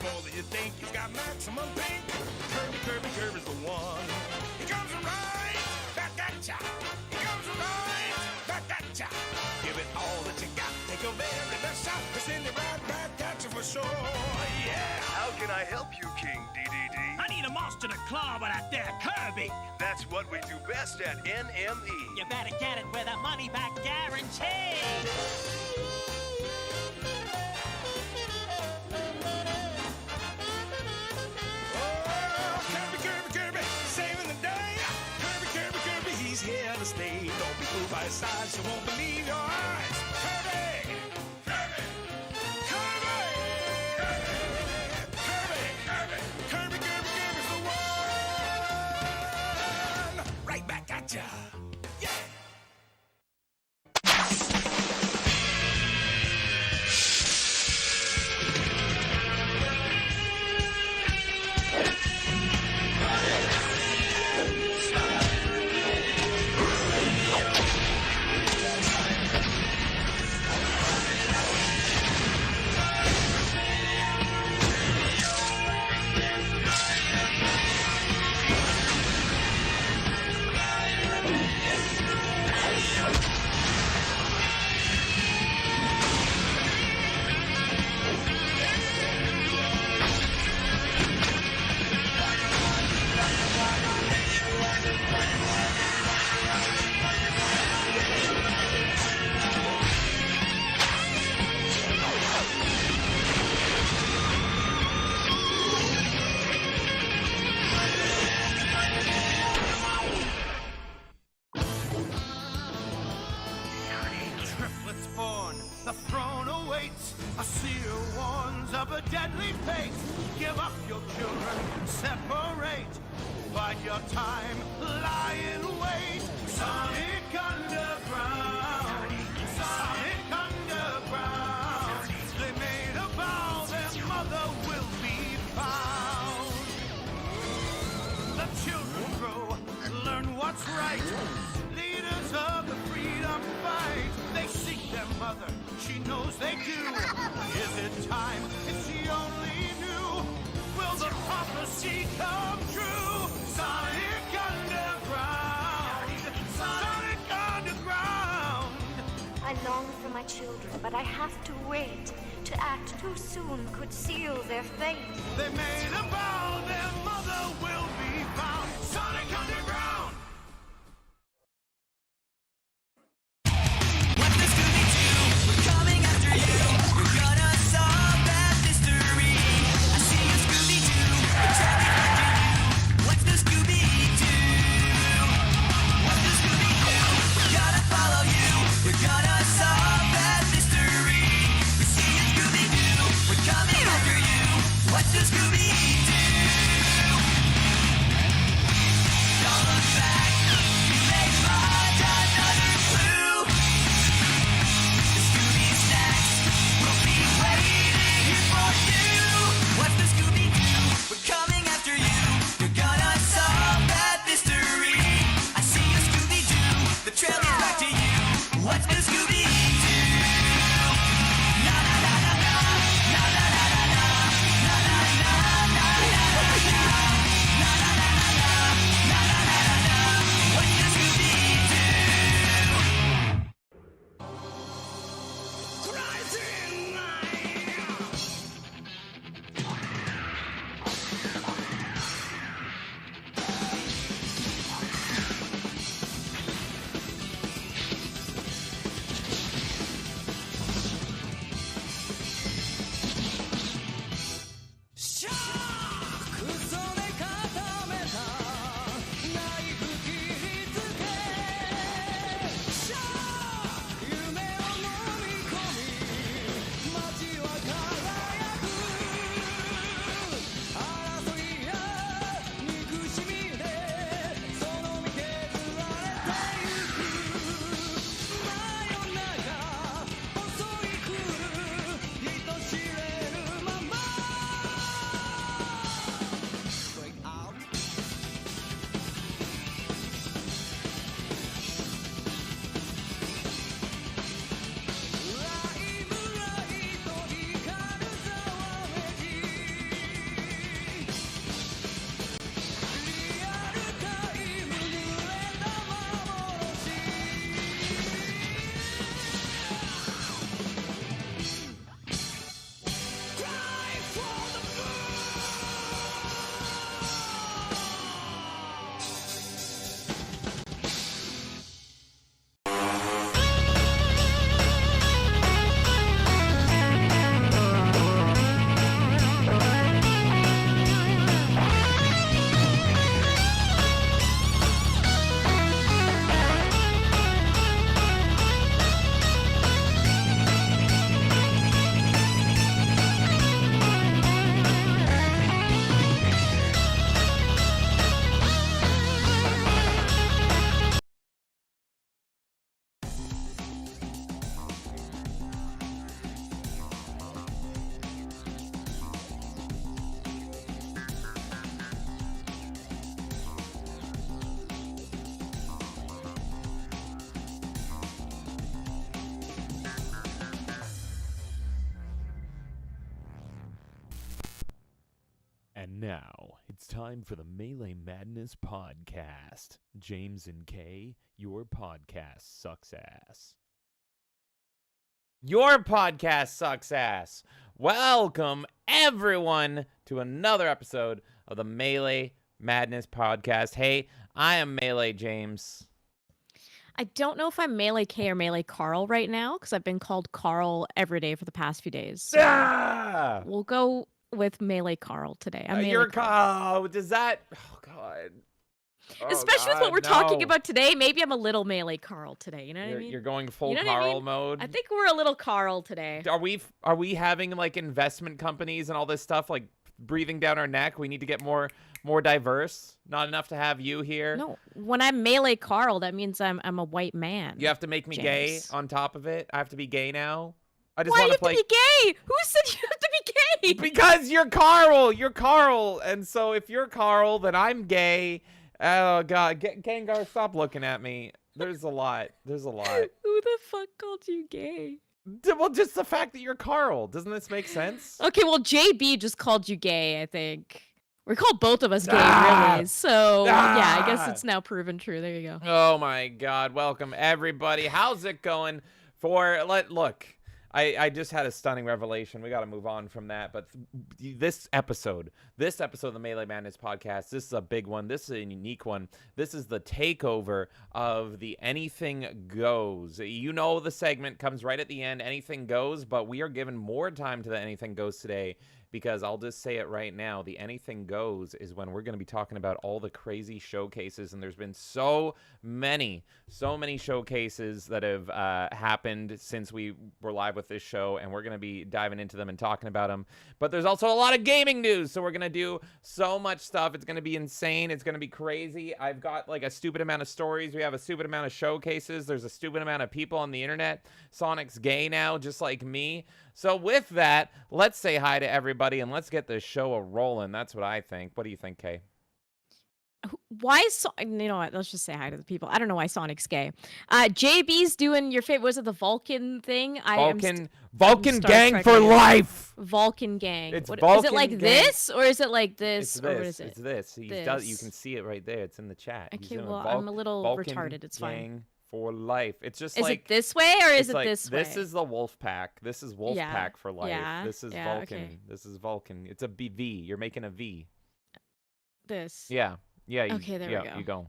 more than you think. He's got maximum pink. Kirby is the one. He comes right back at ya. He comes right back at ya. Give it all that you got. Take your very best shot. It's in the right back at you for sure. Yeah. How can I help you, King DDD? I need a monster to claw with that there Kirby. That's what we do best at NME. You better get it with a money-back guarantee. Kirby, saving the day. Kirby, he's here to stay. Don't be fooled by his size, you won't believe your eyes. Kirby's the one. Right back at ya. Yeah. Triplets born, the throne awaits. A seer warns of a deadly fate. Give up your children, separate. Bide your time, lie in wait. Sonic Underground, Sonic Underground. They made a vow their mother will be found. The children grow, learn what's right. Leaders of the freedom fight. They seek their mother, she knows they do. Is it time if she only knew? Will the prophecy come true? Sonic Underground, Sonic Underground. I long for my children, but I have to wait. To act too soon could seal their fate. They made a vow their mother will be found. Sonic Underground. And now, it's time for the Melee Madness podcast. James and Kay, your podcast sucks ass. Your podcast sucks ass. Welcome, everyone, to another episode of the Melee Madness podcast. Hey, I am Melee James. I don't know if I'm Melee K or Melee Carl right now, because I've been called Carl every day for the past few days. So we'll go with Melee Carl today. I'm Melee You're Carl. does that... Oh, God. Oh, Especially with what we're talking about today, maybe I'm a little Melee Carl today. You know what I mean? You're going full You know what I Carl mean? mode? I think we're a little Carl today. Are we having like investment companies and all this stuff like breathing down our neck? We need to get more diverse. Not enough to have you here. No, when I'm Melee Carl, that means I'm a white man. You have to make me gay on top of it. I have to be gay now. I just Why want you to play. have to be gay? Who said you have to be gay? Because you're Carl. You're Carl, and so if you're Carl, then I'm gay. Oh God, Gengar, stop looking at me. There's a lot. There's a lot. Who the fuck called you gay? Well, just the fact that you're Carl. Doesn't this make sense? Okay, well, JB just called you gay, I think. We called both of us gay, really. So, yeah, I guess it's now proven true. There you go. Oh, my God. Welcome, everybody. How's it going? Look, I just had a stunning revelation. We got to move on from that. But this episode of the Melee Madness podcast, this is a big one. This is a unique one. This is the takeover of the Anything Goes. You know the segment comes right at the end. Anything Goes, but we are giving more time to the Anything Goes today. Because I'll just say it right now, the Anything Goes is when we're going to be talking about all the crazy showcases. And there's been so many showcases that have happened since we were live with this show. And we're going to be diving into them and talking about them. But there's also a lot of gaming news. So we're going to do so much stuff. It's going to be insane. It's going to be crazy. I've got like a stupid amount of stories. We have a stupid amount of showcases. There's a stupid amount of people on the internet. Sonic's gay now, just like me. So with that, let's say hi to everybody and let's get this show a-rolling. That's what I think. What do you think, Kay? Why you know what? Let's just say hi to the people. I don't know why Sonic's gay. JB's doing your favorite. Was it the Vulcan thing? Vulcan gang for life. Vulcan gang. It's Vulcan. Is it like gang. this or is it like this? It's or this. what is it? It's this. You can see it right there. It's in the chat. Okay, well, I'm a little retarded. It's fine. Gang for life. It's just is like. Is it this way or is it like, this way? This is the wolf pack. This is wolf pack for life. Yeah. This is yeah, Vulcan. Okay. This is Vulcan. It's a V. You're making a V. This. Yeah. Yeah. Okay, there we go. You go.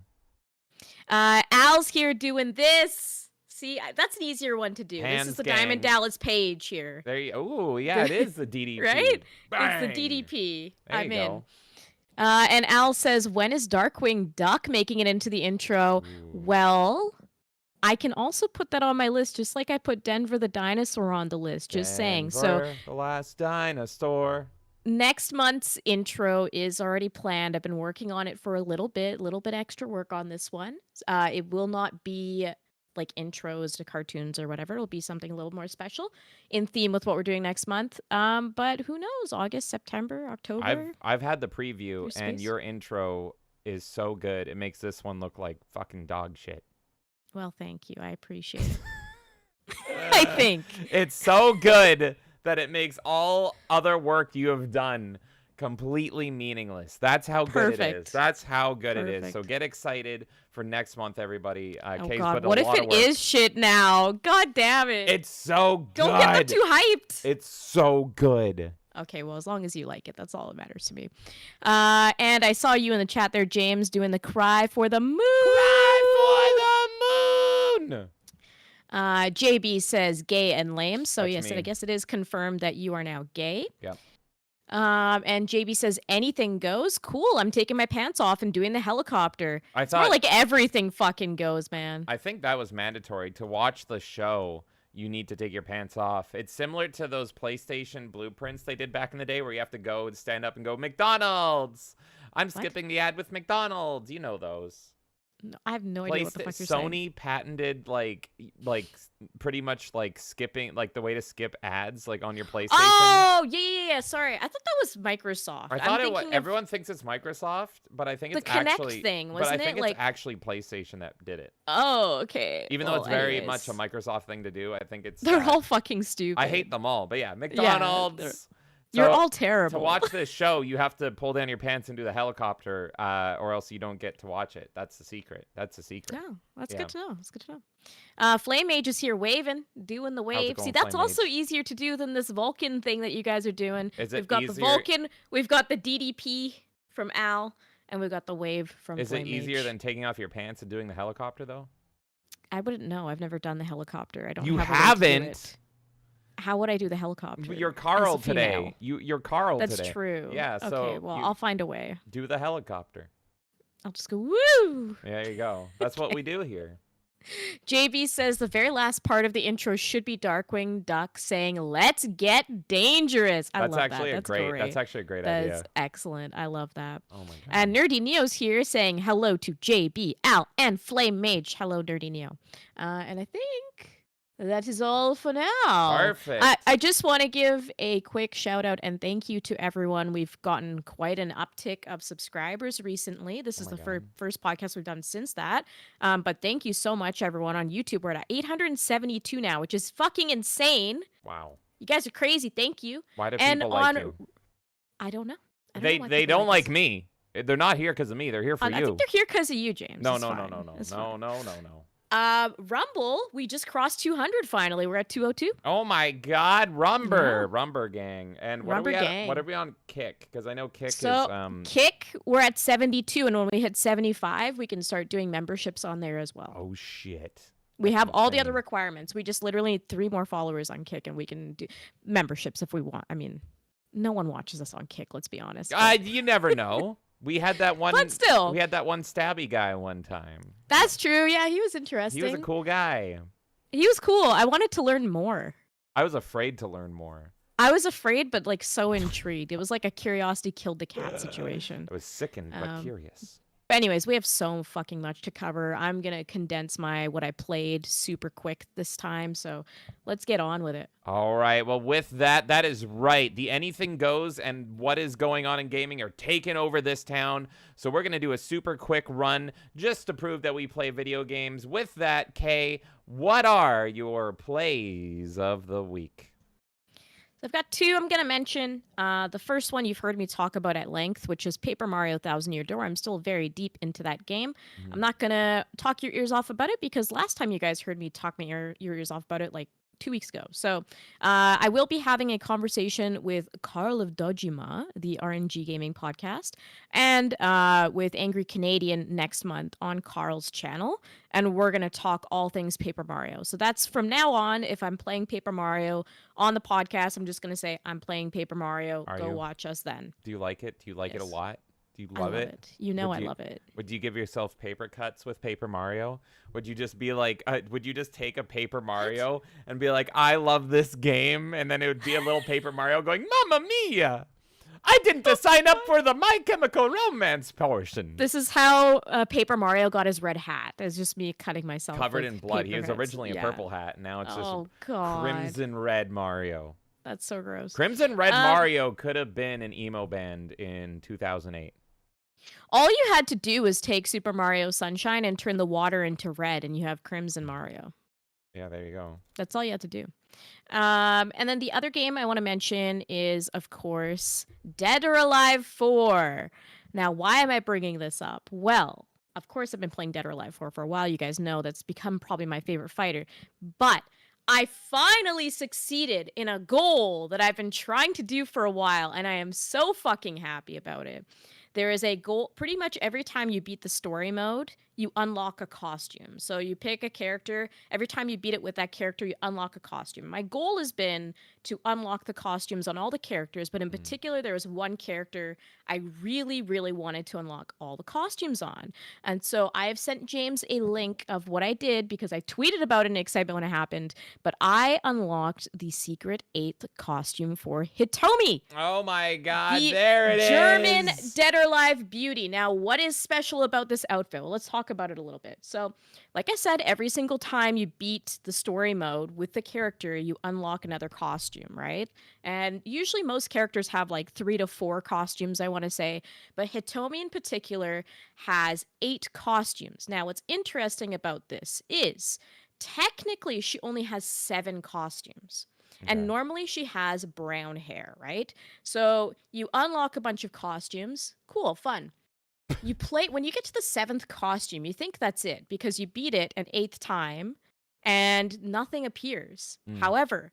Al's here doing this. See, that's an easier one to do. Hands this is the gang. Diamond Dallas page here. There you. Oh, yeah, it is the DDP. Right? Bang. It's the DDP. There I'm you in. go. And Al says, when is Darkwing Duck making it into the intro? Ooh. Well, I can also put that on my list, just like I put Denver the Dinosaur on the list. Just saying. So Denver, the last dinosaur. next month's intro is already planned. I've been working on it for a little bit extra work on this one. It will not be like intros to cartoons or whatever. It'll be something a little more special in theme with what we're doing next month. But who knows? August, September, October. I've had the preview, Through and space? your intro is so good. It makes this one look like fucking dog shit. Well, thank you. I appreciate it. I think. It's so good that it makes all other work you have done completely meaningless. That's how good it Perfect. is. That's how good it is. Perfect. So get excited for next month, everybody. Oh Kay's God! put a What if lot of it work. is shit now? God damn it! It's so good. Don't get them too hyped. It's so good. Okay, well, as long as you like it, that's all that matters to me. And I saw you in the chat there, James, doing the cry for the moon. Cry for the moon. JB says gay and lame. So That's yes, me. I guess it is confirmed that you are now gay. Yep. And JB says anything goes. Cool. I'm taking my pants off and doing the helicopter. I It's more thought like everything fucking goes, man. I think that was mandatory to watch the show. You need to take your pants off. It's similar to those PlayStation blueprints they did back in the day where you have to go and stand up and go, McDonald's. I'm skipping the ad with McDonald's. You know those. No, I have no idea what the fuck you're saying. Sony patented like pretty much like skipping, like the way to skip ads like on your PlayStation. Oh, yeah. Sorry. I thought that was Microsoft. I thought I'm it was. thinking of Everyone thinks it's Microsoft, but I think the it's Kinect actually thing, But I wasn't think it? it's Like, actually PlayStation that did it. oh, okay. Even though Well, it's very anyways. much a Microsoft thing to do, I think it's. They're all fucking stupid. I hate them all, but yeah, McDonald's. You're So, all terrible. To watch this show, you have to pull down your pants and do the helicopter, or else you don't get to watch it. That's the secret. That's the secret. Oh, that's Yeah. good to know. That's good to know. Flame Mage is here waving, doing the wave. See, going, that's Flame also Mage? easier to do than this Vulcan thing that you guys are doing. Is it We've got the easier- Vulcan, we've got the DDP from Al, and we've got the wave from Is Flame it easier Mage. than taking off your pants and doing the helicopter, though? I wouldn't know. I've never done the helicopter. I don't You have a way to do haven't? it. How would I do the helicopter? You're as a Carl female? today. You're Carl That's today. true. Yeah, so Okay, well, you I'll find a way. do the helicopter. I'll just go, woo! There you go. That's what we do here. JB says the very last part of the intro should be Darkwing Duck saying, "Let's get dangerous." I That's love actually that. a great. That's actually a great That's idea. excellent. I love that. Oh my god. And Nerdy Neo's here saying hello to JB, Al, and Flame Mage. Hello, Nerdy Neo. And I think that is all for now. Perfect. I just want to give a quick shout out and thank you to everyone. We've gotten quite an uptick of subscribers recently. This is my the God. first podcast we've done since that. But thank you so much, everyone, on YouTube. We're at 872 now, which is fucking insane. Wow. You guys are crazy. Thank you. Why do And people like on- you? I don't know. I don't They know why they people don't us. like me. They're not here because of me. They're here for I you. think they're here because of you, James. No, It's no, no, fine. no, no, It's no, fine. no, no, no. Rumble, we just crossed 200 finally. We're at 202. Oh my God, Rumber gang, and what Rumber are we gang. at? What are we on Kick? Because I know Kick So is Kick, we're at 72, and when we hit 75, we can start doing memberships on there as well. Oh shit. we that's have all the other insane. requirements. We just literally need 3 more followers on Kick, and we can do memberships if we want. I mean, no one watches us on Kick. Let's be honest. but- You never know. We had that one. But still. we had that one stabby guy one time. That's true. Yeah, he was interesting. He was a cool guy. He was cool. I wanted to learn more. I was afraid to learn more. I was afraid, but like so intrigued. It was like a curiosity killed the cat situation. I was sickened but curious. But anyways, we have so fucking much to cover. I'm gonna condense what I played super quick this time. So let's get on with it. All right. Well, with that, that is right. The anything goes and what is going on in gaming are taking over this town. So we're going to do a super quick run just to prove that we play video games. With that, Kay, what are your plays of the week? So I've got 2 I'm going to mention. The first one you've heard me talk about at length, which is Paper Mario Thousand Year Door. I'm still very deep into that game. I'm not going to talk your ears off about it because last time you guys heard me talk your ears off about it, like 2 weeks ago. So I will be having a conversation with Carl of Dojima, the RNG Gaming podcast, and with Angry Canadian next month on Carl's channel. And we're going to talk all things Paper Mario. So that's from now on. If I'm playing Paper Mario on the podcast, I'm just going to say I'm playing Paper Mario. Are Go you? watch us then. Do you like it? Do you like it a Yes. lot? Do you I love it? You know Would I you- love it. Would you give yourself paper cuts with Paper Mario? Would you just be like, would you just take a Paper Mario and be like, I love this game? And then it would be a little Paper Mario going, Mamma Mia! I didn't sign up for the My Chemical Romance portion. This is how Paper Mario got his red hat. It's just me cutting myself Covered with in blood. He paper was heads. originally a Yeah. purple hat, and now it's just Oh god, Crimson Red Mario. that's so gross. Crimson Red Mario could have been an emo band in 2008. All you had to do was take Super Mario Sunshine and turn the water into red, and you have Crimson Mario. Yeah, there you go. That's all you had to do. And then the other game I want to mention is, of course, Dead or Alive 4. Now, why am I bringing this up? Well, of course, I've been playing Dead or Alive 4 for a while. You guys know that's become probably my favorite fighter. But I finally succeeded in a goal that I've been trying to do for a while, and I am so fucking happy about it. There is a goal pretty much every time you beat the story mode, you unlock a costume. So you pick a character. Every time you beat it with that character, you unlock a costume. My goal has been to unlock the costumes on all the characters, but in particular, there was one character I really, really wanted to unlock all the costumes on. And so I have sent James a link of what I did because I tweeted about it in excitement when it happened, but I unlocked the secret 8th costume for Hitomi. Oh my god, The there it is. German Dead or Alive beauty. Now, what is special about this outfit? Well, let's talk about it a little bit. So, like I said, every single time you beat the story mode with the character, you unlock another costume, right? And usually most characters have like 3 to 4 costumes, I want to say. But Hitomi in particular has 8 costumes. Now, what's interesting about this is technically she only has 7 costumes. And normally she has brown hair, right? So you unlock a bunch of costumes. Cool, fun. You play when you get to the 7th costume, you think that's it because you beat it an 8th time and nothing appears. However,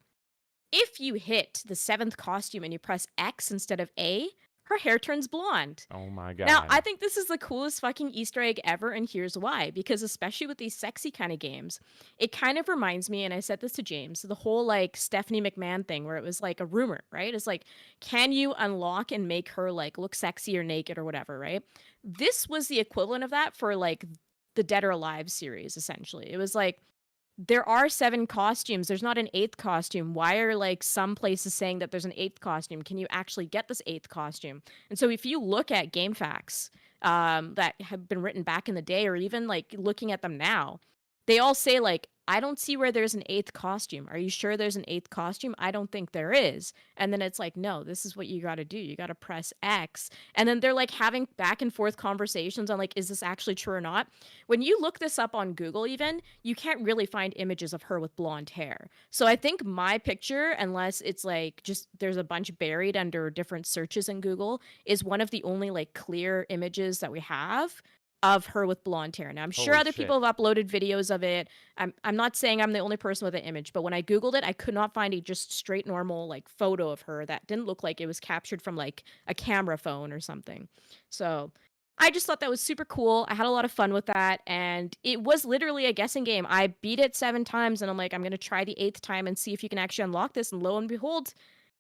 if you hit the 7th costume and you press X instead of A, her hair turns blonde. Oh my god. Now, I think this is the coolest fucking Easter egg ever, and here's why. Because especially with these sexy kind of games, it kind of reminds me, and I said this to James, the whole like Stephanie McMahon thing where it was like a rumor, right? It's like, can you unlock and make her like look sexy or naked or whatever, right? This was the equivalent of that for like the Dead or Alive series, essentially. It was like, there are 7 costumes. There's not an 8th costume. Why are like some places saying that there's an 8th costume? Can you actually get this 8th costume? And so if you look at game facts that have been written back in the day, or even like looking at them now, they all say like, I don't see where there's an 8th costume. Are you sure there's an 8th costume? I don't think there is. And then it's like, no, this is what you got to do. You got to press X. And then they're like having back and forth conversations on like, is this actually true or not? When you look this up on Google even, you can't really find images of her with blonde hair. So I think my picture, unless it's like just there's a bunch buried under different searches in Google, is one of the only like clear images that we have of her with blonde hair. Now, I'm sure Holy other shit. people have uploaded videos of it. I'm not saying I'm the only person with an image, but when I Googled it, I could not find a just straight normal like photo of her that didn't look like it was captured from like a camera phone or something. So I just thought that was super cool. I had a lot of fun with that, and it was literally a guessing game. I beat it 7 times, and I'm like, I'm going to try the 8th time and see if you can actually unlock this, and lo and behold,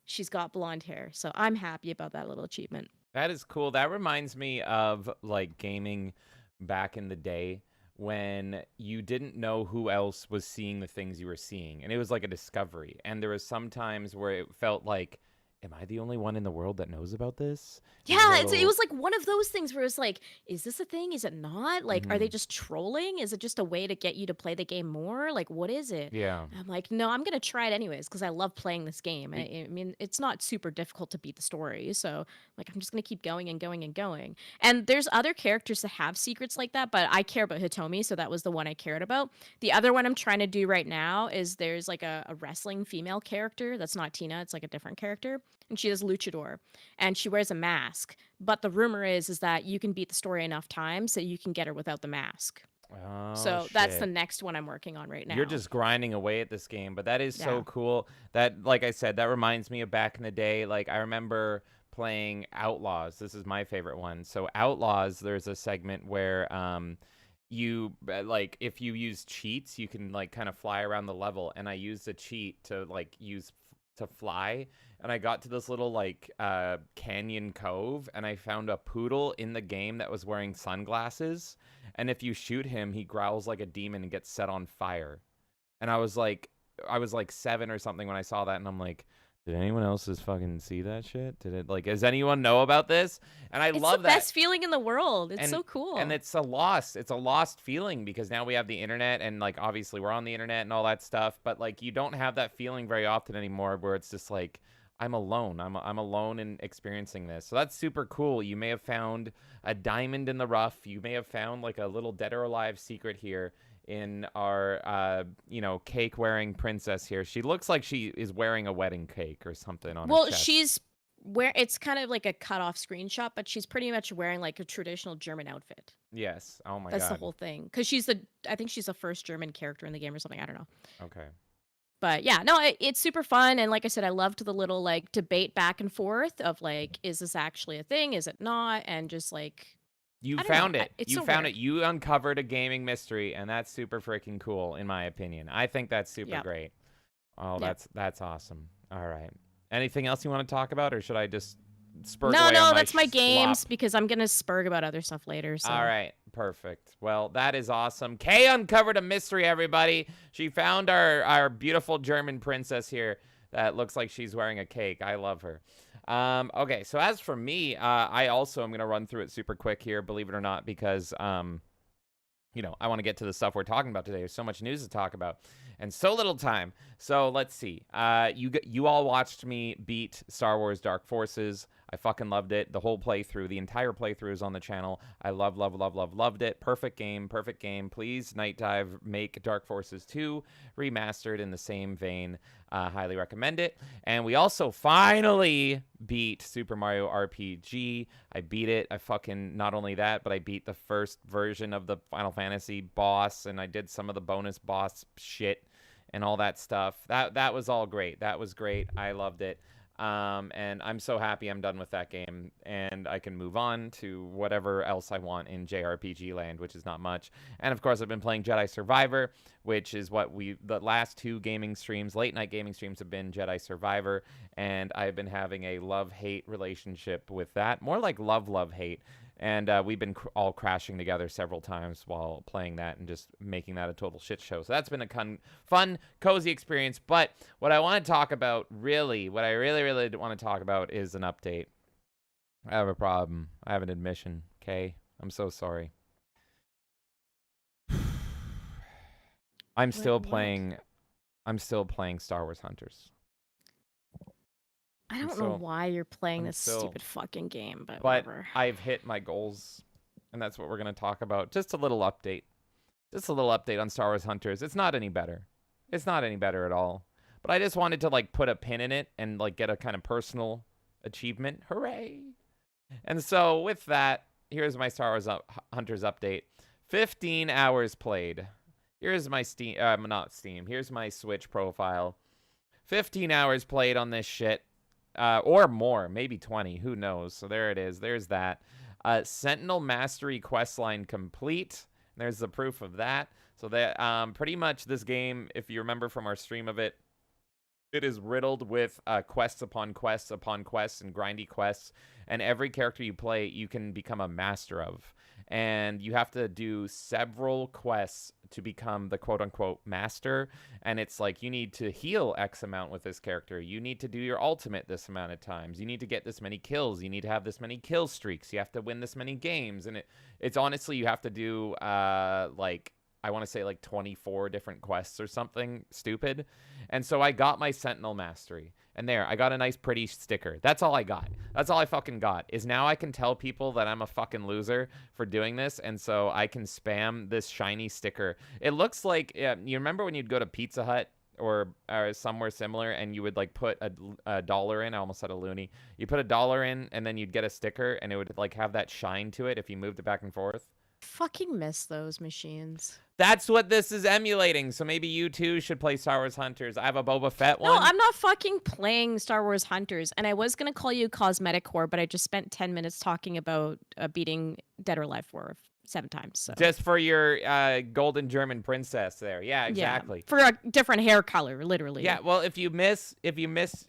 she's got blonde hair. So I'm happy about that little achievement. That is cool. That reminds me of like gaming back in the day when you didn't know who else was seeing the things you were seeing, and it was like a discovery. And there was some times where it felt like, am I the only one in the world that knows about this? Yeah, it was like one of those things where it's like, is this a thing? Is it not? Like, are they Mm-hmm. just trolling? Is it just a way to get you to play the game more? Like, what is it? Yeah. I'm like, no, I'm going to try it anyways because I love playing this game. I mean, it's not super difficult to beat the story. So, like, I'm just going to keep going and going and going. And there's other characters that have secrets like that, but I care about Hitomi, so that was the one I cared about. The other one I'm trying to do right now is there's like a wrestling female character that's not Tina, it's like a different character. And she does luchador, and she wears a mask. But the rumor is that you can beat the story enough times that you can get her without the mask. Oh, So that's the shit. next one I'm working on right now. You're just grinding away at this game, but that is so Yeah. cool. That, like I said, that reminds me of back in the day. Like, I remember playing Outlaws. This is my favorite one. So Outlaws, there's a segment where you like if you use cheats, you can like kind of fly around the level, and I used a cheat to like use to fly, and I got to this little like canyon cove, and I found a poodle in the game that was wearing sunglasses, and if you shoot him, he growls like a demon and gets set on fire. And I was like 7 or something when I saw that, and I'm like, did anyone else just fucking see that shit? Did it like, does anyone know about this? And I It's love the that. best feeling in the world. It's And- so cool. And it's a lost feeling because now we have the internet, and like obviously we're on the internet and all that stuff, but like you don't have that feeling very often anymore where it's just like, I'm alone. I'm alone in experiencing this. So that's super cool. You may have found a diamond in the rough. You may have found like a little Dead or Alive secret here in our cake wearing princess here. She looks like she is wearing a wedding cake or something on her chest. she's it's kind of like a cut off screenshot, but she's pretty much wearing like a traditional German outfit. Yes. Oh my That's god. the whole thing. Because I think she's the first German character in the game or something. I don't know. Okay. But yeah, no, it's super fun. And like I said, I loved the little like debate back and forth of like, is this actually a thing? Is it not? And just like, You I don't know, found it. it's You so found weird. it. You uncovered a gaming mystery, and that's super freaking cool, in my opinion. I think that's super Yep. great. Oh, Yep. that's awesome. All right. Anything else you want to talk about, or should I just spurg no, away on that's my games slop? because I'm going to spurg about other stuff later. So. All right, perfect. Well, that is awesome. Kay uncovered a mystery, everybody. She found our beautiful German princess here that looks like she's wearing a cake. I love her. Okay, so as for me, I also am going to run through it super quick here, believe it or not, because, I want to get to the stuff we're talking about today. There's so much news to talk about and so little time. So let's see. You all watched me beat Star Wars Dark Forces. I fucking loved it. The whole playthrough, the entire playthrough is on the channel. I loved it. Perfect game. Please, Night Dive, make Dark Forces 2 remastered in the same vein. Highly recommend it. And we also finally beat Super Mario RPG. I beat it. I fucking, not only that, but I beat the first version of the Final Fantasy boss, and I did some of the bonus boss shit and all that stuff. That was all great. That was great. I loved it. And I'm so happy I'm done with that game, and I can move on to whatever else I want in JRPG land, which is not much. And of course, I've been playing Jedi Survivor, which is what the last two gaming streams, late night gaming streams, have been Jedi Survivor, and I've been having a love-hate relationship with that, more like love-hate. And we've been all crashing together several times while playing that and just making that a total shit show. So that's been a fun, cozy experience. But what I want to talk about, what I really want to talk about is an update. I have a problem. I have an admission, okay? I'm so sorry. I'm still playing Star Wars Hunters. I don't know why you're playing this stupid fucking game, but whatever. I've hit my goals, and that's what we're going to talk about. Just a little update. Just a little update on Star Wars Hunters. It's not any better. It's not any better at all. But I just wanted to, like, put a pin in it and, like, get a kind of personal achievement. Hooray! And so, with that, here's my Star Wars Hunters update. 15 hours played. Here's my here's my Switch profile. 15 hours played on this shit. Or more, maybe 20, who knows. So there it is. There's that. Sentinel Mastery questline complete. There's the proof of that. So that pretty much this game, if you remember from our stream of it, it is riddled with quests upon quests upon quests and grindy quests. And every character you play, you can become a master of. And you have to do several quests to become the quote-unquote master. And it's like, you need to heal X amount with this character. You need to do your ultimate this amount of times. You need to get this many kills. You need to have this many kill streaks. You have to win this many games. And it's honestly, you have to do, like, I want to say like 24 different quests or something stupid. And so I got my Sentinel Mastery. And there, I got a nice pretty sticker. That's all I got. That's all I fucking got. Is now I can tell people that I'm a fucking loser for doing this. And so I can spam this shiny sticker. It looks like, you remember when you'd go to Pizza Hut or somewhere similar and you would like put a dollar in? I almost said a loony. You put $1 in and then you'd get a sticker and it would like have that shine to it if you moved it back and forth. Fucking miss those machines. That's what this is emulating. So maybe you too should play Star Wars Hunters. I have a Boba Fett one. No, I'm not fucking playing Star Wars Hunters. And I was going to call you Cosmetic Whore, but I just spent 10 minutes talking about beating Dead or Alive 4 7 times. So. Just for your golden German princess there. Yeah, exactly. Yeah, for a different hair color, literally. Yeah, well, if you miss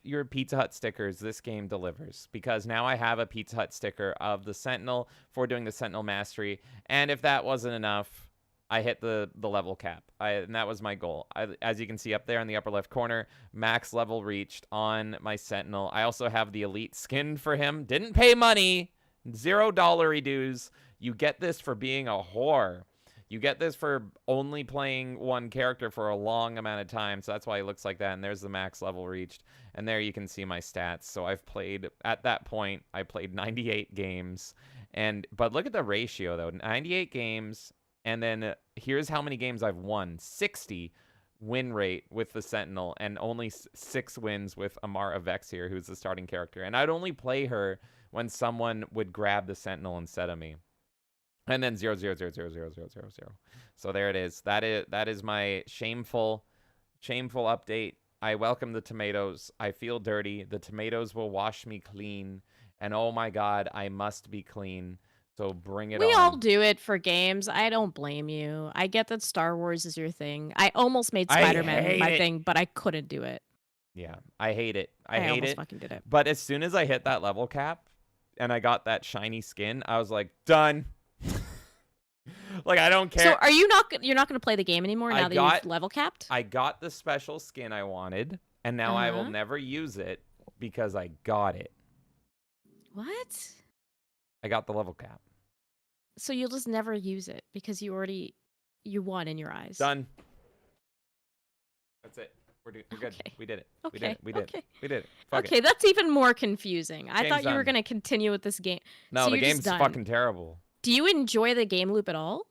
your Pizza Hut stickers, this game delivers. Because now I have a Pizza Hut sticker of the Sentinel for doing the Sentinel Mastery. And if that wasn't enough, I hit the level cap. And that was my goal. As you can see up there in the upper left corner, max level reached on my Sentinel. I also have the elite skin for him. Didn't pay money. $0 dues. You get this for being a whore. You get this for only playing one character for a long amount of time. So that's why he looks like that. And there's the max level reached. And there you can see my stats. So I've played, at that point, I played 98 games. But look at the ratio, though. 98 games. And then here's how many games I've won. 60 win rate with the Sentinel. And only 6 wins with Amara Vex here, who's the starting character. And I'd only play her when someone would grab the Sentinel instead of me. And then 0, 0, 0, 0, 0, 0, 0, 0. So there it is. That is my shameful update. I welcome the tomatoes. I feel dirty. The tomatoes will wash me clean. And oh my God, I must be clean. So bring it on. We all do it for games. I don't blame you. I get that Star Wars is your thing. I almost made Spider-Man my thing, but I couldn't do it. Yeah, I hate it. I hate almost it. Fucking did it. But as soon as I hit that level cap and I got that shiny skin, I was like, done. Like, I don't care. So are you you're not going to play the game anymore now that you've level capped? I got the special skin I wanted, and now I will never use it because I got it. What? I got the level cap. So you'll just never use it because you won in your eyes. Done. That's it. We're good. Okay. We did it. Okay. We did it. We did Okay. it. We did it. Fuck Okay, it. that's even more confusing. I Game's thought you were done. gonna continue with this game. No, So the you're just game's done. fucking terrible. Do you enjoy the game loop at all?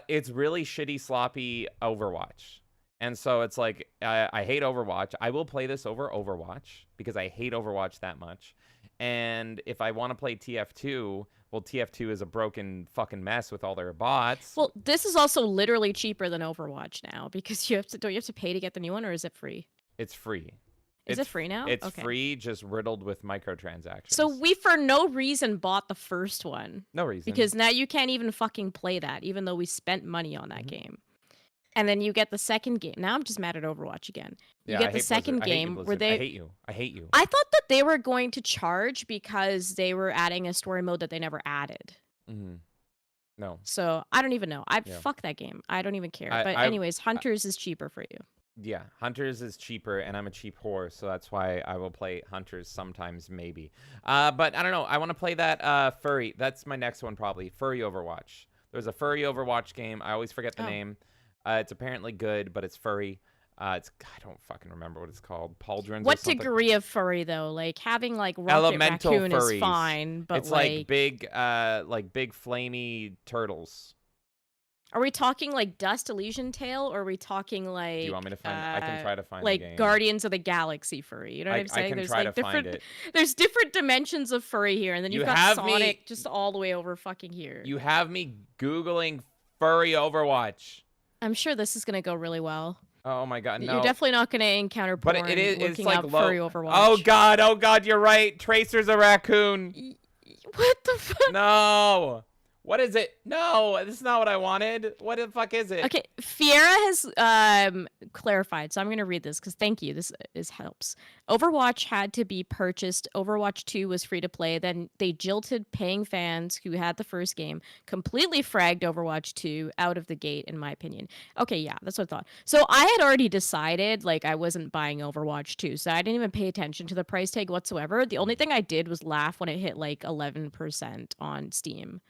It's really shitty, sloppy Overwatch. And so it's like, I hate Overwatch. I will play this over Overwatch because I hate Overwatch that much. And if I want to play TF2, well, TF2 is a broken fucking mess with all their bots. Well, this is also literally cheaper than Overwatch now because don't you have to pay to get the new one, or is it free? It's free. Is it free now? It's Okay. free, just riddled with microtransactions. So we for no reason bought the first one. No reason. Because now you can't even fucking play that, even though we spent money on that game. And then you get the second game. Now I'm just mad at Overwatch again. You I get the hate second Blizzard. I hate you, game where Blizzard. they. I hate you. I hate you. I thought that they were going to charge because they were adding a story mode that they never added. No. So I don't even know. Yeah. Fuck that game. I don't even care. I- But I- anyways, Hunters is cheaper for you. Yeah, Hunters is cheaper, and I'm a cheap whore, so that's why I will play Hunters sometimes, maybe. But I don't know. I want to play that furry. That's my next one, probably. Furry Overwatch. There's a furry Overwatch game. I always forget the name. It's apparently good, but it's furry. I don't fucking remember what it's called. Pauldrons. What or something. degree of furry though? Like having like rocket Elemental raccoon furries. is fine, but it's like big flamey turtles. Are we talking like Dust Elysian Tail, or are we talking like? Do you want me to find? I can try to find like the game. Guardians of the Galaxy furry. You know what I'm saying? I can There's try like to different. find it. There's different dimensions of furry here, and then you've You got have Sonic me- just all the way over fucking here. You have me Googling furry Overwatch. I'm sure this is gonna go really well. Oh my god, no. You're definitely not gonna encounter porn But it's looking like up low. furry Overwatch. Oh god, you're right. Tracer's a raccoon. What the fuck? No. What is it? No, this is not what I wanted. What the fuck is it? Okay, Fiera has clarified, so I'm going to read this because thank you. This helps. Overwatch had to be purchased. Overwatch 2 was free to play. Then they jilted paying fans who had the first game, completely fragged Overwatch 2 out of the gate, in my opinion. Okay, yeah, that's what I thought. So I had already decided, like, I wasn't buying Overwatch 2, so I didn't even pay attention to the price tag whatsoever. The only thing I did was laugh when it hit, like, 11% on Steam.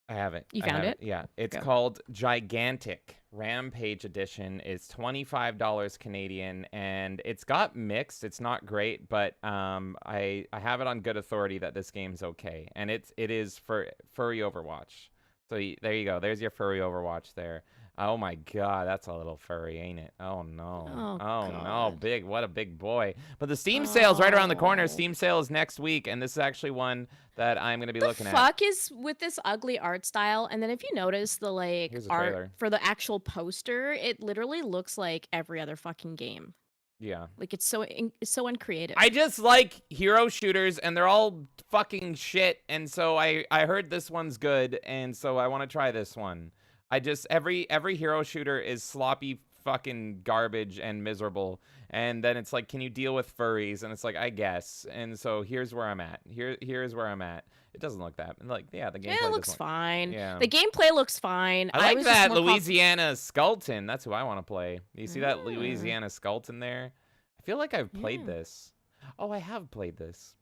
I have it. You I found have it? Yeah. It's Go. called Gigantic Rampage Edition. It's $25 Canadian, and it's got mixed. It's not great, but I have it on good authority that this game's okay, and it is for furry Overwatch. So there you go. There's your furry Overwatch there. Oh my god, that's a little furry, ain't it? Oh no. Oh, no, what a big boy. But the Steam sale's right around the corner. Steam sale is next week, and this is actually one that I'm going to be looking The at. fuck is with this ugly art style? And then if you notice the Here's a art trailer. for the actual poster, it literally looks like every other fucking game. Yeah. Like it's so uncreative. I just like hero shooters, and they're all fucking shit, and so I heard this one's good, and so I want to try this one. I just every hero shooter is sloppy fucking garbage and miserable, and then it's like, can you deal with furries? And it's like, I guess. And so here's where I'm at. Here's where I'm at. It doesn't look that like, yeah, the gameplay it looks doesn't- fine. Yeah. The gameplay looks fine. I like was just that more Louisiana Skelton. That's who I want to play. You see that Louisiana Skelton there? I feel like I've played Yeah. this. Oh, I have played this.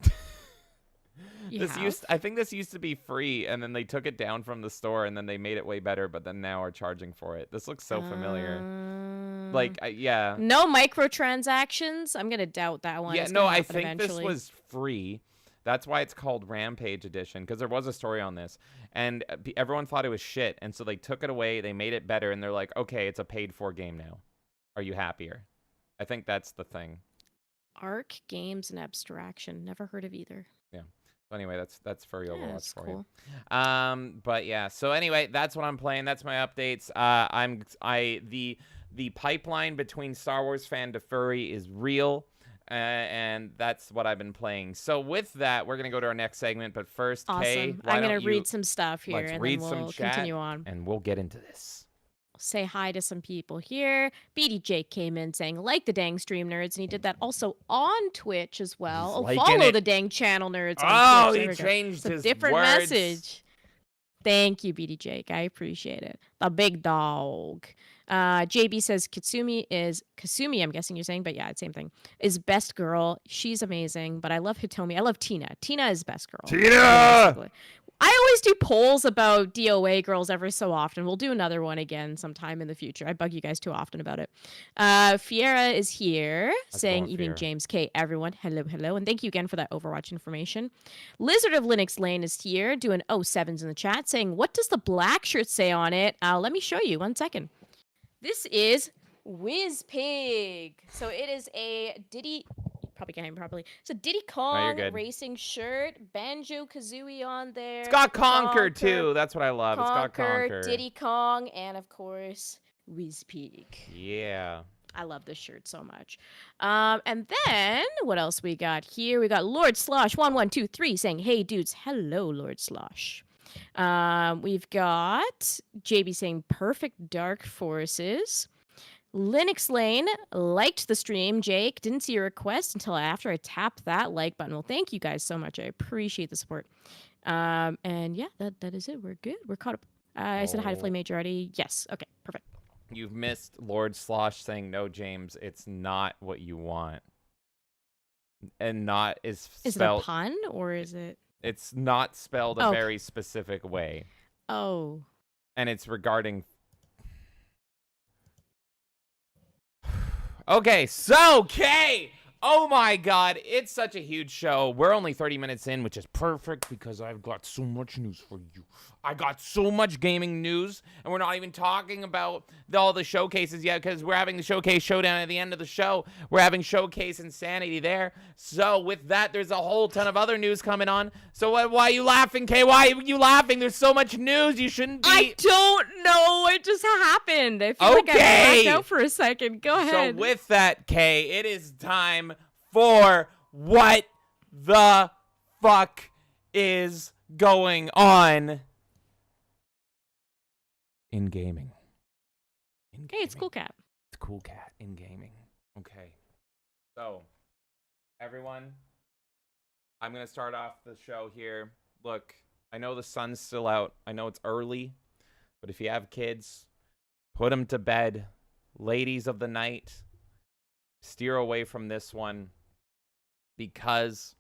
You I think this used to be free, and then they took it down from the store, and then they made it way better, but then now are charging for it. This looks so familiar. Like, yeah. No microtransactions. I'm gonna doubt that one. Yeah, It's no, gonna I happen think eventually. this was free. That's why it's called Rampage Edition, because there was a story on this, and everyone thought it was shit, and so they took it away, they made it better, and they're like, okay, it's a paid-for game now. Are you happier? I think that's the thing. Arc Games and Abstraction. Never heard of either. Yeah. So anyway, that's furry Yeah, Overwatch that's for cool. you. But yeah. So anyway, that's what I'm playing. That's my updates. The pipeline between Star Wars fan to furry is real. And that's what I've been playing. So with that, we're gonna go to our next segment. But first, Awesome. Kay, why I'm gonna don't you- read some stuff here, let's and read then some we'll chat, continue on. and we'll get into this. Say hi to some people here. BDJ came in saying, like the dang stream nerds, and he did that also on Twitch as well. He's Oh, liking follow it. the dang channel nerds on Oh, Twitch. he There we go. changed It's a his different words. message. Thank you, BD Jake. I appreciate it. The big dog. JB says Kasumi, I'm guessing you're saying, but yeah, it's same thing, is best girl. She's amazing, but I love Hitomi. I love Tina. Tina is best girl. Tina! Basically. I always do polls about DOA girls every so often. We'll do another one again sometime in the future. I bug you guys too often about it. Fiera is here saying, evening, Fiera. James K. Everyone, hello, hello. And thank you again for that Overwatch information. Lizard of Linux Lane is here doing 07s in the chat saying, what does the black shirt say on it? Let me show you. 1 second. This is WizPig. So it is a Diddy... Probably can't hear me properly. It's a Diddy Kong racing shirt, Banjo Kazooie on there. It's got Conquer too. That's what I love. It's got Conquer. Diddy Kong, and of course, WizPig. Yeah. I love this shirt so much. And then what else we got here? We got Lord Slosh 1123 saying, "Hey dudes, hello, Lord Slosh." We've got JB saying, "Perfect Dark Forces." Linux Lane liked the stream, Jake. Didn't see your request until after I tapped that like button. Well, thank you guys so much. I appreciate the support. And yeah, that is it. We're good. We're caught up. I said hi to Flame Mage already. Yes. Okay, perfect. You've missed Lord Slosh saying, no, James, it's not what you want. And not is spelled... Is it a pun, or is it... It's not spelled a very specific way. Oh. And it's regarding... Okay, so, Kay! Oh my god, it's such a huge show. We're only 30 minutes in, which is perfect because I've got so much news for you. I got so much gaming news, and we're not even talking about all the showcases yet because we're having the Showcase Showdown at the end of the show. We're having Showcase Insanity there. So with that, there's a whole ton of other news coming on. So why are you laughing, Kay? Why are you laughing? There's so much news. You shouldn't be... I don't know. It just happened. I feel like I blacked out for a second. Go ahead. So with that, Kay, it is time for What the Fuck is Going On in Gaming. Hey, it's Cool Cat. It's Cool Cat in Gaming. Okay. So, everyone, I'm going to start off the show here. Look, I know the sun's still out. I know it's early. But if you have kids, put them to bed. Ladies of the night, steer away from this one. Because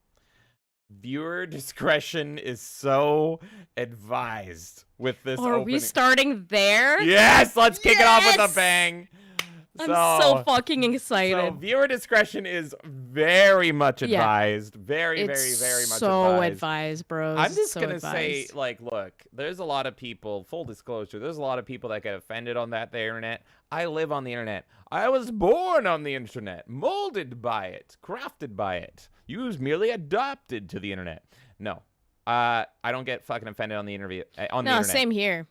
viewer discretion is so advised with this Are opening. we starting there? Yes, let's kick it off with a bang. I'm so fucking excited. So viewer discretion is very much advised. Very, very much advised. So advised, bros. I'm just going to say, like, look, there's a lot of people, full disclosure, there's a lot of people that get offended on the internet. I live on the internet. I was born on the internet, molded by it, crafted by it. You was merely adopted to the internet. No, I don't get fucking offended on the internet. No, same here.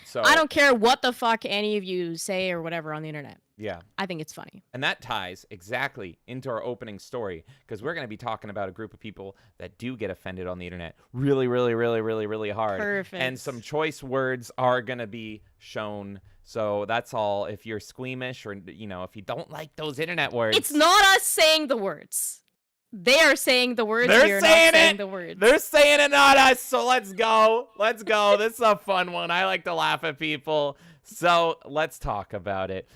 So I don't care what the fuck any of you say or whatever on the internet. Yeah. I think it's funny. And that ties exactly into our opening story because we're going to be talking about a group of people that do get offended on the internet really, really, really, really, really hard. Perfect. And some choice words are going to be shown. So that's all. If you're squeamish or, you know, if you don't like those internet words. It's not us saying the words. They are saying the words. They're saying the words. They're saying it, not us. So let's go. Let's go. This is a fun one. I like to laugh at people. So let's talk about it.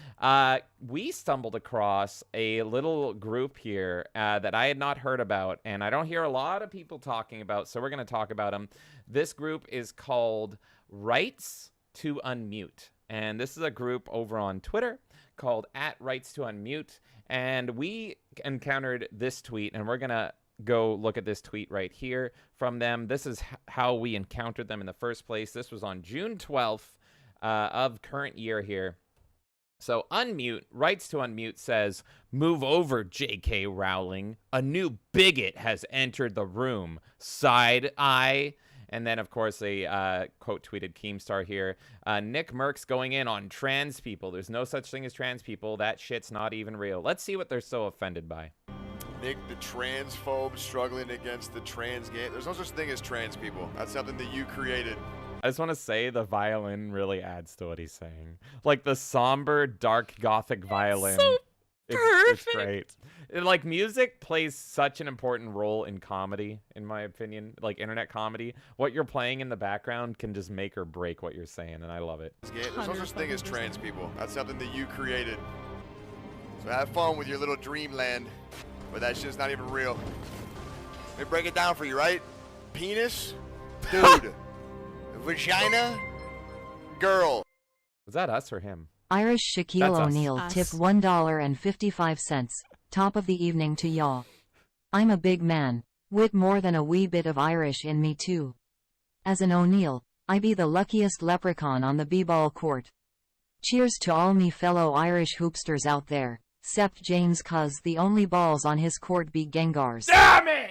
We stumbled across a little group here that I had not heard about, and I don't hear a lot of people talking about, so we're going to talk about them. This group is called Rights to Unmute, and this is a group over on Twitter called @Rights2Unmute, and we encountered this tweet, and we're going to go look at this tweet right here from them. This is how we encountered them in the first place. This was on June 12th. Of current year here. So Unmute, Rights to Unmute says, "Move over, J.K. Rowling. A new bigot has entered the room. Side eye." And then, of course, a quote tweeted Keemstar here. "Nick Merck's going in on trans people. There's no such thing as trans people. That shit's not even real." Let's see what they're so offended by. Nick, the transphobe struggling against the trans game. There's no such thing as trans people. That's something that you created. I just want to say the violin really adds to what he's saying. Like the somber, dark, gothic violin. So it's great. Like music plays such an important role in comedy, in my opinion. Like internet comedy. What you're playing in the background can just make or break what you're saying, and I love it. There's no such thing as trans people. That's something that you created. So have fun with your little dreamland, but that shit's not even real. Let me break it down for you, right? Penis, Dude. Vagina. Girl. Was that us or him? Irish Shaquille That's us. O'Neal Us. tip $1.55. Top of the evening to y'all. I'm a big man, with more than a wee bit of Irish in me too. As an O'Neal, I be the luckiest leprechaun on the b-ball court. Cheers to all me fellow Irish hoopsters out there, cept James, cuz the only balls on his court be Gengars. Damn it!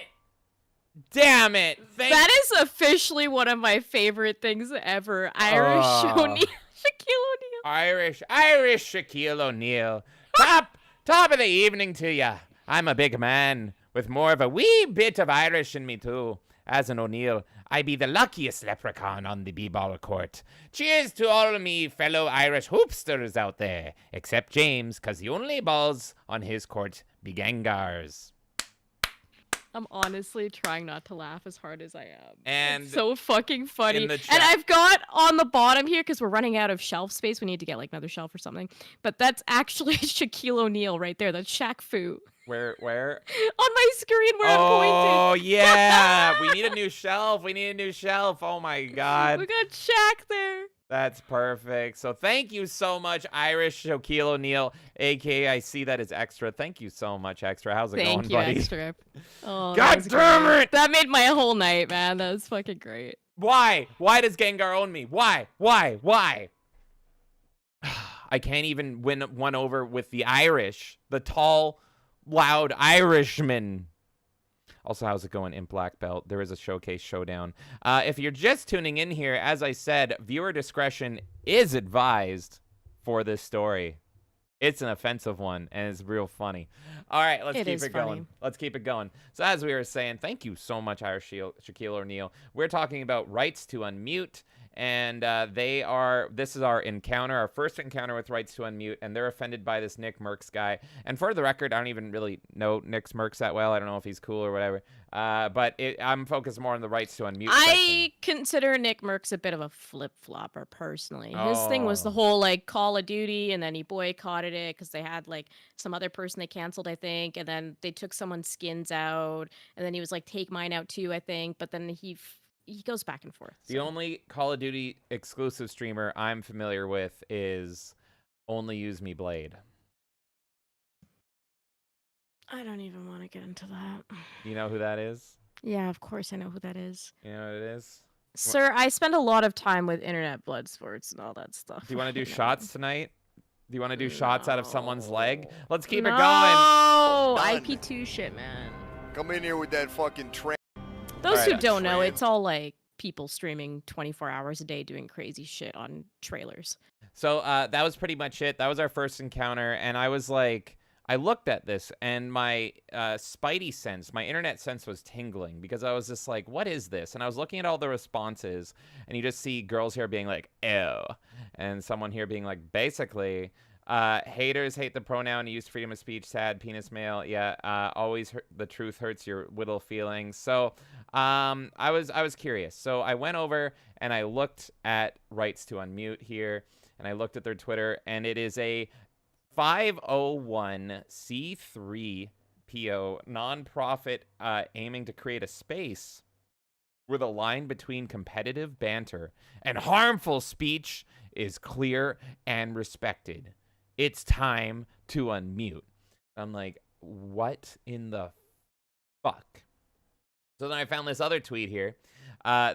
Damn it! That is officially one of my favorite things ever. Irish O'Neal. Shaquille O'Neal. Irish Shaquille O'Neal. Top of the evening to ya. I'm a big man with more of a wee bit of Irish in me too. As an O'Neal, I be the luckiest leprechaun on the b-ball court. Cheers to all of me fellow Irish hoopsters out there, except James, 'cause the only balls on his court be Gengars. I'm honestly trying not to laugh as hard as I am. And It's so fucking funny. in the And chat- I've got on the bottom here, because we're running out of shelf space. We need to get like another shelf or something. But that's actually Shaquille O'Neal right there. That's Shaq Fu. Where? On my screen where I'm Oh, pointing. yeah. We need a new shelf. Oh, my God. We got Shaq there. That's perfect. So thank you so much, Irish Shaquille O'Neal, a.k.a. I see that as Extra. Thank you so much, Extra. How's it Thank going, you, buddy? Extra. Oh, that God was damn great. it! That made my whole night, man. That was fucking great. Why? Why does Gengar own me? Why? I can't even win one over with the Irish. The tall, loud Irishman. Also, how's it going in Black Belt? There is a showcase showdown. If you're just tuning in here, as I said, viewer discretion is advised for this story. It's an offensive one, and it's real funny. All right, let's keep it going. Let's keep it going. So as we were saying, thank you so much, Irish Shaquille O'Neal. We're talking about rights to unmute, and this is our encounter, our first encounter with rights to unmute, and they're offended by this Nick Merckx guy. And for the record, I don't even really know Nick Merckx that well. I don't know if he's cool or whatever. But I'm focused more on the rights to unmute I consider Nick Merckx a bit of a flip-flopper, personally. His thing was the whole, like, Call of Duty, and then he boycotted it because they had, like, some other person they canceled, I think, and then they took someone's skins out, and then he was like, take mine out too, I think, but then he goes back and forth. The only Call of Duty exclusive streamer I'm familiar with is Only Use Me Blade. I don't even want to get into that. You know who that is? Yeah, of course I know who that is. You know what it is? Sir, I spend a lot of time with internet blood sports and all that stuff. Do you want to do shots tonight? Do you want to do shots out of someone's leg? Let's keep it going. No, Done. IP2 shit, man. Come in here with that fucking Those Alright, who don't know, Tran. it's all like people streaming 24 hours a day doing crazy shit on trailers. So that was pretty much it. That was our first encounter, and I was like, I looked at this, and my spidey sense, my internet sense was tingling, because I was just like, what is this? And I was looking at all the responses, and you just see girls here being like, ew, and someone here being like, basically, haters hate the pronoun used, freedom of speech, sad, penis male, yeah, always the truth hurts your little feelings. So I was curious. So I went over, and I looked at rights to unmute here, and I looked at their Twitter, and it is a 501c3 PO nonprofit aiming to create a space where the line between competitive banter and harmful speech is clear and respected. It's time to unmute. I'm like, what in the fuck? So then I found this other tweet here.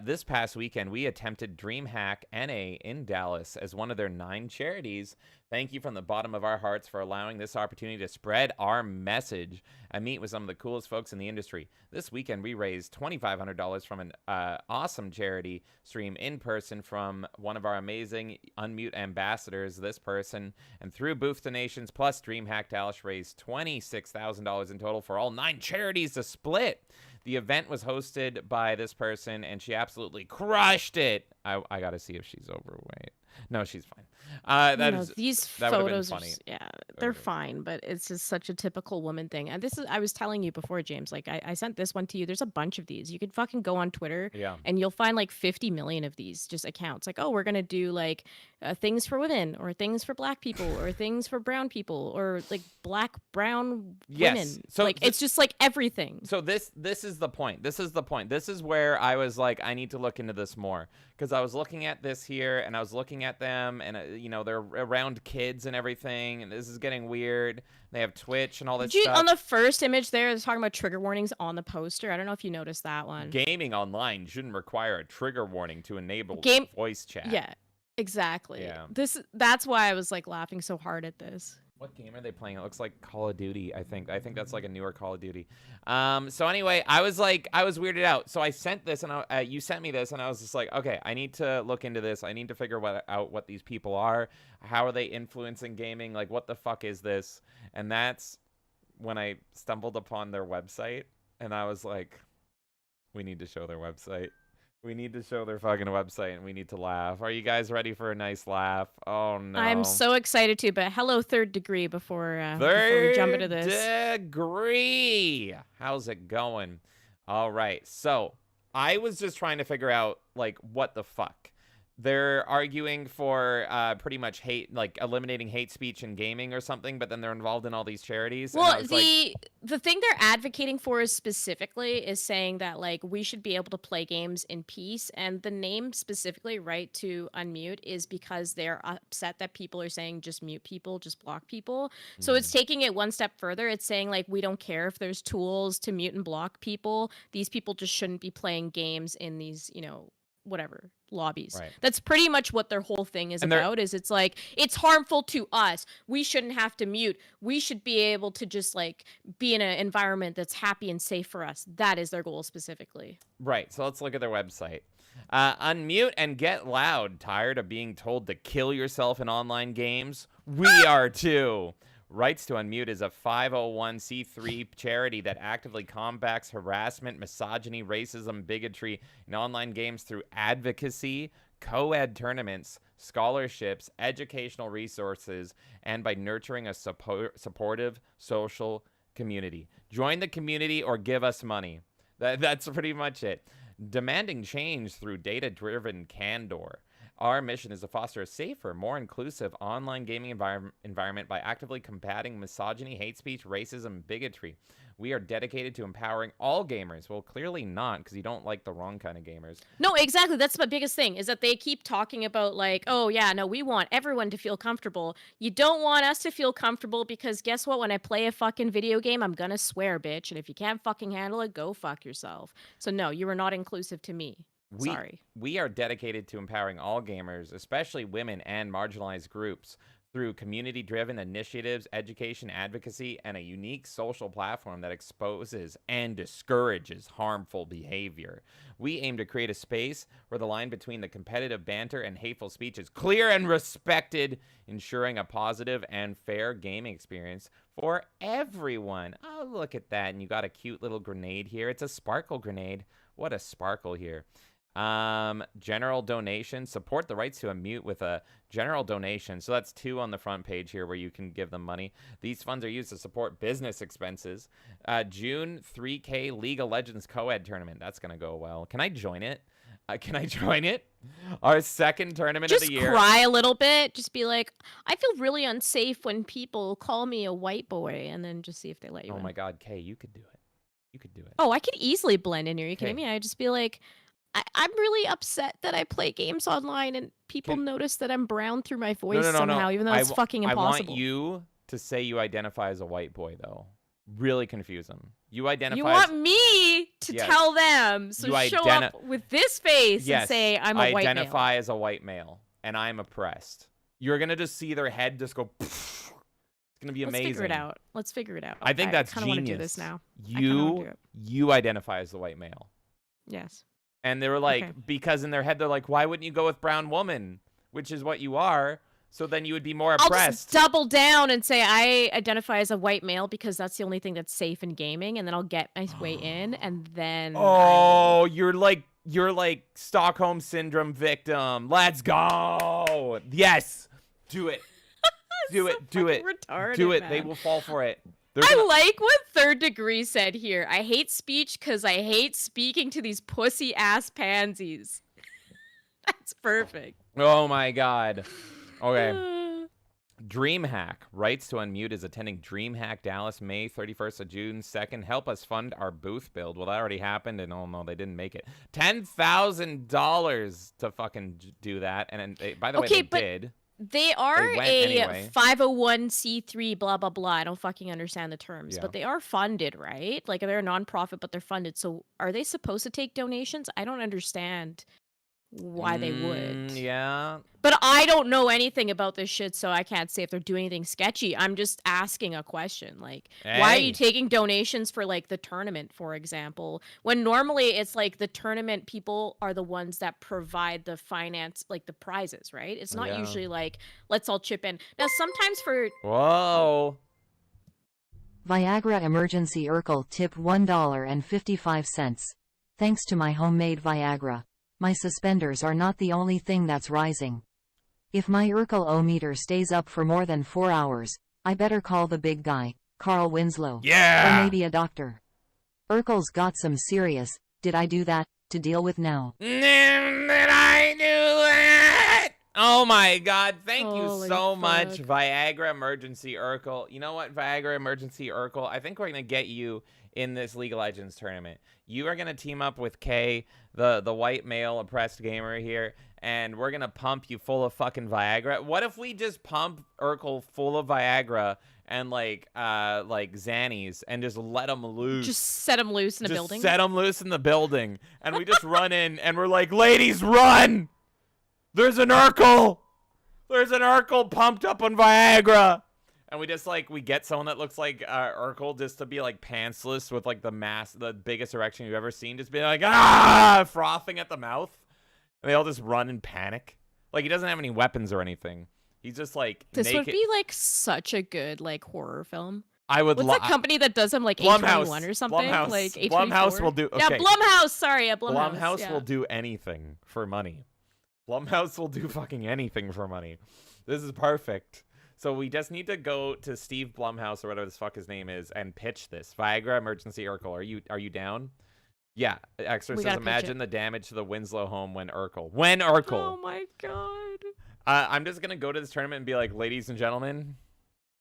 This past weekend, we attempted DreamHack NA in Dallas as one of their 9 charities. Thank you from the bottom of our hearts for allowing this opportunity to spread our message and meet with some of the coolest folks in the industry. This weekend, we raised $2,500 from an awesome charity stream in person from one of our amazing Unmute ambassadors, this person. And through booth donations plus DreamHack Dallas raised $26,000 in total for all 9 charities to split. The event was hosted by this person, and she absolutely crushed it. I got to see if she's overweight. No, she's fine. These that would've been photos, funny. they're fine, but it's just such a typical woman thing. And I was telling you before, James, like I sent this one to you. There's a bunch of these. You could fucking go on Twitter and you'll find like 50 million of these just accounts. Like, oh, we're going to do like things for women or things for black people or things for brown people or like black, brown women. So like, it's just like everything. So this is the point. This is where I was like, I need to look into this more, because I was looking at this here and I was looking at them and they're around kids and everything, and this is getting weird. They have Twitch and all this stuff. On the first image there, it's talking about trigger warnings on the poster. I don't know if you noticed that one. Gaming online shouldn't require a trigger warning to enable voice chat. Yeah, exactly. Yeah. That's why I was like laughing so hard at this. What game are they playing? It looks like Call of Duty, I think. I think that's like a newer Call of Duty. So anyway, I was weirded out. So I sent this, and you sent me this, and I was just like, okay, I need to look into this. I need to figure out what these people are. How are they influencing gaming? Like, what the fuck is this? And that's when I stumbled upon their website, and I was like, we need to show their website. We need to show their fucking website, and we need to laugh. Are you guys ready for a nice laugh? Oh, no. I'm so excited to, but hello, Third Degree, before we jump into this. Third Degree! How's it going? All right, so I was just trying to figure out, like, what the fuck. They're arguing for pretty much eliminating hate speech in gaming or something, but then they're involved in all these charities. Well, the thing they're advocating for specifically is saying that like we should be able to play games in peace, and the name specifically, right, to unmute is because they're upset that people are saying just mute people, just block people. So it's taking it one step further. It's saying like we don't care if there's tools to mute and block people. These people just shouldn't be playing games in these, whatever lobbies. Right. That's pretty much what their whole thing is about. Is it's like it's harmful to us. We shouldn't have to mute. We should be able to just like be in an environment that's happy and safe for us. That is their goal specifically. Right. So let's look at their website. Unmute and get loud. Tired of being told to kill yourself in online games? We are too. Rights to Unmute is a 501c3 charity that actively combats harassment, misogyny, racism, bigotry in online games through advocacy, co-ed tournaments, scholarships, educational resources, and by nurturing a supportive social community. Join the community or give us money. That's pretty much it. Demanding change through data-driven candor. Our mission is to foster a safer, more inclusive online gaming environment by actively combating misogyny, hate speech, racism, bigotry. We are dedicated to empowering all gamers. Well, clearly not, because you don't like the wrong kind of gamers. No, exactly. That's my biggest thing, is that they keep talking about like, oh yeah, no, we want everyone to feel comfortable. You don't want us to feel comfortable because guess what? When I play a fucking video game, I'm gonna swear, bitch. And if you can't fucking handle it, go fuck yourself. So no, you are not inclusive to me. Sorry. We are dedicated to empowering all gamers, especially women and marginalized groups, through community-driven initiatives, education, advocacy, and a unique social platform that exposes and discourages harmful behavior. We aim to create a space where the line between the competitive banter and hateful speech is clear and respected, ensuring a positive and fair gaming experience for everyone. Oh, look at that. And you got a cute little grenade here. It's a sparkle grenade. What a sparkle here. General donation. Support the rights to Unmute with a general donation. So that's 2 on the front page here where you can give them money. These funds are used to support business expenses. June 3K League of Legends co-ed tournament. That's going to go well. Can I join it? Can I join it? Our second tournament of the year. Just cry a little bit. Just be like, I feel really unsafe when people call me a white boy, and then just see if they let you in. Oh my God, Kay, you could do it. You could do it. Oh, I could easily blend in here. Are you kidding me? I'd just be like, I'm really upset that I play games online and people notice that I'm brown through my voice somehow, even though it's fucking impossible. I want you to say you identify as a white boy, though. Really confuse them. You identify. You want me to tell them. So show up with this face and say I'm a white male. I identify as a white male, and I'm oppressed. You're going to just see their head just go... It's going to be amazing. Let's figure it out. Let's figure it out. I think that's genius. I kind of want to do this now. You identify as the white male. Yes. And they were like, because in their head, they're like, why wouldn't you go with brown woman? Which is what you are. So then you would be more oppressed. I'll just double down and say I identify as a white male because that's the only thing that's safe in gaming. And then I'll get my way in. And then... Oh, you're like you're like Stockholm syndrome victim. Let's go. Yes. Do it. Do it. Do it. Retarded, Do it. man. They will fall for it. I like what Third Degree said here. I hate speech because I hate speaking to these pussy ass pansies. That's perfect. Oh my god. Okay. DreamHack rights to unmute is attending DreamHack Dallas May 31st to June 2nd. Help us fund our booth build. Well, that already happened, and oh no, they didn't make it. $10,000 to fucking do that. And they, by the way, they did. They are They went a anyway. 501c3 blah blah blah. I don't fucking understand the terms, Yeah. but they are funded, right? Like they're a nonprofit, but they're funded. So are they supposed to take donations? I don't understand why they would. Yeah. But I don't know anything about this shit, so I can't say if they're doing anything sketchy. I'm just asking a question. Like, why are Hey. you taking donations for, like, the tournament, for example? When normally it's like the tournament people are the ones that provide the finance, like the prizes, right? It's not Yeah. usually like, let's all chip in. Now, sometimes for... Whoa. Viagra emergency Urkel tip $1.55. Thanks to my homemade Viagra, my suspenders are not the only thing that's rising. If my Urkel-o-meter stays up for more than 4 hours, I better call the big guy, Carl Winslow. Yeah. Or maybe a doctor. Urkel's got some serious, did I do that, to deal with now. Did I do that? Oh my god, thank you Holy so much, fuck. Viagra Emergency Urkel. You know what, Viagra Emergency Urkel? I think we're going to get you in this League of Legends tournament. You are going to team up with Kay, the white male oppressed gamer here, and we're going to pump you full of fucking Viagra. What if we just pump Urkel full of Viagra and like Xannies and just let them loose? Just set them loose in a Just building. set them loose in the building, and we just run in, and we're like, ladies, run! There's an Urkel! There's an Urkel pumped up on Viagra! And we just, like, we get someone that looks like Urkel just to be, like, pantsless with, like, the biggest erection you've ever seen. Just being like, ah! Frothing at the mouth. And they all just run in panic. Like, he doesn't have any weapons or anything. He's just, like, This naked. would be, like, such a good, like, horror film. I would What's love... that company that does them, like, Blumhouse. A21 or something? Blumhouse. Like, A24? Blumhouse will do... Okay. Yeah, Blumhouse! Sorry, yeah, Blumhouse. Blumhouse yeah. will do anything for money. Blumhouse will do fucking anything for money. This is perfect. So we just need to go to Steve Blumhouse or whatever the fuck his name is and pitch this. Viagra Emergency Urkel. Are you down? Yeah. Extra We says, gotta pitch imagine it. the damage to the Winslow home when Urkel. When Urkel. Oh my god. I'm just going to go to this tournament and be like, ladies and gentlemen,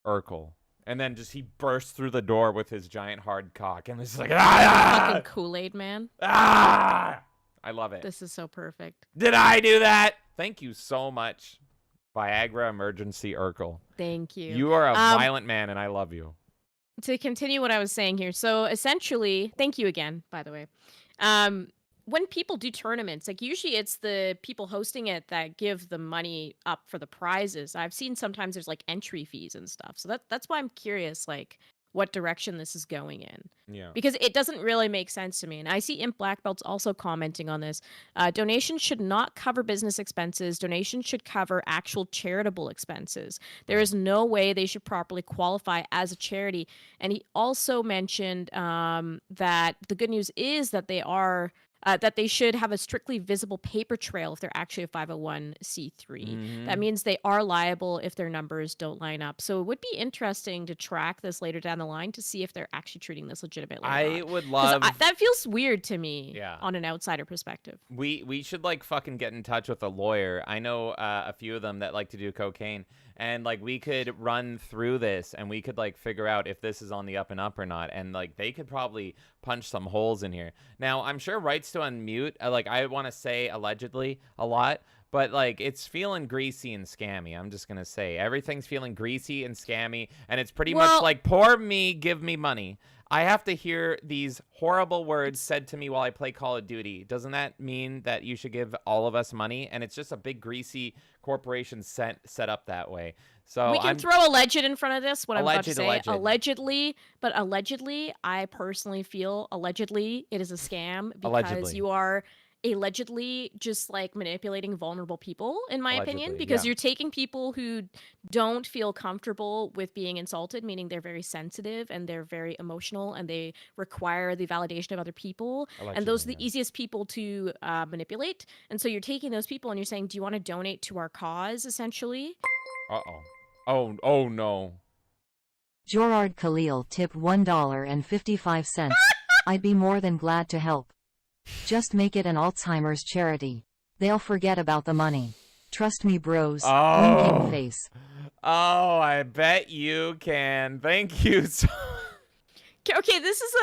Urkel. And then just he bursts through the door with his giant hard cock. And it's like, ah! Fucking Kool-Aid man. Ah! I love it. This is so perfect. Did I do that? Thank you so much, Viagra Emergency Urkel. Thank you. You are a violent man, and I love you. To continue what I was saying here, so essentially, thank you again, by the way. When people do tournaments, like usually it's the people hosting it that give the money up for the prizes. I've seen sometimes there's like entry fees and stuff. So that's why I'm curious, like what direction this is going in. Yeah. Because it doesn't really make sense to me. And I see Imp Black Belts also commenting on this. Donations should not cover business expenses. Donations should cover actual charitable expenses. There is no way they should properly qualify as a charity. And he also mentioned that the good news is that they are that they should have a strictly visible paper trail if they're actually a 501c3. That means they are liable if their numbers don't line up. So it would be interesting to track this later down the line to see if they're actually treating this legitimately. I would love... that feels weird to me Yeah. on an outsider perspective. We should, like, fucking get in touch with a lawyer. I know a few of them that like to do cocaine. And, like, we could run through this, and we could, like, figure out if this is on the up and up or not. And, like, they could probably punch some holes in here. Now, I'm sure rights to unmute, like, I want to say allegedly a lot, but, like, it's feeling greasy and scammy. I'm just going to say everything's feeling greasy and scammy, and it's pretty much like, poor me, give me money. I have to hear these horrible words said to me while I play Call of Duty. Doesn't that mean that you should give all of us money? And it's just a big greasy corporation set up that way. So we can throw alleged in front of this, what I'm about to say. Alleged. Allegedly, but allegedly, I personally feel allegedly it is a scam because Allegedly. you are allegedly just like manipulating vulnerable people, in my opinion, Allegedly, because yeah. you're taking people who don't feel comfortable with being insulted, meaning they're very sensitive and they're very emotional and they require the validation of other people. And those are Allegedly, the easiest people to manipulate. And so you're taking those people and you're saying, do you want to donate to our cause, essentially? Uh-oh. Oh, no. Gerard Khalil tip $1.55. I'd be more than glad to help. Just make it an Alzheimer's charity. They'll forget about the money. Trust me, bros. Winking face. Oh, I bet you can. Thank you so Okay, this is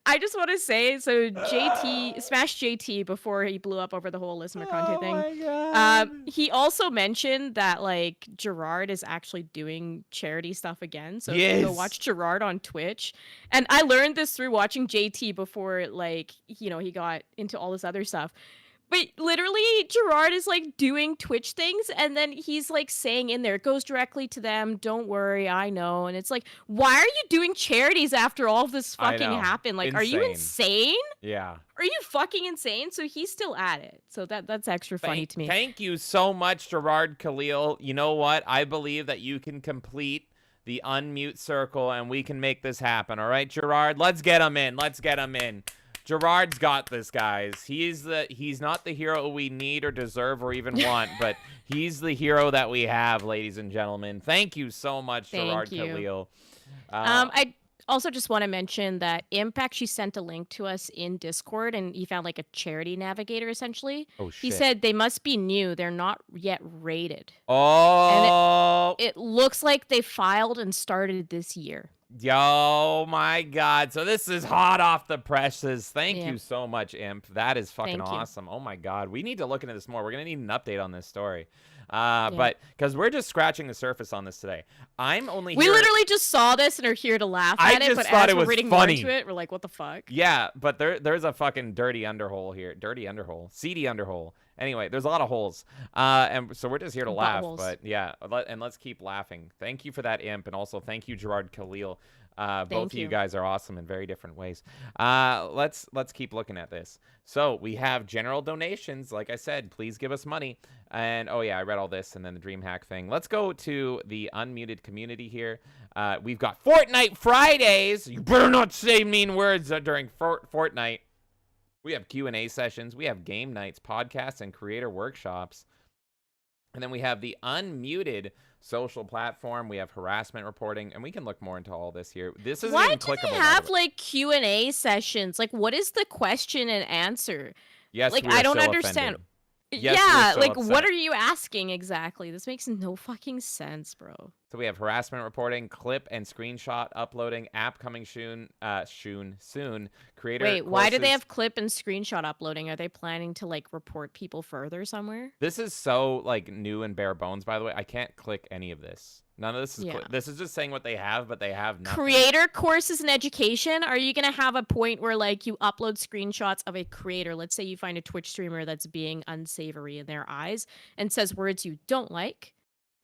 I just want to say, so JT, Smash JT, before he blew up over the whole listener content thing, my God. he also mentioned that, like, Gerard is actually doing charity stuff again. So if you go Yes. watch Gerard on Twitch. And I learned this through watching JT before, like, you know, he got into all this other stuff. But literally, Gerard is like doing Twitch things, and then he's like saying in there, it goes directly to them, don't worry, I know. And it's like, why are you doing charities after all of this I fucking know. happened? Like, are you insane? Yeah. Are you fucking insane? So he's still at it. So that's extra funny to me. Thank you so much, Gerard Khalil. You know what? I believe that you can complete the unmute circle, and we can make this happen. All right, Gerard? Let's get him in. Let's get him in. Gerard's got this, guys. He's not the hero we need or deserve or even want, but he's the hero that we have, ladies and gentlemen. Thank you so much, Gerard Khalil. I also just want to mention that Imp actually sent a link to us in Discord, and he found like a charity navigator, essentially. Oh, shit. He said they must be new. They're not yet rated. Oh. And it looks like they filed and started this year. Yo, my God. So this is hot off the presses. Thank you so much, Imp. That is fucking awesome. Oh, my God. We need to look into this more. We're going to need an update on this story. But because we're just scratching the surface on this today. I'm only We literally just saw this and are here to laugh at it, but thought as it we're was reading funny. more into it, we're like, what the fuck? Yeah, but there's a fucking dirty underhole here. Dirty underhole. Seedy underhole. Anyway, there's a lot of holes. And so we're just here to laugh. Buttholes. But yeah, and let's keep laughing. Thank you for that, Imp. And also thank you, Gerard Khalil. Both of you guys are awesome in very different ways. Let's keep looking at this. So we have general donations. Like I said, please give us money. And oh yeah, I read all this and then the DreamHack thing. Let's go to the unmuted community here. We've got Fortnite Fridays. You better not say mean words during Fortnite. We have Q&A sessions. We have game nights, podcasts, and creator workshops. And then we have the unmuted social platform. We have harassment reporting, and we can look more into all this here. This is Why even do clickable. they have like Q&A sessions? Like, what is the question and answer? Yes, like we are I don't still understand. offended. Yes, yeah, we're still like upset. what are you asking exactly? This makes no fucking sense, bro. So we have harassment reporting, clip and screenshot uploading, app coming soon. Creator. Wait, why do they courses. have clip and screenshot uploading? Are they planning to like report people further somewhere? This is so like new and bare bones, by the way. I can't click any of this. None of this is. Yeah. This is just saying what they have, but they have nothing. Creator courses and education. Are you gonna have a point where like you upload screenshots of a creator? Let's say you find a Twitch streamer that's being unsavory in their eyes and says words you don't like,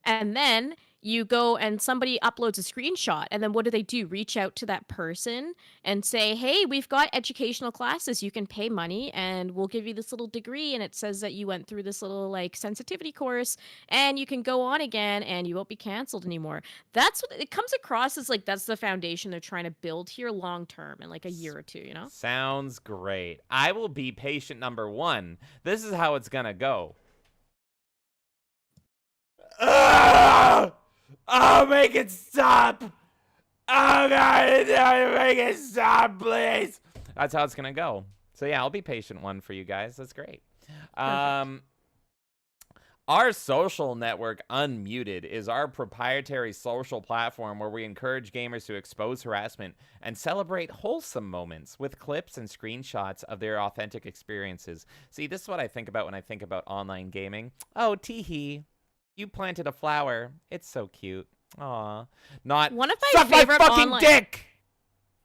and then you go and somebody uploads a screenshot, and then what do? Reach out to that person and say, hey, we've got educational classes. You can pay money and we'll give you this little degree, and it says that you went through this little like sensitivity course and you can go on again and you won't be canceled anymore. That's what it comes across as, like that's the foundation they're trying to build here long term in like a year or two, you know? Sounds great. I will be patient number 1. This is how it's gonna go. Oh, make it stop! Oh, God, make it stop, please! That's how it's gonna go. So, yeah, I'll be patient 1 for you guys. That's great. Our social network, Unmuted, is our proprietary social platform where we encourage gamers to expose harassment and celebrate wholesome moments with clips and screenshots of their authentic experiences. See, this is what I think about when I think about online gaming. Oh, teehee. You planted a flower. It's so cute. Aw. Not one of my suck favorite my fucking online dick!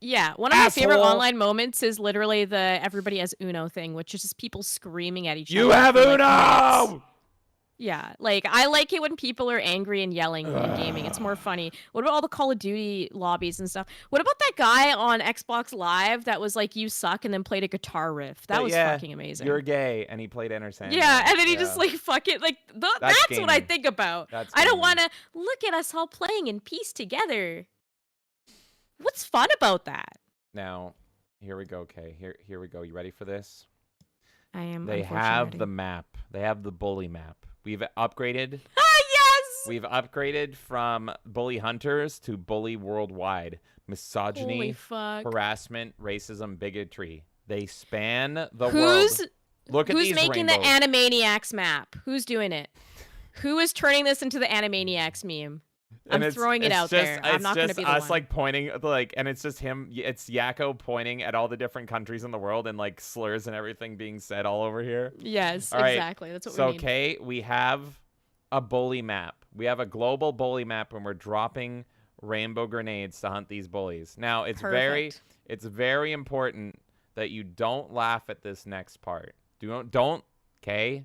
Yeah, one of my favorite Asshole. online moments is literally the everybody has Uno thing, which is just people screaming at each other. You have for, like, Uno! minutes. Yeah, like I like it when people are angry and yelling in gaming. It's more funny. What about all the Call of Duty lobbies and stuff? What about that guy on Xbox Live that was like, "You suck," and then played a guitar riff? That was fucking amazing. You're gay, and he played Enter Sandman. Yeah, and then he just like fucking like that's what I gaming. think about. That's I don't gaming. want to look at us all playing in peace together. What's fun about that? Now, here we go, Kay. Here we go. You ready for this? I am. They unfortunately have ready. the map. They have the bully map. We've upgraded. Ah, yes! We've upgraded from bully hunters to bully worldwide. Misogyny, Holy fuck. harassment, racism, bigotry. They span the Who's world. Look at who's these making rainbows. the Animaniacs map? Who's doing it? Who is turning this into the Animaniacs meme? And I'm throwing it out there. I'm not going to be the It's just us one. like pointing like, and it's just him. It's Yakko pointing at all the different countries in the world and like slurs and everything being said all over here. Yes, All right, exactly. That's what so, we need. Kay, we have a bully map. We have a global bully map, and we're dropping rainbow grenades to hunt these bullies. Now, it's Perfect. very important that you don't laugh at this next part. Don't, Kay?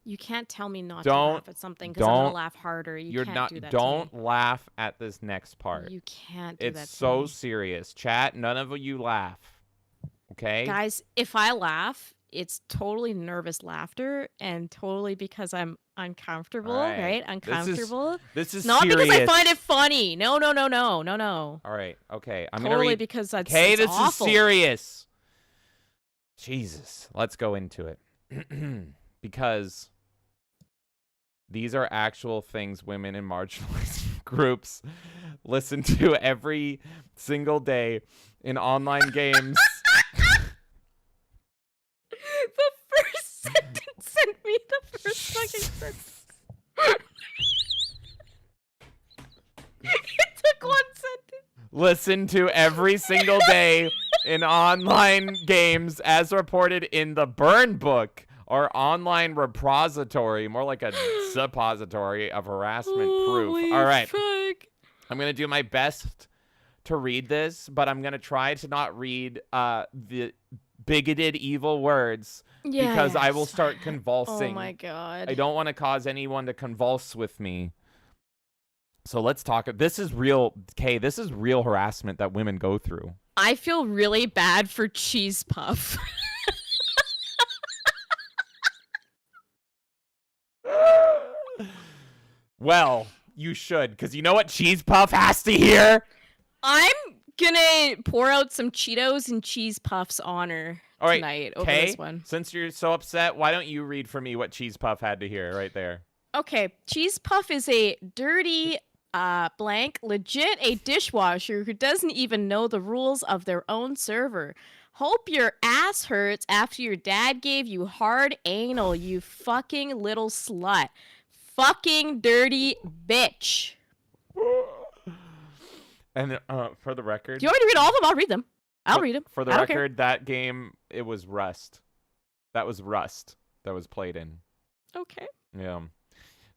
You can't tell me not to Don't- laugh at something because I'm going don't- to laugh harder. You're can't not. do that Don't to me. laugh at this next part. You can't do that It's to so me. serious. Chat, none of you laugh. Okay? Guys, if I laugh, it's totally nervous laughter and totally because I'm uncomfortable, All right. right? Uncomfortable. This is Not serious. because I find it funny. No. All right. Okay. I'm Totally gonna read. because that's Okay, it's this awful. is serious. Jesus. Let's go into it. Because these are actual things women in marginalized groups listen to every single day in online games. The first sentence sent me the first fucking sentence. It took one sentence. Listen to every single day in online games as reported in the Burn Book, or online repository, more like a suppository of harassment proof. Holy All right. fuck. I'm going to do my best to read this, but I'm going to try to not read the bigoted evil words because I will Yes. start convulsing. Oh my god. I don't want to cause anyone to convulse with me. So let's talk. This is real, Kay, this is real harassment that women go through. I feel really bad for Cheese Puff. Well, you should, because you know what Cheese Puff has to hear? I'm gonna pour out some Cheetos in Cheese Puff's honor All right, tonight over Kay, this one. since you're so upset, why don't you read for me what Cheese Puff had to hear right there? Okay, Cheese Puff is a dirty, blank, legit a dishwasher who doesn't even know the rules of their own server. Hope your ass hurts after your dad gave you hard anal, you fucking little slut. Fucking dirty bitch. And for the record, Do you want me to read all of them? I'll read them. I'll read them. For the I don't care. record, that game, it was Rust. That was Rust that was played in. Okay. Yeah.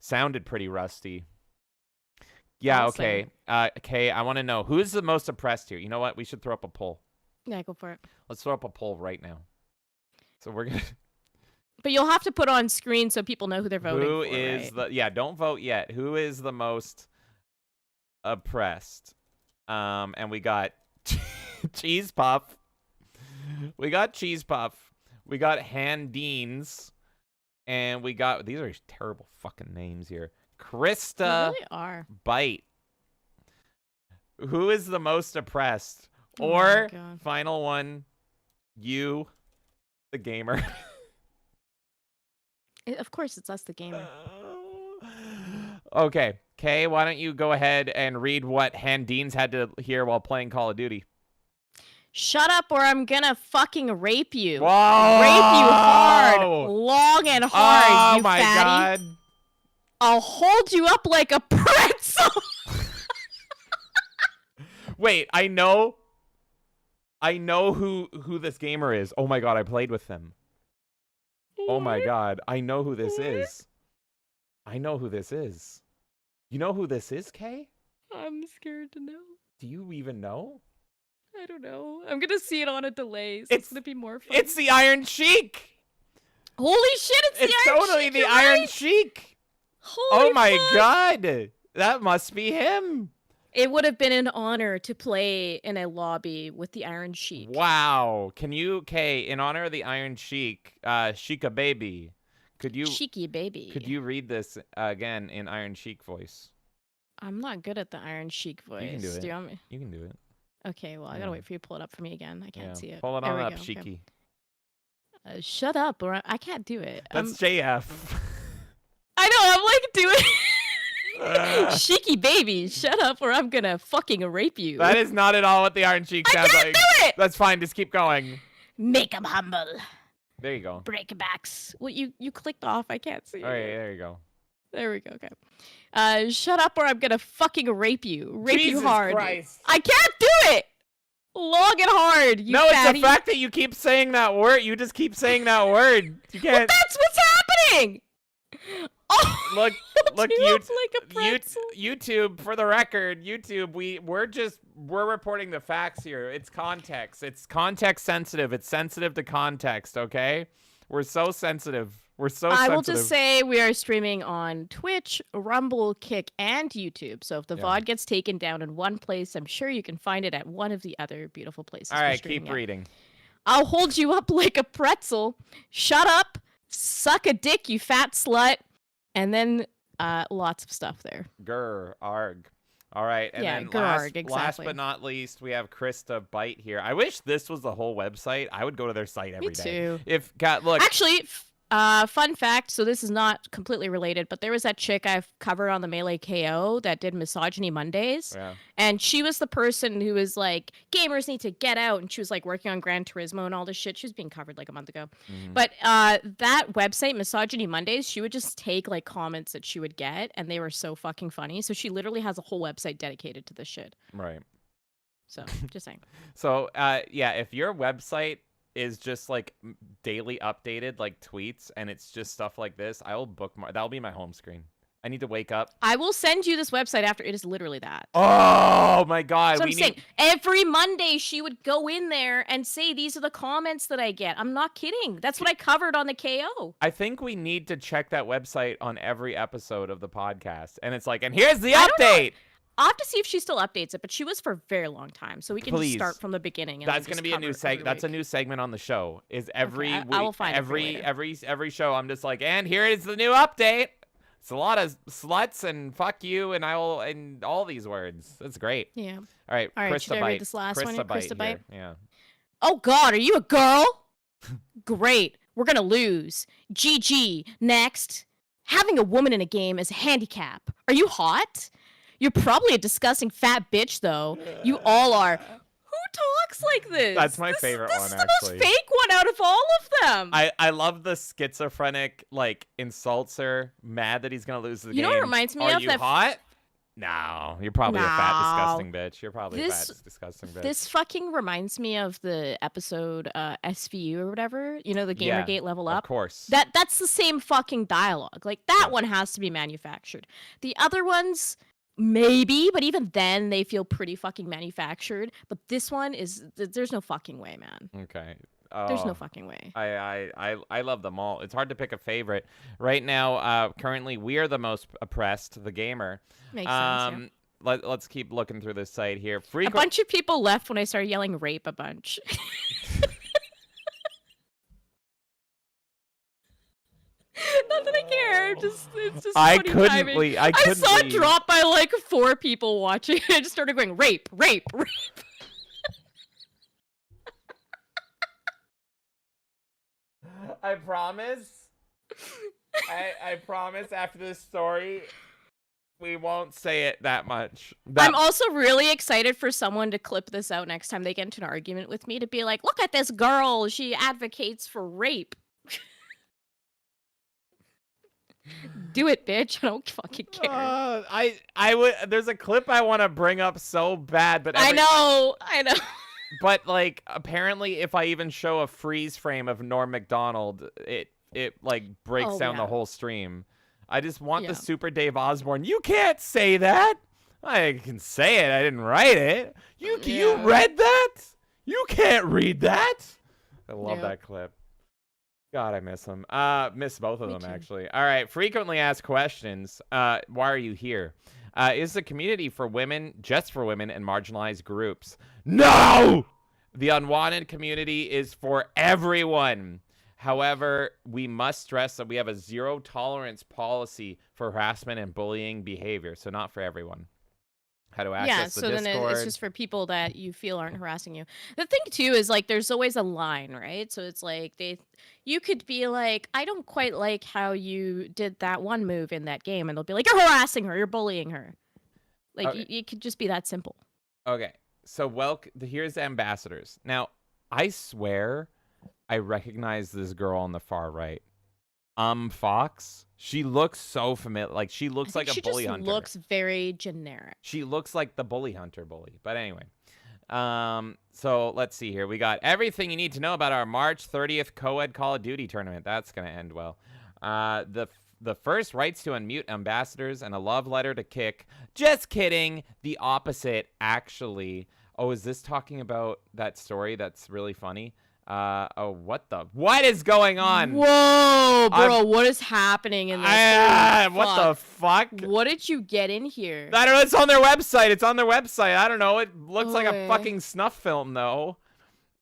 Sounded pretty rusty. Yeah, I'll okay. Kay, I want to know, who is the most oppressed here? You know what? We should throw up a poll. Yeah, go for it. Let's throw up a poll right now. So we're going to... But you'll have to put on screen so people know who they're voting Who for, is right? the... Yeah, don't vote yet. Who is the most oppressed? And we got Cheese Puff. We got Cheese Puff. We got Handines. And we got... These are terrible fucking names here. They Krista really are. Bite. Who is the most oppressed? Oh my Or, God. final one, you, the gamer. Of course, it's us, the gamer. Okay. Kay, why don't you go ahead and read what Handines had to hear while playing Call of Duty? Shut up or I'm gonna fucking rape you. Whoa! Rape you hard. Long and hard, Oh you my fatty. god. I'll hold you up like a pretzel. Wait, I know who this gamer is. Oh my god, I played with them. Oh my god, I know who this is. I know who this is. You know who this is, Kay? I'm scared to know. Do you even know? I don't know. I'm gonna see it on a delay, so it's It's- gonna be more fun. It's the Iron Sheik. Holy shit, it's the Iron totally Sheik, the you're Iron right. Sheik. Holy Oh my fuck. god! That must be him. It would have been an honor to play in a lobby with the Iron Sheik. Wow. Can you, in honor of the Iron Sheik, Sheikah baby, Sheiky baby. could you read this again in Iron Sheik voice? I'm not good at the Iron Sheik voice. You can do it. you want me? You can do it. Okay, well, I gotta wait for you to pull it up for me again. I can't see it. Pull it There on we up, go, Sheiky. okay. Shut up, or I can't do it. That's JF. I know, I'm like doing... Sheiky baby, shut up or I'm gonna fucking rape you. That is not at all what the Iron Sheik sounds like. I can't do it! That's fine, just keep going. Make him humble. There you go. Breakbacks. Well, you clicked off. I can't see All right, it. there you go. There we go, okay. Shut up or I'm gonna fucking rape you. Rape Jesus you hard. Christ. I can't do it! Long and hard, you No, fatty. it's the fact that you keep saying that word. You just keep saying that word. You Well, can't... that's what's happening! Oh, Look, you YouTube, for the record, YouTube, we're reporting the facts here. It's context. It's context sensitive. It's sensitive to context, okay? We're so sensitive. We're so sensitive. I will just say we are streaming on Twitch, Rumble, Kick, and YouTube. So if the VOD gets taken down in one place, I'm sure you can find it at one of the other beautiful places. All we're right, streaming keep at. reading. I'll hold you up like a pretzel. Shut up. Suck a dick, you fat slut. And then lots of stuff there. Grr, arg. All right, and Yeah, then grr, last exactly. but not least, we have Krista Bite here. I wish this was the whole website. I would go to their site every day. too. If God, look, Actually, fun fact, so this is not completely related, but there was that chick I've covered on the Melee KO that did Misogyny Mondays. Yeah. And she was the person who was like, gamers need to get out. And she was like working on Gran Turismo and all this shit. She was being covered like a month ago. But that website, Misogyny Mondays, she would just take like comments that she would get and they were so fucking funny. So she literally has a whole website dedicated to this shit. right. So just saying. So, yeah, if your website is just like daily updated, like tweets, and it's just stuff like this, I will bookmark. That'll be my home screen. I need to wake up. I will send you this website after. It is literally that. Oh my God. So I'm saying every Monday she would go in there and say, these are the comments that I get. I'm not kidding. That's what I covered on the KO. I think we need to check that website on every episode of the podcast. And it's like, and here's the update. I'll have to see if she still updates it, but she was for a very long time, so we can just start from the beginning. And That's going to be a new segment. That's a new segment on the show. Is every week, I will find every show, I'm just like, and here is the new update. It's a lot of sluts and fuck you and and all these words. That's great. Yeah. All right, Krista should I read this last one? Krista Bite. Yeah. Oh God, are you a girl? Great. We're gonna lose. GG. Next. Having a woman in a game is a handicap. Are you hot? You're probably a disgusting fat bitch, though. You all are. Who talks like this? That's my favorite one, This is actually. the most fake one out of all of them. I love the schizophrenic, like, insults her, mad that he's going to lose the game. You know what it reminds me Are of? you hot? No, you're probably a fat, disgusting bitch. You're probably a fat, disgusting bitch. This fucking reminds me of the episode SVU or whatever. You know, the Gamergate Level Up? Of course. That's the same fucking dialogue. Like, that one has to be manufactured. The other ones... maybe, but even then they feel pretty fucking manufactured. But this one is there's no fucking way, man. Okay. There's no fucking way. I love them all. It's hard to pick a favorite. Right now, currently we are the most oppressed, the gamer. Makes sense. Yeah. Let's keep looking through this site here. A bunch of people left when I started yelling rape a bunch. Not that I care. It's just I funny couldn't timing. leave. I saw it leave. drop by like 4 people watching. I just started going rape, rape, rape. I promise. I promise after this story, we won't say it that much. I'm also really excited for someone to clip this out next time they get into an argument with me to be like, look at this girl. She advocates for rape. Do it, bitch. I don't fucking care. I would. There's a clip I want to bring up so bad, but I know. But like, apparently, if I even show a freeze frame of Norm Macdonald, it like breaks down the whole stream. I just want the Super Dave Osborne. You can't say that. I can say it. I didn't write it. You read that? You can't read that. I love that clip. God, I miss them. Miss both of Me them, too. actually. All right. Frequently asked questions. Why are you here? Is the community for women, just for women and marginalized groups? No! The unwanted community is for everyone. However, we must stress that we have a zero tolerance policy for harassment and bullying behavior. So not for everyone. How to Yeah, access the so then Discord. it's just for people that you feel aren't harassing you. The thing too is like there's always a line, right? So it's like you could be like, I don't quite like how you did that one move in that game, and they'll be like, you're harassing her, you're bullying her. Like Okay. it could just be that simple. Okay, so here's the ambassadors. Now, I swear I recognize this girl on the far right. Fox. She looks so familiar. Like, she looks like a bully hunter. She just looks very generic. She looks like the bully hunter bully. But anyway. So let's see here. We got everything you need to know about our March 30th co-ed Call of Duty tournament. That's going to end well. The first rights to unmute ambassadors and a love letter to kick. Just kidding. The opposite, actually. Oh, is this talking about that story that's really funny? What is going on? Whoa, bro, what is happening in this? What the fuck? What did you get in here? I don't know. It's on their website. I don't know. It looks like a fucking snuff film, though.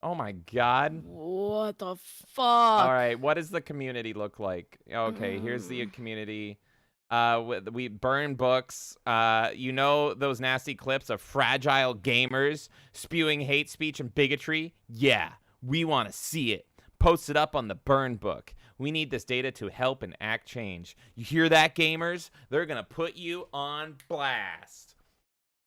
Oh my god. What the fuck? All right. What does the community look like? Okay, here's the community. We burn books. You know those nasty clips of fragile gamers spewing hate speech and bigotry? Yeah. We want to see it. Post it up on the burn book. We need this data to help enact change. You hear that, gamers? They're going to put you on blast.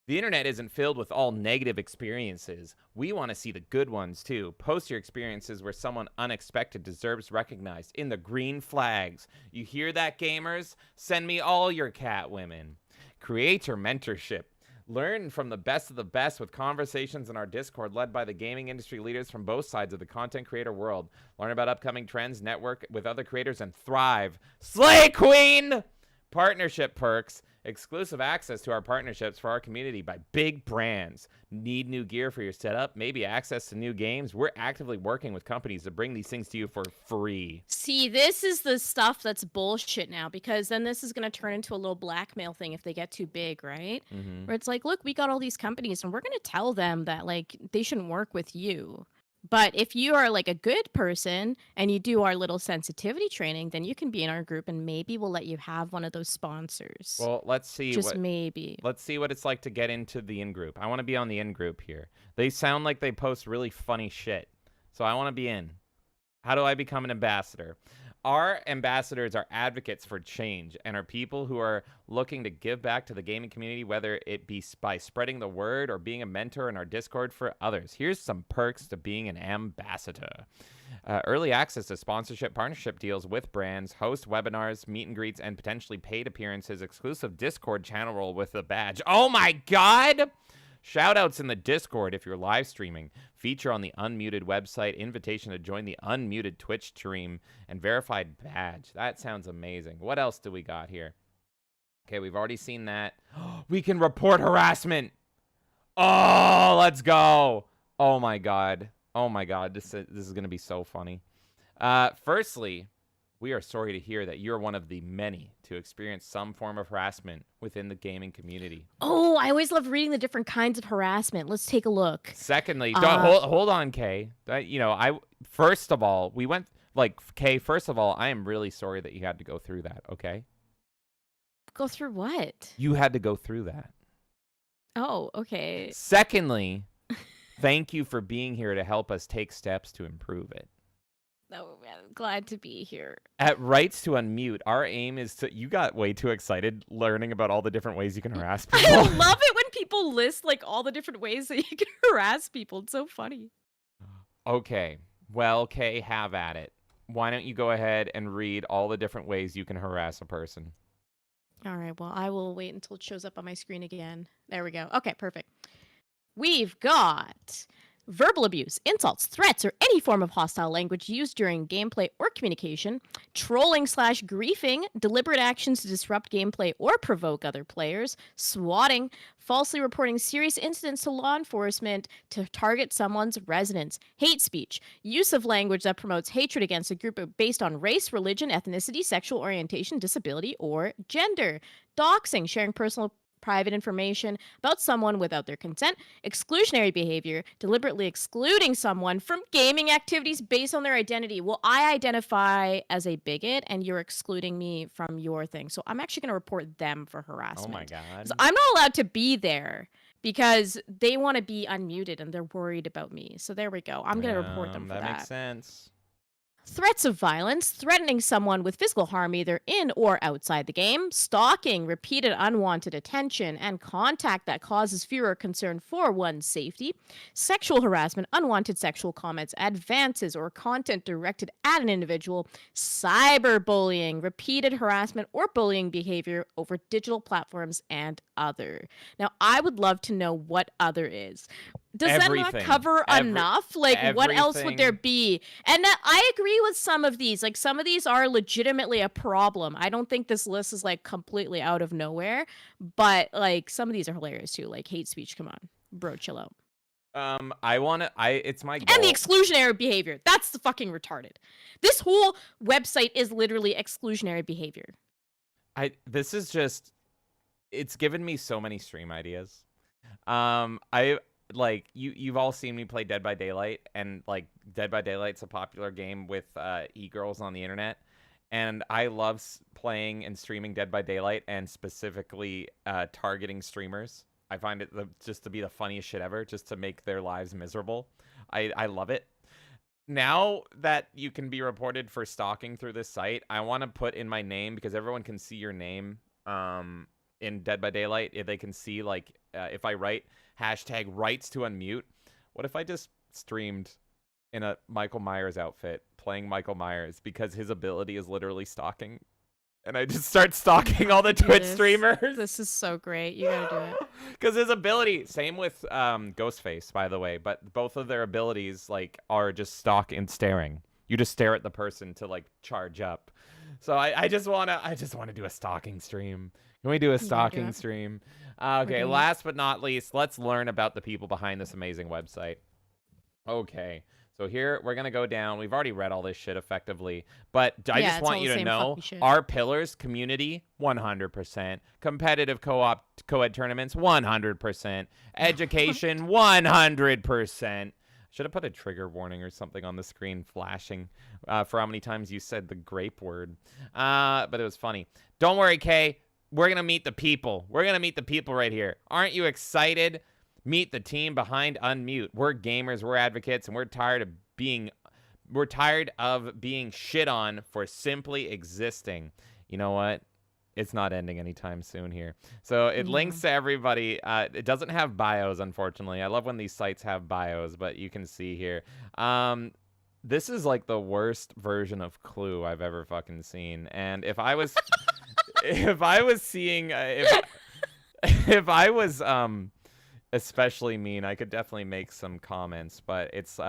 The internet isn't filled with all negative experiences. We want to see the good ones, too. Post your experiences where someone unexpected deserves recognized in the green flags. You hear that, gamers? Send me all your cat women. Creator mentorship. Learn from the best of the best with conversations in our Discord led by the gaming industry leaders from both sides of the content creator world. Learn about upcoming trends, network with other creators, and thrive. Slay Queen! Partnership perks. Exclusive access to our partnerships for our community by big brands. Need new gear for your setup? Maybe access to new games? We're actively working with companies to bring these things to you for free. See, this is the stuff that's bullshit now, because then this is going to turn into a little blackmail thing if they get too big, right? Mm-hmm. Where it's like, look, we got all these companies and we're going to tell them that like they shouldn't work with you. But if you are like a good person and you do our little sensitivity training, then you can be in our group and maybe we'll let you have one of those sponsors. Well, let's see. Maybe. Let's see what it's like to get into the in-group. I want to be on the in-group here. They sound like they post really funny shit. So I want to be in. How do I become an ambassador? Our ambassadors are advocates for change and are people who are looking to give back to the gaming community, whether it be by spreading the word or being a mentor in our Discord for others. Here's some perks to being an ambassador. Early access to sponsorship partnership deals with brands, host webinars, meet and greets, and potentially paid appearances, exclusive Discord channel role with a badge. Oh my god! Shoutouts in the Discord if you're live streaming. Feature on the unmuted website. Invitation to join the unmuted Twitch stream. And verified badge. That sounds amazing. What else do we got here? Okay, we've already seen that. We can report harassment. Oh, let's go. Oh my god. Oh my god. This is going to be so funny. Firstly, we are sorry to hear that you're one of the many to experience some form of harassment within the gaming community. Oh, I always love reading the different kinds of harassment. Let's take a look. Secondly, hold on, Kay. First of all, first of all, I am really sorry that you had to go through that, okay? Go through what? You had to go through that. Oh, okay. Secondly, thank you for being here to help us take steps to improve it. Oh, I'm glad to be here. At Rights to Unmute, our aim is to... You got way too excited learning about all the different ways you can harass people. I love it when people list like all the different ways that you can harass people. It's so funny. Okay. Well, Kay, have at it. Why don't you go ahead and read all the different ways you can harass a person? All right. Well, I will wait until it shows up on my screen again. There we go. Okay, perfect. We've got verbal abuse, insults, threats, or any form of hostile language used during gameplay or communication, trolling/griefing, deliberate actions to disrupt gameplay or provoke other players, swatting, falsely reporting serious incidents to law enforcement to target someone's residence, hate speech, use of language that promotes hatred against a group based on race, religion, ethnicity, sexual orientation, disability, or gender, doxing, sharing personal private information about someone without their consent, exclusionary behavior, deliberately excluding someone from gaming activities based on their identity. Well, I identify as a bigot and you're excluding me from your thing. So I'm actually going to report them for harassment. Oh my God. So I'm not allowed to be there because they want to be unmuted and they're worried about me. So there we go. I'm going to report them for that. That makes sense. Threats of violence, threatening someone with physical harm either in or outside the game, stalking, repeated unwanted attention, and contact that causes fear or concern for one's safety, sexual harassment, unwanted sexual comments, advances, or content directed at an individual, cyberbullying, repeated harassment or bullying behavior over digital platforms, and other. Now, I would love to know what other is. Does that not cover enough? Like, what else would there be? And I agree with some of these. Like, some of these are legitimately a problem. I don't think this list is, like, completely out of nowhere. But, like, some of these are hilarious, too. Like, hate speech, come on. Bro, chill out. It's my goal. And the exclusionary behavior. That's the fucking retarded. This whole website is literally exclusionary behavior. This is just, it's given me so many stream ideas. Like, you've all seen me play Dead by Daylight, and like Dead by Daylight's a popular game with e-girls on the internet, and I love playing and streaming Dead by Daylight, and specifically targeting streamers. I find it just to be the funniest shit ever, just to make their lives miserable. I love it. Now that you can be reported for stalking through this site, I want to put in my name, because everyone can see your name in Dead by Daylight. If they can see, like, if I write #rights to unmute, what if I just streamed in a Michael Myers outfit playing Michael Myers, because his ability is literally stalking, and I just start stalking all the Twitch streamers? This is so great. You gotta do it. Because his ability, same with Ghostface, by the way, but both of their abilities, like, are just stalk and staring. You just stare at the person to, like, charge up. So I just wanna do a stalking stream. Can we do a stalking stream? Okay, last but not least, let's learn about the people behind this amazing website. Okay, so here we're going to go down. We've already read all this shit effectively, but I just want you to know our pillars: community, 100%, competitive co-ed tournaments, 100%, education, 100%. Should have put a trigger warning or something on the screen flashing for how many times you said the grape word. But it was funny. Don't worry, Kay. We're going to meet the people. We're going to meet the people right here. Aren't you excited? Meet the team behind Unmute. We're gamers, we're advocates, and we're tired of being shit on for simply existing. You know what? It's not ending anytime soon here. So it links to everybody. It doesn't have bios, unfortunately. I love when these sites have bios, but you can see here. This is like the worst version of Clue I've ever fucking seen. And if I was... if I was especially mean, I could definitely make some comments, but it's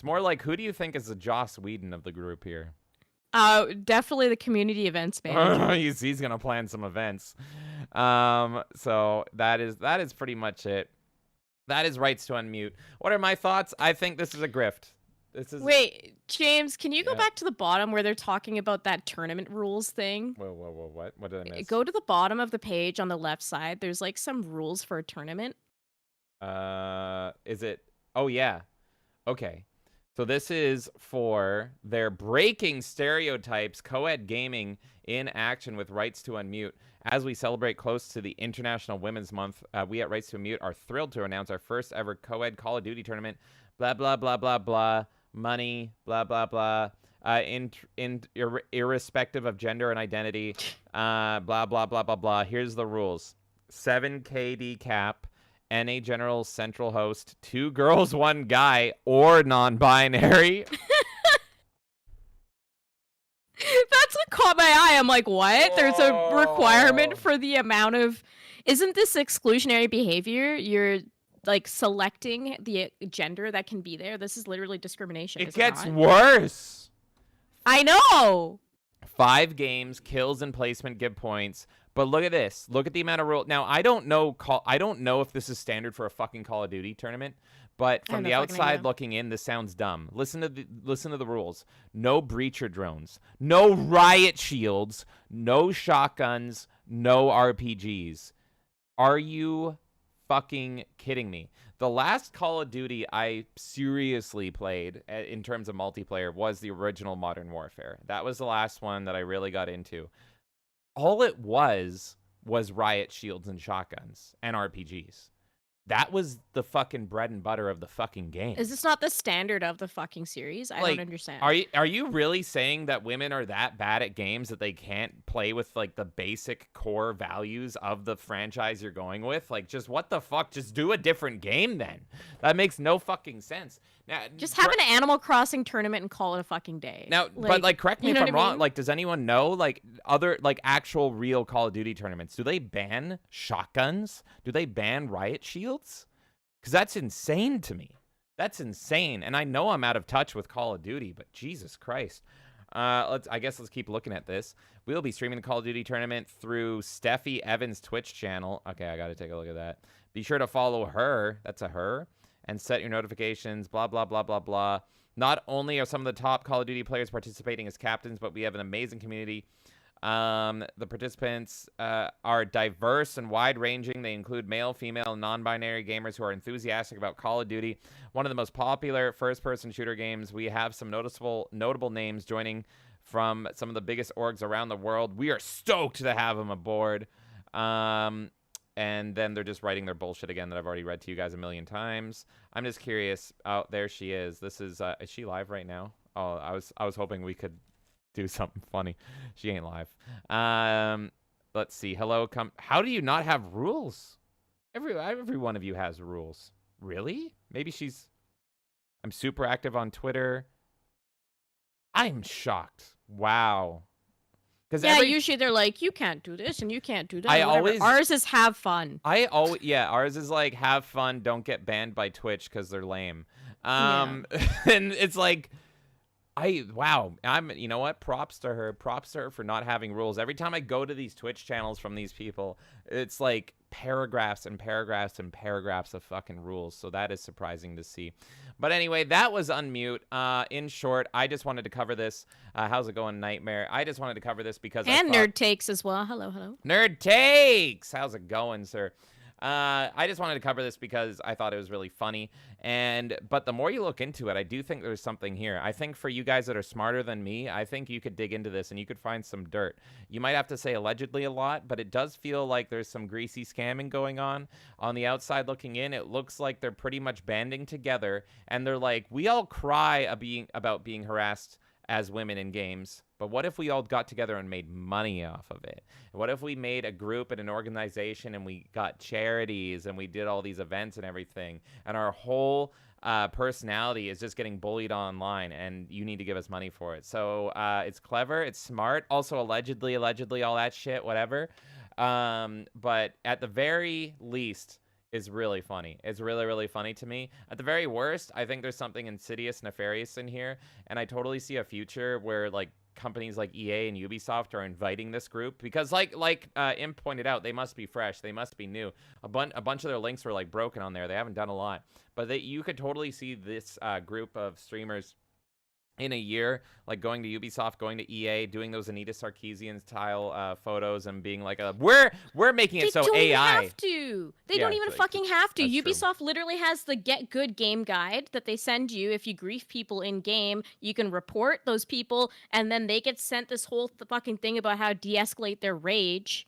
more like, who do you think is the Joss Whedon of the group here? Definitely the community events manager. He's gonna plan some events. So that is pretty much it. That is Rights to Unmute. What are my thoughts? I think this is a grift. Wait, James, can you go back to the bottom where they're talking about that tournament rules thing? Whoa, what? What did I miss? Go to the bottom of the page on the left side. There's like some rules for a tournament. Is it? Oh, yeah. Okay. So this is for their breaking stereotypes, co-ed gaming in action with Rights to Unmute. As we celebrate close to the International Women's Month, we at Rights to Unmute are thrilled to announce our first ever co-ed Call of Duty tournament. Blah, blah, blah, blah, blah. Money, blah, blah, blah. Irrespective of gender and identity. Blah, blah, blah, blah, blah. Here's the rules. 7 KD cap. NA General Central Host, 2 girls, 1 guy, or non-binary. That's what caught my eye. I'm like, what? There's a requirement for the amount of... Isn't this exclusionary behavior? You're like selecting the gender that can be there. This is literally discrimination. It is gets not? worse. I know. 5 games, kills and placement give points. But look at this. Look at the amount of rule. Now, I don't know if this is standard for a fucking Call of Duty tournament, but from the outside looking in, this sounds dumb. Listen to the rules. No breacher drones, no riot shields, no shotguns, no RPGs. Are you fucking kidding me? The last Call of Duty I seriously played in terms of multiplayer was the original Modern Warfare. That was the last one that I really got into. All it was riot shields and shotguns and RPGs. That was the fucking bread and butter of the fucking game. Is this not the standard of the fucking series? I don't understand. Are you really saying that women are that bad at games that they can't play with like the basic core values of the franchise you're going with? Like, just what the fuck? Just do a different game then. That makes no fucking sense. Now, just have an Animal Crossing tournament and call it a fucking day. Now, but like, correct me if I'm wrong. Like, does anyone know like other like actual real Call of Duty tournaments? Do they ban shotguns? Do they ban riot shields? Because that's insane to me. That's insane. And I know I'm out of touch with Call of Duty, but Jesus Christ. I guess let's keep looking at this. We'll be streaming the Call of Duty tournament through Steffi Evans' Twitch channel. Okay, I got to take a look at that. Be sure to follow her. That's a her. And set your notifications, blah, blah, blah, blah, blah. Not only are some of the top Call of Duty players participating as captains, but we have an amazing community. The participants are diverse and wide-ranging. They include male, female, and non-binary gamers who are enthusiastic about Call of Duty, one of the most popular first-person shooter games. We have some notable names joining from some of the biggest orgs around the world. We are stoked to have them aboard. And then they're just writing their bullshit again that I've already read to you guys a million times. I'm just curious. Oh, there she is. This is she live right now? Oh, I was hoping we could do something funny. She ain't live. Let's see. Hello, how do you not have rules? Every one of you has rules. Really? Maybe I'm super active on Twitter. I'm shocked. Wow. Yeah, usually they're like, you can't do this and you can't do that. Ours is have fun. Ours is like have fun, don't get banned by Twitch because they're lame. And it's like, you know what? Props to her for not having rules. Every time I go to these Twitch channels from these people, it's like paragraphs and paragraphs and paragraphs of fucking rules. So that is surprising to see. But anyway, that was Unmute. In short, I just wanted to cover this. How's it going, Nightmare? I just wanted to cover this because Nerd Takes as well. Hello. Nerd Takes! How's it going, sir? I just wanted to cover this because I thought it was really funny. But the more you look into it, I do think there's something here. I think for you guys that are smarter than me, I think you could dig into this and you could find some dirt. You might have to say allegedly a lot, but it does feel like there's some greasy scamming going on. On the outside looking in, it looks like they're pretty much banding together, and they're like, we all cry about being harassed as women in games, but what if we all got together and made money off of it? What if we made a group and an organization and we got charities and we did all these events and everything, and our whole personality is just getting bullied online and you need to give us money for it? So it's clever, it's smart, also allegedly, all that shit, whatever. But at the very least, is really funny. It's really, really funny to me. At the very worst, I think there's something insidious, nefarious in here, and I totally see a future where like companies like EA and Ubisoft are inviting this group because like Imp pointed out, they must be fresh, they must be new. A bunch of their links were like broken on there. They haven't done a lot, but you could totally see this group of streamers in a year, like going to Ubisoft, going to EA, doing those Anita Sarkeesian style photos and being like, we're making it so AI. They don't have to. They don't even fucking have to. Ubisoft literally has the Get Good game guide that they send you. If you grief people in game, you can report those people, and then they get sent this whole fucking thing about how to de-escalate their rage.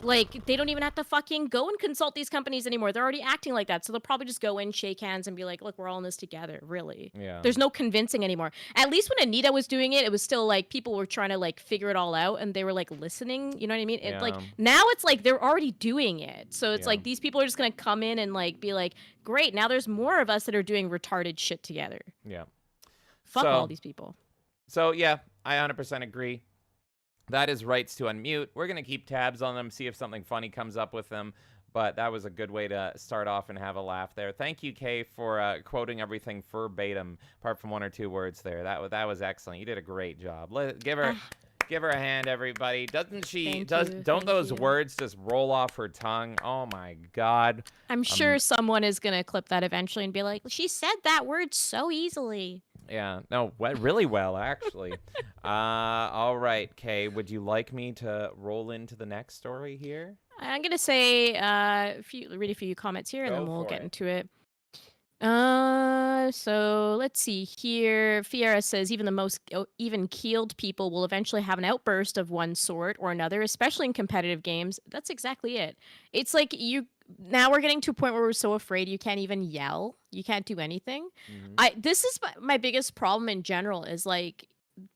Like, they don't even have to fucking go and consult these companies anymore. They're already acting like that. So they'll probably just go in, shake hands, and be like, look, we're all in this together, really. Yeah. There's no convincing anymore. At least when Anita was doing it, it was still like people were trying to like figure it all out and they were like listening. You know what I mean? Yeah. Like now it's like they're already doing it. So it's like these people are just going to come in and like be like, great, now there's more of us that are doing retarded shit together. Yeah. Fuck all these people. So yeah, I 100% agree. That is rights to Unmute. We're going to keep tabs on them, see if something funny comes up with them. but that was a good way to start off and have a laugh there. Thank you, Kay, for quoting everything verbatim, apart from 1 or 2 words there. That was excellent. You did a great job. Give her a hand, everybody. Doesn't she? Don't those words just roll off her tongue? Oh my God. I'm sure someone is gonna clip that eventually and be like, "She said that word so easily." Yeah. No. Really well, actually. All right, Kay. Would you like me to roll into the next story here? I'm gonna say read a few comments here, and Go then we'll for get it. into it. So let's see here. Fiera says even the most even-keeled people will eventually have an outburst of one sort or another, especially in competitive games. That's exactly it. It's like now we're getting to a point where we're so afraid you can't even yell. You can't do anything. This is my biggest problem in general is like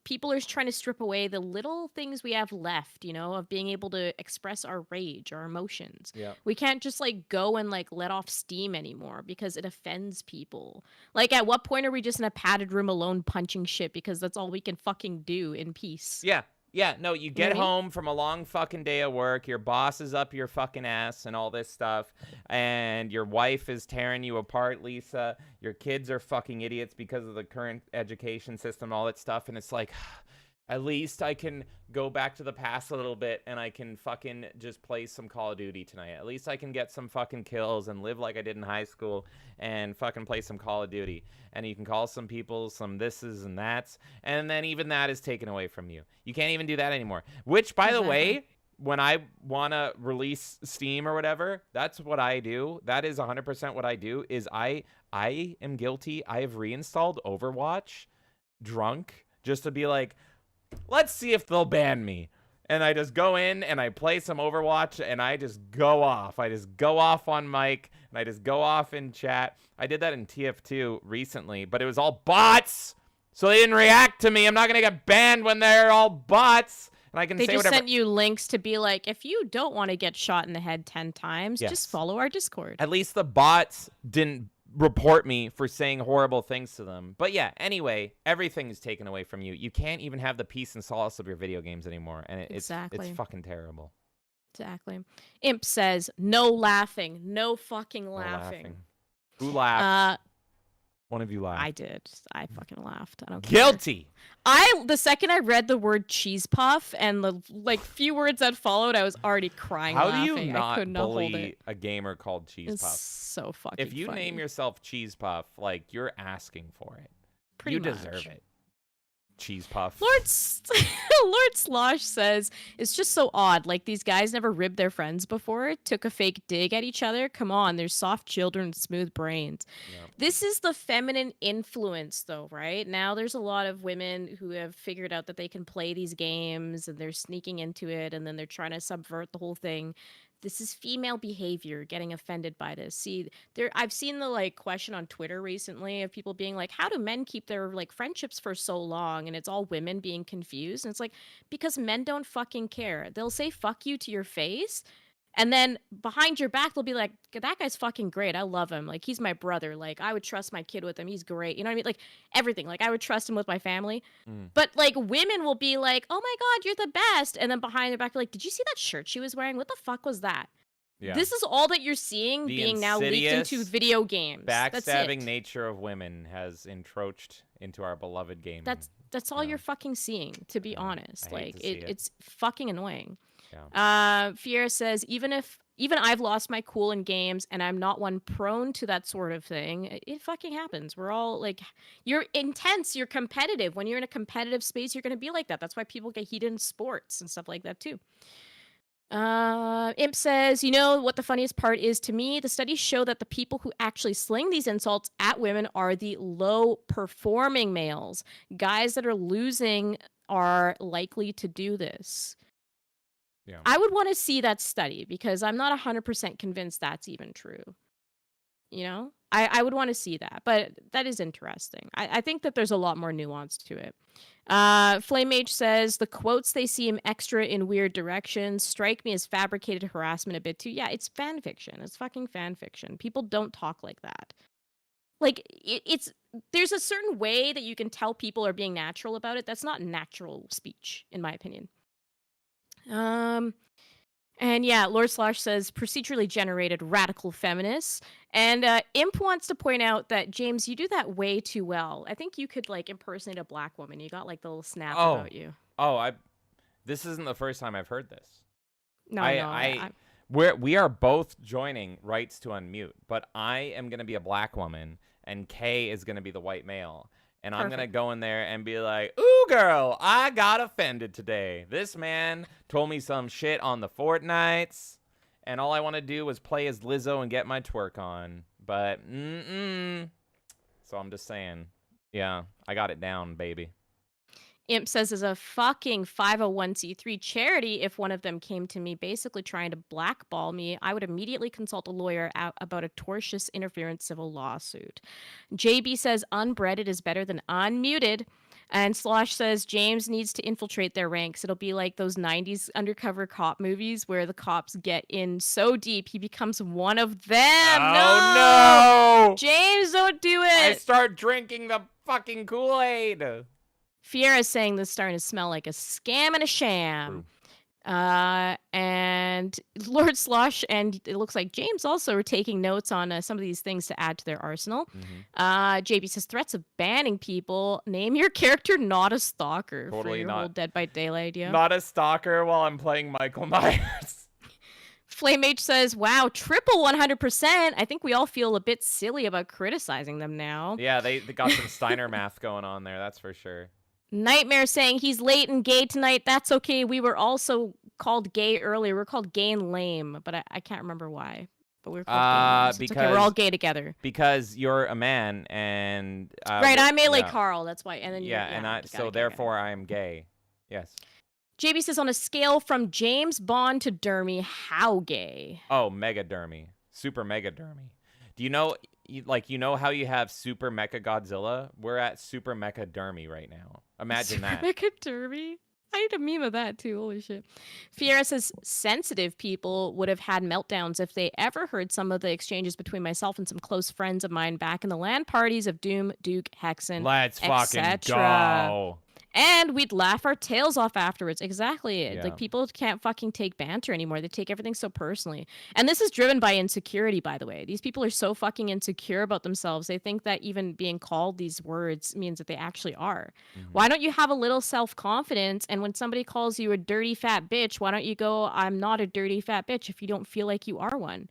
people are trying to strip away the little things we have left, of being able to express our rage, our emotions. Yeah. We can't just like go and like let off steam anymore because it offends people. Like at what point are we just in a padded room alone punching shit because that's all we can fucking do in peace? Yeah. Yeah, no, you get what I mean? home from a long fucking day of work, your boss is up your fucking ass and all this stuff, and your wife is tearing you apart, Lisa. Your kids are fucking idiots because of the current education system, all that stuff, and it's like, at least I can go back to the past a little bit and I can fucking just play some Call of Duty tonight. At least I can get some fucking kills and live like I did in high school and fucking play some Call of Duty. And you can call some people some thises and that's, and then even that is taken away from you. You can't even do that anymore. Which, by the way, when I want to release Steam or whatever, that's what I do. That is 100% what I do, is I am guilty. I have reinstalled Overwatch drunk just to be like, let's see if they'll ban me. And I just go in and I play some Overwatch and I just go off. I just go off on mic and I just go off in chat. I did that in TF2 recently, but it was all bots. So they didn't react to me. I'm not going to get banned when they're all bots. And I can They say just whatever. sent you links to be like, if you don't want to get shot in the head 10 times, Yes. just follow our Discord. At least the bots didn't report me for saying horrible things to them. But yeah, anyway, everything is taken away from you. You can't even have the peace and solace of your video games anymore. And it's fucking terrible. Exactly. Imp says, no laughing. No fucking No laughing. Who laughed? One of you laughed. I did. I fucking laughed. I don't care. Guilty. The second I read the word cheese puff and the few words that followed, I was already crying. How laughing. do you not could not hold bully it. a gamer called Cheese It's Puff? so fucking If you funny. name yourself Cheese Puff, like, you're asking for it. Pretty you much. deserve it. Cheese Puff. Lord Slosh says, it's just so odd. Like, these guys never ribbed their friends before, took a fake dig at each other. Come on, they're soft children with smooth brains. Yep. This is the feminine influence, though, right? Now there's a lot of women who have figured out that they can play these games, and they're sneaking into it, and then they're trying to subvert the whole thing. This is female behavior, getting offended by this. See, I've seen the question on Twitter recently of people being like, how do men keep their friendships for so long? And it's all women being confused. And it's like, because men don't fucking care. They'll say fuck you to your face, and then behind your back they'll be like, that guy's fucking great. I love him. Like, he's my brother. Like, I would trust my kid with him. He's great. You know what I mean? Like, everything. Like, I would trust him with my family. But women will be like, oh my God, you're the best. And then behind their back, be like, did you see that shirt she was wearing? What the fuck was that? Yeah. This is all that you're seeing The being now leaked into insidious, video games. That's backstabbing it. nature of women has encroached into our beloved game. That's all you're fucking seeing, to be honest. I hate to see it. It's fucking annoying. Yeah. Fiera says, even I've lost my cool in games and I'm not one prone to that sort of thing, it fucking happens. We're all you're intense, you're competitive. When you're in a competitive space, you're going to be like that. That's why people get heated in sports and stuff like that too. Imp says, you know what the funniest part is to me? The studies show that the people who actually sling these insults at women are the low performing males. Guys that are losing are likely to do this. Yeah. I would want to see that study because I'm not 100% convinced that's even true. You know, I would want to see that, but that is interesting. I think that there's a lot more nuance to it. Flame H says, the quotes, they seem extra in weird directions, strike me as fabricated harassment a bit too. Yeah, it's fan fiction. It's fucking fan fiction. People don't talk like that. There's a certain way that you can tell people are being natural about it. That's not natural speech, in my opinion. And yeah, Lord Slosh says procedurally generated radical feminists. And Imp wants to point out that, James, you do that way too well. I think you could like impersonate a black woman. You got like the little snap about you. This isn't the first time I've heard this. No, We are both joining rights to unmute, but I am gonna be a black woman and Kay is gonna be the white male. And I'm gonna go in there and be like, ooh, girl, I got offended today. This man told me some shit on the Fortnites, and all I want to do is play as Lizzo and get my twerk on. But, So I'm just saying, yeah, I got it down, baby. Imp says, as a fucking 501c3 charity, if one of them came to me basically trying to blackball me, I would immediately consult a lawyer about a tortious interference civil lawsuit. JB says, unbreaded is better than unmuted. And Slosh says, James needs to infiltrate their ranks. It'll be like those 90s undercover cop movies where the cops get in so deep he becomes one of them. Oh, no! James, don't do it! I start drinking the fucking Kool-Aid! Fiera's saying this is starting to smell like a scam and a sham. And Lord Slosh and it looks like James also are taking notes on some of these things to add to their arsenal. JB says, threats of banning people. Name your character not a stalker. Totally for your not. whole Dead by Daylight idea. Not a stalker while I'm playing Michael Myers. Flame H says, wow, triple 100%. I think we all feel a bit silly about criticizing them now. Yeah, they got some Steiner math going on there, that's for sure. Nightmare saying he's late and gay tonight. That's okay. We were also called gay earlier. We're called gay and lame, but I can't remember why. But we were called gay. Because okay. We're all gay together. Because you're a man and right. I'm Melee Carl. That's why. And then therefore I am gay. Yes. JB says on a scale from James Bond to Dermy, how gay? Oh, mega dermy, super mega dermy. Do you know? You know how you have Super Mecha Godzilla? We're at Super Mecha Dermy right now. Imagine that. Super Mecha Dermy? I need a meme of that too. Holy shit. Fiera says sensitive people would have had meltdowns if they ever heard some of the exchanges between myself and some close friends of mine back in the LAN parties of Doom, Duke, Hexen, Let's fucking go. And we'd laugh our tails off afterwards. Exactly. Yeah. Like, people can't fucking take banter anymore. They take everything so personally. And this is driven by insecurity, by the way. These people are so fucking insecure about themselves. They think that even being called these words means that they actually are. Why don't you have a little self-confidence? And when somebody calls you a dirty fat bitch, why don't you go, I'm not a dirty fat bitch, if you don't feel like you are one?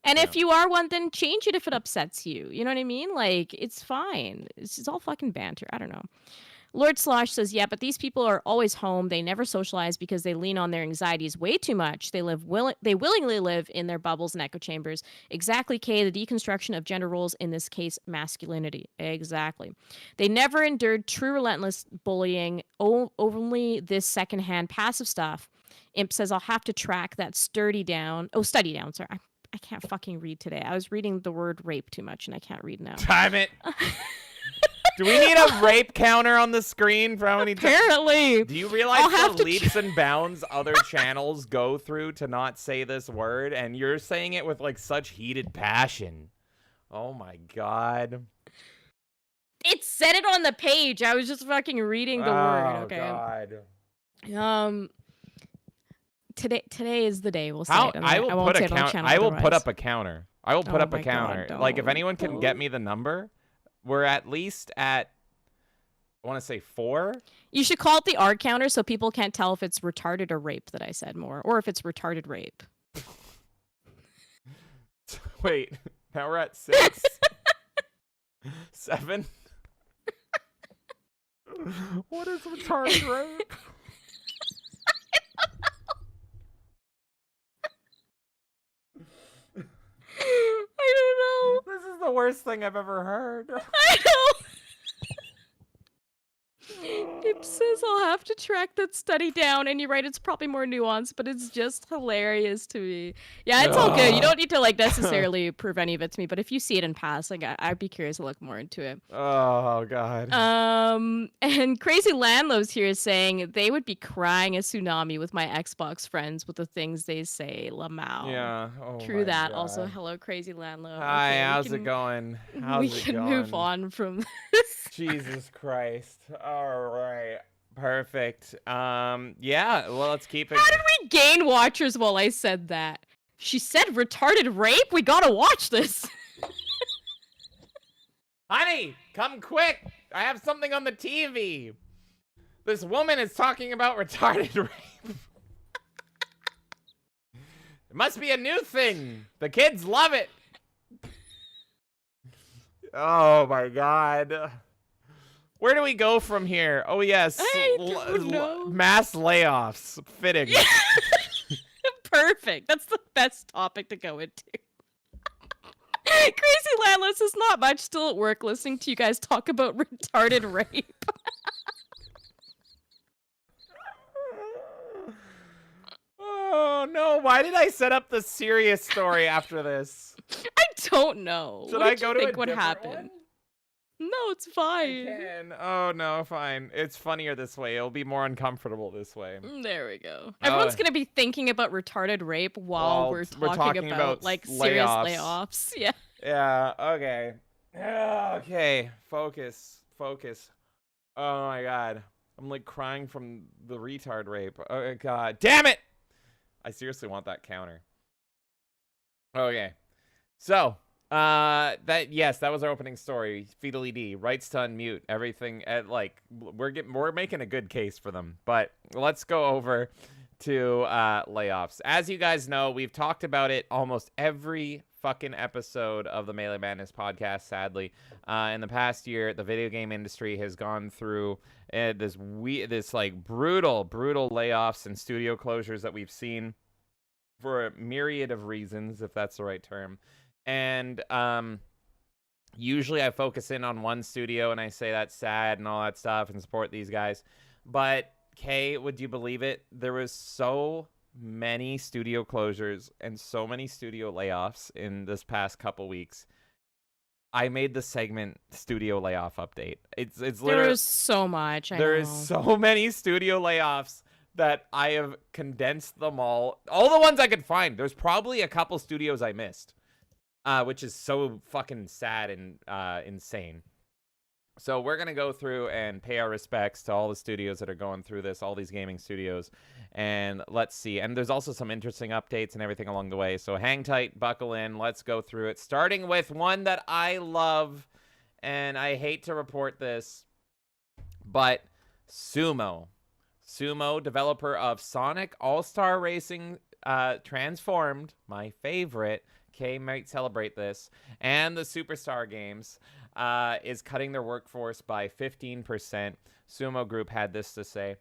And if you are one, then change it if it upsets you. You know what I mean? Like, it's fine. It's all fucking banter. I don't know. Lord Slosh says, yeah, but these people are always home. They never socialize because they lean on their anxieties way too much. They willingly live in their bubbles and echo chambers. Exactly, Kay, the deconstruction of gender roles, in this case, masculinity. Exactly. They never endured true relentless bullying, only this secondhand passive stuff. Imp says, I'll have to track that study down. Sorry. I can't fucking read today. I was reading the word rape too much and I can't read now. Time it. Do we need a rape counter on the screen for how many times? Apparently. Do you realize the leaps and bounds other channels go through to not say this word? And you're saying it with like such heated passion. Oh my God. It said it on the page. I was just fucking reading the word. Okay. Oh God. Today is the day. We'll say it. I will put up a counter. I will put up a my counter. God, Like if anyone can get me the number. We're at least at, I want to say 4. You should call it the R counter so people can't tell if it's retarded or rape that I said more, or if it's retarded rape. Wait, now we're at 6. 7. What is retarded rape? I don't know. This is the worst thing I've ever heard. I know. It says I'll have to track that study down, and you're right, it's probably more nuanced, but it's just hilarious to me. Yeah, it's all good. You don't need to like necessarily prove any of it to me, but if you see it in passing, I'd be curious to look more into it. Oh God. And Crazy Landlow's here is saying they would be crying a tsunami with my Xbox friends with the things they say. Lamau. Yeah. Oh, True that. God. Also, hello, Crazy Landlow. Hi, okay, how's it going? We can move on from this. Jesus Christ. All right. Perfect. Yeah, well, let's keep it. How did we gain watchers while I said that? She said retarded rape? We gotta watch this. Honey, come quick. I have something on the TV. This woman is talking about retarded rape. It must be a new thing. The kids love it. Oh my god. Where do we go from here? Oh yes, I don't know. mass layoffs. Fitting. Perfect. That's the best topic to go into. Crazy Landless is not much, still at work listening to you guys talk about retarded rape. Oh no, why did I set up the serious story after this? I don't know. Should What I did go you to think a would different happen? one? No, it's fine. Can. Oh no, fine. It's funnier this way. It'll be more uncomfortable this way. There we go. Everyone's gonna be thinking about retarded rape while we're talking about like serious layoffs. Yeah. Yeah, okay. Okay, focus. Oh my god. I'm like crying from the retard rape. Oh god. Damn it! I seriously want that counter. Okay. So, that was our opening story. Feedly D, rights to unmute, everything at like we're making a good case for them. But let's go over to layoffs. As you guys know, we've talked about it almost every fucking episode of the Melee Madness podcast. Sadly, in the past year, the video game industry has gone through this like brutal layoffs and studio closures that we've seen for a myriad of reasons, if that's the right term. And usually I focus in on one studio and I say that's sad and all that stuff and support these guys. But Kay, would you believe it? There was so many studio closures and so many studio layoffs in this past couple weeks. I made the segment studio layoff update. It's literally there is so much. There is so many studio layoffs that I have condensed them all the ones I could find. There's probably a couple studios I missed, which is so fucking sad and insane. So we're going to go through and pay our respects to all the studios that are going through this, all these gaming studios, and let's see. And there's also some interesting updates and everything along the way. So hang tight, buckle in, let's go through it. Starting with one that I love, and I hate to report this, but Sumo, developer of Sonic All-Star Racing Transformed, my favorite, Kay might celebrate this, and the Superstar games, is cutting their workforce by 15%. Sumo Group had this to say.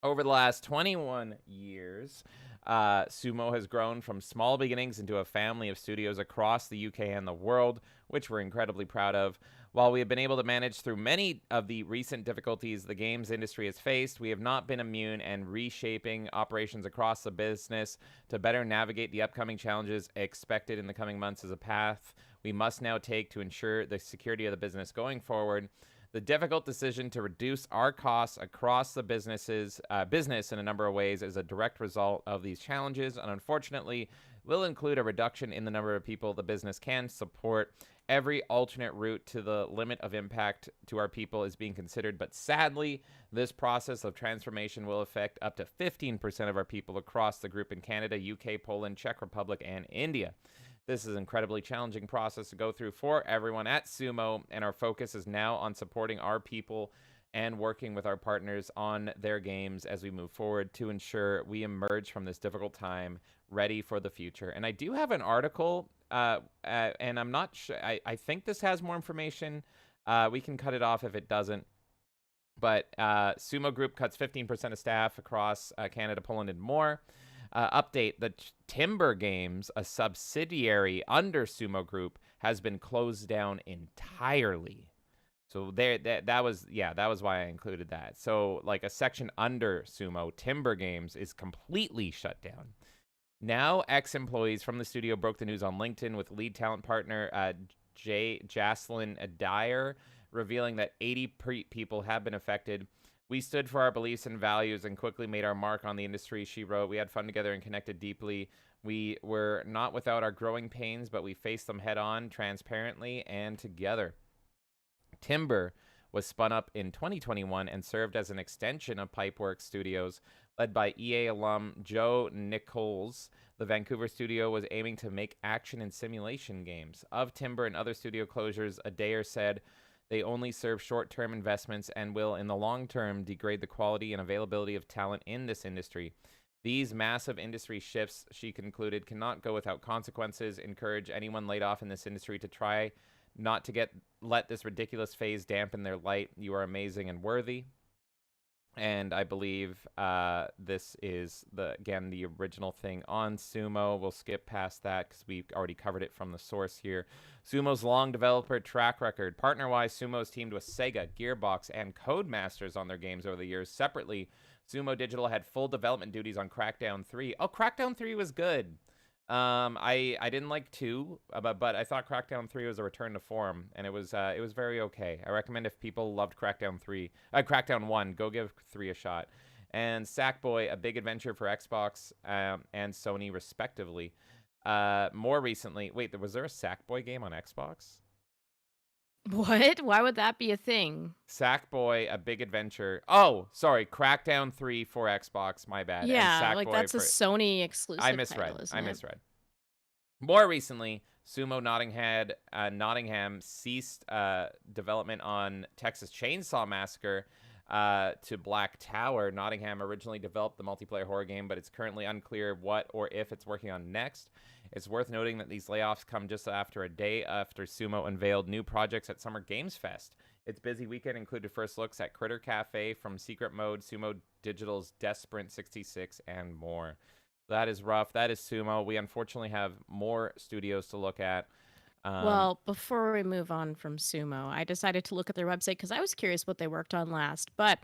Over the last 21 years, Sumo has grown from small beginnings into a family of studios across the UK and the world, which we're incredibly proud of. While we have been able to manage through many of the recent difficulties the games industry has faced, we have not been immune, and reshaping operations across the business to better navigate the upcoming challenges expected in the coming months is a path we must now take to ensure the security of the business going forward. The difficult decision to reduce our costs across the business in a number of ways is a direct result of these challenges, and unfortunately will include a reduction in the number of people the business can support. Every alternate route to the limit of impact to our people is being considered, but sadly, this process of transformation will affect up to 15% of our people across the group in Canada, UK, Poland, Czech Republic, and India. This is an incredibly challenging process to go through for everyone at Sumo, and our focus is now on supporting our people and working with our partners on their games as we move forward to ensure we emerge from this difficult time ready for the future. And I do have an article, and I'm not sure, I think this has more information. We can cut it off if it doesn't. But Sumo Group cuts 15% of staff across Canada, Poland, and more. Update, the Timber Games, a subsidiary under Sumo Group, has been closed down entirely. So that was why I included that. So like a section under Sumo, Timber Games, is completely shut down. Now, ex-employees from the studio broke the news on LinkedIn with lead talent partner Jaslyn Dyer, revealing that 80 people have been affected. We stood for our beliefs and values and quickly made our mark on the industry, she wrote. We had fun together and connected deeply. We were not without our growing pains, but we faced them head on, transparently, and together. Timber was spun up in 2021 and served as an extension of Pipeworks Studios, led by EA alum Joe Nichols. The Vancouver studio was aiming to make action and simulation games. Of Timber and other studio closures, Adair said they only serve short-term investments and will, in the long term, degrade the quality and availability of talent in this industry. These massive industry shifts, she concluded, cannot go without consequences. Encourage anyone laid off in this industry to try not to let this ridiculous phase dampen their light. You are amazing and worthy. And I believe this is, the original thing on Sumo. We'll skip past that because we've already covered it from the source here. Sumo's long developer track record. Partner-wise, Sumo's teamed with Sega, Gearbox, and Codemasters on their games over the years. Separately, Sumo Digital had full development duties on Crackdown 3. Oh, Crackdown 3 was good. I didn't like 2, but I thought Crackdown 3 was a return to form, and it was very okay. I recommend if people loved Crackdown 1, go give 3 a shot. And Sackboy, a big adventure for Xbox and Sony respectively. More recently, wait, was there a Sackboy game on Xbox? What? Why would that be a thing? Sackboy, a big adventure. Oh, sorry, Crackdown 3 for Xbox. My bad. Yeah, and like that's a Sony exclusive. I misread. Title, isn't I it? misread. More recently, Sumo Nottingham ceased development on Texas Chainsaw Massacre to Black Tower. Nottingham originally developed the multiplayer horror game, but it's currently unclear what or if it's working on next. It's worth noting that these layoffs come just after a day after Sumo unveiled new projects at Summer Games Fest. Its busy weekend included first looks at Critter Cafe, From Secret Mode, Sumo Digital's Desperate 66, and more. That is rough. That is Sumo. We unfortunately have more studios to look at. Well, before we move on from Sumo, I decided to look at their website because I was curious what they worked on last. But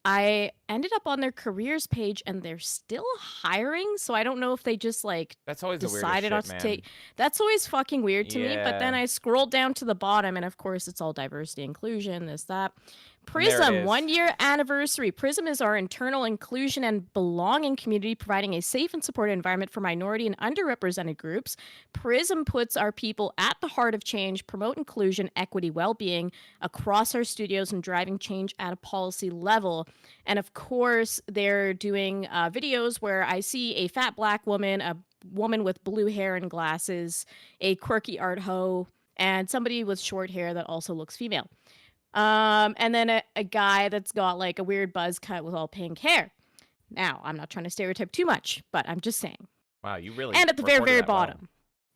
I ended up on their careers page and they're still hiring. So I don't know if they just like that's always decided not to man. take. That's always fucking weird to me. But then Yeah. I scrolled down to the bottom and of course it's all diversity, inclusion, this, that. And there it Prism, is. 1 year anniversary. Prism is our internal inclusion and belonging community, providing a safe and supportive environment for minority and underrepresented groups. Prism puts our people at the heart of change, promote inclusion, equity, well-being across our studios, and driving change at a policy level. And of course, they're doing videos where I see a fat black woman, a woman with blue hair and glasses, a quirky art hoe, and somebody with short hair that also looks female. And then a guy that's got like a weird buzz cut with all pink hair. Now, I'm not trying to stereotype too much, but I'm just saying. Wow, you really. And at the very, reported very that well. bottom,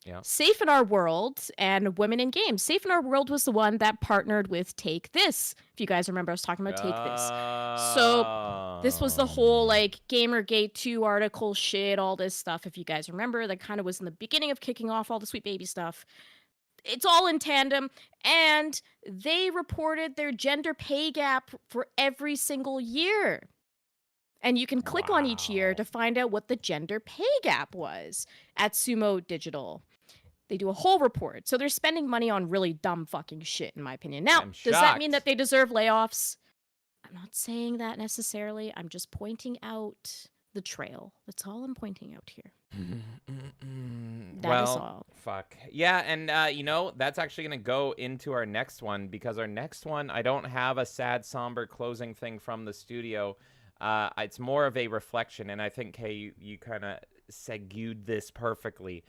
Yeah. Safe in Our World and Women in Games. Safe in Our World was the one that partnered with Take This. If you guys remember, I was talking about Take This. So this was the whole like Gamergate 2 article shit, all this stuff. If you guys remember, that kind of was in the beginning of kicking off all the Sweet Baby stuff. It's all in tandem, and they reported their gender pay gap for every single year. And you can click on each year to find out what the gender pay gap was at Sumo Digital. They do a whole report. So they're spending money on really dumb fucking shit, in my opinion. Now, does that mean that they deserve layoffs? I'm not saying that necessarily. I'm just pointing out the trail. That's all I'm pointing out here. That is all. Fuck. Yeah, and you know, that's actually going to go into our next one, because our next one, I don't have a sad, somber closing thing from the studio. It's more of a reflection, and I think, Kay, you kind of segued this perfectly.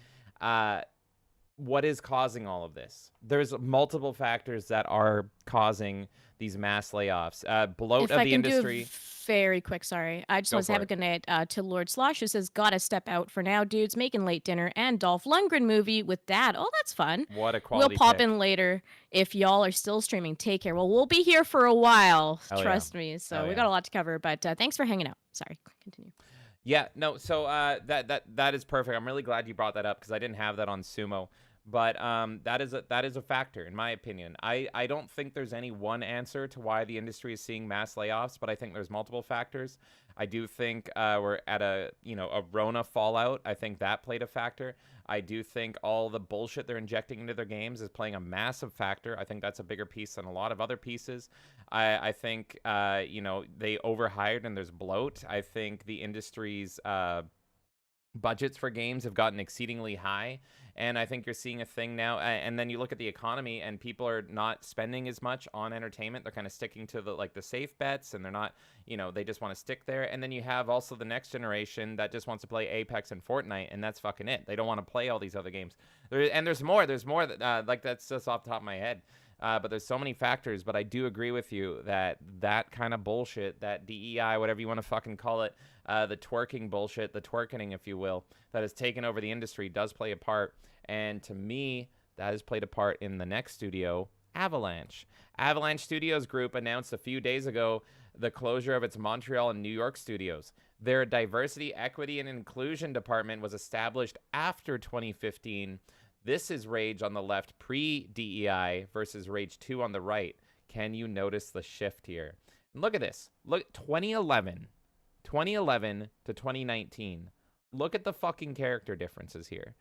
What is causing all of this? There's multiple factors that are causing these mass layoffs. Bloat of the industry. Do very quick, sorry. I just want to have a good night to Lord Slosh, who says, gotta step out for now, dudes. Making late dinner and Dolph Lundgren movie with Dad. Oh, that's fun. What a quality We'll pop pick. in later if y'all are still streaming. Take care. Well, we'll be here for a while. Oh, Trust me. So we got a lot to cover, but thanks for hanging out. Sorry, continue. Yeah, no, so that is perfect. I'm really glad you brought that up because I didn't have that on Sumo. But that is a factor, in my opinion. I don't think there's any one answer to why the industry is seeing mass layoffs, but I think there's multiple factors. I do think we're at a Rona fallout. I think that played a factor. I do think all the bullshit they're injecting into their games is playing a massive factor. I think that's a bigger piece than a lot of other pieces. I think they overhired and there's bloat. I think the industry's budgets for games have gotten exceedingly high, and I think you're seeing a thing now. And then you look at the economy, and people are not spending as much on entertainment. They're kind of sticking to the safe bets, and they're not, they just want to stick there. And then you have also the next generation that just wants to play Apex and Fortnite, and that's fucking it. They don't want to play all these other games. There's more that, that's just off the top of my head. But there's so many factors. But I do agree with you that kind of bullshit, that DEI, whatever you want to fucking call it, the twerking bullshit, the twerkening, if you will, that has taken over the industry does play a part. And to me, that has played a part in the next studio, Avalanche. Avalanche Studios Group announced a few days ago the closure of its Montreal and New York studios. Their diversity, equity, and inclusion department was established after 2015. This is Rage on the left, pre-DEI, versus Rage 2 on the right. Can you notice the shift here? And look at this. Look, 2011 to 2019. Look at the fucking character differences here.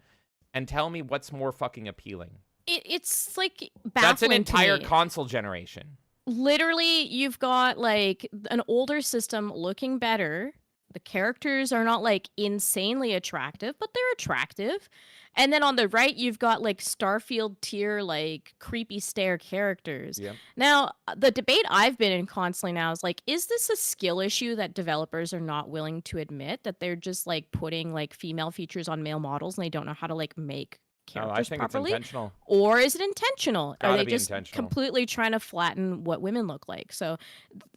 And tell me what's more fucking appealing. It's like baffling. That's an entire to me. console generation. Literally, you've got like an older system looking better. The characters are not like insanely attractive, but they're attractive. And then on the right, you've got like Starfield tier, like creepy stare characters. Yep. Now, the debate I've been in constantly now is like, is this a skill issue that developers are not willing to admit, that they're just like putting like female features on male models and they don't know how to like make characters I think properly? it's intentional. Or is it intentional? Gotta Are they be just intentional. completely trying to flatten what women look like? So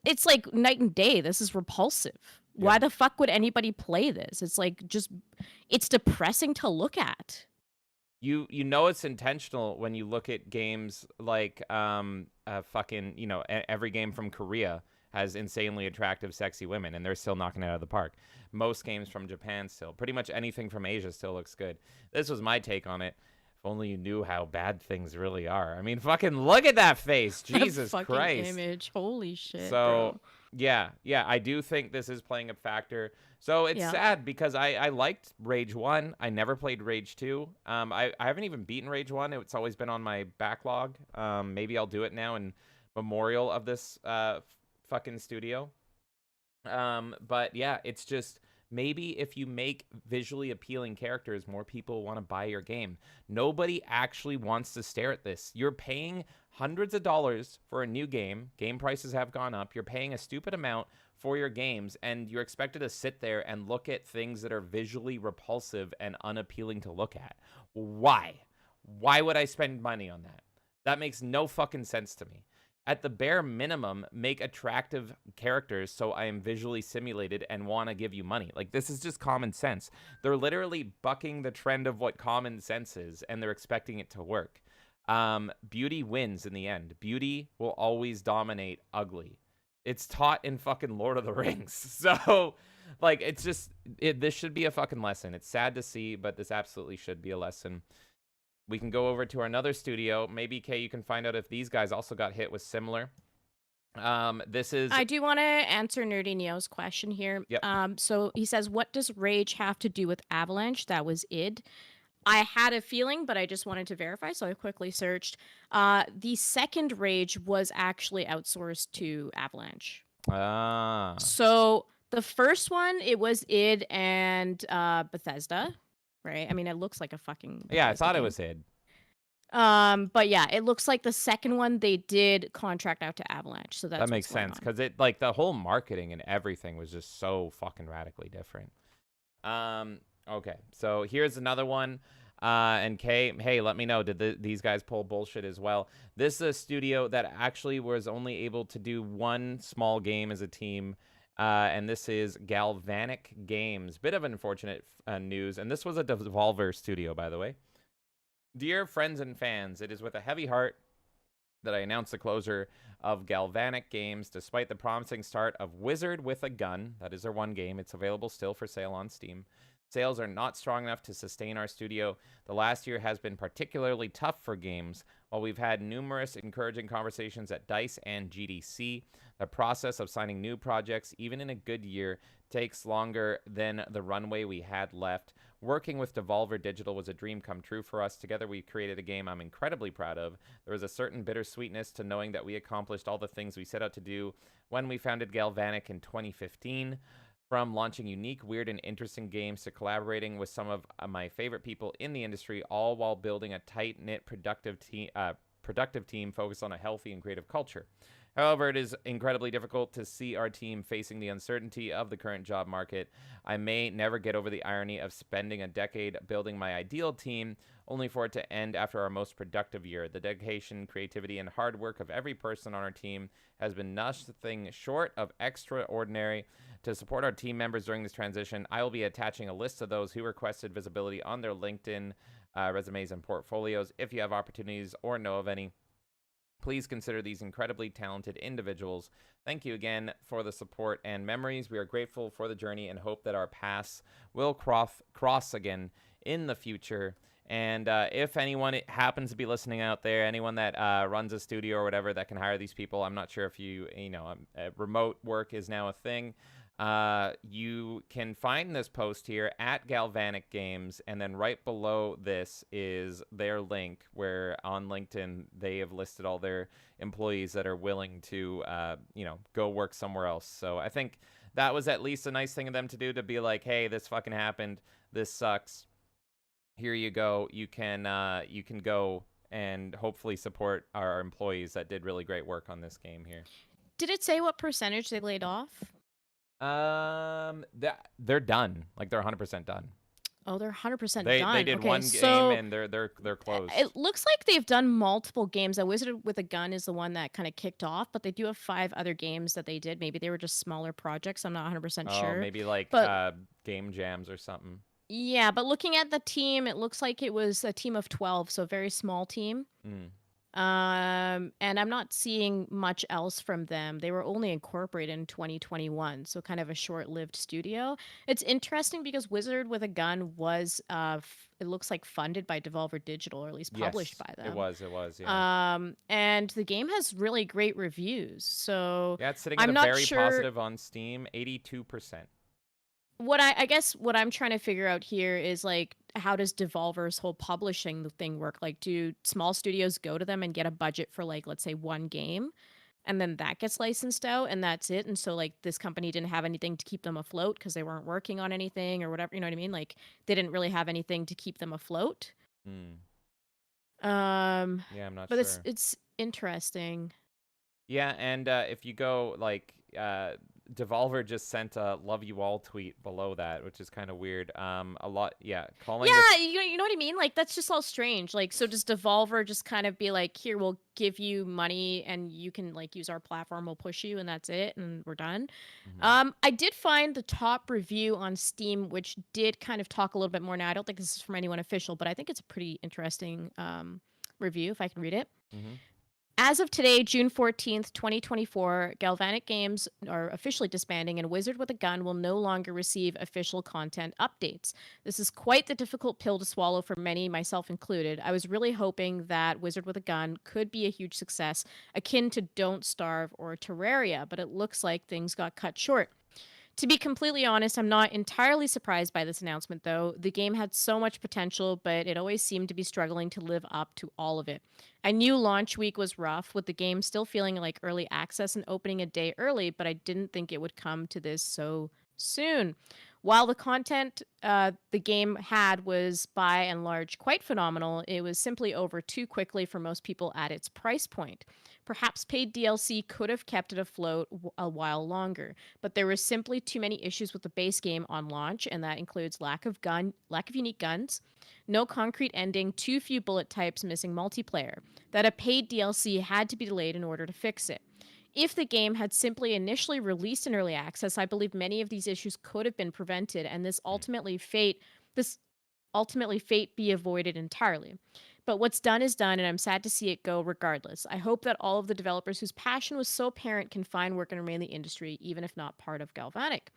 it's like night and day. This is repulsive. Why the fuck would anybody play this? It's like it's depressing to look at. You know it's intentional when you look at games like fucking, every game from Korea has insanely attractive, sexy women, and they're still knocking it out of the park. Most games from Japan still. Pretty much anything from Asia still looks good. This was my take on it. If only you knew how bad things really are. I mean, fucking look at that face. Jesus fucking Christ. Image. Holy shit. So, bro. yeah, I do think this is playing a factor. So it's sad because I liked Rage 1. I never played Rage 2. I haven't even beaten Rage 1. It's always been on my backlog. Maybe I'll do it now in memorial of this fucking studio. But yeah, it's just maybe if you make visually appealing characters, more people want to buy your game. Nobody actually wants to stare at this. You're paying hundreds of dollars for a new game. Game prices have gone up. You're paying a stupid amount for your games, and you're expected to sit there and look at things that are visually repulsive and unappealing to look at. Why? Why would I spend money on that? That makes no fucking sense to me. At the bare minimum, make attractive characters so I am visually simulated and want to give you money. Like, this is just common sense. They're literally bucking the trend of what common sense is, and they're expecting it to work. Beauty wins in the end. Beauty will always dominate ugly. It's taught in fucking Lord of the Rings. So, like, it's just, this should be a fucking lesson. It's sad to see, but this absolutely should be a lesson. We can go over to another studio. Maybe, Kay, you can find out if these guys also got hit with similar. This is... I do want to answer Nerdy Neo's question here. Yep. So he says, what does Rage have to do with Avalanche? That was id. I had a feeling, but I just wanted to verify, so I quickly searched. The second Rage was actually outsourced to Avalanche. So the first one, it was id and Bethesda, right? I mean, it looks like a fucking Bethesda I thought game. it was id. But yeah, it looks like the second one they did contract out to Avalanche, so that makes sense because it like the whole marketing and everything was just so fucking radically different. Okay, so here's another one. And Kay, hey, let me know, did these guys pull bullshit as well? This is a studio that actually was only able to do one small game as a team, and this is Galvanic Games. Bit of unfortunate news, and this was a Devolver studio, by the way. Dear friends and fans, it is with a heavy heart that I announce the closure of Galvanic Games. Despite the promising start of Wizard with a Gun, that is their one game, it's available still for sale on Steam. Sales are not strong enough to sustain our studio. The last year has been particularly tough for games. While we've had numerous encouraging conversations at DICE and GDC, the process of signing new projects, even in a good year, takes longer than the runway we had left. Working with Devolver Digital was a dream come true for us. Together we created a game I'm incredibly proud of. There was a certain bittersweetness to knowing that we accomplished all the things we set out to do when we founded Galvanic in 2015. From launching unique, weird, and interesting games to collaborating with some of my favorite people in the industry, all while building a tight-knit, productive team focused on a healthy and creative culture. However, it is incredibly difficult to see our team facing the uncertainty of the current job market. I may never get over the irony of spending a decade building my ideal team, only for it to end after our most productive year. The dedication, creativity, and hard work of every person on our team has been nothing short of extraordinary. To support our team members during this transition, I will be attaching a list of those who requested visibility on their LinkedIn resumes and portfolios. If you have opportunities or know of any, please consider these incredibly talented individuals. Thank you again for the support and memories. We are grateful for the journey and hope that our paths will cross again in the future. And if anyone happens to be listening out there, anyone that runs a studio or whatever that can hire these people, I'm not sure if remote work is now a thing. You can find this post here at Galvanic Games, and then right below this is their link where on LinkedIn they have listed all their employees that are willing to go work somewhere else. So I think that was at least a nice thing of them to do, to be like, hey, this fucking happened, this sucks, here you go, you can go and hopefully support our employees that did really great work on this game here. Did it say what percentage they laid off? They're done. Like, they're 100% done. Oh, they're 100% They done. did Okay, one so game and they're closed. it looks like they've done multiple games. A Wizard with a Gun is the one that kind of kicked off, but they do have 5 other games that they did. Maybe they were just smaller projects. I'm not 100% sure. Maybe like But game jams or something. yeah, but looking at the team, it looks like it was a team of 12, so a very small team. And I'm not seeing much else from them. They were only incorporated in 2021, so kind of a short-lived studio. It's interesting because Wizard with a Gun was, it looks like funded by Devolver Digital, or at least published by them. It was, yeah. And the game has really great reviews. So Yeah, it's sitting I'm at a not very sure. positive on Steam, 82%. What I guess what I'm trying to figure out here is, like, how does Devolver's whole publishing thing work? Like, do small studios go to them and get a budget for, like, let's say one game, and then that gets licensed out and that's it? And so, like, this company didn't have anything to keep them afloat because they weren't working on anything or whatever, you know what I mean? Like, they didn't really have anything to keep them afloat. Yeah, I'm not But sure. it's interesting. Yeah, and if you go, like, Devolver just sent a "love you all" tweet below that, which is kind of weird. A lot, calling. Yeah, you know what I mean? Like, that's just all strange. Like, so does Devolver just kind of be like, here, we'll give you money and you can, like, use our platform, we'll push you, and that's it, and we're done? I did find the top review on Steam, which did kind of talk a little bit more. Now, I don't think this is from anyone official, but I think it's a pretty interesting review, if I can read it. As of today, June 14th, 2024, Galvanic Games are officially disbanding, and Wizard with a Gun will no longer receive official content updates. This is quite the difficult pill to swallow for many, myself included. I was really hoping that Wizard with a Gun could be a huge success, akin to Don't Starve or Terraria, but it looks like things got cut short. To be completely honest, I'm not entirely surprised by this announcement, though. The game had so much potential, but it always seemed to be struggling to live up to all of it. I knew launch week was rough, with the game still feeling like early access and opening a day early, but I didn't think it would come to this so soon. While the content the game had was by and large quite phenomenal, it was simply over too quickly for most people at its price point. Perhaps paid DLC could have kept it afloat a while longer, but there were simply too many issues with the base game on launch, and that includes lack of unique guns, no concrete ending, too few bullet types, missing multiplayer, that a paid DLC had to be delayed in order to fix it. If the game had simply initially released in early access, I believe many of these issues could have been prevented, and this ultimately fate be avoided entirely. But what's done is done, and I'm sad to see it go regardless. I hope that all of the developers whose passion was so apparent can find work and remain in the industry, even if not part of Galvanic.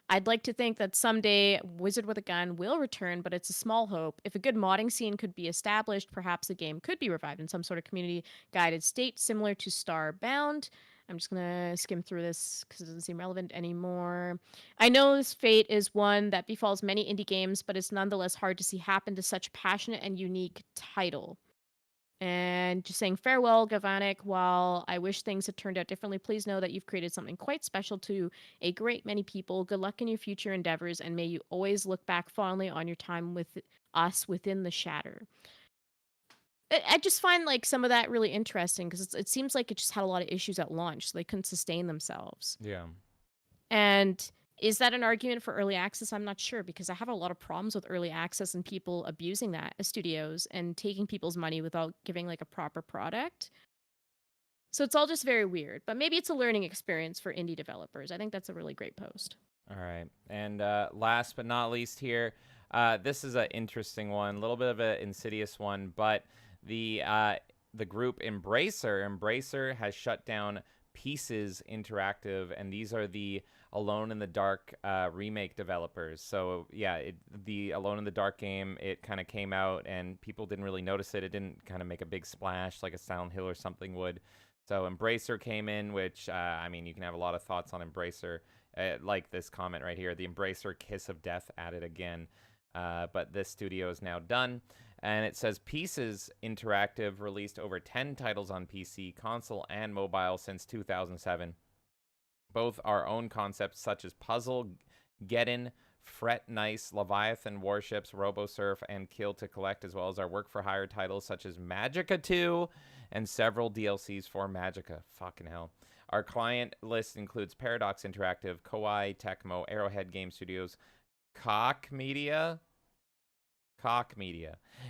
I'd like to think that someday Wizard with a Gun will return, but it's a small hope. If a good modding scene could be established, perhaps the game could be revived in some sort of community-guided state similar to Starbound. I'm just going to skim through this because it doesn't seem relevant anymore. I know this fate is one that befalls many indie games, but it's nonetheless hard to see happen to such passionate and unique title. And just saying farewell, Gavanik. While I wish things had turned out differently, please know that you've created something quite special to a great many people. Good luck in your future endeavors, and may you always look back fondly on your time with us within the Shatter. I just find like some of that really interesting because it seems like it just had a lot of issues at launch, so they couldn't sustain themselves. Yeah. And is that an argument for early access? I'm not sure because I have a lot of problems with early access and people abusing that as studios and taking people's money without giving like a proper product. So it's all just very weird, but maybe it's a learning experience for indie developers. I think that's a really great post. All right. And last but not least here, this is an interesting one, a little bit of an insidious one, but the group Embracer has shut down Pieces Interactive, and these are the Alone in the Dark remake developers. So yeah, the Alone in the Dark game, it kind of came out and people didn't really notice it. It didn't kind of make a big splash like a Silent Hill or something would. So Embracer came in, which I mean, you can have a lot of thoughts on Embracer, like this comment right here, the Embracer Kiss of Death added again. But this studio is now done. And it says Pieces Interactive released over 10 titles on PC, console, and mobile since 2007. Both our own concepts such as Puzzle, Geddon, Fret Nice, Leviathan Warships, RoboSurf, and Kill to Collect, as well as our work-for-hire titles such as Magicka 2 and several DLCs for Magicka. Fucking hell. Our client list includes Paradox Interactive, Koei Tecmo, Arrowhead Game Studios, Koch Media,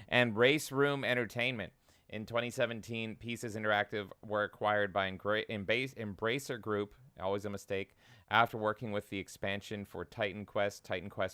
and Race Room Entertainment. In 2017, Pieces Interactive were acquired by Embracer Group, always a mistake, after working with the expansion for Titan Quest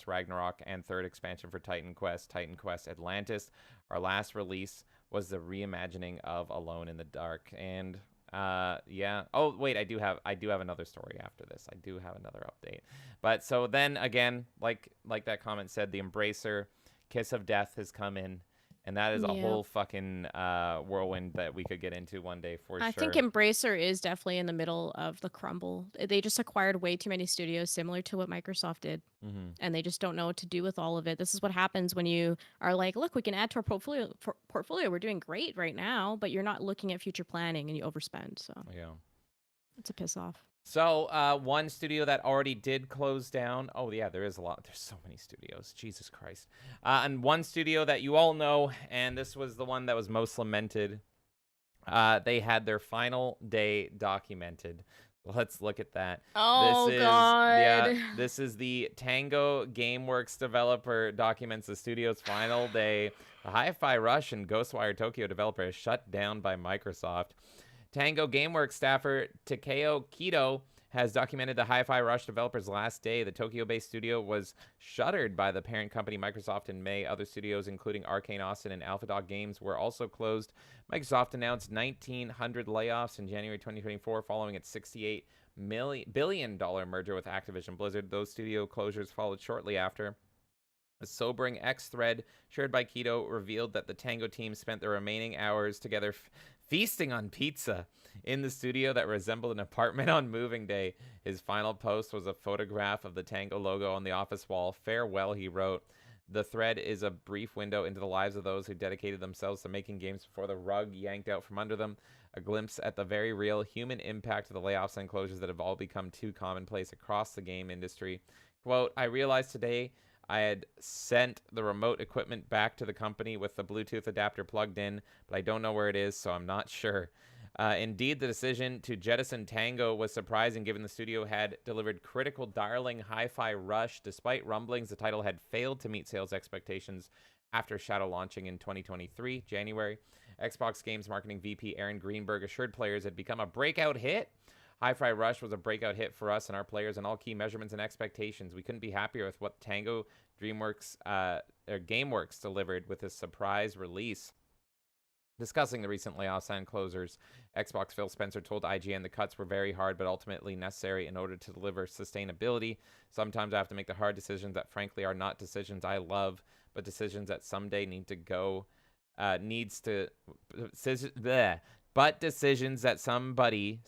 Ragnarok, and third expansion for Titan Quest Atlantis. Our last release was the reimagining of Alone in the Dark. And yeah. Oh, wait, I do have another story after this. I do have another update. But so then again, like that comment said, the Embracer Kiss of Death has come in, and that is a whole fucking whirlwind that we could get into one day for sure. I think Embracer is definitely in the middle of the crumble. They just acquired way too many studios, similar to what Microsoft did, and they just don't know what to do with all of it. This is what happens when you are like, look, we can add to our portfolio. We're doing great right now, but you're not looking at future planning and you overspend. So yeah, it's a piss off. So one studio that already did close down. Oh yeah, there is a lot. There's so many studios. Jesus Christ. And one studio that you all know, and this was the one that was most lamented. They had their final day documented. Let's look at that. Oh, God. Yeah, this is the Tango Gameworks developer documents the studio's final day. The Hi-Fi Rush and Ghostwire Tokyo developer is shut down by Microsoft. Tango Gameworks staffer Takeo Kido has documented the Hi-Fi Rush developers' last day. The Tokyo-based studio was shuttered by the parent company Microsoft in May. Other studios, including Arcane Austin and AlphaDog Games, were also closed. Microsoft announced 1,900 layoffs in January 2024 following its $68 billion merger with Activision Blizzard. Those studio closures followed shortly after. A sobering X thread shared by Kido revealed that the Tango team spent their remaining hours together feasting on pizza in the studio that resembled an apartment on moving day. His final post was a photograph of the Tango logo on the office wall. Farewell, he wrote. The thread is a brief window into the lives of those who dedicated themselves to making games before the rug yanked out from under them. A glimpse at the very real human impact of the layoffs and closures that have all become too commonplace across the game industry. Quote, I realized today I had sent the remote equipment back to the company with the Bluetooth adapter plugged in, but I don't know where it is, so I'm not sure. Indeed, the decision to jettison Tango was surprising given the studio had delivered critical darling Hi-Fi Rush. Despite rumblings, the title had failed to meet sales expectations after Shadow launching in 2023, January. Xbox Games Marketing VP Aaron Greenberg assured players it had become a breakout hit. Hi-Fi Rush was a breakout hit for us and our players in all key measurements and expectations. We couldn't be happier with what Tango Gameworks delivered with this surprise release. Discussing the recent layoffs and closures, Xbox Phil Spencer told IGN the cuts were very hard but ultimately necessary in order to deliver sustainability. Sometimes I have to make the hard decisions that frankly are not decisions I love, but decisions that someday need to go, but decisions that somebody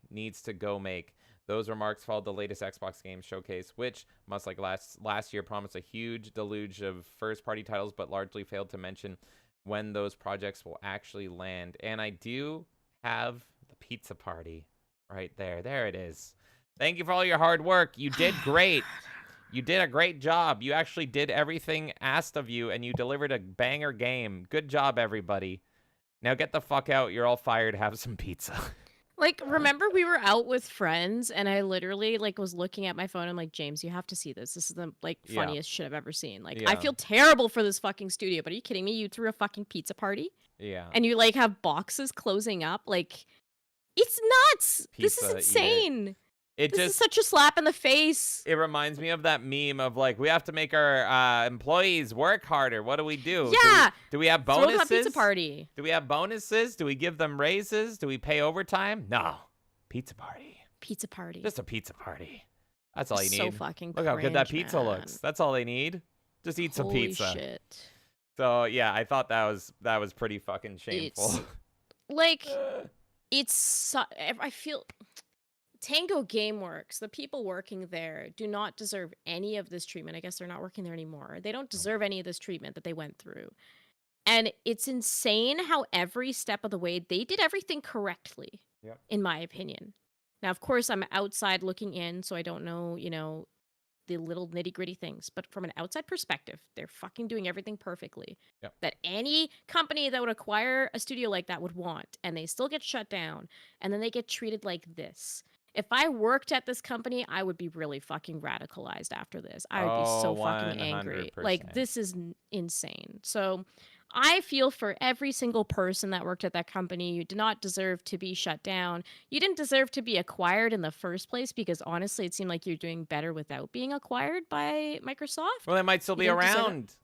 needs to go make. Those remarks followed the latest Xbox Games Showcase, which, much like last year, promised a huge deluge of first-party titles, but largely failed to mention when those projects will actually land. And I do have the pizza party right there. There it is. Thank you for all your hard work. You did great. You did a great job. You actually did everything asked of you, and you delivered a banger game. Good job, everybody. Now get the fuck out. You're all fired. Have some pizza. Like, remember we were out with friends, and I literally, like, was looking at my phone. I'm like, James, you have to see this. This is the, like, Yeah. funniest shit I've ever seen. Like, Yeah. I feel terrible for this fucking studio, but are you kidding me? You threw a fucking pizza party, Yeah. and you, like, have boxes closing up. Like, it's nuts. This is Pizza, eat it. insane. It This is just such a slap in the face. it reminds me of that meme of like we have to make our employees work harder. What do we do? Yeah. Do we have Throw bonuses? them a pizza party. Do we have bonuses? Do we give them raises? Do we pay overtime? No. Pizza party. Pizza party. Just a pizza party. That's all you need. So fucking Look how good that cringe, pizza man. looks. That's all they need. Just eat some Holy pizza. shit. So yeah, I thought that was pretty fucking shameful. It's like I feel Tango Gameworks, the people working there do not deserve any of this treatment. I guess they're not working there anymore. They don't deserve any of this treatment that they went through. And it's insane how every step of the way they did everything correctly, Yep. in my opinion. Now, of course, I'm outside looking in, so I don't know, the little nitty-gritty things. But from an outside perspective, they're fucking doing everything perfectly. Yep. That any company that would acquire a studio like that would want. And they still get shut down. And then they get treated like this. If I worked at this company, I would be really fucking radicalized after this. I would be so fucking angry. Like, 100%. this is insane. So I feel for every single person that worked at that company. You did not deserve to be shut down. You didn't deserve to be acquired in the first place because honestly, it seemed like you're doing better without being acquired by Microsoft. Well, they might still be You didn't deserve it. around.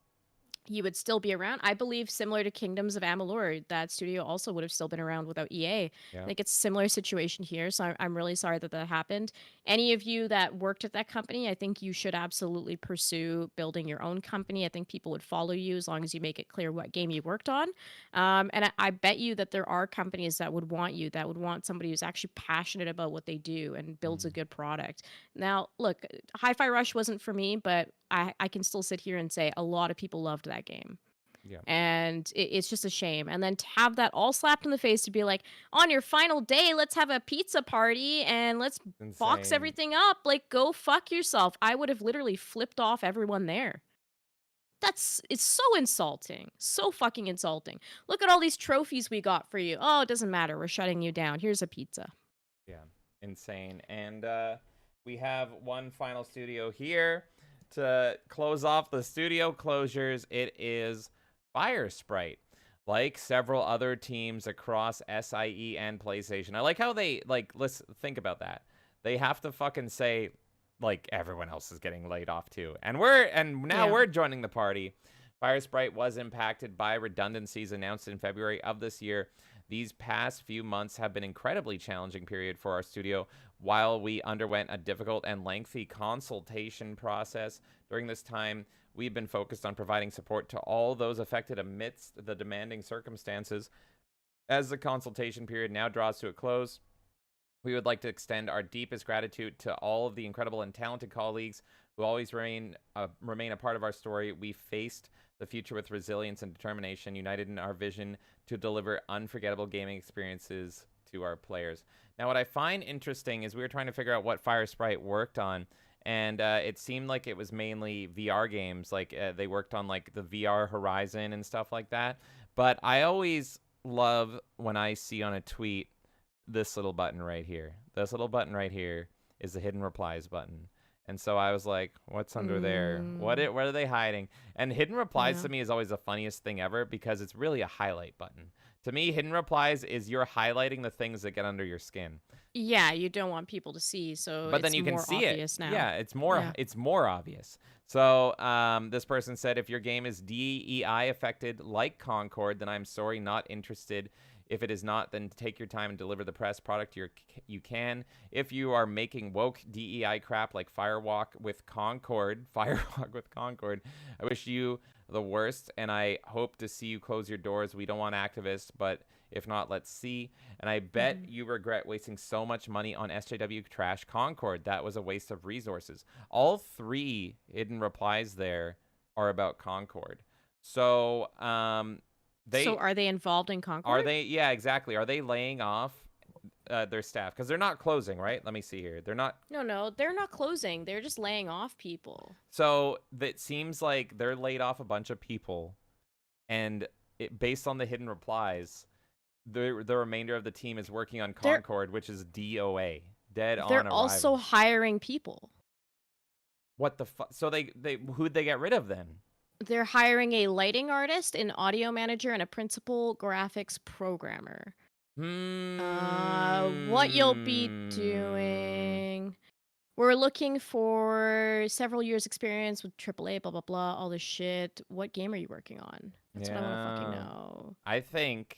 You would still be around. I believe similar to Kingdoms of Amalur, that studio also would have still been around without EA. Yeah. I think it's a similar situation here, so I'm really sorry that that happened. Any of you that worked at that company, I think you should absolutely pursue building your own company. I think people would follow you as long as you make it clear what game you worked on. And I bet you that there are companies that would want you, that would want somebody who's actually passionate about what they do and builds a good product. Now, look, Hi-Fi Rush wasn't for me, but I can still sit here and say a lot of people loved that game. Yeah. And it's just a shame. And then to have that all slapped in the face to be like, on your final day, let's have a pizza party and let's box Insane. everything up. Like, go fuck yourself. I would have literally flipped off everyone there. It's so insulting. So fucking insulting. Look at all these trophies we got for you. Oh, it doesn't matter. We're shutting you down. Here's a pizza. Yeah, insane. And we have one final studio here to close off the studio closures. It is Fire Sprite. Like several other teams across SIE and PlayStation. I like how they, like, let's think about that. They have to fucking say, like, everyone else is getting laid off too. And now Yeah. we're joining the party. Fire Sprite was impacted by redundancies announced in February of this year. These past few months have been incredibly challenging period for our studio. While we underwent a difficult and lengthy consultation process during this time, we've been focused on providing support to all those affected amidst the demanding circumstances. As the consultation period now draws to a close, we would like to extend our deepest gratitude to all of the incredible and talented colleagues who always remain a part of our story. We faced the future with resilience and determination, united in our vision to deliver unforgettable gaming experiences to our players. Now, what I find interesting is we were trying to figure out what Fire Sprite worked on, and it seemed like it was mainly VR games. Like they worked on like the VR Horizon and stuff like that. But I always love when I see on a tweet this little button right here. This little button right here is the hidden replies button. And so I was like, what's under there? What are they hiding? And hidden replies to me is always the funniest thing ever because it's really a highlight button. To me, hidden replies is you're highlighting the things that get under your skin. Yeah, you don't want people to see, so But then it's you can more see obvious it. now. Yeah, it's more obvious. So this person said, if your game is DEI affected like Concord, then I'm sorry, not interested. If it is not, then take your time and deliver the best product you can. If you are making woke DEI crap like Firewalk with Concord, I wish you the worst, and I hope to see you close your doors. We don't want activists, but if not, let's see. And I bet you regret wasting so much money on SJW trash Concord. That was a waste of resources. All three hidden replies there are about Concord. So, So are they involved in Concord? Are they? Yeah, exactly. Are they laying off their staff? Because they're not closing, right? Let me see here. They're not. No, they're not closing. They're just laying off people. So it seems like they're laid off a bunch of people, and based on the hidden replies, the remainder of the team is working on Concord, which is DOA, dead on arrival. They're also hiring people. What the fuck? So they who'd they get rid of then? They're hiring a lighting artist, an audio manager, and a principal graphics programmer. What you'll be doing? We're looking for several years experience with AAA, blah, blah, blah, all this shit. What game are you working on? That's what I want to fucking know. I think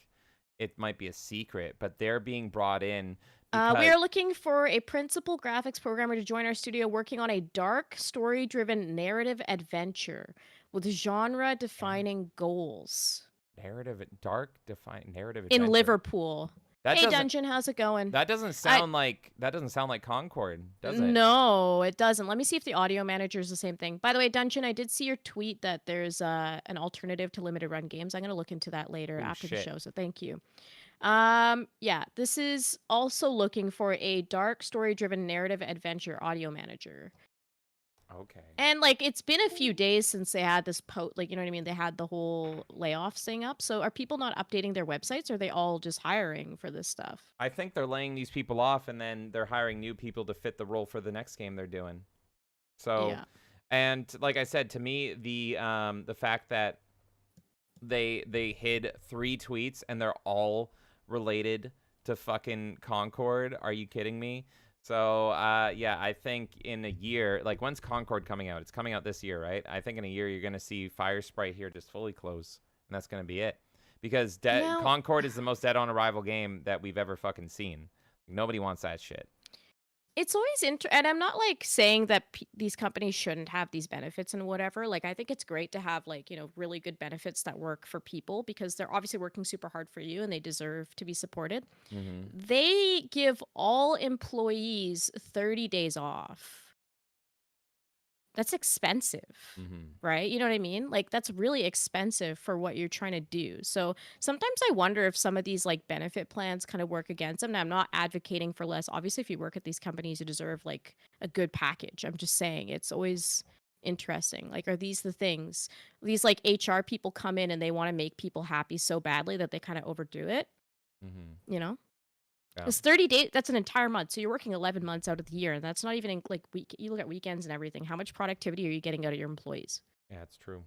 it might be a secret, but they're being brought in. We are looking for a principal graphics programmer to join our studio working on a dark, story-driven narrative adventure with genre-defining goals. Narrative adventure. In Liverpool. That hey, Dungeon, how's it going? That doesn't sound like Concord, does it? No, it doesn't. Let me see if the audio manager is the same thing. By the way, Dungeon, I did see your tweet that there's an alternative to limited run games. I'm going to look into that later after the show, so thank you. Yeah, this is also looking for a dark story-driven narrative adventure audio manager. Okay. And like it's been a few days since they had this like you know what I mean, they had the whole layoffs thing up. So are people not updating their websites, or are they all just hiring for this stuff? I think they're laying these people off and then they're hiring new people to fit the role for the next game they're doing. So yeah. And like I said, to me, the fact that they hid 3 tweets and they're all related to fucking Concord. Are you kidding me? So, yeah, I think in a year, like, when's Concord coming out? It's coming out this year, right? I think in a year you're going to see Fire Sprite here just fully close, and that's going to be it. Because Concord is the most dead on arrival game that we've ever fucking seen. Nobody wants that shit. It's always and I'm not like saying that these companies shouldn't have these benefits and whatever. Like, I think it's great to have like, you know, really good benefits that work for people because they're obviously working super hard for you and they deserve to be supported. Mm-hmm. They give all employees 30 days off. That's expensive, right? You know what I mean? Like, that's really expensive for what you're trying to do. So sometimes I wonder if some of these like benefit plans kind of work against them. And I'm not advocating for less. Obviously, if you work at these companies, you deserve like a good package. I'm just saying it's always interesting. Like, are these the things? These like HR people come in and they want to make people happy so badly that they kind of overdo it, you know? Because 30 days, that's an entire month. So you're working 11 months out of the year. And that's not even in, like, you look at weekends and everything. How much productivity are you getting out of your employees? Yeah, it's true.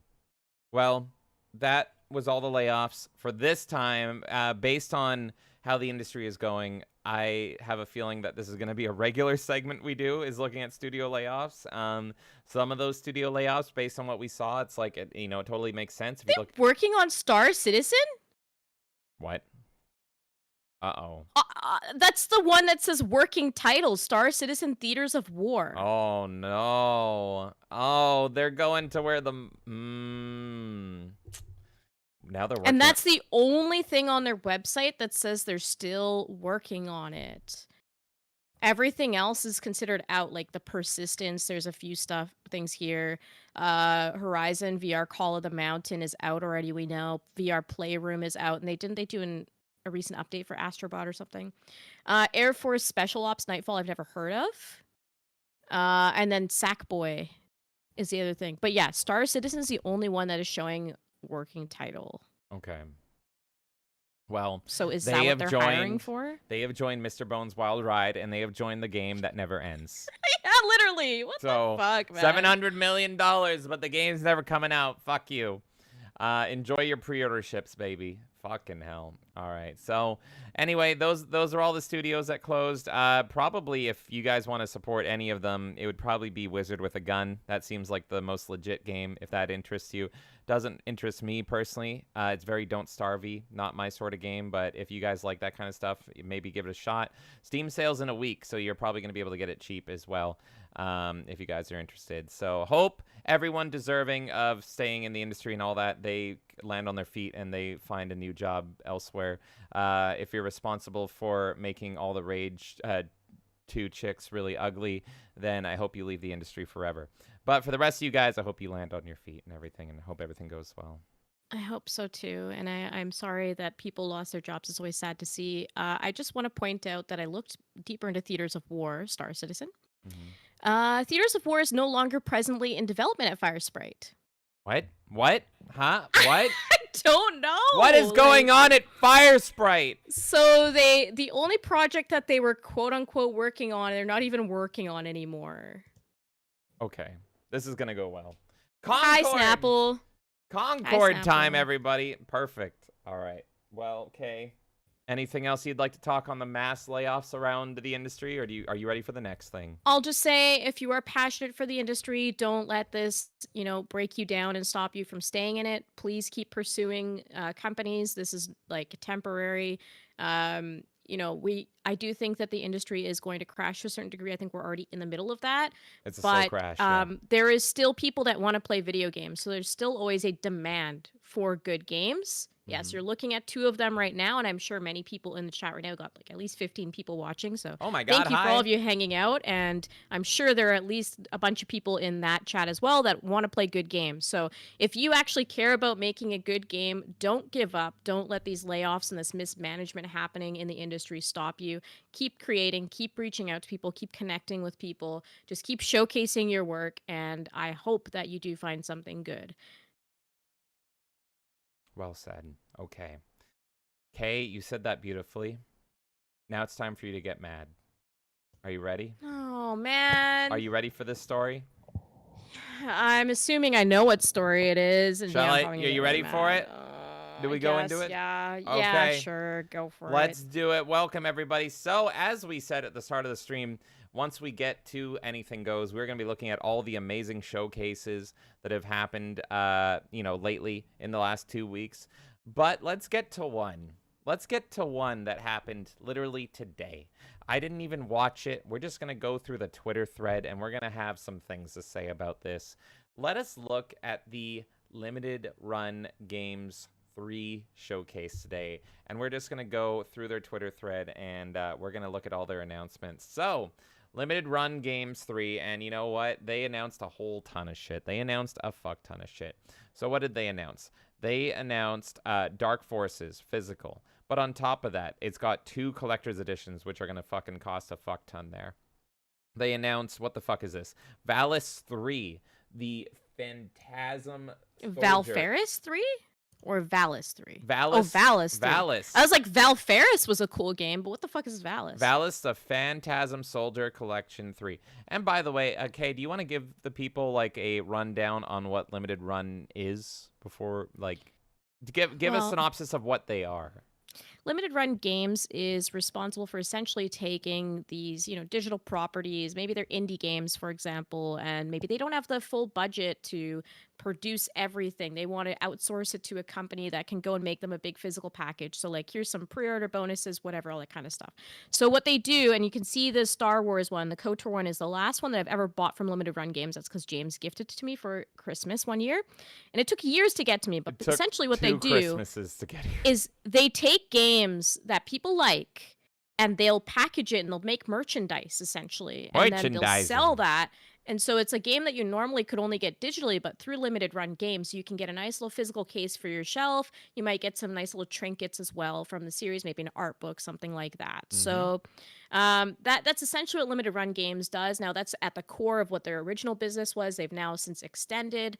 Well, that was all the layoffs for this time. Based on how the industry is going, I have a feeling that this is going to be a regular segment we do, is looking at studio layoffs. Some of those studio layoffs, based on what we saw, it's like, it totally makes sense. If you look working on Star Citizen? What? Uh-oh. That's the one that says working title, Star Citizen Theaters of War. Oh, no. Oh, they're going to where the... Now they're working. And that's the only thing on their website that says they're still working on it. Everything else is considered out, like the Persistence. There's a few things here. Horizon VR Call of the Mountain is out already, we know. VR Playroom is out. And they do a recent update for Astrobot or something. Air Force Special Ops Nightfall I've never heard of. And then Sackboy is the other thing. But yeah, Star Citizen is the only one that is showing working title. Okay. Well, so is that what they're hiring for? They have joined Mr. Bones' Wild Ride, and they have joined the game that never ends. Yeah, literally. What the fuck, man? $700 million, but the game's never coming out. Fuck you. Enjoy your pre-order ships, baby. Fucking hell. All right. So anyway, those are all the studios that closed. Probably if you guys want to support any of them, it would probably be Wizard with a Gun. That seems like the most legit game if that interests you. Doesn't interest me personally. It's very Don't Starve-y, not my sort of game, but if you guys like that kind of stuff, maybe give it a shot. Steam sales in a week, so you're probably going to be able to get it cheap as well if you guys are interested. So hope everyone deserving of staying in the industry and all that, they land on their feet and they find a new job elsewhere. If you're responsible for making all the Rage 2 chicks really ugly, then I hope you leave the industry forever. But for the rest of you guys, I hope you land on your feet and everything, and I hope everything goes well. I hope so too. And I'm sorry that people lost their jobs. It's always sad to see. I just want to point out that I looked deeper into Theaters of War, Star Citizen. Theaters of War is no longer presently in development at Firesprite. What? What? Huh? What? I don't know. What is going on at Firesprite? So the only project that they were quote unquote working on, they're not even working on anymore. Okay. This is going to go well. Hi, Concord! Snapple. Concord Hi, time, Snapple. everybody. Perfect. All right. Well, okay. Anything else you'd like to talk on the mass layoffs around the industry, or are you ready for the next thing? I'll just say, if you are passionate for the industry, don't let this, break you down and stop you from staying in it. Please keep pursuing companies. This is like temporary. I do think that the industry is going to crash to a certain degree. I think we're already in the middle of that. It's a slow crash. Yeah. There is still people that want to play video games. So there's still always a demand for good games. Yes, you're looking at 2 of them right now, and I'm sure many people in the chat right now got like at least 15 people watching. So oh my God, thank you for hi. all of you hanging out, and I'm sure there are at least a bunch of people in that chat as well that want to play good games. So if you actually care about making a good game, don't give up. Don't let these layoffs and this mismanagement happening in the industry stop you. Keep creating, keep reaching out to people, keep connecting with people, just keep showcasing your work, and I hope that you do find something good. Well said. Okay. Kay, you said that beautifully. Now it's time for you to get mad. Are you ready? Oh, man. Are you ready for this story? I'm assuming I know what story it is. And Shall I? I'm Are you ready for it? Do we go into it? Yeah. Okay. Yeah, sure. Go for it. Let's do it. Welcome, everybody. So, as we said at the start of the stream, once we get to Anything Goes, we're going to be looking at all the amazing showcases that have happened, lately in the last 2 weeks. But let's get to one. Let's get to one that happened literally today. I didn't even watch it. We're just going to go through the Twitter thread, and we're going to have some things to say about this. Let us look at the Limited Run Games 3 showcase today, and we're just going to go through their Twitter thread, and we're going to look at all their announcements. So, Limited Run Games 3, and you know what? They announced a whole ton of shit. They announced a fuck ton of shit. So what did they announce? They announced Dark Forces Physical. But on top of that, it's got 2 collector's editions, which are going to fucking cost a fuck ton there. They announced, what the fuck is this? Valis 3, the Phantasm Soldier. Valferis 3? Or Valis 3? Valis. Oh, Valis 3. Valis. I was like, Valferis was a cool game, but what the fuck is Valis? Valis, the Phantasm Soldier Collection 3. And by the way, Kay, do you want to give the people like a rundown on what Limited Run is before, like, give a synopsis of what they are? Limited Run Games is responsible for essentially taking these, digital properties, maybe they're indie games, for example, and maybe they don't have the full budget to produce everything. They want to outsource it to a company that can go and make them a big physical package. So like, here's some pre-order bonuses, whatever, all that kind of stuff. So what they do, and you can see the Star Wars one, the KOTOR one is the last one that I've ever bought from Limited Run Games. That's because James gifted it to me for Christmas one year. And it took years to get to me, but essentially what they do Christmases to get here. is they take games that people like and they'll package it and they'll make merchandise essentially. And then they'll sell that. And so it's a game that you normally could only get digitally, but through Limited Run Games, you can get a nice little physical case for your shelf. You might get some nice little trinkets as well from the series, maybe an art book, something like that. So that's essentially what Limited Run Games does. Now, that's at the core of what their original business was. They've now since extended,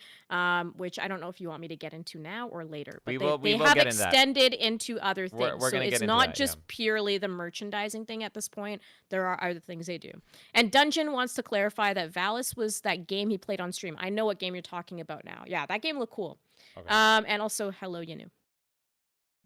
which I don't know if you want me to get into now or later. But they have extended into other things. So it's not just purely the merchandising thing at this point. There are other things they do. And Dungeon wants to clarify that Valis was that game he played on stream. I know what game you're talking about now. Yeah, that game looked cool. Okay. And also, hello, Yanu.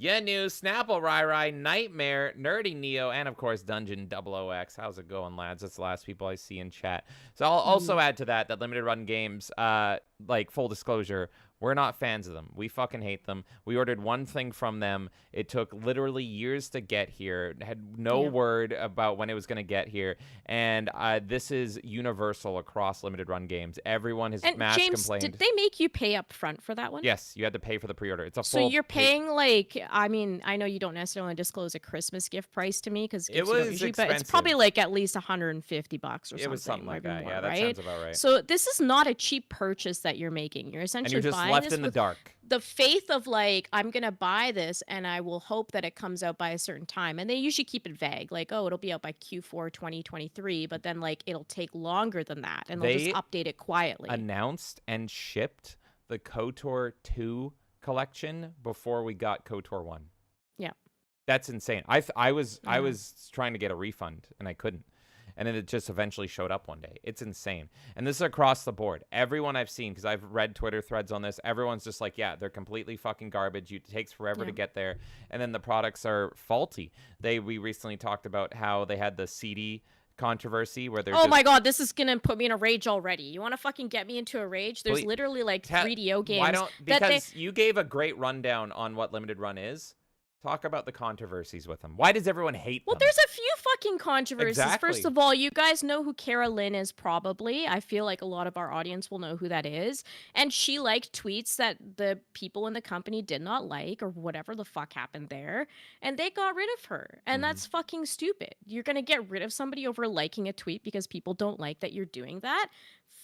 Yanu, Snapple, Rai, Nightmare, Nerdy Neo, and of course Dungeon 00X. How's it going, lads? That's the last people I see in chat. So I'll also add to that Limited Run Games, like full disclosure, we're not fans of them. We fucking hate them. We ordered one thing from them. It took literally years to get here. Had no word about when it was going to get here. And this is universal across Limited Run Games. Everyone has complained. Did they make you pay up front for that one? Yes, you had to pay for the pre-order. It's a full. So you're paying I know you don't necessarily disclose a Christmas gift price to me because it was expensive, but it's probably like at least $150 or something. It was something like that. Yeah, that right? sounds about right. So this is not a cheap purchase that you're making. You're essentially buying buying left this in the with dark. the faith of like, I'm gonna buy this and I will hope that it comes out by a certain time. And they usually keep it vague, like, oh, it'll be out by Q4 2023, but then like it'll take longer than that, and they'll just They update it quietly. Announced and shipped the KOTOR 2 collection before we got KOTOR 1. Yeah. That's insane. I was trying to get a refund and I couldn't. And then it just eventually showed up one day. It's insane. And this is across the board. Everyone I've seen, because I've read Twitter threads on this, everyone's just like, yeah, they're completely fucking garbage. It takes forever to get there. And then the products are faulty. We recently talked about how they had the CD controversy where they're my god, this is gonna put me in a rage already. You want to fucking get me into a rage? There's literally like 3DO games. Because you gave a great rundown on what limited run is. Talk about the controversies with them. Why does everyone hate them? Well, there's a few fucking controversies. Exactly. First of all, you guys know who Cara Lynn is probably. I feel like a lot of our audience will know who that is. And she liked tweets that the people in the company did not like or whatever the fuck happened there. And they got rid of her. And that's fucking stupid. You're going to get rid of somebody over liking a tweet because people don't like that you're doing that?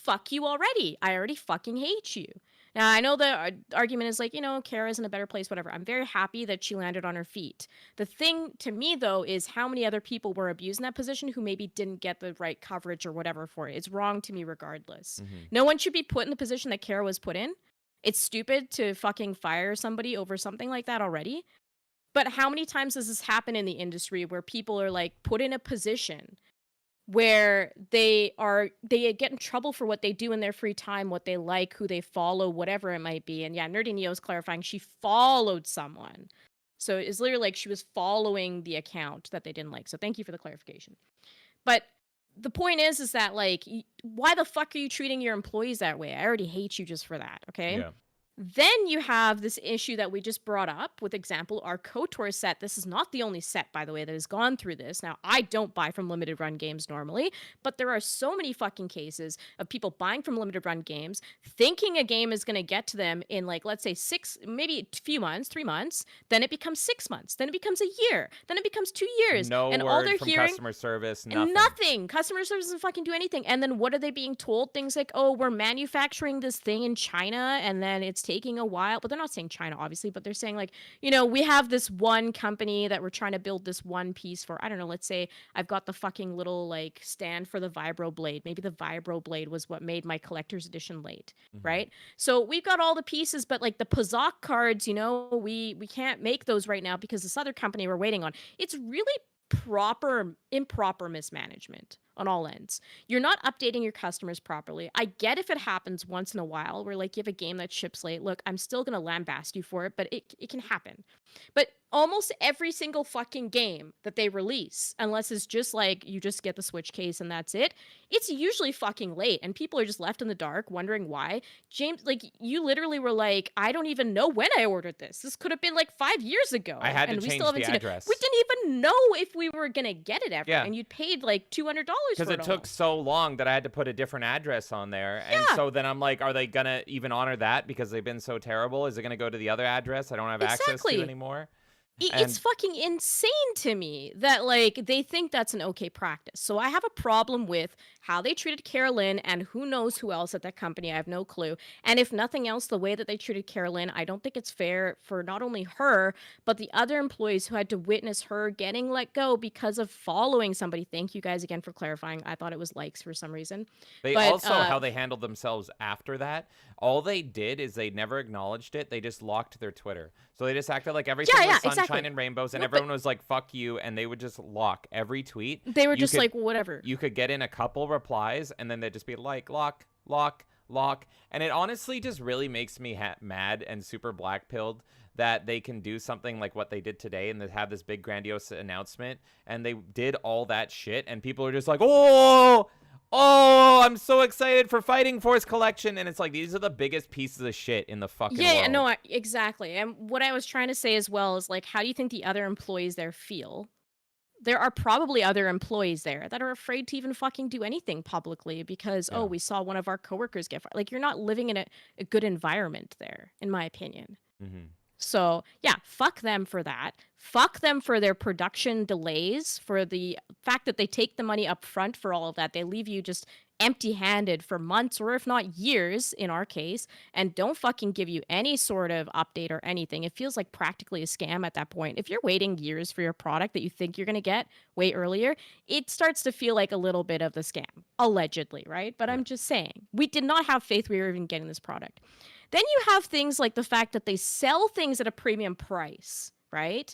Fuck you already. I already fucking hate you. Now, I know the argument is like, Kara's in a better place, whatever. I'm very happy that she landed on her feet. The thing to me, though, is how many other people were abused in that position who maybe didn't get the right coverage or whatever for it. It's wrong to me regardless. No one should be put in the position that Kara was put in. It's stupid to fucking fire somebody over something like that already. But how many times does this happen in the industry where people are like put in a position where they get in trouble for what they do in their free time, what they like, who they follow, whatever it might be. And yeah, Nerdy Neo's clarifying she followed someone. So it's literally like she was following the account that they didn't like. So thank you for the clarification. But the point is that like, why the fuck are you treating your employees that way? I already hate you just for that, okay? Yeah. Then you have this issue that we just brought up with example, our KOTOR set. This is not the only set, by the way, that has gone through this. Now, I don't buy from limited run games normally, but there are so many fucking cases of people buying from limited run games, thinking a game is going to get to them in like, let's say maybe a few months, 3 months. Then it becomes 6 months. Then it becomes a year. Then it becomes 2 years. No and word all they're from hearing, customer service, nothing. Nothing. Customer service doesn't fucking do anything. And then what are they being told? Things like, oh, we're manufacturing this thing in China and then it's taking a while. But they're not saying China, obviously, but they're saying like, we have this one company that we're trying to build this one piece for. I don't know, let's say I've got the fucking little like stand for the Vibro Blade. Maybe the Vibro Blade was what made my collector's edition late, right? So we've got all the pieces, but like the Pazak cards, we can't make those right now because this other company we're waiting on. It's really improper mismanagement on all ends. You're not updating your customers properly. I get if it happens once in a while where like you have a game that ships late. Look, I'm still going to lambast you for it, but it can happen. But almost every single fucking game that they release, unless it's just like you just get the Switch case and that's it, it's usually fucking late and people are just left in the dark wondering why. James, like you literally were like, I don't even know when I ordered this. This could have been like 5 years ago. I had to and we change still haven't the seen address. It. We didn't even know if we were going to get it ever. Yeah. And you'd paid like $200 because it took so long that I had to put a different address on there. And so then I'm like, are they going to even honor that because they've been so terrible? Is it going to go to the other address I don't have access to anymore? It's fucking insane to me that like they think that's an okay practice. So I have a problem with how they treated Carolyn and who knows who else at that company. I have no clue. And if nothing else, the way that they treated Carolyn, I don't think it's fair for not only her, but the other employees who had to witness her getting let go because of following somebody. Thank you guys again for clarifying. I thought it was likes for some reason. But also how they handled themselves after that. All they did is they never acknowledged it. They just locked their Twitter. So they just acted like everything was sunshine and rainbows, and everyone was like, fuck you, and they would just lock every tweet. They were just like, whatever. You could get in a couple replies, and then they'd just be like, lock, lock, lock. And it honestly just really makes me mad and super black-pilled that they can do something like what they did today and they have this big grandiose announcement, and they did all that shit, and people are just like, oh, I'm so excited for Fighting Force Collection. And it's like, these are the biggest pieces of shit in the fucking world. Yeah, no, exactly. And what I was trying to say as well is like, how do you think the other employees there feel? There are probably other employees there that are afraid to even fucking do anything publicly because, oh, we saw one of our coworkers get fired. Like, you're not living in a good environment there, in my opinion. So, yeah, fuck them for that. Fuck them for their production delays, for the fact that they take the money up front for all of that. They leave you just empty-handed for months or if not years in our case and don't fucking give you any sort of update or anything. It feels like practically a scam at that point. If you're waiting years for your product that you think you're going to get way earlier, it starts to feel like a little bit of the scam, allegedly, right? But I'm just saying, we did not have faith we were even getting this product. Then you have things like the fact that they sell things at a premium price, right?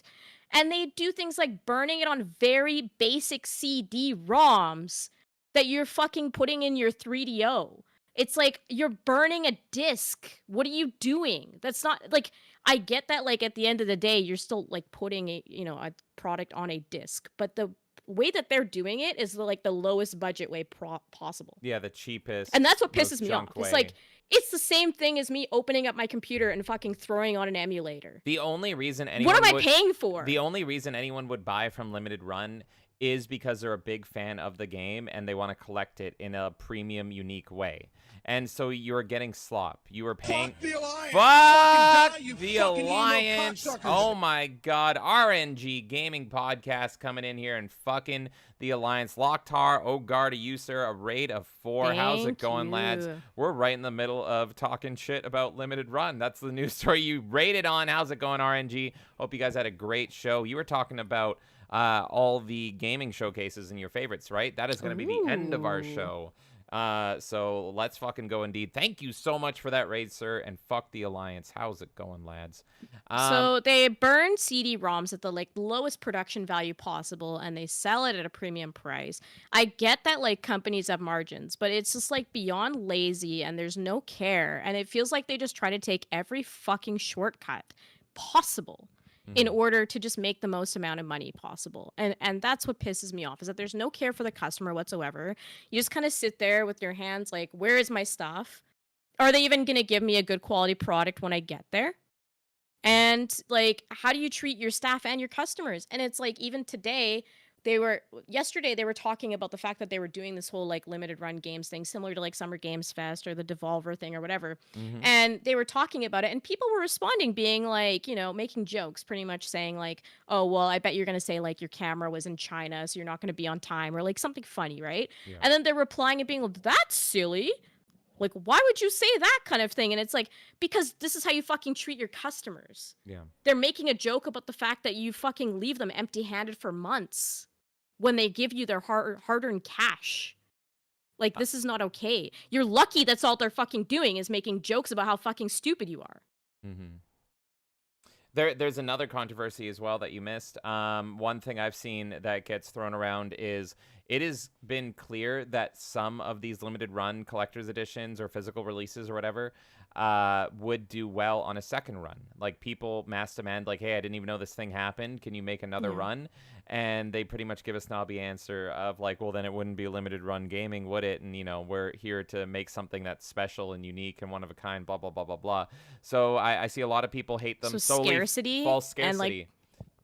And they do things like burning it on very basic CD-ROMs that you're fucking putting in your 3DO. It's like you're burning a disc. What are you doing? That's not like, I get that like at the end of the day you're still like putting a, you know, a product on a disc, but the way that they're doing it is like the lowest budget way possible. Yeah, the cheapest. And that's what most pisses me off. junk It's way. like it's the same thing as me opening up my computer and fucking throwing on an emulator. The only reason anyone What am I paying for? The only reason anyone would buy from Limited Run is because they're a big fan of the game and they want to collect it in a premium, unique way. And so you're getting slop. You were paying. Fuck the Alliance! Fuck Fucking die, you the fucking emo Alliance! cocksuckers. Oh my God! RNG Gaming Podcast coming in here and fucking the Alliance. Locktar, Ogarda, User, a raid of 4. How's it Thank going, lads? you. We're right in the middle of talking shit about Limited Run. That's the news story you rated on. How's it going, RNG? Hope you guys had a great show. You were talking about all the gaming showcases and your favorites, right? That is going to be the end of our Ooh. show. So let's fucking go indeed. Thank you so much for that raid, sir, and fuck the Alliance. How's it going, lads? So they burn CD-ROMs at the like lowest production value possible and they sell it at a premium price. I get that like companies have margins, but it's just like beyond lazy and there's no care and it feels like they just try to take every fucking shortcut possible in order to just make the most amount of money possible. And that's what pisses me off is that there's no care for the customer whatsoever. You just kind of sit there with your hands like, where is my stuff? Are they even going to give me a good quality product when I get there? And like, how do you treat your staff and your customers? And it's like, even today, yesterday they were talking about the fact that they were doing this whole like limited run games thing, similar to like Summer Games Fest or the Devolver thing or whatever. And they were talking about it and people were responding being like, you know, making jokes, pretty much saying like, oh, well, I bet you're going to say like your camera was in China, so you're not going to be on time or like something funny, right? Yeah. And then they're replying and being like, that's silly. Like, why would you say that kind of thing? And it's like, because this is how you fucking treat your customers. Yeah. They're making a joke about the fact that you fucking leave them empty-handed for months when they give you their hard-earned cash. Like, this is not okay. You're lucky that's all they're fucking doing is making jokes about how fucking stupid you are. There's another controversy as well that you missed. One thing I've seen that gets thrown around is it has been clear that some of these limited run collector's editions or physical releases or whatever would do well on a second run. Like people mass demand like, hey, I didn't even know this thing happened. Can you make another run? And they pretty much give a snobby answer of like, well, then it wouldn't be limited run gaming, would it? And, you know, we're here to make something that's special and unique and one of a kind, blah, blah, blah, blah, blah. So I see a lot of people hate them So solely scarcity false and, scarcity.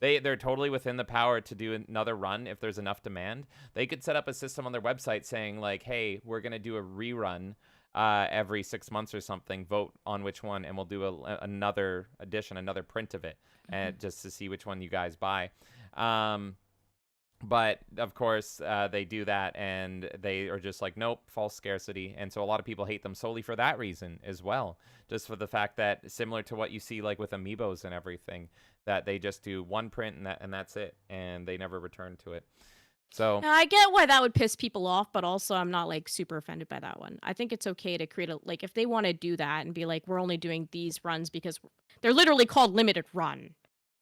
like, They're totally within the power to do another run if there's enough demand. They could set up a system on their website saying like, hey, we're going to do a rerun every 6 months or something. Vote on which one, and we'll do another edition, another print of it, and just to see which one you guys buy. But of course, they do that, and they are just like, nope, false scarcity. And so a lot of people hate them solely for that reason as well, just for the fact that similar to what you see like with amiibos and everything, that they just do one print and that's it, and they never return to it. So Now, I get why that would piss people off, but also I'm not like super offended by that one. I think it's okay to create like if they want to do that and be like, we're only doing these runs because they're literally called limited run.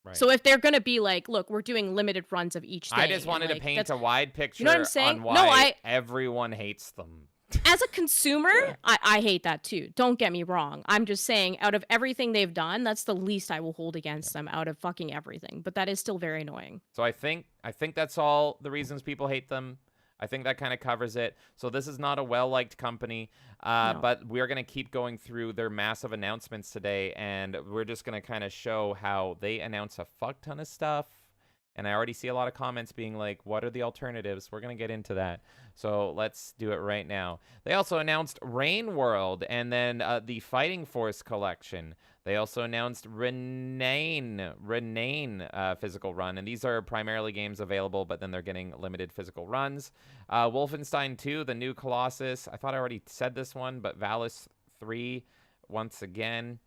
right. So if they're gonna be like, look, we're doing limited runs of each thing. I just wanted and, to paint that's- a wide picture You know what I'm saying? on why No, everyone hates them. As a consumer, I hate that too. Don't get me wrong. I'm just saying, out of everything they've done, that's the least I will hold against them out of fucking everything. But that is still very annoying. So I think that's all the reasons people hate them. I think that kind of covers it. So this is not a well-liked company, No. but we're going to keep going through their massive announcements today, and we're just going to kind of show how they announce a fuck ton of stuff, And I already see a lot of comments being like, what are the alternatives? We're going to get into that. So let's do it right now. They also announced Rain World and then the Fighting Force collection. They also announced Renane physical run. And these are primarily games available, but then they're getting limited physical runs. Wolfenstein 2, the new Colossus. I thought I already said this one, but Valis 3 once again.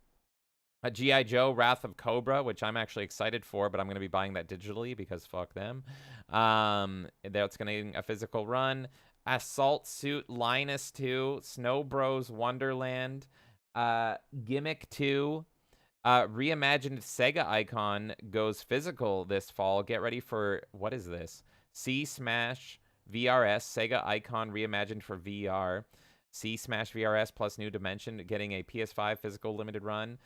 G.I. Joe, Wrath of Cobra, which I'm actually excited for, but I'm going to be buying that digitally because fuck them. That's going to a physical run. Assault Suit, Linus 2, Snow Bros, Wonderland, Gimmick 2, reimagined Sega Icon goes physical this fall. Get ready for, what is this? C Smash VRS, Sega Icon reimagined for VR. C Smash VRS plus New Dimension getting a PS5 physical limited run.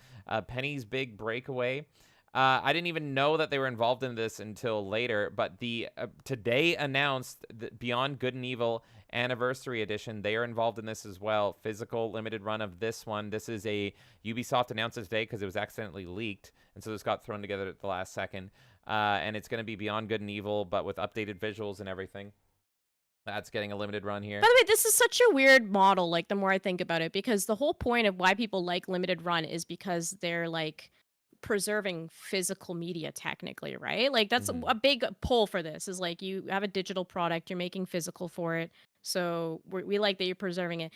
Penny's Big Breakaway. I didn't even know that they were involved in this until later, but the today announced the Beyond Good and Evil Anniversary Edition. They are involved in this as well. Physical limited run of this one. This is a Ubisoft announced it today because it was accidentally leaked, and so this got thrown together at the last second. And it's going to be Beyond Good and Evil, but with updated visuals and everything. That's getting a limited run here. By the way, this is such a weird model, like, the more I think about it, because the whole point of why people like limited run is because they're, like, preserving physical media, technically, right? Like, that's a big pull for this, is, like, you have a digital product, you're making physical for it, so we like that you're preserving it.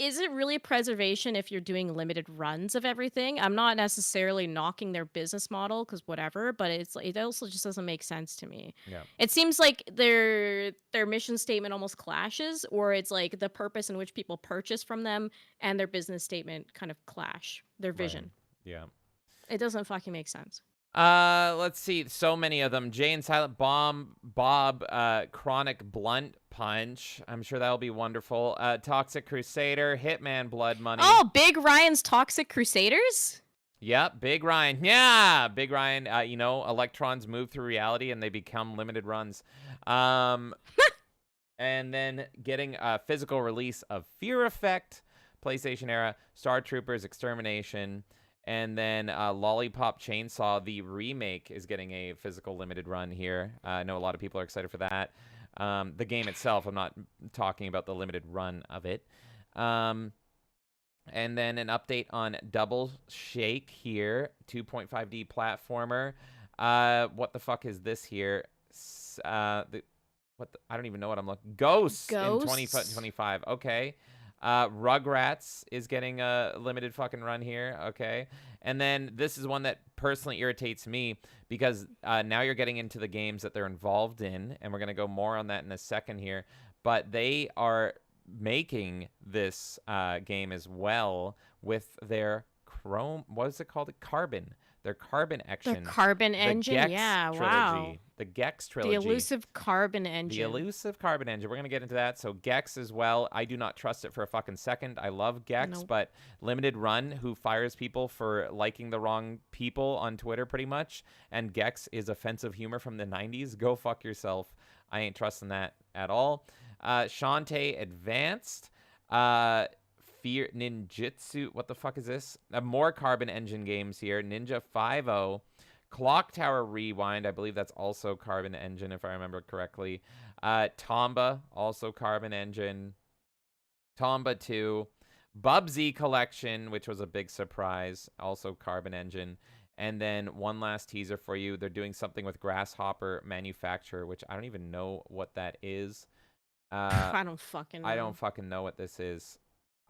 Is it really preservation if you're doing limited runs of everything? I'm not necessarily knocking their business model, because whatever, but it also just doesn't make sense to me. Yeah. It seems like their mission statement almost clashes, or it's like the purpose in which people purchase from them and their business statement kind of clash, their vision. Right. Yeah. It doesn't fucking make sense. Let's see. So many of them. Jay and Silent Bomb, Bob, Chronic Blunt Punch. I'm sure that'll be wonderful. Toxic Crusader, Hitman Blood Money. Oh, Big Ryan's Toxic Crusaders? Yep, Big Ryan. Yeah, Big Ryan. You know, electrons move through reality and they become limited runs. And then getting a physical release of Fear Effect, PlayStation era, Star Troopers Extermination. And then Lollipop Chainsaw, the remake, is getting a physical limited run here. I know a lot of people are excited for that. The game itself, I'm not talking about the limited run of it. And then an update on Double Shake here, 2.5D platformer. What the fuck is this here? I don't even know what I'm looking. Ghosts in 2025. Okay. Rugrats is getting a limited fucking run here. Okay. And then this is one that personally irritates me because now you're getting into the games that they're involved in, and we're going to go more on that in a second here. But they are making this game as well with their what is it called? Carbon. Their Carbon action. Their Carbon engine? Gex Yeah, trilogy. wow. The Gex trilogy. The elusive Carbon engine. The elusive Carbon engine. We're going to get into that. So Gex as well. I do not trust it for a fucking second. I love Gex, but Limited Run, who fires people for liking the wrong people on Twitter pretty much, and Gex is offensive humor from the 90s. Go fuck yourself. I ain't trusting that at all. Shantae Advanced. Fear Ninjutsu. What the fuck is this? More Carbon engine games here. Ninja 5.0. Clock Tower Rewind. I believe that's also Carbon engine, if I remember correctly. Tomba, also Carbon engine. Tomba 2. Bubsy Collection, which was a big surprise. Also Carbon engine. And then one last teaser for you. They're doing something with Grasshopper Manufacturer, which I don't even know what that is. I don't fucking know. I don't fucking know what this is.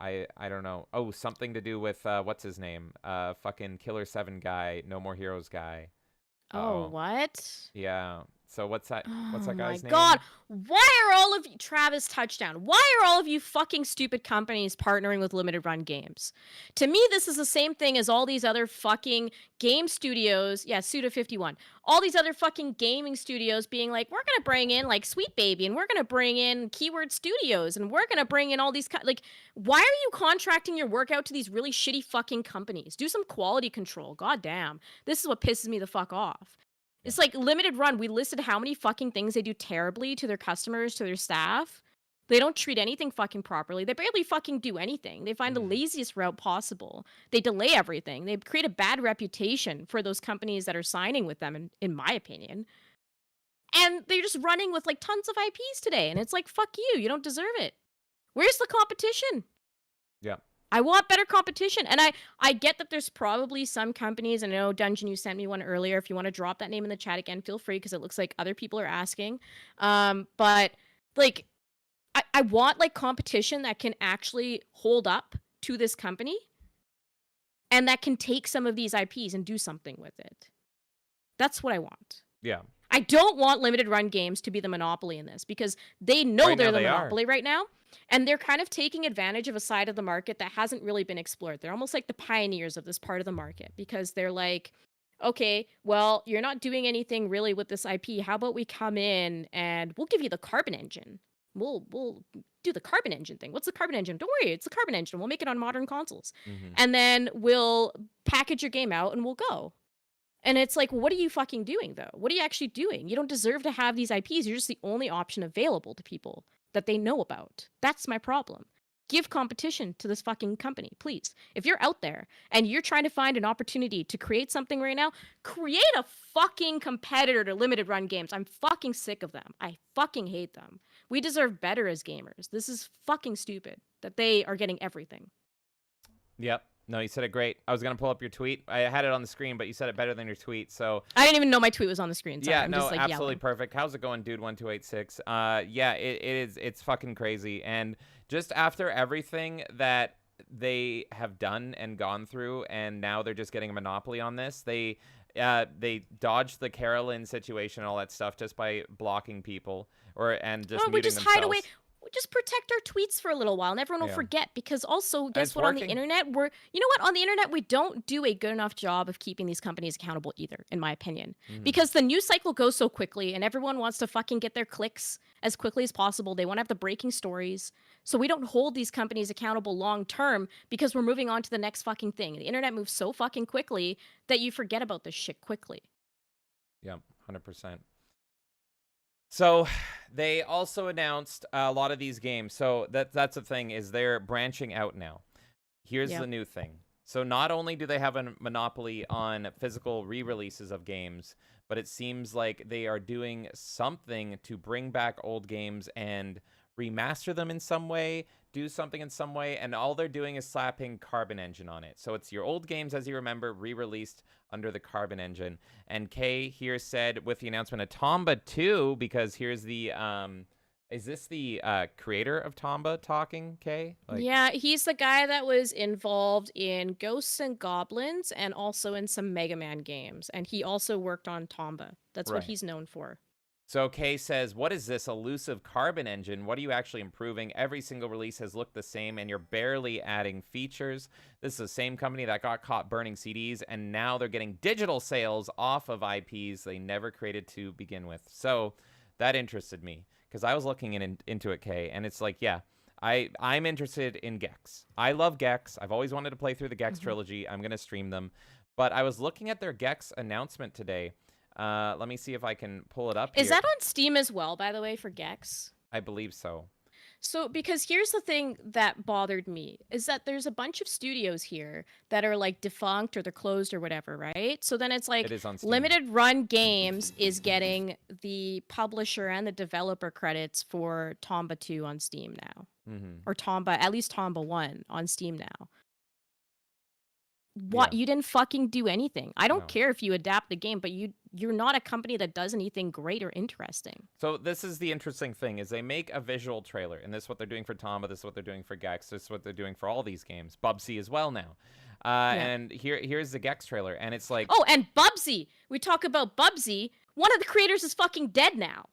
I don't know. Oh, something to do with what's his name? Fucking Killer 7 guy, No More Heroes guy. Oh, what? Yeah. So what's that? What's that guy's name? Oh my god! Why are all of you, Travis Touchdown? Why are all of you fucking stupid companies partnering with limited run games? To me, this is the same thing as all these other fucking game studios. Yeah, Suda51. All these other fucking gaming studios being like, we're gonna bring in like Sweet Baby, and we're gonna bring in Keyword Studios, and we're gonna bring in all these like. Why are you contracting your work out to these really shitty fucking companies? Do some quality control. God damn. This is what pisses me the fuck off. It's like Limited Run. We listed how many fucking things they do terribly to their customers, to their staff. They don't treat anything fucking properly. They barely fucking do anything. They find the laziest route possible. They delay everything. They create a bad reputation for those companies that are signing with them, in my opinion. And they're just running with like tons of IPs today. And it's like, fuck you. You don't deserve it. Where's the competition? Yeah. I want better competition. And I get that there's probably some companies, and I know, Dungeon, you sent me one earlier. If you want to drop that name in the chat again, feel free, because it looks like other people are asking. But like, I want like competition that can actually hold up to this company and that can take some of these IPs and do something with it. That's what I want. Yeah. I don't want limited run games to be the monopoly in this, because they know Right they're now the they are. monopoly right now. And they're kind of taking advantage of a side of the market that hasn't really been explored. They're almost like the pioneers of this part of the market, because they're like, okay, well, you're not doing anything really with this IP. How about we come in and we'll give you the Carbon engine. We'll do the Carbon engine thing. What's the Carbon engine? Don't worry, it's the Carbon engine. We'll make it on modern consoles. And then we'll package your game out and we'll go. And it's like, what are you fucking doing, though? What are you actually doing? You don't deserve to have these IPs. You're just the only option available to people that they know about. That's my problem. Give competition to this fucking company, please. If you're out there and you're trying to find an opportunity to create something right now, create a fucking competitor to limited run games. I'm fucking sick of them. I fucking hate them. We deserve better as gamers. This is fucking stupid that they are getting everything. Yep. No, you said it great. I was going to pull up your tweet. I had it on the screen, but you said it better than your tweet. So I didn't even know my tweet was on the screen. Sorry. yeah, I'm no, just, like, absolutely yelling. perfect. How's it going, dude? 1286. Yeah, it is. It's fucking crazy. And just after everything that they have done and gone through, and now they're just getting a monopoly on this. They dodged the Carolyn situation and all that stuff just by blocking people and just we muting just themselves. hide away. We'll just protect our tweets for a little while, and everyone will Yeah. forget, because also, guess it's what, on working. the internet, you know what, on the internet, we don't do a good enough job of keeping these companies accountable either, in my opinion. Because the news cycle goes so quickly, and everyone wants to fucking get their clicks as quickly as possible. They want to have the breaking stories. So we don't hold these companies accountable long term, because we're moving on to the next fucking thing. The internet moves so fucking quickly that you forget about this shit quickly. Yeah, 100%. So they also announced a lot of these games. So that's the thing, is they're branching out now. Here's the new thing. So not only do they have a monopoly on physical re-releases of games, but it seems like they are doing something to bring back old games and remaster them in some way, do something in some way, and all they're doing is slapping Carbon engine on it. So it's your old games, as you remember, re-released under the Carbon engine. And Kay here said with the announcement of Tomba 2, because here's the is this the creator of Tomba talking, Kay? Yeah, he's the guy that was involved in Ghosts and Goblins and also in some Mega Man games. And he also worked on Tomba. That's what Right. he's known for. So Kay says, what is this elusive Carbon engine? What are you actually improving? Every single release has looked the same, and you're barely adding features. This is the same company that got caught burning CDs, and now they're getting digital sales off of IPs they never created to begin with. So that interested me, because I was looking into it, Kay, and it's like, yeah, I'm interested in Gex. I love Gex. I've always wanted to play through the Gex trilogy. I'm going to stream them. But I was looking at their Gex announcement today. Let me see if I can pull it up here. Is that on Steam as well, by the way, for Gex? I believe so. So, because here's the thing that bothered me, is that there's a bunch of studios here that are like defunct or they're closed or whatever, right? So then it's like It is on Steam. Limited Run Games is getting the publisher and the developer credits for Tomba 2 on Steam now. Or at least Tomba 1 on Steam now. What? Yeah. You didn't fucking do anything. I don't No. care if you adapt the game, but you're not a company that does anything great or interesting. So this is the interesting thing, is they make a visual trailer, and this is what they're doing for Tomba, this is what they're doing for Gex, this is what they're doing for all these games. Bubsy as well now. And here's the Gex trailer, and it's like... Oh, and Bubsy! We talk about Bubsy. One of the creators is fucking dead now.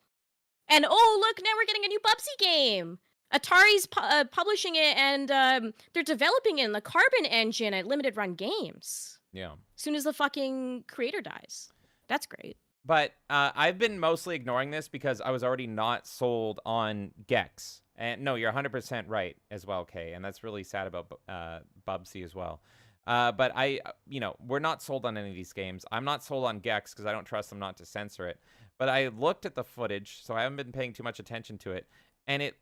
And oh, look, now we're getting a new Bubsy game. Atari's publishing it, and they're developing it in the Carbon engine at Limited Run Games. Yeah. As soon as the fucking creator dies. That's great. But I've been mostly ignoring this because I was already not sold on Gex. And no, you're 100% right as well, Kay. And that's really sad about Bubsy as well. But we're not sold on any of these games. I'm not sold on Gex because I don't trust them not to censor it. But I looked at the footage, so I haven't been paying too much attention to it. And it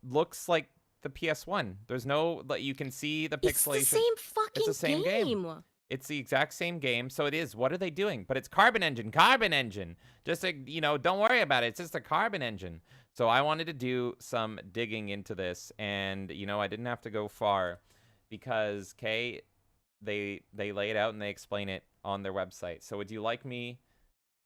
looks like the PS1. There's no, you can see the pixelation. It's the same fucking It's the same game. It's the exact same game, so it is. What are they doing? But it's Carbon Engine, Carbon Engine. Just like, don't worry about it. It's just a Carbon Engine. So I wanted to do some digging into this, and I didn't have to go far because they lay it out and they explain it on their website. So would you like me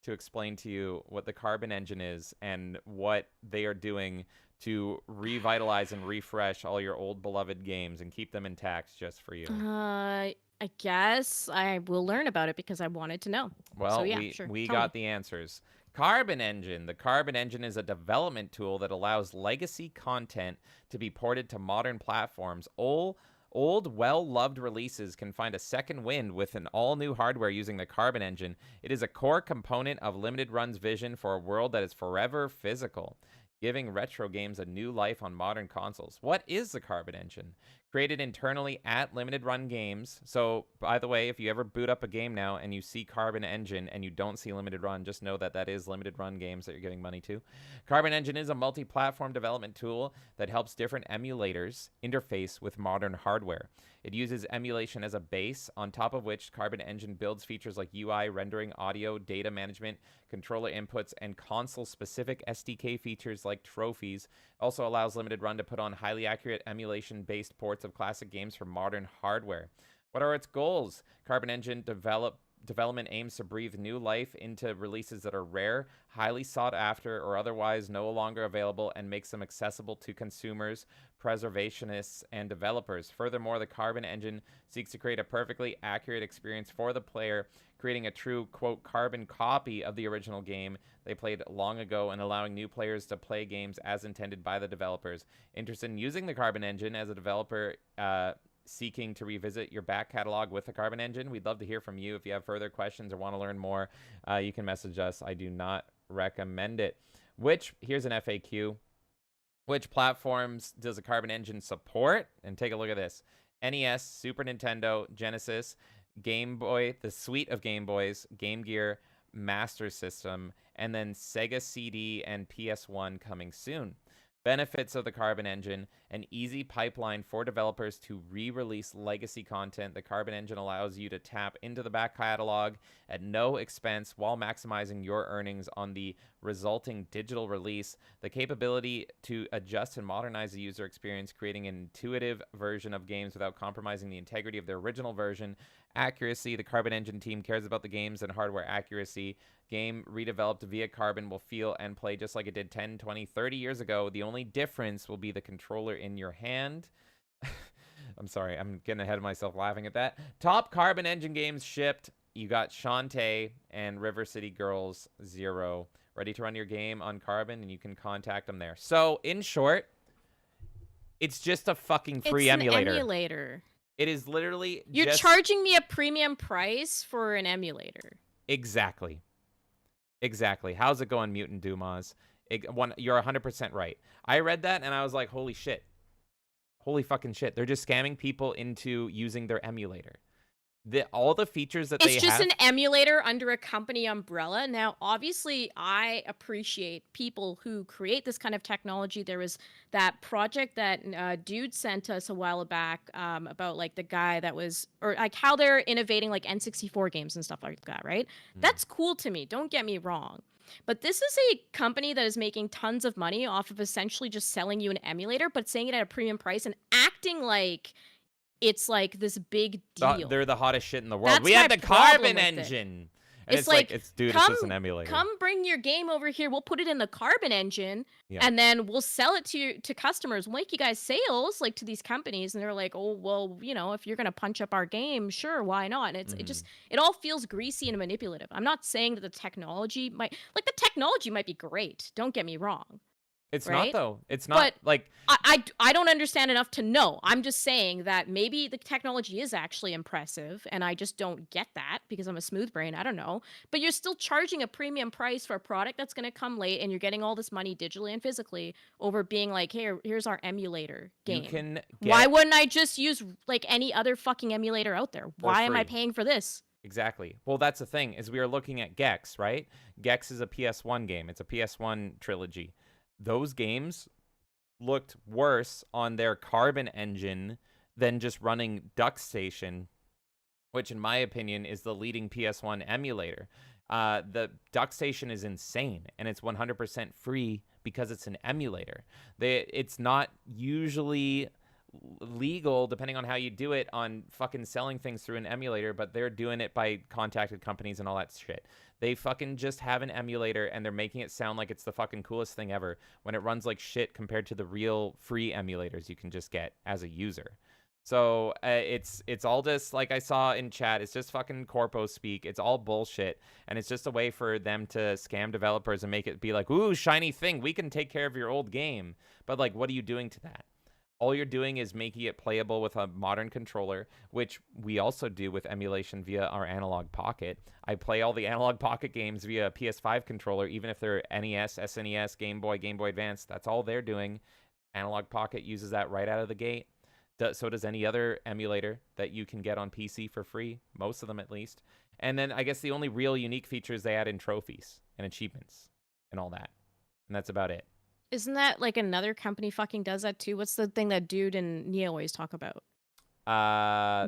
to explain to you what the Carbon Engine is and what they are doing to revitalize and refresh all your old beloved games and keep them intact just for you? I guess I will learn about it because I wanted to know. Well, so, yeah, sure. we Tell got me. the answers. Carbon Engine. The Carbon Engine is a development tool that allows legacy content to be ported to modern platforms. Old, well-loved releases can find a second wind with an all-new hardware using the Carbon Engine. It is a core component of Limited Run's vision for a world that is forever physical, giving retro games a new life on modern consoles. What is the Carbon Engine? Created internally at Limited Run Games. So, by the way, if you ever boot up a game now and you see Carbon Engine and you don't see Limited Run, just know that that is Limited Run Games that you're giving money to. Carbon Engine is a multi-platform development tool that helps different emulators interface with modern hardware. It uses emulation as a base, on top of which Carbon Engine builds features like UI, rendering, audio, data management, controller inputs, and console-specific SDK features like trophies. Also allows Limited Run to put on highly accurate emulation-based ports of classic games for modern hardware. What are its goals? Carbon Engine development aims to breathe new life into releases that are rare, highly sought after, or otherwise no longer available, and makes them accessible to consumers, preservationists, and developers. Furthermore, the Carbon Engine seeks to create a perfectly accurate experience for the player, creating a true, quote, carbon copy of the original game they played long ago and allowing new players to play games as intended by the developers. Interested in using the Carbon Engine as a developer seeking to revisit your back catalog with the Carbon Engine? We'd love to hear from you. If you have further questions or want to learn more, you can message us. I do not recommend it. Here's an FAQ. Which platforms does the Carbon Engine support? And take a look at this. NES, Super Nintendo, Genesis, Game Boy, the suite of Game Boys, Game Gear, Master System, and then Sega CD and PS1 coming soon. Benefits of the Carbon Engine: an easy pipeline for developers to re-release legacy content. The Carbon Engine allows you to tap into the back catalog at no expense while maximizing your earnings on the resulting digital release. The capability to adjust and modernize the user experience, creating an intuitive version of games without compromising the integrity of their original version. Accuracy: the Carbon Engine team cares about the games and hardware accuracy. Game redeveloped via Carbon will feel and play just like it did 10, 20, 30 years ago. The only difference will be the controller in your hand. I'm sorry, I'm getting ahead of myself laughing at that. Top Carbon Engine games shipped. You got Shantae and River City Girls 0. Ready to run your game on Carbon, and you can contact them there. So, in short, it's just a fucking free emulator. It's an emulator. It is literally You're charging me a premium price for an emulator. Exactly. How's it going, Mutant Dumas? You're 100% right. I read that, and I was like, holy shit. Holy fucking shit. They're just scamming people into using their emulator. All the features that they have... It's just an emulator under a company umbrella. Now, obviously, I appreciate people who create this kind of technology. There was that project that dude sent us a while back about, like, the guy that was... Or, like, how they're innovating, like, N64 games and stuff like that, right? That's cool to me. Don't get me wrong. But this is a company that is making tons of money off of essentially just selling you an emulator, but saying it at a premium price and acting like... It's like this big deal. They're the hottest shit in the world. That's we have the Carbon with Engine. And it's like, it's just an emulator. Come bring your game over here. We'll put it in the Carbon Engine, Yeah. and then we'll sell it to customers. We'll make you guys sales, like, to these companies. And they're like, oh, well, if you're going to punch up our game, sure, why not? And it all feels greasy and manipulative. I'm not saying that the technology might be great. Don't get me wrong. It's right? not, though. It's not, but I don't understand enough to know. I'm just saying that maybe the technology is actually impressive, and I just don't get that because I'm a smooth brain. I don't know. But you're still charging a premium price for a product that's going to come late, and you're getting all this money digitally and physically over being like, here's our emulator game. Why wouldn't I just use, like, any other fucking emulator out there? Why am I paying for this? Exactly. Well, that's the thing, is we are looking at Gex, right? Gex is a PS1 game. It's a PS1 trilogy. Those games looked worse on their Carbon Engine than just running DuckStation which in my opinion is the leading PS1 emulator. The DuckStation is insane, and it's 100% free because it's an emulator. It's not usually legal, depending on how you do it, on fucking selling things through an emulator, but they're doing it by contacted companies and all that shit. They fucking just have an emulator, and they're making it sound like it's the fucking coolest thing ever when it runs like shit compared to the real free emulators you can just get as a user. So it's all just, like I saw in chat, it's just fucking corpo speak. It's all bullshit, and it's just a way for them to scam developers and make it be like, ooh, shiny thing, we can take care of your old game. But like, what are you doing to that? All you're doing is making it playable with a modern controller, which we also do with emulation via our Analog Pocket. I play all the Analog Pocket games via a PS5 controller, even if they're NES, SNES, Game Boy, Game Boy Advance. That's all they're doing. Analog Pocket uses that right out of the gate. So does any other emulator that you can get on PC for free, most of them at least. And then I guess the only real unique features they add in trophies and achievements and all that. And that's about it. Isn't that like another company fucking does that too? What's the thing that Dude and Neo always talk about?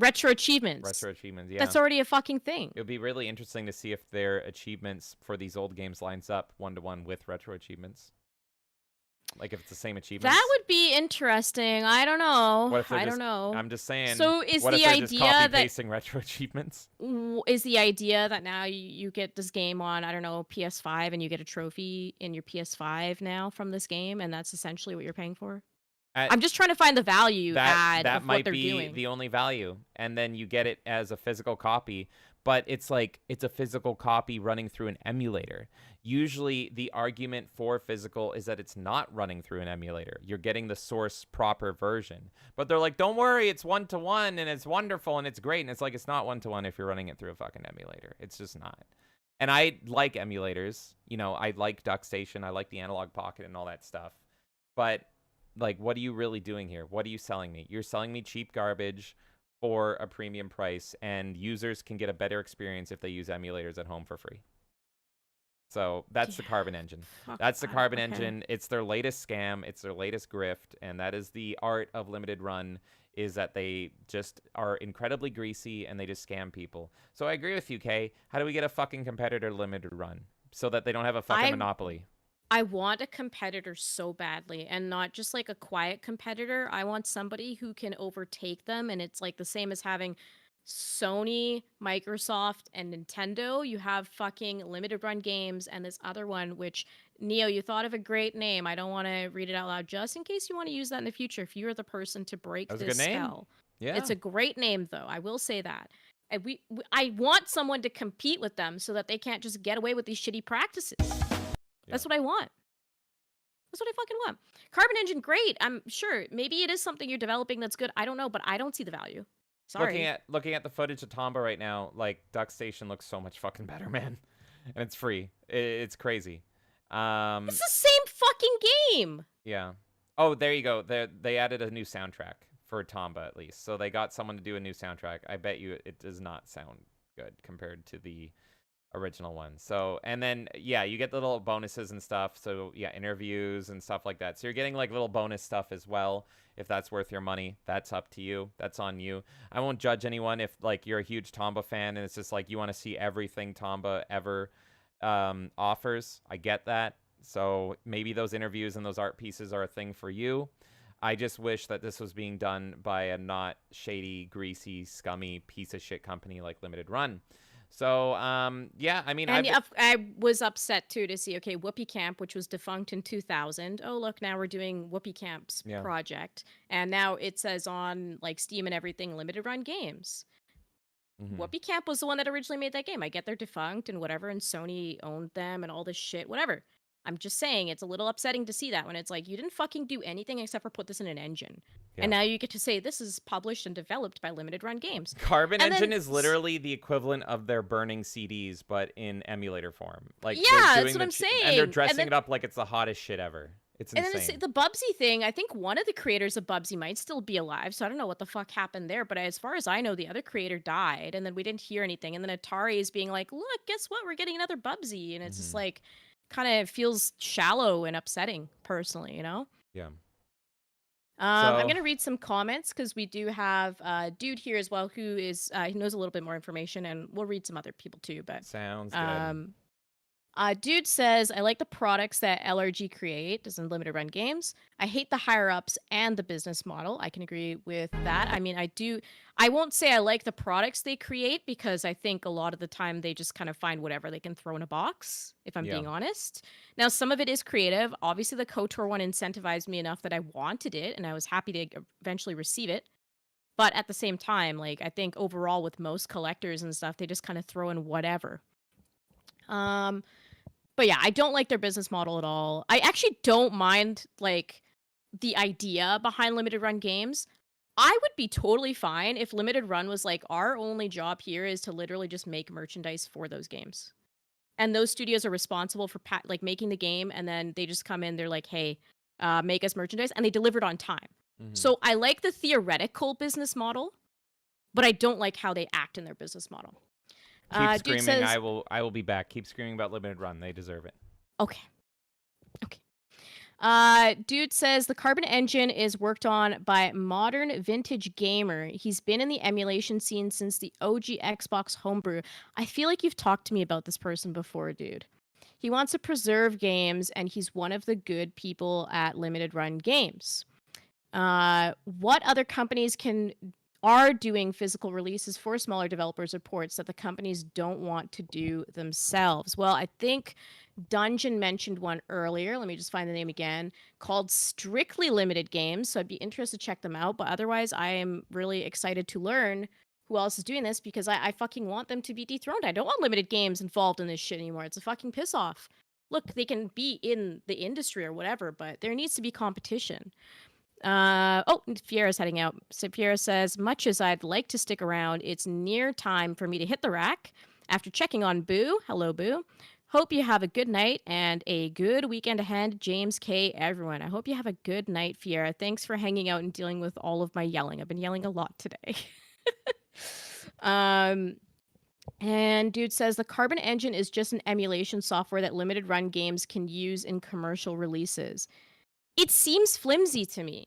Retro achievements. Retro achievements, yeah. That's already a fucking thing. It would be really interesting to see if their achievements for these old games lines up one-to-one with retro achievements. Like if it's the same achievements. That would be interesting. I don't know. What if they're I just, don't know. I'm just saying. So is what the if they're idea just that copy-pasting retro achievements? Is the idea that now you get this game on, I don't know, PS5, and you get a trophy in your PS5 now from this game, and that's essentially what you're paying for? I'm just trying to find the value add of what they're doing. That might be the only value, and then you get it as a physical copy, but it's like it's a physical copy running through an emulator. Usually the argument for physical is that it's not running through an emulator. You're getting the source proper version. But they're like, don't worry, it's one-to-one, and it's wonderful, and it's great. And it's like, it's not one-to-one if you're running it through a fucking emulator. It's just not. And I like emulators. You know, I like DuckStation. I like the Analog Pocket and all that stuff. But, like, what are you really doing here? What are you selling me? You're selling me cheap garbage for a premium price, and users can get a better experience if they use emulators at home for free. So that's the Carbon Engine. That's the Carbon Engine. It's their latest scam. It's their latest grift. And that is the art of limited run, is that they just are incredibly greasy and they just scam people. So I agree with you, Kay. How do we get a fucking competitor limited run so that they don't have a fucking monopoly? I want a competitor so badly, and not just like a quiet competitor. I want somebody who can overtake them, and it's like the same as having Sony, Microsoft, and Nintendo. You have fucking limited run games, and this other one, which, Neo, you thought of a great name. I don't want to read it out loud just in case you want to use that in the future if you're the person to break this spell. Yeah. It's a great name, though. I will say that. And I want someone to compete with them so that they can't just get away with these shitty practices. That's what I want. That's what I fucking want. Carbon Engine, great. I'm sure. Maybe it is something you're developing that's good. I don't know, but I don't see the value. Sorry. Looking at the footage of Tomba right now, like, DuckStation looks so much fucking better, man. And it's free. It's crazy. It's the same fucking game. Yeah. Oh, there you go. They added a new soundtrack for Tomba, at least. So they got someone to do a new soundtrack. I bet you it does not sound good compared to the original one. So, and then, yeah, you get the little bonuses and stuff. So, yeah, interviews and stuff like that. So you're getting, like, little bonus stuff as well. If that's worth your money, that's up to you. That's on you. I won't judge anyone if, like, you're a huge Tomba fan and it's just, like, you want to see everything Tomba ever offers. I get that. So maybe those interviews and those art pieces are a thing for you. I just wish that this was being done by a not shady, greasy, scummy piece of shit company like Limited Run. So, yeah, I mean, I was upset, too, to see, okay, Whoopee Camp, which was defunct in 2000. Oh, look, now we're doing Whoopee Camp's project. And now it says on, like, Steam and everything, Limited Run Games. Whoopee Camp was the one that originally made that game. I get they're defunct and whatever, and Sony owned them and all this shit, whatever. I'm just saying, it's a little upsetting to see that when it's like, you didn't fucking do anything except for put this in an engine. Yeah. And now you get to say, this is published and developed by Limited Run Games. Carbon Engine is literally the equivalent of their burning CDs, but in emulator form. Like, yeah, that's what I'm saying. And they're dressing it up like it's the hottest shit ever. It's insane. And then the Bubsy thing, I think one of the creators of Bubsy might still be alive, so I don't know what the fuck happened there, but as far as I know, the other creator died, and then we didn't hear anything, and then Atari is being like, look, guess what, we're getting another Bubsy, and it's just like, kind of feels shallow and upsetting, personally, you know? Yeah. I'm So- going to read some comments because we do have Dude here as well, who is he knows a little bit more information, and we'll read some other people too. But Sounds good. Dude says, I like the products that LRG create, as in limited run games. I hate the higher ups and the business model. I can agree with that. I mean, I won't say I like the products they create because I think a lot of the time they just kind of find whatever they can throw in a box, if I'm Yeah. being honest. Now, some of it is creative. Obviously, the KOTOR one incentivized me enough that I wanted it and I was happy to eventually receive it. But at the same time, like, I think overall with most collectors and stuff, they just kind of throw in whatever. But yeah, I don't like their business model at all. I actually don't mind like the idea behind limited run games. I would be totally fine if limited run was like our only job here is to literally just make merchandise for those games. And those studios are responsible for like making the game, and then they just come in, they're like, "Hey, make us merchandise," and they delivered on time. Mhm. So I like the theoretical business model, but I don't like how they act in their business model. Keep Dude screaming. says- I will be back. Keep screaming about limited run. They deserve it. Okay. Dude says the Carbon engine is worked on by Modern Vintage Gamer. He's been in the emulation scene since the OG Xbox homebrew. I feel like you've talked to me about this person before, dude. He wants to preserve games, and he's one of the good people at limited run games. What other companies are doing physical releases for smaller developers or ports that the companies don't want to do themselves? Well, I think Dungeon mentioned one earlier. Let me just find the name again, called Strictly Limited Games. So I'd be interested to check them out. But otherwise, I am really excited to learn who else is doing this because I fucking want them to be dethroned. I don't want limited games involved in this shit anymore. It's a fucking piss off. Look, they can be in the industry or whatever, but there needs to be competition. Fiera's heading out. So Fiera says, much as I'd like to stick around, it's near time for me to hit the rack. After checking on Boo, hello Boo. Hope you have a good night and a good weekend ahead, James K. Everyone. I hope you have a good night, Fiera. Thanks for hanging out and dealing with all of my yelling. I've been yelling a lot today. And dude says the Carbon engine is just an emulation software that limited run games can use in commercial releases. It seems flimsy to me.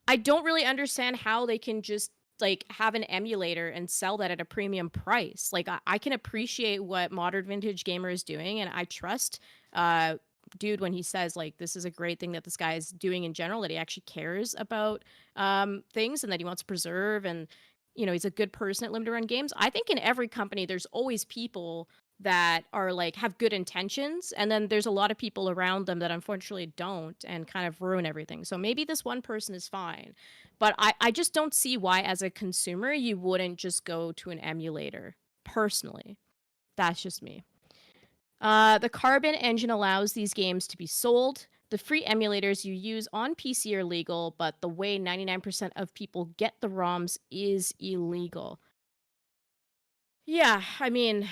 I don't really understand how they can just like have an emulator and sell that at a premium price. Like I can appreciate what Modern Vintage Gamer is doing, and I trust dude when he says like this is a great thing that this guy is doing in general, that he actually cares about things and that he wants to preserve, and you know, he's a good person at limited run games. I think in every company there's always people that are like have good intentions, and then there's a lot of people around them that unfortunately don't and kind of ruin everything. So maybe this one person is fine, but I just don't see why as a consumer you wouldn't just go to an emulator. Personally, that's just me. The Carbon engine allows these games to be sold. The free emulators you use on PC are legal, but the way 99% of people get the ROMs is illegal. Yeah, I mean,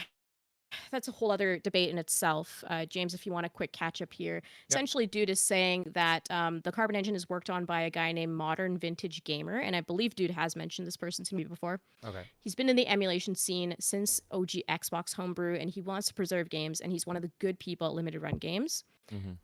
that's a whole other debate in itself. James, if you want a quick catch up here. Essentially, Dude is saying that the Carbon engine is worked on by a guy named Modern Vintage Gamer, and I believe Dude has mentioned this person to me before. Okay. He's been in the emulation scene since OG Xbox homebrew, and he wants to preserve games, and he's one of the good people at limited run games.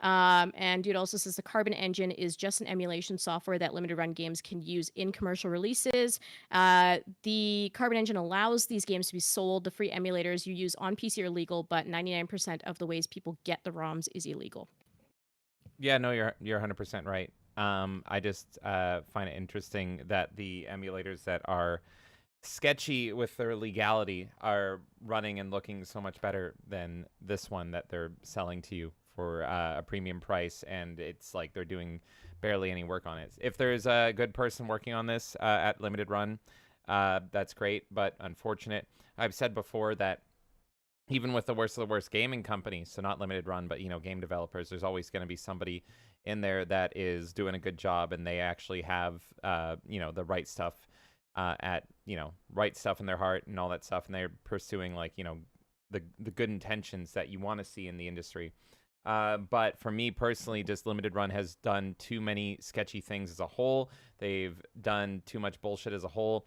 And Dude also says the Carbon engine is just an emulation software that limited run games can use in commercial releases. The Carbon engine allows these games to be sold. The free emulators you use on PC are legal, but 99% of the ways people get the ROMs is illegal. Yeah, no, you're 100% right. I just find it interesting that the emulators that are sketchy with their legality are running and looking so much better than this one that they're selling to you for a premium price, and it's like they're doing barely any work on it. If there's a good person working on this at limited run, that's great, but unfortunate. I've said before that even with the worst of the worst gaming companies, so not limited run, but, you know, game developers, there's always going to be somebody in there that is doing a good job, and they actually have, you know, the right stuff right stuff in their heart and all that stuff, and they're pursuing, like, you know, the good intentions that you want to see in the industry. But for me personally, just limited run has done too many sketchy things as a whole. They've done too much bullshit as a whole.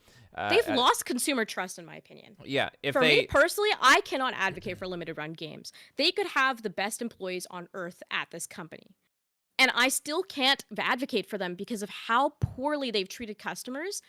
They've lost consumer trust, in my opinion. Yeah. For me personally, I cannot advocate for limited run games. They could have the best employees on earth at this company. And I still can't advocate for them because of how poorly they've treated customers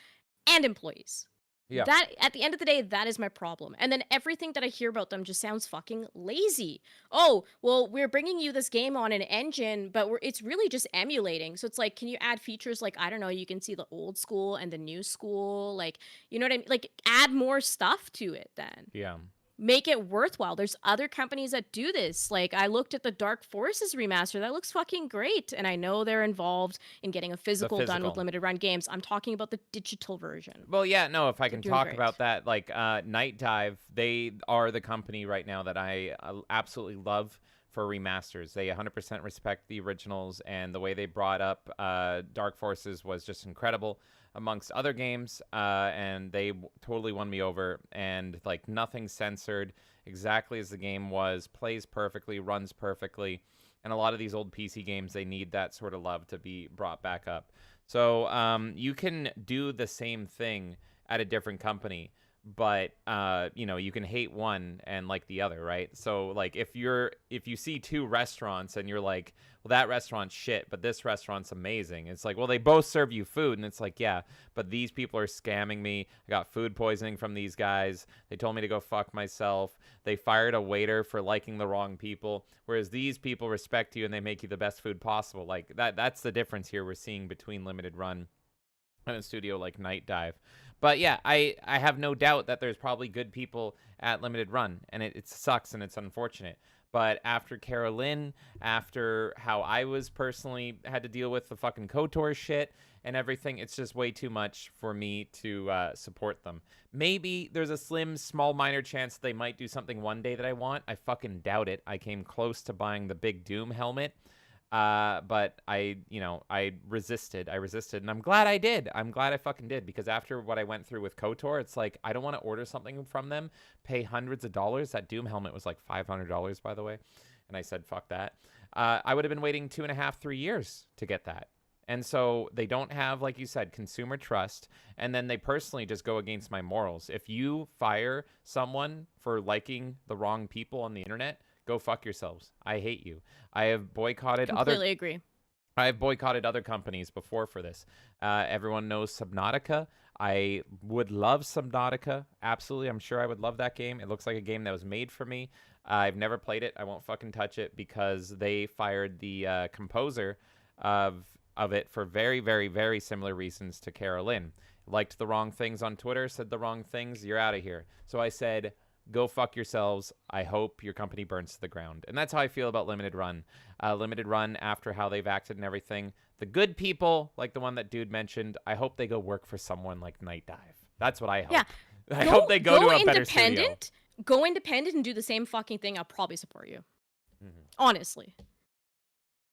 and employees. Yeah. That, at the end of the day, that is my problem. And then everything that I hear about them just sounds fucking lazy. Oh, well, we're bringing you this game on an engine, but it's really just emulating. So it's like, can you add features like, I don't know, you can see the old school and the new school, like, you know what I mean? Like, add more stuff to it then. Yeah. Make it worthwhile. There's other companies that do this. Like, I looked at the Dark Forces remaster. That looks fucking great. And I know they're involved in getting a physical done with limited run games. I'm talking about the digital version. Well, yeah, no, if I can talk great. about that, like Night Dive, they are the company right now that I absolutely love for remasters. They 100% respect the originals, and the way they brought up Dark Forces was just incredible amongst other games, and they totally won me over. And like, nothing censored, exactly as the game was, plays perfectly, runs perfectly. And a lot of these old PC games, they need that sort of love to be brought back up. So you can do the same thing at a different company, but you know, you can hate one and like the other, right? So like, if you see two restaurants and you're like, well, that restaurant's shit, but this restaurant's amazing. It's like, well, they both serve you food, and it's like, yeah, but these people are scamming me. I got food poisoning from these guys. They told me to go fuck myself. They fired a waiter for liking the wrong people, whereas these people respect you and they make you the best food possible. Like, that's the difference here we're seeing between limited run and a studio like Night Dive. But yeah, I have no doubt that there's probably good people at limited run, and it sucks and it's unfortunate. But after Carolyn, after how I was personally had to deal with the fucking KOTOR shit and everything, it's just way too much for me to support them. Maybe there's a slim, small, minor chance they might do something one day that I want. I fucking doubt it. I came close to buying the big Doom helmet. But I resisted, and I'm glad I did. I'm glad I fucking did, because after what I went through with KOTOR, it's like, I don't want to order something from them, pay hundreds of dollars. That Doom helmet was like $500, by the way. And I said, fuck that. I would have been waiting 2.5, 3 years to get that. And so they don't have, like you said, consumer trust. And then they personally just go against my morals. If you fire someone for liking the wrong people on the internet, go fuck yourselves. I hate you. I have boycotted Completely agree. I have boycotted other companies before for this. Everyone knows Subnautica. I would love Subnautica. Absolutely. I'm sure I would love that game. It looks like a game that was made for me. I've never played it. I won't fucking touch it because they fired the composer of it for very, very, very similar reasons to Carolyn. Liked the wrong things on Twitter, said the wrong things. You're out of here. So I said, go fuck yourselves. I hope your company burns to the ground. And that's how I feel about Limited Run. Limited Run, after how they've acted and everything, the good people, like the one that dude mentioned, I hope they go work for someone like Night Dive. That's what I hope. Yeah. I hope they go to a better studio. Go independent and do the same fucking thing. I'll probably support you. Honestly.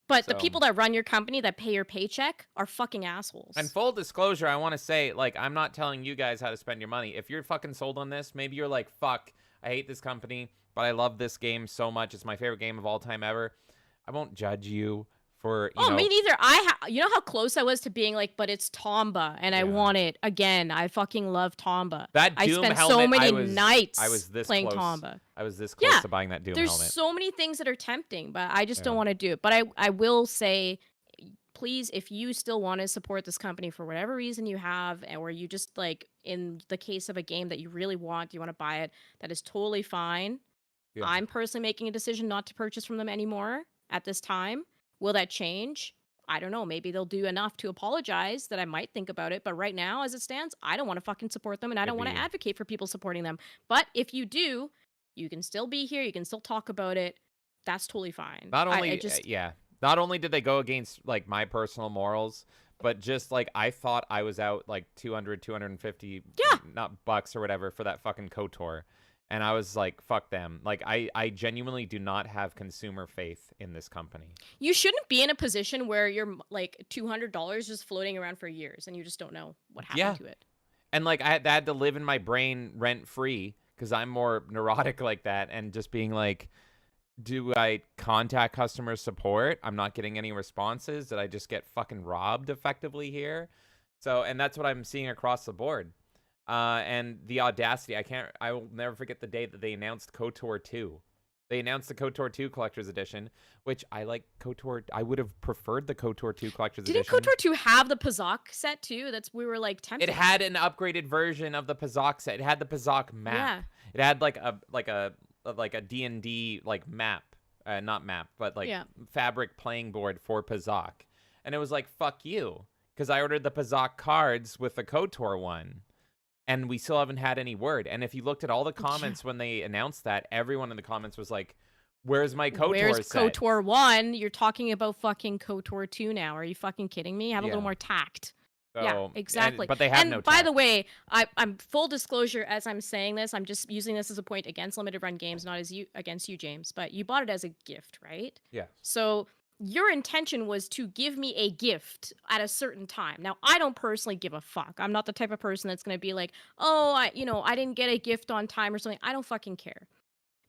But the people that run your company, that pay your paycheck, are fucking assholes. And full disclosure, I want to say, like, I'm not telling you guys how to spend your money. If you're fucking sold on this, maybe you're like, fuck, I hate this company, but I love this game so much. It's my favorite game of all time ever. I won't judge you for, you know. Me neither. You know how close I was to being like, but it's Tomba, and I want it again. I fucking love Tomba. That Doom I spent helmet, so many nights playing close. Tomba. I was this close to buying that Doom There's helmet. so many things that are tempting, but I just don't want to do it. But I will say, please, if you still want to support this company for whatever reason you have, or you just, like, in the case of a game that you really want, you want to buy it, that is totally fine. Yeah. I'm personally making a decision not to purchase from them anymore at this time. Will that change? I don't know. Maybe they'll do enough to apologize that I might think about it. But right now, as it stands, I don't want to fucking support them, and I don't want to advocate for people supporting them. But if you do, you can still be here. You can still talk about it. That's totally fine. Not only did they go against, like, my personal morals, but just, like, I thought I was out, like, 250 not bucks or whatever for that fucking KOTOR. And I was like, fuck them. Like, I genuinely do not have consumer faith in this company. You shouldn't be in a position where you're, like, $200 just floating around for years and you just don't know what happened to it. And, like, I had to live in my brain rent-free because I'm more neurotic like that, and just being like, do I contact customer support? I'm not getting any responses. Did I just get fucking robbed effectively here? So, and that's what I'm seeing across the board. And the audacity, I will never forget the day that they announced KOTOR 2. They announced the KOTOR 2 Collector's Edition, which I like KOTOR. I would have preferred the KOTOR 2 Collector's Didn't Edition. KOTOR 2 have the Pazak set too? We were like tempted. It had an upgraded version of the Pazak set. It had the Pazak map. Yeah. It had like a D&D like map, not map, but like fabric playing board for Pazak. And it was like, fuck you, because I ordered the Pazak cards with the KOTOR one. And we still haven't had any word. And if you looked at all the comments when they announced that, everyone in the comments was like, where's my KOTOR Where's set? KOTOR 1? You're talking about fucking KOTOR 2 now. Are you fucking kidding me? Have a little more tact. So, yeah, exactly. But they have no And by tact. the way, I'm full disclosure as I'm saying this, I'm just using this as a point against limited run games, not against you, James. But you bought it as a gift, right? Yeah. So your intention was to give me a gift at a certain time. Now, I don't personally give a fuck. I'm not the type of person that's going to be like, oh, I didn't get a gift on time or something. I don't fucking care.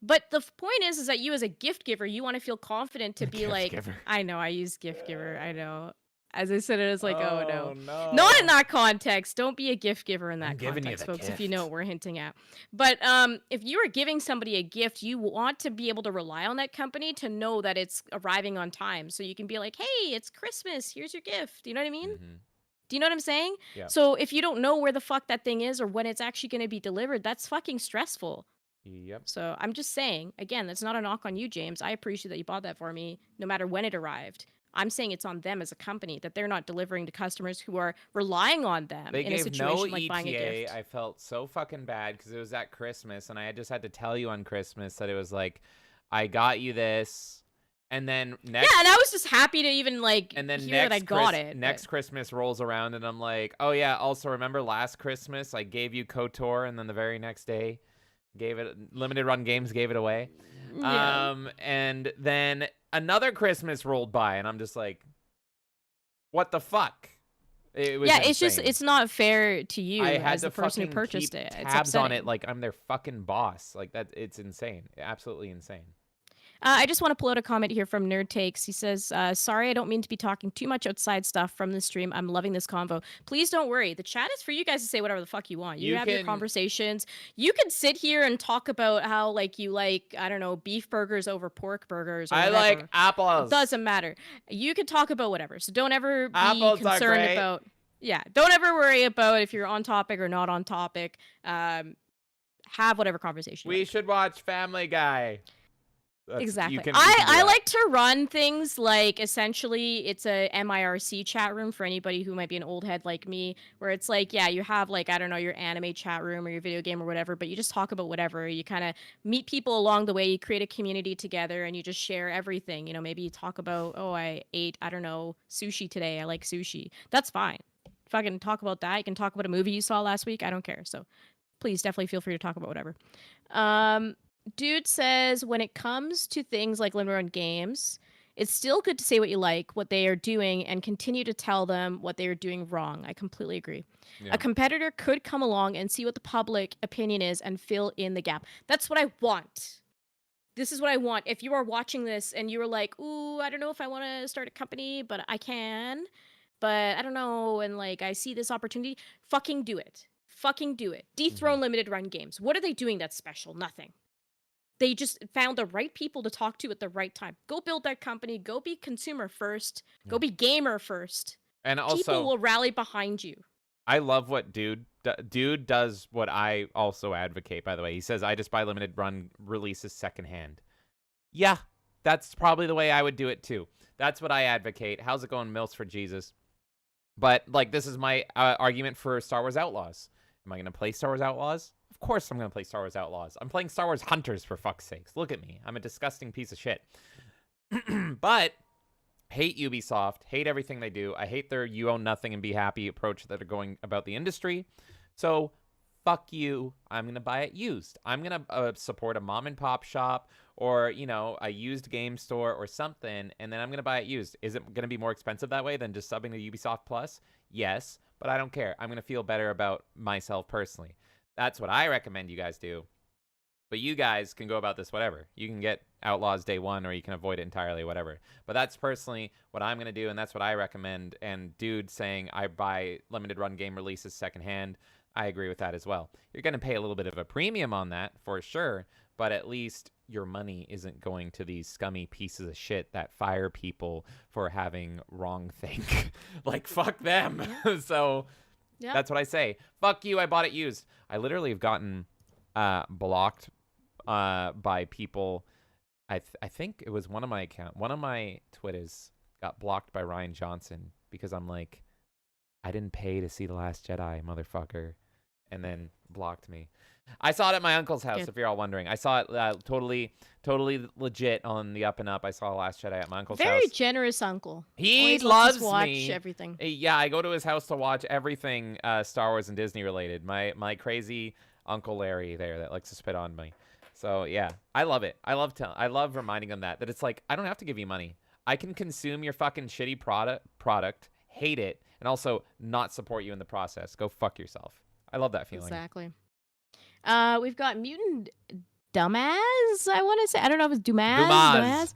But the point is that you as a gift giver, you want to feel confident to be like, giver. I know, I use gift giver. I know. As I said, it was like, oh no. no. Not in that context. Don't be a gift giver in that I'm giving you context, the folks, if gift. you know what we're hinting at. But if you are giving somebody a gift, you want to be able to rely on that company to know that it's arriving on time. So you can be like, hey, it's Christmas. Here's your gift. You know what I mean? Mm-hmm. Do you know what I'm saying? Yeah. So if you don't know where the fuck that thing is or when it's actually going to be delivered, that's fucking stressful. Yep. So I'm just saying, again, that's not a knock on you, James. I appreciate that you bought that for me, no matter when it arrived. I'm saying it's on them as a company that they're not delivering to customers who are relying on them They in a gave situation no like buying a ETA. gift. I felt so fucking bad because it was at Christmas, and I just had to tell you on Christmas that it was like, I got you this, and then next. Yeah, and I was just happy to even like and then hear that I got it. Next Christmas rolls around, and I'm like, oh yeah. Also, remember last Christmas I gave you KOTOR, and then the very next day, gave it limited run games gave it away. Yeah. And then another Christmas rolled by, and I'm just like, what the fuck? It was it's just insane. it's not fair to you I had as to the person who fucking purchased keep it. It's tabs on upsetting. it like I'm their fucking boss. Like that, it's insane. Absolutely insane. I just want to pull out a comment here from Nerd Takes. He says, sorry, I don't mean to be talking too much outside stuff from the stream. I'm loving this convo. Please don't worry. The chat is for you guys to say whatever the fuck you want. You have your conversations. You can sit here and talk about how, like, you like, I don't know, beef burgers over pork burgers or whatever. I like apples. It doesn't matter. You can talk about whatever. So don't ever be Apples are concerned great. about... Yeah, don't ever worry about if you're on topic or not on topic. Have whatever conversation. We should watch Family Guy. Exactly. You can I do like to run things like essentially it's a MIRC chat room for anybody who might be an old head like me, where it's like, yeah, you have like, I don't know, your anime chat room or your video game or whatever, but you just talk about whatever. You kind of meet people along the way, you create a community together and you just share everything. You know, maybe you talk about, oh, I ate, I don't know, sushi today. I like sushi. That's fine. Fucking talk about that. You can talk about a movie you saw last week. I don't care. So please definitely feel free to talk about whatever. Dude says, when it comes to things like limited run games, it's still good to say what you like, what they are doing, and continue to tell them what they are doing wrong. I completely agree. Yeah. A competitor could come along and see what the public opinion is and fill in the gap. That's what I want. This is what I want. If you are watching this and you are like, ooh, I don't know if I want to start a company, but I can, but I don't know, and like I see this opportunity, fucking do it. Fucking do it. Dethrone limited run games. What are they doing that's special? Nothing. They just found the right people to talk to at the right time. Go build that company. Go be consumer first. Go be gamer first. And also, people will rally behind you. I love what Dude does what I also advocate, by the way. He says, I just buy limited run releases secondhand. Yeah, that's probably the way I would do it too. That's what I advocate. How's it going, Mills for Jesus? But, like, this is my argument for Star Wars Outlaws. Am I going to play Star Wars Outlaws? Of course I'm going to play Star Wars Outlaws. I'm playing Star Wars Hunters, for fuck's sakes. Look at me. I'm a disgusting piece of shit. But hate Ubisoft. Hate everything they do. I hate their you own nothing and be happy approach that are going about the industry. So fuck you. I'm going to buy it used. I'm going to support a mom and pop shop or, you know, a used game store or something, and then I'm going to buy it used. Is it going to be more expensive that way than just subbing to Ubisoft Plus? Yes, but I don't care. I'm going to feel better about myself personally. That's what I recommend you guys do. But you guys can go about this whatever. You can get Outlaws day one or you can avoid it entirely, whatever. But that's personally what I'm going to do, and that's what I recommend. And Dude saying I buy limited run game releases secondhand, I agree with that as well. You're going to pay a little bit of a premium on that for sure, but at least your money isn't going to these scummy pieces of shit that fire people for having wrong think. Like, fuck them. So that's what I say. Fuck you, I bought it used. I literally have gotten blocked by people. I think it was one of my Twitters got blocked by Ryan Johnson because I'm like, I didn't pay to see The Last Jedi, motherfucker, and then blocked me. I saw it at my uncle's house, if you're all wondering. I saw it totally legit on the up and up. I saw The Last Jedi at my uncle's house. Very generous uncle. He Always loves lets us watch me. everything. Yeah, I go to his house to watch everything Star Wars and Disney related. My crazy Uncle Larry there that likes to spit on me. So yeah, I love it. I love reminding them that it's like, I don't have to give you money. I can consume your fucking shitty product, hate it, and also not support you in the process. Go fuck yourself. I love that feeling. Exactly. We've got Mutant Dumbass, I want to say. I don't know if it's Dumaz.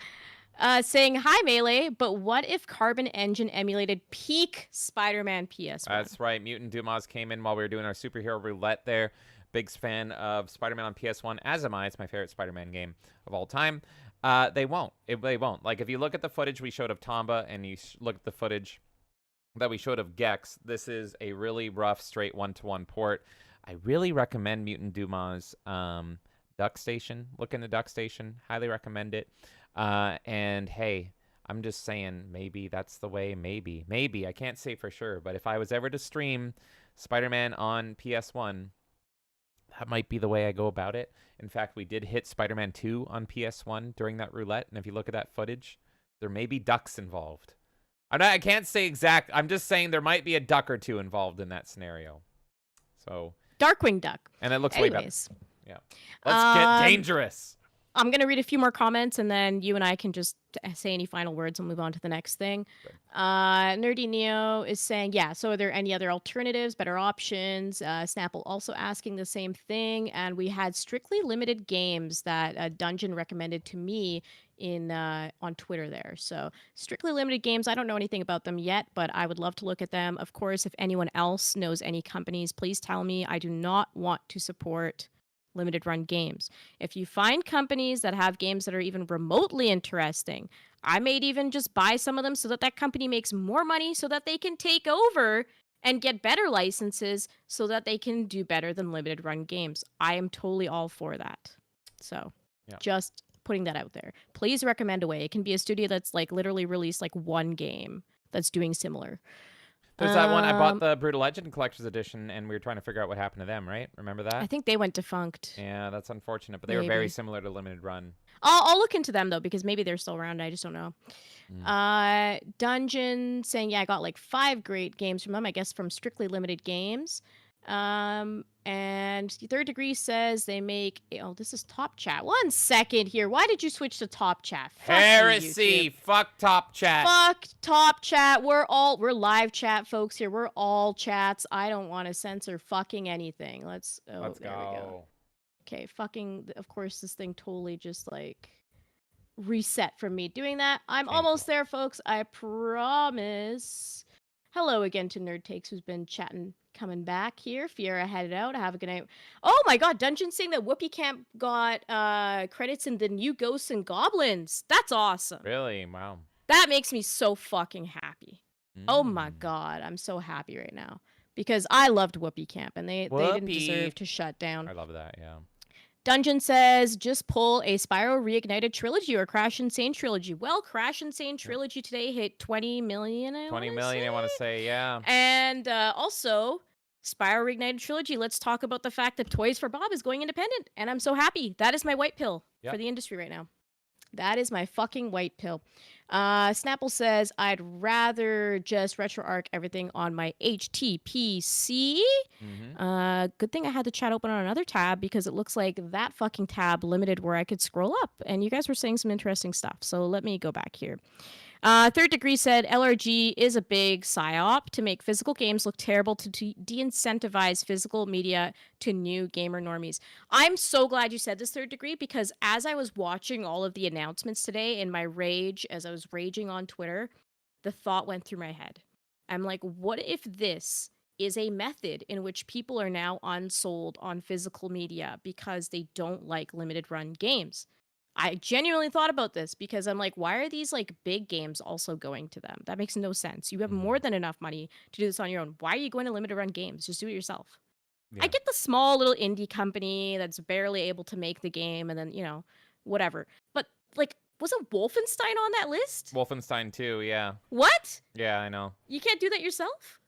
Saying, hi, Melee, but what if Carbon Engine emulated peak Spider-Man PS1? That's right. Mutant Dumaz came in while we were doing our superhero roulette there. Big fan of Spider-Man on PS1, as am I. It's my favorite Spider-Man game of all time. They won't. They won't. Like, if you look at the footage we showed of Tomba and you look at the footage that we showed of Gex, this is a really rough, straight one-to-one port. I really recommend Mutant Dumaz Duck Station. Look into Duck Station. Highly recommend it. And hey, I'm just saying, maybe that's the way. Maybe. I can't say for sure. But if I was ever to stream Spider-Man on PS1, that might be the way I go about it. In fact, we did hit Spider-Man 2 on PS1 during that roulette. And if you look at that footage, there may be ducks involved. I can't say exact. I'm just saying there might be a duck or two involved in that scenario. So... Darkwing Duck. And it looks way better. Yeah. Let's get dangerous. I'm going to read a few more comments, and then you and I can just say any final words and move on to the next thing. Nerdy Neo is saying, yeah, so are there any other alternatives, better options? Snapple also asking the same thing. And we had strictly limited games that Dungeon recommended to me on Twitter there. So strictly limited games, I don't know anything about them yet, but I would love to look at them. Of course, if anyone else knows any companies, please tell me. I do not want to support limited run games. If you find companies that have games that are even remotely interesting, I may even just buy some of them so that company makes more money so that they can take over and get better licenses so that they can do better than limited run games. I am totally all for that. So just putting that out there. Please recommend away. It can be a studio that's like literally released like one game that's doing similar. There's that one. I bought the Brutal Legend Collector's Edition, and we were trying to figure out what happened to them, right? Remember that? I think they went defunct. Yeah, that's unfortunate, but they were very similar to Limited Run. I'll look into them, though, because maybe they're still around. I just don't know. Dungeon saying, yeah, I got like 5 great games from them, I guess, from strictly limited games. And Third Degree says they make... Oh, this is Top Chat. 1 second here. Why did you switch to Top Chat? Fuck Heresy. Fuck Top Chat. Fuck Top Chat. We're live chat folks here. We're all chats. I don't want to censor fucking anything. Let's go. We go. Okay, fucking... Of course, this thing totally just, like... reset from me doing that. I'm almost there, folks. I promise. Hello again to Nerd Takes, who's been chatting, coming back here. Fiera headed out. Have a good night. Oh my god, Dungeon saying that Whoopi Camp got credits in the new Ghosts and Goblins. That's awesome. Really? Wow. That makes me so fucking happy. Oh my god, I'm so happy right now. Because I loved Whoopi Camp, and they didn't deserve to shut down. I love that, yeah. Dungeon says, just pull a Spyro Reignited trilogy or Crash Insane trilogy. Well, Crash Insane trilogy today hit 20 million, I want to say, yeah. And also, Spyro Reignited trilogy, let's talk about the fact that Toys for Bob is going independent. And I'm so happy. That is my white pill for the industry right now. That is my fucking white pill. Snapple says, I'd rather just RetroArch everything on my HTPC. Good thing I had the chat open on another tab because it looks like that fucking tab limited where I could scroll up. And you guys were saying some interesting stuff. So let me go back here. Third Degree said LRG is a big psyop to make physical games look terrible to de-incentivize physical media to new gamer normies. I'm so glad you said this, Third Degree, because as I was watching all of the announcements today in my rage, as I was raging on Twitter, the thought went through my head. I'm like, what if this is a method in which people are now unsold on physical media because they don't like limited run games. I genuinely thought about this because I'm like, why are these like big games also going to them? That makes no sense. You have more than enough money to do this on your own. Why are you going to limited run games? Just do it yourself. Yeah. I get the small little indie company that's barely able to make the game and then, you know, whatever. But like, wasn't Wolfenstein on that list? Wolfenstein 2, yeah. What? Yeah, I know. You can't do that yourself?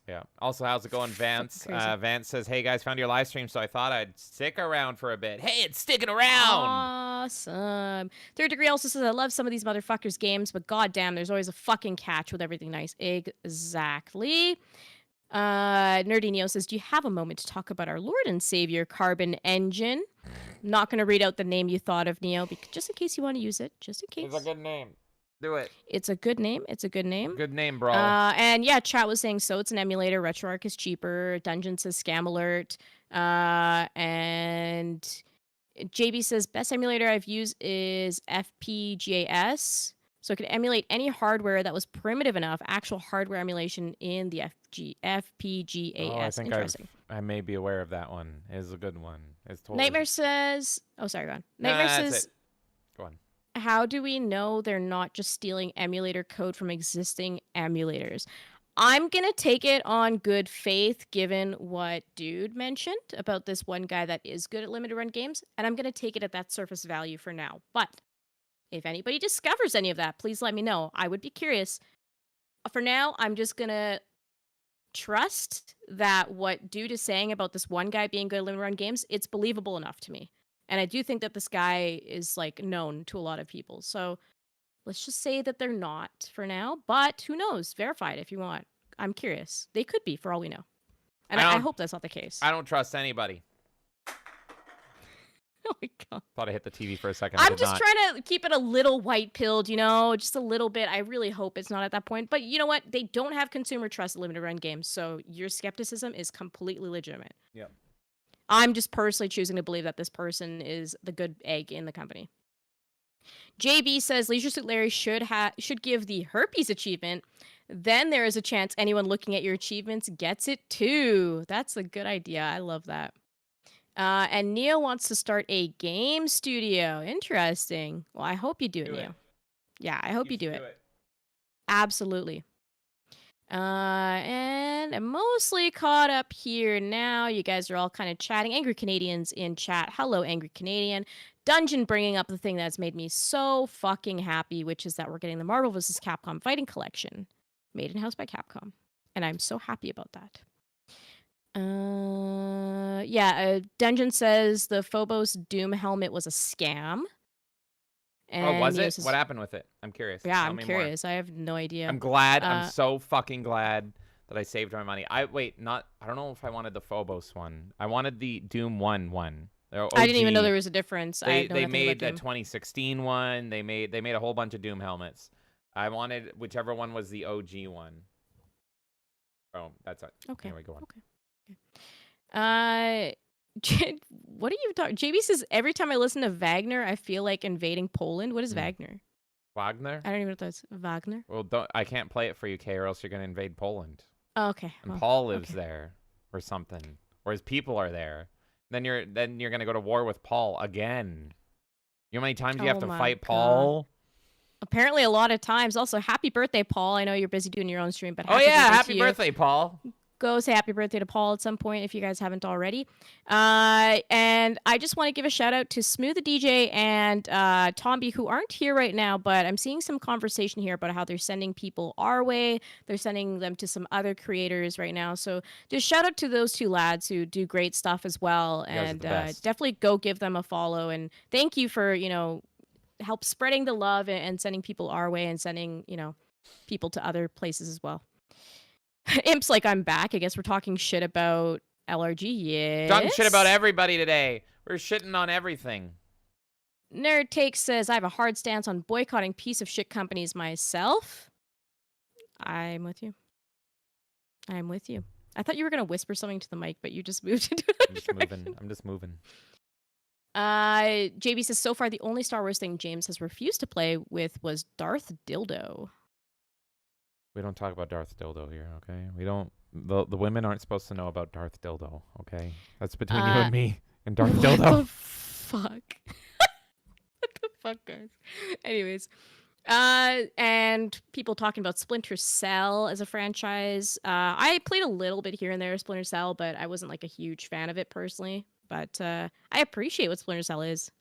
Yeah. Also, how's it going, Vance? Crazy. Vance says, hey, guys, found your live stream, so I thought I'd stick around for a bit. Hey, it's sticking around! Awesome. Third Degree also says, I love some of these motherfuckers' games, but goddamn, there's always a fucking catch with everything nice. Exactly. Nerdy Neo says, do you have a moment to talk about our Lord and Savior Carbon Engine? I'm not going to read out the name you thought of, Neo, just in case you want to use it. Just in case. It's a good name. Do it. It's a good name. It's a good name. Good name, bro. And yeah, chat was saying, so it's an emulator. RetroArch is cheaper. Dungeon says Scam Alert. And JB says, best emulator I've used is FPGAS. So it can emulate any hardware that was primitive enough, actual hardware emulation in the FPGAS. Oh, I think Interesting. I may be aware of that one. It's a good one. It's totally... Nightmare says... Oh, sorry, go on. Nightmare says... Go on. How do we know they're not just stealing emulator code from existing emulators? I'm going to take it on good faith, given what Dude mentioned about this one guy that is good at limited run games, and I'm going to take it at that surface value for now. But if anybody discovers any of that, please let me know. I would be curious. For now, I'm just going to trust that what Dude is saying about this one guy being good at limited run games, it's believable enough to me. And I do think that this guy is like known to a lot of people. So let's just say that they're not for now. But who knows? Verify it if you want. I'm curious. They could be for all we know. And I hope that's not the case. I don't trust anybody. Oh my God. Thought I hit the TV for a second. I'm just trying to keep it a little white-pilled, you know, just a little bit. I really hope it's not at that point. But you know what? They don't have consumer trust in limited run games. So your skepticism is completely legitimate. Yeah. I'm just personally choosing to believe that this person is the good egg in the company. JB says Leisure Suit Larry should give the herpes achievement. Then there is a chance anyone looking at your achievements gets it too. That's a good idea. I love that. And Neo wants to start a game studio. Interesting. Well, I hope you do it, Neo. Yeah, I hope you do it. Absolutely. And I'm mostly caught up here now. You guys are all kind of chatting. Angry Canadians in chat. Hello, Angry Canadian. Dungeon bringing up the thing that's made me so fucking happy, which is that we're getting the Marvel vs. Capcom Fighting Collection made in-house by Capcom. And I'm so happy about that. Dungeon says the Phobos Doom helmet was a scam. And was it? What happened with it? I'm curious. Yeah, Tell I'm me curious. I have no idea. I'm glad. I'm so fucking glad that I saved my money. I don't know if I wanted the Phobos one. I wanted the Doom 1 one. I didn't even know there was a difference. They made the 2016 one. They made a whole bunch of Doom helmets. I wanted whichever one was the OG one. Oh, that's it. Okay. Anyway, go on. Okay. What are you talking? JB says every time I listen to Wagner, I feel like invading Poland. What is Wagner? Wagner? I don't even know what that's. Wagner? Well, I can't play it for you, Kay, or else you're gonna invade Poland. Oh, okay. And Paul lives there, or something, or his people are there. Then you're gonna go to war with Paul again. You know how many times you have to fight Paul? Apparently a lot of times. Also, happy birthday, Paul. I know you're busy doing your own stream, but happy birthday, Paul. Go say happy birthday to Paul at some point if you guys haven't already. And I just want to give a shout out to Smooth the DJ and Tomby, who aren't here right now, but I'm seeing some conversation here about how they're sending people our way. They're sending them to some other creators right now. So just shout out to those two lads who do great stuff as well. And definitely go give them a follow. And thank you for, help spreading the love and sending people our way and sending, people to other places as well. Imp's like, I'm back. I guess we're talking shit about LRG. Yes. Talking shit about everybody today. We're shitting on everything. Nerd Take says, I have a hard stance on boycotting piece of shit companies myself. I'm with you. I'm with you. I thought you were going to whisper something to the mic, but you just moved into it. I'm just moving. JB says, so far the only Star Wars thing James has refused to play with was Darth Dildo. We don't talk about Darth Dildo here, okay? We don't The women aren't supposed to know about Darth Dildo, okay? That's between you Uh, and me and Darth What Dildo. the fuck? What the fuck, guys? Anyways, and people talking about Splinter Cell as a franchise. I played a little bit here and there of Splinter Cell, but I wasn't like a huge fan of it personally. But I appreciate what Splinter Cell is.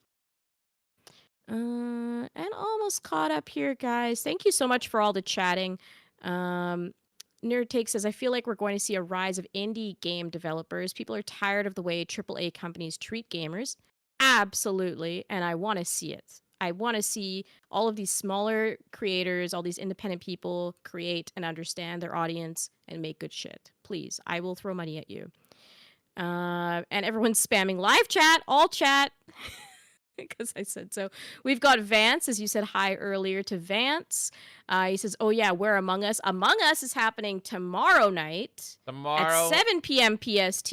And almost caught up here, guys. Thank you so much for all the chatting. Nerd Take says, I feel like we're going to see a rise of indie game developers. People are tired of the way AAA companies treat gamers. Absolutely. And I want to see it. I want to see all of these smaller creators, all these independent people create and understand their audience and make good shit. Please, I will throw money at you. And everyone's spamming live chat, all chat. Because I said so. We've got Vance, as you said hi earlier to Vance. He says, oh yeah, where Among Us? Among Us is happening tomorrow night Tomorrow. at 7 p.m. PST.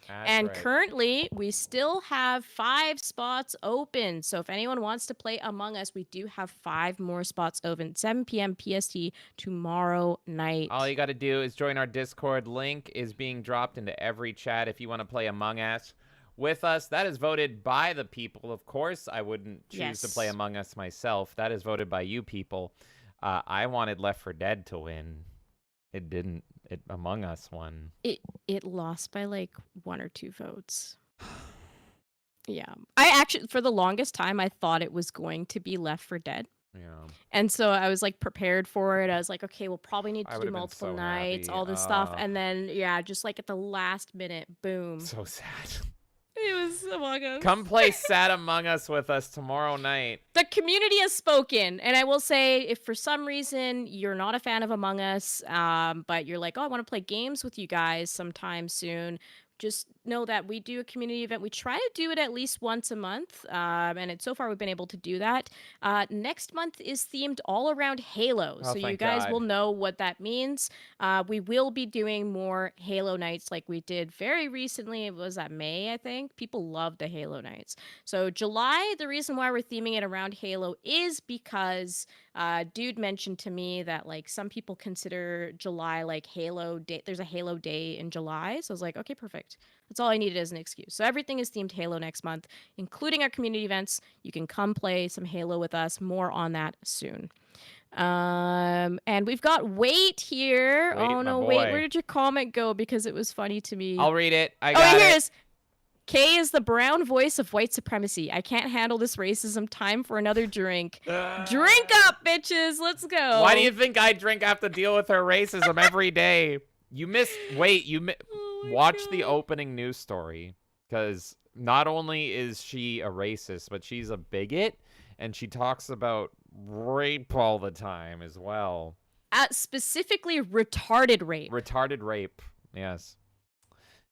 That's And right. currently, we still have 5 spots open. So if anyone wants to play Among Us, we do have 5 more spots open. 7 p.m. PST tomorrow night. All you got to do is join our Discord. Link is being dropped into every chat if you want to play Among Us with us. That is voted by the people. Of course, I wouldn't choose to play Yes. Among Us myself. That is voted by you people. I wanted Left 4 Dead to win. It didn't. Among Us won. It lost by like 1 or 2 votes. Yeah. I actually, for the longest time, I thought it was going to be Left 4 Dead. Yeah. And so I was like prepared for it. I was like, okay, we'll probably need I to do would've been multiple so nights, happy. all this stuff. And then, yeah, just like at the last minute, boom. So sad. It was Among Us. Come play Sad Among Us with us tomorrow night. The community has spoken, and I will say, if for some reason you're not a fan of Among Us, but you're like, oh, I want to play games with you guys sometime soon, just know that we do a community event. We try to do it at least once a month, and so far we've been able to do that. Next month is themed all around Halo, Oh, so you thank guys God. will know what that means. We will be doing more Halo nights like we did very recently. It was that May, I think. People love the Halo nights. So July, the reason why we're theming it around Halo is because dude mentioned to me that like some people consider July like Halo Day. There's a Halo Day in July. So I was like, okay, perfect. That's all I needed as an excuse. So everything is themed Halo next month, including our community events. You can come play some Halo with us. More on that soon. And we've got Wait here. Wait, Oh my no, boy. Wait, where did your comment go? Because it was funny to me. I'll read it. I Oh, got wait, here it. it is. Kay is the brown voice of white supremacy. I can't handle this racism. Time for another drink. Drink up, bitches. Let's go. Why do you think I drink? I have to deal with her racism every day. You missed. Wait, watch the opening news story, because not only is she a racist, but she's a bigot, and she talks about rape all the time as well. Specifically, retarded rape. Retarded rape. Yes.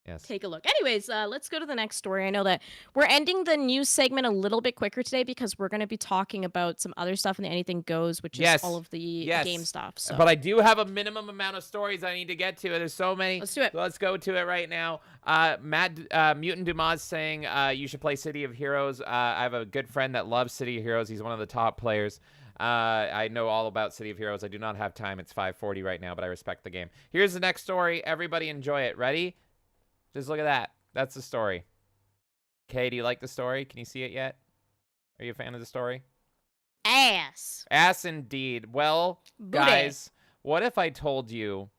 Yes. Take a look. Anyways, let's go to the next story. I know that we're ending the news segment a little bit quicker today because we're going to be talking about some other stuff in the Anything Goes, which is all of the game stuff. So. But I do have a minimum amount of stories I need to get to. There's so many. Let's do it. So let's go to it right now. Mutant Dumas saying you should play City of Heroes. I have a good friend that loves City of Heroes. He's one of the top players. I know all about City of Heroes. I do not have time. It's 5:40 right now, but I respect the game. Here's the next story. Everybody enjoy it. Ready? Just look at that. That's the story. Kay, do you like the story? Can you see it yet? Are you a fan of the story? Ass. Ass indeed. Well, Booty. guys, what if I told you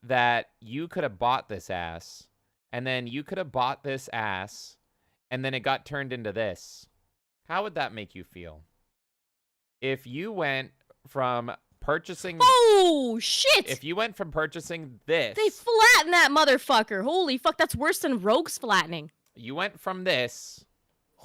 that you could have bought this ass, and then you could have bought this ass, and then it got turned into this? How would that make you feel? If you went from purchasing... Oh, shit! If you went from purchasing this... They flattened that motherfucker. Holy fuck, that's worse than Rogue's flattening. You went from this...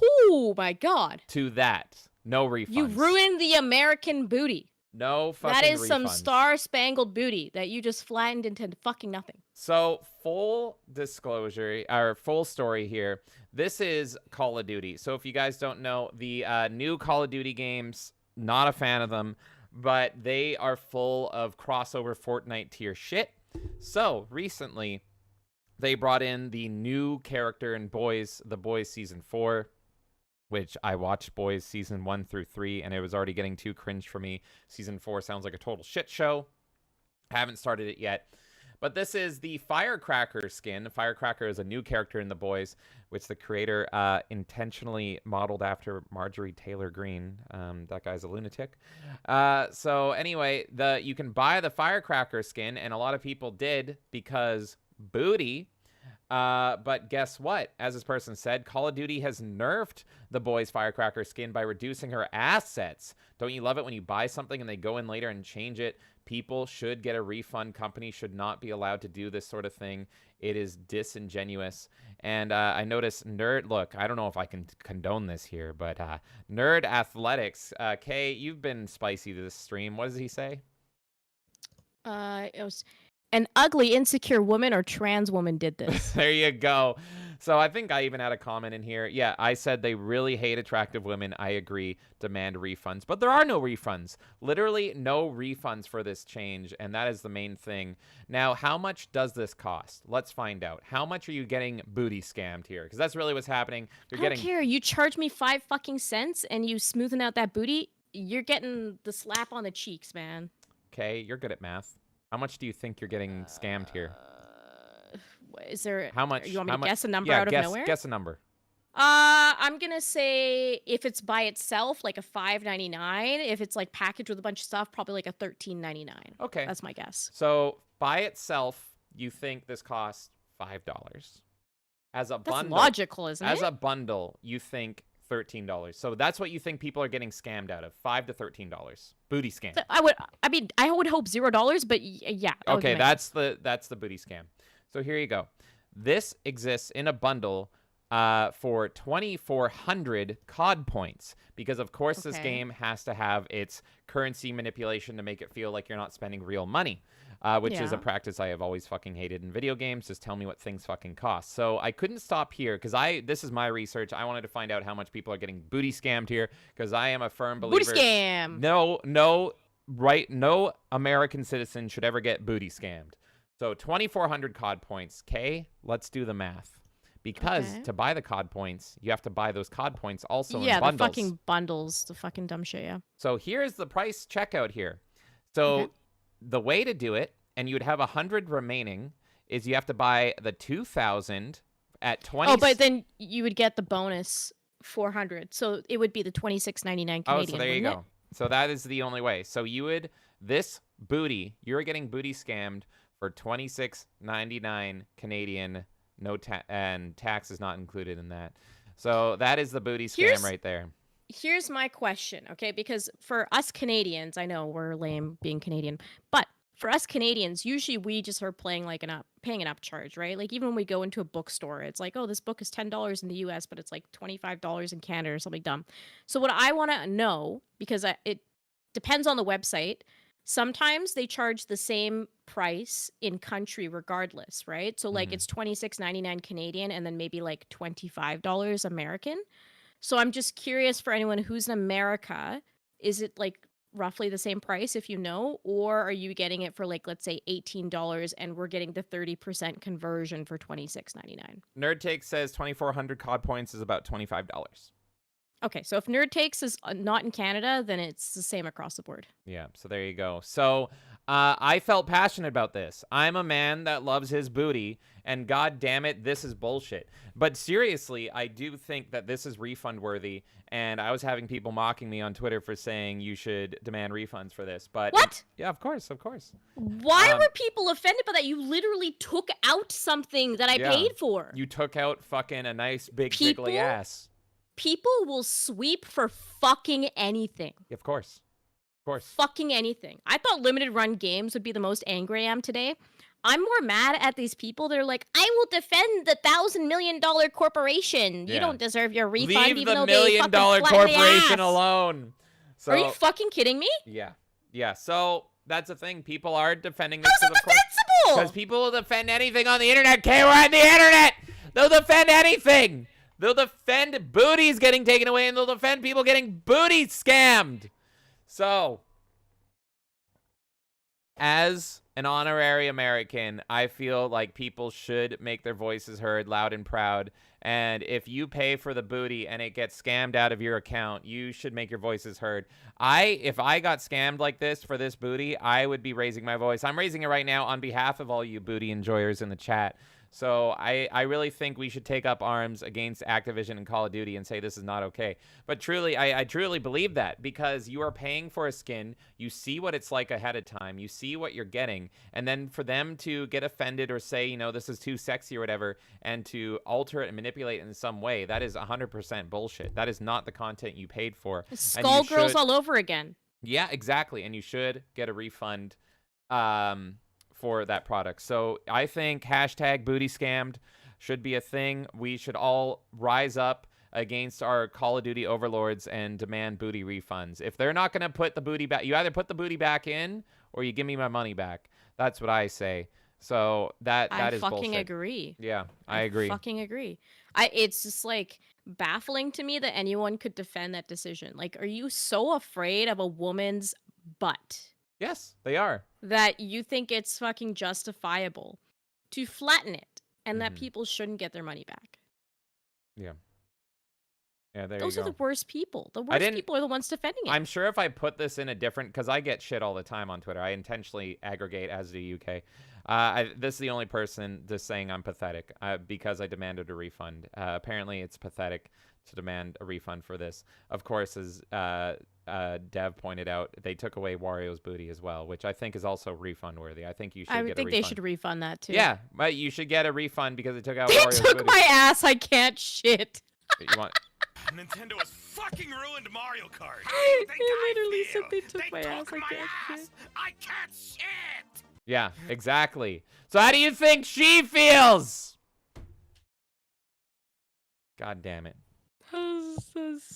Oh, my God. to that. No refunds. You ruined the American booty. No fucking That is refunds. some star-spangled booty that you just flattened into fucking nothing. So, full disclosure, or full story here. This is Call of Duty. So, if you guys don't know, the new Call of Duty games, not a fan of them, but they are full of crossover Fortnite tier shit. So, recently, they brought in the new character in The Boys Season 4, which I watched Boys Season 1 through 3, and it was already getting too cringe for me. Season 4 sounds like a total shit show. I haven't started it yet. But this is the Firecracker skin. Firecracker is a new character in The Boys, which the creator intentionally modeled after Marjorie Taylor Greene. That guy's a lunatic. So anyway, you can buy the Firecracker skin, and a lot of people did because booty. But guess what? As this person said, Call of Duty has nerfed the Boys Firecracker skin by reducing her assets. Don't you love it when you buy something and they go in later and change it? People should get a refund. Companies should not be allowed to do this sort of thing. It is disingenuous. And I noticed look, I don't know if I can condone this here, but Nerd Athletics, Kay, you've been spicy to this stream. What does he say? It was an ugly, insecure woman or trans woman did this. There you go. So I think I even had a comment in here. Yeah, I said they really hate attractive women. I agree. Demand refunds. But there are no refunds. Literally no refunds for this change. And that is the main thing. Now, how much does this cost? Let's find out. How much are you getting booty scammed here? Because that's really what's happening. I don't care. You charge me 5 fucking cents and you smoothing out that booty. You're getting the slap on the cheeks, man. Okay, you're good at math. How much do you think you're getting scammed here? Is there? How much? You want me to guess a number yeah, out of nowhere? Guess a number. I'm gonna say if it's by itself, like a $5.99. If it's like packaged with a bunch of stuff, probably like a $13.99. Okay, that's my guess. So by itself, you think this costs $5. As a bundle, that's logical, isn't it? As a bundle, you think $13. So that's what you think people are getting scammed out of, $5 to $13. Booty scam. So I would hope $0, but yeah. Okay, that's the booty scam. So here you go. This exists in a bundle for 2,400 COD points because, of course, this game has to have its currency manipulation to make it feel like you're not spending real money, which is a practice I have always fucking hated in video games. Just tell me what things fucking cost. So I couldn't stop here because this is my research. I wanted to find out how much people are getting booty scammed here because I am a firm believer. Booty scam. No American citizen should ever get booty scammed. So 2,400 COD points. Okay, let's do the math. Because to buy the COD points, you have to buy those COD points also in bundles. Yeah, the fucking bundles. The fucking dumb shit, yeah. So here's the price checkout here. So the way to do it, and you would have 100 remaining, is you have to buy the 2,000 at 20. Oh, but then you would get the bonus 400. So it would be the $26.99 Canadian. Oh, so there you go. So that is the only way. So this booty, you're getting booty scammed for $26.99 Canadian, and tax is not included in that. So that is the booty scam right there. Here's my question, okay? Because for us Canadians, I know we're lame being Canadian, but for us Canadians, usually we just are paying an upcharge, right? Like even when we go into a bookstore, it's like, oh, this book is $10 in the US, but it's like $25 in Canada or something dumb. So what I want to know, because it depends on the website, sometimes they charge the same price in country regardless, right? So like it's $26.99 Canadian and then maybe like $25 American. So I'm just curious for anyone who's in America, is it like roughly the same price if you know, or are you getting it for like, let's say $18 and we're getting the 30% conversion for $26.99? Nerd Take says 2,400 COD points is about $25. Okay, so if Nerd Takes is not in Canada, then it's the same across the board. Yeah, so there you go. So I felt passionate about this. I'm a man that loves his booty, and god damn it, this is bullshit. But seriously, I do think that this is refund worthy, and I was having people mocking me on Twitter for saying you should demand refunds for this. But what? Yeah, of course. Why were people offended by that? You literally took out something that I paid for. You took out fucking a nice big jiggly ass. People will sweep for fucking anything. Of course. Fucking anything. I thought limited run games would be the most angry I am today. I'm more mad at these people that are like, I will defend the $1,000 million corporation. You don't deserve your refund. Leave the $1 million corporation alone. So, are you fucking kidding me? Yeah. So that's the thing. People are defending this. How's it defensible? Because people will defend anything on the internet. Okay, we're on the internet. They'll defend anything. They'll defend booties getting taken away, and they'll defend people getting booty scammed. So As an honorary American, I feel like people should make their voices heard loud and proud. And if you pay for the booty and it gets scammed out of your account, you should make your voices heard. If I got scammed like this for this booty, I would be raising my voice. I'm raising it right now on behalf of all you booty enjoyers in the chat. So I really think we should take up arms against Activision and Call of Duty and say this is not okay. But truly, I truly believe that, because you are paying for a skin. You see what it's like ahead of time. You see what you're getting. And then for them to get offended or say, you know, this is too sexy or whatever, and to alter it and manipulate it in some way, that is 100% bullshit. That is not the content you paid for. Skullgirls all over again. Yeah, exactly. And you should get a refund for that product. So I think hashtag booty scammed should be a thing. We should all rise up against our Call of Duty overlords and demand booty refunds. If they're not going to put the booty back, you either put the booty back in or you give me my money back. That's what I say. So that is bullshit. I fucking agree. Yeah, I agree. Fucking agree. It's just like baffling to me that anyone could defend that decision. Like, are you so afraid of a woman's butt? Yes, they are. That you think it's fucking justifiable to flatten it and that people shouldn't get their money back. Yeah. Yeah, there Those you are go. the worst people. The worst people are the ones defending it. I'm sure if I put this in a different, because I get shit all the time on Twitter. I intentionally aggregate, as do UK. This is the only person just saying I'm pathetic because I demanded a refund. Apparently, it's pathetic to demand a refund for this. Of course, as Dev pointed out, they took away Wario's booty as well, which I think is also refund worthy. I think you should get a refund. I think they should refund that too. Yeah, but you should get a refund because they took out They Wario's booty. took my ass. I can't shit. You want... Nintendo has fucking ruined Mario Kart. They literally said they took my ass. I can't shit. Yeah, exactly. So how do you think she feels? God damn it.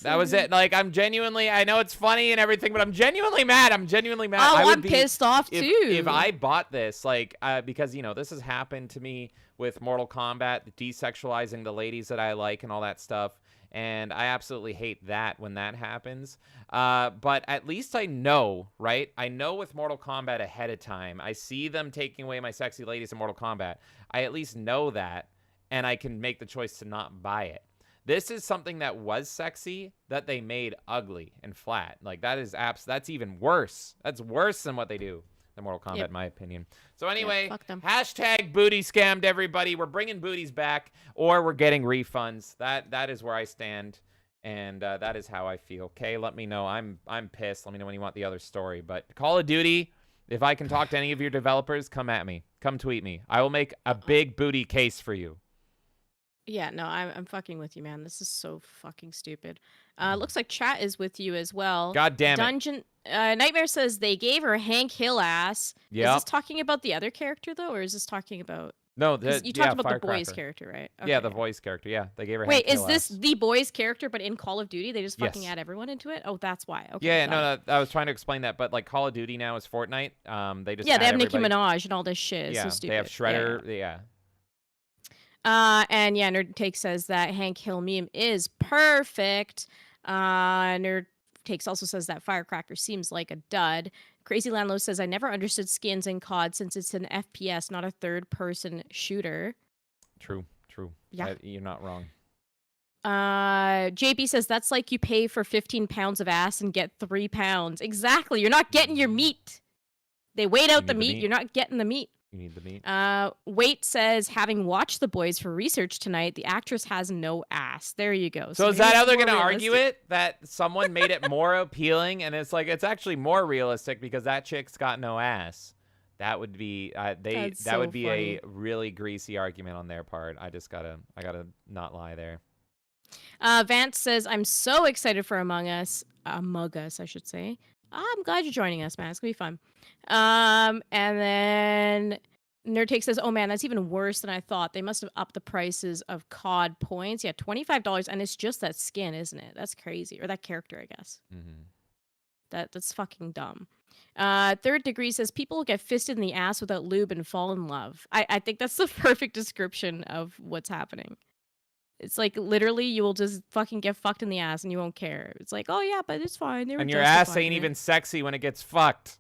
That was it. Like, I'm genuinely, I know it's funny and everything, but I'm genuinely mad. I'm genuinely mad. Oh, I'm pissed off too. If I bought this, like, because, you know, this has happened to me with Mortal Kombat, desexualizing the ladies that I like and all that stuff. And I absolutely hate that when that happens. But at least I know, right? I know with Mortal Kombat ahead of time. I see them taking away my sexy ladies in Mortal Kombat. I at least know that, and I can make the choice to not buy it. This is something that was sexy that they made ugly and flat. Like, that is that's even worse. That's worse than what they do in Mortal Kombat, in my opinion. So anyway, hashtag booty scammed, everybody. We're bringing booties back, or we're getting refunds. That is where I stand, and that is how I feel. Okay, let me know. I'm pissed. Let me know when you want the other story. But Call of Duty, if I can talk to any of your developers, come at me. Come tweet me. I will make a big booty case for you. Yeah, no, I'm fucking with you, man. This is so fucking stupid. Looks like chat is with you as well. God damn it. Dungeon Nightmare says they gave her Hank Hill ass. Yeah. Is this talking about the other character though, or is this talking about? No, you talked about the boys character, right? Okay. Yeah, the voice character. Yeah, they gave her. Wait, Hank is Hill this ass. the boys character, but in Call of Duty they just fucking Yes. add everyone into it? Oh, that's why. Okay. Yeah, no, I was trying to explain that, but like Call of Duty now is Fortnite. They just they add have Nicki everybody. Minaj and all this shit. It's Yeah, so stupid. they have Shredder. Yeah. And yeah, Nerd Take says that Hank Hill meme is perfect. Nerd Takes also says that Firecracker seems like a dud. Crazy Landlord says I never understood skins in COD since it's an FPS, not a third-person shooter. True. Yeah. You're not wrong. JB says that's like you pay for 15 pounds of ass and get 3 pounds. Exactly. You're not getting your meat. They weighed out the meat. You're not getting the meat. You need the meat. Wait says, having watched The Boys for research tonight, the actress has no ass. There you go. So is that how they're going to argue it? That someone made it more appealing, and it's like, it's actually more realistic because that chick's got no ass. That would be, that would be a really greasy argument on their part. I gotta not lie there. Vance says, I'm so excited for Among Us, I should say. I'm glad you're joining us, man. It's gonna be fun. And then Nerdtake says, oh man, that's even worse than I thought. They must have upped the prices of COD points. Yeah, $25, and it's just that skin, isn't it? That's crazy. Or that character, I guess. Mm-hmm. That's fucking dumb. Third Degree says, people get fisted in the ass without lube and fall in love. I think that's the perfect description of what's happening. It's like, literally, you will just fucking get fucked in the ass and you won't care. It's like, oh yeah, but it's fine. And your ass ain't even sexy when it gets fucked.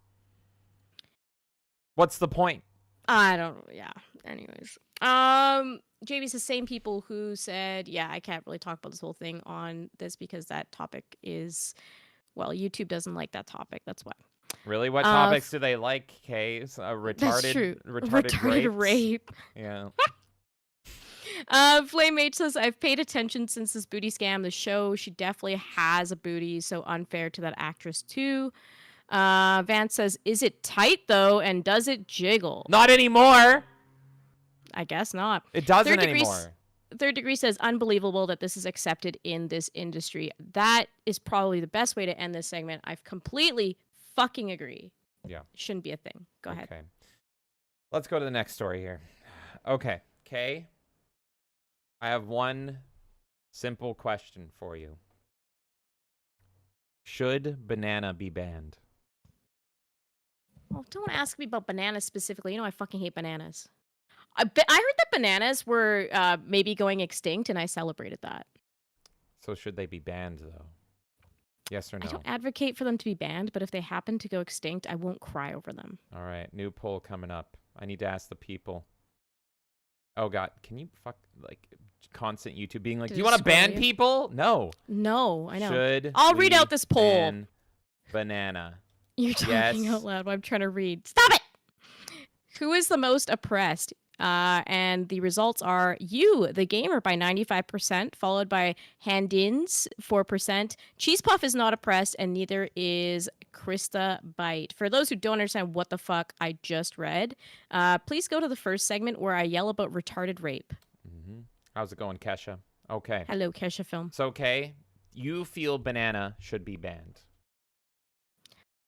What's the point? I don't. Yeah. Anyways, JB's the same people who said, yeah, I can't really talk about this whole thing on this because that topic is, well, YouTube doesn't like that topic. That's why. Really? What topics do they like, Kay? That's true. Retarded rape. Yeah. Flame H says, I've paid attention since this booty scam. The show, she definitely has a booty, so unfair to that actress too. Vance says, is it tight though, and does it jiggle? Not anymore. I guess not. It doesn't anymore. Third Degree says, unbelievable that this is accepted in this industry. That is probably the best way to end this segment. I completely fucking agree. Yeah. Shouldn't be a thing. Go ahead. Okay. Let's go to the next story here. Okay. Kay, I have one simple question for you. Should banana be banned? Oh, don't ask me about bananas specifically. You know I fucking hate bananas. I heard that bananas were maybe going extinct, and I celebrated that. So should they be banned, though? Yes or no? I don't advocate for them to be banned, but if they happen to go extinct, I won't cry over them. All right, new poll coming up. I need to ask the people. Oh, God. Can you constant YouTube being like, do you want to ban people? No. No, I know. I'll read out this poll. Ban banana? You're talking out loud while I'm trying to read. Stop it! Who is the most oppressed? And the results are you, the gamer, by 95%, followed by Handins, 4%. Cheese Puff is not oppressed, and neither is Krista Bite. For those who don't understand what the fuck I just read, please go to the first segment where I yell about retarded rape. Mm-hmm. How's it going, Kesha? Okay. Hello, Kesha Film. So, okay, you feel banana should be banned.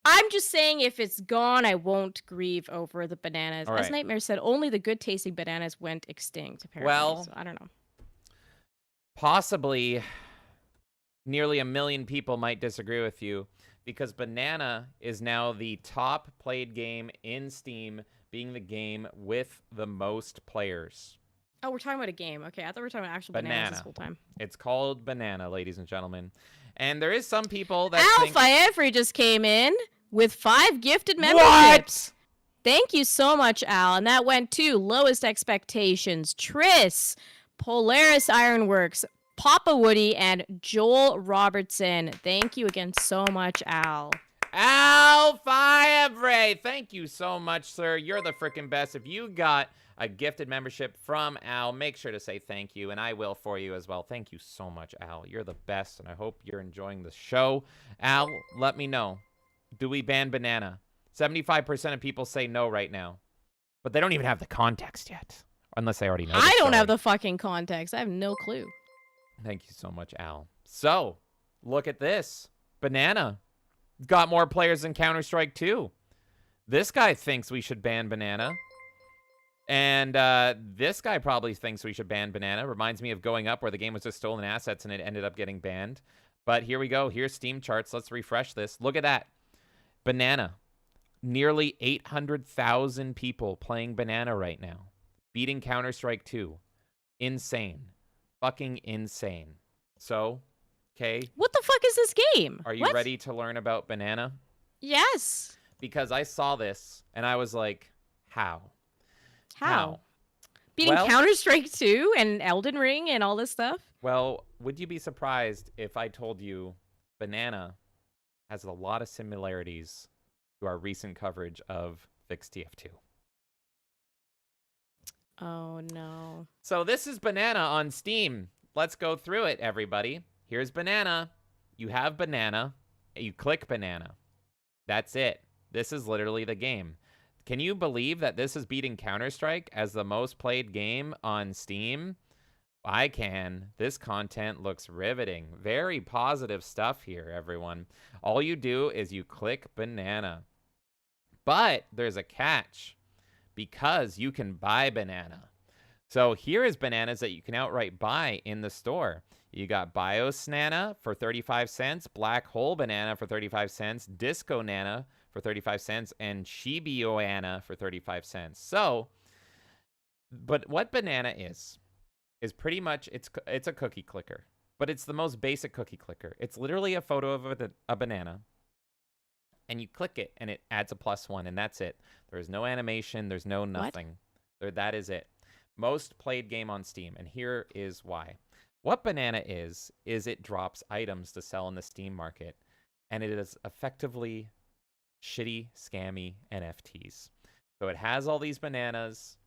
I'm just saying if it's gone, I won't grieve over the bananas. All right. As Nightmare said, only the good tasting bananas went extinct, apparently. Well, so I don't know. Possibly nearly 1 million people might disagree with you because banana is now the top played game in Steam, being the game with the most players. Oh, we're talking about a game. Okay, I thought we were talking about actual bananas this whole time. It's called Banana, ladies and gentlemen. And there is some people that Alpha Every just came in with 5 gifted memberships. What? Thank you so much, Al. And that went to Lowest Expectations, Triss, Polaris Ironworks, Papa Woody, and Joel Robertson. Thank you again so much, Al. Alpha Every, thank you so much, sir. You're the freaking best. If you got a gifted membership from Al, make sure to say thank you, and I will for you as well. Thank you so much, Al. You're the best, and I hope you're enjoying the show. Al, let me know. Do we ban banana? 75% of people say no right now, but they don't even have the context yet, unless they already know. I don't have the fucking context. I have no clue. Thank you so much, Al. So, look at this. Banana got more players than Counter-Strike 2. This guy thinks we should ban banana. And this guy probably thinks we should ban banana. Reminds me of Going Up, where the game was just stolen assets and it ended up getting banned. But here we go. Here's Steam charts. Let's refresh this. Look at that. Banana. Nearly 800,000 people playing banana right now. Beating Counter-Strike 2. Insane. Fucking insane. So, okay. What the fuck is this game? Are you ready to learn about banana? Yes. Because I saw this and I was like, how? How? Beating Counter-Strike 2 and Elden Ring and all this stuff? Well, would you be surprised if I told you banana has a lot of similarities to our recent coverage of Fixed TF2? Oh, no. So this is banana on Steam. Let's go through it, everybody. Here's banana. You have banana. You click banana. That's it. This is literally the game. Can you believe that this is beating Counter-Strike as the most played game on Steam? I can. This content looks riveting. Very positive stuff here, everyone. All you do is you click banana. But there's a catch, because you can buy banana. So here is bananas that you can outright buy in the store. You got Bios Nana for 35 cents, Black Hole Banana for 35 cents, Disco Nana for 35 cents, and Shibioana for 35 cents. So, but what banana is pretty much, it's a cookie clicker, but it's the most basic cookie clicker. It's literally a photo of a banana, and you click it, and it adds a +1, and that's it. There's no animation. There's no nothing. That is it. Most played game on Steam, and here is why. What Banana is it drops items to sell in the Steam market, and it is effectively shitty, scammy NFTs. So it has all these bananas,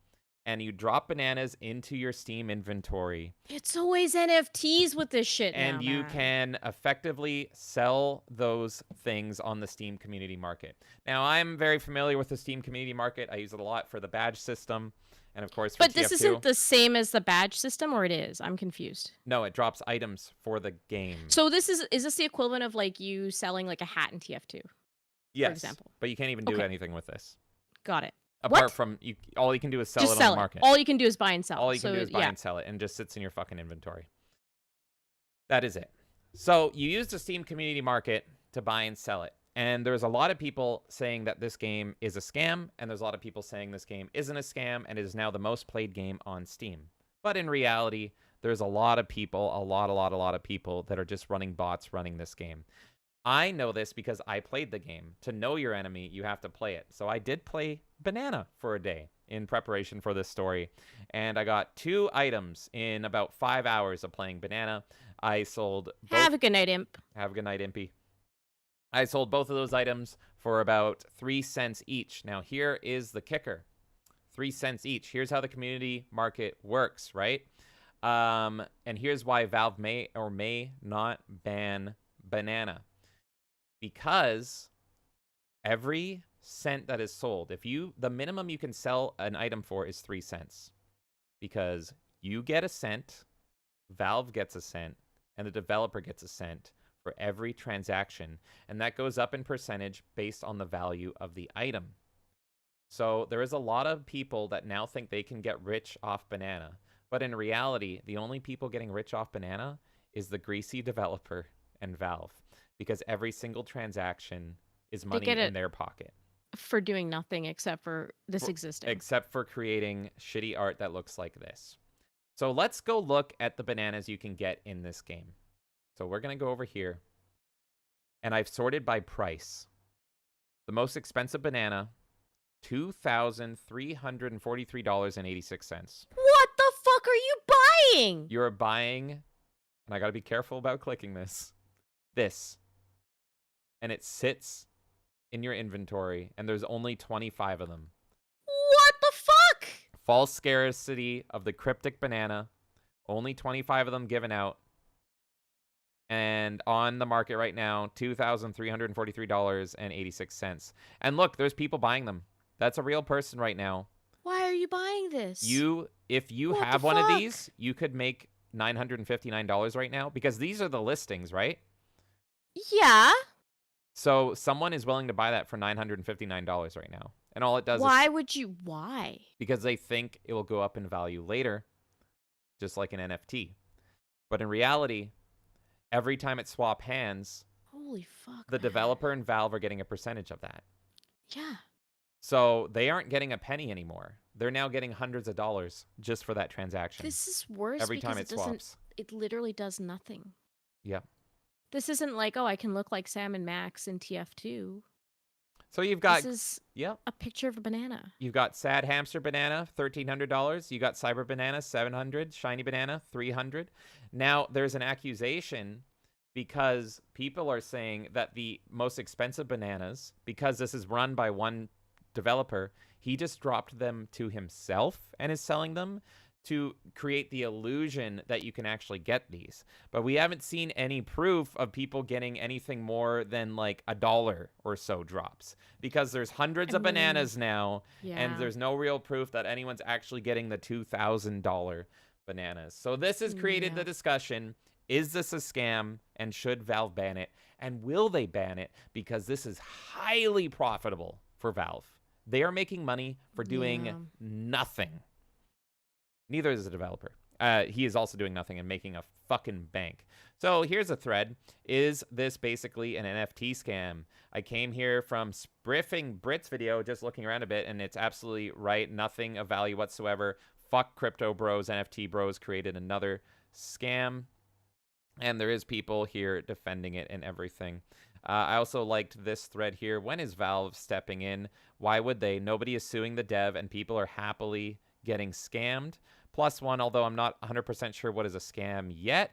and you drop bananas into your Steam inventory. It's always NFTs with this shit And now, you man. can effectively sell those things on the Steam community market. Now, I'm very familiar with the Steam community market. I use it a lot for the badge system, and of course for But TF2. this isn't the same as the badge system, or it is? I'm confused. No, it drops items for the game. So is this the equivalent of like you selling like a hat in TF2? Yes, for example. but you can't even do anything with this. Got it. Apart from, all you can do is sell Just it sell on the market. All you can do is buy and sell. All you can do is buy and sell it, and just sits in your fucking inventory. That is it. So you use the Steam community market to buy and sell it. And there's a lot of people saying that this game is a scam, and there's a lot of people saying this game isn't a scam, and it is now the most played game on Steam. But in reality, there's a lot of people, a lot of people that are just running bots running this game. I know this because I played the game. To know your enemy, you have to play it. So I did play Banana for a day in preparation for this story. And I got 2 items in about 5 hours of playing Banana. I sold both. Have a good night, Imp. Have a good night, Impy. I sold both of those items for about 3 cents each. Now, here is the kicker. 3 cents each. Here's how the community market works, right? And here's why Valve may or may not ban Banana. Because every cent that is sold, the minimum you can sell an item for is 3 cents. Because you get a cent, Valve gets a cent, and the developer gets a cent for every transaction. And that goes up in percentage based on the value of the item. So there is a lot of people that now think they can get rich off Banana. But in reality, the only people getting rich off Banana is the greasy developer and Valve. Because every single transaction is money in their pocket. For doing nothing except for this existing. Except for creating shitty art that looks like this. So let's go look at the bananas you can get in this game. So we're going to go over here. And I've sorted by price. The most expensive banana, $2,343.86. What the fuck are you buying? You're buying, and I got to be careful about clicking this. And it sits in your inventory, and there's only 25 of them. What the fuck? False scarcity of the cryptic banana. Only 25 of them given out. And on the market right now, $2,343.86. And look, there's people buying them. That's a real person right now. Why are you buying this? If you have one of these, you could make $959 right now, because these are the listings, right? Yeah. So someone is willing to buy that for $959 right now. And all it does Why? Because they think it will go up in value later, just like an NFT. But in reality, every time it swap hands, holy fuck, the developer and Valve are getting a percentage of that. Yeah. So they aren't getting a penny anymore. They're now getting hundreds of dollars just for that transaction. This is worse every because time it swaps. It literally does nothing. Yeah. This isn't like, oh, I can look like Sam and Max in TF2. So you've got this is a picture of a banana. You've got Sad Hamster Banana, $1,300. You got Cyber Banana, $700. Shiny Banana, $300. Now there's an accusation because people are saying that the most expensive bananas, because this is run by one developer, he just dropped them to himself and is selling them to create the illusion that you can actually get these. But we haven't seen any proof of people getting anything more than like $1 or so drops, because there's hundreds of bananas now, and there's no real proof that anyone's actually getting the $2,000 bananas. So this has created the discussion: is this a scam, and should Valve ban it? And will they ban it? Because this is highly profitable for Valve. They are making money for doing nothing. Neither is the developer. He is also doing nothing and making a fucking bank. So here's a thread. Is this basically an NFT scam? I came here from Spriffing Brit's video, just looking around a bit, and it's absolutely right. Nothing of value whatsoever. Fuck crypto bros. NFT bros created another scam. And there is people here defending it and everything. I also liked this thread here. When is Valve stepping in? Why would they? Nobody is suing the dev, and people are happily getting scammed. +1, although I'm not 100% sure what is a scam yet.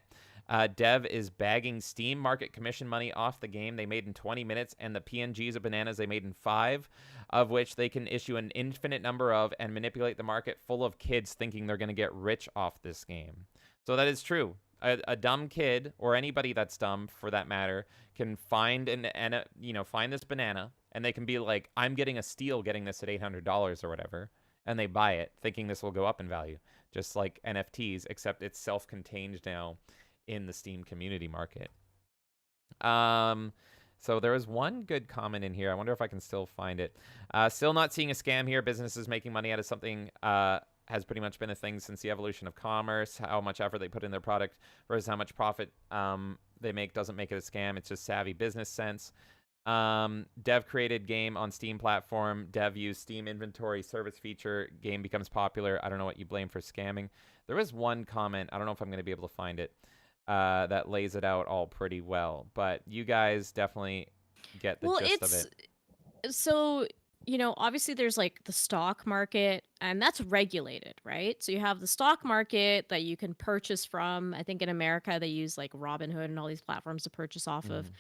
Dev is bagging Steam market commission money off the game they made in 20 minutes and the PNGs of bananas they made in 5, of which they can issue an infinite number of and manipulate the market full of kids thinking they're going to get rich off this game. So that is true. A dumb kid, or anybody that's dumb for that matter, can find find this banana, and they can be like, I'm getting a steal getting this at $800 or whatever, and they buy it thinking this will go up in value, just like NFTs, except it's self-contained now in the Steam community market. So there was one good comment in here. I wonder if I can still find it. Still not seeing a scam here. Businesses making money out of something has pretty much been a thing since the evolution of commerce. How much effort they put in their product versus how much profit they make doesn't make it a scam. It's just savvy business sense. Dev created game on Steam platform. Dev used Steam inventory service feature. Game becomes popular. I don't know what you blame for scamming. There was one comment. I don't know if I'm going to be able to find it. That lays it out all pretty well, but you guys definitely get the gist of it. So, obviously there's like the stock market, and that's regulated, right? So you have the stock market that you can purchase from. I think in America they use like Robinhood and all these platforms to purchase off of.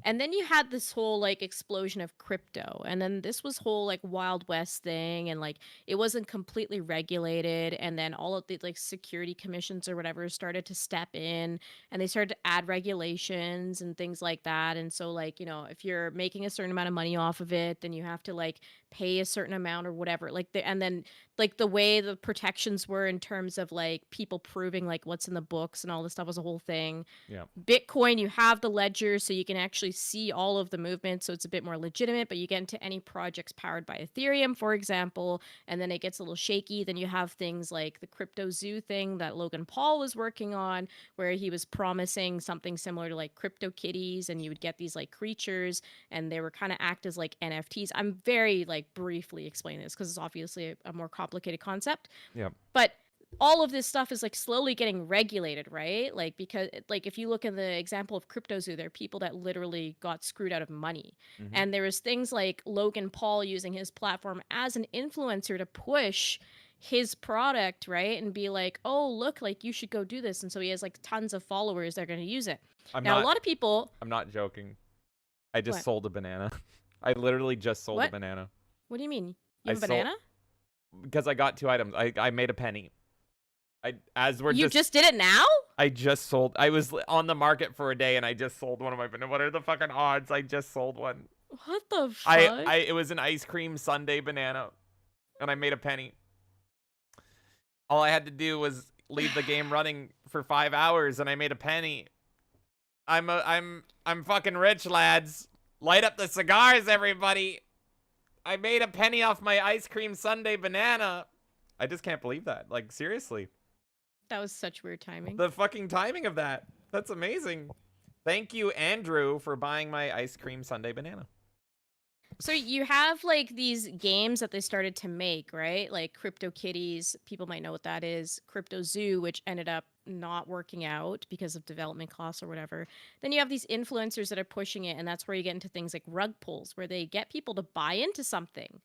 And then you had this whole like explosion of crypto. And then this was whole like Wild West thing, and like it wasn't completely regulated. And then all of the like security commissions or whatever started to step in, and they started to add regulations and things like that. And so like, if you're making a certain amount of money off of it, then you have to like pay a certain amount or whatever. And then like the way the protections were in terms of like people proving like what's in the books and all this stuff was a whole thing. Yeah. Bitcoin, you have the ledger, so you can actually see all of the movement, so it's a bit more legitimate. But you get into any projects powered by Ethereum, for example, and then it gets a little shaky. Then you have things like the crypto zoo thing that Logan Paul was working on, where he was promising something similar to like crypto kitties, and you would get these like creatures, and they were kind of act as like NFTs. I'm very like briefly explaining this because it's obviously a more complicated concept. Yeah. But all of this stuff is like slowly getting regulated, right? Like, because like if you look at the example of CryptoZoo, there are people that literally got screwed out of money. And there was things like Logan Paul using his platform as an influencer to push his product, right? And be like, oh, look, like you should go do this. And so he has like tons of followers that are going to use it. A lot of people... I'm not joking. I just What? sold a banana. I literally just sold a What? banana. What do you mean? You I have a banana? Because I got 2 items. I made a penny. You just did it now? I just sold. I was on the market for a day and I just sold one of my bananas. What are the fucking odds? I just sold one. What the fuck? It was an ice cream sundae banana, and I made a penny. All I had to do was leave the game running for 5 hours, and I made a penny. I'm fucking rich, lads. Light up the cigars, everybody. I made a penny off my ice cream sundae banana. I just can't believe that. Like, seriously. That was such weird timing. The fucking timing of that. That's amazing. Thank you, Andrew, for buying my ice cream sundae banana. So you have like these games that they started to make, right? Like Crypto Kitties, people might know what that is. Crypto Zoo, which ended up not working out because of development costs or whatever. Then you have these influencers that are pushing it, and that's where you get into things like rug pulls, where they get people to buy into something.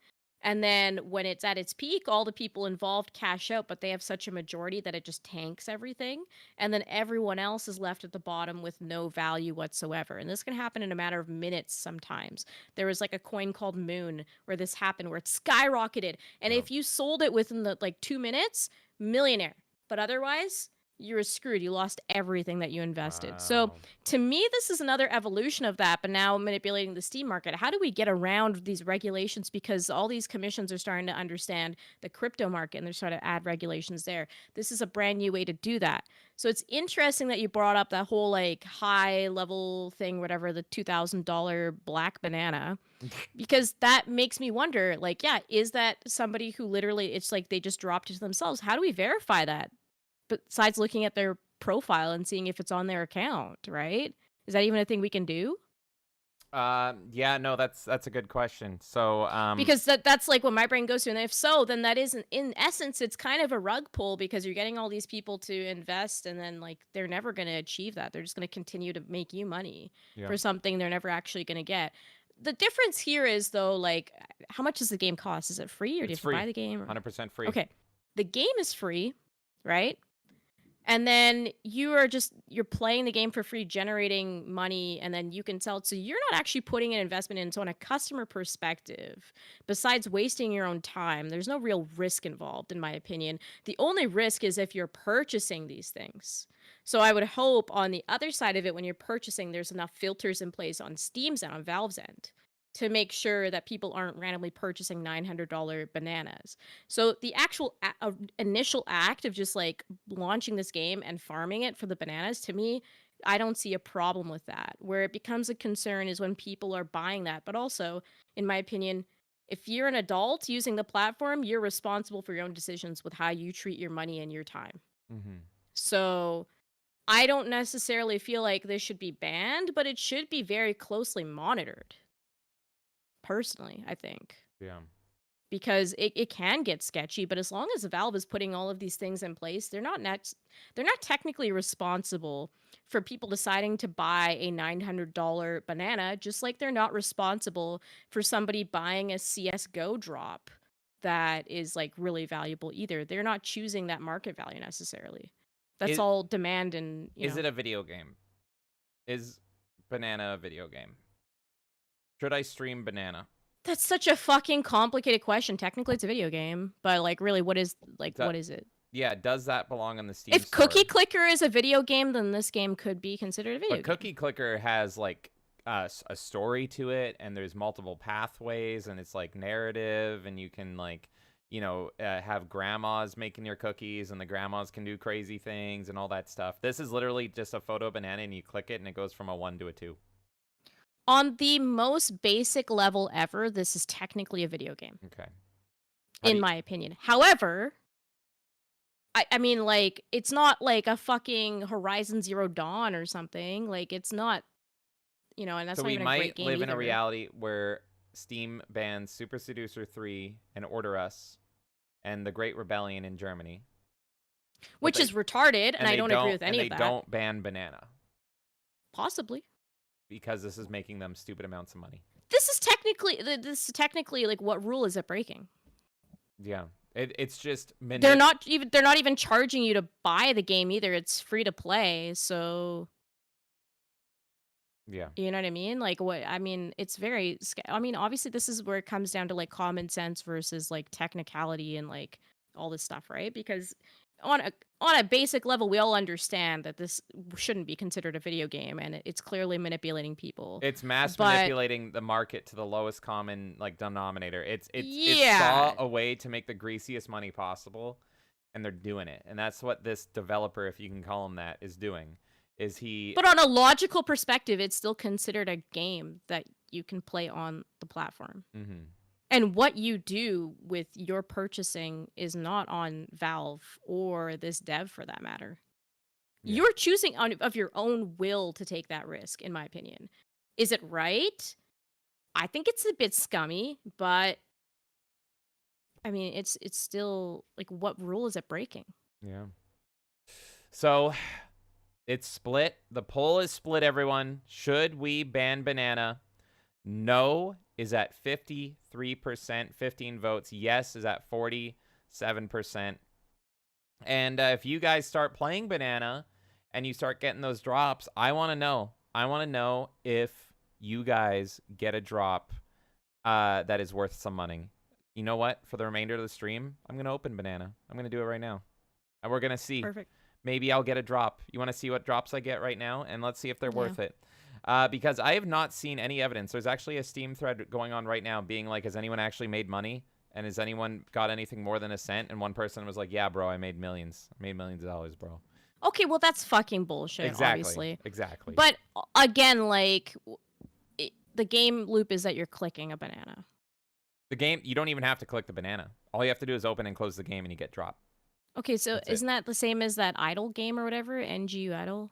And then when it's at its peak, all the people involved cash out, but they have such a majority that it just tanks everything. And then everyone else is left at the bottom with no value whatsoever. And this can happen in a matter of minutes sometimes. There was like a coin called Moon where this happened, where it skyrocketed. And if you sold it within the like 2 minutes, millionaire. But otherwise, you were screwed. You lost everything that you invested. So to me, this is another evolution of that, but now manipulating the Steam market. How do we get around these regulations? Because all these commissions are starting to understand the crypto market, and they're starting to add regulations there. This is a brand new way to do that. So it's interesting that you brought up that whole like high level thing, whatever, the $2,000 black banana, because that makes me wonder, like, yeah, is that somebody who literally, it's like they just dropped it to themselves? How do we verify that? Besides looking at their profile and seeing if it's on their account, right? Is that even a thing we can do? Yeah, no, that's a good question. So, Because that's like what my brain goes to, and if so, then that is in essence, it's kind of a rug pull because you're getting all these people to invest, and then like they're never going to achieve that. They're just going to continue to make you money yeah, for something they're never actually going to get. The difference here is though, like, how much does the game cost? Is it free, or do you it's have to buy free, the game? Or... 100% free. Okay, the game is free, right? And then you're playing the game for free, generating money, and then you can sell it. So you're not actually putting an investment in. So on a customer perspective, besides wasting your own time, there's no real risk involved, in my opinion. The only risk is if you're purchasing these things. So I would hope on the other side of it, when you're purchasing, there's enough filters in place on Steam's end, on Valve's end, to make sure that people aren't randomly purchasing $900 bananas. So the actual initial act of just like launching this game and farming it for the bananas, to me, I don't see a problem with that. Where it becomes a concern is when people are buying that. But also, in my opinion, if you're an adult using the platform, you're responsible for your own decisions with how you treat your money and your time. Mm-hmm. So I don't necessarily feel like this should be banned, but it should be very closely monitored. Personally, I think. Yeah. Because it can get sketchy, but as long as Valve is putting all of these things in place, they're not technically responsible for people deciding to buy a $900 banana, just like they're not responsible for somebody buying a CS:GO drop that is like really valuable either. They're not choosing that market value necessarily. That's all demand and, Is it a video game? Is Banana a video game? Should I stream Banana? That's such a fucking complicated question. Technically, it's a video game, but like, really, what is it? Yeah, does that belong on the Steam If store? Cookie Clicker is a video game, then this game could be considered a video game. But Cookie Clicker has like a story to it, and there's multiple pathways, and it's like narrative, and you can like, have grandmas making your cookies, and the grandmas can do crazy things and all that stuff. This is literally just a photo banana, and you click it, and it goes from a 1 to a 2. On the most basic level ever, this is technically a video game. Okay. In my opinion. However, I mean, like, it's not like a fucking Horizon Zero Dawn or something. Like, it's not, and that's so not we even a great might game live in a either. reality where Steam bans Super Seducer 3 and Order Us and The Great Rebellion in Germany. Which is retarded, and I don't agree with any of that. And they don't ban Banana. Possibly. Because this is making them stupid amounts of money. This is technically like, what rule is it breaking? Yeah, it's just they're not even charging you to buy the game either. It's free to play, so yeah, you know what I mean. Like, what I mean, it's very. I mean, obviously, this is where it comes down to like common sense versus like technicality and like all this stuff, right? Because on a basic level, we all understand that this shouldn't be considered a video game, and it's clearly manipulating people. It's manipulating the market to the lowest common like denominator. It saw a way to make the greasiest money possible, and they're doing it. And that's what this developer, if you can call him that, is doing. But on a logical perspective, it's still considered a game that you can play on the platform. Mm-hmm. And what you do with your purchasing is not on Valve or this dev for that matter. Yeah. You're choosing of your own will to take that risk, in my opinion. Is it right? I think it's a bit scummy, but I mean, it's still like, what rule is it breaking? Yeah. So it's split. The poll is split, everyone. Should we ban Banana? No is at 53%, 15 votes. Yes is at 47%. And if you guys start playing Banana and you start getting those drops, I want to know. I want to know if you guys get a drop that is worth some money. You know what? For the remainder of the stream, I'm going to open Banana. I'm going to do it right now. And we're going to see. Perfect. Maybe I'll get a drop. You want to see what drops I get right now? And let's see if they're worth it. Because I have not seen any evidence. There's actually a Steam thread going on right now being like, has anyone actually made money? And has anyone got anything more than a cent? And one person was like, yeah, bro, I made millions. I made millions of dollars, bro. Okay, well, that's fucking bullshit, obviously. Exactly. But again, like, the game loop is that you're clicking a banana. The game, you don't even have to click the banana. All you have to do is open and close the game and you get dropped. Okay, so isn't that the same as that Idle game or whatever? NGU Idle?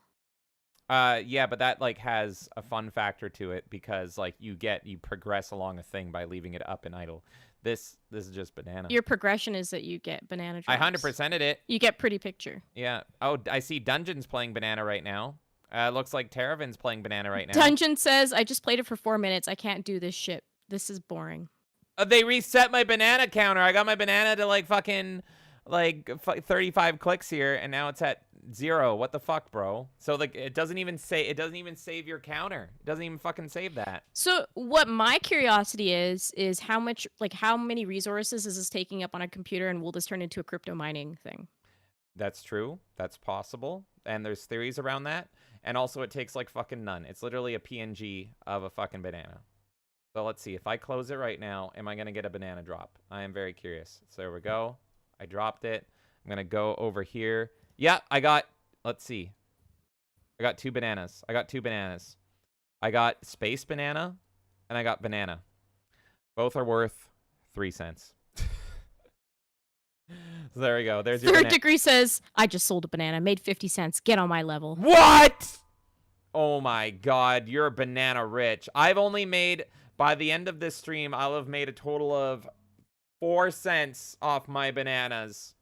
Yeah, but that like has a fun factor to it because like you progress along a thing by leaving it up and idle. This is just banana. Your progression is that you get banana drops. I 100%ed it. You get pretty picture. Yeah. Oh, I see Dungeon's playing banana right now. Looks like Terravin's playing banana right now. Dungeon says, I just played it for 4 minutes. I can't do this shit. This is boring. They reset my banana counter. I got my banana to like fucking like 35 clicks here, and now it's at 0. What the fuck, bro? So like it doesn't even save your counter. It doesn't even fucking save that. So what my curiosity is how many resources is this taking up on a computer, and will this turn into a crypto mining thing? That's true. That's possible. And there's theories around that. And also it takes like fucking none. It's literally a PNG of a fucking banana. So let's see. If I close it right now, am I going to get a banana drop? I am very curious. So there we go. I dropped it. I'm going to go over here. Yeah, let's see. I got 2 bananas. I got space banana and I got banana. Both are worth 3 cents. So there we go. There's your Third Degree says, I just sold a banana, made 50 cents. Get on my level. What? Oh my god, you're banana rich. I've only made, by the end of this stream, I'll have made a total of 4 cents off my bananas.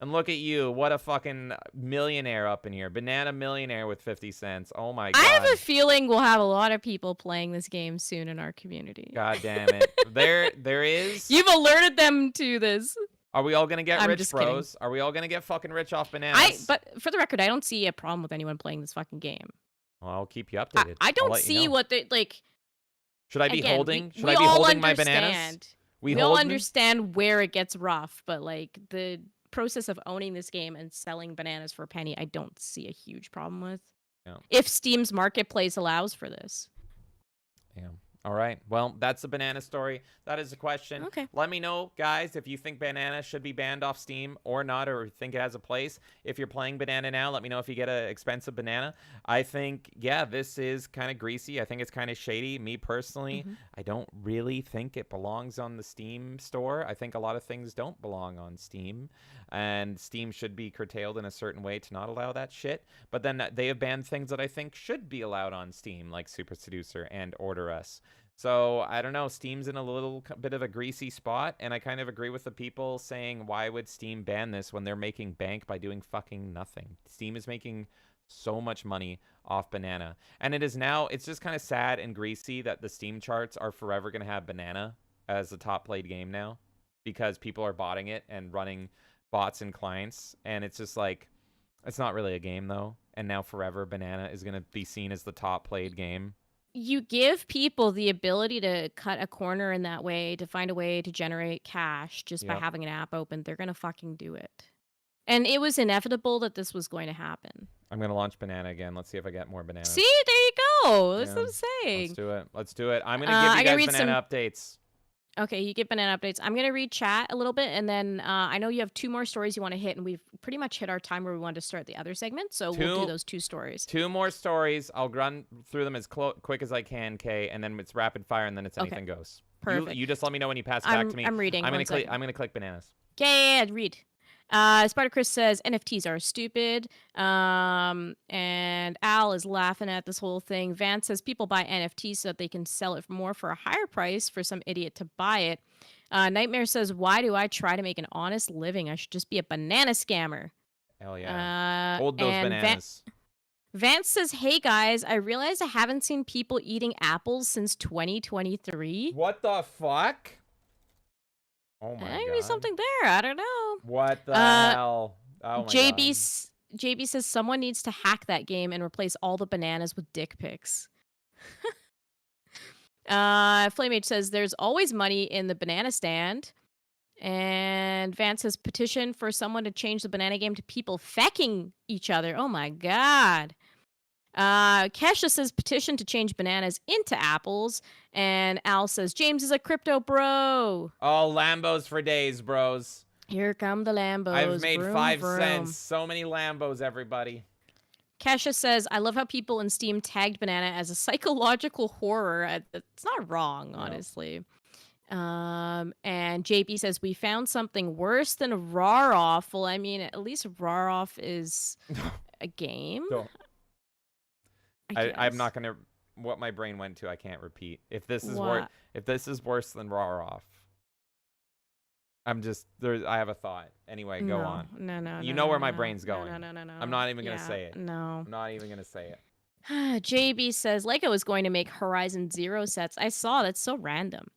And look at you, what a fucking millionaire up in here. Banana millionaire with 50 cents. Oh my god. I have a feeling we'll have a lot of people playing this game soon in our community. God damn it. There is. You've alerted them to this. Are we all gonna get I'm rich, just bros? kidding. Are we all gonna get fucking rich off bananas? But for the record, I don't see a problem with anyone playing this fucking game. Well, I'll keep you updated. I don't I'll let you see know. what they like. Should I be again, holding? we Should I be all holding my bananas? understand. We all hold them? understand where it gets rough, but like the process of owning this game and selling bananas for a penny, I don't see a huge problem with. Yeah. If Steam's marketplace allows for this. Yeah. All right. Well, that's the banana story. That is the question. Okay. Let me know, guys, if you think banana should be banned off Steam or not, or think it has a place. If you're playing banana now, let me know if you get an expensive banana. I think, yeah, this is kind of greasy. I think it's kind of shady. Me personally, I don't really think it belongs on the Steam store. I think a lot of things don't belong on Steam, and Steam should be curtailed in a certain way to not allow that shit. But then they have banned things that I think should be allowed on Steam, like Super Seducer and Order Us. So, I don't know, Steam's in a little bit of a greasy spot, and I kind of agree with the people saying, why would Steam ban this when they're making bank by doing fucking nothing? Steam is making so much money off banana. And it is now, it's just kind of sad and greasy that the Steam charts are forever going to have banana as the top played game now, because people are botting it and running bots and clients, and it's just like, it's not really a game though, and now forever banana is going to be seen as the top played game. You give people the ability to cut a corner in that way, to find a way to generate cash just by having an app open, they're going to fucking do it. And it was inevitable that this was going to happen. I'm going to launch banana again. Let's see if I get more bananas. See, there you go. That's what I'm saying. Let's do it. Let's do it. I'm going to give you guys banana updates. Okay, you get banana updates. I'm going to read chat a little bit, and then I know you have 2 more stories you want to hit, and we've pretty much hit our time where we wanted to start the other segment, so we'll do those 2 stories. 2 more stories. I'll run through them as quick as I can, Kay, and then it's rapid fire, and then it's anything goes. Perfect. You just let me know when you pass it back to me. I'm reading. I'm going to click bananas. Yeah, read. Spider Chris says NFTs are stupid. And Al is laughing at this whole thing. Vance says people buy NFTs so that they can sell it more for a higher price for some idiot to buy it. Nightmare says, why do I try to make an honest living? I should just be a banana scammer. Hell yeah. Hold those bananas. Vance says, hey guys, I realize I haven't seen people eating apples since 2023. What the fuck? Oh my god. Maybe something there. I don't know. What the hell? Oh my JB says someone needs to hack that game and replace all the bananas with dick pics. FlameH says there's always money in the banana stand. And Vance says petition for someone to change the banana game to people fecking each other. Oh my god. Kesha says petition to change bananas into apples. And Al says James is a crypto bro. Oh, Lambos for days, bros. Here come the Lambos. I've made vroom, 5 vroom. cents. So many Lambos, everybody. Kesha says, I love how people in Steam tagged banana as a psychological horror. It's not wrong, honestly. And JP says, we found something worse than Raw-Off. Well, I mean, at least Raw-Off is a game. I'm not guess. gonna. What my brain went to, I can't repeat. If this is What? if this is worse than Raw Off, I'm just there. I have a thought. Anyway, go No, on. no, no, You no, know no, where my no, brain's no, going. no, no, no, I'm no. not even gonna Yeah, say it. no. I'm not even gonna say it. JB says Lego is going to make Horizon Zero sets. I saw that's so random.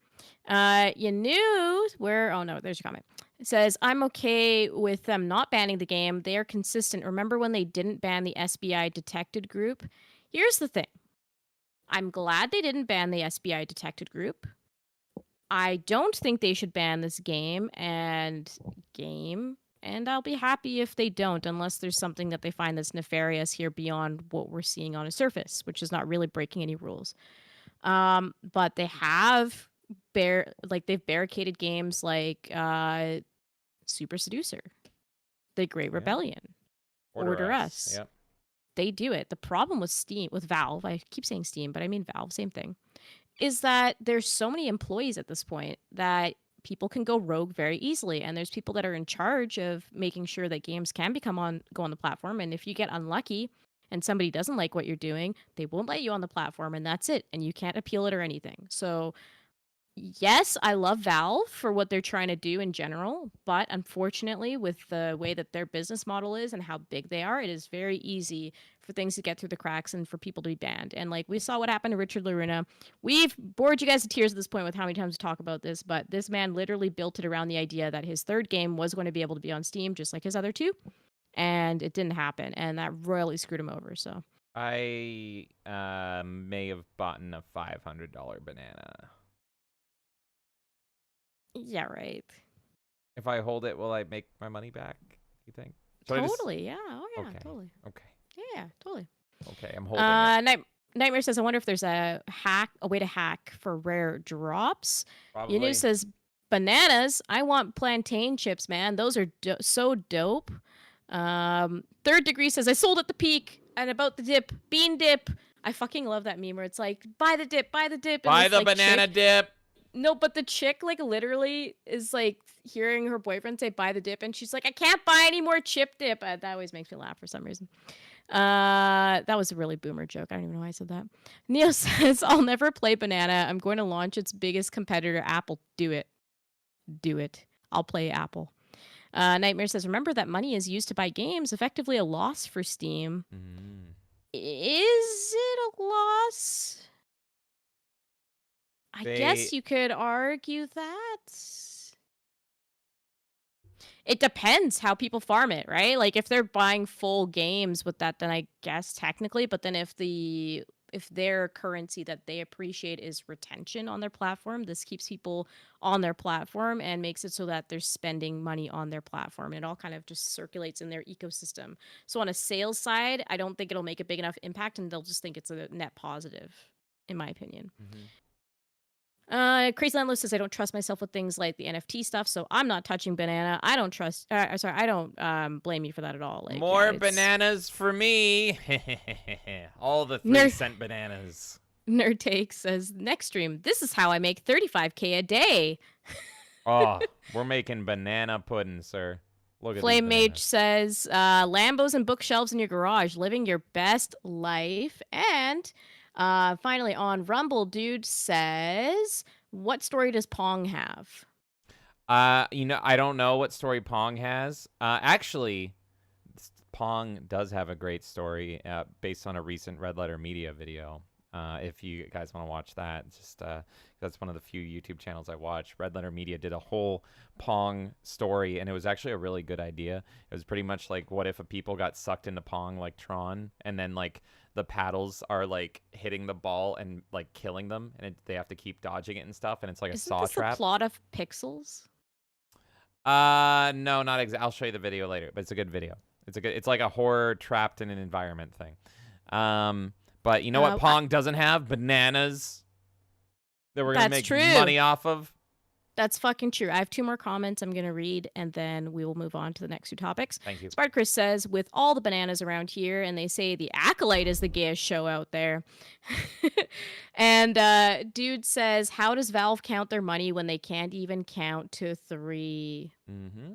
You knew where? Oh no, there's your comment. It says I'm okay with them not banning the game. They are consistent. Remember when they didn't ban the SBI detected group? Here's the thing. I'm glad they didn't ban the SBI detected group. I don't think they should ban this game, and I'll be happy if they don't, unless there's something that they find that's nefarious here beyond what we're seeing on a surface, which is not really breaking any rules. But they have they've barricaded games like Super Seducer, The Great Rebellion, Order Us. Yep. They do it. The problem with Valve, I keep saying Steam, but I mean Valve, same thing, is that there's so many employees at this point that people can go rogue very easily, and there's people that are in charge of making sure that games can go on the platform, and if you get unlucky and somebody doesn't like what you're doing, they won't let you on the platform, and that's it, and you can't appeal it or anything. So yes, I love Valve for what they're trying to do in general, but unfortunately, with the way that their business model is and how big they are, it is very easy for things to get through the cracks and for people to be banned. And like we saw what happened to Richard Lorena. We've bored you guys to tears at this point with how many times we talk about this, but this man literally built it around the idea that his third game was going to be able to be on Steam just like his other two, and it didn't happen, and that royally screwed him over. So I may have bought a $500 banana. yeah, right. If I hold it, will I make my money back? You think? Should I just- Totally, yeah. Oh yeah, Okay. totally. Okay. Yeah, totally. Okay. I'm holding it. Nightmare says, I wonder if there's a way to hack for rare drops. Probably. Yanu says, bananas. I want plantain chips, man. Those are so dope. Third Degree says, I sold at the peak and about the dip, bean dip. I fucking love that meme where it's like, buy the dip, buy the dip. and Buy this, the like, banana chick- dip. No, but the chick like literally is like hearing her boyfriend say buy the dip, and she's like, I can't buy any more chip dip. That always makes me laugh for some reason. That was a really boomer joke. I don't even know why I said that. Neo says, I'll never play banana. I'm going to launch its biggest competitor, Apple. Do it. Do it. I'll play Apple. Nightmare says, remember that money is used to buy games, effectively a loss for Steam. Mm. Is it a loss? I guess you could argue that. It depends how people farm it, right? Like if they're buying full games with that, then I guess technically, but then if their currency that they appreciate is retention on their platform, this keeps people on their platform and makes it so that they're spending money on their platform. It all kind of just circulates in their ecosystem. So on a sales side, I don't think it'll make a big enough impact, and they'll just think it's a net positive, in my opinion. Mm-hmm. Crazy Landlord says, I don't trust myself with things like the NFT stuff, so I'm not touching banana. I don't trust, I don't blame you for that at all. Like, More bananas for me. All the 3-cent bananas. Nerd Take says, next stream, this is how I make 35K a day. Oh, we're making banana pudding, sir. Look at Flame these Mage says, Lambos and bookshelves in your garage, living your best life. And finally, on Rumble, dude says, what story does Pong have? I don't know what story Pong has. Actually, Pong does have a great story based on a recent Red Letter Media video. If you guys want to watch that, just that's one of the few YouTube channels I watch. Red Letter Media did a whole Pong story, and it was actually a really good idea. It was pretty much like, what if a people got sucked into Pong like Tron, and then like the paddles are like hitting the ball and like killing them, and they have to keep dodging it and stuff, and it's like a saw Isn't this trap. the plot of Pixels? No, not exactly. I'll show you the video later, but it's a good video. It's like a horror trapped in an environment thing. But you know what Pong doesn't have? Bananas that we're going to make money off of. That's fucking true. I have 2 more comments I'm going to read, and then we will move on to the next 2 topics. Thank you. Spartacus says, with all the bananas around here, and they say the Acolyte is the gayest show out there. And dude says, how does Valve count their money when they can't even count to 3? Mm-hmm.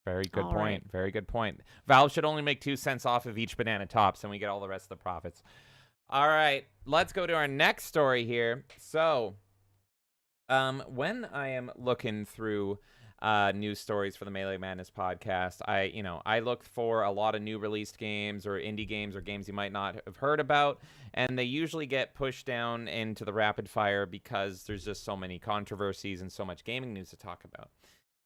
Very good All point. right. Very good point. Valve should only make 2 cents off of each banana tops, and we get all the rest of the profits. All right, let's go to our next story here. So, when I am looking through news stories for the Melee Madness podcast, I look for a lot of new released games or indie games or games you might not have heard about, and they usually get pushed down into the rapid fire because there's just so many controversies and so much gaming news to talk about.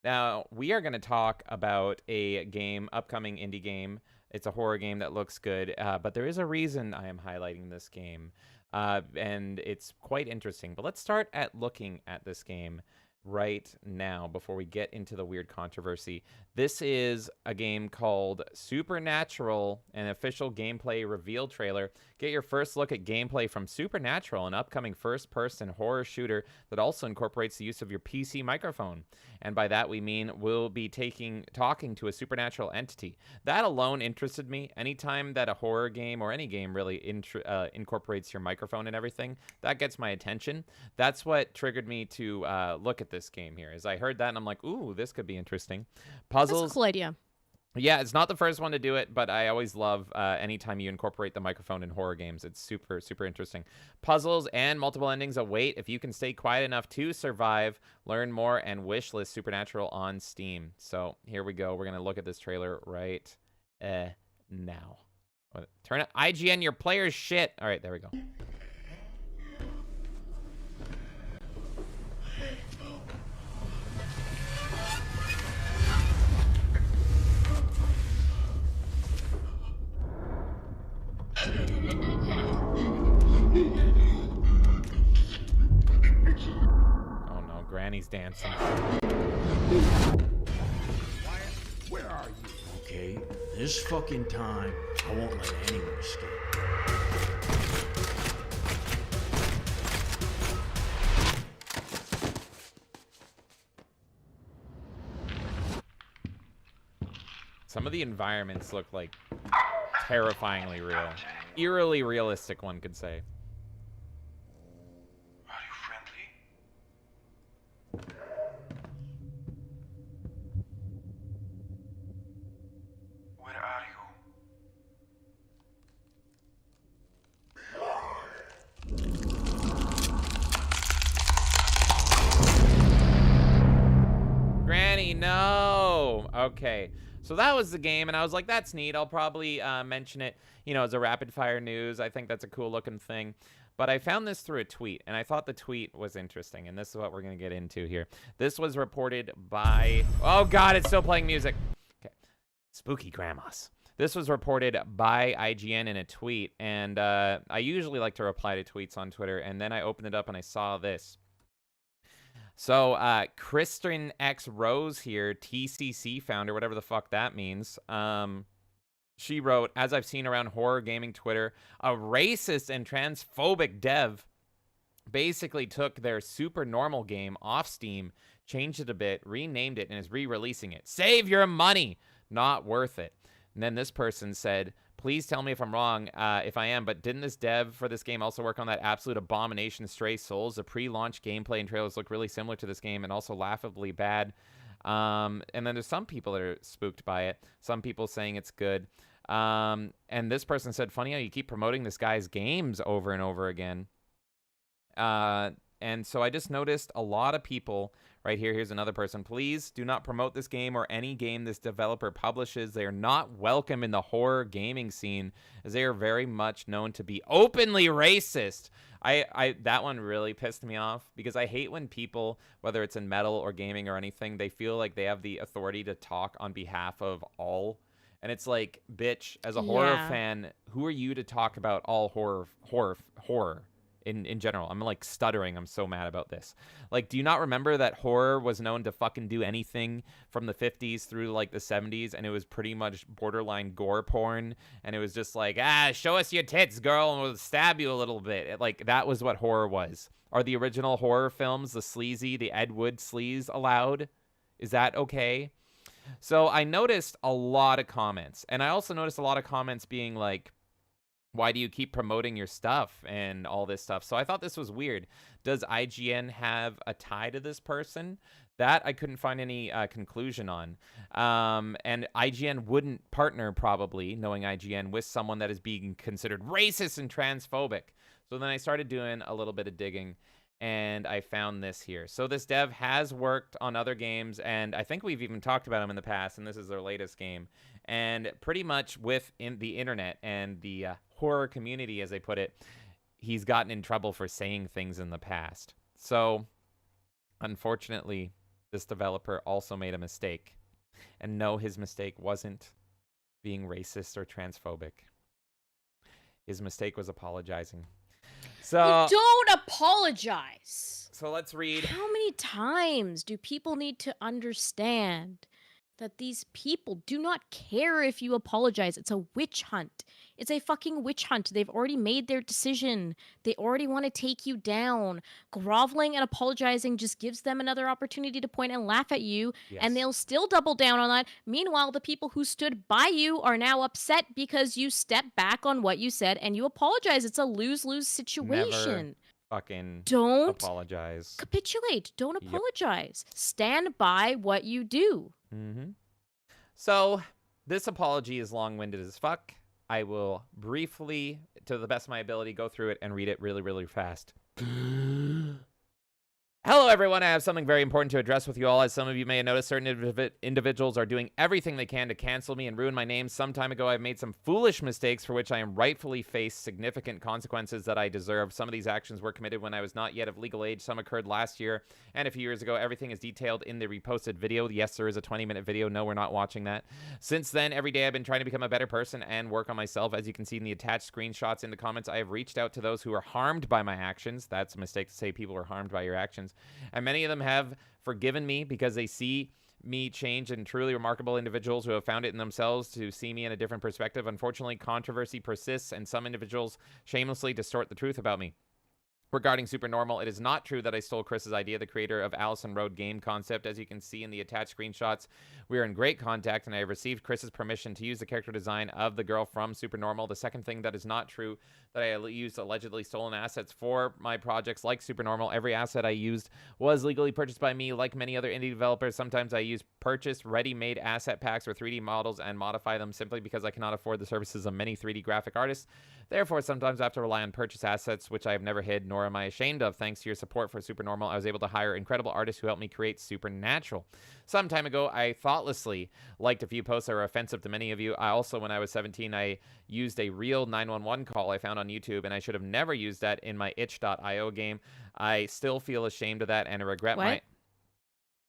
Now, we are going to talk about a game, upcoming indie game. It's a horror game that looks good, but there is a reason I am highlighting this game, and it's quite interesting. But let's start at looking at this game right now before we get into the weird controversy. This is a game called Supernatural, an official gameplay reveal trailer. Get your first look at gameplay from Supernatural, an upcoming first-person horror shooter that also incorporates the use of your PC microphone. And by that we mean we'll be talking to a supernatural entity. That alone interested me. Anytime that a horror game or any game really incorporates your microphone and everything, that gets my attention. That's what triggered me to look at this game here. As I heard that, and I'm like, ooh, this could be interesting. Puzzles. That's a cool idea. Yeah, it's not the first one to do it, but I always love anytime you incorporate the microphone in horror games. It's super, super interesting. Puzzles and multiple endings await if you can stay quiet enough to survive. Learn more and wishlist Supernatural on Steam. So here we go. We're going to look at this trailer right now. Turn it. IGN, your player's shit. All right, there we go. Oh no, Granny's dancing. Where are you? Okay, this fucking time, I won't let anyone escape. Some of the environments look like terrifyingly real. Eerily realistic, one could say. Are you friendly? Where are you? Granny, no! Okay, so that was the game, and I was like, that's neat. I'll probably mention it, as a rapid-fire news. I think that's a cool-looking thing. But I found this through a tweet, and I thought the tweet was interesting, and this is what we're going to get into here. This was reported by... Oh, God, it's still playing music. Okay. Spooky grandmas. This was reported by IGN in a tweet, and I usually like to reply to tweets on Twitter, and then I opened it up and I saw this. So, Kristen X Rose here, TCC founder, whatever the fuck that means, she wrote, as I've seen around horror gaming Twitter, a racist and transphobic dev basically took their super normal game off Steam, changed it a bit, renamed it, and is re-releasing it. Save your money! Not worth it. And then this person said, please tell me if I'm wrong, if I am, but didn't this dev for this game also work on that absolute abomination Stray Souls? The pre-launch gameplay and trailers look really similar to this game and also laughably bad. And then there's some people that are spooked by it. Some people saying it's good. And this person said, funny how you keep promoting this guy's games over and over again. And so I just noticed a lot of people right here. Here's another person. Please do not promote this game or any game this developer publishes. They are not welcome in the horror gaming scene, as they are very much known to be openly racist. That one really pissed me off, because I hate when people, whether it's in metal or gaming or anything, they feel like they have the authority to talk on behalf of all. And it's like, bitch, as a horror fan, who are you to talk about all horror in general? I'm like stuttering. I'm so mad about this. Like, do you not remember that horror was known to fucking do anything from the 50s through like the 70s, and it was pretty much borderline gore porn, and it was just like, show us your tits, girl, and we'll stab you a little bit. Like, that was what horror was. Are the original horror films, the sleazy, the Ed Wood sleaze, allowed? Is that okay? So I noticed a lot of comments, and I also noticed a lot of comments being like, why do you keep promoting your stuff and all this stuff? So I thought this was weird. Does IGN have a tie to this person? That I couldn't find any conclusion on. And IGN wouldn't partner, probably, knowing IGN, with someone that is being considered racist and transphobic. So then I started doing a little bit of digging, and I found this here. So this dev has worked on other games, and I think we've even talked about him in the past, and this is their latest game. And pretty much with the internet and the horror community, as they put it, he's gotten in trouble for saying things in the past. So, unfortunately, this developer also made a mistake. And no, his mistake wasn't being racist or transphobic. His mistake was apologizing. So Don't apologize. So let's read. How many times do people need to understand that these people do not care if you apologize? It's a witch hunt. It's a fucking witch hunt. They've already made their decision. They already want to take you down. Groveling and apologizing just gives them another opportunity to point and laugh at you, and they'll still double down on that. Meanwhile, the people who stood by you are now upset because you stepped back on what you said and you apologize. It's a lose-lose situation. Never fucking Don't apologize. Capitulate. Don't apologize. Stand by what you do. So this apology is long-winded as fuck. I will briefly, to the best of my ability, go through it and read it really, really fast. Hello, everyone. I have something very important to address with you all. As some of you may have noticed, certain individuals are doing everything they can to cancel me and ruin my name. Some time ago, I've made some foolish mistakes for which I am rightfully faced significant consequences that I deserve. Some of these actions were committed when I was not yet of legal age. Some occurred last year and a few years ago. Everything is detailed in the reposted video. Yes, there is a 20-minute video. No, we're not watching that. Since then, every day I've been trying to become a better person and work on myself. As you can see in the attached screenshots in the comments, I have reached out to those who are harmed by my actions. That's a mistake to say people are harmed by your actions. And many of them have forgiven me because they see me change, and truly remarkable individuals who have found it in themselves to see me in a different perspective. Unfortunately, controversy persists, and some individuals shamelessly distort the truth about me. Regarding Supernormal, it is not true that I stole Chris's idea, the creator of Allison Road game concept. As you can see in the attached screenshots, we are in great contact, and I have received Chris's permission to use the character design of the girl from Supernormal. The second thing that is not true, that I used allegedly stolen assets for my projects like Supernormal. Every asset I used was legally purchased by me. Like many other indie developers, sometimes I use purchased ready-made asset packs or 3D models and modify them simply because I cannot afford the services of many 3D graphic artists. Therefore, sometimes I have to rely on purchase assets, which I have never hid, nor am I ashamed of. Thanks to your support for Supernormal, I was able to hire incredible artists who helped me create Supernatural. Some time ago, I thoughtlessly liked a few posts that were offensive to many of you. I also, when I was 17, I used a real 911 call I found on YouTube, and I should have never used that in my itch.io game. I still feel ashamed of that, and I regret my...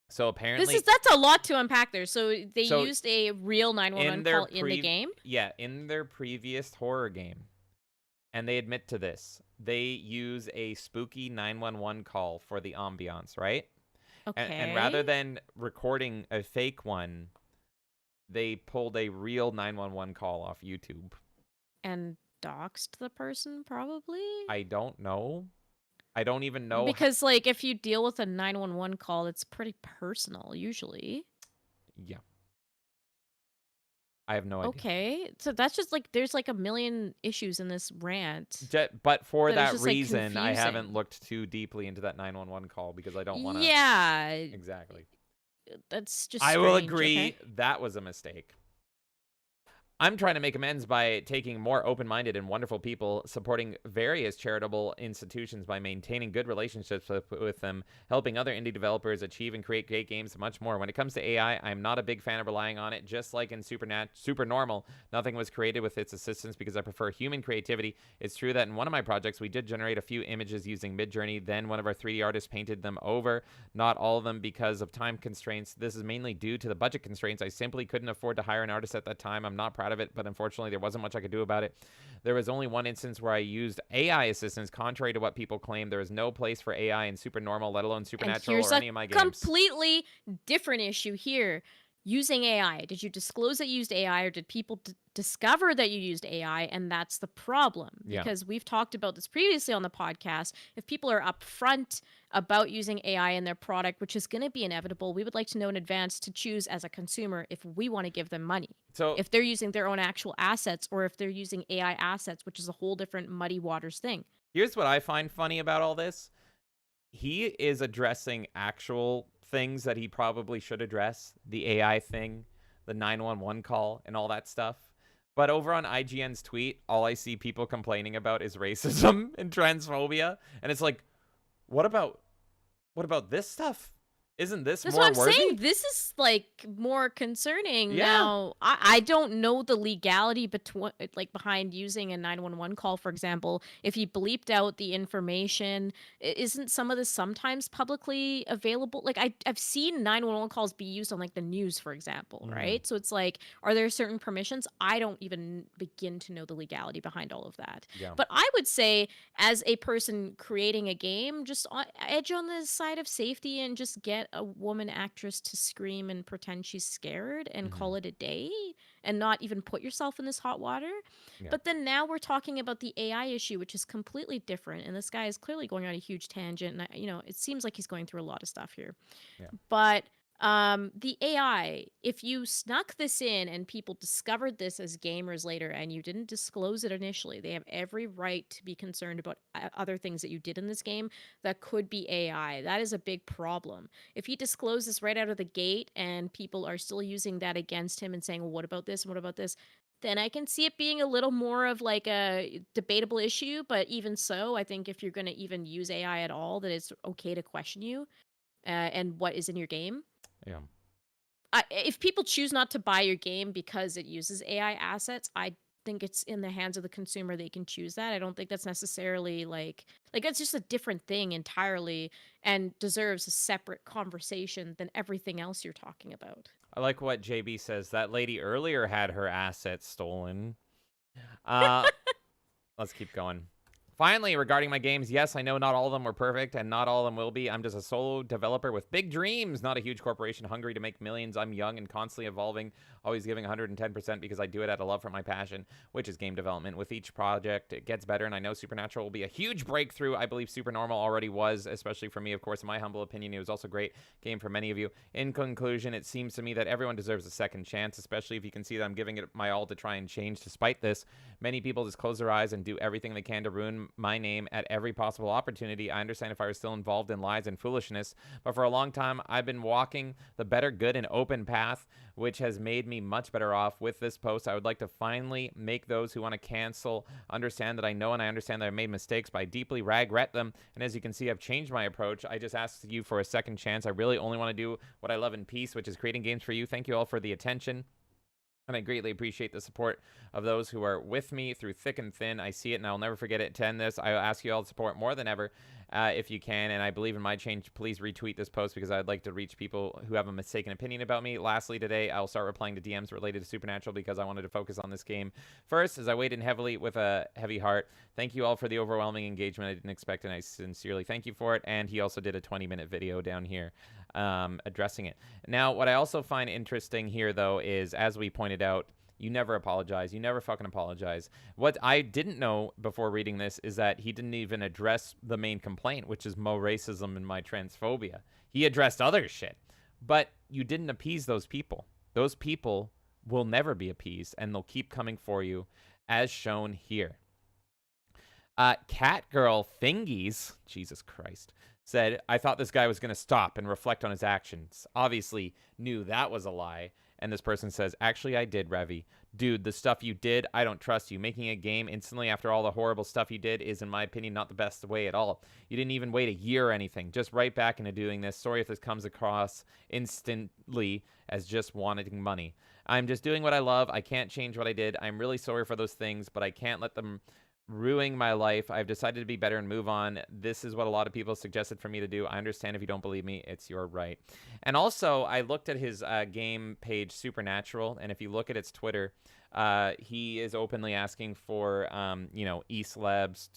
So apparently... That's a lot to unpack there. So they used a real 911 call in the game? Yeah, in their previous horror game. And they admit to this. They use a spooky 911 call for the ambiance, right? Okay. And rather than recording a fake one, they pulled a real 911 call off YouTube. And doxed the person, probably? I don't know. I don't even know. Because, like, if you deal with a 911 call, it's pretty personal, usually. Yeah. I have no idea. Okay, so that's just like there's like a million issues in this rant. But for that just, reason, like, I haven't looked too deeply into that 911 call because I don't want to. Yeah. Exactly. That's just. I will strange, agree okay? that was a mistake. I'm trying to make amends by taking more open-minded and wonderful people, supporting various charitable institutions by maintaining good relationships with them, helping other indie developers achieve and create great games, and much more. When it comes to AI, I'm not a big fan of relying on it. Just like in Supernormal, nothing was created with its assistance because I prefer human creativity. It's true that in one of my projects, we did generate a few images using Midjourney. Then one of our 3D artists painted them over. Not all of them because of time constraints. This is mainly due to the budget constraints. I simply couldn't afford to hire an artist at that time. I'm not proud of it, but unfortunately there wasn't much I could do about it. There was only one instance where I used AI assistance. Contrary to what people claim, there is no place for AI in Supernormal, let alone Supernatural or any of my games. Completely different issue here. Using AI. Did you disclose that you used AI, or did people discover that you used AI, and that's the problem? Yeah. Because we've talked about this previously on the podcast. If people are upfront about using AI in their product, which is going to be inevitable, we would like to know in advance to choose as a consumer if we want to give them money. So if they're using their own actual assets, or if they're using AI assets, which is a whole different muddy waters thing. Here's what I find funny about all this. He is addressing actual things that he probably should address, the AI thing, the 911 call, and all that stuff. But over on IGN's tweet, all I see people complaining about is racism and transphobia. And it's like, what about this stuff? Isn't this That's more what I'm worthy? saying. This is like more concerning. Yeah. Now, I don't know the legality behind using a 911 call, for example. If he bleeped out the information, isn't some of this sometimes publicly available? Like I've seen 911 calls be used on like the news, for example, right? So it's like, are there certain permissions? I don't even begin to know the legality behind all of that. Yeah. But I would say, as a person creating a game, just edge on the side of safety and just get a woman actress to scream and pretend she's scared and call it a day and not even put yourself in this hot water. Yeah. But then now we're talking about the AI issue, which is completely different. And this guy is clearly going on a huge tangent. And, it seems like he's going through a lot of stuff here. Yeah. But the AI, if you snuck this in and people discovered this as gamers later and you didn't disclose it initially, they have every right to be concerned about other things that you did in this game that could be AI. That is a big problem. If he disclosed this right out of the gate and people are still using that against him and saying, well, what about this and what about this, then I can see it being a little more of like a debatable issue. But even so, I think if you're going to even use AI at all, that it's okay to question you and what is in your game. Yeah. If people choose not to buy your game because it uses AI assets, I think it's in the hands of the consumer. They can choose that. I don't think that's necessarily like it's just a different thing entirely and deserves a separate conversation than everything else you're talking about. I like what JB says. That lady earlier had her assets stolen. Let's keep going. Finally, regarding my games, yes, I know not all of them were perfect, and not all of them will be. I'm just a solo developer with big dreams, not a huge corporation hungry to make millions. I'm young and constantly evolving, always giving 110% because I do it out of love for my passion, which is game development. With each project, it gets better, and I know Supernatural will be a huge breakthrough. I believe Supernormal already was, especially for me, of course. In my humble opinion, it was also a great game for many of you. In conclusion, it seems to me that everyone deserves a second chance, especially if you can see that I'm giving it my all to try and change. Despite this, many people just close their eyes and do everything they can to ruin my name at every possible opportunity. I understand if I was still involved in lies and foolishness, but for a long time, I've been walking the better, good, and open path, which has made me much better off. With this post, I would like to finally make those who want to cancel understand that I know and I understand that I made mistakes, but I deeply regret them. And as you can see, I've changed my approach. I just asked you for a second chance. I really only want to do what I love in peace, which is creating games for you. Thank you all for the attention. And I greatly appreciate the support of those who are with me through thick and thin. I see it, and I'll never forget it. To end this, I will ask you all to support more than ever if you can. And I believe in my change. Please retweet this post because I'd like to reach people who have a mistaken opinion about me. Lastly, today, I'll start replying to DMs related to Supernatural because I wanted to focus on this game first, as I weighed in heavily with a heavy heart. Thank you all for the overwhelming engagement. I didn't expect it, and I sincerely thank you for it. And he also did a 20-minute video down here addressing it. Now, what I also find interesting here, though, is, as we pointed out, you never apologize. You never fucking apologize. What I didn't know before reading this is that he didn't even address the main complaint, which is my racism and my transphobia. He addressed other shit, but you didn't appease those people. Those people will never be appeased, and they'll keep coming for you, as shown here. Catgirl Fingies, Jesus Christ, said, I thought this guy was going to stop and reflect on his actions. Obviously knew that was a lie. And this person says, actually, I did, Revy. Dude, the stuff you did, I don't trust you. Making a game instantly after all the horrible stuff you did is, in my opinion, not the best way at all. You didn't even wait a year or anything. Just right back into doing this. Sorry if this comes across instantly as just wanting money. I'm just doing what I love. I can't change what I did. I'm really sorry for those things, but I can't let them ruining my life. I've decided to be better and move on. This is what a lot of people suggested for me to do. I understand if you don't believe me, it's your right. And also, I looked at his game page, Supernatural, and if you look at its Twitter, he is openly asking for, East Labs,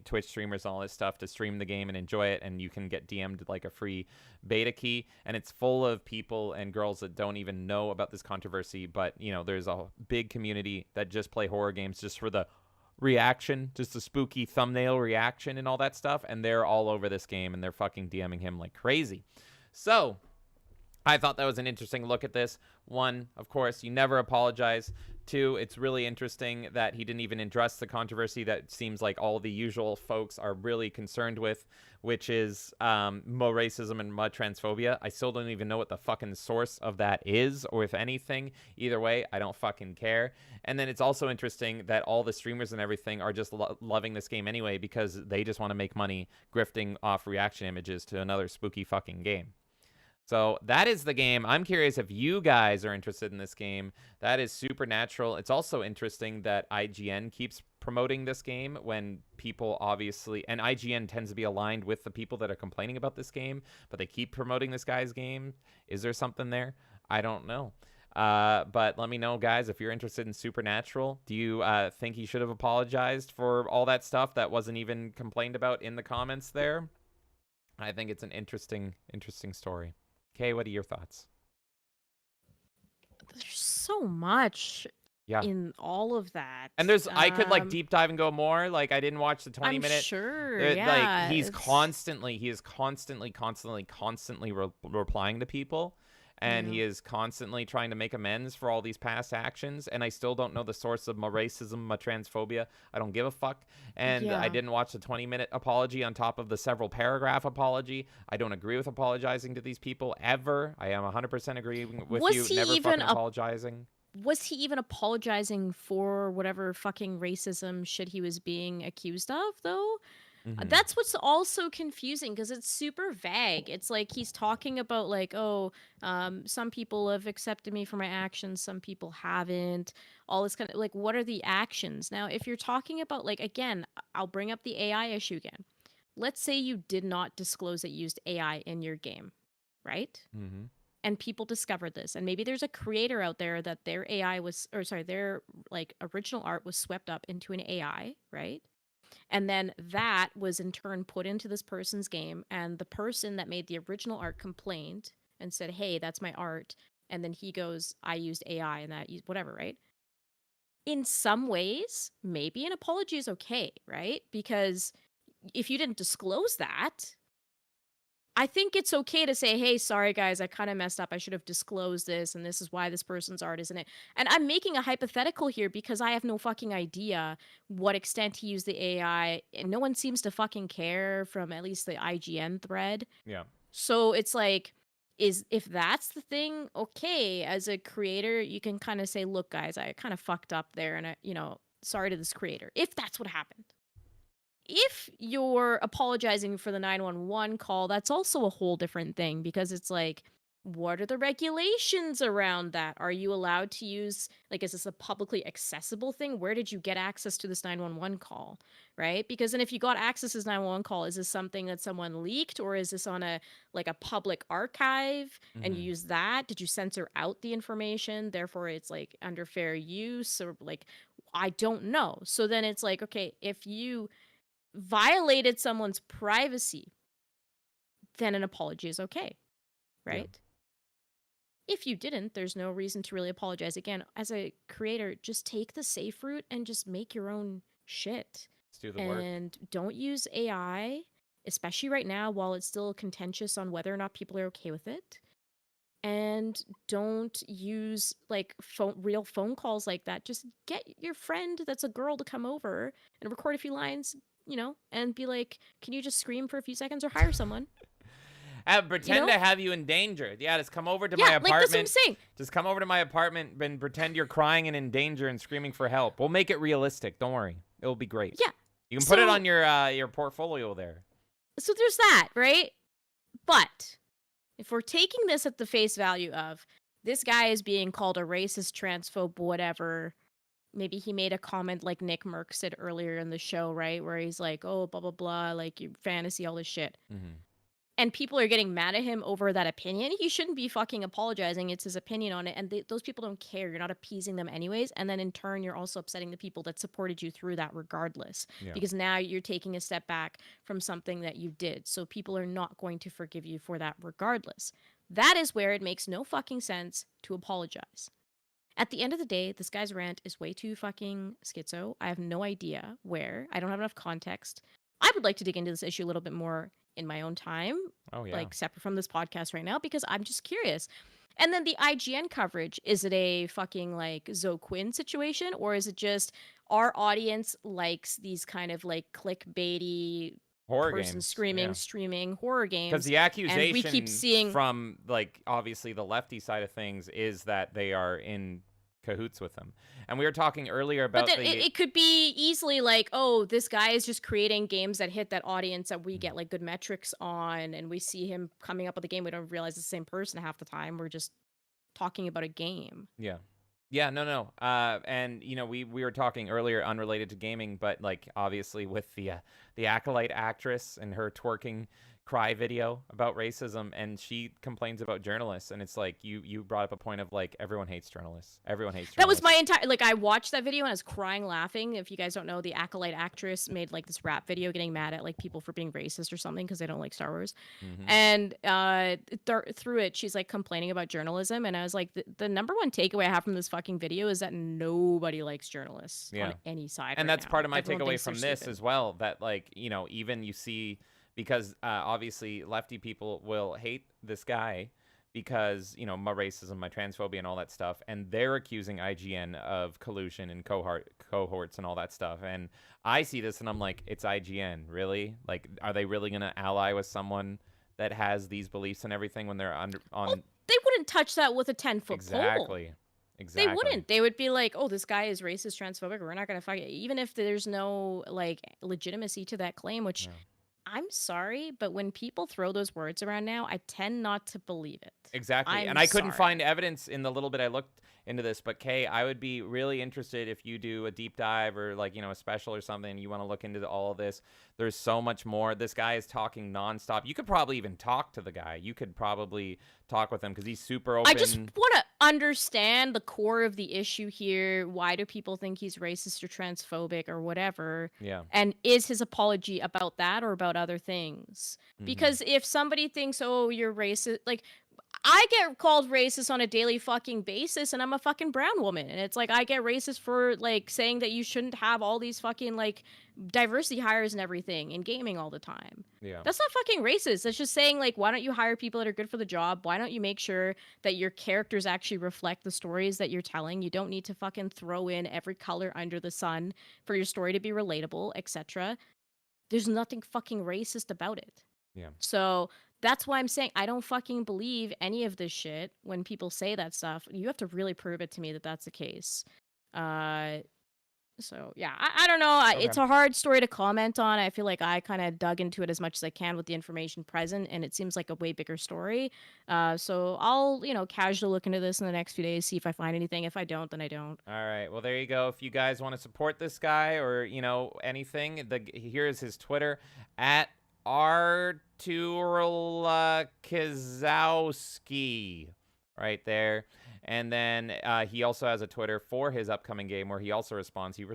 Twitch streamers, and all this stuff to stream the game and enjoy it, and you can get DM'd like a free beta key, and it's full of people and girls that don't even know about this controversy, but, there's a big community that just play horror games just for the reaction, just a spooky thumbnail reaction and all that stuff, and they're all over this game, and they're fucking DMing him like crazy. So I thought that was an interesting look at this. One, of course, you never apologize. too. It's really interesting that he didn't even address the controversy that seems like all the usual folks are really concerned with, which is mo racism and mud transphobia. I still don't even know what the fucking source of that is, or if anything. Either way, I don't fucking care. And then it's also interesting that all the streamers and everything are just loving this game anyway, because they just want to make money grifting off reaction images to another spooky fucking game. So that is the game. I'm curious if you guys are interested in this game. That is Supernatural. It's also interesting that IGN keeps promoting this game when people obviously, and IGN tends to be aligned with the people that are complaining about this game, but they keep promoting this guy's game. Is there something there? I don't know. But let me know, guys, if you're interested in Supernatural. Do you think he should have apologized for all that stuff that wasn't even complained about in the comments there? I think it's an interesting story. Kay, what are your thoughts? There's so much in all of that. And there's, I could like deep dive and go more. Like, I didn't watch the 20-minute. I'm sure, Like, he is constantly replying to people. And he is constantly trying to make amends for all these past actions. And I still don't know the source of my racism, my transphobia. I don't give a fuck. And I didn't watch the 20-minute apology on top of the several paragraph apology. I don't agree with apologizing to these people ever. I am 100% agreeing with you. Never fucking apologizing. Was he even apologizing for whatever fucking racism shit he was being accused of, though? That's what's also confusing, because it's super vague. It's like he's talking about like, oh, some people have accepted me for my actions, some people haven't. All this kind of like, what are the actions? Now, if you're talking about like, again, I'll bring up the AI issue again. Let's say you did not disclose that you used AI in your game, right? And people discovered this, and maybe there's a creator out there that their AI was, or sorry, their like original art was swept up into an AI, right? And then that was in turn put into this person's game, and the person that made the original art complained and said, hey, that's my art. And then he goes, I used AI and that, whatever, right? In some ways, maybe an apology is okay, right? Because if you didn't disclose that, I think it's okay to say, hey, sorry, guys, I kind of messed up. I should have disclosed this, and this is why this person's art isn't it. And I'm making a hypothetical here because I have no fucking idea what extent he used the AI, and no one seems to fucking care from at least the IGN thread. Yeah. So it's like, if that's the thing, okay, as a creator, you can kind of say, look, guys, I kind of fucked up there, and sorry to this creator, if that's what happened. If you're apologizing for the 911 call, that's also a whole different thing, because it's like, what are the regulations around that? Are you allowed to use, like, is this a publicly accessible thing? Where did you get access to this 911 call, right? Because then if you got access to this 911 call, is this something that someone leaked, or is this on a public archive and you use that? Did you censor out the information? Therefore, it's like under fair use, or like, I don't know. So then it's like, okay, if you violated someone's privacy, then an apology is okay, right? If you didn't, there's no reason to really apologize. Again, as a creator, just take the safe route and just make your own shit. Let's do the work. And don't use AI, especially right now while it's still contentious on whether or not people are okay with it. And don't use like real phone calls like that. Just get your friend that's a girl to come over and record a few lines, and be like, can you just scream for a few seconds, or hire someone? Pretend to have you in danger. Yeah, just come over to my apartment. Like, that's what I'm saying. Just come over to my apartment and pretend you're crying and in danger and screaming for help. We'll make it realistic. Don't worry. It'll be great. Yeah. You can put it on your portfolio there. So there's that, right? But if we're taking this at the face value of this guy is being called a racist, transphobe, whatever, maybe he made a comment like Nick Merck said earlier in the show, right? Where he's like, oh, blah, blah, blah, like your fantasy, all this shit. And people are getting mad at him over that opinion. He shouldn't be fucking apologizing. It's his opinion on it. And those people don't care. You're not appeasing them anyways. And then in turn, you're also upsetting the people that supported you through that regardless. Yeah. Because now you're taking a step back from something that you did. So people are not going to forgive you for that regardless. That is where it makes no fucking sense to apologize. At the end of the day, this guy's rant is way too fucking schizo. I have no idea where. I don't have enough context. I would like to dig into this issue a little bit more in my own time. Oh yeah. like separate from this podcast right now because I'm just curious. And then the IGN coverage, is it a fucking like Zoe Quinn situation, or is it just our audience likes these kind of like clickbaity Horror person games. screaming, Yeah. streaming horror games? Because the accusation and we keep seeing from like obviously the lefty side of things is that they are in cahoots with them. And we were talking earlier about But then it could be easily like, oh, this guy is just creating games that hit that audience that we get like good metrics on, and we see him coming up with a game. We don't realize it's the same person half the time. We're just talking about a game. Yeah. Yeah, no. And you know, we were talking earlier unrelated to gaming, but like obviously with the Acolyte actress and her twerking cry video about racism, and she complains about journalists, and it's like you brought up a point of like everyone hates journalists. Everyone hates journalists. That was my entire like I watched that video and I was crying laughing. If you guys don't know, the Acolyte actress made like this rap video getting mad at like people for being racist or something because they don't like Star Wars. And through it she's like complaining about journalism, and I was like the number one takeaway I have from this fucking video is that nobody likes journalists on any side. And right that's now. part of my Everyone takeaway thinks from they're this stupid. as well, that like, you know, even you see, because obviously lefty people will hate this guy because, you know, my racism, my transphobia and all that stuff, and they're accusing IGN of collusion and cohorts and all that stuff. And I see this and I'm like, it's IGN, really? Like, are they really going to ally with someone that has these beliefs and everything when they're on They wouldn't touch that with a 10-foot pole. Exactly. They wouldn't. They would be like, "Oh, this guy is racist, transphobic. We're not gonna fuck it," even if there's no like legitimacy to that claim. Which, I'm sorry, but when people throw those words around now, I tend not to believe it. Exactly. And I couldn't find evidence in the little bit I looked into this, but Kay, I would be really interested if you do a deep dive or like, you know, a special or something, you want to look into all of this. There's so much more. This guy is talking nonstop. You could probably even talk to the guy. You could probably talk with him because he's super open. I just want to understand the core of the issue here. Why do people think he's racist or transphobic or whatever? Yeah. And is his apology about that or about other things? Because if somebody thinks, oh, you're racist, like, I get called racist on a daily fucking basis, and I'm a fucking brown woman. And it's like, I get racist for, like, saying that you shouldn't have all these fucking, like, diversity hires and everything in gaming all the time. Yeah. That's not fucking racist. That's just saying, like, why don't you hire people that are good for the job? Why don't you make sure that your characters actually reflect the stories that you're telling? You don't need to fucking throw in every color under the sun for your story to be relatable, etc. There's nothing fucking racist about it. Yeah. So that's why I'm saying I don't fucking believe any of this shit when people say that stuff. You have to really prove it to me that that's the case. So yeah, I don't know. It's a hard story to comment on. I feel like I kind of dug into it as much as I can with the information present, and it seems like a way bigger story. So I'll, you know, casually look into this in the next few days, see if I find anything. If I don't, then I don't. All right. Well, there you go. If you guys want to support this guy or, you know, anything, here's his Twitter at Arturo Kazowski right there. And then he also has a Twitter for his upcoming game where he also responds. He's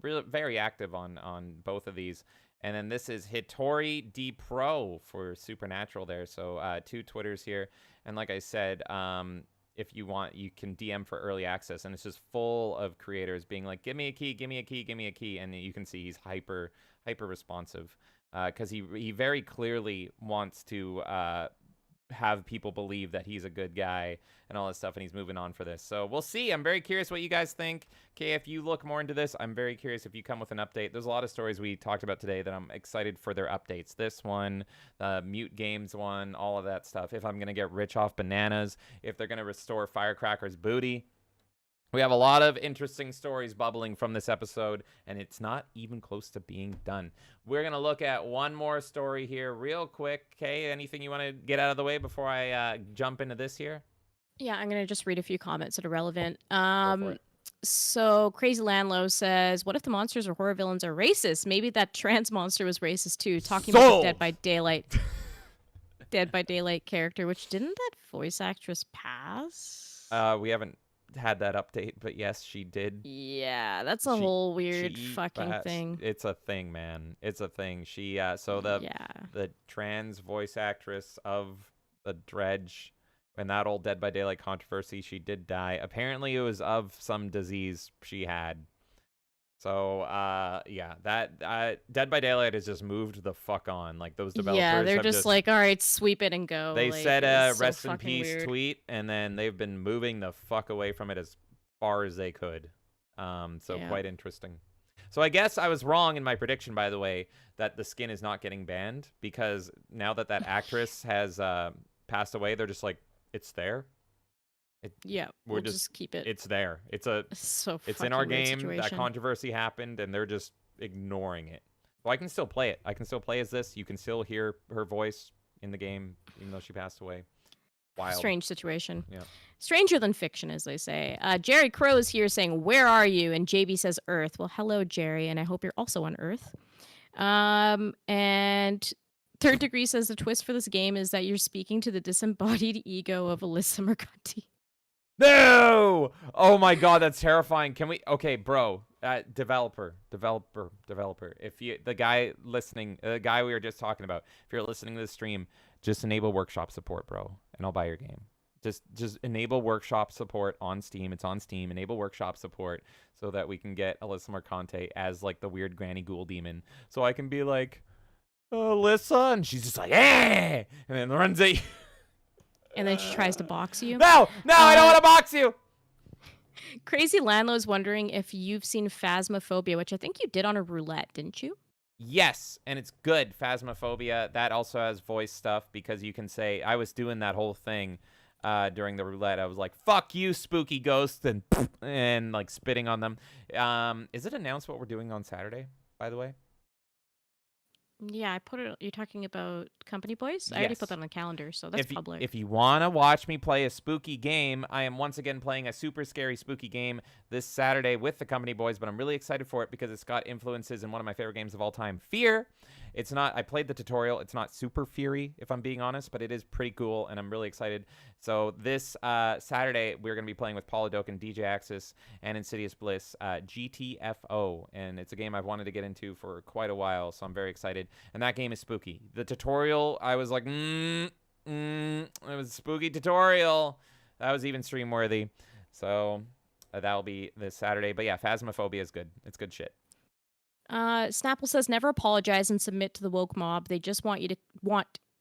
really very active on both of these. And then this is Hitori D Pro for Supernatural there. So 2 Twitters here. And like I said, if you want, you can DM for early access. And it's just full of creators being like, give me a key, give me a key, give me a key. And you can see he's hyper responsive because he very clearly wants to have people believe that he's a good guy and all this stuff, and he's moving on for this. So we'll see. I'm very curious what you guys think. Okay, if you look more into this, I'm very curious if you come with an update. There's a lot of stories we talked about today that I'm excited for their updates. This one, the Mute Games one, all of that stuff. If I'm going to get rich off bananas, if they're going to restore Firecracker's booty. We have a lot of interesting stories bubbling from this episode, and it's not even close to being done. We're going to look at one more story here real quick. Okay, anything you want to get out of the way before I jump into this here? Yeah, I'm going to just read a few comments that are relevant. Go for it. So Crazy Landlow says, what if the monsters or horror villains are racist? Maybe that trans monster was racist too, talking about the Dead by Daylight. Dead by Daylight character, which didn't that voice actress pass? We haven't had that update, but yes, she did. Yeah, that's a whole weird fucking thing. It's a thing, man. It's a thing. She so the trans voice actress of the Dredge and that old Dead by Daylight controversy, she did die. Apparently it was of some disease she had. So, yeah, that Dead by Daylight has just moved the fuck on. Like, those developers Yeah, they're have just like, all right, sweep it and go. They like, said it's so rest in fucking peace weird. tweet, and then they've been moving the fuck away from it as far as they could. So Yeah. quite interesting. So I guess I was wrong in my prediction, by the way, that the skin is not getting banned, because now that actress has passed away, they're just like, it's there. Yeah, we'll just keep it. It's there. It's in our game. That controversy happened, and they're just ignoring it. Well, I can still play it. I can still play as this. You can still hear her voice in the game, even though she passed away. Wild. Strange situation. Yeah. Stranger than fiction, as they say. Jerry Crow is here saying, "Where are you?" And JB says, "Earth." Well, hello, Jerry, and I hope you're also on Earth. And Third Degree says the twist for this game is that you're speaking to the disembodied ego of Alyssa Mercanti. No! Oh my god, that's terrifying. Can we? Okay, bro. Developer. If you, the guy listening, the guy we were just talking about, if you're listening to the stream, just enable workshop support, bro, and I'll buy your game. Just enable workshop support on Steam. It's on Steam. Enable workshop support so that we can get Alyssa Mercante as like the weird granny ghoul demon. So I can be like, Alyssa, and she's just like, eh, and then runs at you. And then she tries to box you. No, I don't want to box you. Crazy Landlord's wondering if you've seen Phasmophobia, which I think you did on a roulette, didn't you? Yes, and it's good. Phasmophobia, that also has voice stuff, because you can say, I was doing that whole thing during the roulette. I was like, fuck you, spooky ghosts, and like spitting on them. Is it announced what we're doing on Saturday, by the way? Yeah, I put it. You're talking about Company Boys? I already put that on the calendar, so that's public. If you want to watch me play a spooky game, I am once again playing a super scary spooky game this Saturday with the Company Boys, but I'm really excited for it because it's got influences in one of my favorite games of all time, Fear. It's not, I played the tutorial, it's not super Feary, if I'm being honest, but it is pretty cool, and I'm really excited. So this Saturday, we're going to be playing with Polydokin, DJ Axis, and Insidious Bliss, GTFO, and it's a game I've wanted to get into for quite a while, so I'm very excited. And that game is spooky. The tutorial, I was like, it was a spooky tutorial. That was even stream worthy. So that'll be this Saturday. But yeah, Phasmophobia is good. It's good shit. Snapple says, never apologize and submit to the woke mob. They just want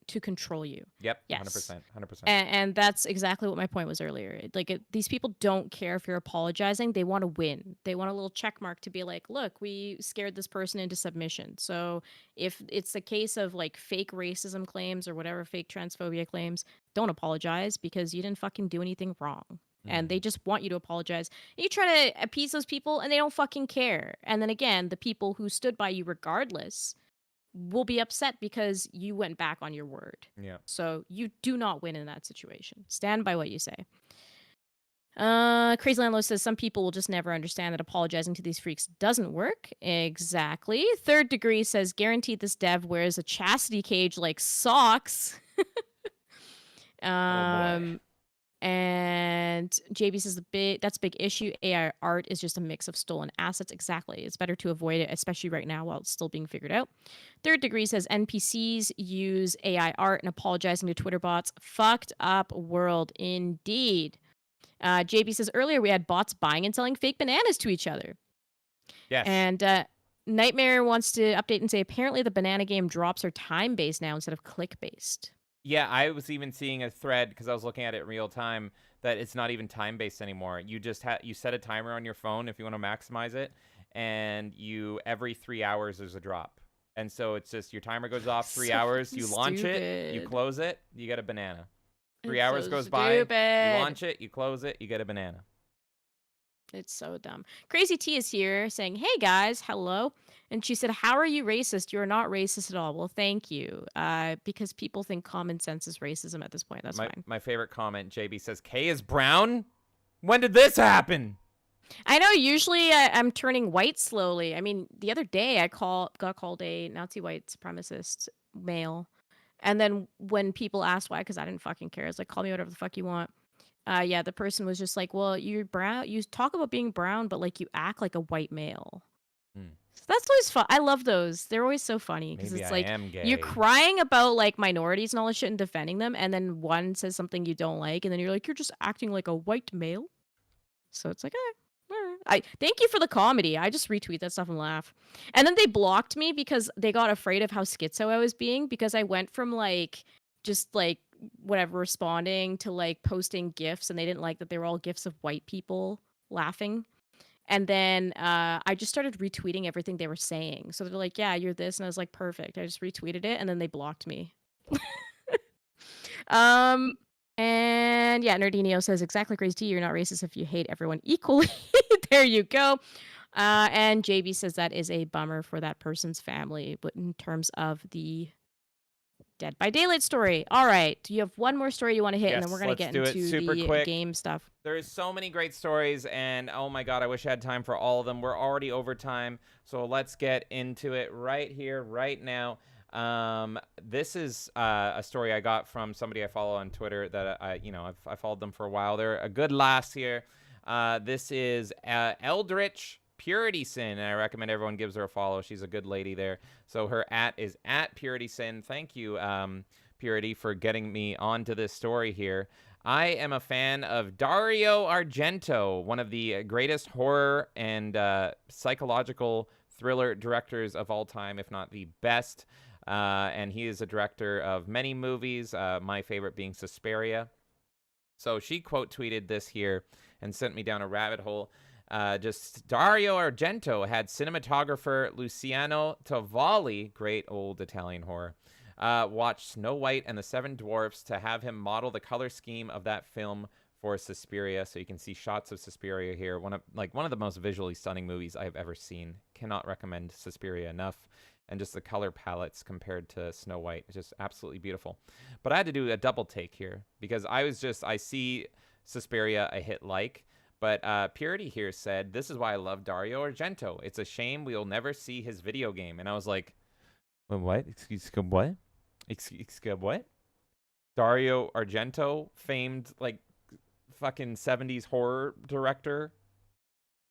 to control you. Yep, yes. 100%. And that's exactly what my point was earlier. Like, these people don't care if you're apologizing. They want to win. They want a little check mark to be like, look, we scared this person into submission. So if it's a case of like fake racism claims or whatever, fake transphobia claims, don't apologize because you didn't fucking do anything wrong. And they just want you to apologize. And you try to appease those people and they don't fucking care. And then again, the people who stood by you regardless will be upset because you went back on your word. Yeah. So you do not win in that situation. Stand by what you say. Crazy Landlord says some people will just never understand that apologizing to these freaks doesn't work. Exactly. Third Degree says guaranteed this dev wears a chastity cage like socks. And JB says that's a big issue. AI art is just a mix of stolen assets. Exactly. It's better to avoid it, especially right now while it's still being figured out. Third Degree says NPCs use AI art and apologizing to Twitter bots. Fucked up world indeed. JB says earlier we had bots buying and selling fake bananas to each other. Yes. And Nightmare wants to update and say apparently the banana game drops are time-based now instead of click-based. Yeah, I was even seeing a thread because I was looking at it in real time that it's not even time-based anymore. You just you set a timer on your phone if you want to maximize it, and every 3 hours there's a drop. And so it's just your timer goes off 3 hours, you launch it, you close it, you get a banana. 3 hours goes by, you launch it, you close it, you get a banana. It's so dumb. Crazy T is here saying, hey guys, hello. And she said, how are you racist? You're not racist at all. Well, thank you. Because people think common sense is racism at this point. That's fine. My favorite comment, JB says, Kay is brown? When did this happen? I know, usually I'm turning white slowly. I mean, the other day I got called a Nazi white supremacist male. And then when people asked why, because I didn't fucking care. It's like, call me whatever the fuck you want. Yeah, the person was just like, well, you're brown. You talk about being brown, but like you act like a white male. So that's always fun. I love those. They're always so funny because it's like you're crying about like minorities and all this shit and defending them, and then one says something you don't like, and then you're like, you're just acting like a white male. So it's like, I thank you for the comedy. I just retweet that stuff and laugh. And then they blocked me because they got afraid of how schizo I was being because I went from like just like whatever responding to like posting gifs and they didn't like that they were all gifs of white people laughing. And then I just started retweeting everything they were saying. So they're like, "Yeah, you're this," and I was like, "Perfect." I just retweeted it, and then they blocked me. um, and yeah, Nerdinio says exactly, Grace D. You're not racist if you hate everyone equally. There you go. And JB says that is a bummer for that person's family, but in terms of the Dead by Daylight story. All right, do you have one more story you want to hit, and then we're gonna get into the game stuff. There's so many great stories, and oh my god, I wish I had time for all of them. We're already over time, so let's get into it right here, right now. This is a story I got from somebody I follow on Twitter that I followed them for a while. They're a good lass here. This is Eldritch Purity Sin, and I recommend everyone gives her a follow. She's a good lady there. So her @ is @Purity Sin. Thank you, Purity, for getting me onto this story here. I am a fan of Dario Argento, one of the greatest horror and psychological thriller directors of all time, if not the best. And he is a director of many movies, my favorite being Suspiria. So she quote tweeted this here and sent me down a rabbit hole. Just Dario Argento had cinematographer Luciano Tavalli, great old Italian horror, watch Snow White and the Seven Dwarfs to have him model the color scheme of that film for Suspiria. So you can see shots of Suspiria here. One of the most visually stunning movies I've ever seen. Cannot recommend Suspiria enough. And just the color palettes compared to Snow White, just absolutely beautiful. But I had to do a double take here because I see Suspiria, I hit like. But Purity here said, "This is why I love Dario Argento. It's a shame we'll never see his video game." And I was like, what? Excuse what? Excuse what? Dario Argento, famed like fucking 70s horror director,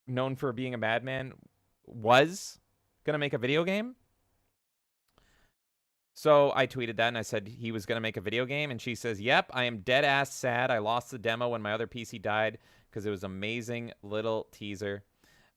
known for being a madman, was gonna make a video game? So I tweeted that and I said he was going to make a video game. And she says, "Yep, I am dead ass sad. I lost the demo when my other PC died because it was an amazing little teaser."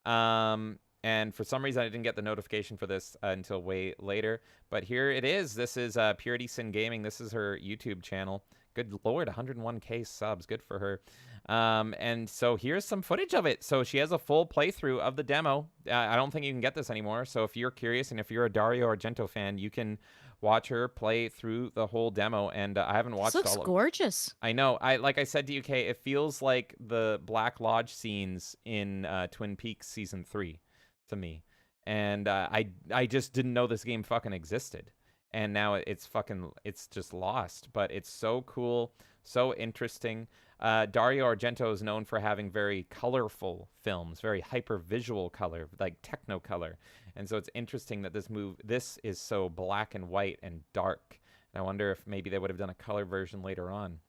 And for some reason, I didn't get the notification for this until way later. But here it is. This is Purity Sin Gaming. This is her YouTube channel. Good Lord, 101K subs. Good for her. And so here's some footage of it. So she has a full playthrough of the demo. I don't think you can get this anymore. So if you're curious and if you're a Dario Argento fan, you can watch her play through the whole demo. And I haven't watched all of it. This looks gorgeous. I know. Like I said to you, Kay, it feels like the Black Lodge scenes in Twin Peaks Season 3 to me. And I just didn't know this game fucking existed. And now it's just lost. But it's so cool, so interesting. Dario Argento is known for having very colorful films, very hyper-visual color, like techno-color. And so it's interesting that this is so black and white and dark. And I wonder if maybe they would have done a color version later on.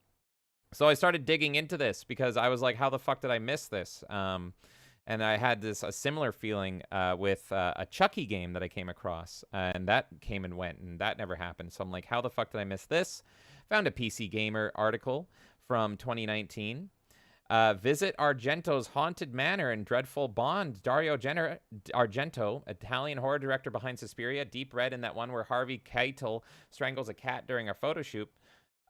So I started digging into this because I was like, how the fuck did I miss this? And I had a similar feeling with a Chucky game that I came across. And that came and went, and that never happened. So I'm like, how the fuck did I miss this? Found a PC Gamer article from 2019. Visit Argento's Haunted Manor in Dreadful Bond. Dario Argento, Italian horror director behind Suspiria, Deep Red, and that one where Harvey Keitel strangles a cat during a photo shoot,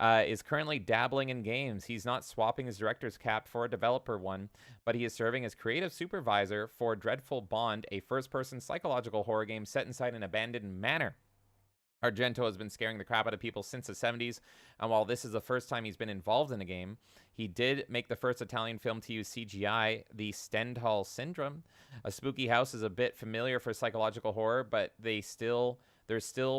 is currently dabbling in games. He's not swapping his director's cap for a developer one, but he is serving as creative supervisor for Dreadful Bond, a first-person psychological horror game set inside an abandoned manor. Argento has been scaring the crap out of people since the 70s, and while this is the first time he's been involved in a game, he did make the first Italian film to use CGI, The Stendhal Syndrome. A spooky house is a bit familiar for psychological horror, but there's still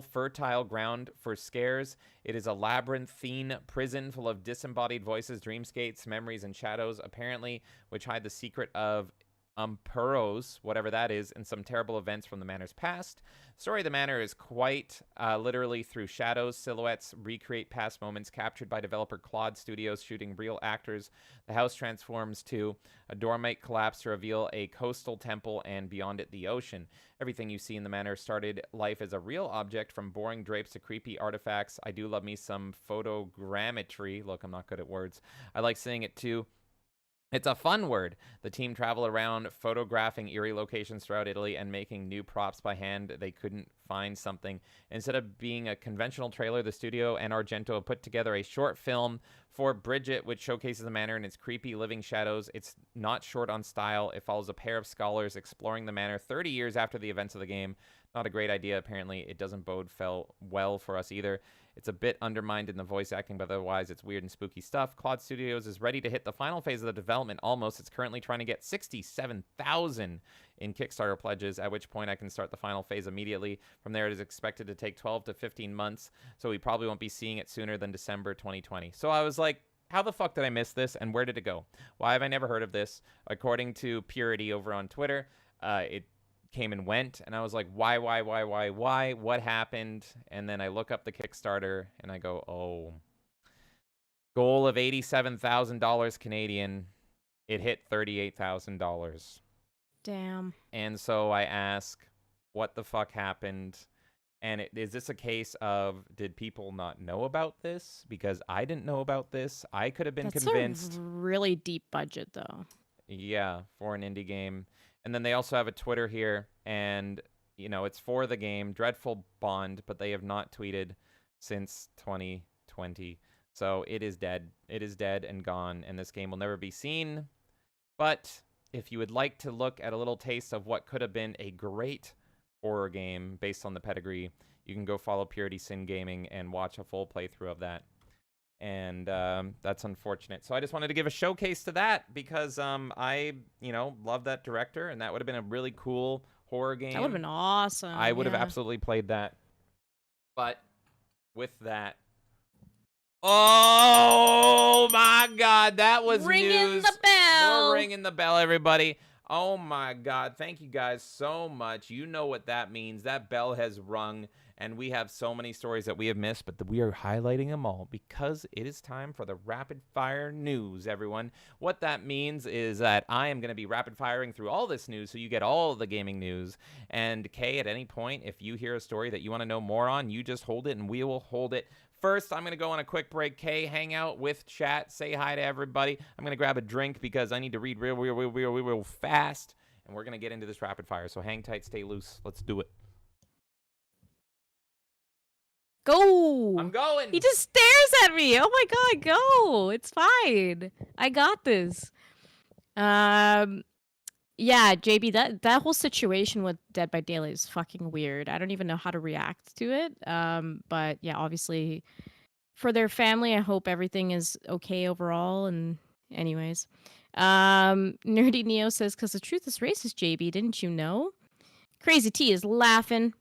fertile ground for scares. It is a labyrinthine prison full of disembodied voices, dreamscapes, memories, and shadows, apparently, which hide the secret of Umpuros, whatever that is, and some terrible events from the manor's past. The story of the manor is quite literally through shadows, silhouettes, recreate past moments captured by developer Claude Studios shooting real actors. The house transforms to a dormite collapse to reveal a coastal temple and beyond it the ocean. Everything you see in the manor started life as a real object, from boring drapes to creepy artifacts. I do love me some photogrammetry. Look, I'm not good at words. I like seeing it too. It's a fun word. The team travel around photographing eerie locations throughout Italy and making new props by hand. They couldn't find something. Instead of being a conventional trailer, the studio and Argento put together a short film for Bridget, which showcases the manor and its creepy living shadows. It's not short on style. It follows a pair of scholars exploring the manor 30 years after the events of the game. Not a great idea, apparently. It doesn't bode well for us either. It's a bit undermined in the voice acting, but otherwise it's weird and spooky stuff. Claude Studios is ready to hit the final phase of the development almost. It's currently trying to get 67,000 in Kickstarter pledges, at which point I can start the final phase immediately. From there, it is expected to take 12 to 15 months, so we probably won't be seeing it sooner than December 2020. So I was like, how the fuck did I miss this, and where did it go? Why have I never heard of this? According to Purity over on Twitter, it came and went, and I was like, why, what happened? And then I look up the Kickstarter and I go, oh, goal of $87,000 Canadian. It hit $38,000. Damn. And so I ask, what the fuck happened? And is this a case of, did people not know about this? Because I didn't know about this. I could have been convinced. That's a really deep budget, though. Yeah, for an indie game. And then they also have a Twitter here, and, you know, it's for the game, Dreadful Bond, but they have not tweeted since 2020. So it is dead. It is dead and gone, and this game will never be seen. But if you would like to look at a little taste of what could have been a great horror game based on the pedigree, you can go follow Purity Sin Gaming and watch a full playthrough of that. And that's unfortunate. So I just wanted to give a showcase to that because I, you know, love that director, and that would have been a really cool horror game. That would have been awesome. I would have absolutely played that. But with that, oh my God, that was ringing news. The bell. We're ringing the bell, everybody. Oh my God, thank you guys so much. You know what that means. That bell has rung. And we have so many stories that we have missed, but we are highlighting them all because it is time for the rapid fire news, everyone. What that means is that I am going to be rapid firing through all this news so you get all of the gaming news. And Kay, at any point, if you hear a story that you want to know more on, you just hold it and we will hold it. First, I'm going to go on a quick break. Kay, hang out with chat. Say hi to everybody. I'm going to grab a drink because I need to read real fast. And we're going to get into this rapid fire. So hang tight, stay loose. Let's do it. Go. I'm going. He just stares at me. Oh my God, go. It's fine. I got this. Yeah, JB, that whole situation with Dead by Daylight is fucking weird. I don't even know how to react to it. But yeah, obviously for their family, I hope everything is okay overall. And anyways, Nerdy Neo says, "'Cause the truth is racist, JB, didn't you know?" Crazy T is laughing.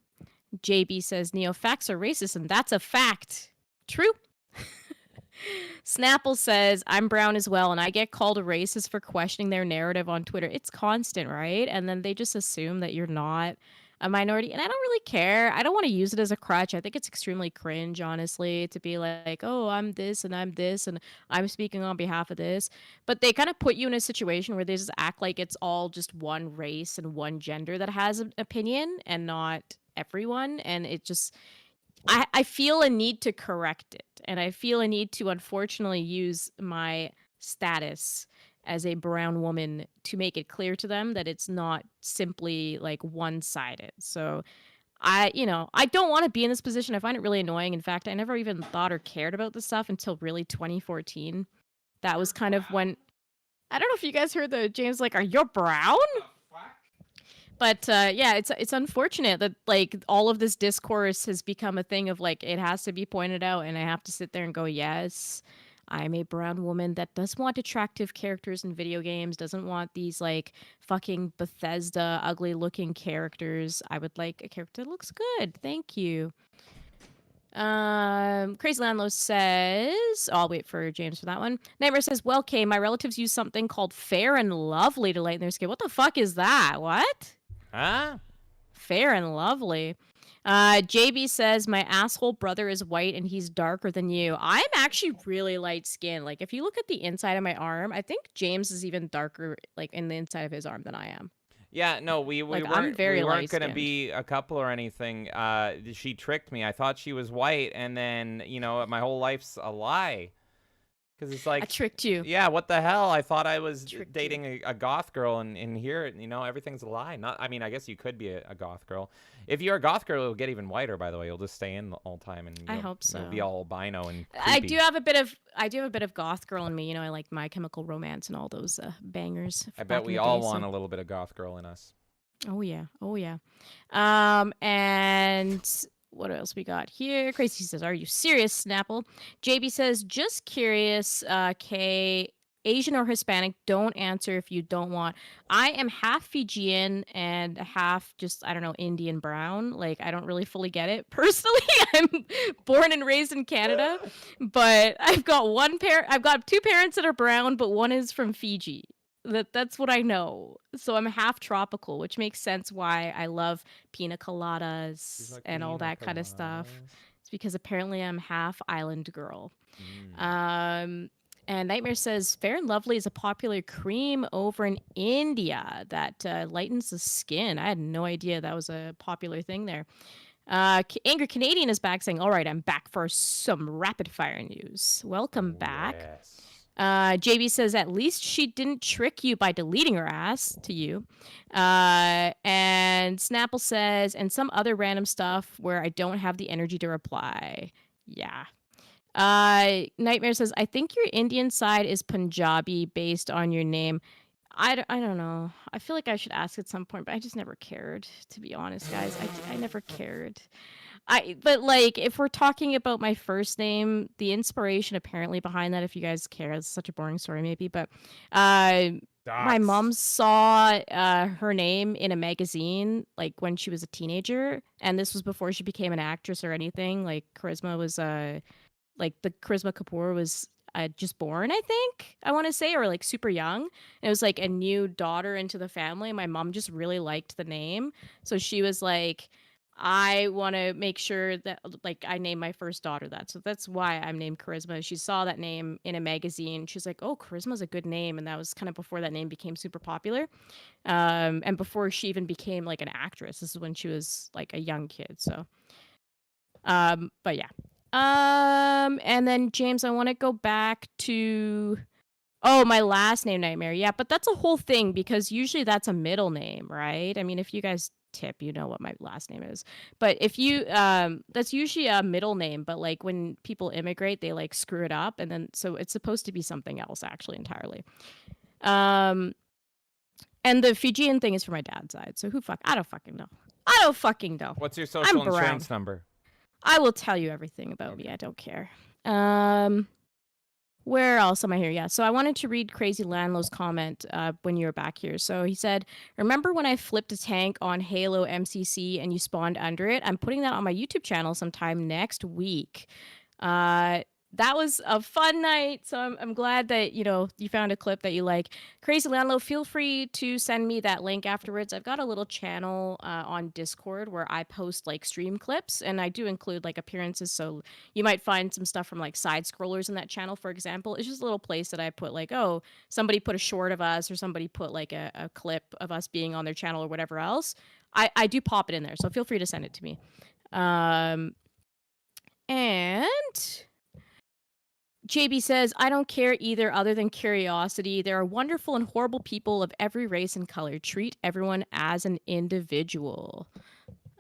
JB says, "Neo, facts are racist, and that's a fact." True. Snapple says, "I'm brown as well, and I get called a racist for questioning their narrative on Twitter." It's constant, right? And then they just assume that you're not a minority, and I don't really care. I don't want to use it as a crutch. I think it's extremely cringe, honestly, to be like, oh, I'm this, and I'm speaking on behalf of this. But they kind of put you in a situation where they just act like it's all just one race and one gender that has an opinion, and not everyone. And it just, I feel a need to correct it, and I feel a need to unfortunately use my status as a brown woman to make it clear to them that it's not simply like one-sided. So I don't want to be in this position. I find it really annoying. In fact, I never even thought or cared about this stuff until really 2014. That was kind of when, I don't know if you guys heard the James like, "Are you brown?" But yeah, it's unfortunate that like all of this discourse has become a thing of like, it has to be pointed out, and I have to sit there and go, yes, I'm a brown woman that does want attractive characters in video games, doesn't want these like fucking Bethesda ugly looking characters. I would like a character that looks good. Thank you. Crazy Landlow says, I'll wait for James for that one. Nightmare says, "Well, Kay, my relatives use something called Fair and Lovely to lighten their skin." What the fuck is that? What? Huh? Fair and Lovely. JB says, "My asshole brother is white and he's darker than you." I'm actually really light skinned. Like, if you look at the inside of my arm, I think James is even darker, like, in the inside of his arm than I am. Yeah, no, we Like, weren't, I'm very we weren't going to light-skinned. be a couple or anything. She tricked me. I thought she was white, and then, you know, my whole life's a lie. Because it's like I tricked you. Yeah, what the hell? I thought I was Tricked dating a goth girl, and here, everything's a lie. I mean, I guess you could be a goth girl. If you're a goth girl, it'll get even whiter. By the way, you'll just stay in all the time, and I hope so. You'll be all albino and creepy. I do have a bit of goth girl in me. I like My Chemical Romance and all those bangers. I bet we all want a little bit of goth girl in us. Oh yeah. And what else we got here? Crazy says, "Are you serious, Snapple?" JB says, "Just curious, K, Asian or Hispanic, don't answer if you don't want. I am half Fijian and half just, I don't know, Indian brown. Like, I don't really fully get it. Personally, I'm born and raised in Canada, but I've got two parents that are brown, but one is from Fiji. That's what I know. So I'm half tropical, which makes sense why I love pina coladas and all that kind of stuff. It's because apparently I'm half island girl. And Nightmare says Fair and Lovely is a popular cream over in India that lightens the skin. I had no idea that was a popular thing there. Angry Canadian is back saying, "All right, I'm back for some rapid fire news." Welcome back. Yes. JB says, "At least she didn't trick you by deleting her ass," to you. And Snapple says, "And some other random stuff where I don't have the energy to reply." Yeah. Nightmare says, "I think your Indian side is Punjabi based on your name." I don't know. I feel like I should ask at some point, but I just never cared, to be honest, guys. I never cared. But like, if we're talking about my first name, the inspiration apparently behind that, if you guys care, it's such a boring story maybe, but my mom saw her name in a magazine like when she was a teenager, and this was before she became an actress or anything. Like Charisma was like the Charisma Kapoor was just born, I think, I want to say, or like super young. It was like a new daughter into the family. My mom just really liked the name, so she was like, I want to make sure that like I name my first daughter that. So that's why I'm named Charisma. She saw that name in a magazine. She's like, "Oh, Charisma's a good name." And that was kind of before that name became super popular. And before she even became like an actress. This is when she was like a young kid. So, but yeah. And then James, I want to go back to, my last name, Nightmare. Yeah, but that's a whole thing because usually that's a middle name, right? I mean, if you guys tip, you know what my last name is. But if you that's usually a middle name, but like when people immigrate, they like screw it up, and then so it's supposed to be something else actually entirely. And the Fijian thing is for my dad's side. So I don't fucking know. What's your social insurance number? I will tell you everything about me. I don't care. Where else am I here? Yeah, so I wanted to read Crazy Landlow's comment when you were back here. So he said, "Remember when I flipped a tank on Halo MCC and you spawned under it? I'm putting that on my YouTube channel sometime next week." That was a fun night, so I'm glad that, you found a clip that you like. Crazy Landlow, feel free to send me that link afterwards. I've got a little channel on Discord where I post like stream clips, and I do include like appearances, so you might find some stuff from like side scrollers in that channel, for example. It's just a little place that I put like, oh, somebody put a short of us, or somebody put like a clip of us being on their channel or whatever else. I do pop it in there, so feel free to send it to me. And JB says, "I don't care either other than curiosity. There are wonderful and horrible people of every race and color. Treat everyone as an individual."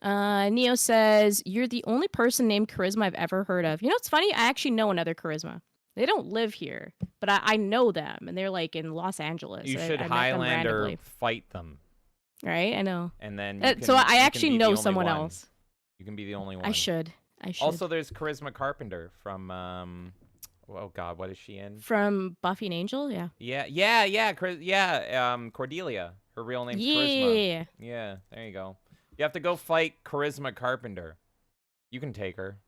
Neo says, "You're the only person named Charisma I've ever heard of." You know what's funny? I actually know another Charisma. They don't live here, but I know them, and they're like in Los Angeles. You should I Highlander fight them. Right? I know. And then so I actually know someone else. You can be the only one. I should. Also, there's Charisma Carpenter from... oh God, what is she in? From Buffy and Angel, yeah. Cordelia. Her real name's Charisma. Yeah, there you go. You have to go fight Charisma Carpenter. You can take her.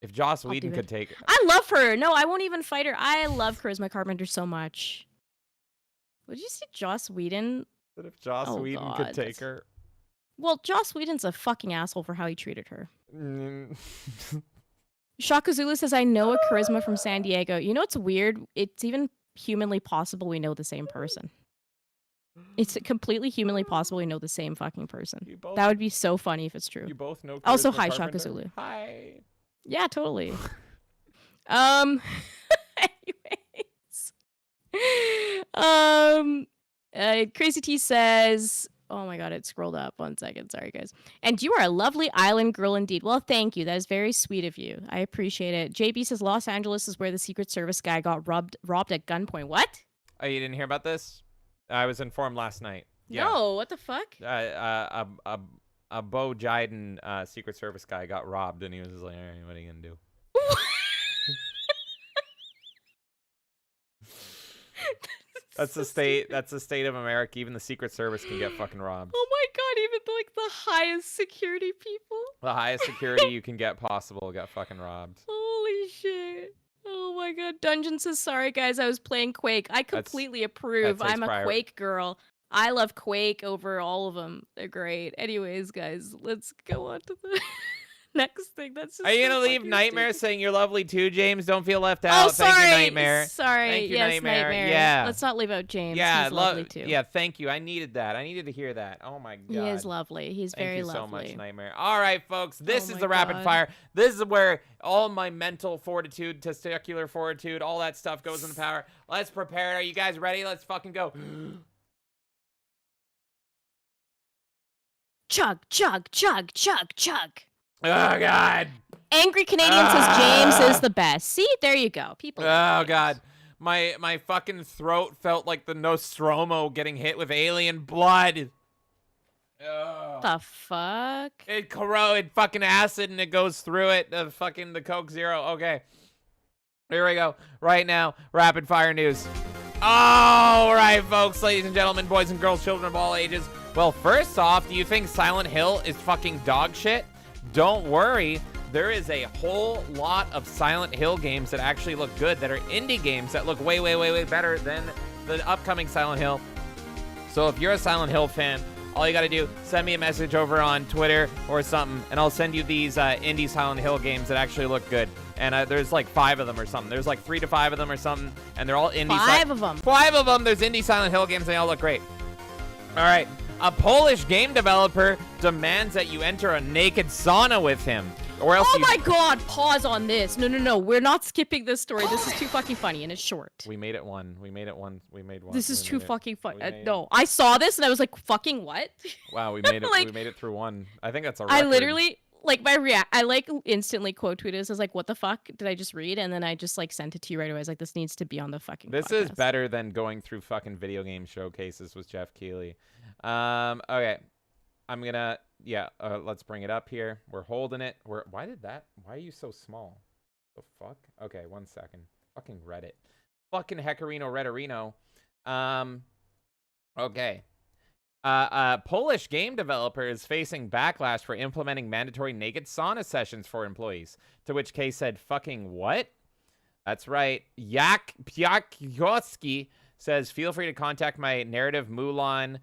If Joss Whedon could take her. I love her. No, I won't even fight her. I love Charisma Carpenter so much. Would you see Joss Whedon? But if Joss Whedon could take her. Well, Joss Whedon's a fucking asshole for how he treated her. Shaka Zulu says, "I know a Charisma from San Diego." You know what's weird? It's even humanly possible we know the same person. It's completely humanly possible we know the same fucking person. That would be so funny if it's true. You both know Charisma Also, hi, Carpenter? Shaka Zulu. Hi. Yeah, totally. Anyways. Crazy T says, oh my god, it scrolled up. 1 second. Sorry, guys. And you are a lovely island girl indeed. Well, thank you. That is very sweet of you. I appreciate it. JB says Los Angeles is where the Secret Service guy got robbed at gunpoint. What? Oh, you didn't hear about this? I was informed last night. Yeah. No, what the fuck? A Bo Jiden Secret Service guy got robbed, and he was just like, all right, what are you going to do? That's the state of America. Even the Secret Service can get fucking robbed. Oh my god, even the highest security people. The highest security you can get possible got fucking robbed. Holy shit. Oh my god. Dungeon says, sorry guys, I was playing Quake. I completely approve. I'm a Quake girl. I love Quake over all of them. They're great. Anyways, guys, let's go on to the next thing. That's just Are you so gonna leave fucking Nightmare stupid. saying you're lovely too, James? Don't feel left out. Oh, sorry. Thank you, Nightmare. Sorry. Thank you, yes, Nightmare. Yeah. Let's not leave out James. Yeah, He's lovely too. Yeah, thank you. I needed that. I needed to hear that. Oh my god. He is lovely. He's very lovely. Thank you so much, Nightmare. All right, folks. This Oh is my the rapid God. fire. This is where all my mental fortitude, testicular fortitude, all that stuff goes into power. Let's prepare. Are you guys ready? Let's fucking go. Chug, chug, chug, chug, chug. Oh god. Angry Canadian says James is the best. See, there you go. People. Oh god. My fucking throat felt like the Nostromo getting hit with alien blood. Oh. The fuck? It corroded fucking acid and it goes through it. The Coke Zero. Okay. Here we go. Right now, rapid fire news. All right, folks, ladies and gentlemen, boys and girls, children of all ages. Well, first off, do you think Silent Hill is fucking dog shit? Don't worry. There is a whole lot of Silent Hill games that actually look good, that are indie games that look way, way, way, way better than the upcoming Silent Hill. So if you're a Silent Hill fan, all you got to do, send me a message over on Twitter or something, and I'll send you these indie Silent Hill games that actually look good. And there's like 5 of them or something. There's like 3 to 5 of them or something, and they're all indie. 5 of them. 5 of them. There's indie Silent Hill games, and they all look great. All right. A Polish game developer demands that you enter a naked sauna with him, or else Oh my god, pause on this. No. We're not skipping this story. This is too fucking funny, and it's short. We made it one. We made one. This is too fucking funny. We made No, I saw this, and I was like, fucking what? Wow, we made it. Like, we made it through one. I think that's a record. I literally, like, I like instantly quote tweeted this. I was like, what the fuck did I just read? And then I just like sent it to you right away. I was like, this needs to be on the fucking This podcast. is better than going through fucking video game showcases with Jeff Keighley. Okay. I'm gonna, let's bring it up here. We're holding it. Why are you so small? The fuck? Okay, 1 second. Fucking Reddit. Fucking Heckerino Redderino. Okay. A Polish game developer is facing backlash for implementing mandatory naked sauna sessions for employees. To which Kay said, fucking what? That's right. Jak Piakowski says, feel free to contact my narrative Mulan.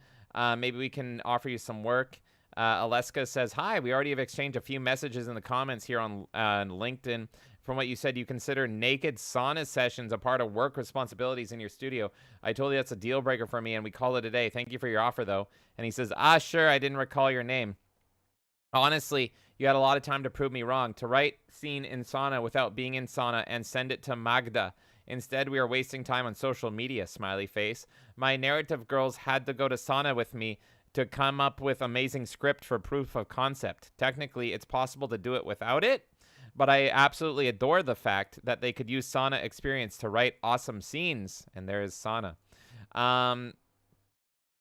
Maybe we can offer you some work. Aleska says, hi, we already have exchanged a few messages in the comments here on LinkedIn. From what you said, you consider naked sauna sessions a part of work responsibilities in your studio. I told you that's a deal breaker for me, and we call it a day. Thank you for your offer, though. And he says, sure, I didn't recall your name. Honestly, you had a lot of time to prove me wrong. To write scene in sauna without being in sauna and send it to Magda. Instead, we are wasting time on social media, smiley face. My narrative girls had to go to sauna with me to come up with amazing script for proof of concept. Technically, it's possible to do it without it, but I absolutely adore the fact that they could use sauna experience to write awesome scenes, and there is sauna.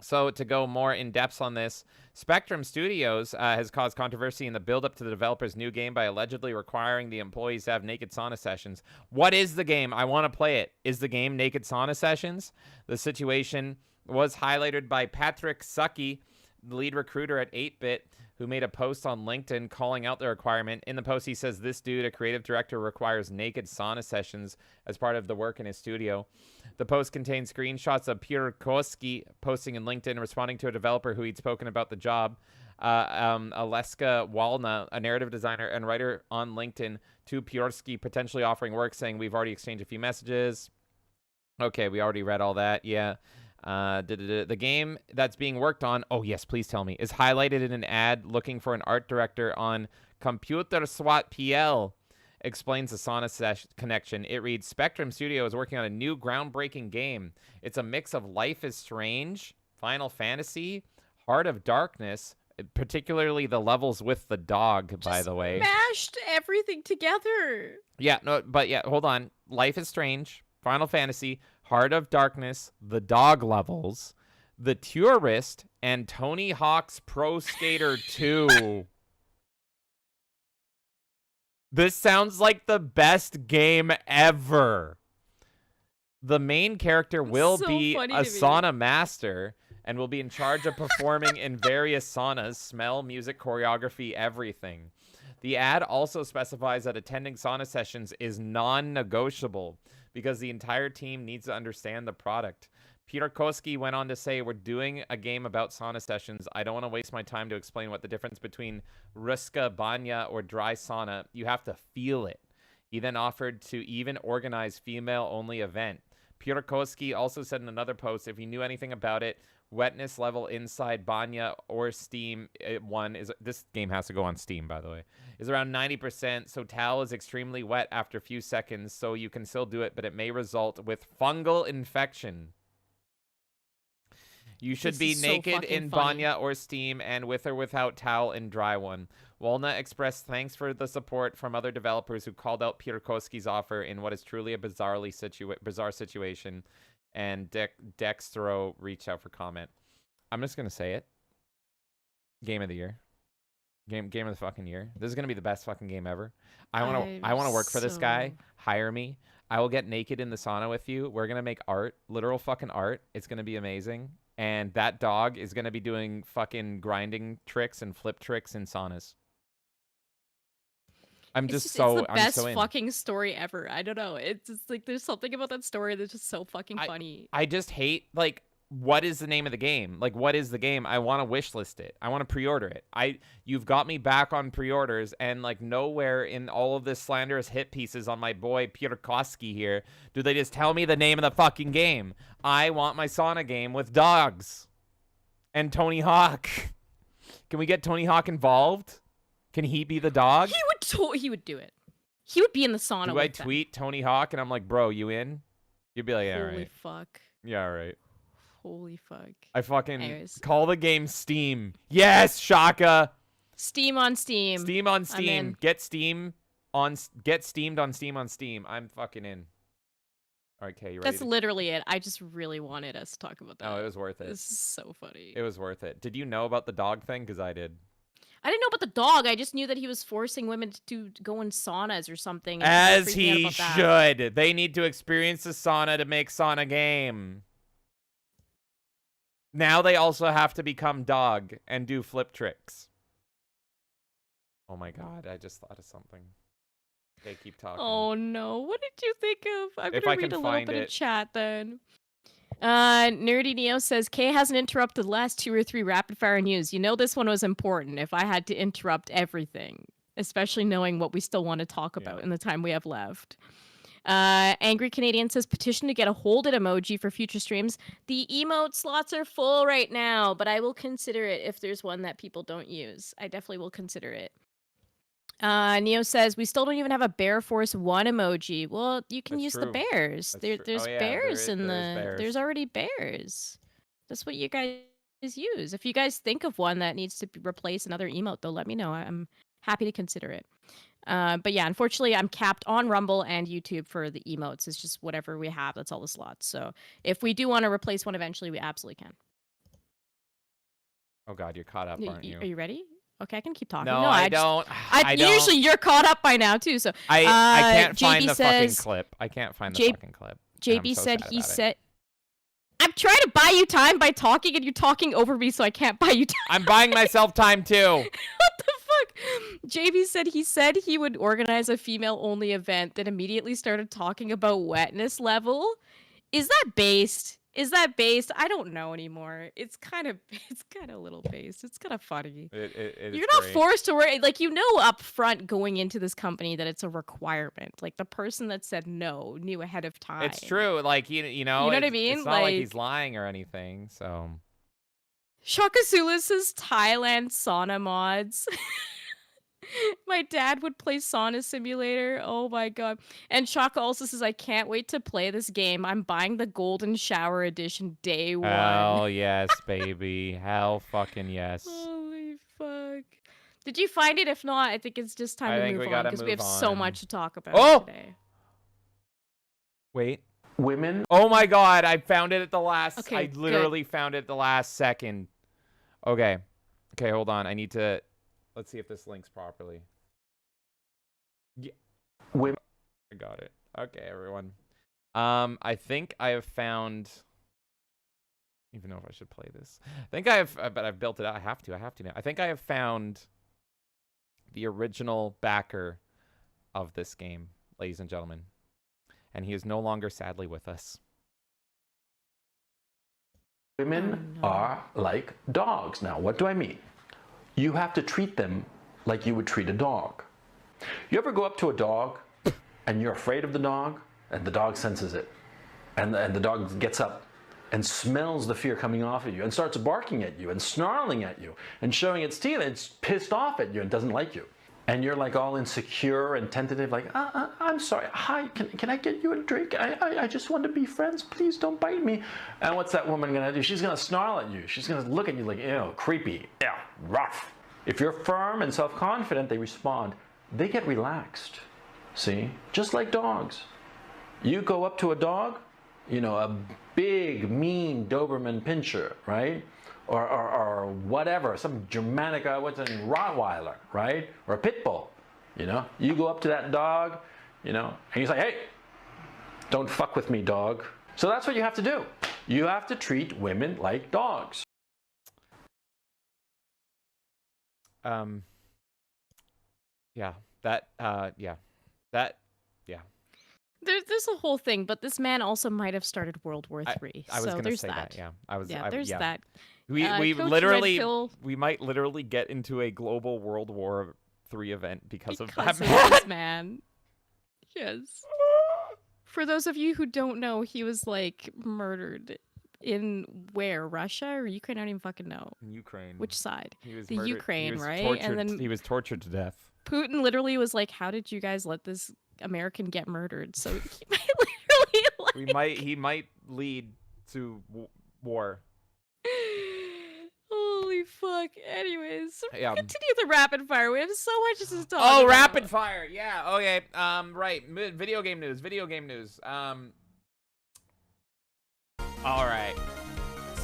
So to go more in depth on this, Spectrum Studios has caused controversy in the build-up to the developer's new game by allegedly requiring the employees to have naked sauna sessions. What is the game? I want to play it. Is the game Naked Sauna Sessions? The situation was highlighted by Patrick Sucky, the lead recruiter at 8-Bit, who made a post on LinkedIn calling out the requirement. In the post, he says, this dude, a creative director, requires naked sauna sessions as part of the work in his studio. The post contains screenshots of Pierkowski posting in LinkedIn, responding to a developer who he'd spoken about the job. Aleska Walna, a narrative designer and writer on LinkedIn, to Pierkowski, potentially offering work, saying, we've already exchanged a few messages. Okay, we already read all that. Yeah. The game that's being worked on, oh yes, please tell me, is highlighted in an ad looking for an art director on Computer SWAT PL. explains the sauna connection. It reads, Spectrum Studio is working on a new groundbreaking game. It's a mix of Life is Strange, Final Fantasy, Heart of Darkness, particularly the levels with the dog, by the way. Mashed everything together. Yeah, no, but yeah, hold on. Life is Strange, Final Fantasy, Heart of Darkness, the dog levels, The Tourist, and Tony Hawk's Pro Skater 2. This sounds like the best game ever. The main character will be a sauna master and will be in charge of performing in various saunas, smell, music, choreography, everything. The ad also specifies that attending sauna sessions is non-negotiable because the entire team needs to understand the product. Peter Koski went on to say, we're doing a game about sauna sessions. I don't want to waste my time to explain what the difference between Ruska, Banya, or dry sauna. You have to feel it. He then offered to even organize female-only event. Peter Koski also said in another post, if you knew anything about it, wetness level inside Banya or Steam this game has to go on Steam, by the way, is around 90%. So towel is extremely wet after a few seconds, so you can still do it, but it may result with fungal infection. You should be naked in Banya or Steam and with or without towel in dry one. Walnut expressed thanks for the support from other developers who called out Peter Koski's offer in what is truly a bizarre situation. And Dextro reached out for comment. I'm just going to say it. Game of the year. Game of the fucking year. This is going to be the best fucking game ever. I want to work for this guy. Hire me. I will get naked in the sauna with you. We're going to make art. Literal fucking art. It's going to be amazing. And that dog is going to be doing fucking grinding tricks and flip tricks in saunas. It's the best fucking story ever. I don't know. It's just like there's something about that story that's just so fucking funny. I just hate, like, what is the name of the game? Like, what is the game? I want to wishlist it. I want to pre-order it. You've got me back on pre-orders, and like nowhere in all of this slanderous hit pieces on my boy Peter Koski here do they just tell me the name of the fucking game. I want my sauna game with dogs and Tony Hawk. Can we get Tony Hawk involved? Can he be the dog? He would do it. He would be in the sauna. Do I tweet Tony Hawk and I'm like, bro, you in? You'd be like, yeah, Holy right. fuck. Yeah, right. Holy fuck. I fucking call the game Steam. Yes, Shaka. Steam on Steam. Steam on Steam. Get steamed on Steam on Steam. I'm fucking in. Okay, you ready? That's literally it. I just really wanted us to talk about that. Oh, it was worth it. This is so funny. It was worth it. Did you know about the dog thing? Because I did. I didn't know about the dog. I just knew that he was forcing women to go in saunas or something. As he should. They need to experience the sauna to make sauna game. Now they also have to become dog and do flip tricks. Oh my god, I just thought of something. Okay, keep talking. Oh no, what did you think of? I'm gonna read a little bit of chat then. Nerdy Neo says, Kay hasn't interrupted the last 2 or 3 rapid fire news. You know this one was important if I had to interrupt everything, especially knowing what we still want to talk about in the time we have left. Angry Canadian says, petition to get a hold it emoji for future streams. The emote slots are full right now, but I will consider it if there's one that people don't use. I definitely will consider it. Neo says, we still don't even have a Bear Force 1 emoji. Well, you can use the bears. There's bears in the... There's already bears. That's what you guys use. If you guys think of one that needs to replace another emote, though, let me know. I'm happy to consider it. But yeah, unfortunately, I'm capped on Rumble and YouTube for the emotes. It's just whatever we have. That's all the slots. So if we do want to replace one eventually, we absolutely can. Oh god, you're caught up, aren't you? Are you ready? Okay, I can keep talking. No, I don't. Usually you're caught up by now too. So I can't find the fucking clip. I can't find the fucking clip. JB said he said, I'm trying to buy you time by talking and you're talking over me, so I can't buy you time. I'm buying myself time too. What the fuck? JB said he would organize a female-only event, then immediately started talking about wetness level. Is that based? I don't know anymore. It's kind of a little based. It's kind of funny. You're not forced to work. Like, you know up front going into this company that it's a requirement. Like, the person that said no knew ahead of time. It's true. Like, you know what I mean? It's not like he's lying or anything, so. Shaka Zulu says Thailand sauna mods. My dad would play Sauna Simulator. Oh my god. And Chaka also says, I can't wait to play this game. I'm buying the Golden Shower Edition day one. Hell yes, baby. Hell fucking yes. Holy fuck. Did you find it? If not, I think it's just time to move on because we have so much to talk about today. Wait. Women. Oh my god, I found it at the last. Okay, I literally found it at the last second. Okay. Okay, hold on. I need to. Let's see if this links properly. Yeah. Women. I got it. Okay, everyone. I think I have found. I don't even know if I should play this. I think I have, but I've built it out. I have to now. I think I have found the original backer of this game, ladies and gentlemen. And he is no longer sadly with us. Women are like dogs. Now, what do I mean? You have to treat them like you would treat a dog. You ever go up to a dog and you're afraid of the dog and the dog senses it, and the dog gets up and smells the fear coming off of you and starts barking at you and snarling at you and showing its teeth, and it's pissed off at you and doesn't like you. And you're like all insecure and tentative, like, I'm sorry, hi, can I get you a drink? I just want to be friends, please don't bite me. And what's that woman gonna do? She's gonna snarl at you. She's gonna look at you like, ew, creepy, ew, rough. If you're firm and self-confident, they respond. They get relaxed, see? Just like dogs. You go up to a dog, you know, a big, mean Doberman Pinscher, right? Or whatever, some Germanic, what's a Rottweiler, right? Or a pit bull, you know? You go up to that dog, you know, and you say, hey, don't fuck with me, dog. So that's what you have to do. You have to treat women like dogs. Yeah. There's a whole thing, but this man also might have started World War III. I was so gonna say that. that. Yeah, There's that. We Coach literally Redpill- we might literally get into a global World War III event because of Because that of man. this man. Yes. For those of you who don't know, he was like murdered in where? Russia or Ukraine? I don't even fucking know. In Ukraine. Which side? He was The murdered. Ukraine, He was right? Tortured, And then he was tortured to death. Putin literally was like, "How did you guys let this American get murdered?" So he might literally like... He might lead to war. Holy fuck. Anyways, Yeah. continue the rapid fire. We have so much to talk about. Oh, rapid fire. Yeah. Okay. Right. Video game news. All right.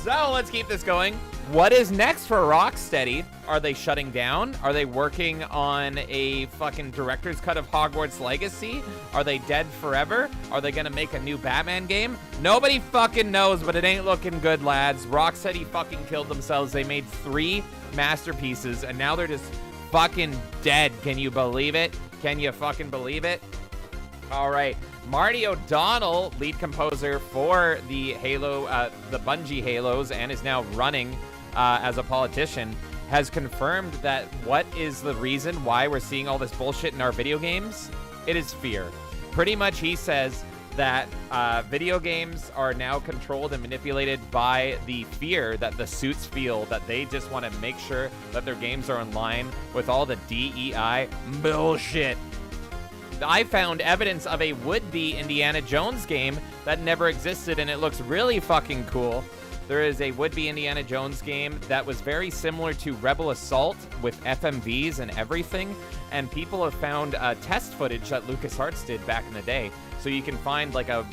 So let's keep this going. What is next for Rocksteady? Are they shutting down? Are they working on a fucking director's cut of Hogwarts Legacy? Are they dead forever? Are they gonna make a new Batman game? Nobody fucking knows, but it ain't looking good, lads. Rocksteady fucking killed themselves. They made 3 masterpieces, and now they're just fucking dead. Can you believe it? Can you fucking believe it? All right. Marty O'Donnell, lead composer for the the Bungie Halos, and is now running as a politician, has confirmed that what is the reason why we're seeing all this bullshit in our video games? It is fear. Pretty much he says that video games are now controlled and manipulated by the fear that the suits feel, that they just want to make sure that their games are in line with all the DEI bullshit. I found evidence of a would-be Indiana Jones game that never existed, and it looks really fucking cool. There is a would-be Indiana Jones game that was very similar to Rebel Assault with FMVs and everything, and people have found test footage that LucasArts did back in the day. So you can find like a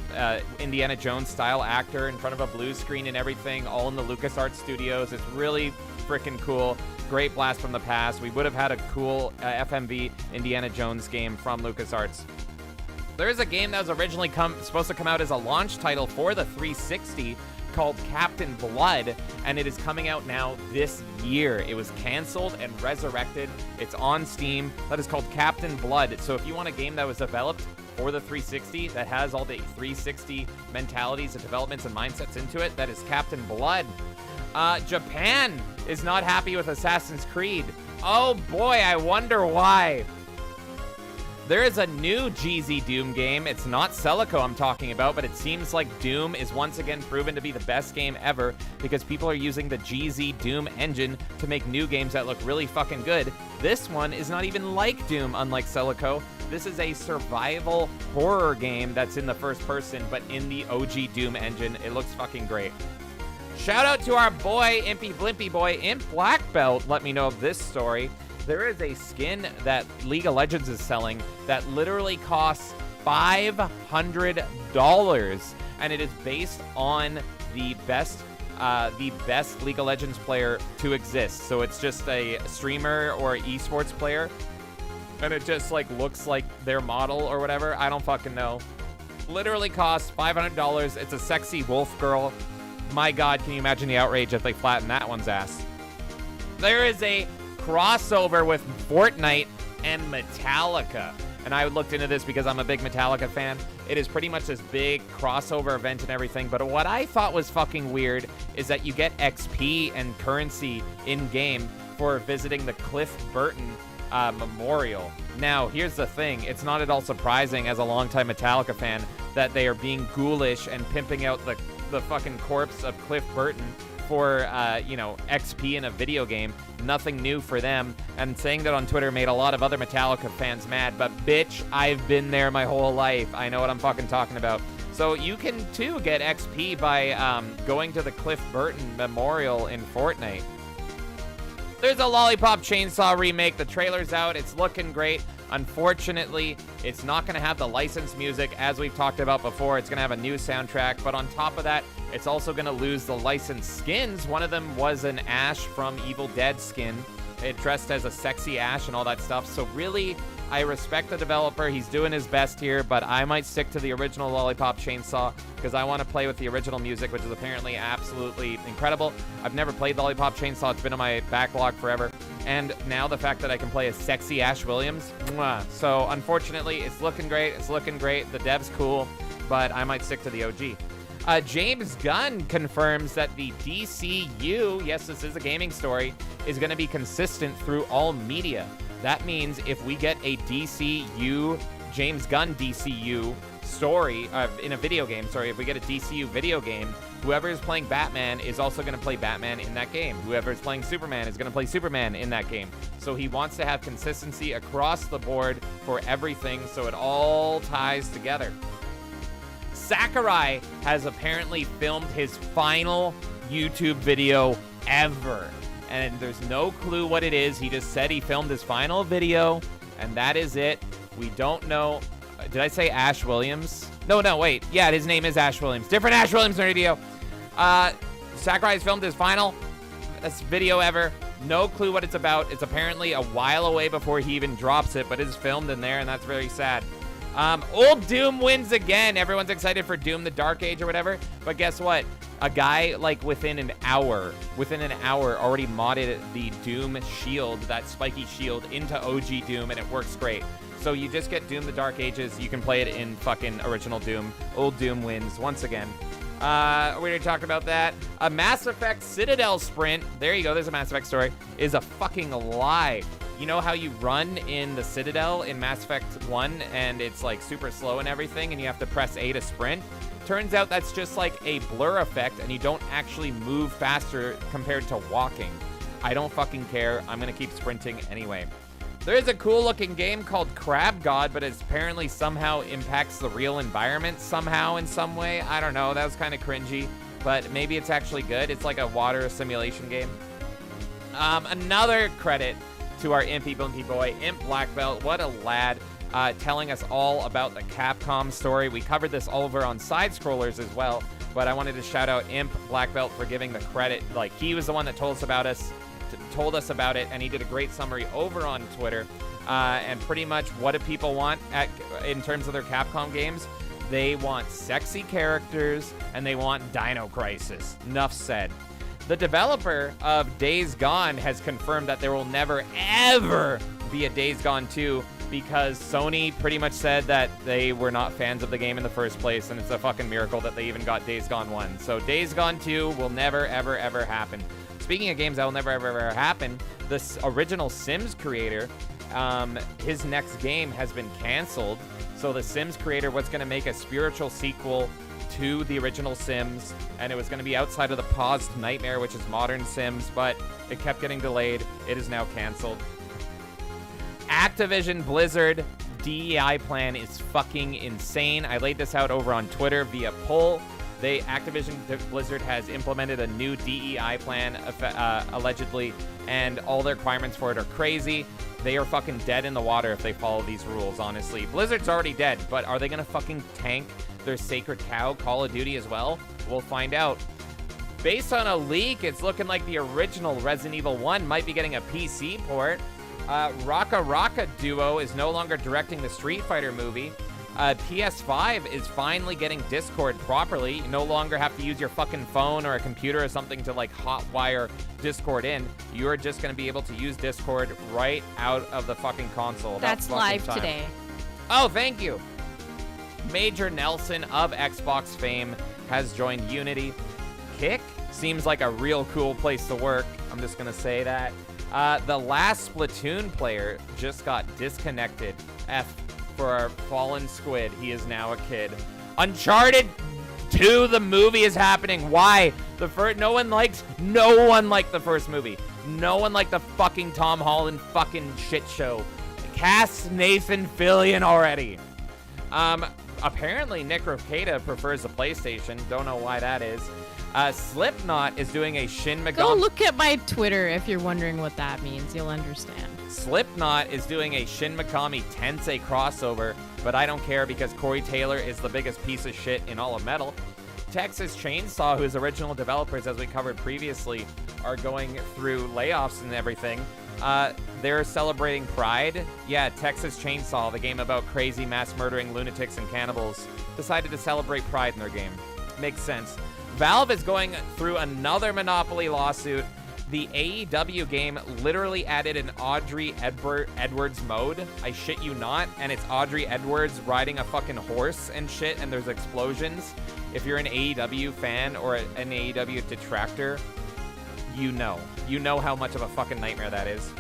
Indiana Jones style actor in front of a blue screen and everything, all in the LucasArts studios. It's really freaking cool. Great blast from the past. We would have had a cool FMV Indiana Jones game from LucasArts. There is a game that was originally supposed to come out as a launch title for the 360 called Captain Blood, and it is coming out now this year. It was canceled and resurrected. It's on Steam. That is called Captain Blood. So if you want a game that was developed for the 360 that has all the 360 mentalities and developments and mindsets into it, that is Captain Blood. Japan is not happy with Assassin's Creed. Oh boy, I wonder why. There is a new GZ Doom game. It's not Celico I'm talking about, but it seems like Doom is once again proven to be the best game ever because people are using the GZ Doom engine to make new games that look really fucking good. This one is not even like Doom, unlike Celico. This is a survival horror game that's in the first person, but in the OG Doom engine. It looks fucking great. Shout out to our boy, Impy Blimpy Boy, Imp Black Belt. Let me know of this story. There is a skin that League of Legends is selling that literally costs $500, and it is based on the best League of Legends player to exist. So it's just a streamer or esports player, and it just like looks like their model or whatever. I don't fucking know. Literally costs $500. It's a sexy wolf girl. My God, can you imagine the outrage if they flatten that one's ass? There is a crossover with Fortnite and Metallica. And I looked into this because I'm a big Metallica fan. It is pretty much this big crossover event and everything. But what I thought was fucking weird is that you get XP and currency in-game for visiting the Cliff Burton memorial. Now, here's the thing. It's not at all surprising as a longtime Metallica fan that they are being ghoulish and pimping out the fucking corpse of Cliff Burton for, XP in a video game. Nothing new for them. And saying that on Twitter made a lot of other Metallica fans mad. But bitch, I've been there my whole life. I know what I'm fucking talking about. So you can, too, get XP by going to the Cliff Burton Memorial in Fortnite. There's a Lollipop Chainsaw remake. The trailer's out. It's looking great. Unfortunately, it's not going to have the licensed music as we've talked about before. It's going to have a new soundtrack. But on top of that, it's also going to lose the licensed skins. One of them was an Ash from Evil Dead skin. It dressed as a sexy Ash and all that stuff. So really, I respect the developer. He's doing his best here, but I might stick to the original Lollipop Chainsaw because I want to play with the original music, which is apparently absolutely incredible. I've never played Lollipop Chainsaw. It's been on my backlog forever. And now the fact that I can play as sexy Ash Williams. Mwah. So unfortunately, it's looking great. It's looking great. The dev's cool, but I might stick to the OG. James Gunn confirms that the DCU, yes, this is a gaming story, is going to be consistent through all media. That means if we get a DCU, James Gunn DCU story in a video game, if we get a DCU video game, whoever is playing Batman is also going to play Batman in that game. Whoever is playing Superman is going to play Superman in that game. So he wants to have consistency across the board for everything so it all ties together. Sakurai has apparently filmed his final YouTube video ever. And there's no clue what it is. He just said he filmed his final video, and that is it. We don't know. Did I say Ash Williams? No, wait. Yeah, his name is Ash Williams. Different Ash Williams video. Sakurai has filmed his final video ever. No clue what it's about. It's apparently a while away before he even drops it, but it's filmed in there, and that's very sad. Old Doom wins again. Everyone's excited for Doom the Dark Age or whatever. But guess what? A guy, like, within an hour, already modded the Doom shield, that spiky shield, into OG Doom, and it works great. So you just get Doom the Dark Ages. You can play it in fucking original Doom. Old Doom wins once again. We already talked about that. A Mass Effect Citadel sprint, there you go, there's a Mass Effect story, is a fucking lie. You know how you run in the Citadel in Mass Effect 1 and it's like super slow and everything and you have to press A to sprint? Turns out that's just like a blur effect and you don't actually move faster compared to walking. I don't fucking care. I'm gonna keep sprinting anyway. There is a cool looking game called Crab God, but it apparently somehow impacts the real environment somehow in some way. I don't know. That was kind of cringy, but maybe it's actually good. It's like a water simulation game. Another credit to our Impy Blimpy Boy, Imp Black Belt. What a lad, telling us all about the Capcom story. We covered this over on Side Scrollers as well, but I wanted to shout out Imp Black Belt for giving the credit. Like, he was the one that told us about it, and he did a great summary over on Twitter. And pretty much what do people want in terms of their Capcom games? They want sexy characters, and they want Dino Crisis. Enough said. The developer of Days Gone has confirmed that there will never, ever be a Days Gone 2 because Sony pretty much said that they were not fans of the game in the first place, and it's a fucking miracle that they even got Days Gone 1. So Days Gone 2 will never, ever, ever happen. Speaking of games that will never, ever, ever happen, this original Sims creator his next game has been canceled. So the Sims creator was going to make a spiritual sequel to the original Sims, and it was going to be outside of the paused Nightmare, which is modern Sims, but it kept getting delayed. It is now canceled. Activision Blizzard DEI plan is fucking insane. I laid this out over on Twitter via poll. Activision Blizzard has implemented a new DEI plan, allegedly, and all the requirements for it are crazy. They are fucking dead in the water if they follow these rules, honestly. Blizzard's already dead, but are they gonna fucking tank their sacred cow, Call of Duty, as well? We'll find out. Based on a leak, it's looking like the original Resident Evil 1 might be getting a PC port. Raka Raka Duo is no longer directing the Street Fighter movie. PS5 is finally getting Discord properly. You no longer have to use your fucking phone or a computer or something to like hotwire Discord in. You're just going to be able to use Discord right out of the fucking console. That's live time. today. Oh, thank you. Major Nelson of Xbox fame has joined Unity. Kick seems like a real cool place to work. I'm just going to say that. The last Splatoon player just got disconnected. For our fallen squid. He is now a kid. Uncharted 2, the movie is happening. Why? No one liked the first movie. No one liked the fucking Tom Holland fucking shit show. Cast Nathan Fillion already. Apparently Nick Rekieta prefers the PlayStation. Don't know why that is. Slipknot is doing a Shin Megami. Go look at my Twitter if you're wondering what that means. You'll understand. Slipknot is doing a Shin Megami Tensei crossover, but I don't care because Corey Taylor is the biggest piece of shit in all of metal. Texas Chainsaw, whose original developers, as we covered previously, are going through layoffs and everything. They're celebrating Pride. Yeah, Texas Chainsaw, the game about crazy mass murdering lunatics and cannibals, decided to celebrate Pride in their game. Makes sense. Valve is going through another Monopoly lawsuit. The AEW game literally added an Audrey Edwards mode. I shit you not. And it's Audrey Edwards riding a fucking horse and shit, and there's explosions. If you're an AEW fan or an AEW detractor, you know. You know how much of a fucking nightmare that is.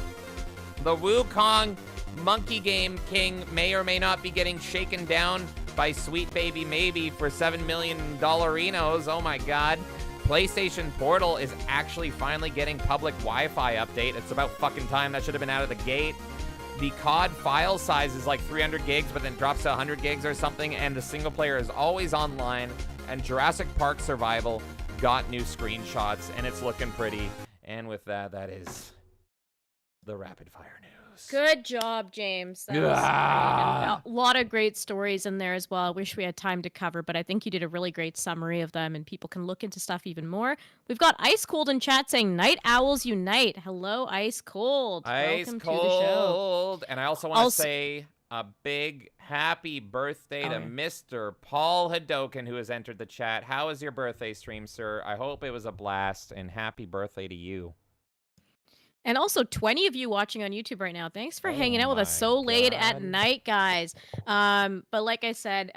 The Wukong Monkey Game King may or may not be getting shaken down by Sweet Baby Maybe for $7 million dollarinos. Oh my god. PlayStation Portal is actually finally getting public Wi-Fi update. It's about fucking time. That should have been out of the gate. The COD file size is like 300 gigs, but then drops to 100 gigs or something, and the single player is always online. And Jurassic Park Survival got new screenshots, and it's looking pretty. And with that, that is the rapid fire news. Good job, James. That was great. A lot of great stories in there as well. I wish we had time to cover, but I think you did a really great summary of them, and people can look into stuff even more. We've got Ice Cold in chat saying, Night Owls Unite. Hello, Ice Cold. Welcome to the show. And I also want to say a big happy birthday to Mr. Paul Hadoken, who has entered the chat. How was your birthday stream, sir? I hope it was a blast, and happy birthday to you. And also 20 of you watching on YouTube right now. Thanks for hanging out with us so late at night, guys. But like I said,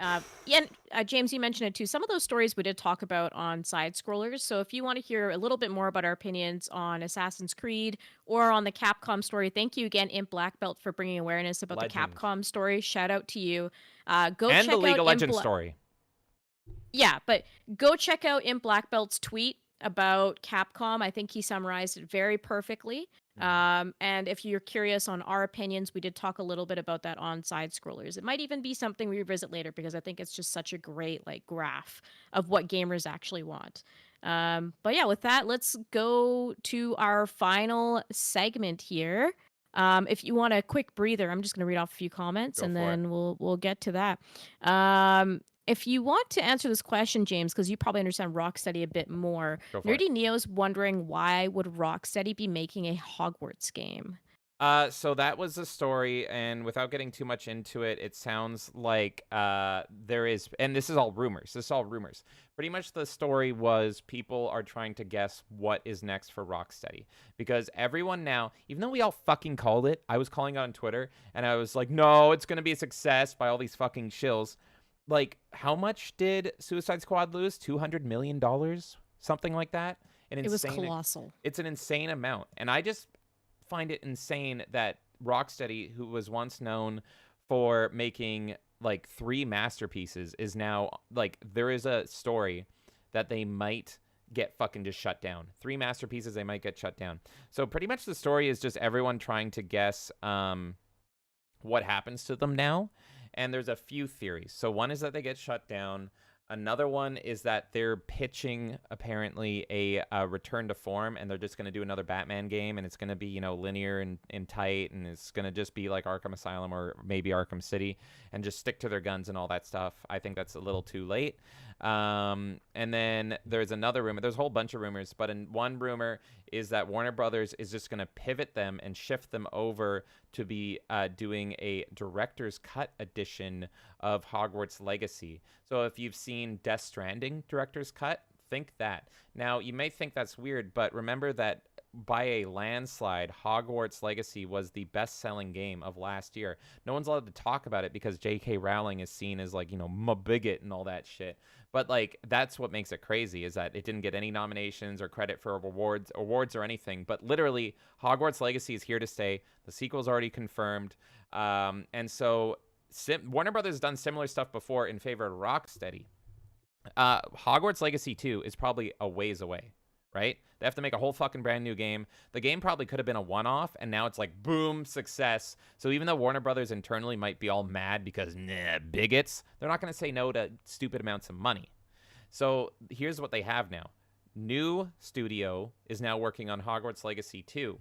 James, you mentioned it too. Some of those stories we did talk about on Side Scrollers. So if you want to hear a little bit more about our opinions on Assassin's Creed or on the Capcom story, thank you again, Imp Black Belt, for bringing awareness about the Capcom story. Shout out to you. Go and check the League out of Legends story. Yeah, but go check out Imp Black Belt's tweet about Capcom. I think he summarized it very perfectly. And if you're curious on our opinions, we did talk a little bit about that on Side Scrollers. It might even be something we revisit later because I think it's just such a great graph of what gamers actually want. But yeah, with that, let's go to our final segment here. If you want a quick breather, I'm just going to read off a few comments and then we'll get to that. If you want to answer this question, James, because you probably understand Rocksteady a bit more, Nerdy Neo's wondering why would Rocksteady be making a Hogwarts game? So that was a story, and without getting too much into it, it sounds like there is, and this is all rumors. Pretty much the story was people are trying to guess what is next for Rocksteady. Because everyone now, even though we all fucking called it, I was calling it on Twitter, and I was like, no, it's going to be a success by all these fucking shills. Like, how much did Suicide Squad lose? $200 million? Something like that? It was colossal. It's an insane amount. And I just find it insane that Rocksteady, who was once known for making like 3 masterpieces, is now like, there is a story that they might get fucking just shut down. 3 masterpieces, they might get shut down. So pretty much the story is just everyone trying to guess what happens to them now. And there's a few theories. So one is that they get shut down. Another one is that they're pitching apparently a return to form, and they're just going to do another Batman game, and it's going to be, you know, linear and tight, and it's going to just be like Arkham Asylum or maybe Arkham City, and just stick to their guns and all that stuff. I think that's a little too late. And then there's another rumor. There's a whole bunch of rumors, but one rumor is that Warner Brothers is just going to pivot them and shift them over to be doing a director's cut edition of Hogwarts Legacy. So if you've seen Death Stranding director's cut, think that. Now, you may think that's weird, but remember that by a landslide, Hogwarts Legacy was the best-selling game of last year. No one's allowed to talk about it because J.K. Rowling is seen as, like, you know, a bigot and all that shit. But, like, that's what makes it crazy, is that it didn't get any nominations or credit for awards or anything. But literally, Hogwarts Legacy is here to stay. The sequel's already confirmed. And so Warner Brothers has done similar stuff before in favor of Rocksteady. Hogwarts Legacy 2 is probably a ways away, right? They have to make a whole fucking brand new game. The game probably could have been a one-off, and now it's like, boom, success. So even though Warner Brothers internally might be all mad because, bigots, they're not going to say no to stupid amounts of money. So here's what they have now. New studio is now working on Hogwarts Legacy 2.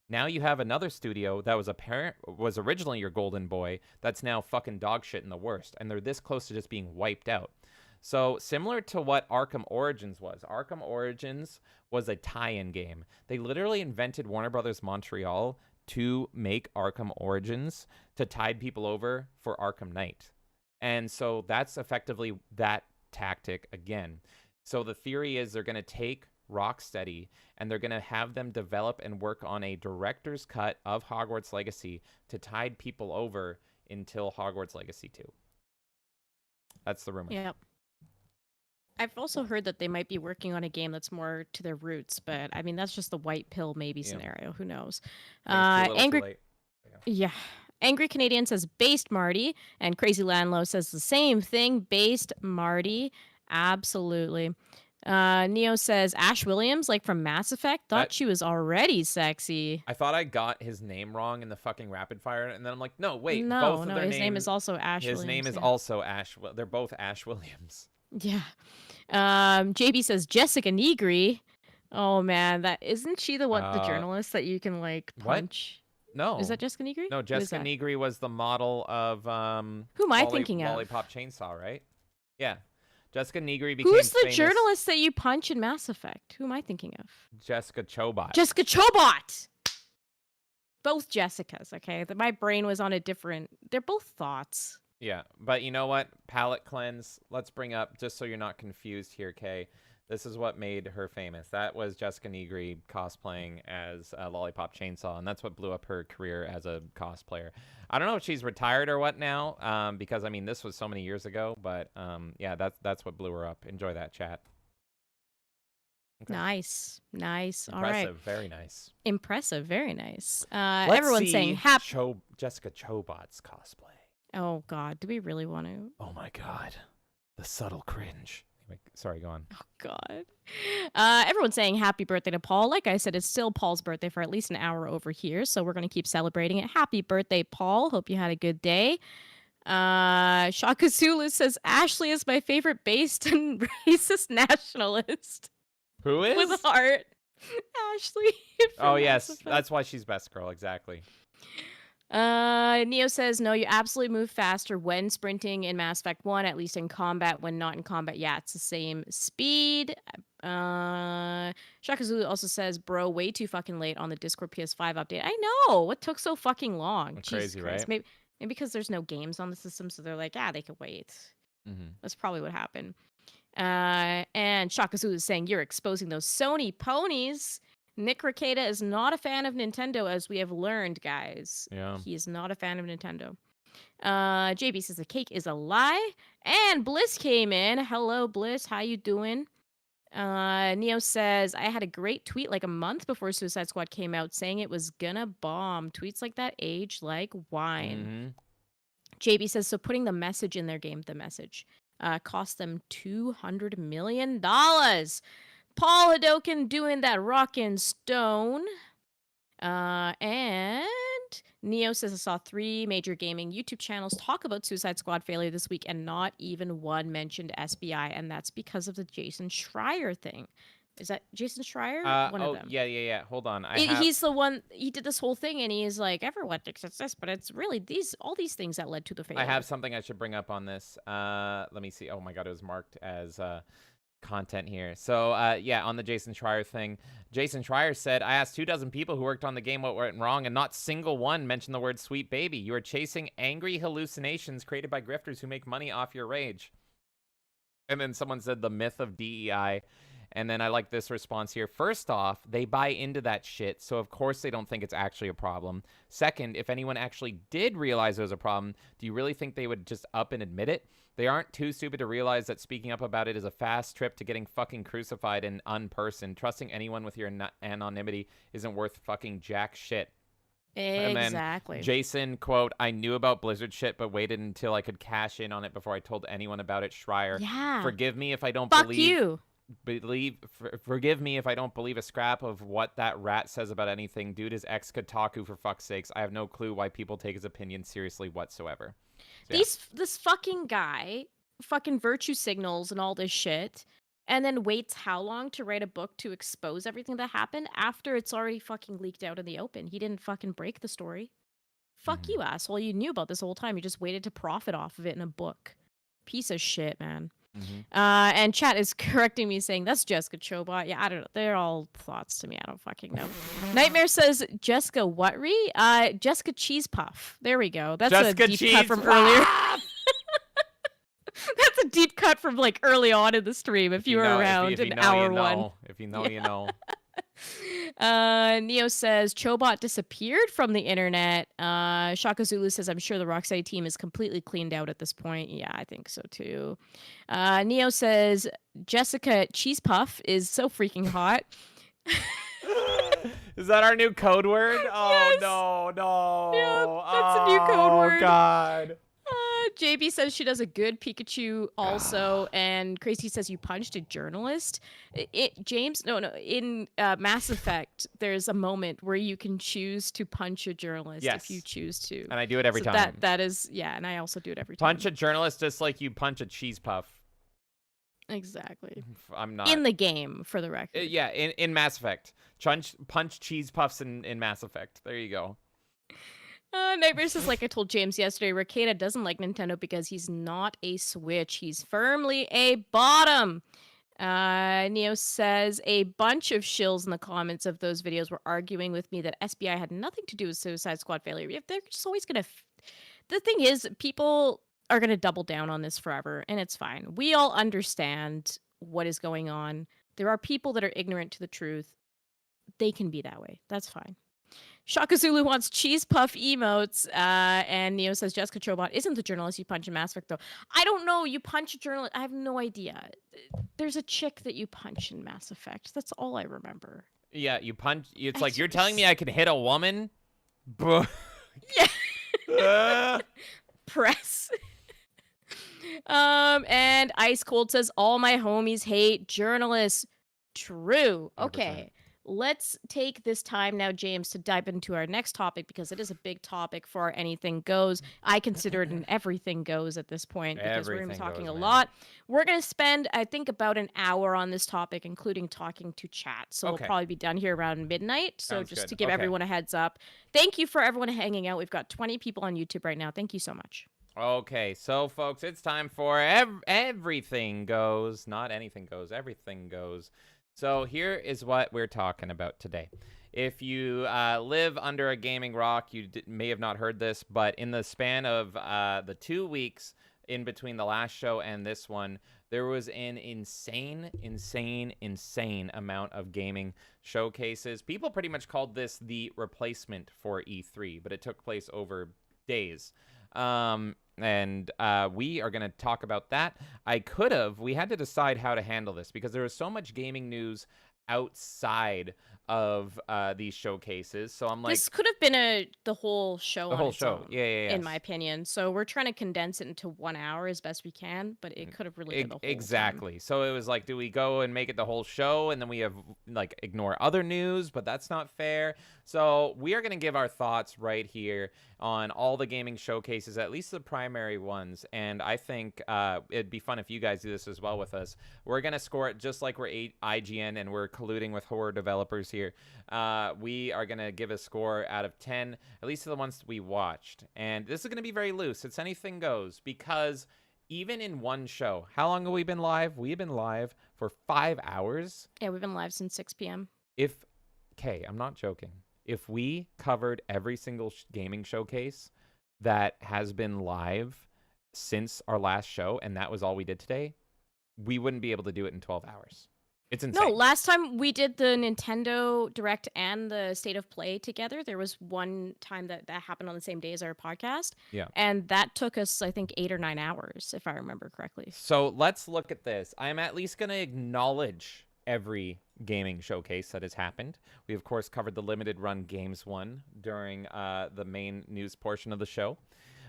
Now you have another studio that was originally your golden boy that's now fucking dog shit in the worst, and they're this close to just being wiped out. So similar to what Arkham Origins was. Arkham Origins was a tie-in game. They literally invented Warner Brothers Montreal to make Arkham Origins to tide people over for Arkham Knight. And so that's effectively that tactic again. So the theory is they're going to take Rocksteady and they're going to have them develop and work on a director's cut of Hogwarts Legacy to tide people over until Hogwarts Legacy 2. That's the rumor. Yep. I've also heard that they might be working on a game that's more to their roots, but I mean, that's just the white pill maybe scenario. Who knows? Yeah. Angry Canadian says based Marty, and Crazy Landlow says the same thing. Based Marty. Absolutely. Neo says Ash Williams, like from Mass Effect, thought she was already sexy. I thought I got his name wrong in the fucking rapid fire, and then I'm like, no, wait. No, his name is also Ash Williams. His name is also Ash. They're both Ash Williams. Yeah. JB says Jessica Negri. Oh man, that isn't she the one, the journalist that you can like punch? What? No. Is that Jessica Negri? No, Jessica Negri was the model of who am I thinking of? Lollipop Chainsaw, right? Yeah. Jessica Negri became Who's the famous. journalist that you punch in Mass Effect? Who am I thinking of? Jessica Chobot. Jessica Chobot! Both Jessicas, okay? My brain was on a different... They're both thoughts. Yeah, but you know what? Palette cleanse. Let's bring up, just so you're not confused here, Kay. This is what made her famous. That was Jessica Negri cosplaying as Lollipop Chainsaw, and that's what blew up her career as a cosplayer. I don't know if she's retired or what now, because, I mean, this was so many years ago, but, yeah, that's what blew her up. Enjoy that, chat. Okay. Nice. Impressive, all right. Very nice. Impressive, very nice. Let's everyone's saying Jessica Chobot's cosplay. Oh, God. Do we really want to? Oh, my God. The subtle cringe. Anyway, sorry, go on. Oh, God. Everyone's saying happy birthday to Paul. Like I said, it's still Paul's birthday for at least an hour over here, so we're going to keep celebrating it. Happy birthday, Paul. Hope you had a good day. Shaka Zulu says, Ashley is my favorite based and racist nationalist. Who is? With a heart. Ashley. Oh, yes. That's why she's best girl. Exactly. Neo says, no, you absolutely move faster when sprinting in Mass Effect 1, at least in combat. When not in combat, yeah, it's the same speed. Shaka Zulu also says, bro, way too fucking late on the Discord PS5 update. I know. What took so fucking long? That's crazy, right? Maybe because there's no games on the system, so they're like, they could wait. Mm-hmm. That's probably what happened. And Shaka Zulu is saying, you're exposing those Sony ponies. Nick Ricada is not a fan of Nintendo, as we have learned, guys. Yeah. He is not a fan of Nintendo. JB says the cake is a lie. And Bliss came in. Hello, Bliss. How you doing? Neo says, I had a great tweet like a month before Suicide Squad came out saying it was gonna bomb. Tweets like that age like wine. JB says, so putting the message in their game, the message, cost them $200 million. Paul Hadoken doing that rockin' stone. And Neo says, I saw 3 major gaming YouTube channels talk about Suicide Squad failure this week, and not even one mentioned SBI, and that's because of the Jason Schreier thing. Is that Jason Schreier? One of them. Yeah. Hold on. He's the one. He did this whole thing, and he's like, everyone thinks it's this, but it's really all these things that led to the failure. I have something I should bring up on this. Let me see. Oh my God, it was marked as content here. So yeah, on the Jason Schreier thing, Jason Schreier said, I asked 24 people who worked on the game what went wrong, and not single one mentioned the word sweet baby. You are chasing angry hallucinations created by grifters who make money off your rage. And then someone said the myth of DEI. And then I like this response here. First off, they buy into that shit, so of course they don't think it's actually a problem. Second, if anyone actually did realize it was a problem, do you really think they would just up and admit it? They aren't too stupid to realize that speaking up about it is a fast trip to getting fucking crucified in unperson. Trusting anyone with your anonymity isn't worth fucking jack shit. Exactly. And then Jason, quote, I knew about Blizzard shit, but waited until I could cash in on it before I told anyone about it. Schreier. Yeah. Forgive me if I don't Fuck you. Forgive me if I don't believe a scrap of what that rat says about anything. Dude is ex-Kotaku, for fuck's sakes. I have no clue why people take his opinion seriously whatsoever. So, yeah. This fucking guy fucking virtue signals and all this shit, and then waits how long to write a book to expose everything that happened after it's already fucking leaked out in the open. He didn't fucking break the story. Fuck you, asshole. You knew about this whole time. You just waited to profit off of it in a book. Piece of shit, man. And chat is correcting me saying that's Jessica Chobot. Yeah, I don't know. They're all thoughts to me. I don't fucking know. Nightmare says Jessica Whatry? Jessica Cheese Puff. There we go. That's Jessica a deep cut from earlier. That's a deep cut from like early on in the stream. If you were around in hour 1. If you know, you know. Neo says Chobot disappeared from the internet. Shaka Zulu says, I'm sure the Rocksteady team is completely cleaned out at this point. Yeah, I think so too. Neo says Jessica Cheese Puff is so freaking hot. Is that our new code word? Oh, yes. No. Yeah, that's a new code word. Oh, God. JB says she does a good Pikachu also, and Crazy says you punched a journalist. James, no, in Mass Effect, there's a moment where you can choose to punch a journalist if you choose to. And I do it every time. That is, yeah, and I also do it every time. Punch a journalist just like you punch a cheese puff. Exactly. I'm not. In the game, for the record. Yeah, in Mass Effect. Punch cheese puffs in Mass Effect. There you go. Nightmare says, like I told James yesterday, Rakeda doesn't like Nintendo because he's not a Switch. He's firmly a bottom. Neo says, a bunch of shills in the comments of those videos were arguing with me that SBI had nothing to do with Suicide Squad failure. They're just always going to... The thing is, people are going to double down on this forever, and it's fine. We all understand what is going on. There are people that are ignorant to the truth. They can be that way. That's fine. Shaka Zulu wants cheese puff emotes, and Neo says Jessica Chobot isn't the journalist you punch in Mass Effect, though. I don't know. You punch a journalist. I have no idea. There's a chick that you punch in Mass Effect. That's all I remember. Yeah, you punch. It's like, you're telling me I can hit a woman? Yeah. Press. And Ice Cold says, all my homies hate journalists. True. Okay. 100%. Let's take this time now, James, to dive into our next topic because it is a big topic for our Anything Goes. I consider it an Everything Goes at this point because we're going to be talking a lot. We're going to spend, I think, about an hour on this topic, including talking to chat. So we'll probably be done here around midnight. So Sounds just good. to give everyone a heads up. Thank you for everyone hanging out. We've got 20 people on YouTube right now. Thank you so much. Okay, so folks, it's time for Everything Goes. Not Anything Goes. Everything Goes. So here is what we're talking about today. If you live under a gaming rock, you may have not heard this, but in the span of the 2 weeks in between the last show and this one, there was an insane amount of gaming showcases. People pretty much called this the replacement for E3, but it took place over days. And we are going to talk about that. We had to decide how to handle this because there was so much gaming news outside of these showcases. So I'm like, this could have been the whole show. The on whole its show. own, Yeah. in my opinion. So we're trying to condense it into 1 hour as best we can, but it could have really been the whole Exactly. time. So it was like, do we go and make it the whole show and then we have like ignore other news, but that's not fair. So we are going to give our thoughts right here on all the gaming showcases, at least the primary ones. And I think it'd be fun if you guys do this as well with us. We're going to score it just like we're IGN and we're colluding with horror developers here. We are going to give a score out of 10, at least to the ones we watched. And this is going to be very loose. It's anything goes because even in one show, how long have we been live? We've been live for 5 hours. Yeah, we've been live since 6 p.m. Okay, I'm not joking. If we covered every single gaming showcase that has been live since our last show, and that was all we did today, we wouldn't be able to do it in 12 hours. It's insane. No, last time we did the Nintendo Direct and the State of Play together, there was one time that happened on the same day as our podcast. Yeah. And that took us, I think, 8 or 9 hours, if I remember correctly. So let's look at this. I'm at least going to acknowledge every gaming showcase that has happened. We, of course, covered the limited run games one during the main news portion of the show.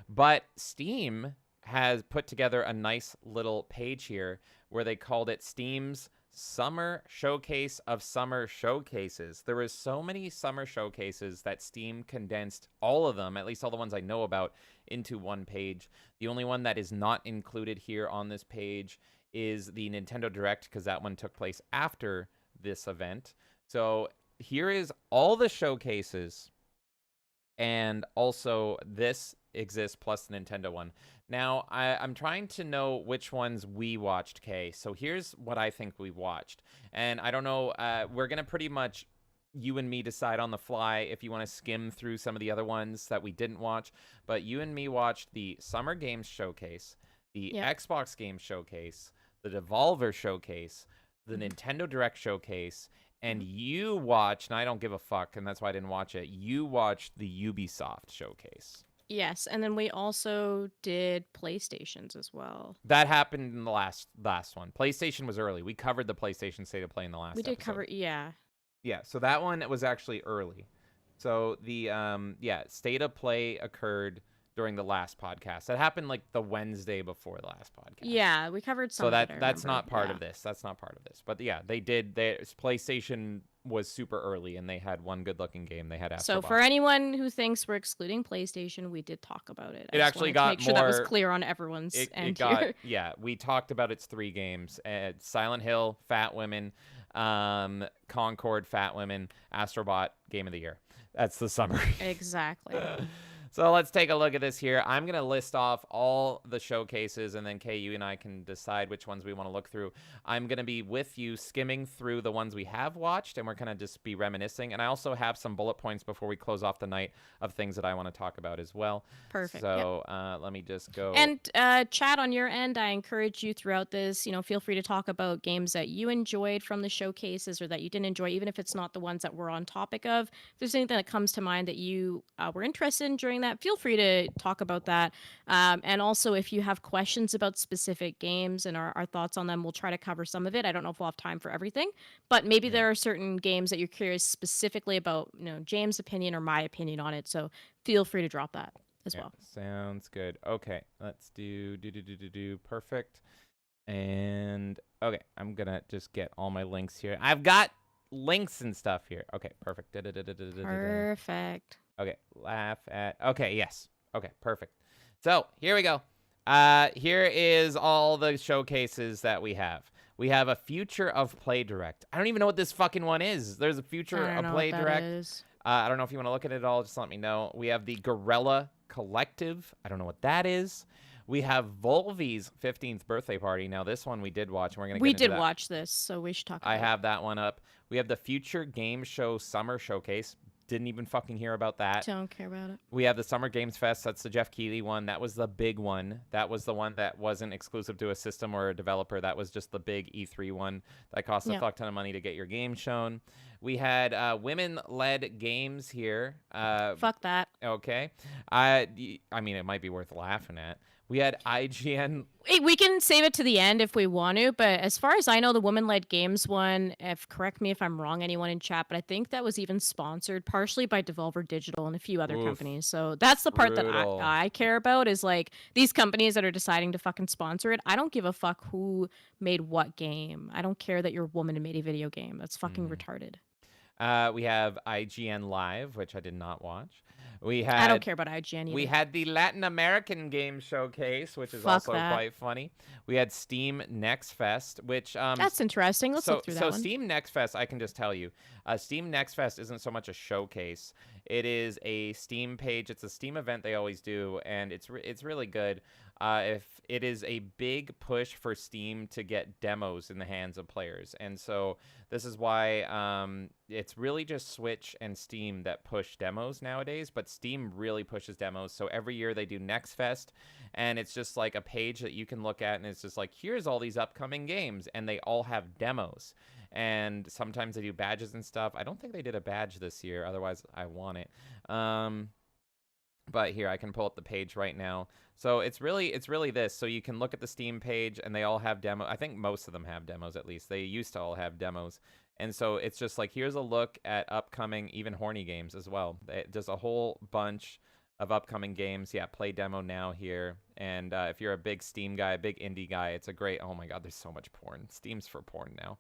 But Steam has put together a nice little page here where they called it Steam's Summer Showcase of Summer Showcases. There was so many summer showcases that Steam condensed all of them, at least all the ones I know about, into one page. The only one that is not included here on this page is the Nintendo Direct, because that one took place after this event. So here is all the showcases, and also this exists plus the Nintendo one. Now, I'm trying to know which ones we watched, Kay. So here's what I think we watched. And I don't know, we're going to pretty much, you and me, decide on the fly if you want to skim through some of the other ones that we didn't watch. But you and me watched the Summer Games Showcase, the Xbox Games Showcase, the Devolver Showcase, the Nintendo Direct Showcase, and you watched, and I don't give a fuck, and that's why I didn't watch it, you watched the Ubisoft Showcase. Yes, and then we also did PlayStations as well. That happened in the last one. PlayStation was early. We covered the PlayStation State of Play in the last episode. Cover, yeah. Yeah, so that one was actually early. So the State of Play occurred during the last podcast. That happened like the Wednesday before the last podcast. Yeah, we covered some. So that's not part of this. That's not part of this. But yeah, they did. PlayStation was super early, and they had one good-looking game. They had Astrobot. So for anyone who thinks we're excluding PlayStation, we did talk about it. It actually got make sure that was clear on everyone's end here. Yeah, we talked about its 3 games: Silent Hill, Fat Women, Concord, Fat Women, Astrobot, Game of the Year. That's the summary. Exactly. So let's take a look at this here. I'm going to list off all the showcases, and then, Kay, you and I can decide which ones we want to look through. I'm going to be with you skimming through the ones we have watched, and we're going to just be reminiscing. And I also have some bullet points before we close off the night of things that I want to talk about as well. Perfect. So let me just go. And Chad, on your end, I encourage you throughout this, feel free to talk about games that you enjoyed from the showcases or that you didn't enjoy, even if it's not the ones that we're on topic of. If there's anything that comes to mind that you were interested in during that, feel free to talk about that. And also, if you have questions about specific games and our thoughts on them, we'll try to cover some of it. I don't know if we'll have time for everything, but maybe there are certain games that you're curious specifically about, James' opinion or my opinion on it. So feel free to drop that as well. Sounds good. Okay, let's do perfect. And okay, I'm gonna just get all my links here. I've got links and stuff here. Okay, perfect. Perfect. Okay, okay, yes. Okay, perfect. So here we go. Here is all the showcases that we have. We have a Future of Play Direct. I don't even know what this fucking one is. There's a Future of Play Direct. I don't know if you want to look at it all. Just let me know. We have the Gorilla Collective. I don't know what that is. We have Volvi's 15th birthday party. Now, this one we did watch. And we're gonna we did watch this, so we should talk about it. I have that one up. We have the Future Game Show Summer Showcase. Didn't even fucking hear about that. Don't care about it. We have the Summer Games Fest. That's the Jeff Keighley one. That was the big one. That was the one that wasn't exclusive to a system or a developer. That was just the big E3 one that cost a fuck ton of money to get your game shown. We had women-led games here. Fuck that. Okay. I mean, it might be worth laughing at. We had IGN. We can save it to the end if we want to, but as far as I know, the woman-led games one, correct me if I'm wrong, anyone in chat, but I think that was even sponsored partially by Devolver Digital and a few other companies. So that's the part brutal. that I care about is like these companies that are deciding to fucking sponsor it. I don't give a fuck who made what game. I don't care that you're a woman and made a video game. That's fucking retarded. We have IGN Live, which I did not watch. I don't care about IGN either. We had the Latin American Game Showcase, which is also quite funny. We had Steam Next Fest, which that's interesting. Let's look through that one. So Steam Next Fest, I can just tell you, Steam Next Fest isn't so much a showcase. It is a Steam page. It's a Steam event they always do, and it's really good. If it is a big push for Steam to get demos in the hands of players, and so this is why it's really just Switch and Steam that push demos nowadays, but Steam really pushes demos. So every year they do Next Fest, and it's just like a page that you can look at, and it's just like, here's all these upcoming games, and they all have demos. And sometimes they do badges and stuff. I don't think they did a badge this year, otherwise I want it. But here, I can pull up the page right now. So it's really this. So you can look at the Steam page, and they all have demos. I think most of them have demos, at least. They used to all have demos. And so it's just like, here's a look at upcoming, even horny games as well. Just a whole bunch of upcoming games. Yeah, play demo now here. And if you're a big Steam guy, a big indie guy, it's a great... Oh my god, there's so much porn. Steam's for porn now.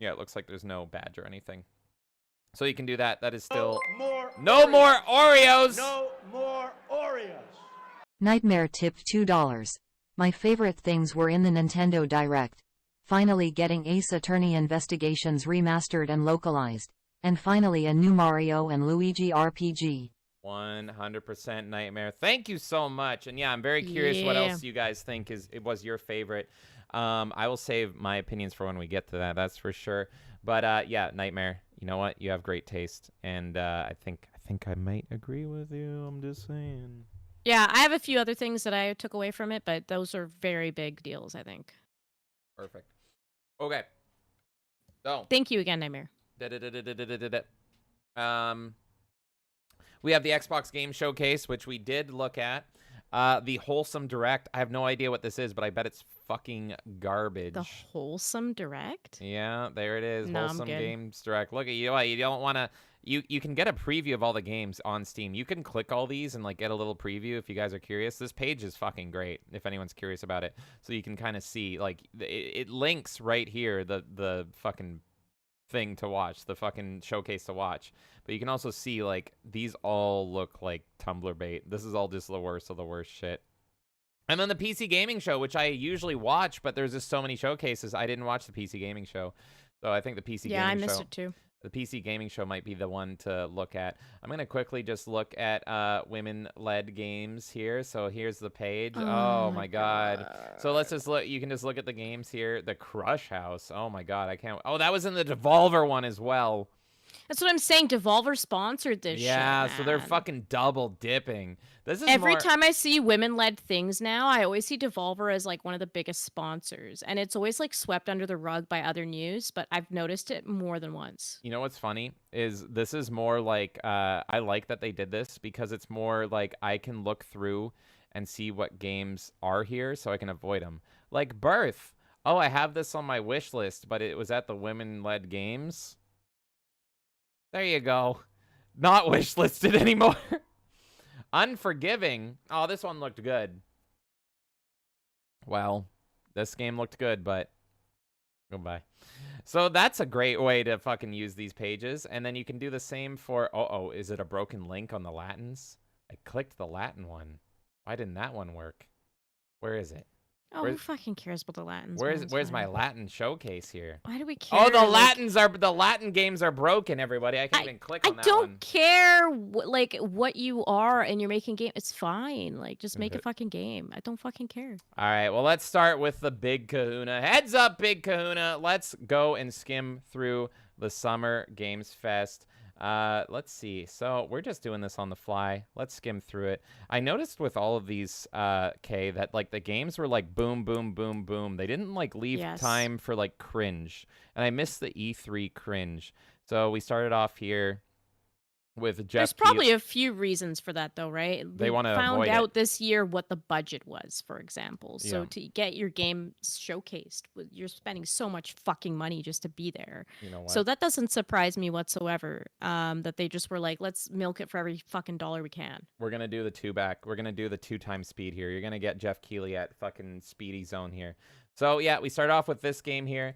Yeah, it looks like there's no badge or anything. So you can do that. That is still... No more Oreos! No more Oreos! Nightmare tipped $2. My favorite things were in the Nintendo Direct. Finally getting Ace Attorney Investigations remastered and localized. And finally a new Mario and Luigi RPG. 100% Nightmare. Thank you so much. And yeah, I'm very curious what else you guys think was your favorite. I will save my opinions for when we get to that, that's for sure. But yeah, Nightmare, you know what? You have great taste. And I think I might agree with you. I'm just saying. Yeah, I have a few other things that I took away from it, but those are very big deals, I think. Perfect. Okay. So. Thank you again, Nightmare. We have the Xbox Game Showcase, which we did look at. The Wholesome Direct. I have no idea what this is, but I bet it's fucking garbage. The Wholesome Direct? Yeah, there it is. No, Wholesome Games Direct. Look at you. You don't want to... You can get a preview of all the games on Steam. You can click all these and like get a little preview if you guys are curious. This page is fucking great if anyone's curious about it. So you can kind of see, like, it links right here, the fucking thing to watch, the fucking showcase to watch. But you can also see, like, these all look like Tumblr bait. This is all just the worst of the worst shit. And then the PC Gaming Show, which I usually watch, but there's just so many showcases, I didn't watch the PC Gaming Show. So I think the PC Gaming Show... Yeah, I missed it too. The PC Gaming Show might be the one to look at. I'm going to quickly just look at women-led games here. So here's the page. Oh my god. So let's just look. You can just look at the games here. The Crush House. Oh my god, I can't... Oh, that was in the Devolver one as well. That's what I'm saying. Devolver sponsored this shit, Yeah, man. so they're fucking double dipping. This is Every more... time I see women-led things now, I always see Devolver as like one of the biggest sponsors, and it's always like swept under the rug by other news. But I've noticed it more than once. You know what's funny is this is more like I like that they did this because it's more like I can look through and see what games are here so I can avoid them. Like Birth. Oh, I have this on my wish list, but it was at the women-led games. There you go. Not wish listed anymore. Unforgiving. Oh, this one looked good. Well, this game looked good, but goodbye. So that's a great way to fucking use these pages. And then you can do the same for... Oh, is it a broken link on the Latins? I clicked the Latin one. Why didn't that one work? Where is it? Oh, who fucking cares about the Latins? Where's my Latin showcase here? Why do we care? Oh, the Latin games are broken, everybody. I can't even click on that one. I don't care what you are and you're making game. It's fine. Like, just make a fucking game. I don't fucking care. All right, well, let's start with the Big Kahuna. Heads up, Big Kahuna. Let's go and skim through the Summer Games Fest. Let's see. So we're just doing this on the fly. Let's skim through it. I noticed with all of these, Kay, that like the games were like boom, boom, boom, boom. They didn't like leave time for like cringe. And I missed the E3 cringe. So we started off here. with Jeff. There's probably a few reasons for that, though, right? They We want to found avoid out it. this year what the budget was, for example. So Yeah. to get your game showcased, you're spending so much fucking money just to be there. You know what? So that doesn't surprise me whatsoever. That they just were like, let's milk it for every fucking dollar we can. We're gonna do the 2-back. We're gonna do the 2x speed here. You're gonna get Jeff Keighley at fucking speedy zone here. So yeah, we start off with this game here.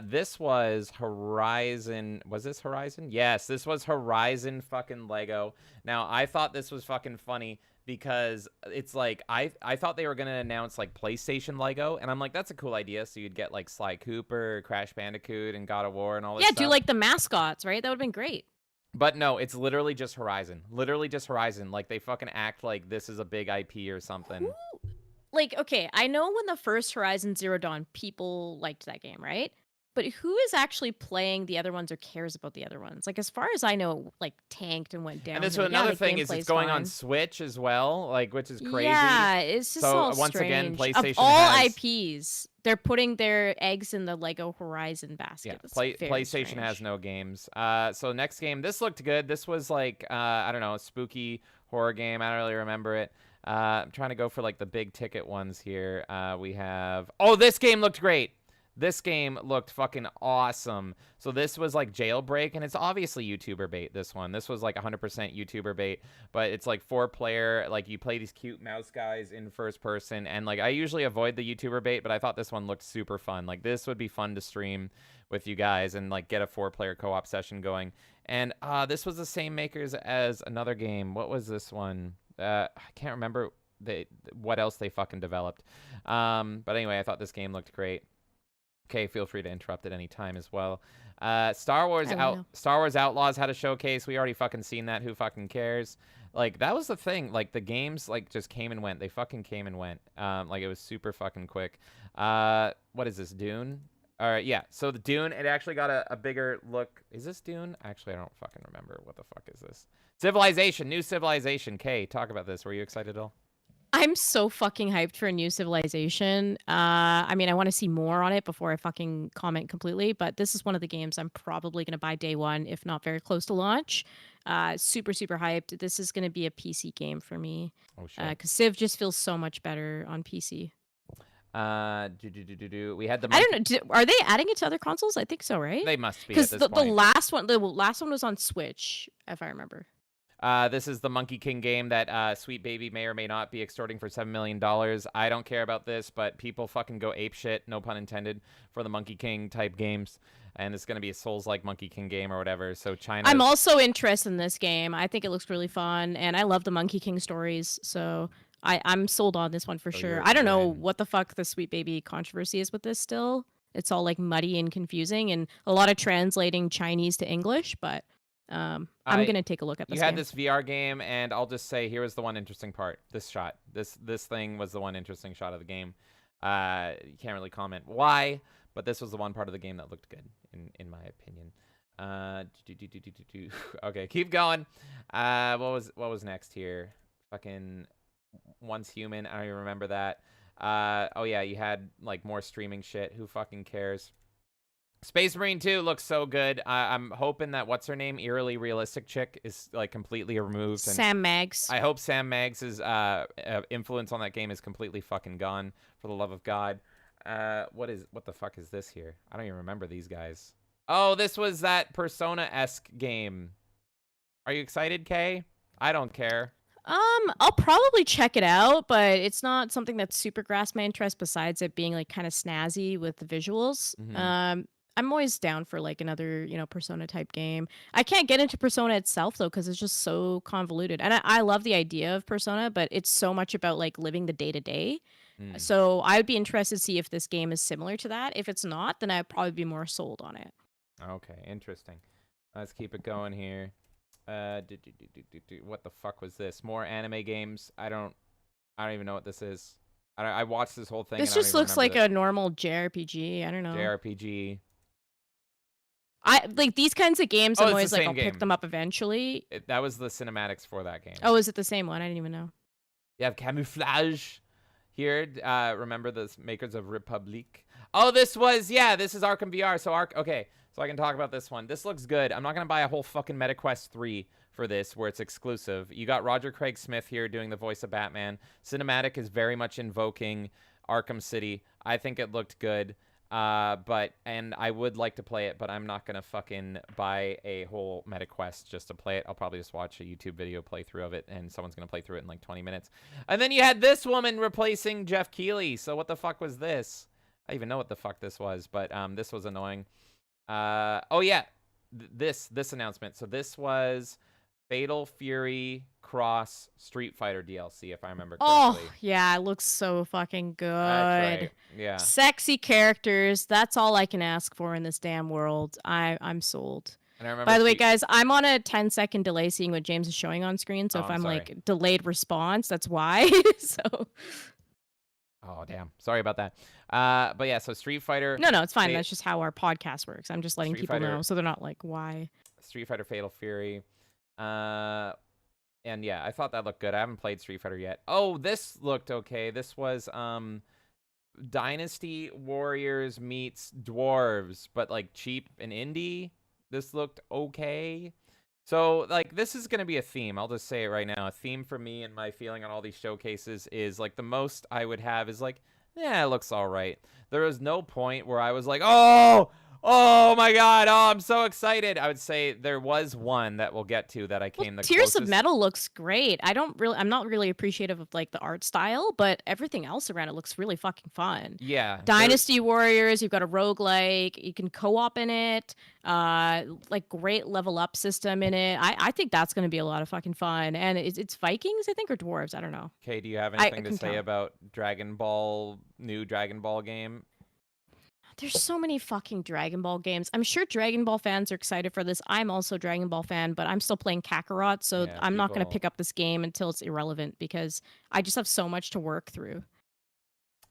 This was Horizon. Was this Horizon? Yes, this was Horizon fucking Lego. Now, I thought this was fucking funny because it's like, I thought they were going to announce like PlayStation Lego. And I'm like, that's a cool idea. So you'd get like Sly Cooper, Crash Bandicoot, and God of War and all this stuff. Yeah, do like the mascots, right? That would have been great. But no, it's literally just Horizon. Literally just Horizon. Like, they fucking act like this is a big IP or something. Like, okay, I know when the first Horizon Zero Dawn, people liked that game, right? But who is actually playing the other ones or cares about the other ones? Like, as far as I know, it, like, tanked and went down. And this is another thing is it's going on Switch as well, like, which is crazy. Yeah, it's just so all once again, strange. PlayStation Of all has, IPs, they're putting their eggs in the Lego Horizon basket. yeah, PlayStation has no games. So next game, this looked good. This was like I don't know, a spooky horror game. I don't really remember it. I'm trying to go for like the big ticket ones here. We have, oh, this game looked great. This game looked fucking awesome. So this was like Jailbreak, and it's obviously YouTuber bait, this one. This was like 100% YouTuber bait, but it's like 4-player, like you play these cute mouse guys in first person, and like I usually avoid the YouTuber bait, but I thought this one looked super fun. Like this would be fun to stream with you guys and like get a 4-player co-op session going. And this was the same makers as another game. What was this one? I can't remember what else they fucking developed. But anyway, I thought this game looked great. Okay, feel free to interrupt at any time as well. Star Wars Outlaws had a showcase. We already fucking seen that. Who fucking cares? Like, that was the thing. Like, the games, like, just came and went. They fucking came and went. Like, it was super fucking quick. What is this, Dune? All right, yeah. So the Dune, it actually got a bigger look. Is this Dune? Actually, I don't fucking remember. What the fuck is this? Civilization, new Civilization. Kay, talk about this. Were you excited at all? I'm so fucking hyped for a new Civilization. I mean, I want to see more on it before I fucking comment completely, but this is one of the games I'm probably going to buy day one, if not very close to launch. Super, super hyped. This is going to be a PC game for me. Oh, shit. Because Civ just feels so much better on PC. We had the. I don't know. Are they adding it to other consoles? I think so, right? They must be. Because the last one was on Switch, if I remember. This is the Monkey King game that Sweet Baby may or may not be extorting for $7 million. I don't care about this, but people fucking go apeshit, no pun intended, for the Monkey King type games. And it's going to be a Souls-like Monkey King game or whatever. So China. I'm also interested in this game. I think it looks really fun, and I love the Monkey King stories. So I'm sold on this one for sure. I don't know what the fuck the Sweet Baby controversy is with this still. It's all like muddy and confusing, and a lot of translating Chinese to English, but. I'm going to take a look at this You had this VR game, and I'll just say, here was the one interesting part. This shot. This thing was the one interesting shot of the game. You can't really comment why, but this was the one part of the game that looked good, in my opinion. Okay, keep going. What was next here? Fucking Once Human. I don't even remember that. Oh, yeah, you had, like, more streaming shit. Who fucking cares? Space Marine 2 looks so good. I'm hoping that what's her name, eerily realistic chick, is like completely removed. And Sam Maggs. I hope Sam Maggs' influence on that game is completely fucking gone. For the love of God, what the fuck is this here? I don't even remember these guys. Oh, this was that Persona-esque game. Are you excited, Kay? I don't care. I'll probably check it out, but it's not something that's super grasped my interest. Besides it being like kind of snazzy with the visuals. Mm-hmm. I'm always down for like another, Persona type game. I can't get into Persona itself though, because it's just so convoluted. And I love the idea of Persona, but it's so much about like living the day to day. So I'd be interested to see if this game is similar to that. If it's not, then I'd probably be more sold on it. Okay, interesting. Let's keep it going here. What the fuck was this? More anime games? I don't even know what this is. I watched this whole thing. This just looks like a normal JRPG. I don't know. JRPG. I like these kinds of games. I'm it's always the like, same I'll game. pick them up eventually. That was the cinematics for that game. Oh, is it the same one? I didn't even know. You have Camouflage here. Remember the makers of Republic. Oh, this was, yeah, this is Arkham VR. So okay, so I can talk about this one. This looks good. I'm not gonna buy a whole fucking MetaQuest 3 for this, where it's exclusive. You got Roger Craig Smith here doing the voice of Batman. Cinematic is very much invoking Arkham City. I think it looked good. And I would like to play it, but I'm not gonna fucking buy a whole MetaQuest just to play it. I'll probably just watch a YouTube video playthrough of it, and someone's gonna play through it in like 20 minutes. And then you had this woman replacing Jeff Keighley. So what the fuck was this? I even know what the fuck this was, but this was annoying. Oh yeah, this announcement. So this was Fatal Fury Cross Street Fighter DLC, if I remember correctly. Oh, yeah, it looks so fucking good. That's right. Yeah. Sexy characters. That's all I can ask for in this damn world. I'm sold. And I remember By the way, guys, I'm on a 10-second delay seeing what James is showing on screen, so Oh, if I'm I'm sorry. like delayed response, that's why. So Oh, damn. Sorry about that. But yeah, so Street Fighter. no, it's fine. That's just how our podcast works. I'm just letting Street people Fighter- know so they're not like, why? Street Fighter Fatal Fury. And yeah, I thought that looked good. I haven't played Street Fighter yet. Oh, this looked okay. This was Dynasty Warriors meets Dwarves, but like cheap and indie. This looked okay. So like this is gonna be a theme. I'll just say it right now. A theme for me and my feeling on all these showcases is like the most I would have is like, yeah, it looks all right. There was no point where I was like, oh my god, oh, I'm so excited. I would say there was one that we'll get to that I came the Tears closest. of Metal looks great. I'm not really appreciative of like the art style, but everything else around it looks really fucking fun. Yeah. Dynasty Warriors, you've got a roguelike, you can co-op in it, like great level up system in it. I think that's going to be a lot of fucking fun. And it's Vikings, I think, or dwarves, I don't know. Okay, do you have I anything to can say tell. about new Dragon Ball game? There's so many fucking Dragon Ball games. I'm sure Dragon Ball fans are excited for this. I'm also a Dragon Ball fan, but I'm still playing Kakarot, so Yeah, I'm not going to people- pick up this game until it's irrelevant because I just have so much to work through.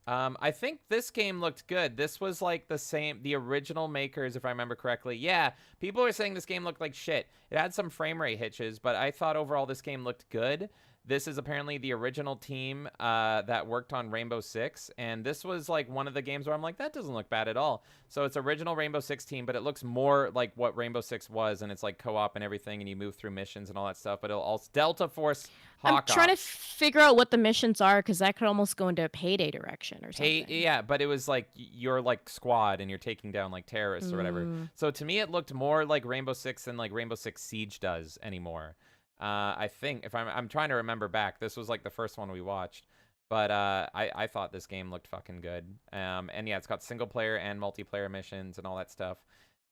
I think this game looked good. This was like the original makers, if I remember correctly. Yeah, people were saying this game looked like shit. It had some frame rate hitches, but I thought overall this game looked good. This is apparently the original team that worked on Rainbow Six, and this was like one of the games where I'm like, that doesn't look bad at all. So it's original Rainbow Six team, but it looks more like what Rainbow Six was, and it's like co-op and everything, and you move through missions and all that stuff. But it'll also Delta Force Hawk I'm trying to Ops. figure out what the missions are because that could almost go into a Payday direction or something. Yeah, but it was like you're like squad and you're taking down like terrorists or whatever. So to me, it looked more like Rainbow Six than like Rainbow Six Siege does anymore. I think if I'm trying to remember back, this was like the first one we watched, but I thought this game looked fucking good. And yeah, it's got single player and multiplayer missions and all that stuff.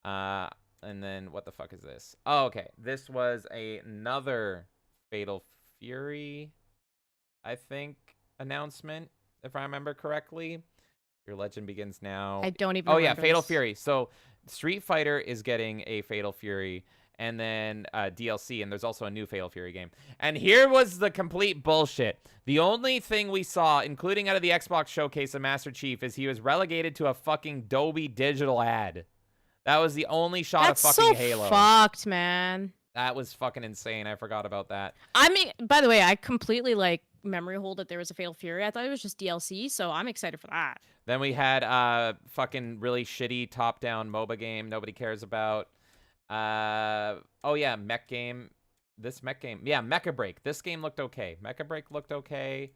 And then what the fuck is this? Oh, okay, this was another Fatal Fury, I think, announcement, if I remember correctly. Your legend begins now. I don't even Oh yeah, remember Fatal this. Fury. So Street Fighter is getting a Fatal Fury, and then DLC, and there's also a new Fatal Fury game. And here was the complete bullshit. The only thing we saw, including out of the Xbox showcase of Master Chief, is he was relegated to a fucking Dolby Digital ad. That was the only shot That's of fucking so Halo. fucked, man. That was fucking insane. I forgot about that. I mean, by the way, I completely like memory hold that there was a Fatal Fury. I thought it was just DLC, so I'm excited for that. Then we had fucking really shitty top-down MOBA game nobody cares about. Oh yeah, mech game. This mech game. Yeah, Mecha Break. This game looked okay. Mecha Break looked okay.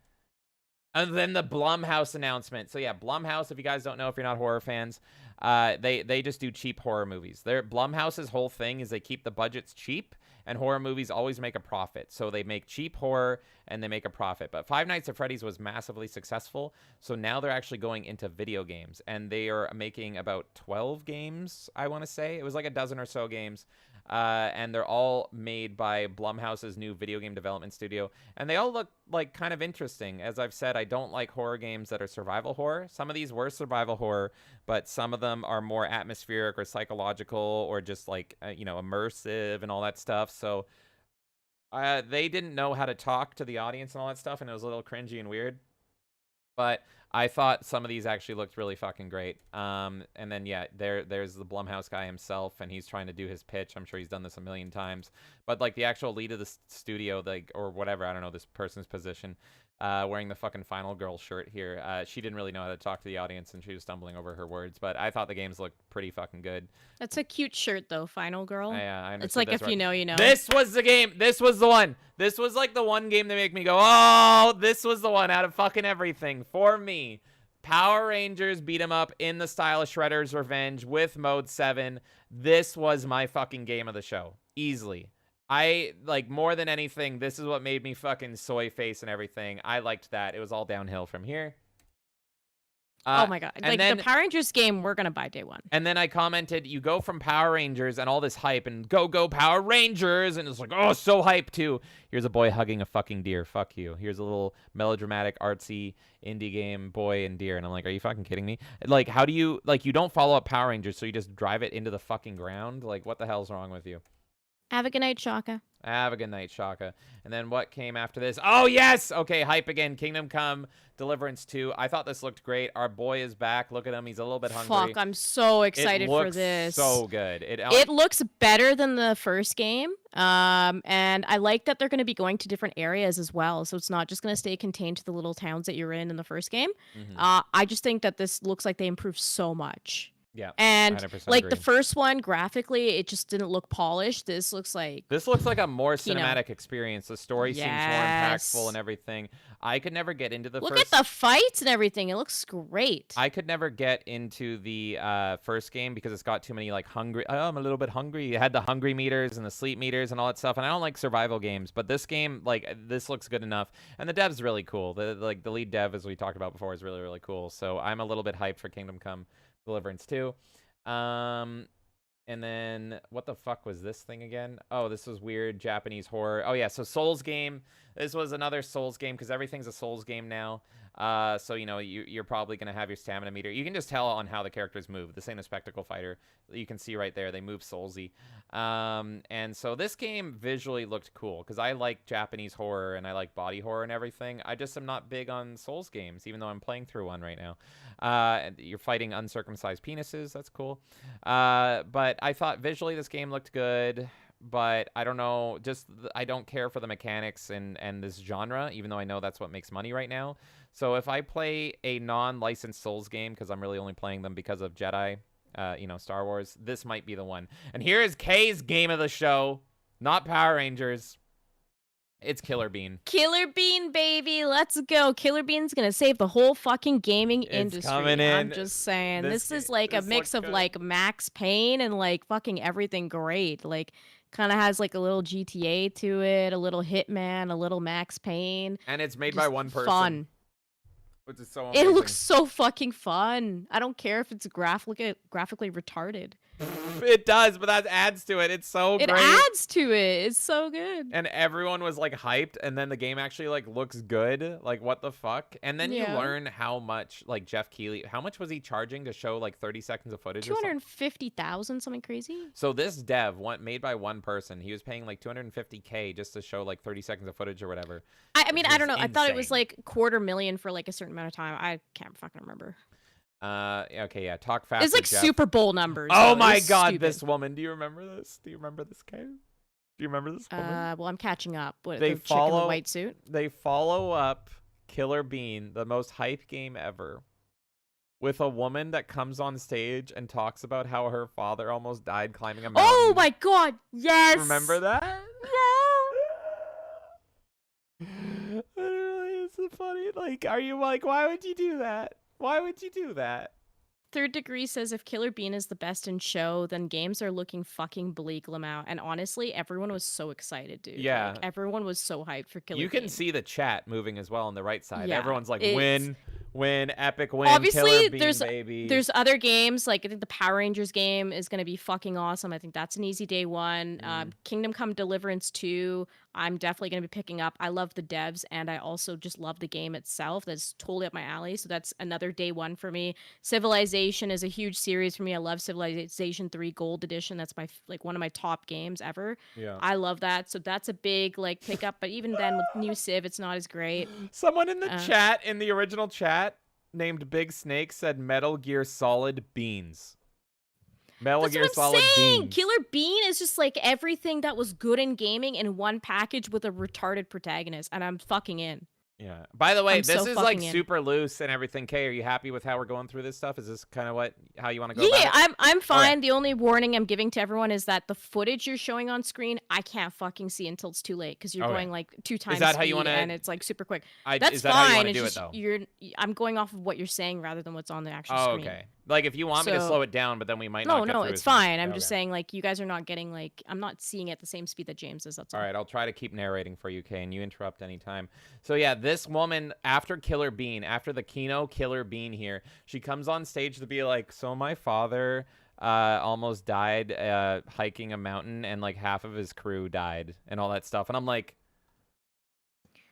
And then the Blumhouse announcement. So yeah, Blumhouse, if you guys don't know, if you're not horror fans, they just do cheap horror movies. Blumhouse's whole thing is they keep the budgets cheap, and horror movies always make a profit. So they make cheap horror and they make a profit. But Five Nights at Freddy's was massively successful, so now they're actually going into video games, and they are making about 12 games, I want to say. It was like a dozen or so games. And they're all made by Blumhouse's new video game development studio. And they all look like kind of interesting. As I've said, I don't like horror games that are survival horror. Some of these were survival horror, but some of them are more atmospheric or psychological or just like, immersive and all that stuff. So they didn't know how to talk to the audience and all that stuff, and it was a little cringy and weird. But I thought some of these actually looked really fucking great. And then, yeah, there's the Blumhouse guy himself, and he's trying to do his pitch. I'm sure he's done this a million times. But, like, the actual lead of the studio, like, or whatever, I don't know this person's position, wearing the fucking Final Girl shirt here. She didn't really know how to talk to the audience, and she was stumbling over her words. But I thought the games looked pretty fucking good. That's a cute shirt, though, Final Girl. I understood. It's like that's if you know, you know. This was the game. This was the one. This was like the one game that make me go, oh, this was the one out of fucking everything for me. Power Rangers beat 'em up in the style of Shredder's Revenge with Mode 7. This was my fucking game of the show. Easily. I, like, more than anything, this is what made me fucking soy face and everything. I liked that. It was all downhill from here. Oh my god. Like, the Power Rangers game, we're going to buy day one. And then I commented, you go from Power Rangers and all this hype and go Power Rangers. And it's like, oh, so hype too. Here's a boy hugging a fucking deer. Fuck you. Here's a little melodramatic, artsy indie game, boy and deer. And I'm like, are you fucking kidding me? Like, how do you, like, you don't follow up Power Rangers, so you just drive it into the fucking ground? Like, what the hell's wrong with you? Have a good night, Shaka. Have a good night, Shaka. And then what came after this? Oh, yes! Okay, hype again. Kingdom Come, Deliverance 2. I thought this looked great. Our boy is back. Look at him. He's a little bit hungry. Fuck, I'm so excited for this. It looks so good. It looks better than the first game. And I like that they're going to be going to different areas as well. So it's not just going to stay contained to the little towns that you're in the first game. I just think that this looks like they improved so much. Yeah, and like agree. the first one, graphically, it just didn't look polished. This looks like a more cinematic experience. The story seems more impactful and everything. I could never get into the Look at the fights and everything. It looks great. I could never get into the first game because it's got too many like hungry. Oh, I'm a little bit hungry. It had the hungry meters and the sleep meters and all that stuff. And I don't like survival games, but this game, like, this looks good enough. And the dev's really cool. The lead dev, as we talked about before, is really, really cool. So I'm a little bit hyped for Kingdom Come Deliverance 2. And then what the fuck was this thing again? Oh, this was weird Japanese horror. Oh yeah, so Souls game. This was another Souls game because everything's a Souls game now. So you know you're probably gonna have your stamina meter. You can just tell on how the characters move. This ain't a spectacle fighter. You can see right there they move Soulsy. And so this game visually looked cool because I like Japanese horror and I like body horror and everything. I just am not big on Souls games, even though I'm playing through one right now. You're fighting uncircumcised penises. That's cool. But I thought visually this game looked good. But I don't know, I don't care for the mechanics and this genre, even though I know that's what makes money right now. So if I play a non-licensed Souls game, because I'm really only playing them because of Jedi, you know, Star Wars, this might be the one. And here is Kay's game of the show, not Power Rangers. It's Killer Bean. Killer Bean, baby. Let's go. Killer Bean's going to save the whole fucking gaming industry. Coming in. I'm just saying. This is like a mix of like Max Payne and like fucking everything great. Like kind of has like a little GTA to it, a little Hitman, a little Max Payne. And it's made by one person. Fun. Which is so amazing. It looks so fucking fun. I don't care if it's graphically retarded. It does, but that adds to it. It's so great. It adds to it. It's so good. And everyone was like hyped, and then the game actually like looks good. Like, what the fuck? And then you learn how much like Jeff Keighley, how much was he charging to show like 30 seconds of footage? 250,000, something crazy. So this dev, made by one person, he was paying like $250K just to show like 30 seconds of footage or whatever. I mean, I don't know. Insane. I thought it was like $250,000 for like a certain amount of time. I can't fucking remember. Okay, yeah. Talk fast. It's like Jeff. Super Bowl numbers. Oh my god, stupid. This woman. Do you remember this? Do you remember this game? Do you remember this woman? Well, I'm catching up. What, they the chick in the white suit? They follow up Killer Bean, the most hype game ever, with a woman that comes on stage and talks about how her father almost died climbing a mountain. Oh my god, yes! Remember that? Yeah! Literally, it's so funny. Like, are you like, why would you do that? Why would you do that? Third Degree says if Killer Bean is the best in show, then games are looking fucking bleak, Lamau. And honestly, everyone was so excited, dude. Yeah. Like, everyone was so hyped for Killer Bean. You can see the chat moving as well on the right side. Yeah, Everyone's like, win, epic win, obviously, Killer Bean, there's baby. There's other games, like I think the Power Rangers game is going to be fucking awesome. I think that's an easy day one. Kingdom Come Deliverance 2, I'm definitely going to be picking up. I love the devs, and I also just love the game itself. That's totally up my alley, so that's another day one for me. Civilization is a huge series for me. I love Civilization 3 Gold Edition. That's my one of my top games ever. Yeah. I love that, so that's a big like pickup, but even then with new Civ, it's not as great. Someone in the chat, in the original chat, named Big Snake said Metal Gear Solid Beans. Metal Gear Solid Beans. Killer Bean is just like everything that was good in gaming in one package with a retarded protagonist, and I'm fucking in. Yeah. By the way, I'm this so is like fucking in. super loose and everything. Kay, are you happy with how we're going through this stuff? Is this kind of how you want to go Yeah, about it? I'm fine. The only warning I'm giving to everyone is that the footage you're showing on screen, I can't fucking see until it's too late because you're Okay. going like 2 times that how speed you wanna- and it's like super quick. Is That's that how you fine. wanna It's do it, just though? I'm going off of what you're saying rather than what's on the actual Oh, screen. okay. Like if you want me to So- slow it down, but then we might not No, get no, through it's as much. fine. I'm Okay. just saying like you guys are not getting like I'm not seeing it at the same speed that James is. That's all. All right, I'll try to keep narrating for you, Kay, and you interrupt anytime. So yeah, this woman, after Killer Bean, after the Kino Killer Bean here, she comes on stage to be like, so my father almost died hiking a mountain, and like half of his crew died, and all that stuff. And I'm like,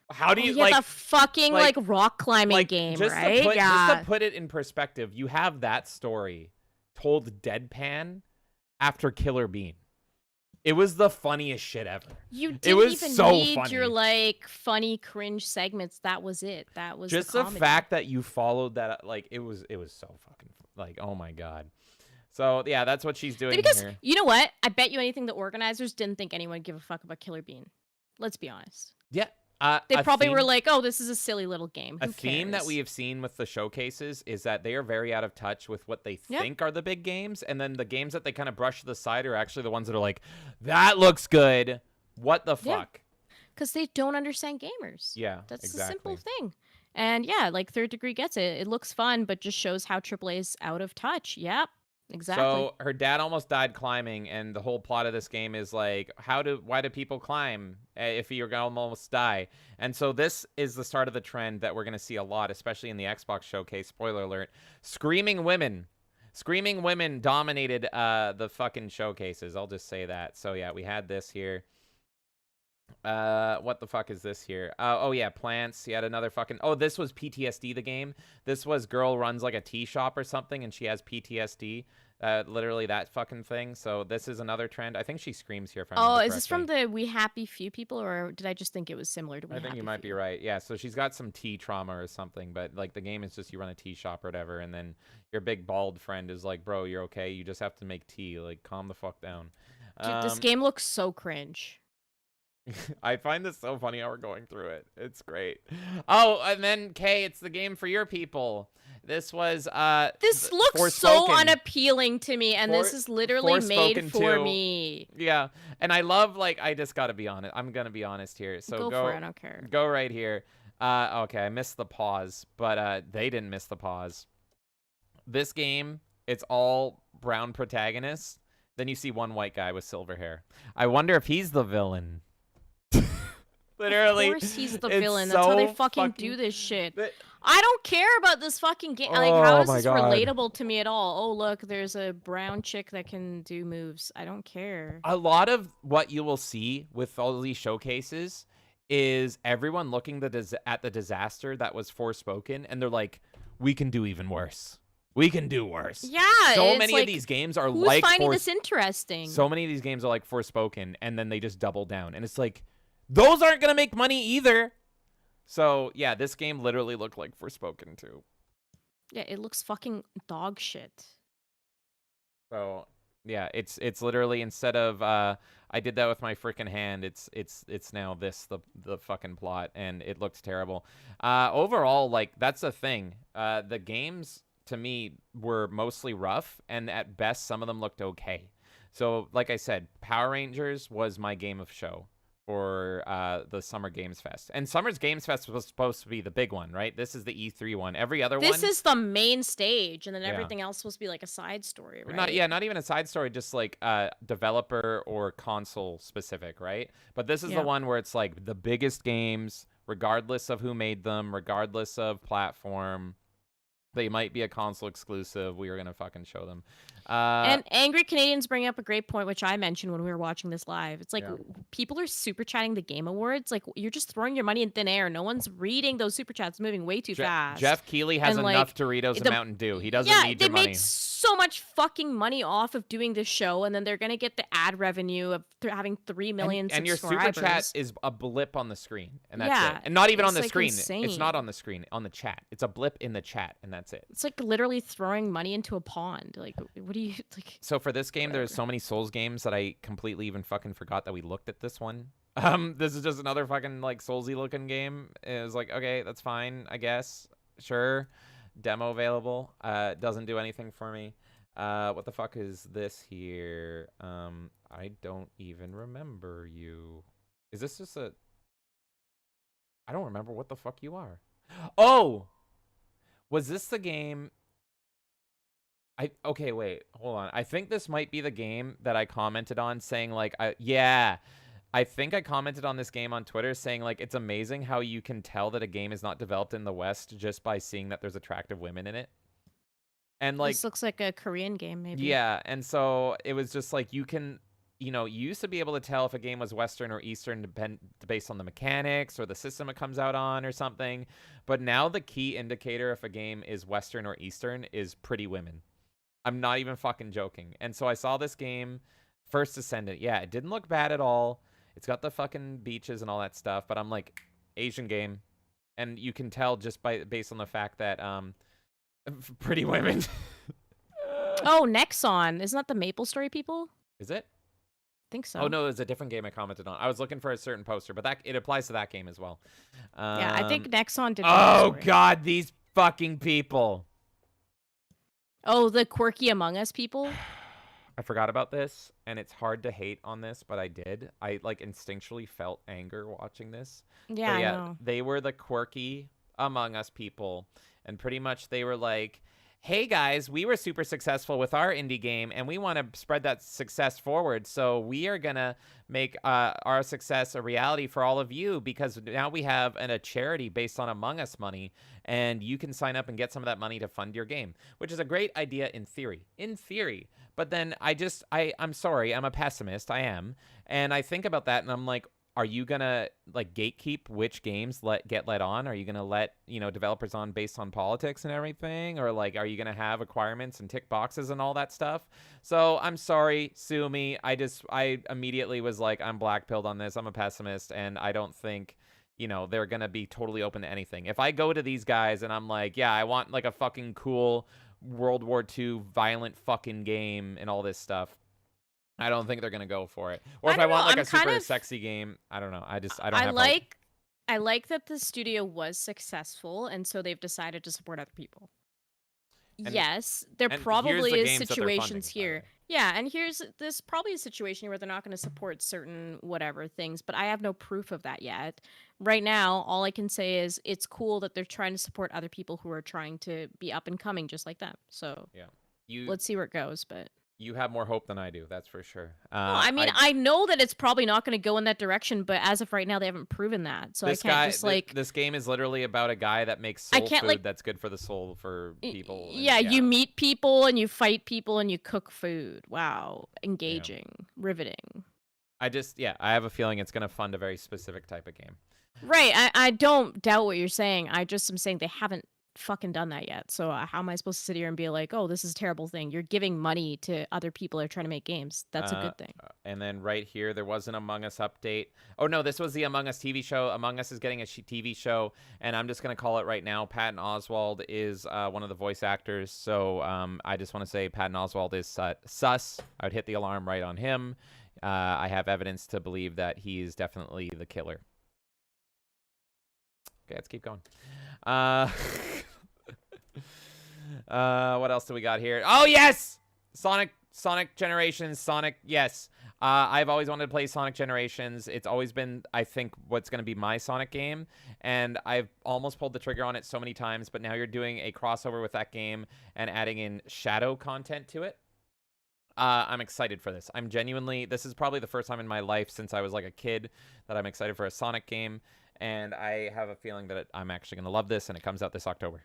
how do you yeah, like the fucking like rock climbing game, just right? To put, yeah. Just to put it in perspective, you have that story told deadpan after Killer Bean. It was the funniest shit ever. You it didn't was even so need funny. your like funny cringe segments. That was it. That was Just the the fact that you followed that, like it was so fucking like, oh my god. So yeah, that's what she's doing because here. you know what? I bet you anything the organizers didn't think anyone would give a fuck about Killer Bean. Let's be honest. Yeah. They probably were theme- like, "Oh, this is a silly little game." A Who theme that cares? we have seen with the showcases is that they are very out of touch with what they Yeah. think are the big games, and then the games that they kind of brush to the side are actually the ones that are like, that looks good. What the Yeah. fuck? Because they don't understand gamers. Yeah, That's exactly. the simple thing. And yeah, like Third Degree gets it. It looks fun, but just shows how AAA is out of touch. Yep, exactly. So her dad almost died climbing, and the whole plot of this game is like, why do people climb if you're gonna almost die? And so this is the start of the trend that we're gonna see a lot, especially in the Xbox showcase. Spoiler alert: screaming women dominated the fucking showcases. I'll just say that. So yeah, we had this here. What the fuck is this here? Oh yeah, plants. You had another fucking. Oh, this was PTSD, the game. This was girl runs like a tea shop or something, and she has PTSD. Literally that fucking thing. So this is another trend. I think she screams here. If I remember is this from correctly. the We Happy Few people, or did I just think it was similar to We I think Happy you might be Few? right. Yeah. So she's got some tea trauma or something, but like the game is just you run a tea shop or whatever, and then your big bald friend is like, "Bro, you're okay. You just have to make tea. Like, calm the fuck down." Dude, this game looks so cringe. I find this so funny how we're going through it. It's great. Oh, and then Kay, it's the game for your people. This was This looks so Forspoken. unappealing to me, and this is literally made Forspoken for 2. me. Yeah, and I love I just gotta be honest. I'm gonna be honest here. So Go for it, I don't care. Go right here. Okay, I missed the pause, but they didn't miss the pause. This game, it's all brown protagonists. Then you see one white guy with silver hair. I wonder if he's the villain. Literally, Of course he's the it's villain. That's how they so fucking do this shit. I don't care about this fucking game. Like, Oh how is my this God. relatable to me at all? Oh, look, there's a brown chick that can do moves. I don't care. A lot of what you will see with all these showcases is everyone looking at the disaster that was Forspoken, and they're like, we can do even worse. We can do worse. Yeah, So it's many like, of these games are who's like finding this interesting? So many of these games are like Forspoken, and then they just double down. And it's like, those aren't going to make money either. So, yeah, this game literally looked like Forspoken too. Yeah, it looks fucking dog shit. So, yeah, it's literally instead of I did that with my freaking hand, it's now the fucking plot, and it looks terrible. Overall, like, that's the thing. The games to me were mostly rough, and at best some of them looked okay. So, like I said, Power Rangers was my game of show for the Summer Games Fest. And Summer's Games Fest was supposed to be the big one, right? This is the E3 one. Every other one... This is the main stage, and then Yeah. everything else supposed to be like a side story, right? Not even a side story, just like developer or console specific, right? But this is Yeah. the one where it's like the biggest games, regardless of who made them, regardless of platform. They might be a console exclusive. We are going to fucking show them. And Angry Canadians bring up a great point, which I mentioned when we were watching this live. It's like Yeah. people are super chatting the Game Awards. Like, you're just throwing your money in thin air. No one's reading those super chats, moving way too fast. Jeff Keighley has And, enough like, Doritos and the- Mountain Dew. He doesn't Yeah, need they your money. made so much fucking money off of doing this show, and then they're gonna get the ad revenue of having 3 million And your subscribers. super chat is a blip on the screen, and that's Yeah, it. And not even on it's, the like, screen. It's insane. not on the screen, on the chat. It's a blip in the chat, and that's it. It's like literally throwing money into a pond. Like, what do you like? So for this game, there's so many Souls games that I completely even fucking forgot that we looked at this one. This is just another fucking like Soulsy looking game. It was like, okay, that's fine, I guess. Sure. Demo available. Doesn't do anything for me. What the fuck is this here? I don't even remember you. Is this just a... I don't remember what the fuck you are. Oh! Was this the game... Okay, wait, hold on. I think this might be the game that I commented on saying like, yeah, I think I commented on this game on Twitter saying like, it's amazing how you can tell that a game is not developed in the West just by seeing that there's attractive women in it. And like, this looks like a Korean game, maybe. yeah, and so it was just like you can, you used to be able to tell if a game was Western or Eastern based on the mechanics or the system it comes out on or something. But now the key indicator if a game is Western or Eastern is pretty women. I'm not even fucking joking. And so I saw this game, First Descendant. Yeah, it didn't look bad at all. It's got the fucking beaches and all that stuff, but I'm like, Asian game. And you can tell just based on the fact that pretty women. Oh, Nexon. Isn't that the MapleStory people? Is it? I think so. Oh no, it's a different game I commented on. I was looking for a certain poster, but it applies to that game as well. Yeah, I think Nexon did. Oh god, these fucking people. Oh, the quirky Among Us people? I forgot about this, and it's hard to hate on this, but I did. I like instinctually felt anger watching this. Yeah, I know. They were the quirky Among Us people, and pretty much they were like, hey guys, we were super successful with our indie game, and we want to spread that success forward, so we are going to make our success a reality for all of you, because now we have a charity based on Among Us money, and you can sign up and get some of that money to fund your game, which is a great idea in theory. In theory. But then I'm sorry, I'm a pessimist, I am, and I think about that, and I'm like, are you gonna like gatekeep which games get let on? Are you gonna let developers on based on politics and everything, or like are you gonna have requirements and tick boxes and all that stuff? So I'm sorry, sue me. I immediately was like, I'm blackpilled on this. I'm a pessimist, and I don't think they're gonna be totally open to anything. If I go to these guys and I'm like, yeah, I want like a fucking cool World War II violent fucking game and all this stuff, I don't think they're gonna go for it. Or if I want like a super sexy game, I don't know. I don't have hope. I like that the studio was successful, and so they've decided to support other people. Yes, there probably is situations here. Yeah, and there's probably a situation where they're not going to support certain whatever things, but I have no proof of that yet. Right now, all I can say is it's cool that they're trying to support other people who are trying to be up and coming just like them. So yeah, let's see where it goes, but... You have more hope than I do, that's for sure. I mean, I know that it's probably not going to go in that direction, but as of right now, they haven't proven that. So I can't just like... This game is literally about a guy that makes soul food that's good for the soul for people. Yeah, you meet people and you fight people and you cook food. Wow. Engaging. Riveting. I have a feeling it's going to fund a very specific type of game. Right. I don't doubt what you're saying. I just am saying they haven't fucking done that yet. So how am I supposed to sit here and be like, oh, this is a terrible thing? You're giving money to other people who are trying to make games. That's a good thing. And then right here, there was an Among Us update. Oh no, this was the Among Us TV show. Among Us is getting a TV show, and I'm just going to call it right now. Patton Oswalt is one of the voice actors. So I just want to say Patton Oswalt is sus. I would hit the alarm right on him. I have evidence to believe that he's definitely the killer. Okay, let's keep going. What else do we got here? Oh yes, Sonic Generations. Yes. I've always wanted to play Sonic Generations. It's always been, I think, what's going to be my Sonic game, and I've almost pulled the trigger on it so many times, but now you're doing a crossover with that game and adding in Shadow content to it. I'm excited for this. This is probably the first time in my life since I was like a kid that I'm excited for a Sonic game, and I have a feeling that I'm actually going to love this, and it comes out this October.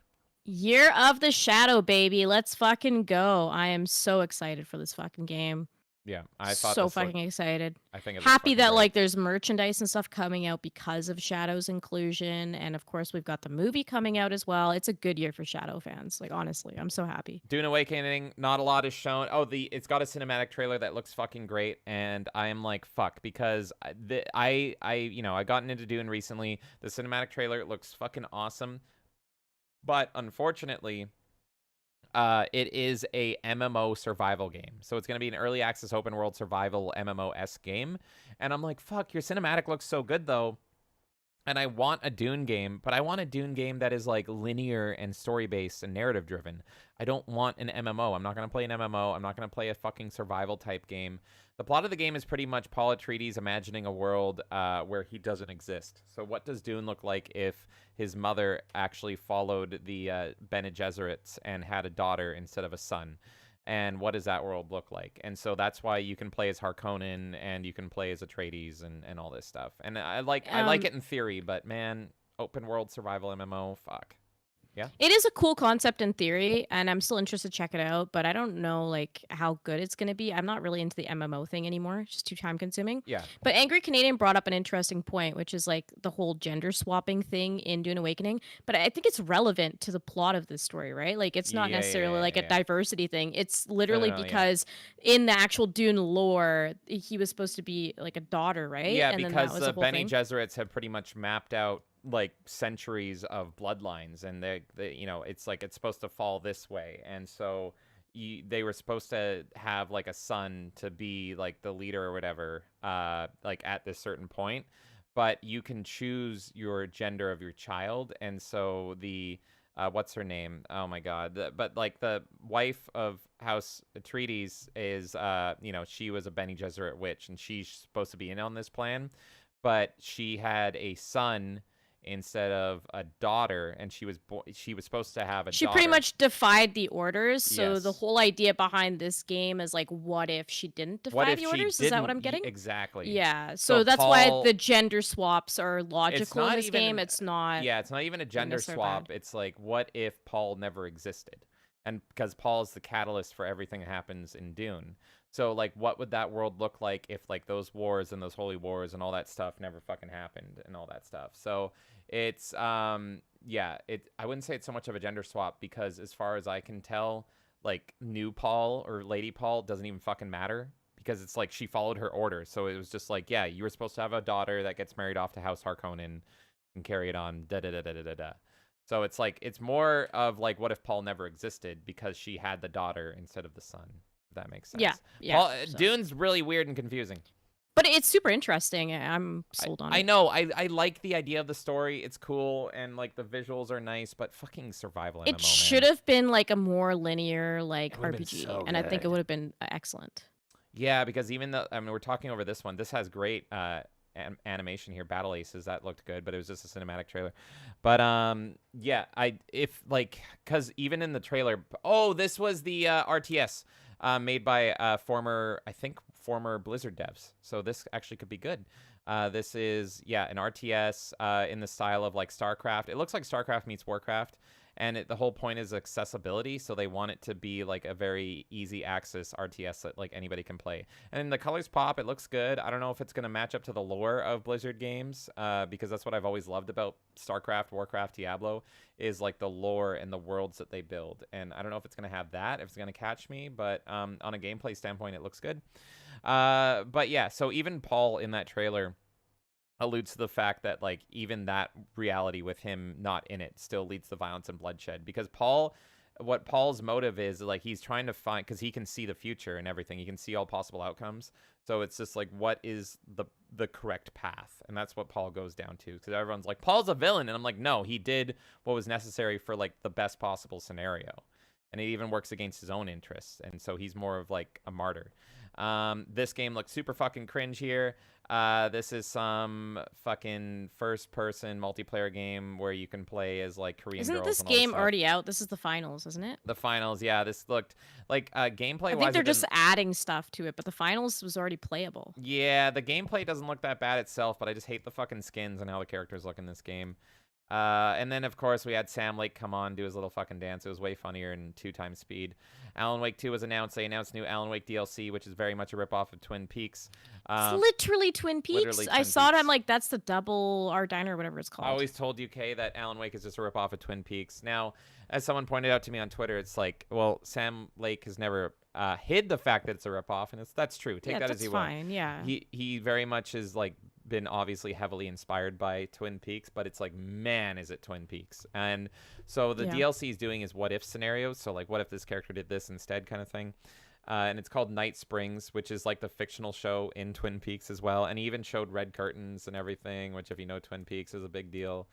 Year of the Shadow, baby. Let's fucking go. I am so excited for this fucking game. Yeah, I thought so fucking excited. I think happy that like there's merchandise and stuff coming out because of Shadow's inclusion, and of course we've got the movie coming out as well. It's a good year for Shadow fans. Like honestly, I'm so happy. Dune Awakening, not a lot is shown. Oh, it's got a cinematic trailer that looks fucking great, and I am like fuck because I gotten into Dune recently. The cinematic trailer looks fucking awesome, but unfortunately, it is a MMO survival game. So it's going to be an early access open world survival MMO-esque game. And I'm like, fuck, your cinematic looks so good though. And I want a Dune game, but I want a Dune game that is like linear and story-based and narrative-driven. I don't want an MMO. I'm not going to play an MMO. I'm not going to play a fucking survival-type game. The plot of the game is pretty much Paul Atreides imagining a world where he doesn't exist. So what does Dune look like if his mother actually followed the Bene Gesserits and had a daughter instead of a son? And what does that world look like? And so that's why you can play as Harkonnen and you can play as Atreides and all this stuff. And I like it in theory, but man, open world survival MMO, fuck. Yeah. It is a cool concept in theory, and I'm still interested to check it out, but I don't know like how good it's going to be. I'm not really into the MMO thing anymore. It's just too time consuming. Yeah. But Angry Canadian brought up an interesting point, which is like the whole gender swapping thing in Dune Awakening. But I think it's relevant to the plot of this story, right? Like it's not necessarily like a diversity thing. It's literally because in the actual Dune lore, he was supposed to be like a daughter, right? Yeah, and because then the Bene Gesserits have pretty much mapped out like centuries of bloodlines, and they you know, it's like it's supposed to fall this way, and so they were supposed to have like a son to be like the leader or whatever, like at this certain point, but you can choose your gender of your child, and so the what's her name? Oh my god! But like the wife of House Atreides is, you know, she was a Bene Gesserit witch, and she's supposed to be in on this plan, but she had a son instead of a daughter, and she was supposed to have a daughter. She pretty much defied the orders, so the whole idea behind this game is like, what if she didn't defy the orders? Is that what I'm getting? Exactly. Yeah, so that's why the gender swaps are logical in this game. It's not... Yeah, it's not even a gender swap. It's like, what if Paul never existed? And because Paul is the catalyst for everything that happens in Dune. So, like, what would that world look like if, like, those wars and those holy wars and all that stuff never fucking happened and all that stuff? So, it's, yeah, I wouldn't say it's so much of a gender swap because as far as I can tell, like, new Paul or Lady Paul doesn't even fucking matter because it's like she followed her orders. So it was just like, yeah, you were supposed to have a daughter that gets married off to House Harkonnen and carry it on, da-da-da-da-da-da. So it's like, it's more of like, what if Paul never existed because she had the daughter instead of the son? If that makes sense. Yeah. Dune's really weird and confusing. But it's super interesting. I'm sold on it. I know. I like the idea of the story. It's cool, and like the visuals are nice, but fucking survival MMO, It should have been like a more linear It like would've been RPG, so and I think it good. would have been excellent. Yeah, because even though, I mean, we're talking over this one. This has great animation here, battle aces. That looked good, but it was just a cinematic trailer. But yeah, because even in the trailer, this was the RTS made by former Blizzard devs. So this actually could be good. This is, an RTS in the style of like StarCraft. It looks like StarCraft meets Warcraft. And the whole point is accessibility, so they want it to be like a very easy access RTS that like anybody can play. And the colors pop, it looks good. I don't know if it's going to match up to the lore of Blizzard games, because that's what I've always loved about StarCraft, Warcraft, Diablo, is like the lore and the worlds that they build. And I don't know if it's going to have that, if it's going to catch me, but on a gameplay standpoint, it looks good. But yeah, so even Paul in that trailer alludes to the fact that like even that reality with him not in it still leads to violence and bloodshed, because what Paul's motive is, like, he's trying to find, because he can see the future and everything, he can see all possible outcomes, so it's just like, what is the correct path? And that's what Paul goes down to, because everyone's like, Paul's a villain, and I'm like, no, he did what was necessary for like the best possible scenario, and it even works against his own interests, and so he's more of like a martyr. This game looks super fucking cringe here. This is some fucking first-person multiplayer game where you can play as like Korean girls. Isn't this and all game stuff. already out? This is the finals, isn't it? The finals, yeah. This looked like gameplay. I think they're just adding stuff to it, but the finals was already playable. Yeah, the gameplay doesn't look that bad itself, but I just hate the fucking skins and how the characters look in this game. And then, of course, we had Sam Lake come on, do his little fucking dance. It was way funnier in 2 times speed. Alan Wake 2 was announced. They announced new Alan Wake DLC, which is very much a ripoff of Twin Peaks. It's literally Twin Peaks. I saw it. I'm like, that's the double R Diner or whatever it's called. I always told UK that Alan Wake is just a ripoff of Twin Peaks. Now, as someone pointed out to me on Twitter, it's like, well, Sam Lake has never hid the fact that it's a ripoff, and that's true. Take that as you will. That's fine, yeah. He very much is like been obviously heavily inspired by Twin Peaks, but it's like, man, is it Twin Peaks? And so the DLC is doing is what if scenarios. So like, what if this character did this instead, kind of thing. And it's called Night Springs, which is like the fictional show in Twin Peaks as well. And he even showed red curtains and everything, which if you know Twin Peaks is a big deal.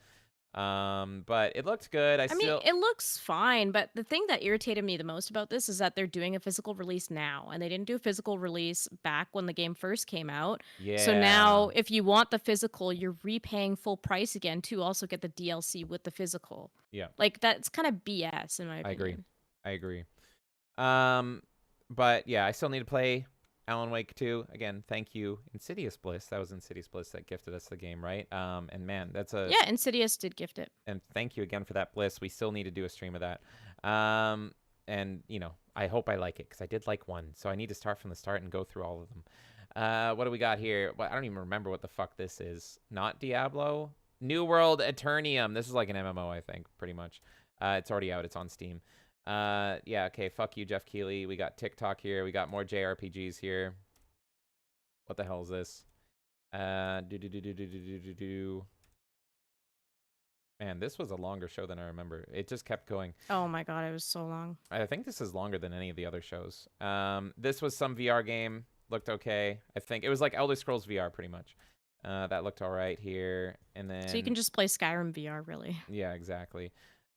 But it looked good. I mean, it looks fine, but the thing that irritated me the most about this is that they're doing a physical release now, and they didn't do a physical release back when the game first came out. Yeah. So now, if you want the physical, you're repaying full price again to also get the DLC with the physical. Yeah. Like, that's kind of BS in my opinion. I agree. But yeah, I still need to play Alan Wake 2. Again, thank you, Insidious Bliss. That was Insidious Bliss that gifted us the game, right? And man, that's a... Yeah, Insidious did gift it. And thank you again for that, Bliss. We still need to do a stream of that. And, you know, I hope I like it, because I did like 1. So I need to start from the start and go through all of them. What do we got here? Well, I don't even remember what the fuck this is. Not Diablo? New World Eternium. This is like an MMO, I think, pretty much. It's already out. It's on Steam. Yeah, okay, fuck you, Jeff Keighley. We got TikTok here. We got more JRPGs here. What the hell is this? Man, this was a longer show than I remember. It just kept going. Oh my god, it was so long. I think this is longer than any of the other shows. This was some VR game. Looked okay. I think it was like Elder Scrolls VR, pretty much. That looked all right here. And then... So you can just play Skyrim VR, really. Yeah, exactly.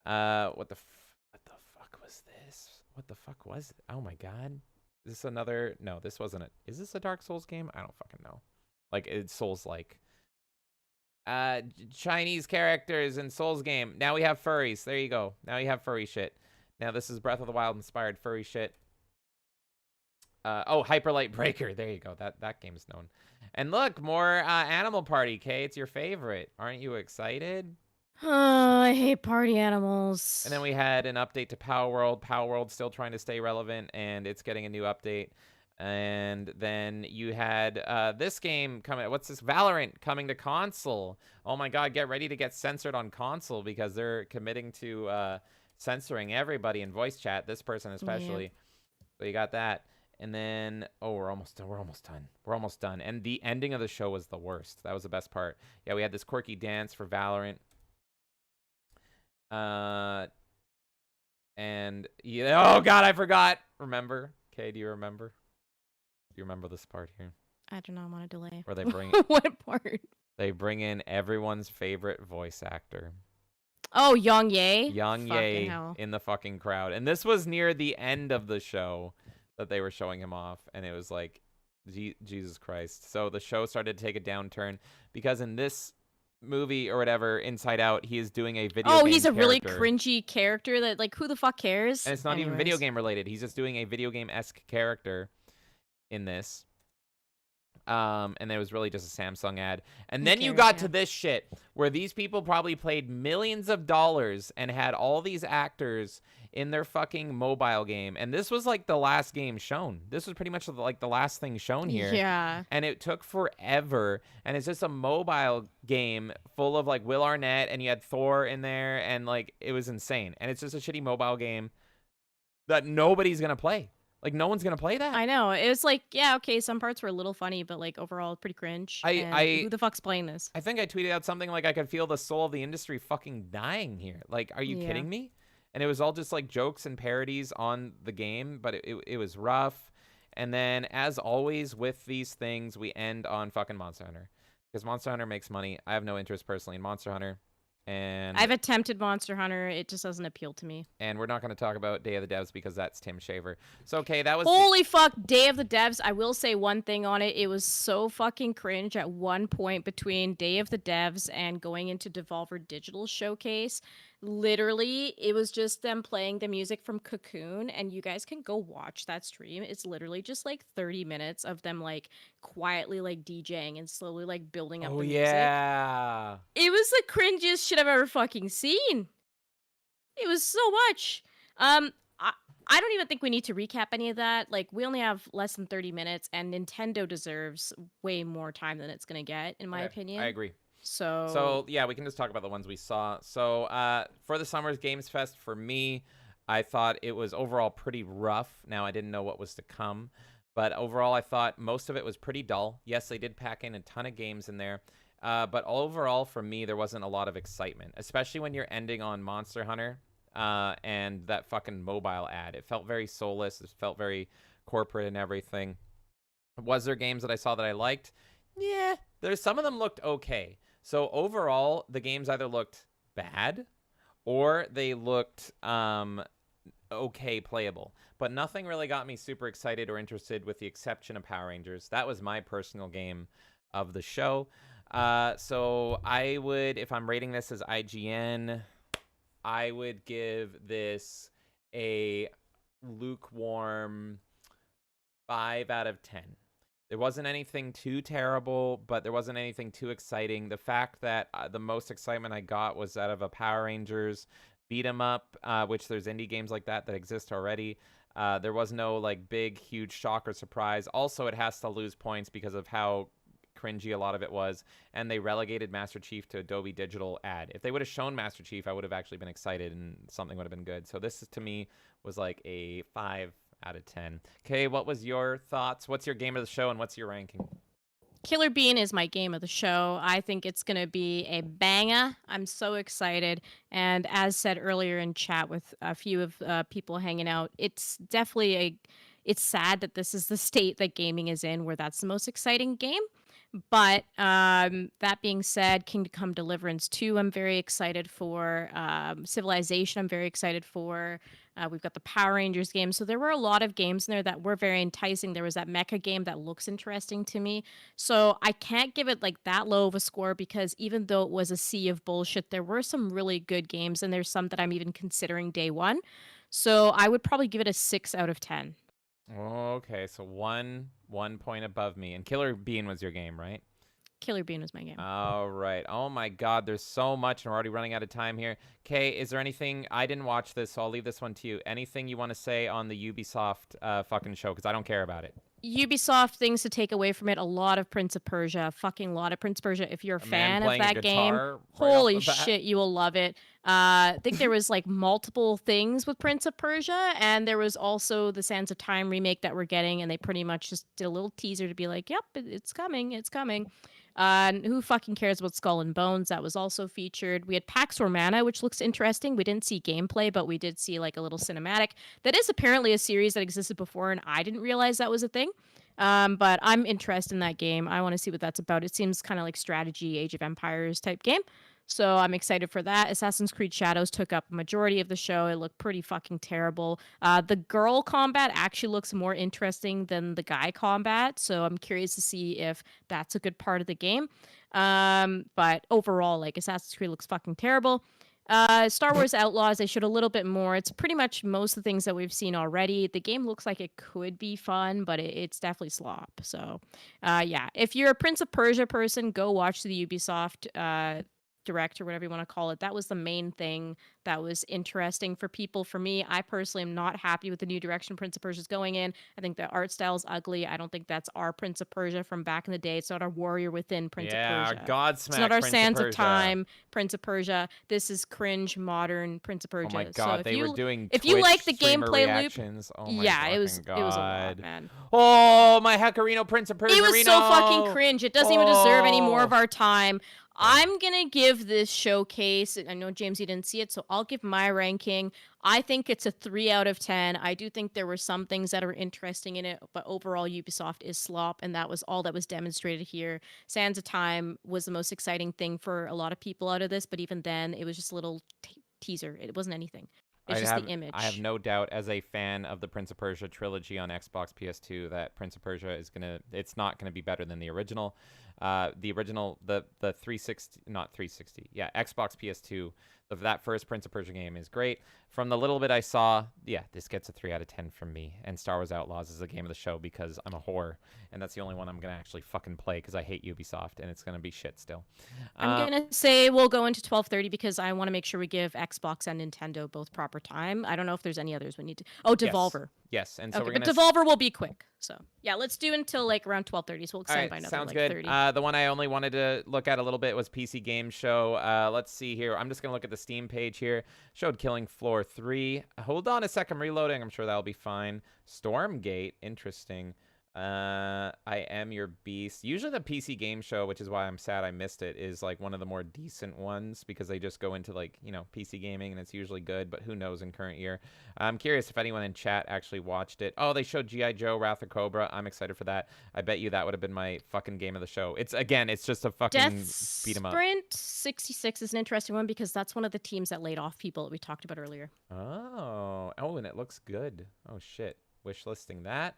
What the fuck was this? What the fuck was it? Oh my god. Is this another... No, this wasn't it. Is this a Dark Souls game? I don't fucking know. Like, it's Souls-like. Chinese characters in Souls game. Now we have furries. There you go. Now you have furry shit. Now this is Breath of the Wild inspired furry shit. Oh, Hyper Light Breaker. There you go. That game's known. And look, more Animal Party, Kay. It's your favorite. Aren't you excited? I hate party animals. And then we had an update to Power World. Power World still trying to stay relevant, and it's getting a new update. And then you had this game coming. What's this? Valorant coming to console. Oh my god, get ready to get censored on console, because they're committing to censoring everybody in voice chat, this person especially. Yeah. So you got that. And then, oh, we're almost done. We're almost done. And the ending of the show was the worst. That was the best part. Yeah, we had this quirky dance for Valorant. And yeah, oh god, I forgot. Remember? Okay, do you remember? Do you remember this part here? I don't know, I'm on a delay. Where they bring what part? They bring in everyone's favorite voice actor. Oh, Yang Ye. Yang Ye in the fucking crowd. And this was near the end of the show that they were showing him off, and it was like, Jesus Christ. So the show started to take a downturn, because in this movie or whatever, Inside Out, he is doing a video game he's a character. really cringy character that, like, who the fuck cares? And it's not even video game related. He's just doing a video game-esque character in this. And it was really just a Samsung ad. And then you got to this shit, where these people probably paid millions of dollars and had all these actors in their fucking mobile game. And this was like the last game shown. This was pretty much like the last thing shown here. Yeah. And it took forever. And it's just a mobile game full of like Will Arnett, and you had Thor in there, and like it was insane. And it's just a shitty mobile game that nobody's gonna play. Like, no one's gonna play that. I know. It was like, yeah, okay, some parts were a little funny, but like overall pretty cringe. Who the fuck's playing this? I think I tweeted out something like, I could feel the soul of the industry fucking dying here. Like, are you kidding me? And it was all just like jokes and parodies on the game, but it was rough. And then, as always with these things, we end on fucking Monster Hunter, because Monster Hunter makes money. I have no interest personally in Monster Hunter. And I've attempted Monster Hunter. It just doesn't appeal to me. And we're not going to talk about Day of the Devs, because that's Tim Shaver. So, okay, that was... Holy fuck, Day of the Devs. I will say one thing on it. It was so fucking cringe at one point between Day of the Devs and going into Devolver Digital Showcase. Literally, it was just them playing the music from Cocoon, and you guys can go watch that stream. It's literally just like 30 minutes of them like quietly like DJing and slowly like building up the music. Yeah. It was the cringiest shit I've ever fucking seen. It was so much. I don't even think we need to recap any of that. Like, we only have less than 30 minutes, and Nintendo deserves way more time than it's gonna get, in my opinion. I agree. So yeah, we can just talk about the ones we saw. So for the Summer's Games Fest, for me, I thought it was overall pretty rough. Now, I didn't know what was to come, But overall, I thought most of it was pretty dull. Yes, they did pack in a ton of games in there. But overall, for me, there wasn't a lot of excitement, especially when you're ending on Monster Hunter and that fucking mobile ad. It felt very soulless. It felt very corporate and everything. Was there games that I saw that I liked? Yeah, there's some of them looked okay. So overall, the games either looked bad or they looked okay playable. But nothing really got me super excited or interested with the exception of Power Rangers. That was my personal game of the show. So I would, if I'm rating this as IGN, I would give this a lukewarm 5 out of 10. There wasn't anything too terrible, but there wasn't anything too exciting. The fact that the most excitement I got was out of a Power Rangers beat 'em up, which there's indie games like that exist already. There was no like big, huge shock or surprise. Also, it has to lose points because of how cringy a lot of it was, and they relegated Master Chief to Adobe Digital ad. If they would have shown Master Chief, I would have actually been excited and something would have been good. So this is, to me, was like a 5 out of 10. Okay, what was your thoughts? What's your game of the show and what's your ranking? Killer Bean is my game of the show. I think it's going to be a banger. I'm so excited. And as said earlier in chat with a few of people hanging out, it's definitely it's sad that this is the state that gaming is in, where that's the most exciting game. But that being said, Kingdom Come Deliverance 2, I'm very excited for. Civilization, I'm very excited for. We've got the Power Rangers game. So there were a lot of games in there that were very enticing. There was that mecha game that looks interesting to me. So I can't give it like that low of a score because even though it was a sea of bullshit, there were some really good games and there's some that I'm even considering day one. So I would probably give it a 6 out of 10. Okay, so one point above me. And Killer Bean was your game, right? Killer Bean was my game. All right. Oh my God, there's so much, and we're already running out of time here. Kay, is there anything? I didn't watch this, so I'll leave this one to you. Anything you want to say on the Ubisoft fucking show? Because I don't care about it. Ubisoft things to take away from it. A lot of Prince of Persia. Fucking lot of Prince of Persia. If you're a fan of that game, holy shit, you will love it. I think there was like multiple things with Prince of Persia, and there was also the Sands of Time remake that we're getting, and they pretty much just did a little teaser to be like, yep, it's coming, it's coming. Who fucking cares about Skull and Bones? That was also featured. We had Pax Romana, which looks interesting. We didn't see gameplay, but we did see like a little cinematic. That is apparently a series that existed before, and I didn't realize that was a thing. But I'm interested in that game. I want to see what that's about. It seems kind of like strategy, Age of Empires type game. So I'm excited for that. Assassin's Creed Shadows took up a majority of the show. It looked pretty fucking terrible. The girl combat actually looks more interesting than the guy combat. So I'm curious to see if that's a good part of the game. But overall, like Assassin's Creed looks fucking terrible. Star Wars Outlaws, they showed a little bit more. It's pretty much most of the things that we've seen already. The game looks like it could be fun, but it's definitely slop. So, yeah. If you're a Prince of Persia person, go watch the Ubisoft Direct or whatever you want to call it. That was the main thing that was interesting for people. For me, I personally am not happy with the new direction Prince of Persia is going in. I think the art style is ugly. I don't think that's our Prince of Persia from back in the day. It's not our Warrior Within Prince of Persia. Yeah, Godsmack It's not our Prince Sands of of Time Prince of Persia. This is cringe modern Prince of Persia. Oh my God, so were doing if you like the gameplay reactions. loop, Oh my yeah, it was God. a lot, man. Oh, my Heckarino Prince of Persia. It was so fucking cringe. It doesn't even deserve any more of our time. I'm going to give this showcase, I know, James, you didn't see it, so I'll give my ranking. I think it's a 3 out of 10. I do think there were some things that are interesting in it, but overall, Ubisoft is slop, and that was all that was demonstrated here. Sands of Time was the most exciting thing for a lot of people out of this, but even then, it was just a little teaser. It wasn't anything. It's just the image. I have no doubt, as a fan of the Prince of Persia trilogy on Xbox PS2, that Prince of Persia is it's not gonna be better than the original. The 360, not 360, yeah, Xbox PS2. That first Prince of Persia game is great. From the little bit I saw, yeah, this gets a 3 out of 10 from me. And Star Wars Outlaws is a game of the show because I'm a whore, and that's the only one I'm gonna actually fucking play because I hate Ubisoft, and it's gonna be shit still. I'm gonna say we'll go into 12:30 because I want to make sure we give Xbox and Nintendo both proper time. I don't know if there's any others we need to. Oh, Devolver. Yes, and so okay, we're gonna. But Devolver will be quick. So yeah, let's do until like around 12:30. So we'll extend by another sounds like good. 30. The one I only wanted to look at a little bit was PC Game Show. Let's see here. I'm just gonna look at the Steam page here. Showed Killing Floor 3. Hold on a second, I'm reloading. I'm sure that'll be fine. Stormgate, interesting. I Am Your Beast. Usually the PC game show, which is why I'm sad I missed it, is like one of the more decent ones because they just go into like, you know, PC gaming and it's usually good, but who knows in current year. I'm curious if anyone in chat actually watched it. Oh, they showed G.I. Joe Wrath of Cobra. I'm excited for that. I bet you that would have been my fucking game of the show. It's just a fucking Death beat 'em up. Sprint 66 is an interesting one because that's one of the teams that laid off people that we talked about earlier. Oh, and it looks good. Oh shit. Wish listing that.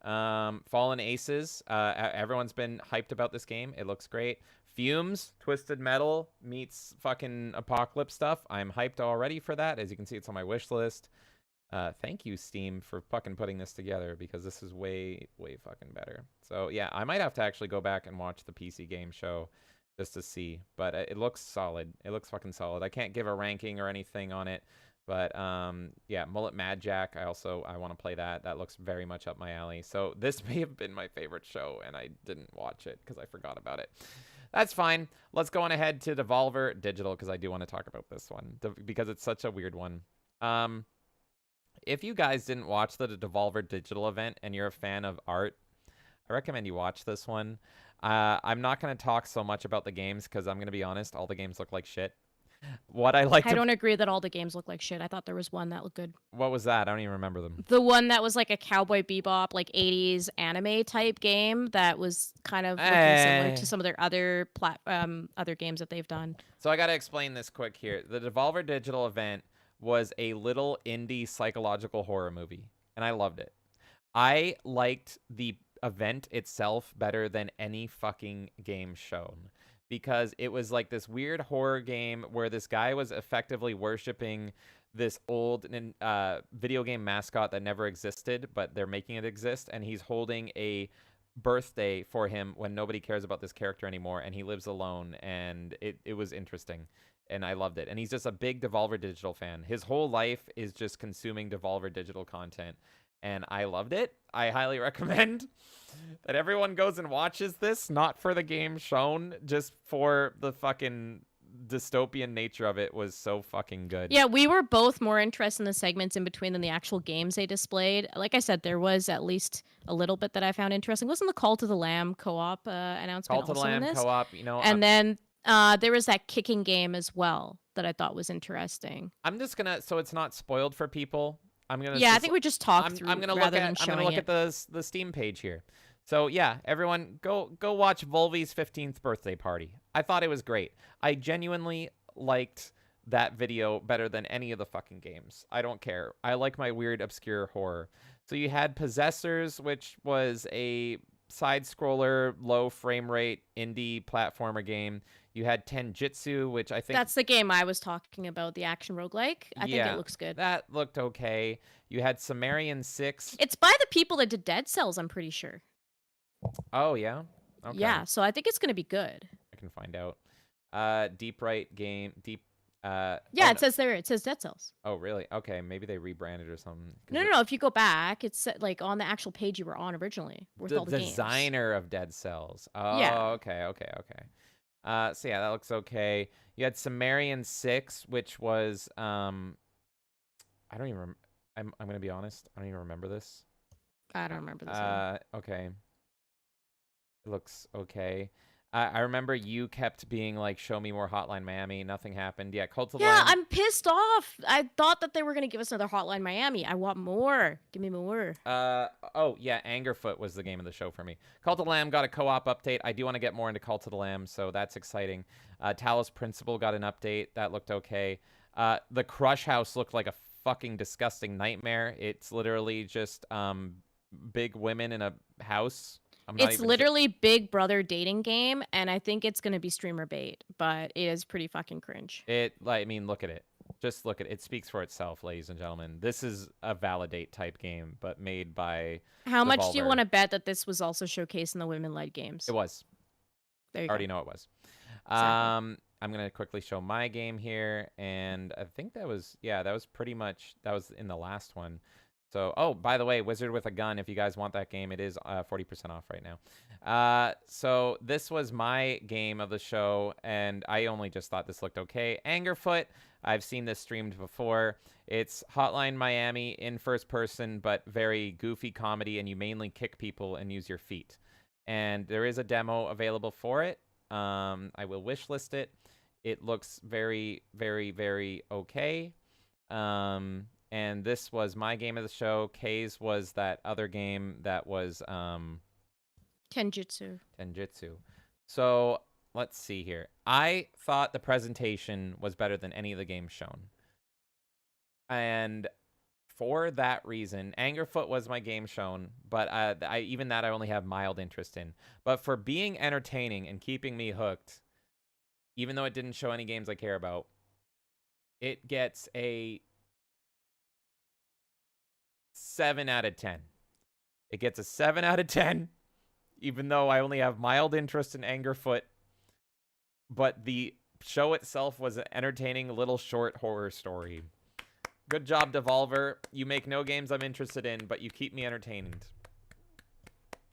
Fallen Aces. Everyone's been hyped about this game. It looks great. Fumes, Twisted Metal meets fucking Apocalypse stuff. I'm hyped already for that. As you can see, it's on my wish list. Thank you, Steam, for fucking putting this together because this is way, way fucking better. So yeah, I might have to actually go back and watch the PC game show just to see. But it looks solid. It looks fucking solid. I can't give a ranking or anything on it. But yeah, Mullet Mad Jack, I want to play that. That looks very much up my alley. So this may have been my favorite show, and I didn't watch it because I forgot about it. That's fine. Let's go on ahead to Devolver Digital because I do want to talk about this one because it's such a weird one. If you guys didn't watch the Devolver Digital event and you're a fan of art, I recommend you watch this one. I'm not going to talk so much about the games because I'm going to be honest, all the games look like shit. What I don't agree that all the games look like shit. I thought there was one that looked good. What was that? I don't even remember them. The one that was like a Cowboy Bebop, like 80s anime type game that was kind of looking similar to some of their other games that they've done. So I got to explain this quick here. The Devolver Digital event was a little indie psychological horror movie, and I loved it. I liked the event itself better than any fucking game shown. Because it was like this weird horror game where this guy was effectively worshiping this old video game mascot that never existed, but they're making it exist. And he's holding a birthday for him when nobody cares about this character anymore. And he lives alone. And it was interesting. And I loved it. And he's just a big Devolver Digital fan. His whole life is just consuming Devolver Digital content. And I loved it. I highly recommend that everyone goes and watches this, not for the game shown, just for the fucking dystopian nature of it was so fucking good. Yeah, we were both more interested in the segments in between than the actual games they displayed. Like I said, there was at least a little bit that I found interesting. Wasn't the Call to the Lamb co-op announcement Call to the also in Lamb this? co-op, you know. And then there was that kicking game as well that I thought was interesting. I'm just gonna, so it's not spoiled for people. I think we just talked through. I'm gonna rather look than at. showing I'm gonna look it. at the Steam page here. So yeah, everyone go watch Volvy's 15th birthday party. I thought it was great. I genuinely liked that video better than any of the fucking games. I don't care. I like my weird obscure horror. So you had Possessors, which was a side scroller, low frame rate indie platformer game. You had Tenjitsu, which I think... That's the game I was talking about, the action roguelike. I think it looks good. That looked okay. You had Sumerian 6. It's by the people that did Dead Cells, I'm pretty sure. Oh, yeah? Okay. Yeah, so I think it's going to be good. I can find out. Deep Right game... it says there. It says Dead Cells. Oh, really? Okay, maybe they rebranded or something. No. If you go back, it's like on the actual page you were on originally with all the games. Designer of Dead Cells. Oh, yeah. Okay. So yeah, that looks okay. You had Sumerian 6, which was I don't even I'm gonna be honest, I don't even remember this. I don't remember this. Okay. It looks okay. I remember you kept being like, show me more Hotline Miami. Nothing happened. Yeah, Cult of the Lamb. I'm pissed off. I thought that they were going to give us another Hotline Miami. I want more. Give me more. Oh, yeah, Angerfoot was the game of the show for me. Cult of the Lamb got a co-op update. I do want to get more into Cult of the Lamb, so that's exciting. Talos Principle got an update. That looked okay. The Crush House looked like a fucking disgusting nightmare. It's literally just big women in a house. It's literally Big Brother dating game, and I think it's going to be streamer bait, but it is pretty fucking cringe. Look at it. Just look at it. It speaks for itself, ladies and gentlemen. This is a Validate type game, but made by How Devolver. much do you want to bet that this was also showcased in the women-led games? It was. There you I already go. know it was. Exactly. I'm going to quickly show my game here, and I think that was pretty much, that was in the last one. So, oh, by the way, Wizard with a Gun, if you guys want that game, it is 40% off right now. So this was my game of the show, and I only just thought this looked okay. Angerfoot, I've seen this streamed before. It's Hotline Miami in first person, but very goofy comedy, and you mainly kick people and use your feet. And there is a demo available for it. I will wishlist it. It looks very, very, very okay. And this was my game of the show. Kay's was that other game that was Tenjutsu. So let's see here. I thought the presentation was better than any of the games shown. And for that reason, Angerfoot was my game shown, but even that I only have mild interest in. But for being entertaining and keeping me hooked, even though it didn't show any games I care about, it gets a 7 out of 10. It gets a 7 out of 10, even though I only have mild interest in Angerfoot. But the show itself was an entertaining little short horror story. Good job, Devolver. You make no games I'm interested in, but you keep me entertained.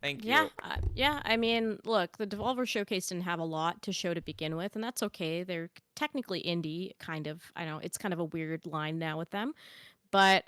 Thank you. Yeah. I mean, look, the Devolver Showcase didn't have a lot to show to begin with, and that's okay. They're technically indie, kind of. I know it's kind of a weird line now with them. But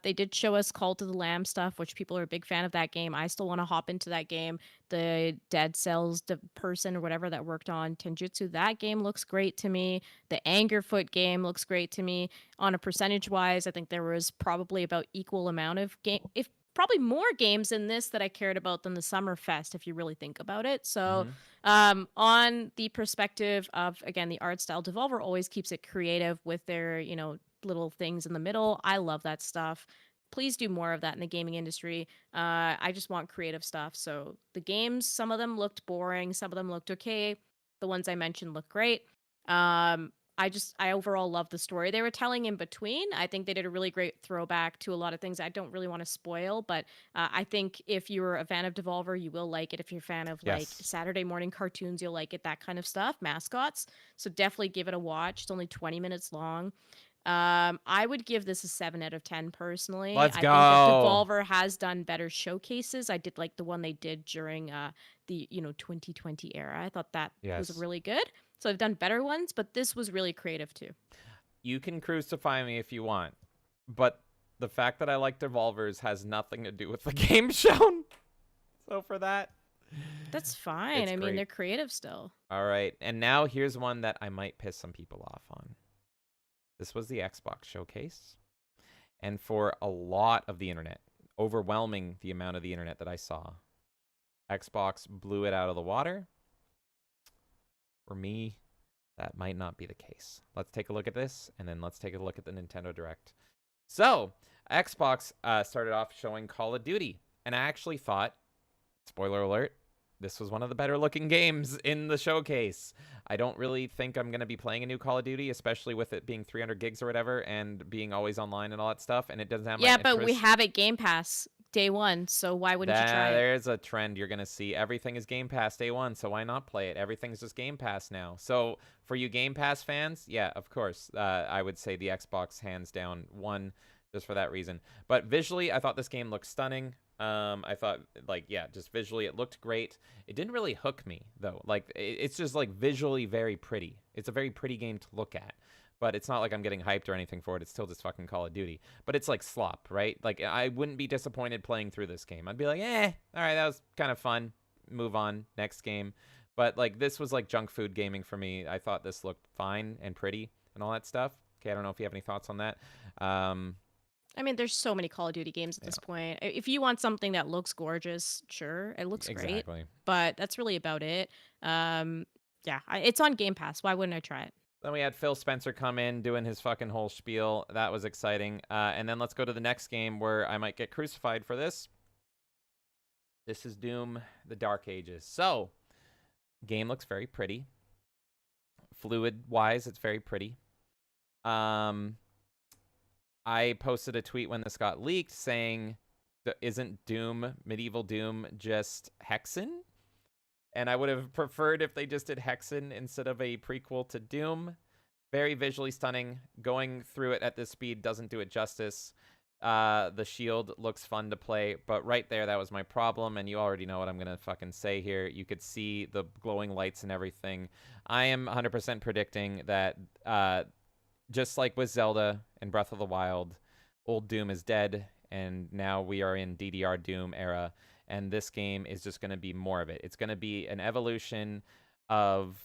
they did show us Call to the Lamb stuff, which people are a big fan of that game. I still want to hop into that game. The Dead Cells person or whatever that worked on Tenjutsu, that game looks great to me. The Angerfoot game looks great to me. On a percentage-wise, I think there was probably about equal amount of game, if probably more games in this that I cared about than the Summer Fest, if you really think about it. So on the perspective of, again, the art style, Devolver always keeps it creative with their, little things in the middle. I love that stuff. Please do more of that in the gaming industry. I just want creative stuff. So the games, some of them looked boring. Some of them looked okay. The ones I mentioned look great. I overall love the story they were telling in between. I think they did a really great throwback to a lot of things I don't really want to spoil, but I think if you're a fan of Devolver, you will like it. If you're a fan of like Saturday morning cartoons, you'll like it, that kind of stuff, mascots. So definitely give it a watch. It's only 20 minutes long. I would give this a 7 out of 10 personally. Let's go. I think that Devolver has done better showcases. I did like the one they did during the 2020 era. I thought that was really good. So I've done better ones, but this was really creative too. You can crucify me if you want, but the fact that I like Devolvers has nothing to do with the game shown. So for that, that's fine. I mean, they're creative still. All right, and now here's one that I might piss some people off on. This was the Xbox showcase. And for a lot of the internet, overwhelming the amount of the internet that I saw, Xbox blew it out of the water. For me, that might not be the case. Let's take a look at this, and then let's take a look at the Nintendo Direct. So, Xbox started off showing Call of Duty. And I actually thought, spoiler alert, this was one of the better looking games in the showcase. I don't really think I'm going to be playing a new Call of Duty, especially with it being 300 gigs or whatever and being always online and all that stuff. And it doesn't have my but interest. we have it Game Pass day one, so why wouldn't you try it? There's a trend you're going to see. Everything is Game Pass day one, so why not play it? Everything's just Game Pass now. So for you Game Pass fans, yeah, of course, I would say the Xbox hands down one just for that reason. But visually, I thought this game looked stunning. I thought, just visually it looked great. It didn't really hook me, though. It's just, visually very pretty. It's a very pretty game to look at. But it's not like I'm getting hyped or anything for it. It's still just fucking Call of Duty. But it's like slop, right? I wouldn't be disappointed playing through this game. I'd be like, all right, that was kind of fun. Move on, next game. But, this was like junk food gaming for me. I thought this looked fine and pretty and all that stuff. Okay, I don't know if you have any thoughts on that. I mean, there's so many Call of Duty games at this point. If you want something that looks gorgeous, sure, it looks great. But that's really about it. It's on Game Pass. Why wouldn't I try it? Then we had Phil Spencer come in doing his fucking whole spiel. That was exciting. And then let's go to the next game where I might get crucified for this. This is Doom, The Dark Ages. So, game looks very pretty. Fluid-wise, it's very pretty. I posted a tweet when this got leaked saying, isn't Doom, Medieval Doom, just Hexen? And I would have preferred if they just did Hexen instead of a prequel to Doom. Very visually stunning. Going through it at this speed doesn't do it justice. The shield looks fun to play, but right there, that was my problem, and you already know what I'm gonna fucking say here. You could see the glowing lights and everything. I am 100% predicting that, just like with Zelda and Breath of the Wild, old Doom is dead, and now we are in DDR Doom era, and this game is just gonna be more of it. It's gonna be an evolution of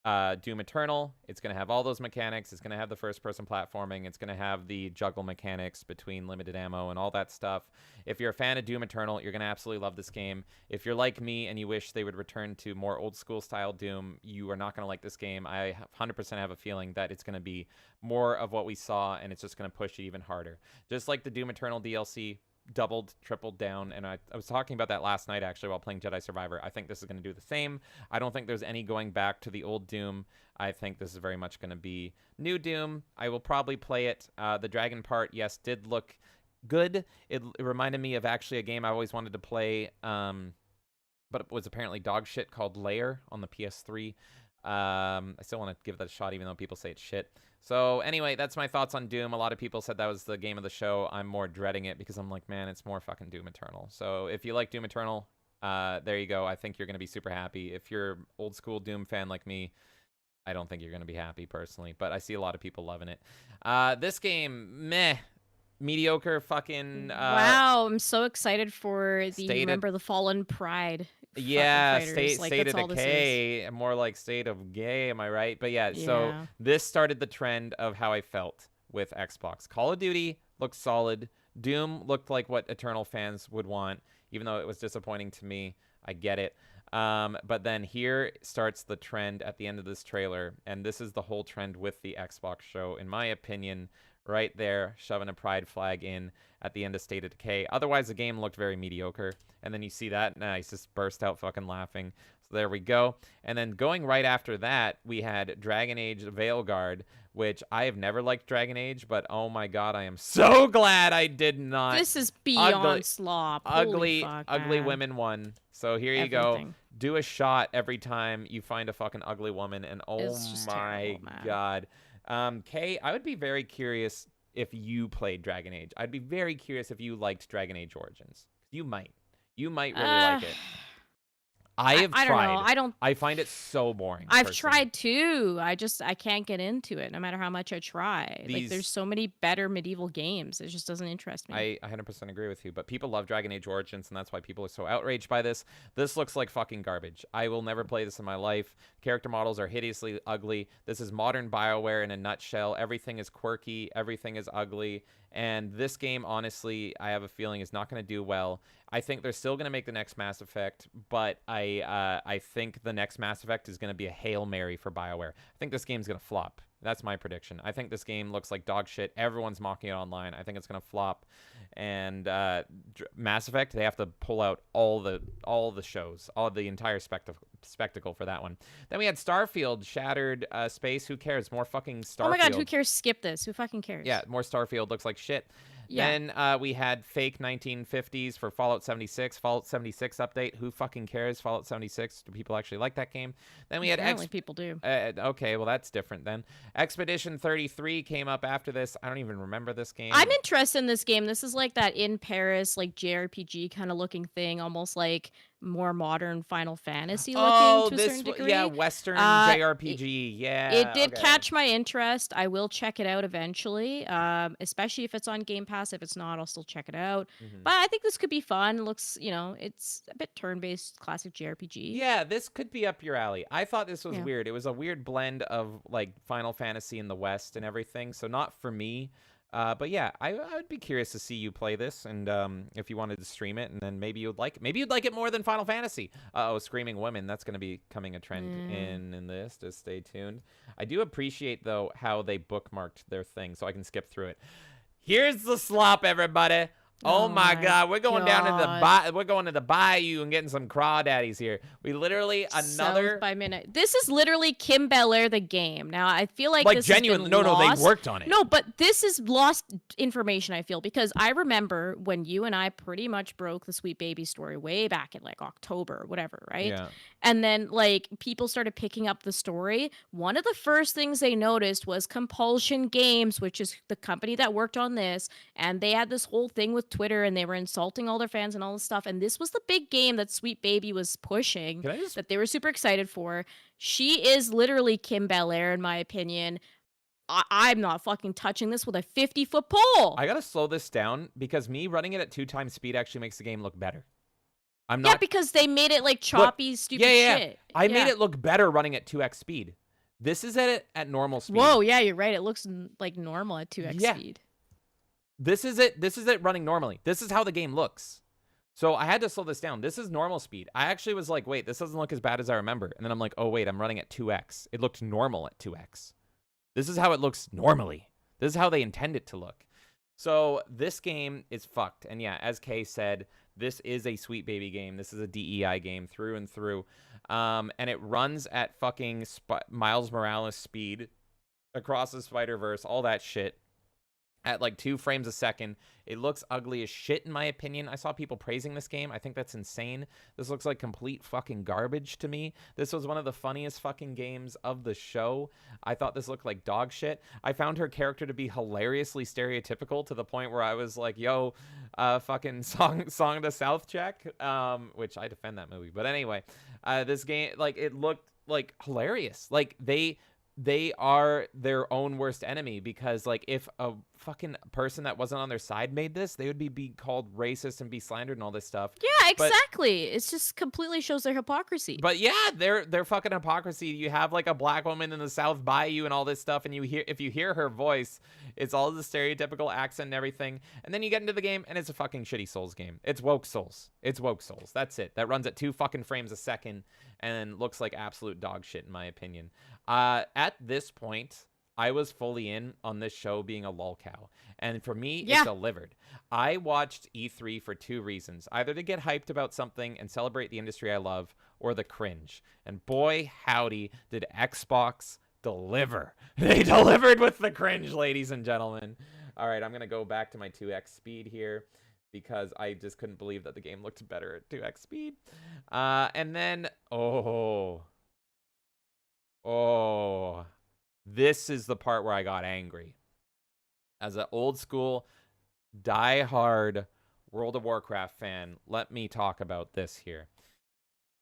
Doom Eternal. It's going to have all those mechanics. It's going to have the first-person platforming. It's going to have the juggle mechanics between limited ammo and all that stuff. If you're a fan of Doom Eternal, you're going to absolutely love this game. If you're like me and you wish they would return to more old-school style Doom, you are not going to like this game. I 100% have a feeling that it's going to be more of what we saw, and it's just going to push it even harder. Just like the Doom Eternal DLC doubled, tripled down, and I was talking about that last night actually while playing Jedi Survivor. I think this is going to do the same. I don't think there's any going back to the old Doom. I think this is very much going to be new Doom. I will probably play it. The dragon part, yes, did look good. It reminded me of actually a game I always wanted to play, but it was apparently dog shit, called Layer on the PS3. I still want to give that a shot even though people say it's shit. So anyway, that's my thoughts on Doom. A lot of people said that was the game of the show. I'm more dreading it because I'm like, man, it's more fucking Doom Eternal. So if you like Doom Eternal, there you go. I think you're going to be super happy. If you're old school Doom fan like me, I don't think you're going to be happy personally, but I see a lot of people loving it. This game, meh. Mediocre fucking wow, I'm so excited for the Remember the Fallen Pride. Yeah, fighters. state of decay, more like state of gay, am I right? But yeah, so this started the trend of how I felt with Xbox. Call of Duty looked solid. Doom looked like what Eternal fans would want, even though it was disappointing to me. I get it. But then here starts the trend at the end of this trailer, and this is the whole trend with the Xbox show, in my opinion. Right there, shoving a pride flag in at the end of State of Decay. Otherwise, the game looked very mediocre. And then you see that, and I just burst out fucking laughing. So there we go. And then going right after that, we had Dragon Age Veilguard, which I have never liked Dragon Age, but oh my god, I am so glad I did not. This is beyond slop. Ugly women won. So here you go. Do a shot every time you find a fucking ugly woman, and oh my god. Kay, I would be very curious if you played Dragon Age. I'd be very curious if you liked Dragon Age Origins. You might really like it. I have tried. Don't know. I find it so boring. I've tried too. I can't get into it no matter how much I try. Like there's so many better medieval games. It just doesn't interest me. I 100% agree with you, but people love Dragon Age Origins, and that's why people are so outraged by this. This looks like fucking garbage. I will never play this in my life. Character models are hideously ugly. This is modern BioWare in a nutshell. Everything is quirky. Everything is ugly. And this game, honestly, I have a feeling is not going to do well. I think they're still going to make the next Mass Effect, but I think the next Mass Effect is going to be a Hail Mary for BioWare. I think this game's going to flop. That's my prediction. I think this game looks like dog shit. Everyone's mocking it online. I think it's going to flop. And Mass Effect, they have to pull out all the shows, all the entire spectacle for that one. Then we had Starfield, Shattered Space. Who cares? More fucking Starfield. Oh my god, who cares? Skip this. Who fucking cares? Yeah, more Starfield. Looks like shit. Yeah. Then we had fake 1950s for Fallout 76. Fallout 76 update. Who fucking cares? Fallout 76. Do people actually like that game? Then we had people do. Okay, well that's different then. Expedition 33 came up after this. I don't even remember this game. I'm interested in this game. This is like that in Paris, like JRPG kind of looking thing, almost like more modern Final Fantasy looking to a certain degree. Yeah, Western JRPG. It did catch my interest. I will check it out eventually, especially if it's on Game Pass. If it's not, I'll still check it out. But I think this could be fun. It looks, it's a bit turn-based classic JRPG. Yeah, this could be up your alley. I thought this was weird. It was a weird blend of like Final Fantasy in the West and everything, so not for me. But yeah, I would be curious to see you play this, and if you wanted to stream it, and then maybe you'd like it more than Final Fantasy. Screaming women, that's going to be coming a trend in this. Just stay tuned. I do appreciate though how they bookmarked their thing, so I can skip through it. Here's the slop, everybody. Oh my my God, we're going down to the God. we're going to the bayou and getting some crawdaddies here. We literally another South by Midnight. This is literally Kim Bel-Air the game. Now I feel like this genuinely. has been No, lost. they worked on it. No, but this is lost information. I feel because I remember when you and I pretty much broke the Sweet Baby story way back in like October or whatever, right? Yeah. And then like people started picking up the story. One of the first things they noticed was Compulsion Games, which is the company that worked on this, and they had this whole thing with Twitter and they were insulting all their fans and all this stuff. And this was the big game that Sweet Baby was pushing that they were super excited for. She is literally Kim Bel-Air, in my opinion. I'm not fucking touching this with a 50-foot pole. I gotta slow this down because me running it at 2 times speed actually makes the game look better. I'm not. Yeah, because they made it like choppy, stupid shit. I made it look better running at 2x speed. This is at normal speed. Whoa, yeah, you're right. It looks like normal at 2x speed. This is it. This is it running normally. This is how the game looks. So I had to slow this down. This is normal speed. I actually was like, wait, this doesn't look as bad as I remember. And then I'm like, oh, wait, I'm running at 2x. It looked normal at 2x. This is how it looks normally. This is how they intend it to look. So this game is fucked. And yeah, as Kay said, this is a Sweet Baby game. This is a DEI game through and through. And it runs at fucking Miles Morales speed across the Spider-Verse, all that shit. At like 2 frames a second. It looks ugly as shit in my opinion. I saw people praising this game. I think that's insane. This looks like complete fucking garbage to me. This was one of the funniest fucking games of the show. I thought this looked like dog shit. I found her character to be hilariously stereotypical to the point where I was like, yo, fucking Song of the South check. Which I defend that movie. But anyway, this game, like, it looked like hilarious. Like they are their own worst enemy because like if a fucking person that wasn't on their side made this, they would be called racist and be slandered and all this stuff. Yeah, exactly. It just completely shows their hypocrisy. But yeah, their fucking hypocrisy. You have like a black woman in the South Bayou and all this stuff, and if you hear her voice, it's all the stereotypical accent and everything. And then you get into the game and it's a fucking shitty Souls game. It's woke Souls. It's woke Souls. That's it. That runs at 2 fucking frames a second and looks like absolute dog shit in my opinion. At this point, I was fully in on this show being a lolcow. And for me, it delivered. I watched E3 for 2 reasons. Either to get hyped about something and celebrate the industry I love, or the cringe. And boy, howdy, did Xbox deliver. They delivered with the cringe, ladies and gentlemen. All right, I'm going to go back to my 2x speed here because I just couldn't believe that the game looked better at 2x speed. And then, oh, this is the part where I got angry. As an old school, die-hard World of Warcraft fan, let me talk about this here.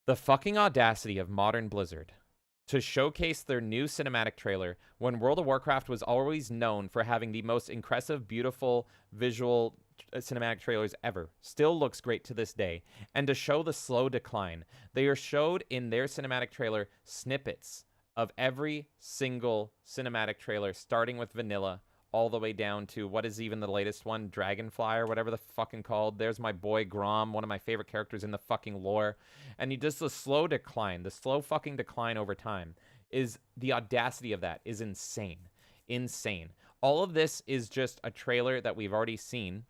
The fucking audacity of modern Blizzard to showcase their new cinematic trailer when World of Warcraft was always known for having the most impressive, beautiful visual cinematic trailers ever. Still looks great to this day. And to show the slow decline, they are showed in their cinematic trailer snippets of every single cinematic trailer, starting with vanilla all the way down to what is even the latest one, Dragonfly or whatever the fucking called. There's my boy Grom, one of my favorite characters in the fucking lore. And just the slow decline, the slow fucking decline over time is the audacity of that is insane. Insane. All of this is just a trailer that we've already seen.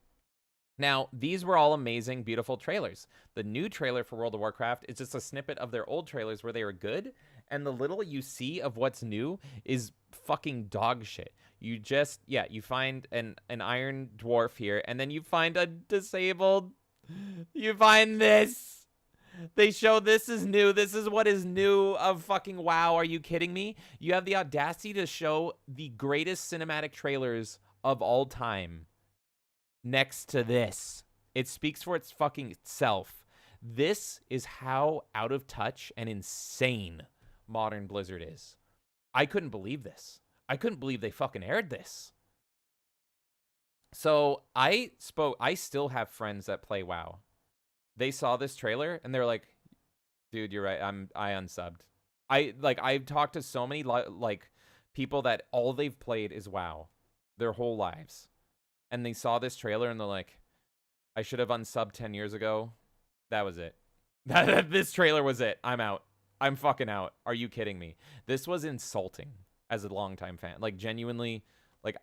Now, these were all amazing, beautiful trailers. The new trailer for World of Warcraft is just a snippet of their old trailers where they were good, and the little you see of what's new is fucking dog shit. You just, you find an iron dwarf here, and then you find a disabled, you find this. They show this is new. This is what is new of fucking WoW. Are you kidding me? You have the audacity to show the greatest cinematic trailers of all time next to this. It speaks for its fucking self. This is how out of touch and insane modern Blizzard is. I couldn't believe this. I couldn't believe they fucking aired this. So I still have friends that play WoW. They saw this trailer and they're like, dude, you're right. I unsubbed. I've talked to so many like people that all they've played is WoW their whole lives. And they saw this trailer and they're like, I should have unsubbed 10 years ago. That was it. This trailer was it. I'm out. I'm fucking out. Are you kidding me? This was insulting as a longtime fan. Like, genuinely, like,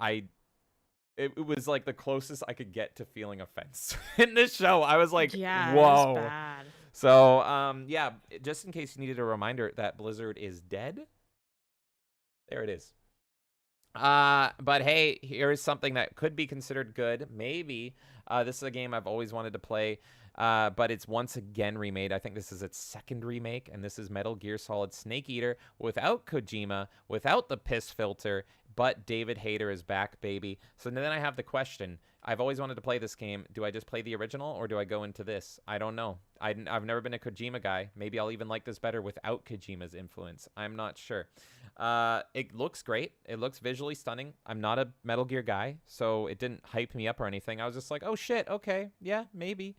it was like the closest I could get to feeling offense in this show. I was like, Yeah, whoa. it's bad. So, yeah, just in case you needed a reminder that Blizzard is dead, there it is. But hey, here's something that could be considered good. Maybe. This is a game I've always wanted to play, but it's once again remade. I think this is its second remake, and this is Metal Gear Solid Snake Eater without Kojima, without the piss filter, but David Hayter is back, baby. So then I have the question. I've always wanted to play this game. Do I just play the original, or do I go into this? I don't know. I've never been a Kojima guy. Maybe I'll even like this better without Kojima's influence. I'm not sure. It looks great. It looks visually stunning. I'm not a Metal Gear guy, so it didn't hype me up or anything. I was just like, oh shit, okay, yeah, maybe.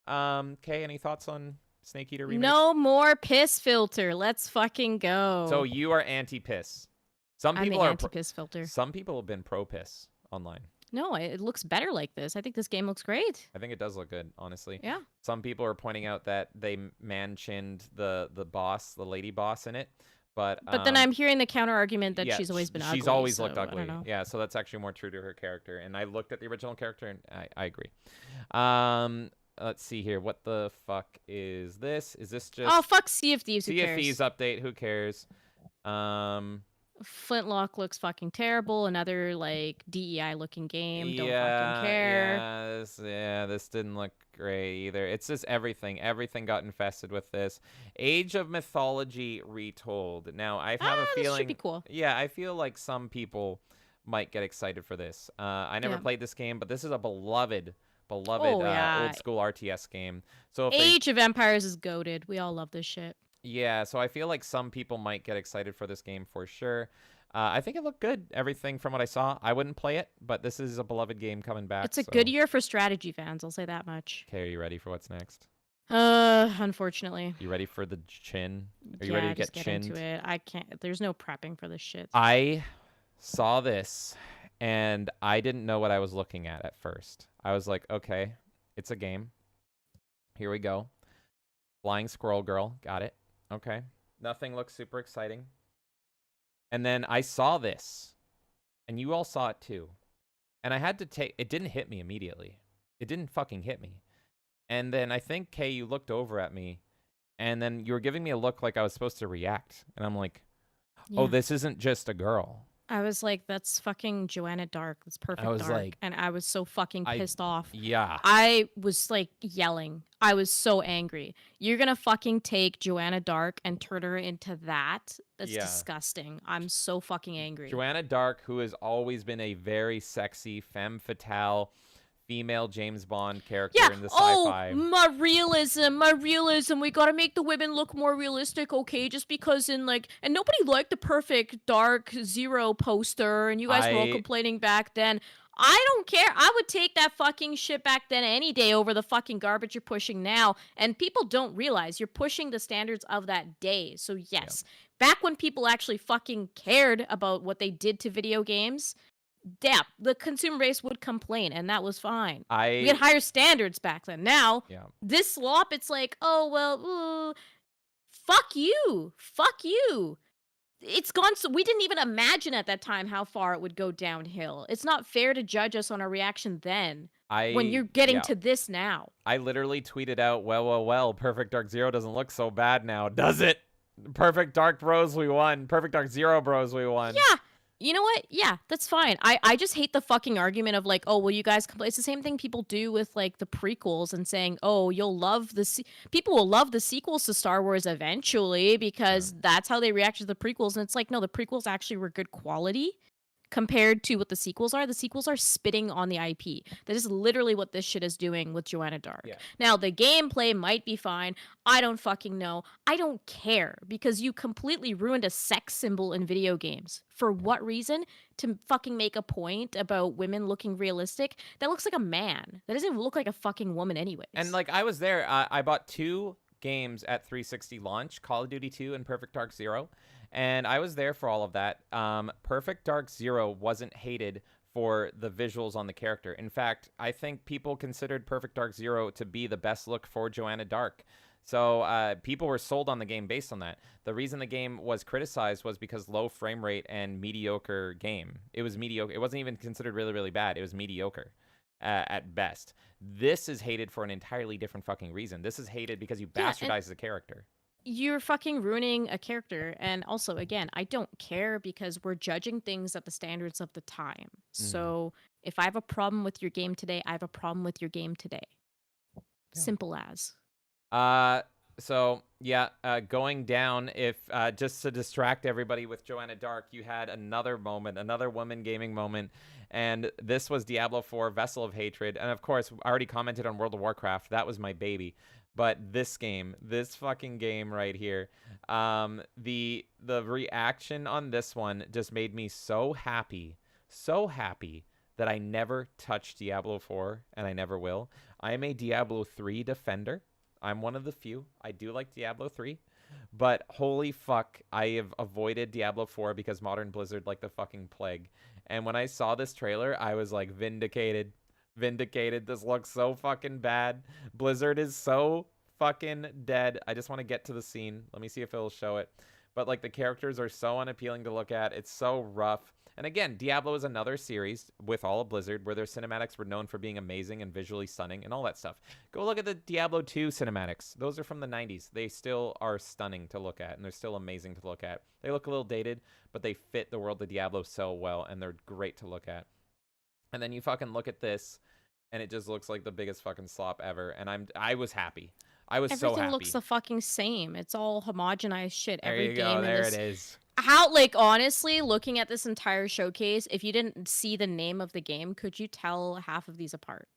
Kay, any thoughts on Snake Eater remake? No more piss filter. Let's fucking go. So you are anti-piss. Some I'm people the are anti-piss filter. Some people have been pro-piss online. No, it looks better like this. I think this game looks great. I think it does look good, honestly. Yeah. Some people are pointing out that they man-chinned the boss, the lady boss in it. But then I'm hearing the counter argument that yeah, she's always been ugly. She's always so looked I don't ugly. know. Yeah, so that's actually more true to her character. And I looked at the original character, and I agree. Let's see here. What the fuck is this? Is this just... Oh, fuck Sea of Thieves. Who Sea of cares? Thieves update. Who cares? Flintlock looks fucking terrible. Another like DEI looking game. Don't fucking care. This didn't look great either. It's just everything. Everything got infested with this. Age of Mythology Retold. Now I have a feeling. This should be cool. Yeah, I feel like some people might get excited for this. I never played this game, but this is a beloved old school RTS game. So if Age of Empires is goated. We all love this shit. Yeah, so I feel like some people might get excited for this game for sure. I think it looked good, everything from what I saw. I wouldn't play it, but this is a beloved game coming back. It's a good year for strategy fans, I'll say that much. Okay, are you ready for what's next? Unfortunately. You ready for the chin? Are you ready to get chinned? Into it. I can't. There's no prepping for this shit. I saw this, and I didn't know what I was looking at first. I was like, okay, it's a game. Here we go. Flying Squirrel Girl, got it. Okay. Nothing looks super exciting. And then I saw this, and you all saw it too. And I had to take... It didn't hit me immediately. It didn't fucking hit me. And then I think, Kay, you looked over at me, and then you were giving me a look like I was supposed to react. And I'm like, oh, this isn't just a girl. I was like, that's fucking Joanna Dark. That's perfect I was Dark. like... And I was so fucking pissed off. Yeah. I was like yelling. I was so angry. You're gonna fucking take Joanna Dark and turn her into that? That's disgusting. I'm so fucking angry. Joanna Dark, who has always been a very sexy femme fatale female James Bond character in the sci-fi. My realism. We gotta make the women look more realistic, okay? Just because and nobody liked the Perfect Dark Zero poster, and you guys were all complaining back then. I don't care. I would take that fucking shit back then any day over the fucking garbage you're pushing now. And people don't realize you're pushing the standards of that day. So yes, back when people actually fucking cared about what they did to video games, the consumer base would complain, and that was fine. We had higher standards back then. Now, this slop, it's like, oh, well, fuck you. It's gone, so we didn't even imagine at that time how far it would go downhill. It's not fair to judge us on our reaction then when you're getting to this now. I literally tweeted out, well, Perfect Dark Zero doesn't look so bad now, does it? Perfect Dark Bros, we won. Perfect Dark Zero Bros, we won. Yeah. You know what? Yeah, that's fine. I just hate the fucking argument of like, oh, well, you guys complain. It's the same thing people do with like the prequels and saying, oh, you'll love people will love the sequels to Star Wars eventually because that's how they react to the prequels. And it's like, no, the prequels actually were good quality compared to what the sequels are. The sequels are spitting on the IP. That is literally what this shit is doing with Joanna Dark. Yeah. Now, the gameplay might be fine. I don't fucking know. I don't care because you completely ruined a sex symbol in video games. For what reason? To fucking make a point about women looking realistic? That looks like a man. That doesn't even look like a fucking woman anyways. And like I was there. I bought 2 games at 360 launch, Call of Duty 2 and Perfect Dark Zero. And I was there for all of that. Perfect Dark Zero wasn't hated for the visuals on the character. In fact, I think people considered Perfect Dark Zero to be the best look for Joanna Dark. So people were sold on the game based on that. The reason the game was criticized was because low frame rate and mediocre game. It was mediocre. It wasn't even considered really, really bad. It was mediocre at best. This is hated for an entirely different fucking reason. This is hated because you bastardize the character. You're fucking ruining a character. And also, again, I don't care because we're judging things at the standards of the time. So if I have a problem with your game today, I have a problem with your game today. Simple as. Going down, if just to distract everybody with Joanna Dark, you had another moment, another woman gaming moment, and this was Diablo 4 Vessel of Hatred. And of course, I already commented on World of Warcraft. That was my baby. But this game, this fucking game right here, the reaction on this one just made me so happy that I never touched Diablo 4, and I never will. I am a Diablo 3 defender. I'm one of the few. I do like Diablo 3, but holy fuck, I have avoided Diablo 4 because Modern Blizzard like the fucking plague. And when I saw this trailer, I was like, vindicated. This looks so fucking bad. Blizzard is so fucking dead. I just want to get to the scene. Let me see if it'll show it. But like the characters are so unappealing to look at. It's so rough. And again, Diablo is another series with all of Blizzard where their cinematics were known for being amazing and visually stunning and all that stuff. Go look at the Diablo 2 cinematics. Those are from the 90s. They still are stunning to look at, and they're still amazing to look at. They look a little dated, but they fit the world of Diablo so well, and they're great to look at. And then you fucking look at this, and it just looks like the biggest fucking slop ever. And I was happy. I was so happy. Everything looks the fucking same. It's all homogenized shit. Every game. There it is. How, like, honestly, looking at this entire showcase, if you didn't see the name of the game, could you tell half of these apart?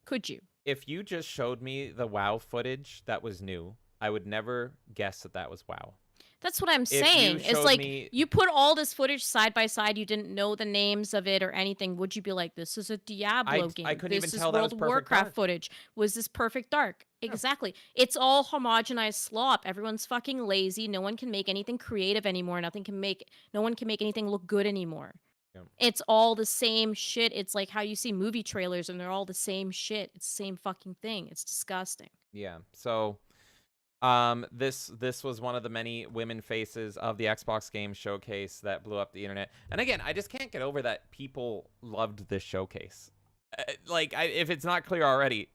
Could you? If you just showed me the WoW footage that was new, I would never guess that that was WoW. That's what I'm saying. It's like, you put all this footage side by side, you didn't know the names of it or anything. Would you be like, this is a Diablo game? I couldn't even tell this that was is World of Perfect Warcraft Dark. footage. Was this Perfect Dark? Exactly. It's all homogenized slop. Everyone's fucking lazy. No one can make anything creative anymore. No one can make anything look good anymore. Yeah. It's all the same shit. It's like how you see movie trailers and they're all the same shit. It's the same fucking thing. It's disgusting. Yeah. So this was one of the many women faces of the Xbox Game Showcase that blew up the internet. And again, I just can't get over that people loved this showcase. If it's not clear already,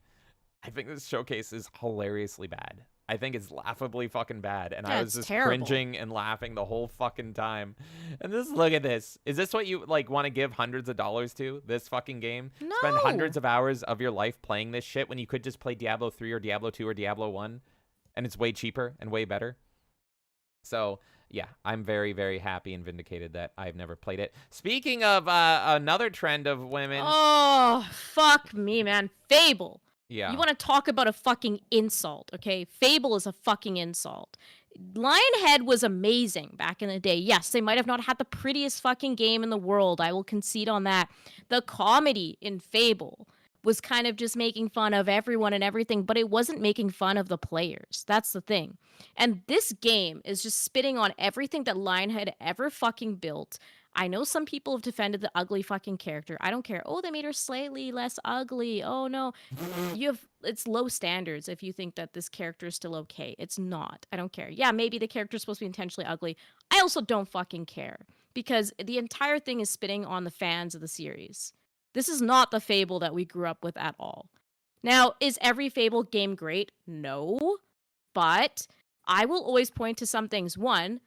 I think this showcase is hilariously bad. I think it's laughably fucking bad. And I was just cringing and laughing the whole fucking time. And just look at this. Is this what you want to give hundreds of dollars to? This fucking game? No. Spend hundreds of hours of your life playing this shit when you could just play Diablo 3 or Diablo 2 or Diablo 1? And it's way cheaper and way better. So, yeah, I'm very, very happy and vindicated that I've never played it. Speaking of another trend of women. Oh, fuck me, man. Fable. Yeah. You want to talk about a fucking insult, okay? Fable is a fucking insult. Lionhead was amazing back in the day. Yes, they might have not had the prettiest fucking game in the world. I will concede on that. The comedy in Fable was kind of just making fun of everyone and everything, but it wasn't making fun of the players. That's the thing. And this game is just spitting on everything that Lionhead ever fucking built. I know some people have defended the ugly fucking character. I don't care. Oh, they made her slightly less ugly. Oh, no. It's low standards if you think that this character is still okay. It's not. I don't care. Yeah, maybe the character's supposed to be intentionally ugly. I also don't fucking care because the entire thing is spitting on the fans of the series. This is not the Fable that we grew up with at all. Now, is every Fable game great? No. But I will always point to some things. One,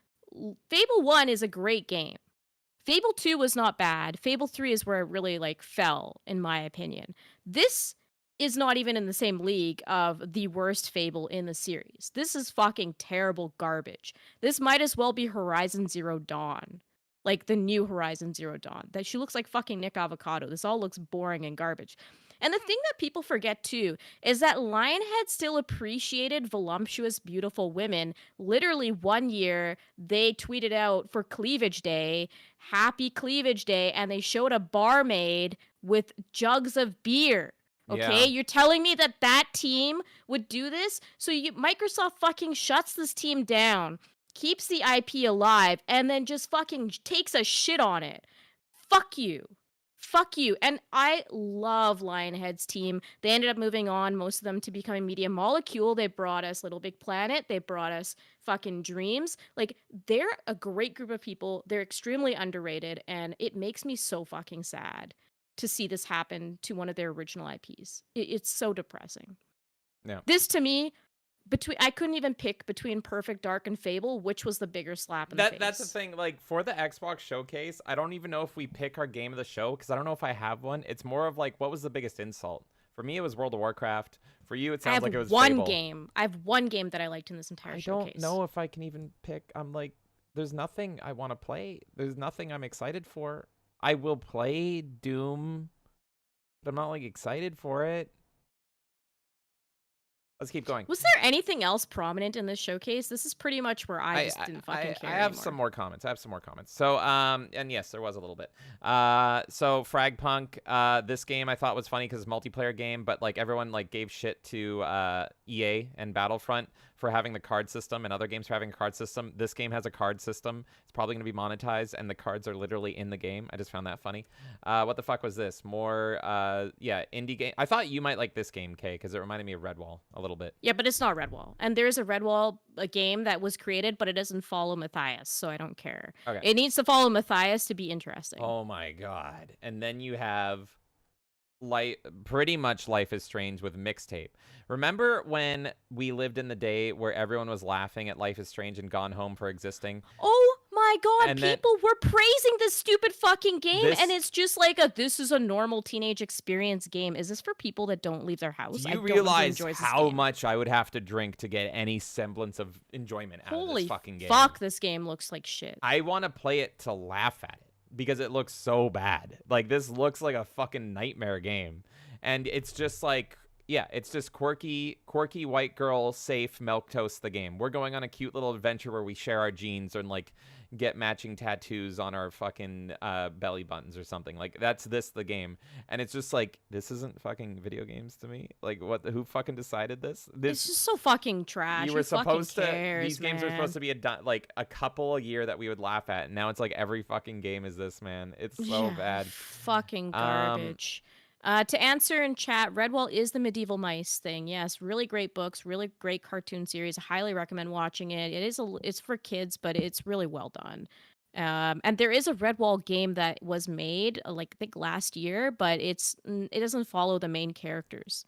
Fable 1 is a great game. Fable 2 was not bad. Fable 3 is where it really, fell, in my opinion. This is not even in the same league of the worst Fable in the series. This is fucking terrible garbage. This might as well be Horizon Zero Dawn. Like the new Horizon Zero Dawn. That she looks like fucking Nick Avocado. This all looks boring and garbage. And the thing that people forget too is that Lionhead still appreciated voluptuous, beautiful women. Literally 1 year, they tweeted out for Cleavage Day, Happy Cleavage Day, and they showed a barmaid with jugs of beer. Okay, You're telling me that team would do this? So Microsoft fucking shuts this team down, keeps the IP alive, and then just fucking takes a shit on it. Fuck you. fuck you. And I love Lionhead's team. They ended up moving on, most of them to becoming Media Molecule. They brought us Little Big Planet. They brought us fucking Dreams. Like, they're a great group of people. They're extremely underrated, and it makes me so fucking sad to see this happen to one of their original IPs. It's so depressing. Yeah. This, to me, I couldn't even pick between Perfect Dark and Fable, which was the bigger slap in the face. That's the thing. Like, for the Xbox showcase, I don't even know if we pick our game of the show, because I don't know if I have one. It's more of like, what was the biggest insult? For me, it was World of Warcraft. For you, it sounds like it was one Fable. game. I have one game that I liked in this entire showcase. I don't know if I can even pick. I'm like, there's nothing I want to play. There's nothing I'm excited for. I will play Doom, but I'm not like excited for it. Let's keep going. Was there anything else prominent in this showcase? This is pretty much where I just didn't fucking care I have anymore. some more comments. So, and yes, there was a little bit. So Fragpunk, this game I thought was funny because it's a multiplayer game, but like everyone like gave shit to EA and Battlefront for having the card system and other games for having a card system. This game has a card system. It's probably going to be monetized, and the cards are literally in the game. I just found that funny. What the fuck was this? More, indie game. I thought you might like this game, Kay, because it reminded me of Redwall a little bit. Yeah, but it's not Redwall. And there's a Redwall game that was created, but it doesn't follow Matthias, so I don't care. Okay. It needs to follow Matthias to be interesting. Oh my god. And then you have pretty much Life is Strange with Mixtape. Remember when we lived in the day where everyone was laughing at Life is Strange and Gone Home for existing? Oh my god, And people were praising this stupid fucking game, This- and it's just like this is a normal teenage experience game. Is this for people that don't leave their house? Do I you don't know who realize enjoys this how game. much I would have to drink to get any semblance of enjoyment out of Holy this fucking game? fuck, this game looks like shit. I want to play it to laugh at it because it looks so bad. Like, this looks like a fucking nightmare game. And it's just like, yeah, it's just quirky white girl safe milquetoast the game. We're going on a cute little adventure where we share our jeans and like get matching tattoos on our fucking belly buttons or something. Like, that's the game. And it's just like, this isn't fucking video games to me. Like, who fucking decided this? It's just so fucking trash. You were supposed to. Cares, These games were supposed to be a couple a year that we would laugh at, and now it's like every fucking game is this, man. It's so bad. Fucking garbage. To answer in chat, Redwall is the medieval mice thing. Yes, really great books, really great cartoon series. I highly recommend watching it. It's for kids, but it's really well done. And there is a Redwall game that was made, like I think last year, but it doesn't follow the main characters.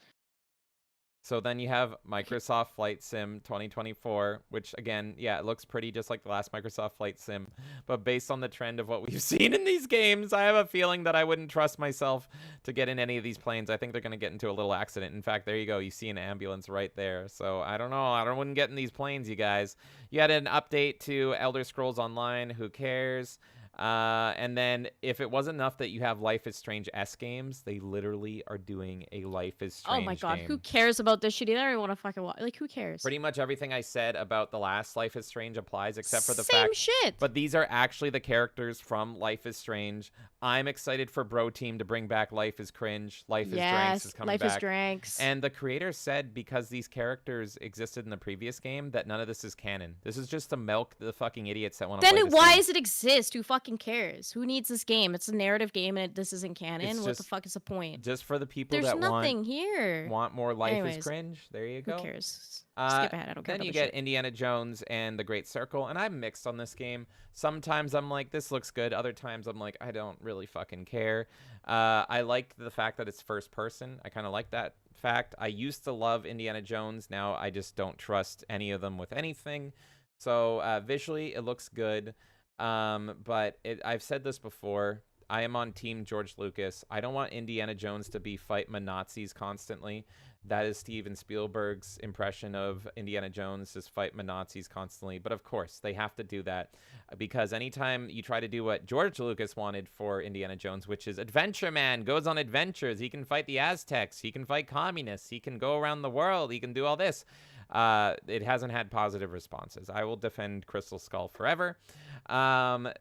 So then you have Microsoft Flight Sim 2024, which again, yeah, it looks pretty just like the last Microsoft Flight Sim. But based on the trend of what we've seen in these games, I have a feeling that I wouldn't trust myself to get in any of these planes. I think they're going to get into a little accident. In fact, there you go. You see an ambulance right there. So I don't know. I wouldn't get in these planes, you guys. You had an update to Elder Scrolls Online. Who cares? And then if it wasn't enough that you have Life is Strange S games, they literally are doing a Life is Strange Oh my god, game. who cares about this shit either? I don't want to fucking watch. Like, who cares? Pretty much everything I said about the last Life is Strange applies, except for the Same fact. shit. But these are actually the characters from Life is Strange. I'm excited for Bro Team to bring back Life is Cringe. Life is Dranks is coming Life back. is Dranks. And the creator said because these characters existed in the previous game, that none of this is canon. This is just to milk the fucking idiots that want to play this why game. does it exist? Who fucking cares? Who needs this game? It's a narrative game and this isn't canon. It's What the just- fuck is the point? Just for the people There's that nothing here. want more Life is Anyways, Cringe. There you go. Who cares? Skip ahead. I don't care Then about you this get shit. Indiana Jones and the Great Circle, and I'm mixed on this game. Sometimes I'm like, this looks good. Other times I'm like, I don't really fucking care. I like the fact that it's first person. I kind of like that fact. I used to love Indiana Jones. Now I just don't trust any of them with anything. So visually, it looks good. But I've said this before. I am on Team George Lucas. I don't want Indiana Jones to be fight Nazis constantly. That is Steven Spielberg's impression of Indiana Jones, is fight Nazis constantly. But of course, they have to do that because anytime you try to do what George Lucas wanted for Indiana Jones, which is Adventure Man, goes on adventures. He can fight the Aztecs. He can fight communists. He can go around the world. He can do all this. It hasn't had positive responses. I will defend Crystal Skull forever.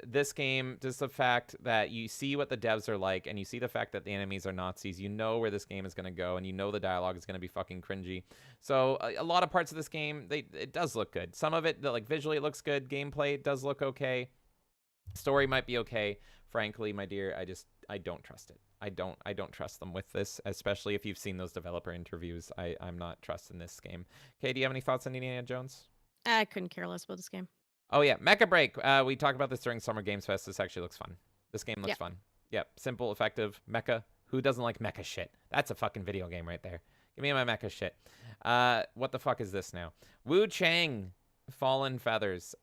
This game, just the fact that you see what the devs are like and you see the fact that the enemies are Nazis, you know where this game is going to go and you know the dialogue is going to be fucking cringy. So a lot of parts of this game, it does look good. Some of it, like visually it looks good. Gameplay does look okay. Story might be okay. Frankly, my dear, I don't trust it. I don't trust them with this, especially if you've seen those developer interviews. I'm not trusting this game. Okay, do you have any thoughts on Indiana Jones? I couldn't care less about this game. Oh yeah, Mecha Break. We talked about this during Summer Games Fest. This actually looks fun. This game looks fun. Yep, simple, effective, mecha. Who doesn't like mecha shit? That's a fucking video game right there. Give me my mecha shit. What the fuck is this now? Wu Chang, Fallen Feathers.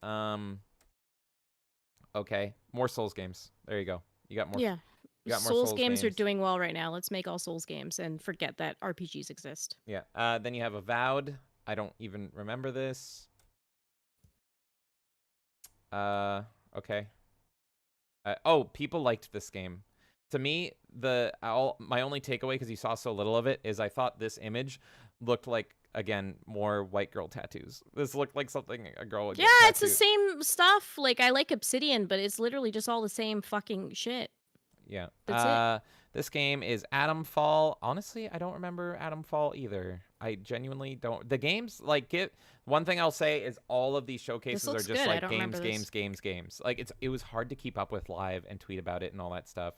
Okay, more Souls games. There you go. You got more. Yeah. You got more Souls games are doing well right now. Let's make all Souls games and forget that RPGs exist. Yeah. Then you have Avowed. I don't even remember this. Okay. Oh, people liked this game. To me, my only takeaway, because you saw so little of it, is I thought this image looked like, again, more white girl tattoos. This looked like something a girl would get it's the same stuff. Like, I like Obsidian, but it's literally just all the same fucking shit. Yeah. That's it. This game is Atomfall. Honestly, I don't remember Atomfall either. I genuinely don't. The games, like, one thing I'll say is all of these showcases are just good. like games. Like, it was hard to keep up with live and tweet about it and all that stuff.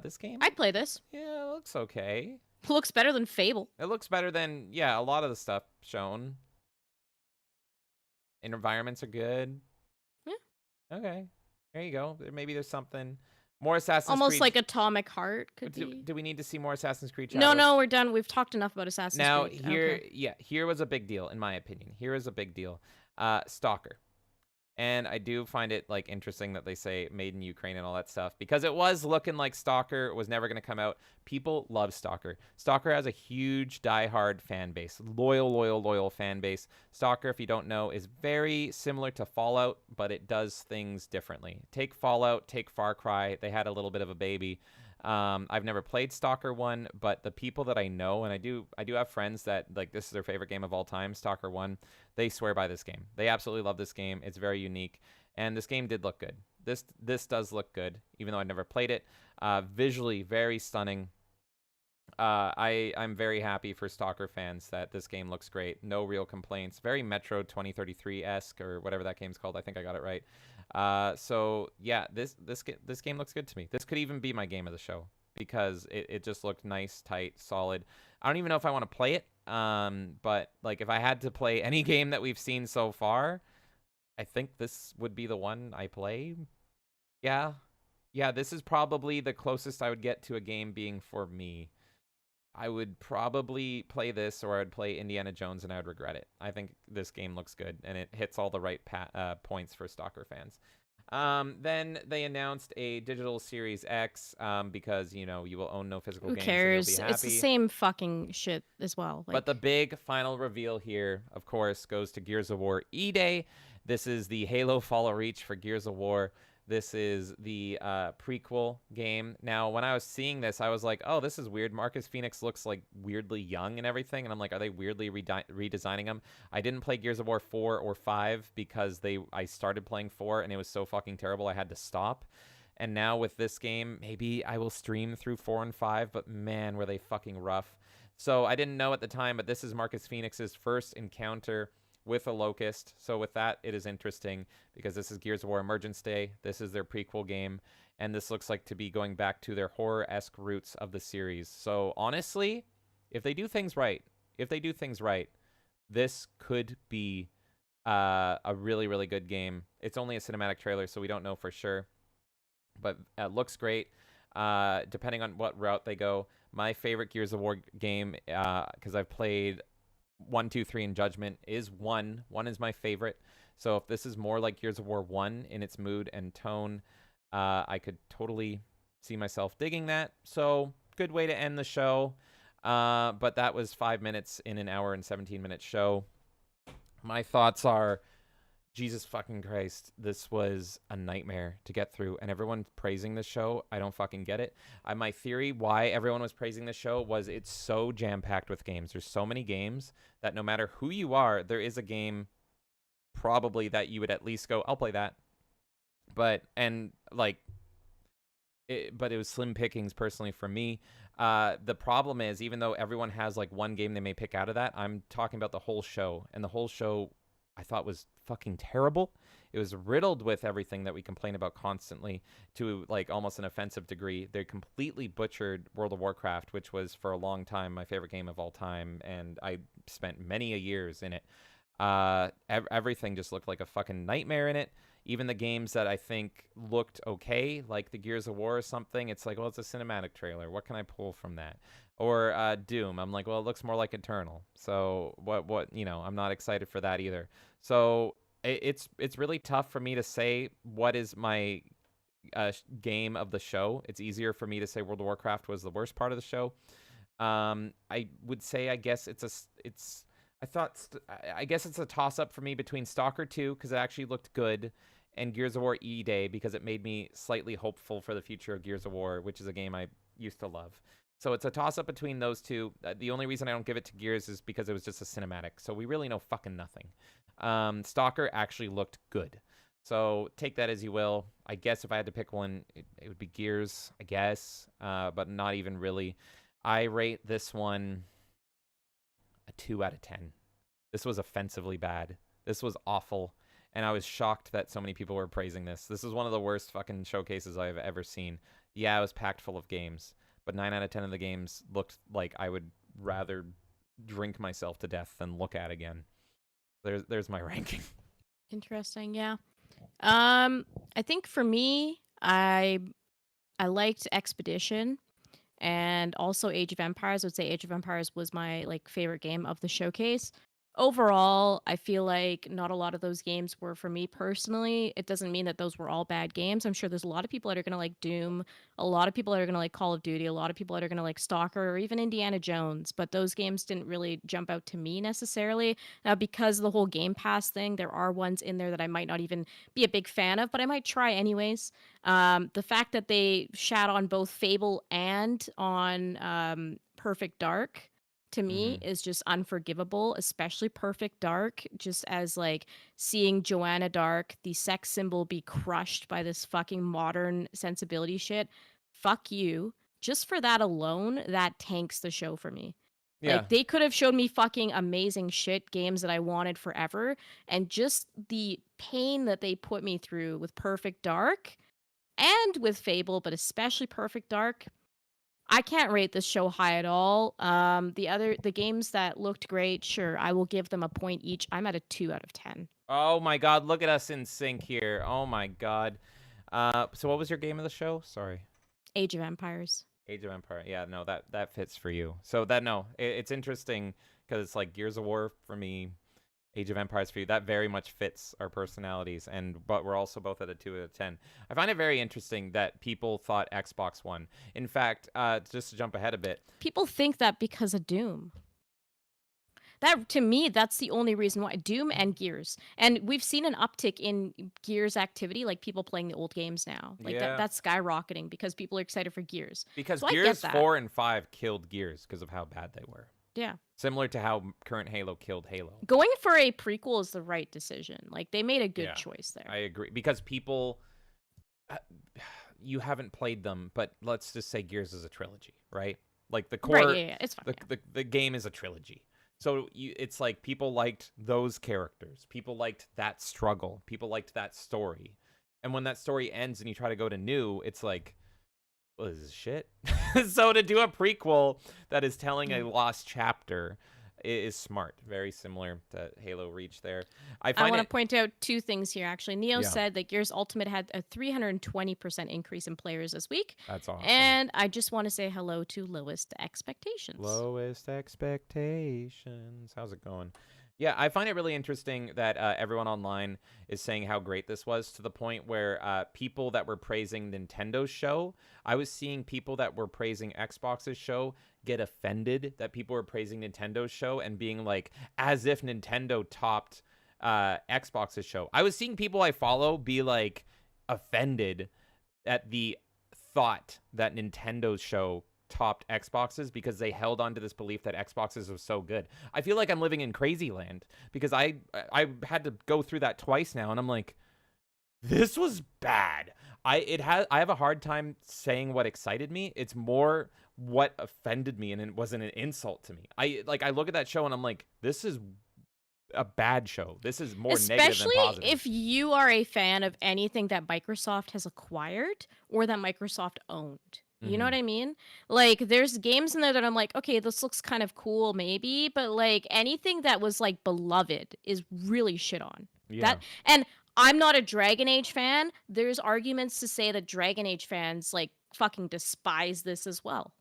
This game, I'd play this. Yeah, it looks okay. Looks better than Fable. It looks better than, a lot of the stuff shown. Environments are good. Yeah. Okay. There you go. Maybe there's something. More Assassin's Creed. Almost like Atomic Heart could be. Do we need to see more Assassin's Creed? No, we're done. We've talked enough about Assassin's Creed. Now, here was a big deal, in my opinion. Here is a big deal. Stalker. And I do find it, like, interesting that they say made in Ukraine and all that stuff, because it was looking like Stalker was never going to come out. People love Stalker. Stalker has a huge diehard fan base, loyal fan base. Stalker, if you don't know, is very similar to Fallout, but it does things differently. Take Fallout, take Far Cry. They had a little bit of a baby. I've never played Stalker 1, but the people that I know, and I do have friends that, like, this is their favorite game of all time, Stalker 1, they swear by this game. They absolutely love this game. It's very unique, and this game did look good. This does look good, even though I never played it. Visually, very stunning. I'm very happy for Stalker fans that this game looks great. No real complaints. Very Metro 2033-esque, or whatever that game's called. I think I got it right. So yeah, this game looks good to me. This could even be my game of the show, because it just looked nice, tight, solid. I don't even know if I want to play it. But, like, if I had to play any game that we've seen so far, I think this would be the one I play. Yeah, this is probably the closest I would get to a game being for me. I would probably play this, or I would play Indiana Jones, and I would regret it. I think this game looks good, and it hits all the right points for Stalker fans. Then they announced a digital Series X, because, you will own no physical games. Who cares? And you'll be happy. It's the same fucking shit as well. But the big final reveal here, of course, goes to Gears of War E-Day. This is the Halo Follow Reach for Gears of War. This is the prequel game. Now, when I was seeing this, I was like, oh, this is weird. Marcus Phoenix looks, like, weirdly young and everything. And I'm like, are they weirdly redesigning him? I didn't play Gears of War 4 or 5 because I started playing 4 and it was so fucking terrible I had to stop. And now with this game, maybe I will stream through 4 and 5, but man, were they fucking rough. So I didn't know at the time, but this is Marcus Phoenix's first encounter with a Locust. So with that, it is interesting, because this is Gears of War Emergence Day. This is their prequel game, and this looks like to be going back to their horror-esque roots of the series. So honestly, if they do things right, this could be a really, really good game. It's only a cinematic trailer, so we don't know for sure, but it looks great. Depending on what route they go, my favorite Gears of War game, because I've played 1, 2, 3, and Judgment, is 1. 1 is my favorite. So if this is more like Gears of War 1 in its mood and tone, I could totally see myself digging that. So good way to end the show. But that was 5 minutes in an hour and 17-minute show. My thoughts are, Jesus fucking Christ, this was a nightmare to get through, and everyone's praising this show. I don't fucking get it. My theory why everyone was praising this show was it's so jam-packed with games. There's so many games that no matter who you are, there is a game probably that you would at least go, I'll play that. But it was slim pickings personally for me. The problem is, even though everyone has, like, one game they may pick out of that, I'm talking about the whole show, and the whole show I thought was fucking terrible. It was riddled with everything that we complain about constantly to like almost an offensive degree. They completely butchered World of Warcraft, which was for a long time my favorite game of all time, and I spent many a years in it. Everything just looked like a fucking nightmare in it. Even the games that I think looked okay, like the Gears of War or something, it's like, well, it's a cinematic trailer. What can I pull from that? Or Doom, I'm like, well, it looks more like Eternal. So what I'm not excited for that either. So it's really tough for me to say what is my game of the show. It's easier for me to say World of Warcraft was the worst part of the show. I would say, I guess I guess it's a toss-up for me between Stalker 2, because it actually looked good, and Gears of War E-Day, because it made me slightly hopeful for the future of Gears of War, which is a game I used to love. So it's a toss-up between those two. The only reason I don't give it to Gears is because it was just a cinematic, so we really know fucking nothing. Stalker actually looked good. So take that as you will. I guess if I had to pick one, it would be Gears, I guess, but not even really. I rate this one a 2 out of 10. This was offensively bad. This was awful. And I was shocked that so many people were praising this. This is one of the worst fucking showcases I've ever seen. Yeah, it was packed full of games, but 9 out of 10 of the games looked like I would rather drink myself to death than look at again. There's my ranking. Interesting, yeah. I think for me, I liked Expedition and also Age of Empires. I would say Age of Empires was my favorite game of the showcase. Overall, I feel like not a lot of those games were for me personally. It doesn't mean that those were all bad games. I'm sure there's a lot of people that are going to like Doom, a lot of people that are going to like Call of Duty, a lot of people that are going to like Stalker or even Indiana Jones, but those games didn't really jump out to me necessarily. Now, because of the whole Game Pass thing, there are ones in there that I might not even be a big fan of, but I might try anyways. The fact that they shat on both Fable and on Perfect Dark, to me, is just unforgivable, especially Perfect Dark, just as seeing Joanna Dark, the sex symbol, be crushed by this fucking modern sensibility shit. Fuck you. Just for that alone, that tanks the show for me. Yeah. They could have showed me fucking amazing shit, games that I wanted forever, and just the pain that they put me through with Perfect Dark and with Fable, but especially Perfect Dark, I can't rate this show high at all. The games that looked great, sure, I will give them a point each. I'm at a 2 out of 10. Oh my god, look at us in sync here. Oh my god. So what was your game of the show? Sorry. Age of Empires. Age of Empire. Yeah, no, that fits for you. So it's interesting because it's like Gears of War for me, Age of Empires for you. That very much fits our personalities, but we're also both at a 2 out of 10. I find it very interesting that people thought Xbox won. In fact, just to jump ahead a bit, people think that because of Doom. That, to me, that's the only reason why. Doom and Gears. And we've seen an uptick in Gears activity, like people playing the old games now. That's skyrocketing because people are excited for Gears. Because so Gears 4 and 5 killed Gears because of how bad they were. Yeah. Similar to how current Halo killed Halo. Going for a prequel is the right decision. They made a good choice there. I agree. Because people, you haven't played them, but let's just say Gears is a trilogy, right? Like the core, right, yeah, it's fine. The game is a trilogy. So it's like people liked those characters. People liked that struggle. People liked that story. And when that story ends and you try to go to new, it's like, what is this shit? So to do a prequel that is telling a lost chapter is smart. Very similar to Halo Reach there. I want to point out two things here, actually. Neo said that Gears Ultimate had a 320% increase in players this week. That's awesome. And I just want to say hello to Lowest Expectations. Lowest Expectations. How's it going? Yeah, I find it really interesting that everyone online is saying how great this was, to the point where people that were praising Nintendo's show, I was seeing people that were praising Xbox's show get offended that people were praising Nintendo's show and being like, as if Nintendo topped Xbox's show. I was seeing people I follow be like offended at the thought that Nintendo's show topped Xboxes because they held on to this belief that Xboxes was so good. I feel like I'm living in crazy land because I had to go through that twice now, and I'm like, this was bad. I have a hard time saying what excited me. It's more what offended me, and it wasn't an insult to me. I look at that show and I'm like, this is a bad show. This is more negative Especially than positive. if you are a fan of anything that Microsoft has acquired or that Microsoft owned. You know what I mean? Like, there's games in there that I'm like, okay, this looks kind of cool, maybe, but like anything that was like beloved is really shit on. Yeah. And I'm not a Dragon Age fan. There's arguments to say that Dragon Age fans like fucking despise this as well.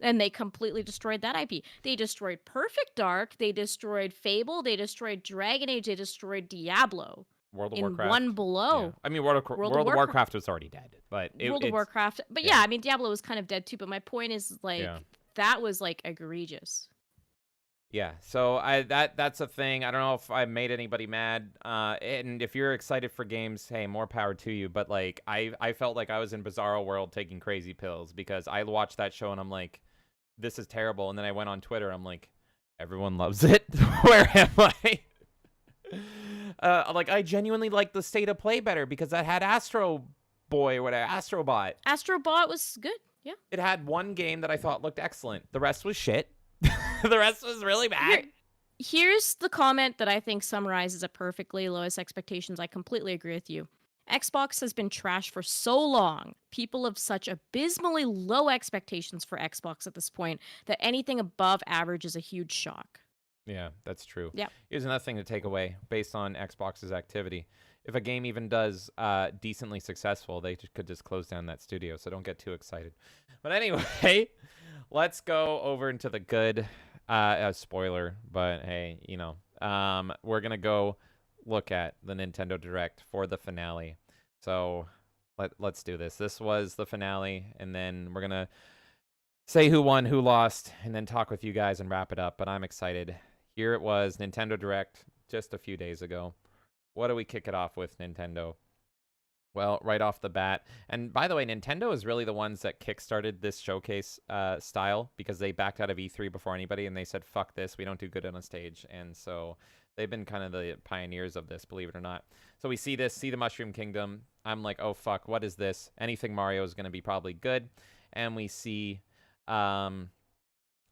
And they completely destroyed that IP. They destroyed Perfect Dark. They destroyed Fable. They destroyed Dragon Age. They destroyed Diablo. World of in Warcraft. one blow. Yeah. I mean, World of Warcraft was already dead, but World of Warcraft. But yeah, I mean, Diablo was kind of dead too. But my point is, like, that was like egregious. Yeah, so that's a thing. I don't know if I made anybody mad. And if you're excited for games, hey, more power to you. But like, I felt like I was in Bizarro World taking crazy pills because I watched that show and I'm like, this is terrible. And then I went on Twitter. I'm like, everyone loves it. Where am I? Like, I genuinely like the State of Play better because that had Astro Boy or whatever, Astrobot. Astrobot was good. Yeah. It had one game that I thought looked excellent. The rest was shit. The rest was really bad. Here's the comment that I think summarizes it perfectly. Lowest expectations. I completely agree with you. Xbox has been trashed for so long. People have such abysmally low expectations for Xbox at this point that anything above average is a huge shock. Yeah, that's true. Yep. Here's another thing to take away based on Xbox's activity. If a game even does decently successful, they could just close down that studio, so don't get too excited. But anyway, let's go over into the good. Spoiler, but hey, you know, we're going to go look at the Nintendo Direct for the finale. So let's do this. This was the finale, and then we're going to say who won, who lost, and then talk with you guys and wrap it up. But I'm excited. Here it was, Nintendo Direct, just a few days ago. What do we kick it off with, Nintendo? Well, right off the bat. And by the way, Nintendo is really the ones that kickstarted this showcase style because they backed out of E3 before anybody and they said, fuck this, we don't do good on a stage. And so they've been kind of the pioneers of this, believe it or not. So we see this, see the Mushroom Kingdom. I'm like, oh, fuck, what is this? Anything Mario is going to be probably good. And we see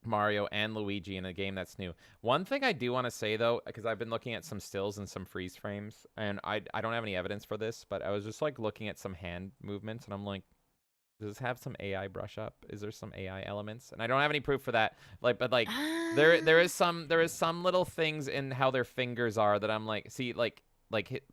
Mario and Luigi in a game that's new. One thing I do want to say, though, because I've been looking at some stills and some freeze frames, and I don't have any evidence for this, but I was just like looking at some hand movements, and I'm like, does this have some AI brush up? Is there some AI elements? And I don't have any proof for that. Like, but like, there is some little things in how their fingers are that I'm like, see, like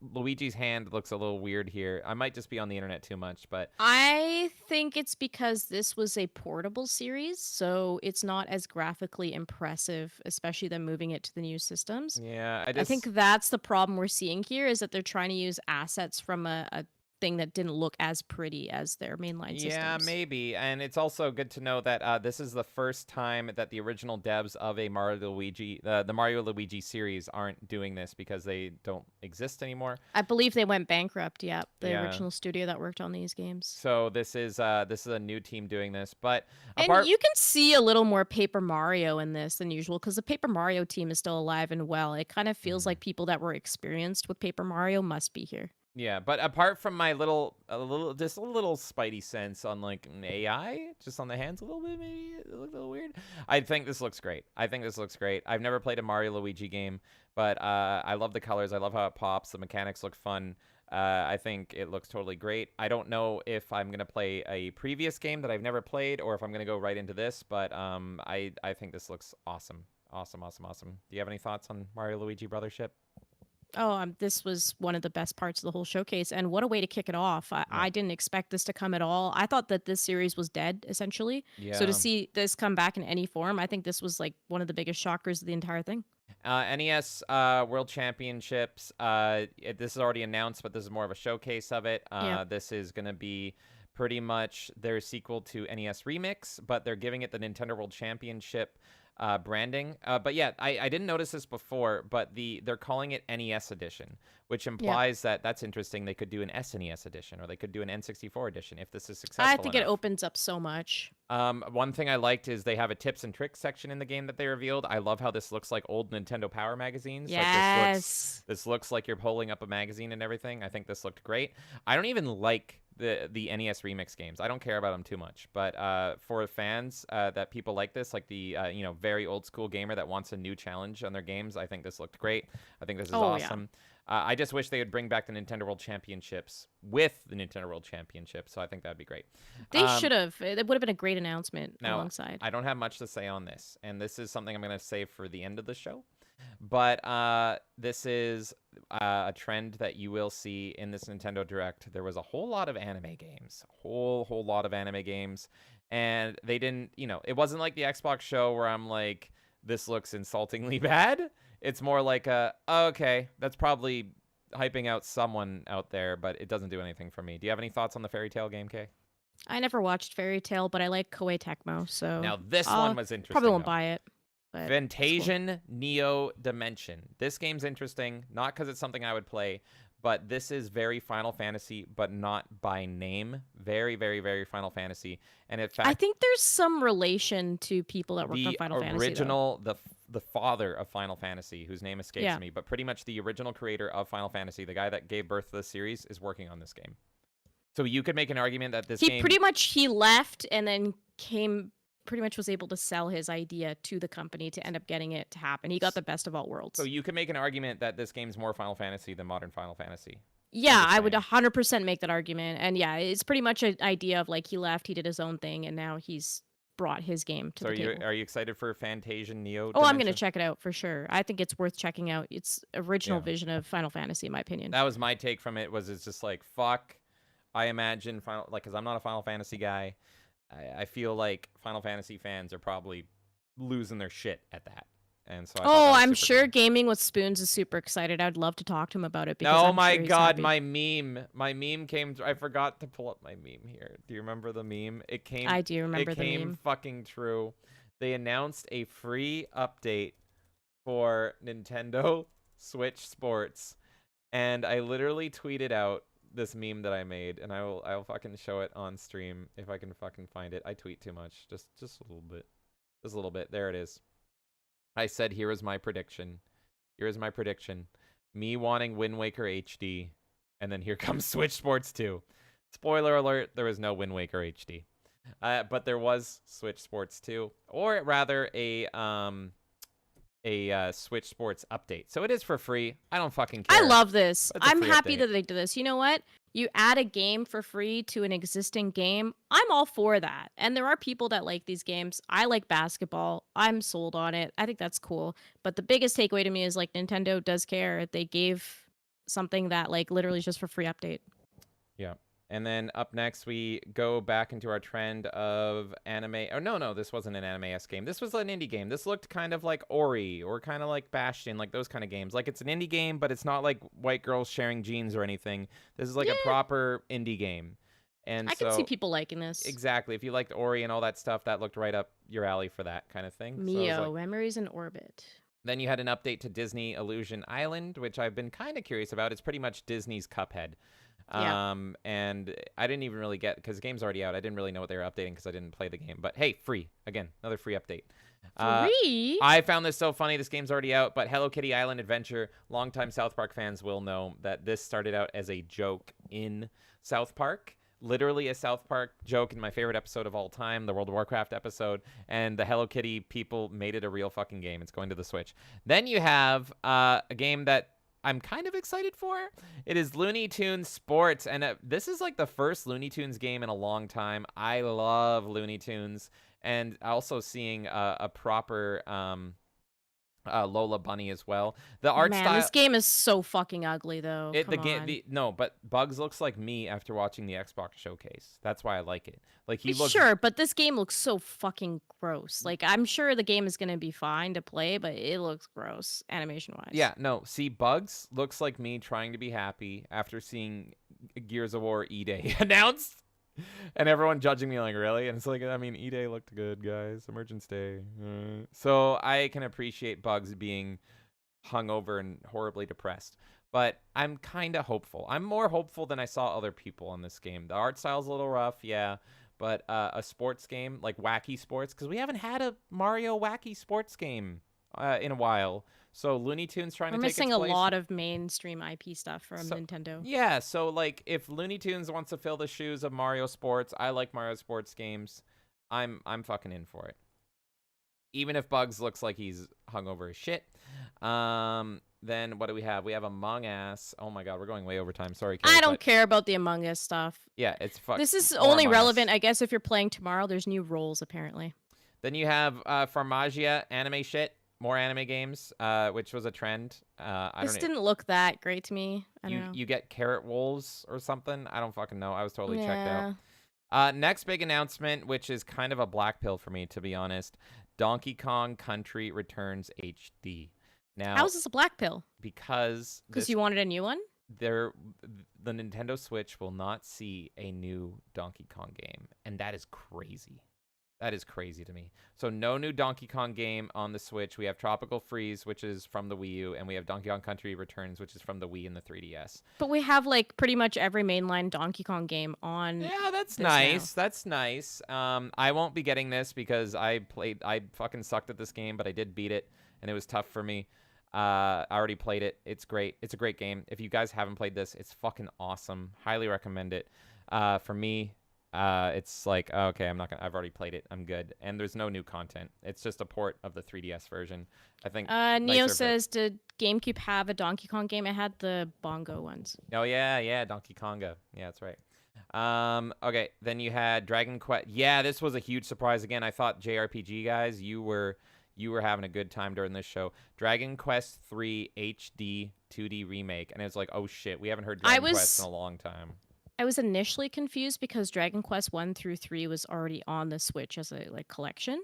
Luigi's hand looks a little weird here. I might just be on the internet too much, but I think it's because this was a portable series, so it's not as graphically impressive, especially them moving it to the new systems. Yeah, I think that's the problem we're seeing here is that they're trying to use assets from a thing that didn't look as pretty as their mainline systems. Yeah, maybe. And it's also good to know that this is the first time that the original devs of a Mario Luigi, the Mario Luigi series aren't doing this because they don't exist anymore. I believe they went bankrupt, the original studio that worked on these games. So this is a new team doing this, but and you can see a little more Paper Mario in this than usual because the Paper Mario team is still alive and well. It kind of feels like people that were experienced with Paper Mario must be here. Yeah, but apart from my little spidey sense on like AI, just on the hands a little bit, maybe it looked a little weird. I think this looks great. I've never played a Mario Luigi game, but I love the colors. I love how it pops. The mechanics look fun. I think it looks totally great. I don't know if I'm gonna play a previous game that I've never played or if I'm gonna go right into this, but I think this looks awesome. Awesome. Do you have any thoughts on Mario Luigi Brothership? Oh, this was one of the best parts of the whole showcase, and what a way to kick it off. I didn't expect this to come at all. I thought that this series was dead, essentially. Yeah. So to see this come back in any form, I think this was like one of the biggest shockers of the entire thing. NES World Championships, this is already announced, but this is more of a showcase of it. This is going to be pretty much their sequel to NES Remix, but they're giving it the Nintendo World Championship branding. But yeah, I didn't notice this before, but they're calling it NES edition, which implies that's interesting. They could do an SNES edition, or they could do an N64 edition if this is successful. I think it opens up so much. One thing I liked is they have a tips and tricks section in the game that they revealed. I love how this looks like old Nintendo Power magazines. Yes. Like this looks like you're pulling up a magazine and everything. I think this looked great. I don't even like the NES remix games. I don't care about them too much, but for fans that people like this, like the very old school gamer that wants a new challenge on their games, I think this looked great. I think this is awesome. I just wish they would bring back the Nintendo World Championships with the Nintendo World Championship, so I think that'd be great. They should have. It would have been a great announcement alongside. I don't have much to say on this, and this is something I'm going to save for the end of the show. But this is a trend that you will see in this Nintendo Direct. There was a whole lot of anime games, whole lot of anime games, and they didn't, it wasn't like the Xbox show where I'm like, this looks insultingly bad. It's more like okay, that's probably hyping out someone out there, but it doesn't do anything for me. Do you have any thoughts on the Fairy Tail game, Kay? I never watched Fairy Tail, but I like Koei Tecmo, so now this one was interesting. Probably won't buy it. Fantasian cool. Neo Dimension. This game's interesting, not because it's something I would play, but this is very Final Fantasy, but not by name. Very, very, very Final Fantasy. And in fact, I think there's some relation to people that work on Final Fantasy. The original, the father of Final Fantasy, whose name escapes me, but pretty much the original creator of Final Fantasy, the guy that gave birth to the series, is working on this game. So you could make an argument that this game... He left and then pretty much was able to sell his idea to the company to end up getting it to happen. He got the best of all worlds. So you could make an argument that this game's more Final Fantasy than modern Final Fantasy. Yeah, I would 100% make that argument. And yeah, it's pretty much an idea of like he left, he did his own thing, and now he's brought his game to the table. Are you excited for Fantasian Neo Dimension? I'm going to check it out for sure. I think it's worth checking out. It's original vision of Final Fantasy, in my opinion. That was my take from it, it's just like, fuck, I imagine, because I'm not a Final Fantasy guy, I feel like Final Fantasy fans are probably losing their shit at that. And so I'm sure cool. Gaming with Spoons is super excited. I'd love to talk to him about it. Because my God, my meme came. I forgot to pull up my meme here. Do you remember the meme? It came. I do remember the meme. It came fucking true. They announced a free update for Nintendo Switch Sports, and I literally tweeted out this meme that I made, and I'll fucking show it on stream if I can fucking find it. I tweet too much. Just a little bit. Just a little bit. There it is. I said, here is my prediction. Here is my prediction. Me wanting Wind Waker HD, and then here comes Switch Sports 2. Spoiler alert, there was no Wind Waker HD. But there was Switch Sports 2, or rather a Switch Sports update. So it is for free. I don't fucking care. I love this. I'm happy that they did this. You know what? You add a game for free to an existing game. I'm all for that. And there are people that like these games. I like basketball. I'm sold on it. I think that's cool. But the biggest takeaway to me is like Nintendo does care. They gave something that like literally is just for free update. Yeah. And then up next, we go back into our trend of anime. Oh, no, this wasn't an anime-esque game. This was an indie game. This looked kind of like Ori or kind of like Bastion, like those kind of games. Like, it's an indie game, but it's not like white girls sharing jeans or anything. This is like a proper indie game. And I can see people liking this. Exactly. If you liked Ori and all that stuff, that looked right up your alley for that kind of thing. Mio, Memories in Orbit. Then you had an update to Disney Illusion Island, which I've been kind of curious about. It's pretty much Disney's Cuphead. And I didn't even really get, because the game's already out, I didn't really know what they were updating because I didn't play the game. But hey, free. Again, another free update. Free? I found this so funny. This game's already out, but Hello Kitty Island Adventure, longtime South Park fans will know that this started out as a joke in South Park. Literally a South Park joke in my favorite episode of all time, the World of Warcraft episode, and the Hello Kitty people made it a real fucking game. It's going to the Switch. Then you have a game that I'm kind of excited for. It is Looney Tunes Sports, and this is like the first Looney Tunes game in a long time. I love Looney Tunes, and also seeing a proper Lola Bunny as well. The art style. This game is so fucking ugly, though. But Bugs looks like me after watching the Xbox showcase. That's why I like it. Like he looks. Sure, but this game looks so fucking gross. Like I'm sure the game is gonna be fine to play, but it looks gross animation wise. Yeah, no. See, Bugs looks like me trying to be happy after seeing Gears of War E-Day announced. And everyone judging me like, really? And it's like, I mean, E-Day looked good, guys. Emergence Day. So I can appreciate Bugs being hungover and horribly depressed. But I'm kind of hopeful. I'm more hopeful than I saw other people on this game. The art style's a little rough, yeah. But a sports game, like Wacky Sports, because we haven't had a Mario Wacky Sports game in a while. So Looney Tunes trying We're to take its missing a place. lot of mainstream IP stuff from So- Nintendo. Yeah, so like if Looney Tunes wants to fill the shoes of Mario Sports, I like Mario Sports games. I'm fucking in for it. Even if Bugs looks like he's hungover as shit. Then what do we have? We have Among Us. Oh my god, we're going way over time. Sorry, Kate, I don't but care about the Among Us stuff. yeah, it's fuck. This is or only Among relevant, Us. I guess, if you're playing tomorrow. There's new roles, apparently. Then you have Farmagia anime shit, more anime games, which was a trend. I This don't know. didn't look that great to me. I don't You know. you get carrot wolves or something. I don't fucking know. I was totally checked Yeah. out. Next big announcement, which is kind of a black pill for me, to be honest. Donkey Kong Country Returns HD. Now, How is this a black pill? because Because you wanted a new one? the Nintendo Switch will not see a new Donkey Kong game, and that is crazy. That is crazy to me. So no new Donkey Kong game on the Switch. We have Tropical Freeze, which is from the Wii U, and we have Donkey Kong Country Returns, which is from the Wii and the 3DS. But we have like pretty much every mainline Donkey Kong game on. Yeah, that's this nice. now. That's nice. I won't be getting this because I fucking sucked at this game, but I did beat it, and it was tough for me. I already played it. It's great. It's a great game. If you guys haven't played this, it's fucking awesome. Highly recommend it. For me, it's like, okay, I've already played it. I'm good. And there's no new content. It's just a port of the 3DS version. I think. Neo nicer says, did GameCube have a Donkey Kong game? It had the bongo ones. Oh yeah, Donkey Konga. Yeah, that's right. Okay, then you had Dragon Quest. Yeah, this was a huge surprise again. I thought JRPG guys, you were having a good time during this show. Dragon Quest 3 HD 2D remake, and it's like, oh shit, we haven't heard Dragon Quest in a long time. I was initially confused because Dragon Quest 1 through 3 was already on the Switch as a like collection.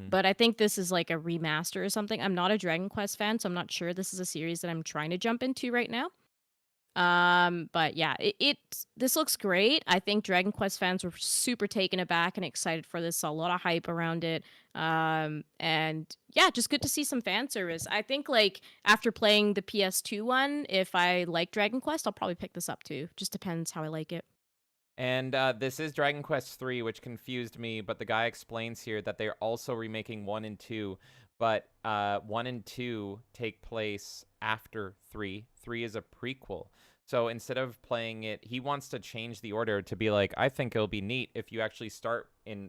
But I think this is like a remaster or something. I'm not a Dragon Quest fan, so I'm not sure this is a series that I'm trying to jump into right now. But yeah, this looks great. I think Dragon Quest fans were super taken aback and excited for this. Saw a lot of hype around it. And yeah, just good to see some fan service. I think like after playing the PS2 one, if I like Dragon Quest, I'll probably pick this up too. Just depends how I like it. And this is Dragon Quest 3, which confused me, but the guy explains here that they're also remaking 1 and 2, but 1 and 2 take place after 3. 3 is a prequel. So instead of playing it, he wants to change the order to be like, I think it'll be neat if you actually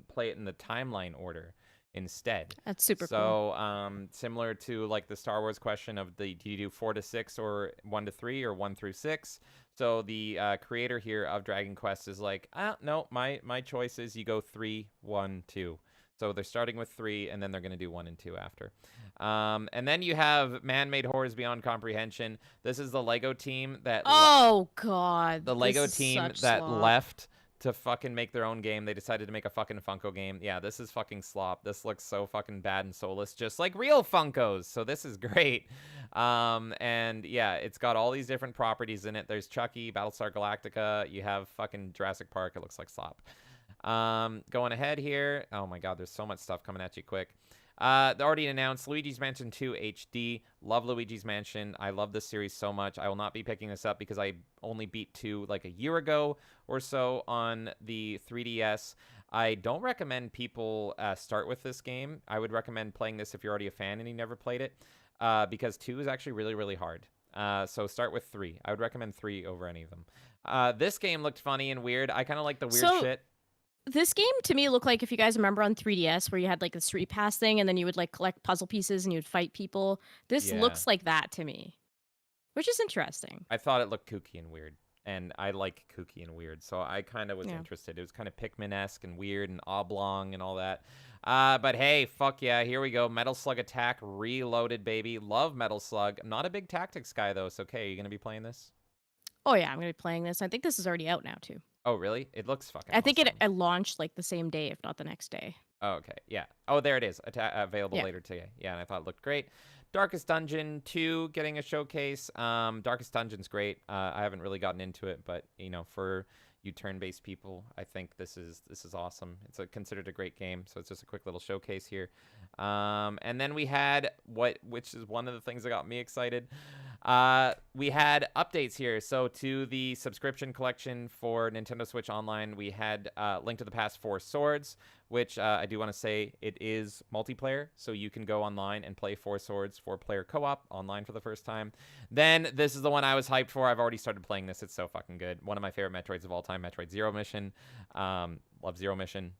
play it in the timeline order instead. That's super cool. So similar to like the Star Wars question of do you do 4 to 6 or 1 to 3 or 1 through 6? So the creator here of Dragon Quest is like, no, my choice is you go 3, 1, 2. So they're starting with 3, and then they're going to do 1 and 2 after. And then you have Man-Made Horrors Beyond Comprehension. This is the Lego team that... Oh, God. The Lego this is team such that slop. left to fucking make their own game. They decided to make a fucking Funko game. Yeah, this is fucking slop. This looks so fucking bad and soulless, just like real Funkos. So this is great. And yeah, it's got all these different properties in it. There's Chucky, Battlestar Galactica. You have fucking Jurassic Park. It looks like slop. Going ahead here. Oh my god, there's so much stuff coming at you quick. They already announced Luigi's Mansion 2 HD. Love Luigi's Mansion. I love this series so much. I will not be picking this up because I only beat 2 like a year ago or so on the 3DS. I don't recommend people start with this game. I would recommend playing this if you're already a fan and you never played it, because 2 is actually really, really hard. So start with 3. I would recommend 3 over any of them. This game looked funny and weird. I kind of like the weird shit. This game to me looked like, if you guys remember on 3DS, where you had like the street pass thing and then you would like collect puzzle pieces and you would fight people. This looks like that to me, which is interesting. I thought it looked kooky and weird, and I like kooky and weird, so I kind of was interested. It was kind of Pikmin-esque and weird and oblong and all that. But hey, fuck yeah, here we go. Metal Slug Attack Reloaded, baby. Love Metal Slug. I'm not a big tactics guy, though, so okay, are you going to be playing this? Oh yeah, I'm going to be playing this. I think this is already out now, too. Oh, really? It looks fucking I think awesome. it launched like the same day, if not the next day. Oh, okay, yeah. Oh, there it is. Available later today. Yeah, and I thought it looked great. Darkest Dungeon 2 getting a showcase. Darkest Dungeon's great. I haven't really gotten into it, but, you know, for you turn-based people, I think this is awesome. It's considered a great game, so it's just a quick little showcase here. And then we had which is one of the things that got me excited. We had updates here. So to the subscription collection for Nintendo Switch Online, we had Link to the Past 4 Swords, which I do want to say it is multiplayer, so you can go online and play Four Swords 4-player co-op online for the first time. Then this is the one I was hyped for. I've already started playing this. It's so fucking good. One of my favorite Metroids of all time, Metroid Zero Mission. Love Zero Mission.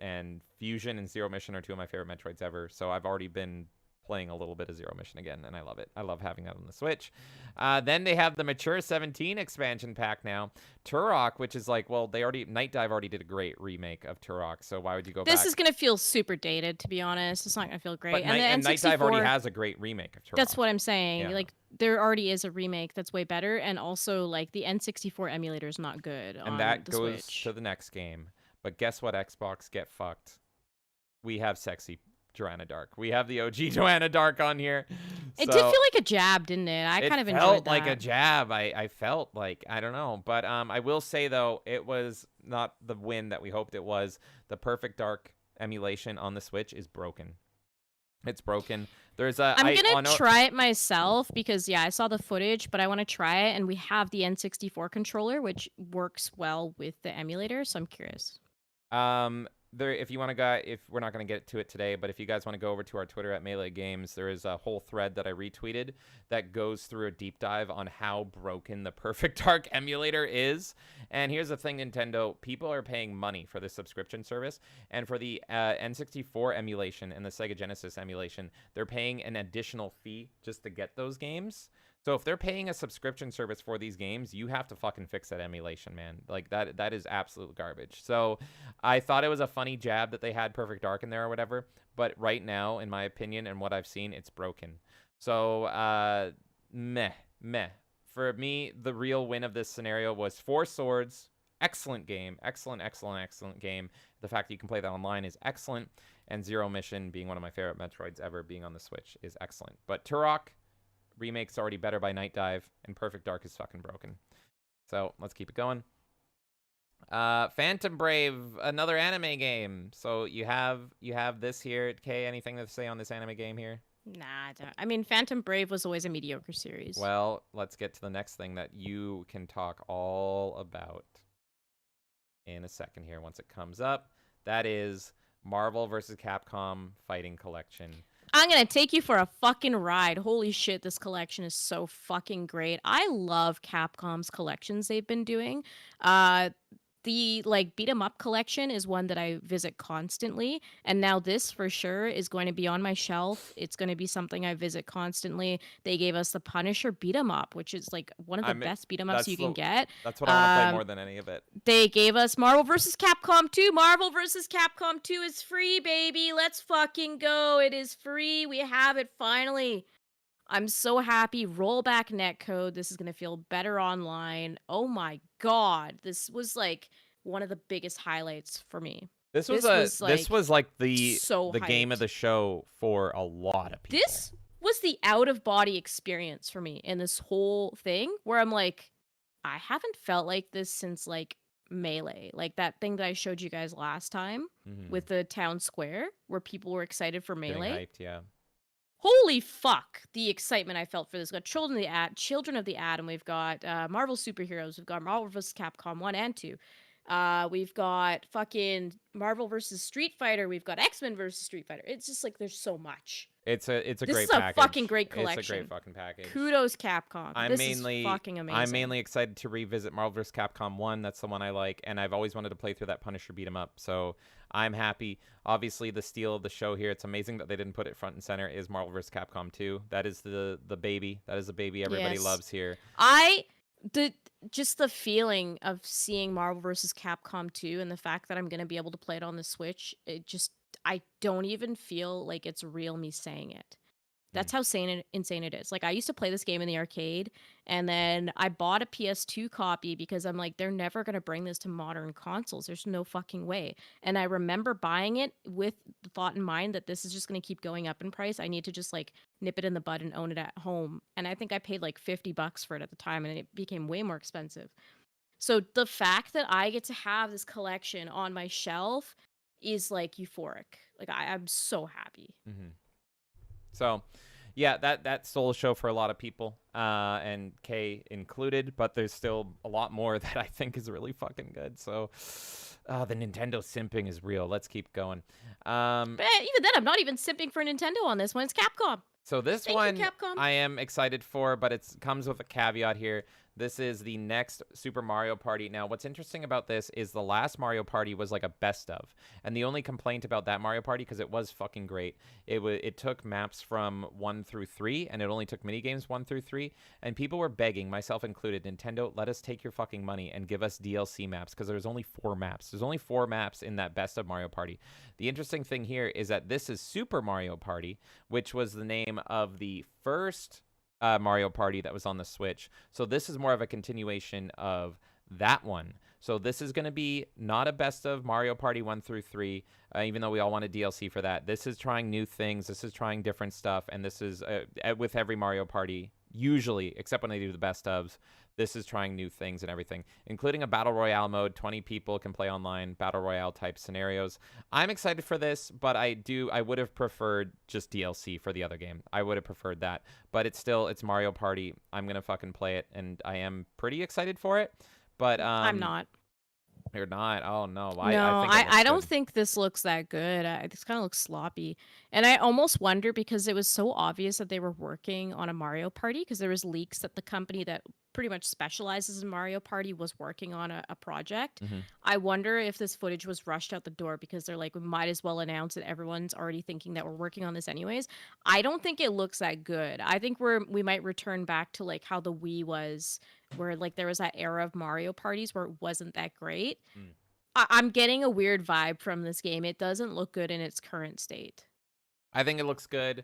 And Fusion and Zero Mission are two of my favorite Metroids ever, so I've already been playing a little bit of Zero Mission again, and I love it. I love having that on the Switch. Then they have the Mature 17 expansion pack now. Turok, which is like, well, Night Dive already did a great remake of Turok, so why would you go back? This is going to feel super dated, to be honest. It's not going to feel great. But Night Dive already has a great remake of Turok. That's what I'm saying. Yeah. Like, there already is a remake that's way better, and also, like, the N64 emulator is not good on And that the goes Switch. to the next game. But guess what, Xbox? Get fucked. We have sexy Joanna Dark. We have the OG Joanna Dark on here. It did feel like a jab, didn't it? I kind of enjoyed that. It felt like a jab. I felt like, I don't know. But I will say, though, it was not the win that we hoped it was. The Perfect Dark emulation on the Switch is broken. It's broken. I'm going to try it myself because, yeah, I saw the footage, but I want to try it. And we have the N64 controller, which works well with the emulator. So I'm curious. If you want to go, if we're not going to get to it today, but if you guys want to go over to our Twitter at Melee Games, there is a whole thread that I retweeted that goes through a deep dive on how broken the Perfect Dark emulator is. And here's the thing, Nintendo, people are paying money for this subscription service, and for the N64 emulation and the Sega Genesis emulation, they're paying an additional fee just to get those games. So if they're paying a subscription service for these games, you have to fucking fix that emulation, man. Like, that is absolute garbage. So I thought it was a funny jab that they had Perfect Dark in there or whatever. But right now, in my opinion and what I've seen, it's broken. So, meh. For me, the real win of this scenario was Four Swords. Excellent game. Excellent game. The fact that you can play that online is excellent. And Zero Mission, being one of my favorite Metroids ever, being on the Switch, is excellent. But Turok, remake's already better by Night Dive, and Perfect Dark is fucking broken. So let's keep it going. Phantom Brave, another anime game. So you have this here. Kay, anything to say on this anime game here? Nah, I don't. I mean, Phantom Brave was always a mediocre series. Well, let's get to the next thing that you can talk all about in a second here once it comes up. That is Marvel vs. Capcom Fighting Collection. I'm going to take you for a fucking ride. Holy shit, this collection is so fucking great. I love Capcom's collections they've been doing. The beat 'em up collection is one that I visit constantly, and now this for sure is going to be on my shelf. It's going to be something I visit constantly. They gave us the Punisher beat 'em up, which is like one of the best beat 'em ups you can get. That's what I want to play more than any of it. They gave us Marvel vs. Capcom 2. Marvel vs. Capcom 2 is free, baby. Let's fucking go. It is free. We have it finally. I'm so happy. Roll back netcode. This is going to feel better online. Oh my god. This was like one of the biggest highlights for me. This was the so game hyped. of the show for a lot of people. This was the out of body experience for me in this whole thing where I'm like, I haven't felt like this since like Melee, like that thing that I showed you guys last time with the town square where people were excited for Melee. Getting hyped, yeah. Holy fuck, the excitement I felt for this. We've got Children of the Atom. We've got Marvel Superheroes. We've got Marvel vs. Capcom 1 and 2. We've got fucking Marvel vs. Street Fighter. We've got X-Men vs. Street Fighter. It's just like there's so much. It's a This great is package. a fucking great collection. It's a great fucking package. Kudos, Capcom. This is fucking amazing. I'm mainly excited to revisit Marvel vs. Capcom 1. That's the one I like, and I've always wanted to play through that Punisher beat 'em up. So I'm happy. Obviously, the steal of the show here. It's amazing that they didn't put it front and center. Is Marvel vs. Capcom 2? That is the baby. That is the baby everybody loves here. Just the feeling of seeing Marvel vs. Capcom 2 and the fact that I'm going to be able to play it on the Switch, I don't even feel like it's real me saying it. That's how insane it is. Like, I used to play this game in the arcade, and then I bought a PS2 copy because I'm like, they're never going to bring this to modern consoles. There's no fucking way. And I remember buying it with the thought in mind that this is just going to keep going up in price. I need to just, like, nip it in the bud and own it at home. And I think I paid, like, $50 for it at the time, and it became way more expensive. So the fact that I get to have this collection on my shelf is, like, euphoric. Like, I'm so happy. So, Yeah, that stole a show for a lot of people, and Kay included, but there's still a lot more that I think is really fucking good. So, the Nintendo simping is real. Let's keep going. But even then, I'm not even simping for Nintendo on this one. It's Capcom. So this Thank one you, Capcom. I am excited for, but it comes with a caveat here. This is the next Super Mario Party. Now, what's interesting about this is the last Mario Party was like a best of. And the only complaint about that Mario Party, because it was fucking great, it took maps from 1 through 3, and it only took minigames 1 through 3. And people were begging, myself included, Nintendo, let us take your fucking money and give us DLC maps, because there's only 4 maps. There's only 4 maps in that best of Mario Party. The interesting thing here is that this is Super Mario Party, which was the name of the first Mario Party that was on the Switch. So this is more of a continuation of that one. So this is going to be not a best of Mario Party 1 through 3, even though we all want a DLC for that. This is trying new things. This is trying different stuff. And this is with every Mario Party, usually, except when they do the best ofs, this is trying new things and everything, including a Battle Royale mode. 20 people can play online, Battle Royale type scenarios. I'm excited for this, but I would have preferred just DLC for the other game. I would have preferred that. But it's Mario Party. I'm going to fucking play it, and I am pretty excited for it. But I'm not. You're not? Oh, no. No, I don't think this looks that good. This kind of looks sloppy. And I almost wonder, because it was so obvious that they were working on a Mario Party, because there was leaks that the company that pretty much specializes in Mario Party was working on a project. I wonder if this footage was rushed out the door because they're like, we might as well announce it. Everyone's already thinking that we're working on this anyways. I don't think it looks that good. I think we might return back to like how the Wii was, where like there was that era of Mario parties where it wasn't that great. I'm getting a weird vibe from this game. It doesn't look good in its current state. I think it looks good.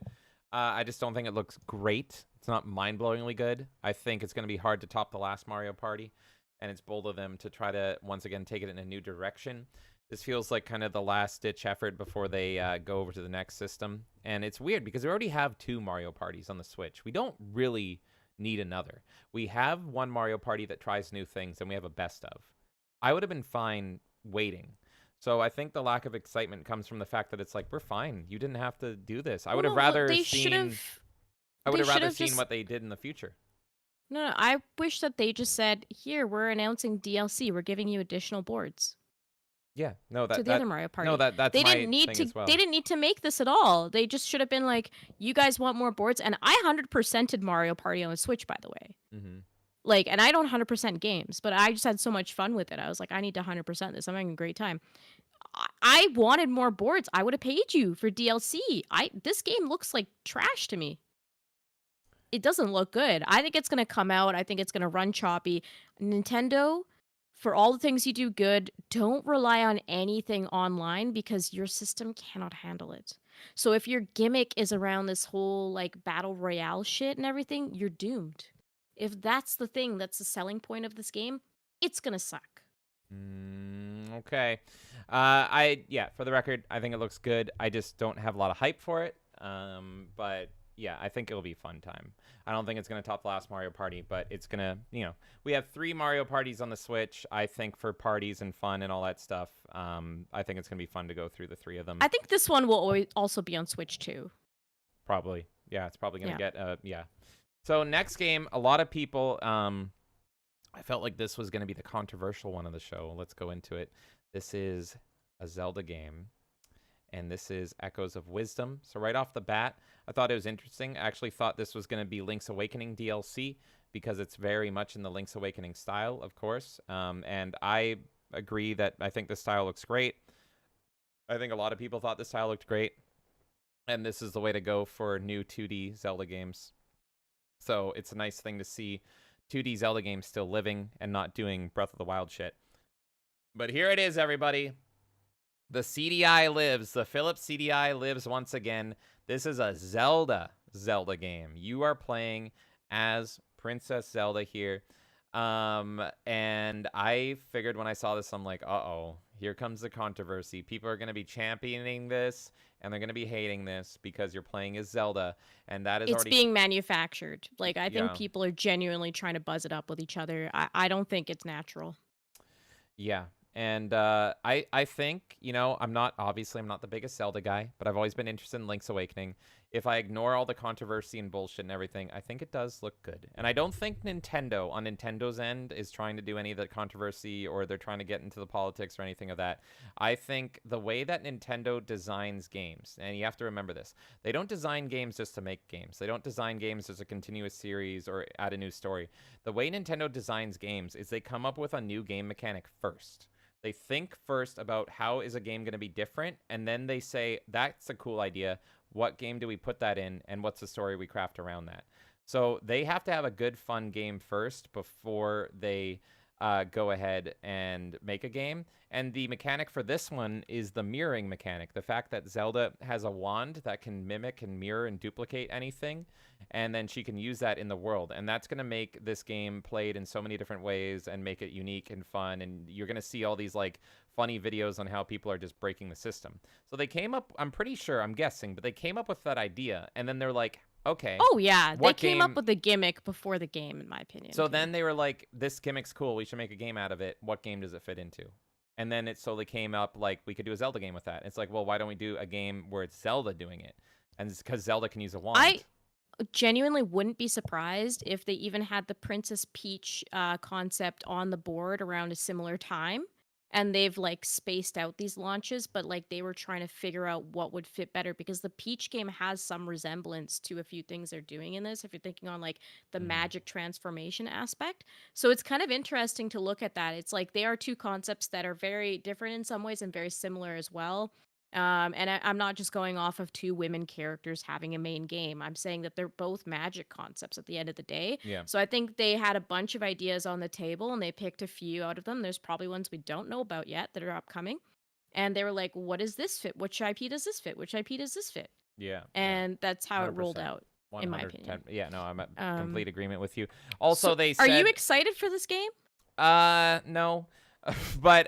I just don't think it looks great. It's not mind-blowingly good. I think it's going to be hard to top the last Mario Party, and it's bold of them to try to, once again, take it in a new direction. This feels like kind of the last-ditch effort before they go over to the next system. And it's weird because we already have 2 Mario Parties on the Switch. We don't really need another. We have one Mario Party that tries new things, and we have a best of. I would have been fine waiting. So I think the lack of excitement comes from the fact that it's like, we're fine. You didn't have to do this. I would have rather seen what they did in the future. No, I wish that they just said, here, we're announcing DLC. We're giving you additional boards. Yeah, no, to the other Mario Party. No, that's they my didn't need thing to. as well. They didn't need to make this at all. They just should have been like, you guys want more boards? And I 100%ed Mario Party on the Switch, by the way. Like, and I don't 100% games, but I just had so much fun with it. I was like, I need to 100% this. I'm having a great time. I wanted more boards. I would have paid you for DLC. This game looks like trash to me. It doesn't look good. I think it's going to come out. I think it's going to run choppy. Nintendo, for all the things you do good, don't rely on anything online because your system cannot handle it. So if your gimmick is around this whole like battle royale shit and everything, you're doomed. If that's the thing that's the selling point of this game, it's going to suck. Okay. For the record, I think it looks good. I just don't have a lot of hype for it. But yeah, I think it'll be a fun time. I don't think it's going to top the last Mario Party, but it's going to, we have 3 Mario Parties on the Switch. I think for parties and fun and all that stuff, I think it's going to be fun to go through the 3 of them. I think this one will also be on Switch too. Probably. Yeah, it's probably going to get, So next game, a lot of people, I felt like this was going to be the controversial one of the show. Let's go into it. This is a Zelda game, and this is Echoes of Wisdom. So right off the bat, I thought it was interesting. I actually thought this was going to be Link's Awakening DLC because it's very much in the Link's Awakening style, of course. And I agree that I think this style looks great. I think a lot of people thought this style looked great, and this is the way to go for new 2D Zelda games. So it's a nice thing to see 2D Zelda games still living and not doing Breath of the Wild shit. But here it is, everybody. The CDI lives. The Philips CDI lives once again. This is a Zelda game. You are playing as Princess Zelda here. And I figured when I saw this, I'm like, uh-oh, here comes the controversy. People are going to be championing this, and they're going to be hating this because you're playing as Zelda, and that is already... It's being manufactured. Like, I think people are genuinely trying to buzz it up with each other. I don't think it's natural. Yeah. And I think, you know, I'm not the biggest Zelda guy, but I've always been interested in Link's Awakening. If I ignore all the controversy and bullshit and everything, I think it does look good. And I don't think Nintendo, on Nintendo's end, is trying to do any of the controversy or they're trying to get into the politics or anything of that. I think the way that Nintendo designs games, and you have to remember this, they don't design games just to make games. They don't design games as a continuous series or add a new story. The way Nintendo designs games is they come up with a new game mechanic first. They think first about how is a game going to be different, and then they say, that's a cool idea. What game do we put that in, and what's the story we craft around that? So they have to have a good, fun game first before they go ahead and make a game. And the mechanic for this one is the mirroring mechanic. The fact that Zelda has a wand that can mimic and mirror and duplicate anything, and then she can use that in the world. And that's going to make this game played in so many different ways and make it unique and fun. And you're going to see all these like funny videos on how people are just breaking the system. So they came up, I'm pretty sure, I'm guessing, but they came up with that idea. And then they're like, okay. Oh, yeah. They came up game... with the gimmick before the game, in my opinion. So then they were like, this gimmick's cool. We should make a game out of it. What game does it fit into? And then it slowly came up like, we could do a Zelda game with that. It's like, well, why don't we do a game where it's Zelda doing it? And it's because Zelda can use a wand. I genuinely wouldn't be surprised if they even had the Princess Peach concept on the board around a similar time. And they've like spaced out these launches, but like they were trying to figure out what would fit better, because the Peach game has some resemblance to a few things they're doing in this, if you're thinking on like the magic transformation aspect. So it's kind of interesting to look at that. It's like they are two concepts that are very different in some ways and very similar as well. And I'm not just going off of two women characters having a main game. I'm saying that they're both magic concepts at the end of the day. Yeah. So I think they had a bunch of ideas on the table and they picked a few out of them. There's probably ones we don't know about yet that are upcoming. And they were like, what does this fit? Which IP does this fit? Which IP does this fit? Yeah. And that's how it 100%. rolled out, in my opinion. Yeah, no, I'm in complete agreement with you. Also, So they said... Are you excited for this game? No. But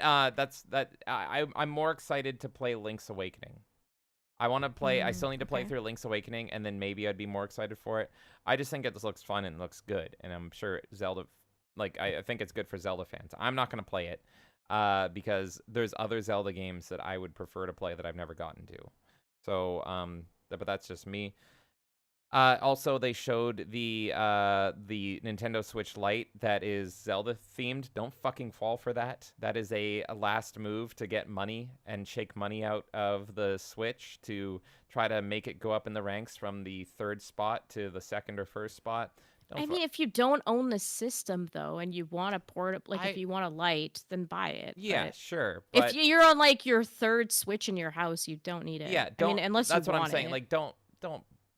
I'm more excited to play Link's Awakening. I want to play. I still need to play through Link's Awakening, and then maybe I'd be more excited for it. I just think it looks fun and looks good, and I'm sure Zelda, like I think it's good for Zelda fans. I'm not gonna play it because there's other Zelda games that I would prefer to play that I've never gotten to. So but that's just me. Also, they showed the Nintendo Switch Lite that is Zelda themed. Don't fucking fall for that. That is a last move to get money and shake money out of the Switch to try to make it go up in the ranks from the 3rd spot to the 2nd or 1st spot. I mean, if you don't own the system though, and you want to port it, like if you want a Lite, then buy it. Yeah, but sure. If But you're on like your 3rd Switch in your house, you don't need it. yeah, I mean, unless that's you what want I'm saying. it. Like, don't.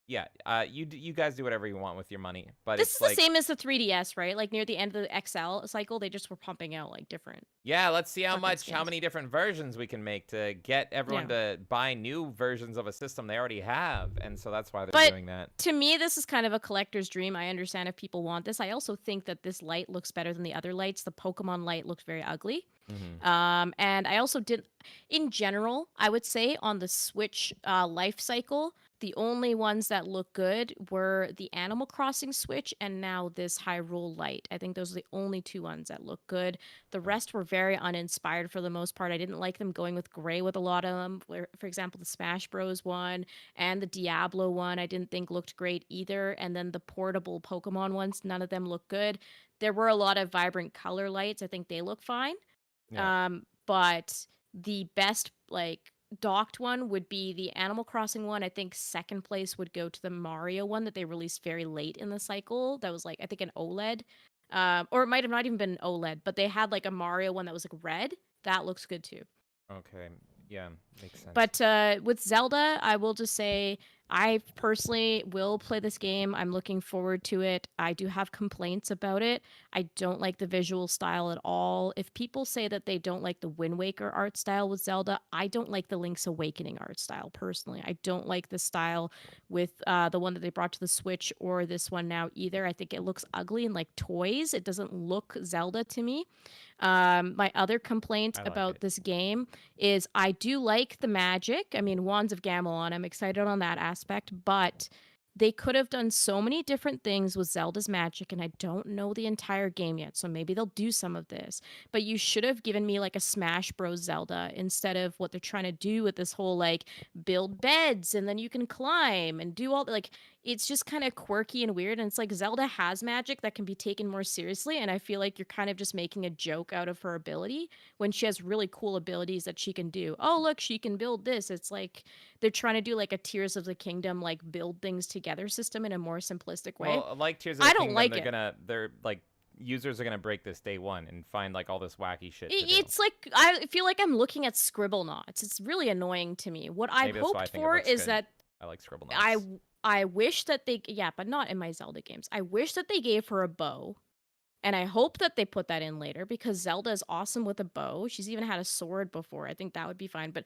Yeah, you guys do whatever you want with your money, but This it's is like, the same as the 3DS, right? Like near the end of the XL cycle, they just were pumping out like different. yeah, let's see how fucking skins. many different versions we can make to get everyone to buy new versions of a system they already have, and so that's why they're doing that. To me, this is kind of a collector's dream. I understand if people want this. I also think that this light looks better than the other lights. The Pokemon light looked very ugly. And I also did, in general, I would say on the Switch life cycle, the only ones that look good were the Animal Crossing Switch and now this Hyrule Light. I think those are the only two ones that look good. The rest were very uninspired for the most part. I didn't like them going with gray with a lot of them. For example, the Smash Bros. One and the Diablo one I didn't think looked great either. And then the portable Pokemon ones, none of them look good. There were a lot of vibrant color lights. I think they look fine. Yeah. But the best, like, docked one would be the Animal Crossing one. I think 2nd place would go to the Mario one that they released very late in the cycle. That was like, I think an OLED. Or it might have not even been an OLED, but they had like a Mario one that was like red. That looks good too. Okay, yeah, makes sense. But with Zelda, I will just say I personally will play this game. I'm looking forward to it. I do have complaints about it. I don't like the visual style at all. If people say that they don't like the Wind Waker art style with Zelda, I don't like the Link's Awakening art style personally. I don't like the style with the one that they brought to the Switch or this one now either. I think it looks ugly and like toys. It doesn't look Zelda to me. My other complaint about this game is I do like the magic. I mean, Wands of Gamelon, I'm excited on that aspect, but they could have done so many different things with Zelda's magic, and I don't know the entire game yet, so maybe they'll do some of this. But you should have given me like a Smash Bros. Zelda instead of what they're trying to do with this whole like build beds and then you can climb and do all like it's just kind of quirky and weird. And it's like Zelda has magic that can be taken more seriously, and I feel like you're kind of just making a joke out of her ability when she has really cool abilities that she can do. Oh, look, she can build this. It's like they're trying to do like a Tears of the Kingdom, like build things together system in a more simplistic way. Well, like Tears of the I don't Kingdom, like it. they're like users are gonna break this day one and find like all this wacky shit. To do. It's like I feel like I'm looking at scribble knots. It's really annoying to me. What I've Maybe that's why I hoped think it for looks is good. that I like scribble knots. I wish that they but not in my Zelda games. I wish that they gave her a bow. And I hope that they put that in later because Zelda is awesome with a bow. She's even had a sword before. I think that would be fine. But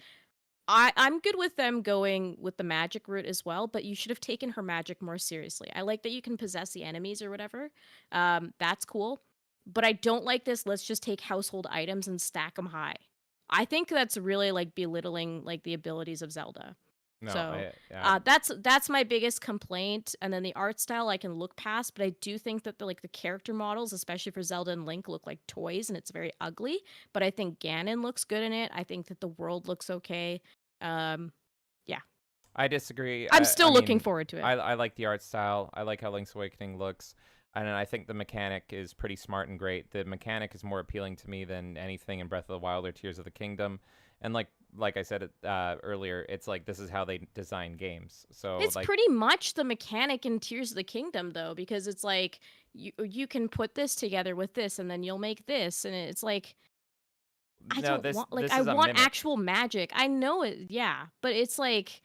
I'm good with them going with the magic route as well, but you should have taken her magic more seriously. I like that you can possess the enemies or whatever. That's cool. But I don't like this, let's just take household items and stack them high. I think that's really like belittling like the abilities of Zelda. No, So yeah. that's my biggest complaint. And then the art style I can look past, but I do think that the character models, especially for Zelda and Link, look like toys and it's very ugly. But I think Ganon looks good in it. I think that the world looks okay. Yeah. I disagree. I'm still I looking mean, forward to it. I like the art style. I like how Link's Awakening looks. And I think the mechanic is pretty smart and great. The mechanic is more appealing to me than anything in Breath of the Wild or Tears of the Kingdom. And like I said earlier, it's like this is how they design games. So It's like, pretty much the mechanic in Tears of the Kingdom, though, because it's like you can put this together with this, and then you'll make this, and it's like I no, don't want this I is a want mimic. actual magic. I know it, yeah, but it's like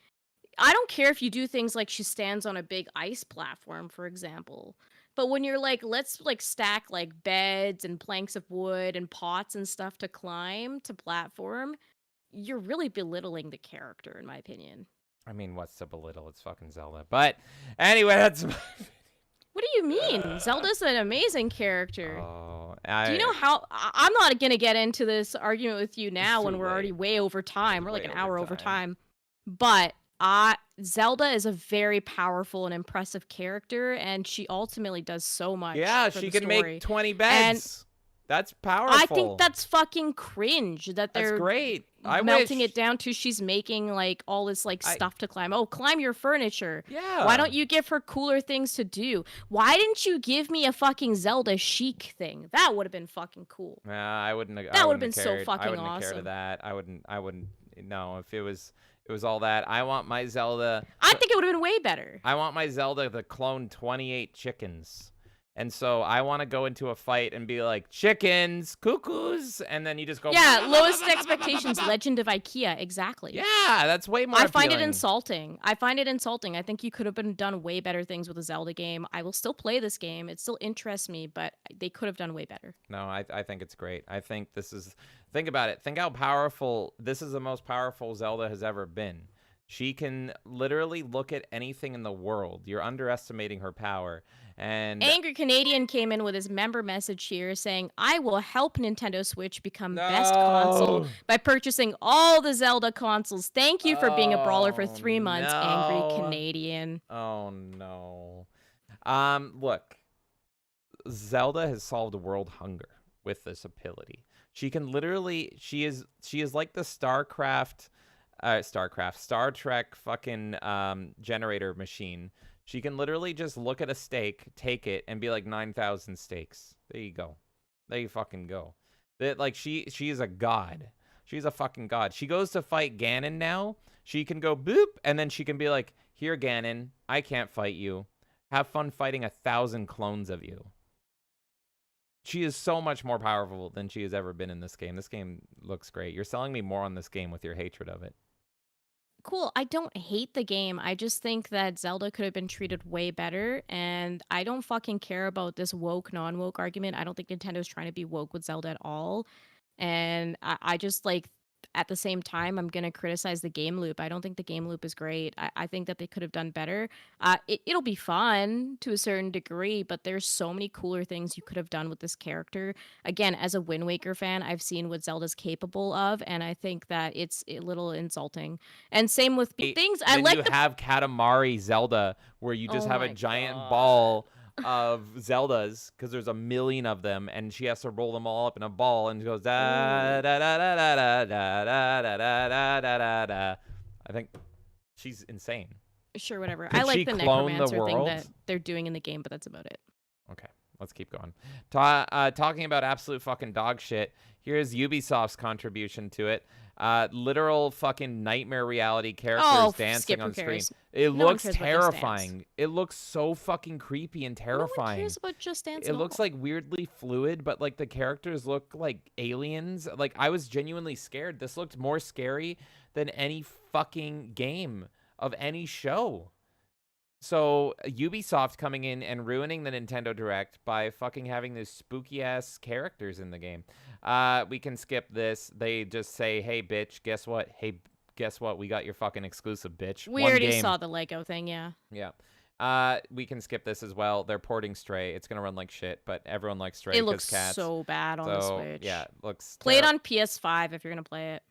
I don't care if you do things like she stands on a big ice platform, for example. But when you're like, let's like stack like beds and planks of wood and pots and stuff to climb to platform, you're really belittling the character, in my opinion. I mean, what's to belittle? It's fucking Zelda. But anyway, that's. What do you mean? Zelda's an amazing character. Oh, Do you know how? I'm not gonna get into this argument with you now too when we're already way over time. We're like way an over hour over time. time. But Zelda is a very powerful and impressive character, and she ultimately does so much. Yeah, for she the can story. make 20 beds. That's powerful. I think that's fucking cringe that they're That's great. I melting wish. it down to she's making like all this like stuff to climb. Oh, climb your furniture. Yeah. Why don't you give her cooler things to do? Why didn't you give me a fucking Zelda chic thing? That would have been fucking cool. Nah, I wouldn't. That would have wouldn't been so cared. I fucking wouldn't have cared to awesome. that. I wouldn't. No, if it was all that. I want my Zelda. I think it would have been way better. I want my Zelda to clone 28 chickens. And so I want to go into a fight and be like, chickens, cuckoos, and then you just go. Yeah, lowest expectations, Legend of IKEA, exactly. Yeah, that's way more I find it appealing. insulting. I think you could have been done way better things with a Zelda game. I will still play this game. It still interests me, but they could have done way better. No, I think it's great. I think think about it. Think how powerful, this is the most powerful Zelda has ever been. She can literally look at anything in the world. You're underestimating her power. And Angry Canadian came in with his member message here saying, I will help Nintendo Switch become best console by purchasing all the Zelda consoles. Thank you for being a brawler for 3 months, Angry Canadian. Oh, no. Look, Zelda has solved world hunger with this ability. She can literally, she is like the Star Trek fucking generator machine. She can literally just look at a steak, take it, and be like 9,000 steaks. There you go. There you fucking go. Like she is a god. She's a fucking god. She goes to fight Ganon now. She can go boop, and then she can be like, here, Ganon, I can't fight you. Have fun fighting 1,000 clones of you. She is so much more powerful than she has ever been in this game. This game looks great. You're selling me more on this game with your hatred of it. Cool. I don't hate the game. I just think that Zelda could have been treated way better, and I don't fucking care about this woke, non-woke argument. I don't think Nintendo's trying to be woke with Zelda at all. And I just like at the same time, I'm going to criticize the game loop. I don't think the game loop is great. I think that they could have done better. It'll be fun to a certain degree, but there's so many cooler things you could have done with this character. Again, as a Wind Waker fan, I've seen what Zelda's capable of, and I think that it's a little insulting. And same with things. I Then like you have Katamari Zelda, where you just Oh have a my giant God. ball of Zeldas, because there's a million of them, and she has to roll them all up in a ball, and it goes da da da da da da da da da da da da da. I think she's insane. Sure, whatever. Could I like she the clone the necromancer thing world? that they're doing in the game, but that's about it. Okay, let's keep going. Talking about absolute fucking dog shit, here's Ubisoft's contribution to it. Literal fucking nightmare reality characters dancing on screen. It No one looks cares about Just Dance. terrifying. It looks so fucking creepy and No one terrifying. cares about Just Dance. It at looks all. like weirdly fluid, but like the characters look like aliens. Like I was genuinely scared. This looked more scary than any fucking game of any show. So Ubisoft coming in and ruining the Nintendo Direct by fucking having these spooky ass characters in the game. We can skip this. They just say, "Hey bitch, guess what? Hey, guess what? We got your fucking exclusive, bitch." We One already game. saw the Lego thing, yeah. Yeah. We can skip this as well. They're porting Stray. It's gonna run like shit, but everyone likes Stray. It 'cause looks cats. so bad on the Switch. Yeah, it looks. Play it on PS5 if you're gonna play it.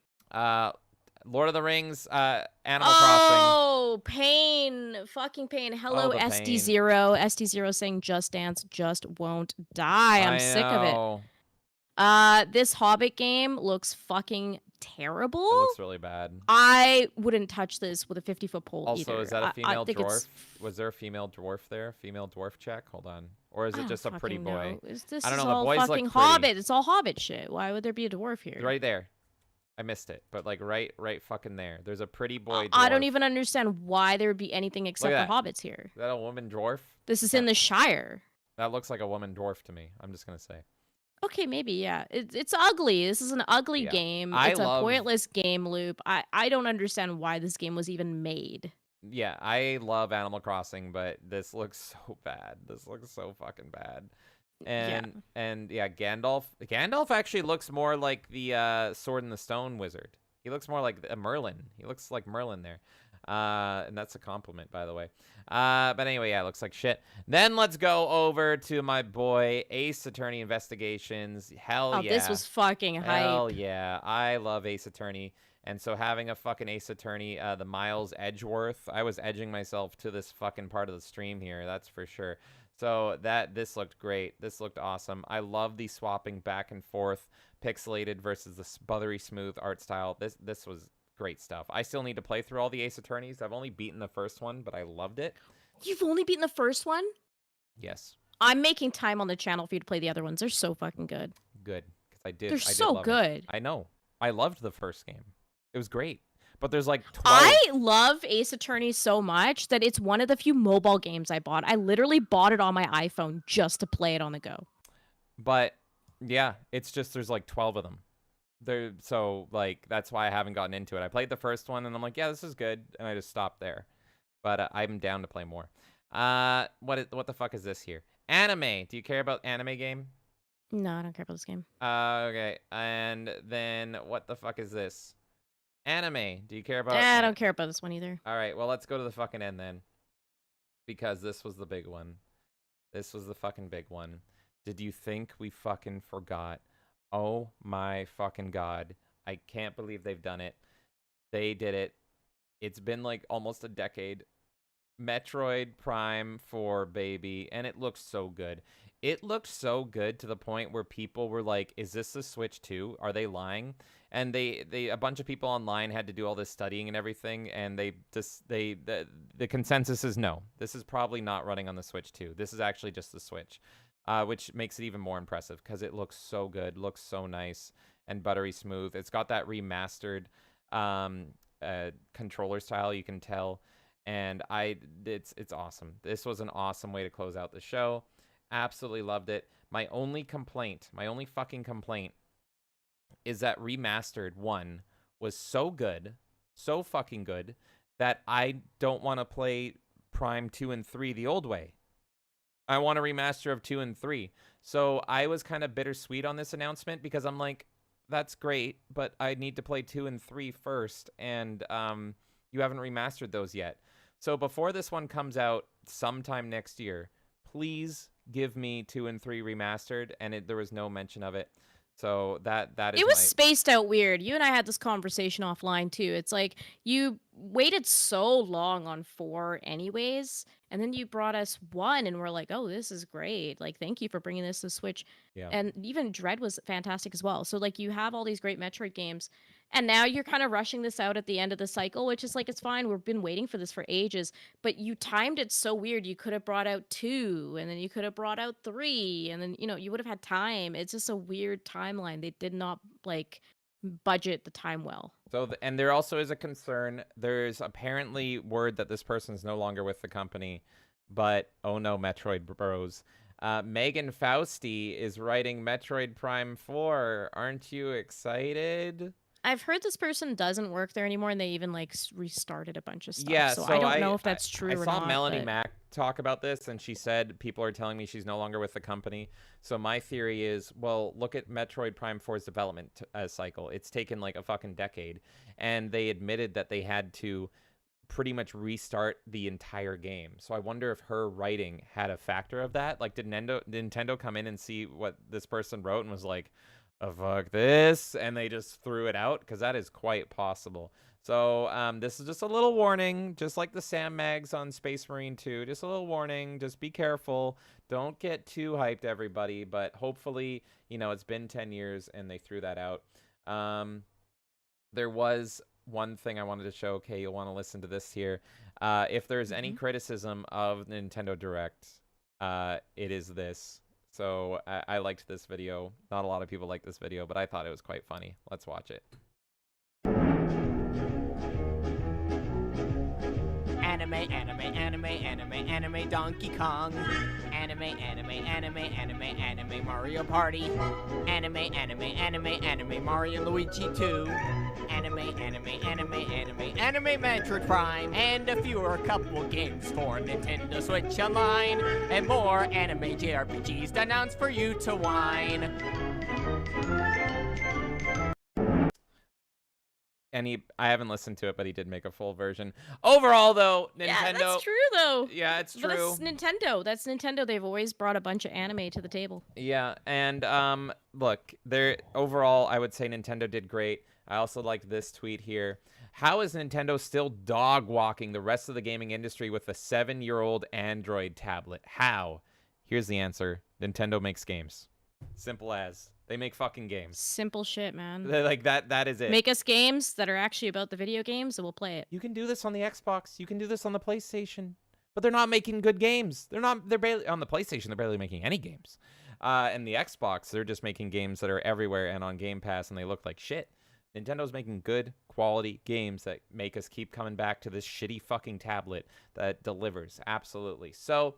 Lord of the Rings, Animal Crossing. Oh, pain. Fucking pain. Hello, Oh, the SD0. SD0 saying Just Dance just won't die. I'm sick of know. it. This Hobbit game looks fucking terrible. It looks really bad. I wouldn't touch this with a 50-foot pole Also, either. is that a I female think dwarf? it's Was there a female dwarf there? Female dwarf check? Hold on. Or is I it don't just a pretty fucking boy? know. This I don't is know. The all boys fucking look pretty. Hobbit. It's all Hobbit shit. Why would there be a dwarf here? Right there. I missed it, but like right fucking there. There's a pretty boy dwarf. I don't even understand why there would be anything except at for hobbits here. Is that a woman dwarf? This is in the Shire. That looks like a woman dwarf to me. I'm just gonna say. Okay, maybe, yeah. It's ugly. This is an ugly Yeah. game. I It's love- a pointless game loop. I don't understand why this game was even made. Yeah, I love Animal Crossing, but this looks so bad. This looks so fucking bad. And yeah, Gandalf actually looks more like the Sword in the Stone wizard. He looks more like a Merlin. He looks like Merlin there. And that's a compliment, by the way. But anyway, yeah, it looks like shit. Then let's go over to my boy Ace Attorney Investigations. Hell yeah. This was fucking hype. Hell yeah. I love Ace Attorney. And so having a fucking Ace Attorney, the Miles Edgeworth, I was edging myself to this fucking part of the stream here, that's for sure. So this looked great. This looked awesome. I love the swapping back and forth, pixelated versus the buttery smooth art style. This was great stuff. I still need to play through all the Ace Attorneys. I've only beaten the first one, but I loved it. You've only beaten the first one? Yes. I'm making time on the channel for you to play the other ones. They're so fucking good. Good. Because I did. They're I did so love good. It. I know. I loved the first game. It was great. But there's like 12. I love Ace Attorney so much that it's one of the few mobile games I bought. I literally bought it on my iPhone just to play it on the go. But yeah, it's just there's like 12 of them. So like that's why I haven't gotten into it. I played the first one and I'm like, yeah, this is good, and I just stopped there. But I'm down to play more. What the fuck is this here? Anime. Do you care about anime game? No, I don't care about this game. Okay. And then what the fuck is this? Anime. Do you care about? I don't care about this one either. All right. Well, let's go to the fucking end then, because this was the big one. This was the fucking big one. Did you think we fucking forgot? Oh my fucking god. I can't believe they've done it. They did it. It's been like almost a decade. Metroid Prime 4, baby. And it looks so good. It looked so good to the point where people were like, is this the Switch 2? Are they lying? And a bunch of people online had to do all this studying and everything, and the consensus is no. This is probably not running on the Switch 2. This is actually just the Switch. Which makes it even more impressive because it looks so good, looks so nice and buttery smooth. It's got that remastered controller style, you can tell, and it's awesome. This was an awesome way to close out the show. Absolutely loved it. My only fucking complaint is that remastered one was so good, so fucking good, that I don't want to play Prime 2 and 3 the old way. I want a remaster of 2 and 3. So I was kind of bittersweet on this announcement because I'm like, that's great, but I need to play 2 and 3 first, and you haven't remastered those yet. So before this one comes out sometime next year, please give me 2 and 3 remastered, and there was no mention of it. So that is It was spaced out weird. You and I had this conversation offline too. It's like you waited so long on 4 anyways, and then you brought us 1 and we're like, "Oh, this is great. Like, thank you for bringing this to Switch." Yeah. And even Dread was fantastic as well. So like you have all these great Metroid games, and now you're kind of rushing this out at the end of the cycle, which is like it's fine. We've been waiting for this for ages, but you timed it so weird. You could have brought out 2, and then you could have brought out 3, and then you would have had time. It's just a weird timeline. They did not like budget the time well. So, and there also is a concern. There's apparently word that this person is no longer with the company, but oh no, Metroid Bros. Megan Fausti is writing Metroid Prime 4. Aren't you excited? I've heard this person doesn't work there anymore, and they even like restarted a bunch of stuff. Yeah, so I don't know if that's true or not. I saw Melanie but... Mack talk about this, and she said people are telling me she's no longer with the company. So my theory is, well, look at Metroid Prime 4's development cycle. It's taken like a fucking decade, and they admitted that they had to pretty much restart the entire game. So I wonder if her writing had a factor of that. Like, did Nintendo come in and see what this person wrote and was like, oh, fuck this, and they just threw it out? Because that is quite possible. So this is just a little warning, just like the Sam Mags on Space Marine 2. Just a little warning. Just be careful. Don't get too hyped, everybody. But hopefully, it's been 10 years and they threw that out. There was one thing I wanted to show. Okay, you'll want to listen to this here. If there's any criticism of Nintendo Direct, it is this. So I liked this video. Not a lot of people like this video, but I thought it was quite funny. Let's watch it. Anime Donkey Kong. Anime Mario Party. Anime Mario Luigi 2. Anime Metroid Prime. And a couple games for Nintendo Switch Online. And more anime JRPGs to announce for you to whine. I haven't listened to it, but he did make a full version. Overall, though, Nintendo... Yeah, that's true, though. Yeah, it's true. But that's Nintendo. That's Nintendo. They've always brought a bunch of anime to the table. Yeah, and look, overall, I would say Nintendo did great. I also liked this tweet here. How is Nintendo still dog-walking the rest of the gaming industry with a 7-year-old Android tablet? How? Here's the answer. Nintendo makes games. Simple as. They make fucking games. Simple shit, man. They're like that is it. Make us games that are actually about the video games, and we'll play it. You can do this on the Xbox. You can do this on the PlayStation. But they're not making good games. They're barely on the PlayStation. They're barely making any games. And the Xbox, they're just making games that are everywhere and on Game Pass, and they look like shit. Nintendo's making good quality games that make us keep coming back to this shitty fucking tablet that delivers. Absolutely. So,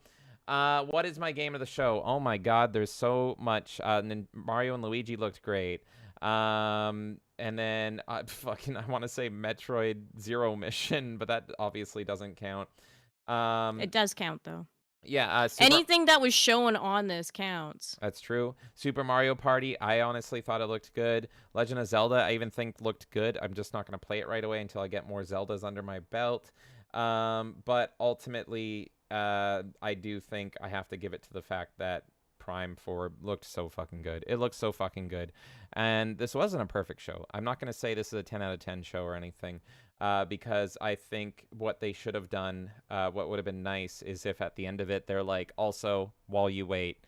what is my game of the show? Oh my god, there's so much. Mario and Luigi looked great. And then I want to say Metroid Zero Mission, but that obviously doesn't count. It does count though. Yeah. Anything that was shown on this counts. That's true. Super Mario Party, I honestly thought it looked good. Legend of Zelda, I even think looked good. I'm just not going to play it right away until I get more Zeldas under my belt. But ultimately, I do think I have to give it to the fact that Prime 4 looked so fucking good. It looked so fucking good. And this wasn't a perfect show. I'm not going to say this is a 10 out of 10 show or anything, because I think what they should have done, what would have been nice, is if at the end of it, they're like, also, while you wait,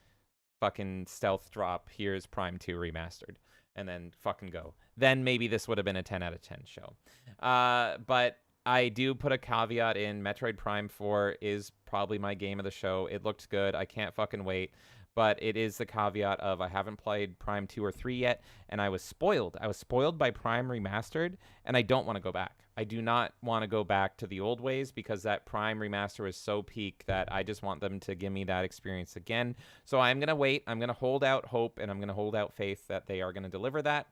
fucking stealth drop, here's Prime 2 remastered. And then fucking go. Then maybe this would have been a 10 out of 10 show. But I do put a caveat in. Metroid Prime 4 is probably my game of the show. It looked good. I can't fucking wait. But it is the caveat of I haven't played Prime 2 or 3 yet, and I was spoiled. I was spoiled by Prime Remastered, and I don't want to go back. I do not want to go back to the old ways because that Prime Remaster was so peak that I just want them to give me that experience again. So I'm going to wait. I'm going to hold out hope, and I'm going to hold out faith that they are going to deliver that.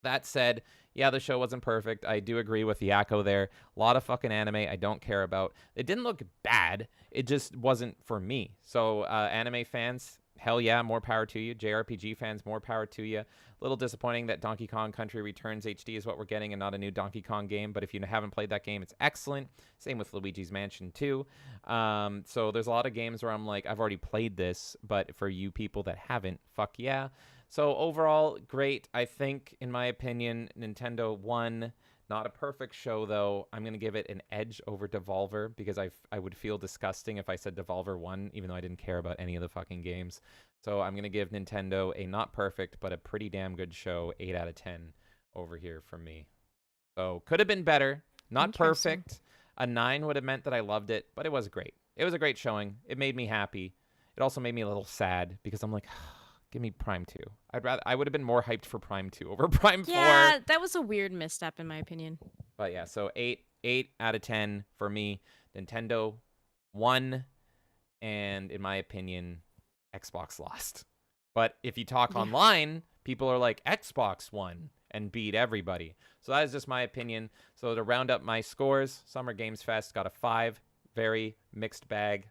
That said, yeah, the show wasn't perfect. I do agree with Yakko there. A lot of fucking anime I don't care about. It didn't look bad. It just wasn't for me. So anime fans, hell yeah, more power to you. JRPG fans, more power to you. A little disappointing that Donkey Kong Country Returns HD is what we're getting and not a new Donkey Kong game. But if you haven't played that game, it's excellent. Same with Luigi's Mansion 2. So there's a lot of games where I'm like, I've already played this. But for you people that haven't, fuck yeah. So overall, great. I think, in my opinion, Nintendo won. Not a perfect show, though. I'm going to give it an edge over Devolver because I would feel disgusting if I said Devolver won, even though I didn't care about any of the fucking games. So I'm going to give Nintendo a not perfect, but a pretty damn good show, 8 out of 10 over here from me. So could have been better. Not perfect. A 9 would have meant that I loved it, but it was great. It was a great showing. It made me happy. It also made me a little sad because I'm like... Give me Prime 2. I would have been more hyped for Prime 2 over Prime 4. Yeah, that was a weird misstep in my opinion. But yeah, so 8 out of 10 for me. Nintendo won, and in my opinion, Xbox lost. But if you talk online, people are like, Xbox won and beat everybody. So that is just my opinion. So to round up my scores, Summer Games Fest got a 5. Very mixed bag.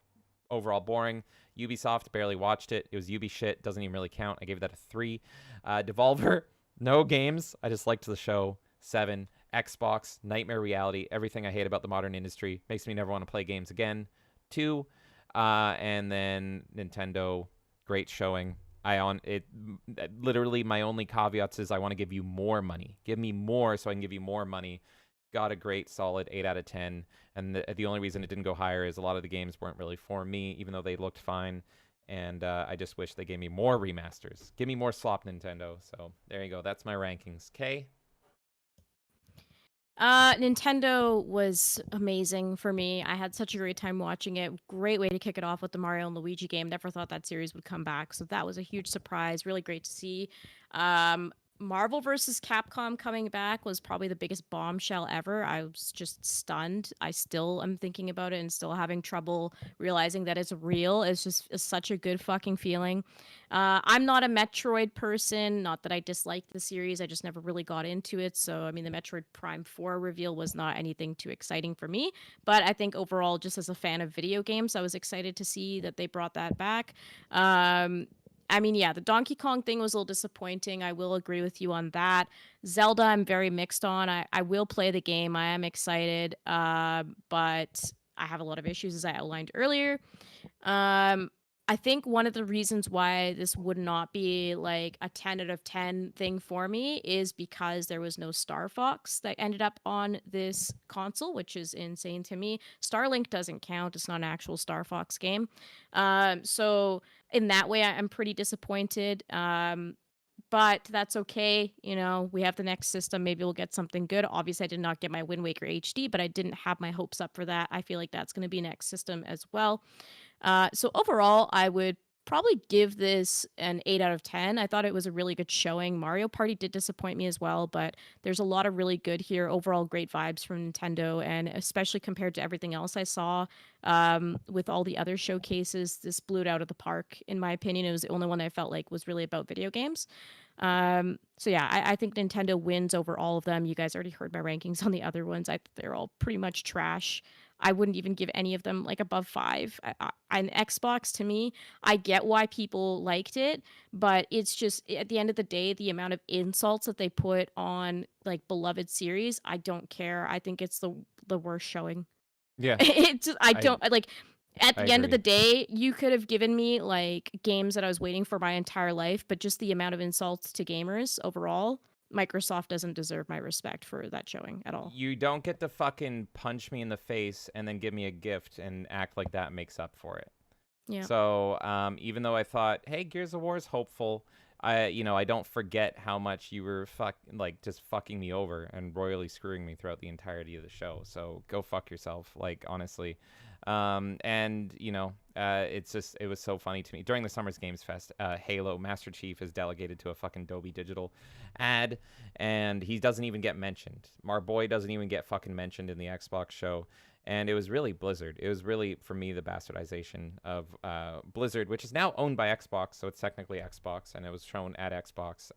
Overall boring. Ubisoft, barely watched it. It was Ubi shit. Doesn't even really count. I gave that a 3. Devolver, no games. I just liked the show. 7. Xbox, nightmare reality. Everything I hate about the modern industry. Makes me never want to play games again. 2. And then Nintendo, great showing. Literally, my only caveats is I want to give you more money. Give me more so I can give you more money. Got a great solid 8 out of 10. And the only reason it didn't go higher is a lot of the games weren't really for me, even though they looked fine. And I just wish they gave me more remasters. Give me more slop, Nintendo. So there you go. That's my rankings. Kay? Nintendo was amazing for me. I had such a great time watching it. Great way to kick it off with the Mario and Luigi game. Never thought that series would come back. So that was a huge surprise. Really great to see. Marvel vs. Capcom coming back was probably the biggest bombshell ever. I was just stunned. I still am thinking about it and still having trouble realizing that it's real. It's such a good fucking feeling. I'm not a Metroid person. Not that I dislike the series. I just never really got into it. So, I mean, the Metroid Prime 4 reveal was not anything too exciting for me. But I think overall, just as a fan of video games, I was excited to see that they brought that back. I mean, yeah, the Donkey Kong thing was a little disappointing. I will agree with you on that. Zelda, I'm very mixed on. I will play the game. I am excited, but I have a lot of issues, as I outlined earlier. I think one of the reasons why this would not be like a 10 out of 10 thing for me is because there was no Star Fox that ended up on this console, which is insane to me. Starlink doesn't count. It's not an actual Star Fox game. So in that way, I'm pretty disappointed. But that's okay. You know, we have the next system. Maybe we'll get something good. Obviously, I did not get my Wind Waker HD, but I didn't have my hopes up for that. I feel like that's going to be next system as well. So overall, I would probably give this an 8 out of 10. I thought it was a really good showing. Mario Party did disappoint me as well, but there's a lot of really good here. Overall, great vibes from Nintendo, and especially compared to everything else I saw with all the other showcases, this blew it out of the park, in my opinion. It was the only one that I felt like was really about video games. So yeah, I think Nintendo wins over all of them. You guys already heard my rankings on the other ones. They're all pretty much trash. I wouldn't even give any of them like above 5. An Xbox, to me, I get why people liked it, but it's just at the end of the day, the amount of insults that they put on like beloved series, I don't care. I think it's the worst showing. Yeah. I don't like. At the end of agree. the day, you could have given me like games that I was waiting for my entire life, but just the amount of insults to gamers overall, Microsoft doesn't deserve my respect for that showing at all. You don't get to fucking punch me in the face and then give me a gift and act like that makes up for it. Yeah. So even though I thought, hey, Gears of War is hopeful, I don't forget how much you were just fucking me over and royally screwing me throughout the entirety of the show. So go fuck yourself, like, honestly. It was so funny to me during the Summer's Games Fest. Halo Master Chief is delegated to a fucking Dolby Digital ad, and he doesn't even get mentioned. Marboy doesn't even get fucking mentioned in the Xbox show. And it was really Blizzard. It was really, for me, the bastardization of Blizzard, which is now owned by Xbox, so it's technically Xbox, and it was shown at Xbox.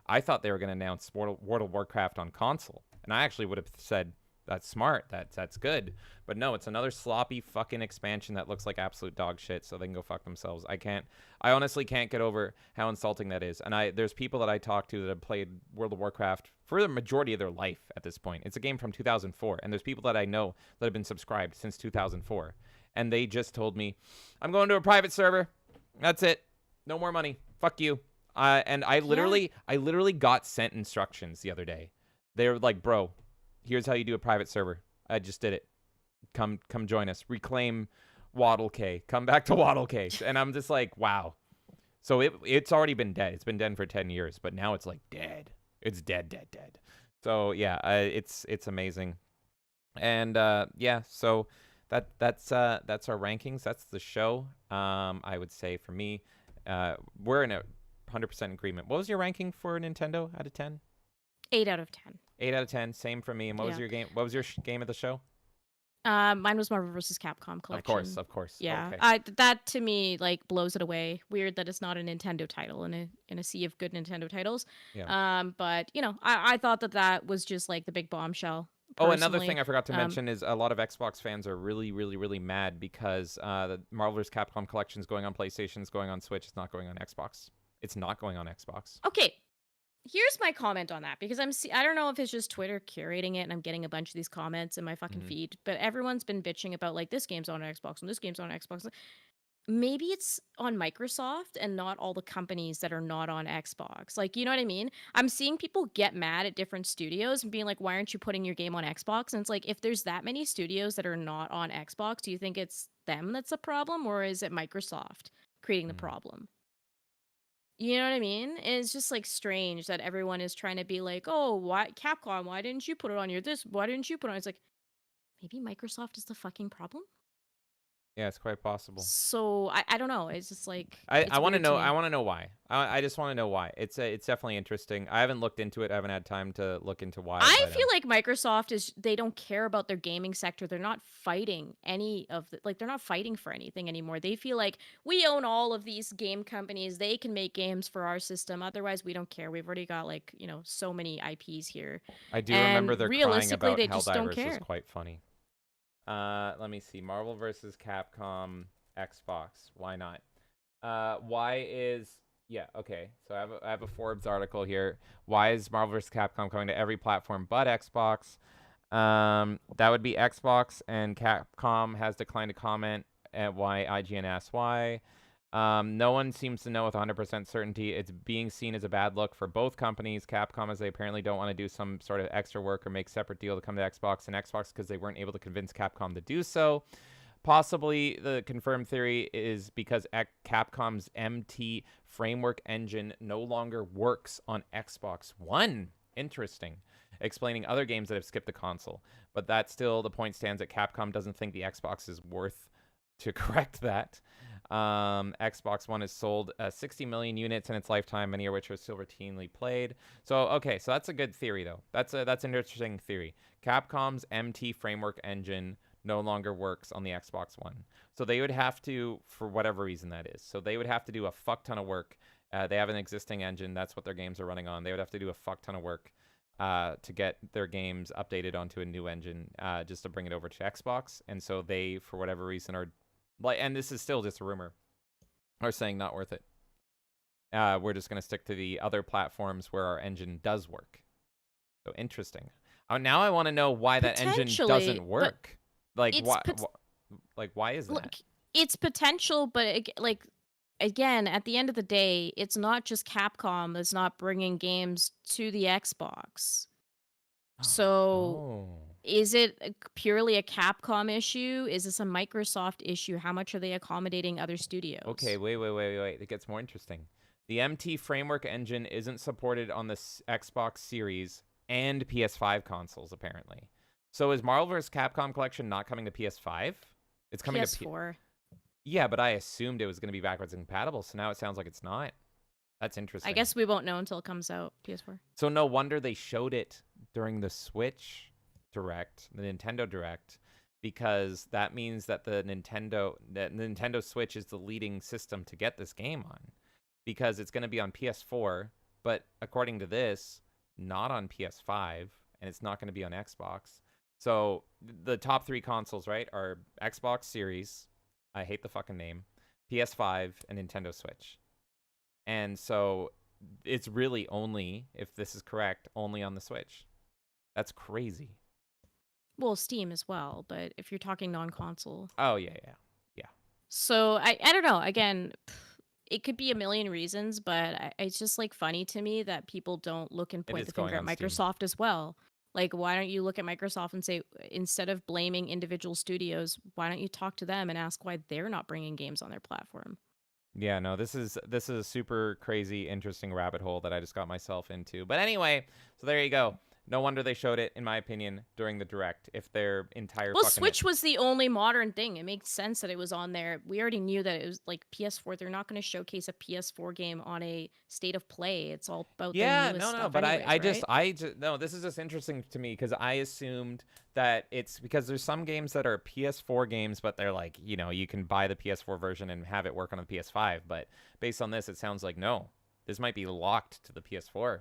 I thought they were going to announce World of Warcraft on console, and I actually would have said, That's smart. That's good. But no, it's another sloppy fucking expansion that looks like absolute dog shit, so they can go fuck themselves. I honestly can't get over how insulting that is. And there's people that I talk to that have played World of Warcraft for the majority of their life at this point. It's a game from 2004, and there's people that I know that have been subscribed since 2004. And they just told me, I'm going to a private server. That's it. No more money. Fuck you. And I literally got sent instructions the other day. They were like, bro, here's how you do a private server. I just did it. Come join us. Reclaim Waddle K. Come back to Waddle K. And I'm just like, wow. So it's already been dead. It's been dead for 10 years, but now it's like dead. It's dead. So yeah, it's amazing. And yeah, so that's our rankings. That's the show. I would say for me, we're in a 100% agreement. What was your ranking for Nintendo out of 10? 8 out of 10. 8 out of 10. Same for me. And what was your game? What was your game of the show? Mine was Marvel vs. Capcom collection. Of course. Yeah, Okay. that to me like blows it away. Weird that it's not a Nintendo title in a sea of good Nintendo titles. Yeah. But I thought that was just like the big bombshell. Oh, another personally. thing I forgot to mention is a lot of Xbox fans are really, really, really mad because the Marvel vs. Capcom collection is going on PlayStation, it's going on Switch, it's not going on Xbox. It's not going on Xbox. Okay, here's my comment on that, because I don't know if it's just Twitter curating it and I'm getting a bunch of these comments in my fucking feed, but everyone's been bitching about like this game's on Xbox and this game's on Xbox. Maybe it's on Microsoft and not all the companies that are not on Xbox. Like, you know what I mean? I'm seeing people get mad at different studios and being like, why aren't you putting your game on Xbox? And it's like, if there's that many studios that are not on Xbox, do you think it's them that's a problem, or is it Microsoft creating the problem? You know what I mean? It's just like strange that everyone is trying to be like, oh, why Capcom? Why didn't you put it on your this? Why didn't you put it on? It's like, maybe Microsoft is the fucking problem. Yeah, it's quite possible. So I don't know. It's just like I want to know. I want to know why. I just want to know why. It's definitely interesting. I haven't looked into it. I haven't had time to look into why. I feel like Microsoft they don't care about their gaming sector. They're not fighting they're not fighting for anything anymore. They feel like we own all of these game companies. They can make games for our system. Otherwise, we don't care. We've already got so many IPs here. I do remember they're crying about they just don't care. Helldivers is quite funny. Let me see. Marvel vs. Capcom Xbox. Why not? Yeah, okay. So I have a Forbes article here. Why is Marvel vs. Capcom coming to every platform but Xbox? That would be Xbox, and Capcom has declined to comment at why. IGN asks why. No one seems to know with 100% certainty. It's being seen as a bad look for both companies. Capcom, as they apparently don't want to do some sort of extra work or make separate deal to come to Xbox, and Xbox because they weren't able to convince Capcom to do so. Possibly the confirmed theory is because Capcom's MT framework engine no longer works on Xbox One. Interesting. Explaining other games that have skipped the console. But that still, the point stands that Capcom doesn't think the Xbox is worth to correct that. Xbox One has sold 60 million units in its lifetime, many of which are still routinely played. So, okay, so that's a good theory, though. That's an interesting theory. Capcom's MT framework engine no longer works on the Xbox One. So they would have to, for whatever reason that is, so they would have to do a fuck ton of work. They have an existing engine. That's what their games are running on. They would have to do a fuck ton of work to get their games updated onto a new engine just to bring it over to Xbox. And so they, for whatever reason, are and this is still just a rumor, are saying not worth it. We're just going to stick to the other platforms where our engine does work. So interesting. Now I want to know why that engine doesn't work. Like why is that? Look, it's potential, but again, at the end of the day, it's not just Capcom that's not bringing games to the Xbox. So is it purely a Capcom issue? Is this a Microsoft issue? How much are they accommodating other studios? Okay, wait. It gets more interesting. The MT framework engine isn't supported on the Xbox Series and PS5 consoles, apparently. So is Marvel vs. Capcom Collection not coming to PS5? It's coming PS4. to Yeah, but I assumed it was going to be backwards compatible, so now it sounds like it's not. That's interesting. I guess we won't know until it comes out, PS4. So no wonder they showed it during the Switch Direct, the Nintendo Direct, because that means that the Nintendo Switch is the leading system to get this game on, because it's going to be on PS4, but according to this, not on PS5, and it's not going to be on Xbox. So the top 3 consoles, right, are Xbox Series, I hate the fucking name, PS5, and Nintendo Switch. And so it's really only, if this is correct, only on the Switch. That's crazy. Well, Steam as well, but if you're talking non-console. Oh, yeah. So I don't know. Again, it could be a million reasons, but it's just like funny to me that people don't look and point is the finger at going on Steam. Microsoft as well. Like, why don't you look at Microsoft and say, instead of blaming individual studios, why don't you talk to them and ask why they're not bringing games on their platform? Yeah, no, this is a super crazy, interesting rabbit hole that I just got myself into. But anyway, so there you go. No wonder they showed it, in my opinion, during the Direct. If their entire Well, fucking Switch was the only modern thing. It makes sense that it was on there. We already knew that it was like PS4. They're not going to showcase a PS4 game on a State of Play. It's all about yeah, the newest no, stuff but anyways, I just no. This is just interesting to me because I assumed that it's because there's some games that are PS4 games, but they're like, you know, you can buy the PS4 version and have it work on the PS5. But based on this, it sounds like no, this might be locked to the PS4.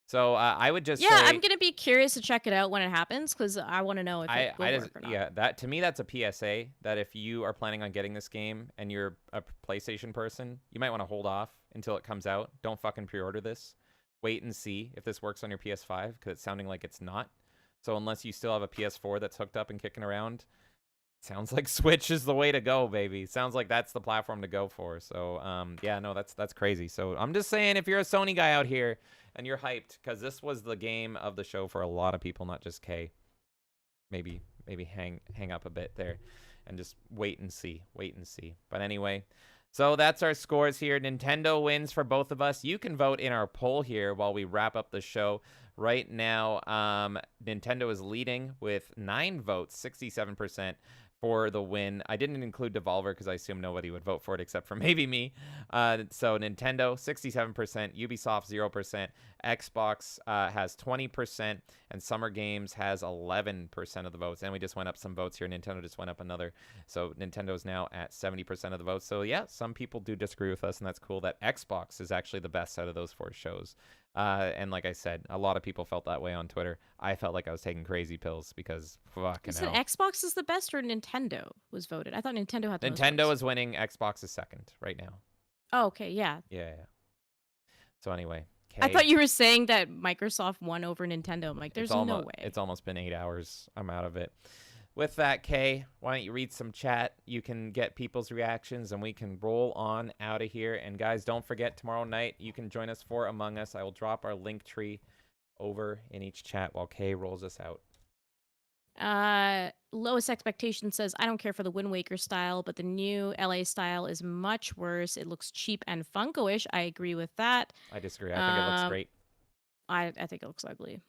So I would just say, I'm gonna be curious to check it out when it happens because I want to know if it will work or not. Yeah, that to me that's a PSA that if you are planning on getting this game and you're a PlayStation person, you might want to hold off until it comes out. Don't fucking pre-order this. Wait and see if this works on your PS5 because it's sounding like it's not. So unless you still have a PS4 that's hooked up and kicking around, sounds like Switch is the way to go, baby. Sounds like that's the platform to go for. So yeah, no, that's crazy. So I'm just saying, if you're a Sony guy out here and you're hyped, because this was the game of the show for a lot of people, not just Kay. Maybe hang up a bit there and just wait and see. But anyway, so that's our scores here. Nintendo wins for both of us. You can vote in our poll here while we wrap up the show. Right now, Nintendo is leading with 9 votes, 67%. For the win. I didn't include Devolver because I assume nobody would vote for it except for maybe me. So Nintendo, 67%, Ubisoft, 0%, Xbox has 20%, and Summer Games has 11% of the votes. And we just went up some votes here. Nintendo just went up another. So Nintendo's now at 70% of the votes. So yeah, some people do disagree with us, and that's cool that Xbox is actually the best out of those 4 shows. And like I said, a lot of people felt that way on Twitter. I felt like I was taking crazy pills because fucking hell. Xbox is the best or Nintendo was voted? I thought Nintendo had the most Nintendo votes. is winning. Xbox is second right now. Oh, okay, yeah. Yeah. So anyway, Kay, I thought you were saying that Microsoft won over Nintendo. I'm like, there's no way. It's almost been 8 hours. I'm out of it. With that, Kay, why don't you read some chat? You can get people's reactions, and we can roll on out of here. And guys, don't forget, tomorrow night, you can join us for Among Us. I will drop our link tree over in each chat while Kay rolls us out. Lowest Expectation says, I don't care for the Wind Waker style, but the new LA style is much worse. It looks cheap and Funko-ish. I agree with that. I disagree. I think it looks great. I think it looks ugly.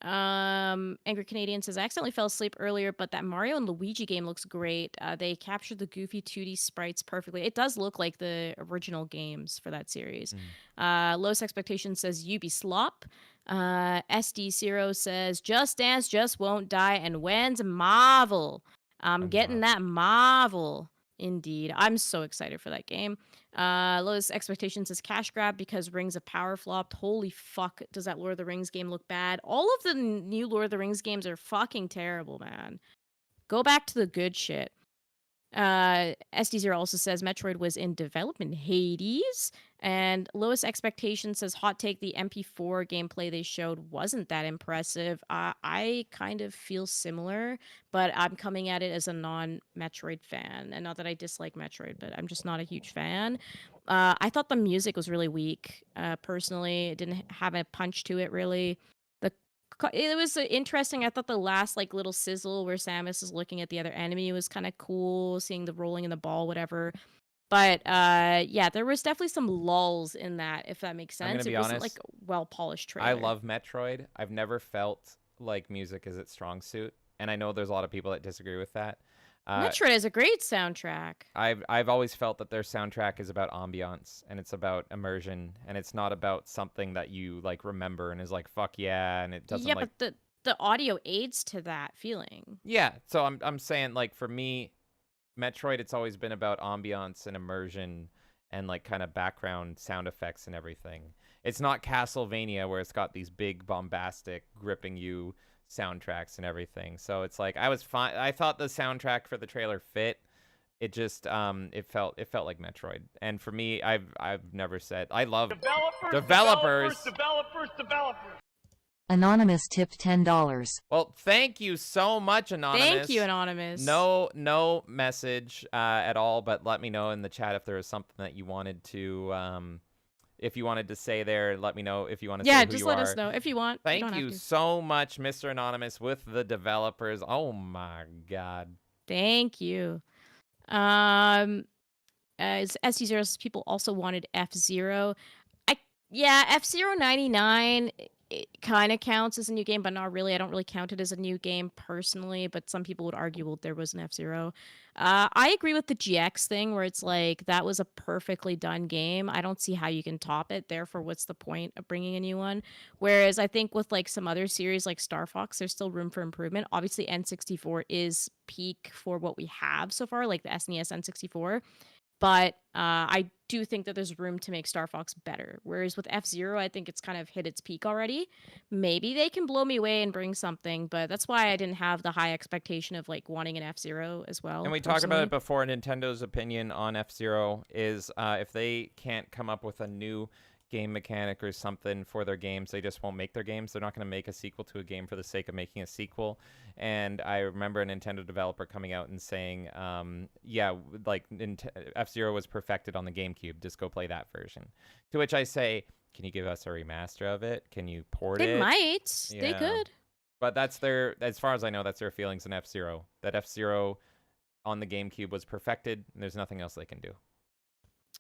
Angry Canadian says, I accidentally fell asleep earlier, but that Mario and Luigi game looks great. They captured the goofy 2D sprites perfectly. It does look like the original games for that series. Lowest Expectation says, Ubislop. SD0 says, Just Dance just won't die. And when's Marvel? I'm getting that Marvel. Indeed. I'm so excited for that game. Lowest Expectation says cash grab because Rings of Power flopped. Holy fuck, does that Lord of the Rings game look bad? All of the new Lord of the Rings games are fucking terrible, man. Go back to the good shit. SD0 also says Metroid was in development Hades. And Lowest Expectation says hot take, the MP4 gameplay they showed wasn't that impressive. I kind of feel similar, but I'm coming at it as a non-Metroid fan. And not that I dislike Metroid, but I'm just not a huge fan. I thought the music was really weak, personally. It didn't have a punch to it, really. It was interesting. I thought the last little sizzle where Samus is looking at the other enemy was kind of cool, seeing the rolling in the ball, whatever. But yeah, there was definitely some lulls in that, if that makes sense. It wasn't like a well-polished trailer. I love Metroid. I've never felt like music is its strong suit, and I know there's a lot of people that disagree with that. Metroid is a great soundtrack. I've always felt that their soundtrack is about ambiance and it's about immersion and it's not about something that you remember and is like fuck yeah, and it doesn't but the audio aids to that feeling. Yeah, so I'm saying for me, Metroid, it's always been about ambiance and immersion and kind of background sound effects and everything. It's not Castlevania where it's got these big bombastic gripping you soundtracks and everything. So it's like I was fine. I thought the soundtrack for the trailer fit. It just it felt like Metroid. And for me, I've never said I love developers. Anonymous tipped $10. Well, thank you so much, Anonymous. Thank you, Anonymous. No message at all, but let me know in the chat if there was something that you wanted to if you wanted to say there. Let me know if you want to say who you are. Yeah, just let us know if you want. Thank you so much, Mr. Anonymous, with the developers. Oh my god. Thank you. As SC0's people also wanted F-Zero. F-Zero 99, it kind of counts as a new game, but not really. I don't really count it as a new game personally, but some people would argue, well, there was an F-Zero. I agree with the GX thing where it's like, that was a perfectly done game. I don't see how you can top it. Therefore, what's the point of bringing a new one? Whereas I think with like some other series like Star Fox, there's still room for improvement. Obviously, N64 is peak for what we have so far, like the SNES N64. But I do think that there's room to make Star Fox better. Whereas with F-Zero, I think it's kind of hit its peak already. Maybe they can blow me away and bring something, but that's why I didn't have the high expectation of like wanting an F-Zero as well. And we talked about it before. Nintendo's opinion on F-Zero is if they can't come up with a new game mechanic or something for their games, they just won't make their games. They're not going to make a sequel to a game for the sake of making a sequel. And I remember a Nintendo developer coming out and saying, F-Zero was perfected on the GameCube. Just go play that version. To which I say, can you give us a remaster of it? Can you port it? They might. Yeah. They could. But that's as far as I know, that's their feelings in F-Zero. That F-Zero on the GameCube was perfected, and there's nothing else they can do.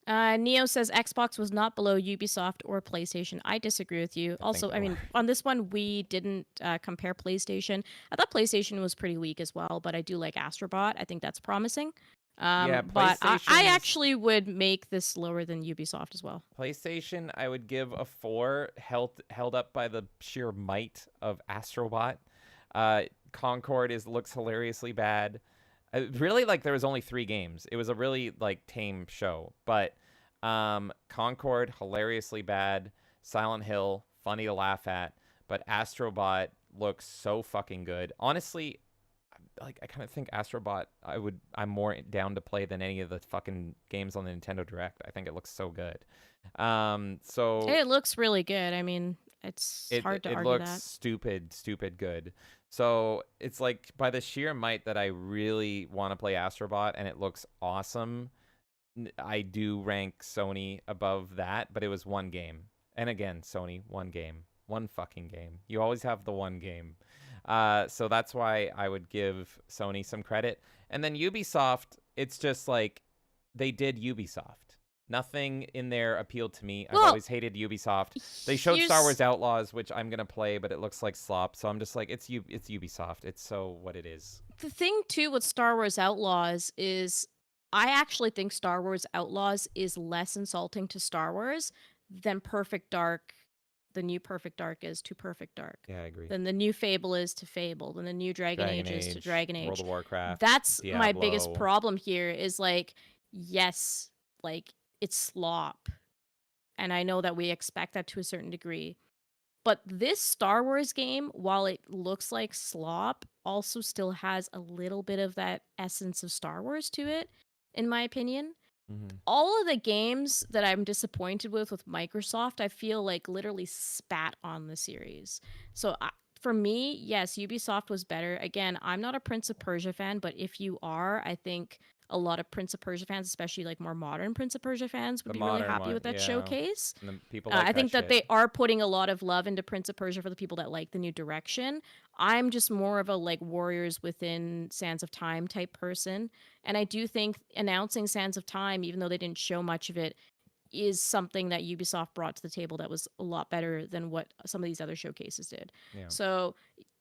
Neo says Xbox was not below Ubisoft or PlayStation. I disagree with you. Also, I mean, on this one, we didn't compare PlayStation. I thought PlayStation was pretty weak as well, but I do like Astrobot. I think that's promising. But I actually would make this lower than Ubisoft as well. PlayStation, I would give a 4, held up by the sheer might of Astrobot. Concord looks hilariously bad. Really, like, there was only 3 games. It was a really, like, tame show. But Concord, hilariously bad. Silent Hill, funny to laugh at. But Astrobot looks so fucking good. Honestly, like, I kind of think Astrobot, I'm more down to play than any of the fucking games on the Nintendo Direct. I think it looks so good. So it looks really good. I mean, it's hard to argue that. It looks stupid good. So it's like by the sheer might that I really want to play Astrobot and it looks awesome, I do rank Sony above that, but it was one game. And again, Sony, one game. One fucking game. You always have the one game. So that's why I would give Sony some credit. And then Ubisoft, it's just like they did Ubisoft. Nothing in there appealed to me. I've always hated Ubisoft. They showed Star Wars Outlaws, which I'm going to play, but it looks like slop. So I'm just like, it's Ubisoft. It's so what it is. The thing, too, with Star Wars Outlaws is I actually think Star Wars Outlaws is less insulting to Star Wars than Perfect Dark, the new Perfect Dark is to Perfect Dark. Yeah, I agree. Then the new Fable is to Fable. Then the new Dragon Age is to Dragon Age. World of Warcraft. That's Diablo. my biggest problem here is like, yes, like, it's slop. And I know that we expect that to a certain degree. But this Star Wars game, while it looks like slop, also still has a little bit of that essence of Star Wars to it, in my opinion. Mm-hmm. All of the games that I'm disappointed with Microsoft, I feel like literally spat on the series. So for me, yes, Ubisoft was better. Again, I'm not a Prince of Persia fan, but if you are, I think a lot of Prince of Persia fans, especially like more modern Prince of Persia fans, would be really happy with that showcase. And the people like I think that shit. they are putting a lot of love into Prince of Persia for the people that like the new direction. I'm just more of a like Warriors Within Sands of Time type person. And I do think announcing Sands of Time, even though they didn't show much of it, is something that Ubisoft brought to the table that was a lot better than what some of these other showcases did. Yeah. So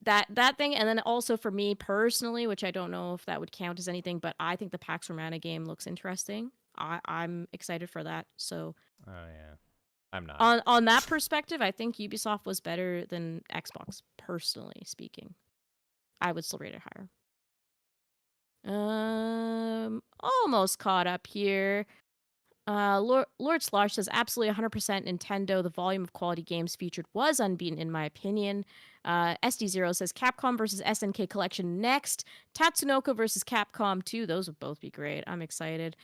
that thing, and then also for me personally, which I don't know if that would count as anything, but I think the Pax Romana game looks interesting. I'm excited for that. So oh yeah, I'm not. On that perspective, I think Ubisoft was better than Xbox, personally speaking. I would still rate it higher. Almost caught up here. Lord Slosh says absolutely 100% Nintendo. The volume of quality games featured was unbeaten in my opinion. SD0 says Capcom versus SNK Collection next. Tatsunoko versus Capcom 2. Those would both be great. I'm excited.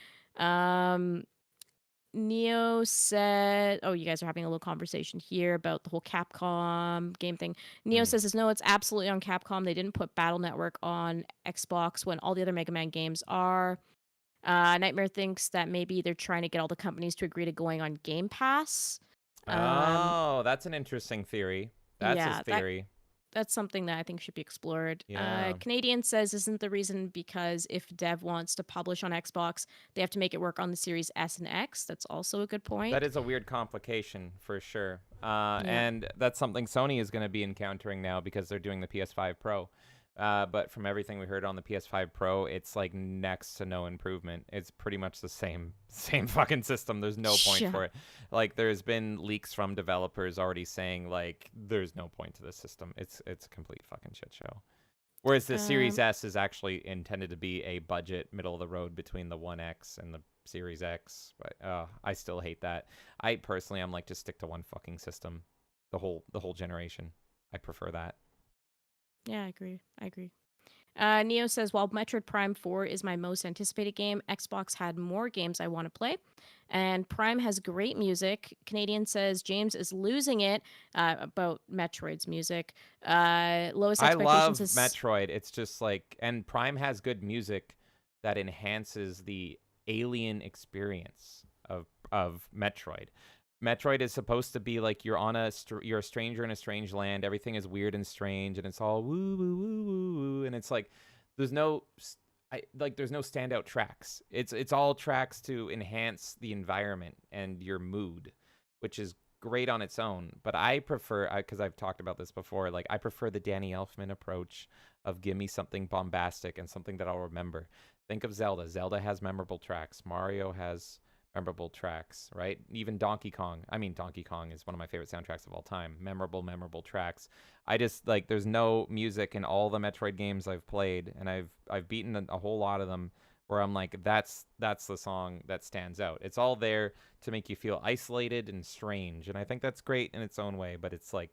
Neo said, oh, you guys are having a little conversation here about the whole Capcom game thing. Neo says, no, it's absolutely on Capcom. They didn't put Battle Network on Xbox when all the other Mega Man games are. Nightmare thinks that maybe they're trying to get all the companies to agree to going on Game Pass. Oh, that's an interesting theory. That's yeah, his theory. That's something that I think should be explored. Yeah. Canadian says, isn't the reason because if Dev wants to publish on Xbox, they have to make it work on the Series S and X? That's also a good point. That is a weird complication for sure. And that's something Sony is going to be encountering now because they're doing the PS5 Pro. But from everything we heard on the PS5 Pro, it's like next to no improvement. It's pretty much the same fucking system. There's no point for it. Like there's been leaks from developers already saying like there's no point to this system. It's a complete fucking shit show. Whereas the Series S is actually intended to be a budget middle of the road between the 1X and the Series X. But I still hate that. I'm like just stick to one fucking system, the whole generation. I prefer that. Yeah, I agree. Neo says, while Metroid Prime 4 is my most anticipated game, Xbox had more games I want to play. And Prime has great music. Canadian says, James is losing it about Metroid's music. Lowest expectations I love Metroid. It's just like, and Prime has good music that enhances the alien experience of Metroid. Metroid is supposed to be like you're a stranger in a strange land. Everything is weird and strange, and it's all woo woo woo woo woo. And it's like there's no standout tracks. It's all tracks to enhance the environment and your mood, which is great on its own. But I prefer, because I've talked about this before, like I prefer the Danny Elfman approach of give me something bombastic and something that I'll remember. Think of Zelda. Zelda has memorable tracks. Mario has memorable tracks, right? Even Donkey Kong. I mean, Donkey Kong is one of my favorite soundtracks of all time. Memorable tracks. I just like there's no music in all the Metroid games I've played, and I've beaten a whole lot of them where I'm like, that's the song that stands out. It's all there to make you feel isolated and strange, and I think that's great in its own way. But it's like,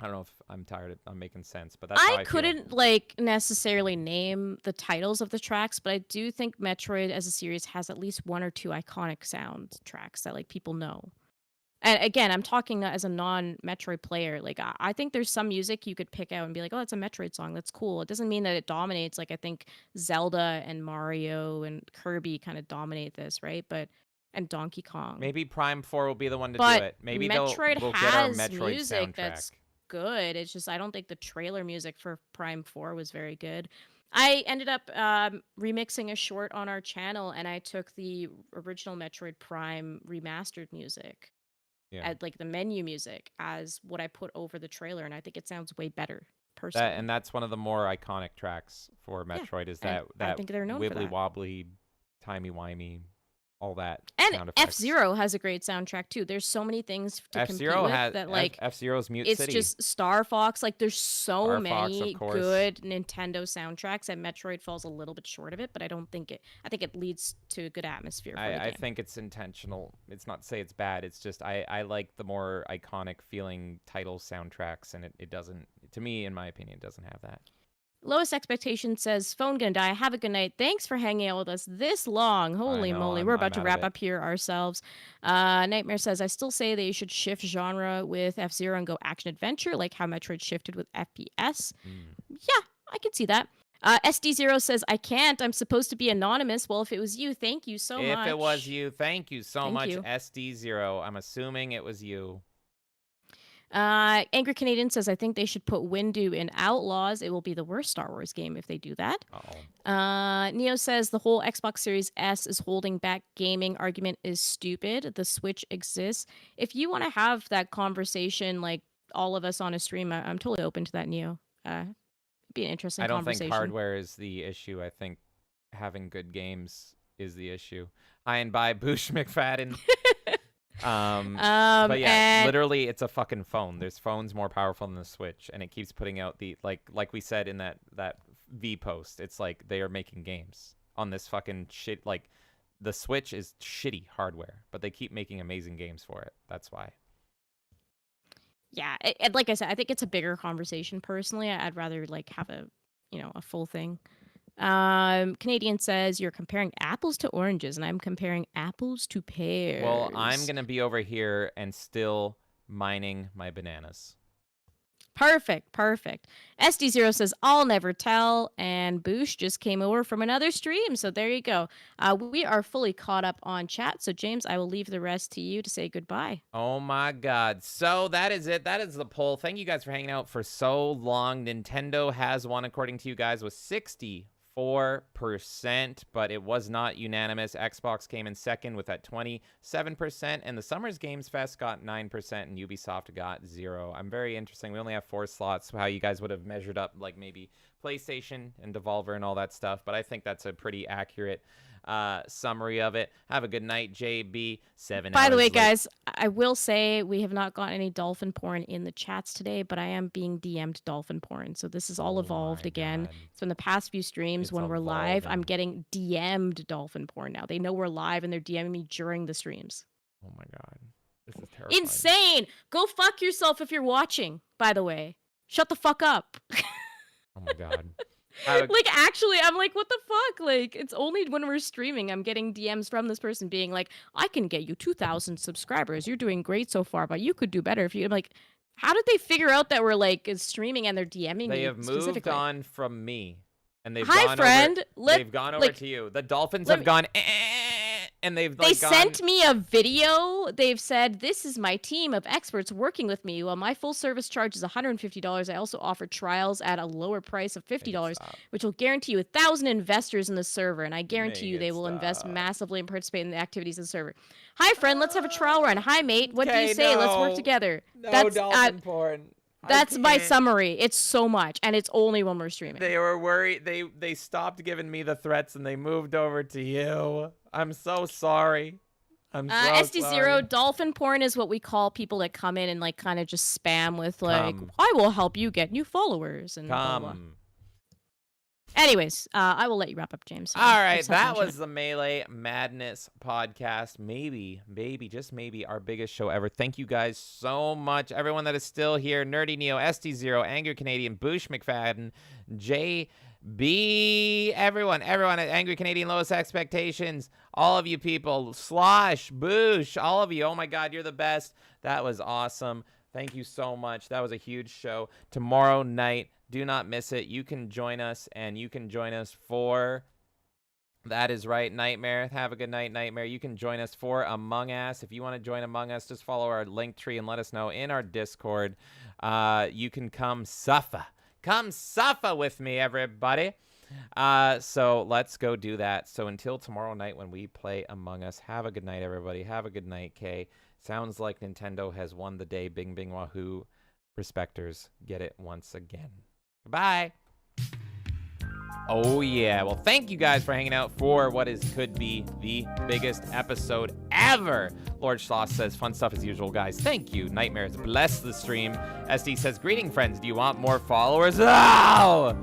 I don't know if I'm making sense, but that's how I feel. couldn't like necessarily name the titles of the tracks, but I do think Metroid as a series has at least one or two iconic soundtracks that like people know. And again, I'm talking as a non-Metroid player. Like I think there's some music you could pick out and be like, oh, that's a Metroid song. That's cool. It doesn't mean that it dominates. Like I think Zelda and Mario and Kirby kind of dominate this, right? And Donkey Kong. Maybe Prime 4 will be the one to But do it. Maybe Metroid we'll get our has Metroid music soundtrack. that's good. It's just I don't think the trailer music for Prime 4 was very good. I ended up remixing a short on our channel, and I took the original Metroid Prime remastered music, at like the menu music, as what I put over the trailer, and I think it sounds way better personally. And that's one of the more iconic tracks for Metroid. Is that I think they're known for wibbly that. wobbly, timey wimey, all that. And sound effects. F-Zero has a great soundtrack too. There's so many things to compete with that like F-Zero's Mute it's City. just Star Fox. Like there's so Star Fox, many of course. good Nintendo soundtracks, and Metroid falls a little bit short of it. But I don't think it. I think it leads to a good atmosphere. For the game. I think it's intentional. It's not to say it's bad. It's just I like the more iconic feeling title soundtracks, and it doesn't. To me, in my opinion, it doesn't have that. Lowest Expectation says, phone gonna die. Have a good night. Thanks for hanging out with us this long. Holy moly. We're about to wrap up here ourselves. Nightmare says, I still say they should shift genre with F-Zero and go action-adventure, like how Metroid shifted with FPS. Yeah, I can see that. SD0 says, I can't. I'm supposed to be anonymous. Well, if it was you, thank you so much. If it was you, thank you so much, you. SD0. I'm assuming it was you. Angry Canadian says, I think they should put Windu in Outlaws. It will be the worst Star Wars game if they do that. Neo says, the whole Xbox Series S is holding back gaming argument is stupid. The Switch exists. If you want to have that conversation, like all of us on a stream, I'm totally open to that, Neo. It'd be an interesting conversation. I don't think hardware is the issue. I think having good games is the issue. Hi and bye, Boosh McFadden. But yeah, literally it's a fucking phone. There's phones more powerful than the Switch, and it keeps putting out the like we said in that V post. It's like they are making games on this fucking shit. Like the Switch is shitty hardware, but they keep making amazing games for it. That's why. Yeah, and like I said, I think it's a bigger conversation personally. I'd rather like have a full thing. Canadian says you're comparing apples to oranges, and I'm comparing apples to pears. Well, I'm gonna be over here and still mining my bananas. Perfect. SD0 says, I'll never tell. And Boosh just came over from another stream. So there you go. We are fully caught up on chat. So, James, I will leave the rest to you to say goodbye. Oh, my God. So that is it. That is the poll. Thank you guys for hanging out for so long. Nintendo has won, according to you guys, with 64%, but it was not unanimous. Xbox came in second with that 27%, and the Summers Games Fest got 9%, and Ubisoft got 0. I'm very interesting. We only have 4 slots. How you guys would have measured up, like maybe PlayStation and Devolver and all that stuff, but I think that's a pretty accurate summary of it. Have a good night, JB. 7 By the way, hours late. guys, I will say we have not gotten any dolphin porn in the chats today, but I am being DM'd dolphin porn. So this is all evolved again. So in the past few streams, when we're live, I'm getting DM'd dolphin porn now. They know we're live and they're DMing me during the streams. Oh my God. This is terrifying. Insane! Go fuck yourself if you're watching, by the way. Shut the fuck up. Oh my God. Like, actually, I'm like, what the fuck? Like, it's only when we're streaming I'm getting DMs from this person being like, I can get you 2,000 subscribers. You're doing great so far, but you could do better if you... I'm like, how did they figure out that we're, like, streaming and they're DMing me? They have moved specifically? on from me. And they've Hi, gone friend. Over, they've gone over to you. The Dolphins have gone... and they've like They sent me a video. They've said, this is my team of experts working with me. Well, my full service charge is $150. I also offer trials at a lower price of $50, which will guarantee you 1,000 investors in the server. And I guarantee you they will invest massively and participate in the activities of the server. Hi, friend. Let's have a trial run. Hi, mate. What do you say? Let's work together. No dolphin porn. That's my summary. It's so much, and it's only when we're streaming. They were worried. They stopped giving me the threats, and they moved over to you. I'm so sorry. I'm so SD0, sorry. dolphin porn is what we call people that come in and like kind of just spam with like, I will help you get new followers and blah, blah. Anyways, I will let you wrap up, James. All right, that was the Melee Madness podcast. Maybe, just maybe our biggest show ever. Thank you guys so much. Everyone that is still here, Nerdy Neo, SD0, Angry Canadian, Boosh McFadden, JB, everyone at Angry Canadian, Lowest Expectations, all of you people, Slosh, Boosh, all of you. Oh my God, you're the best. That was awesome. Thank you so much. That was a huge show. Tomorrow night, do not miss it. You can join us, and you can join us for... That is right, Nightmare. Have a good night, Nightmare. You can join us for Among Us. If you want to join Among Us, just follow our link tree and let us know in our Discord. You can come suffer. Come suffer with me, everybody. So let's go do that. So until tomorrow night when we play Among Us, have a good night, everybody. Have a good night, Kay. Sounds like Nintendo has won the day. Bing, bing, wahoo. Respecters get it once again. Goodbye. Oh, yeah. Well, thank you guys for hanging out for what could be the biggest episode ever. Lord Schloss says, fun stuff as usual, guys. Thank you. Nightmares bless the stream. SD says, greeting, friends. Do you want more followers? Oh!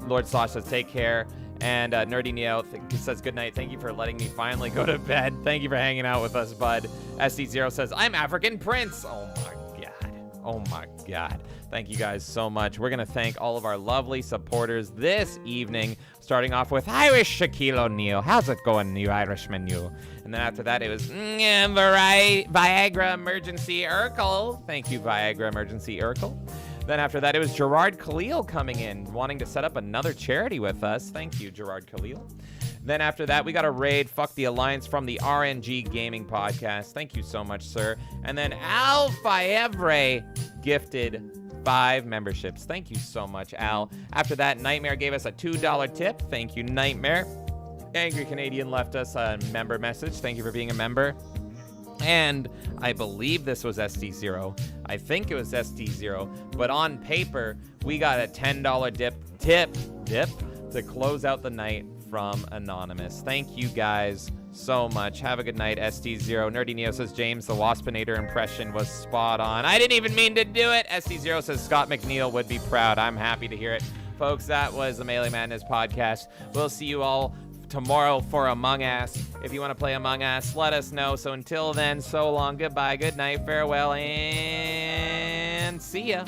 Lord Slosh says, take care. And Nerdy Neo says, good night. Thank you for letting me finally go to bed. Thank you for hanging out with us, bud. SD0 says, I'm African Prince. Oh, my God. Oh, my God. Thank you guys so much. We're going to thank all of our lovely supporters this evening, starting off with Irish Shaquille O'Neal. How's it going, you Irishman, you? And then after that, it was Viagra Emergency Urkel. Thank you, Viagra Emergency Urkel. Then after that, it was Gerard Khalil coming in, wanting to set up another charity with us. Thank you, Gerard Khalil. Then after that, we got a raid, Fuck the Alliance, from the RNG Gaming Podcast. Thank you so much, sir. And then Al Faevre gifted 5 memberships. Thank you so much, Al. After that, Nightmare gave us a $2 tip. Thank you, Nightmare. Angry Canadian left us a member message. Thank you for being a member. And I believe this was SD0. I think it was SD0. But on paper, we got a $10 tip to close out the night from Anonymous. Thank you guys so much. Have a good night, SD0. Nerdy Neo says, James, the Waspinator impression was spot on. I didn't even mean to do it. SD0 says, Scott McNeil would be proud. I'm happy to hear it. Folks, that was the Melee Madness podcast. We'll see you all tomorrow for Among Us. If you want to play Among Us, let us know. So until then, so long, goodbye, good night, farewell, and see ya.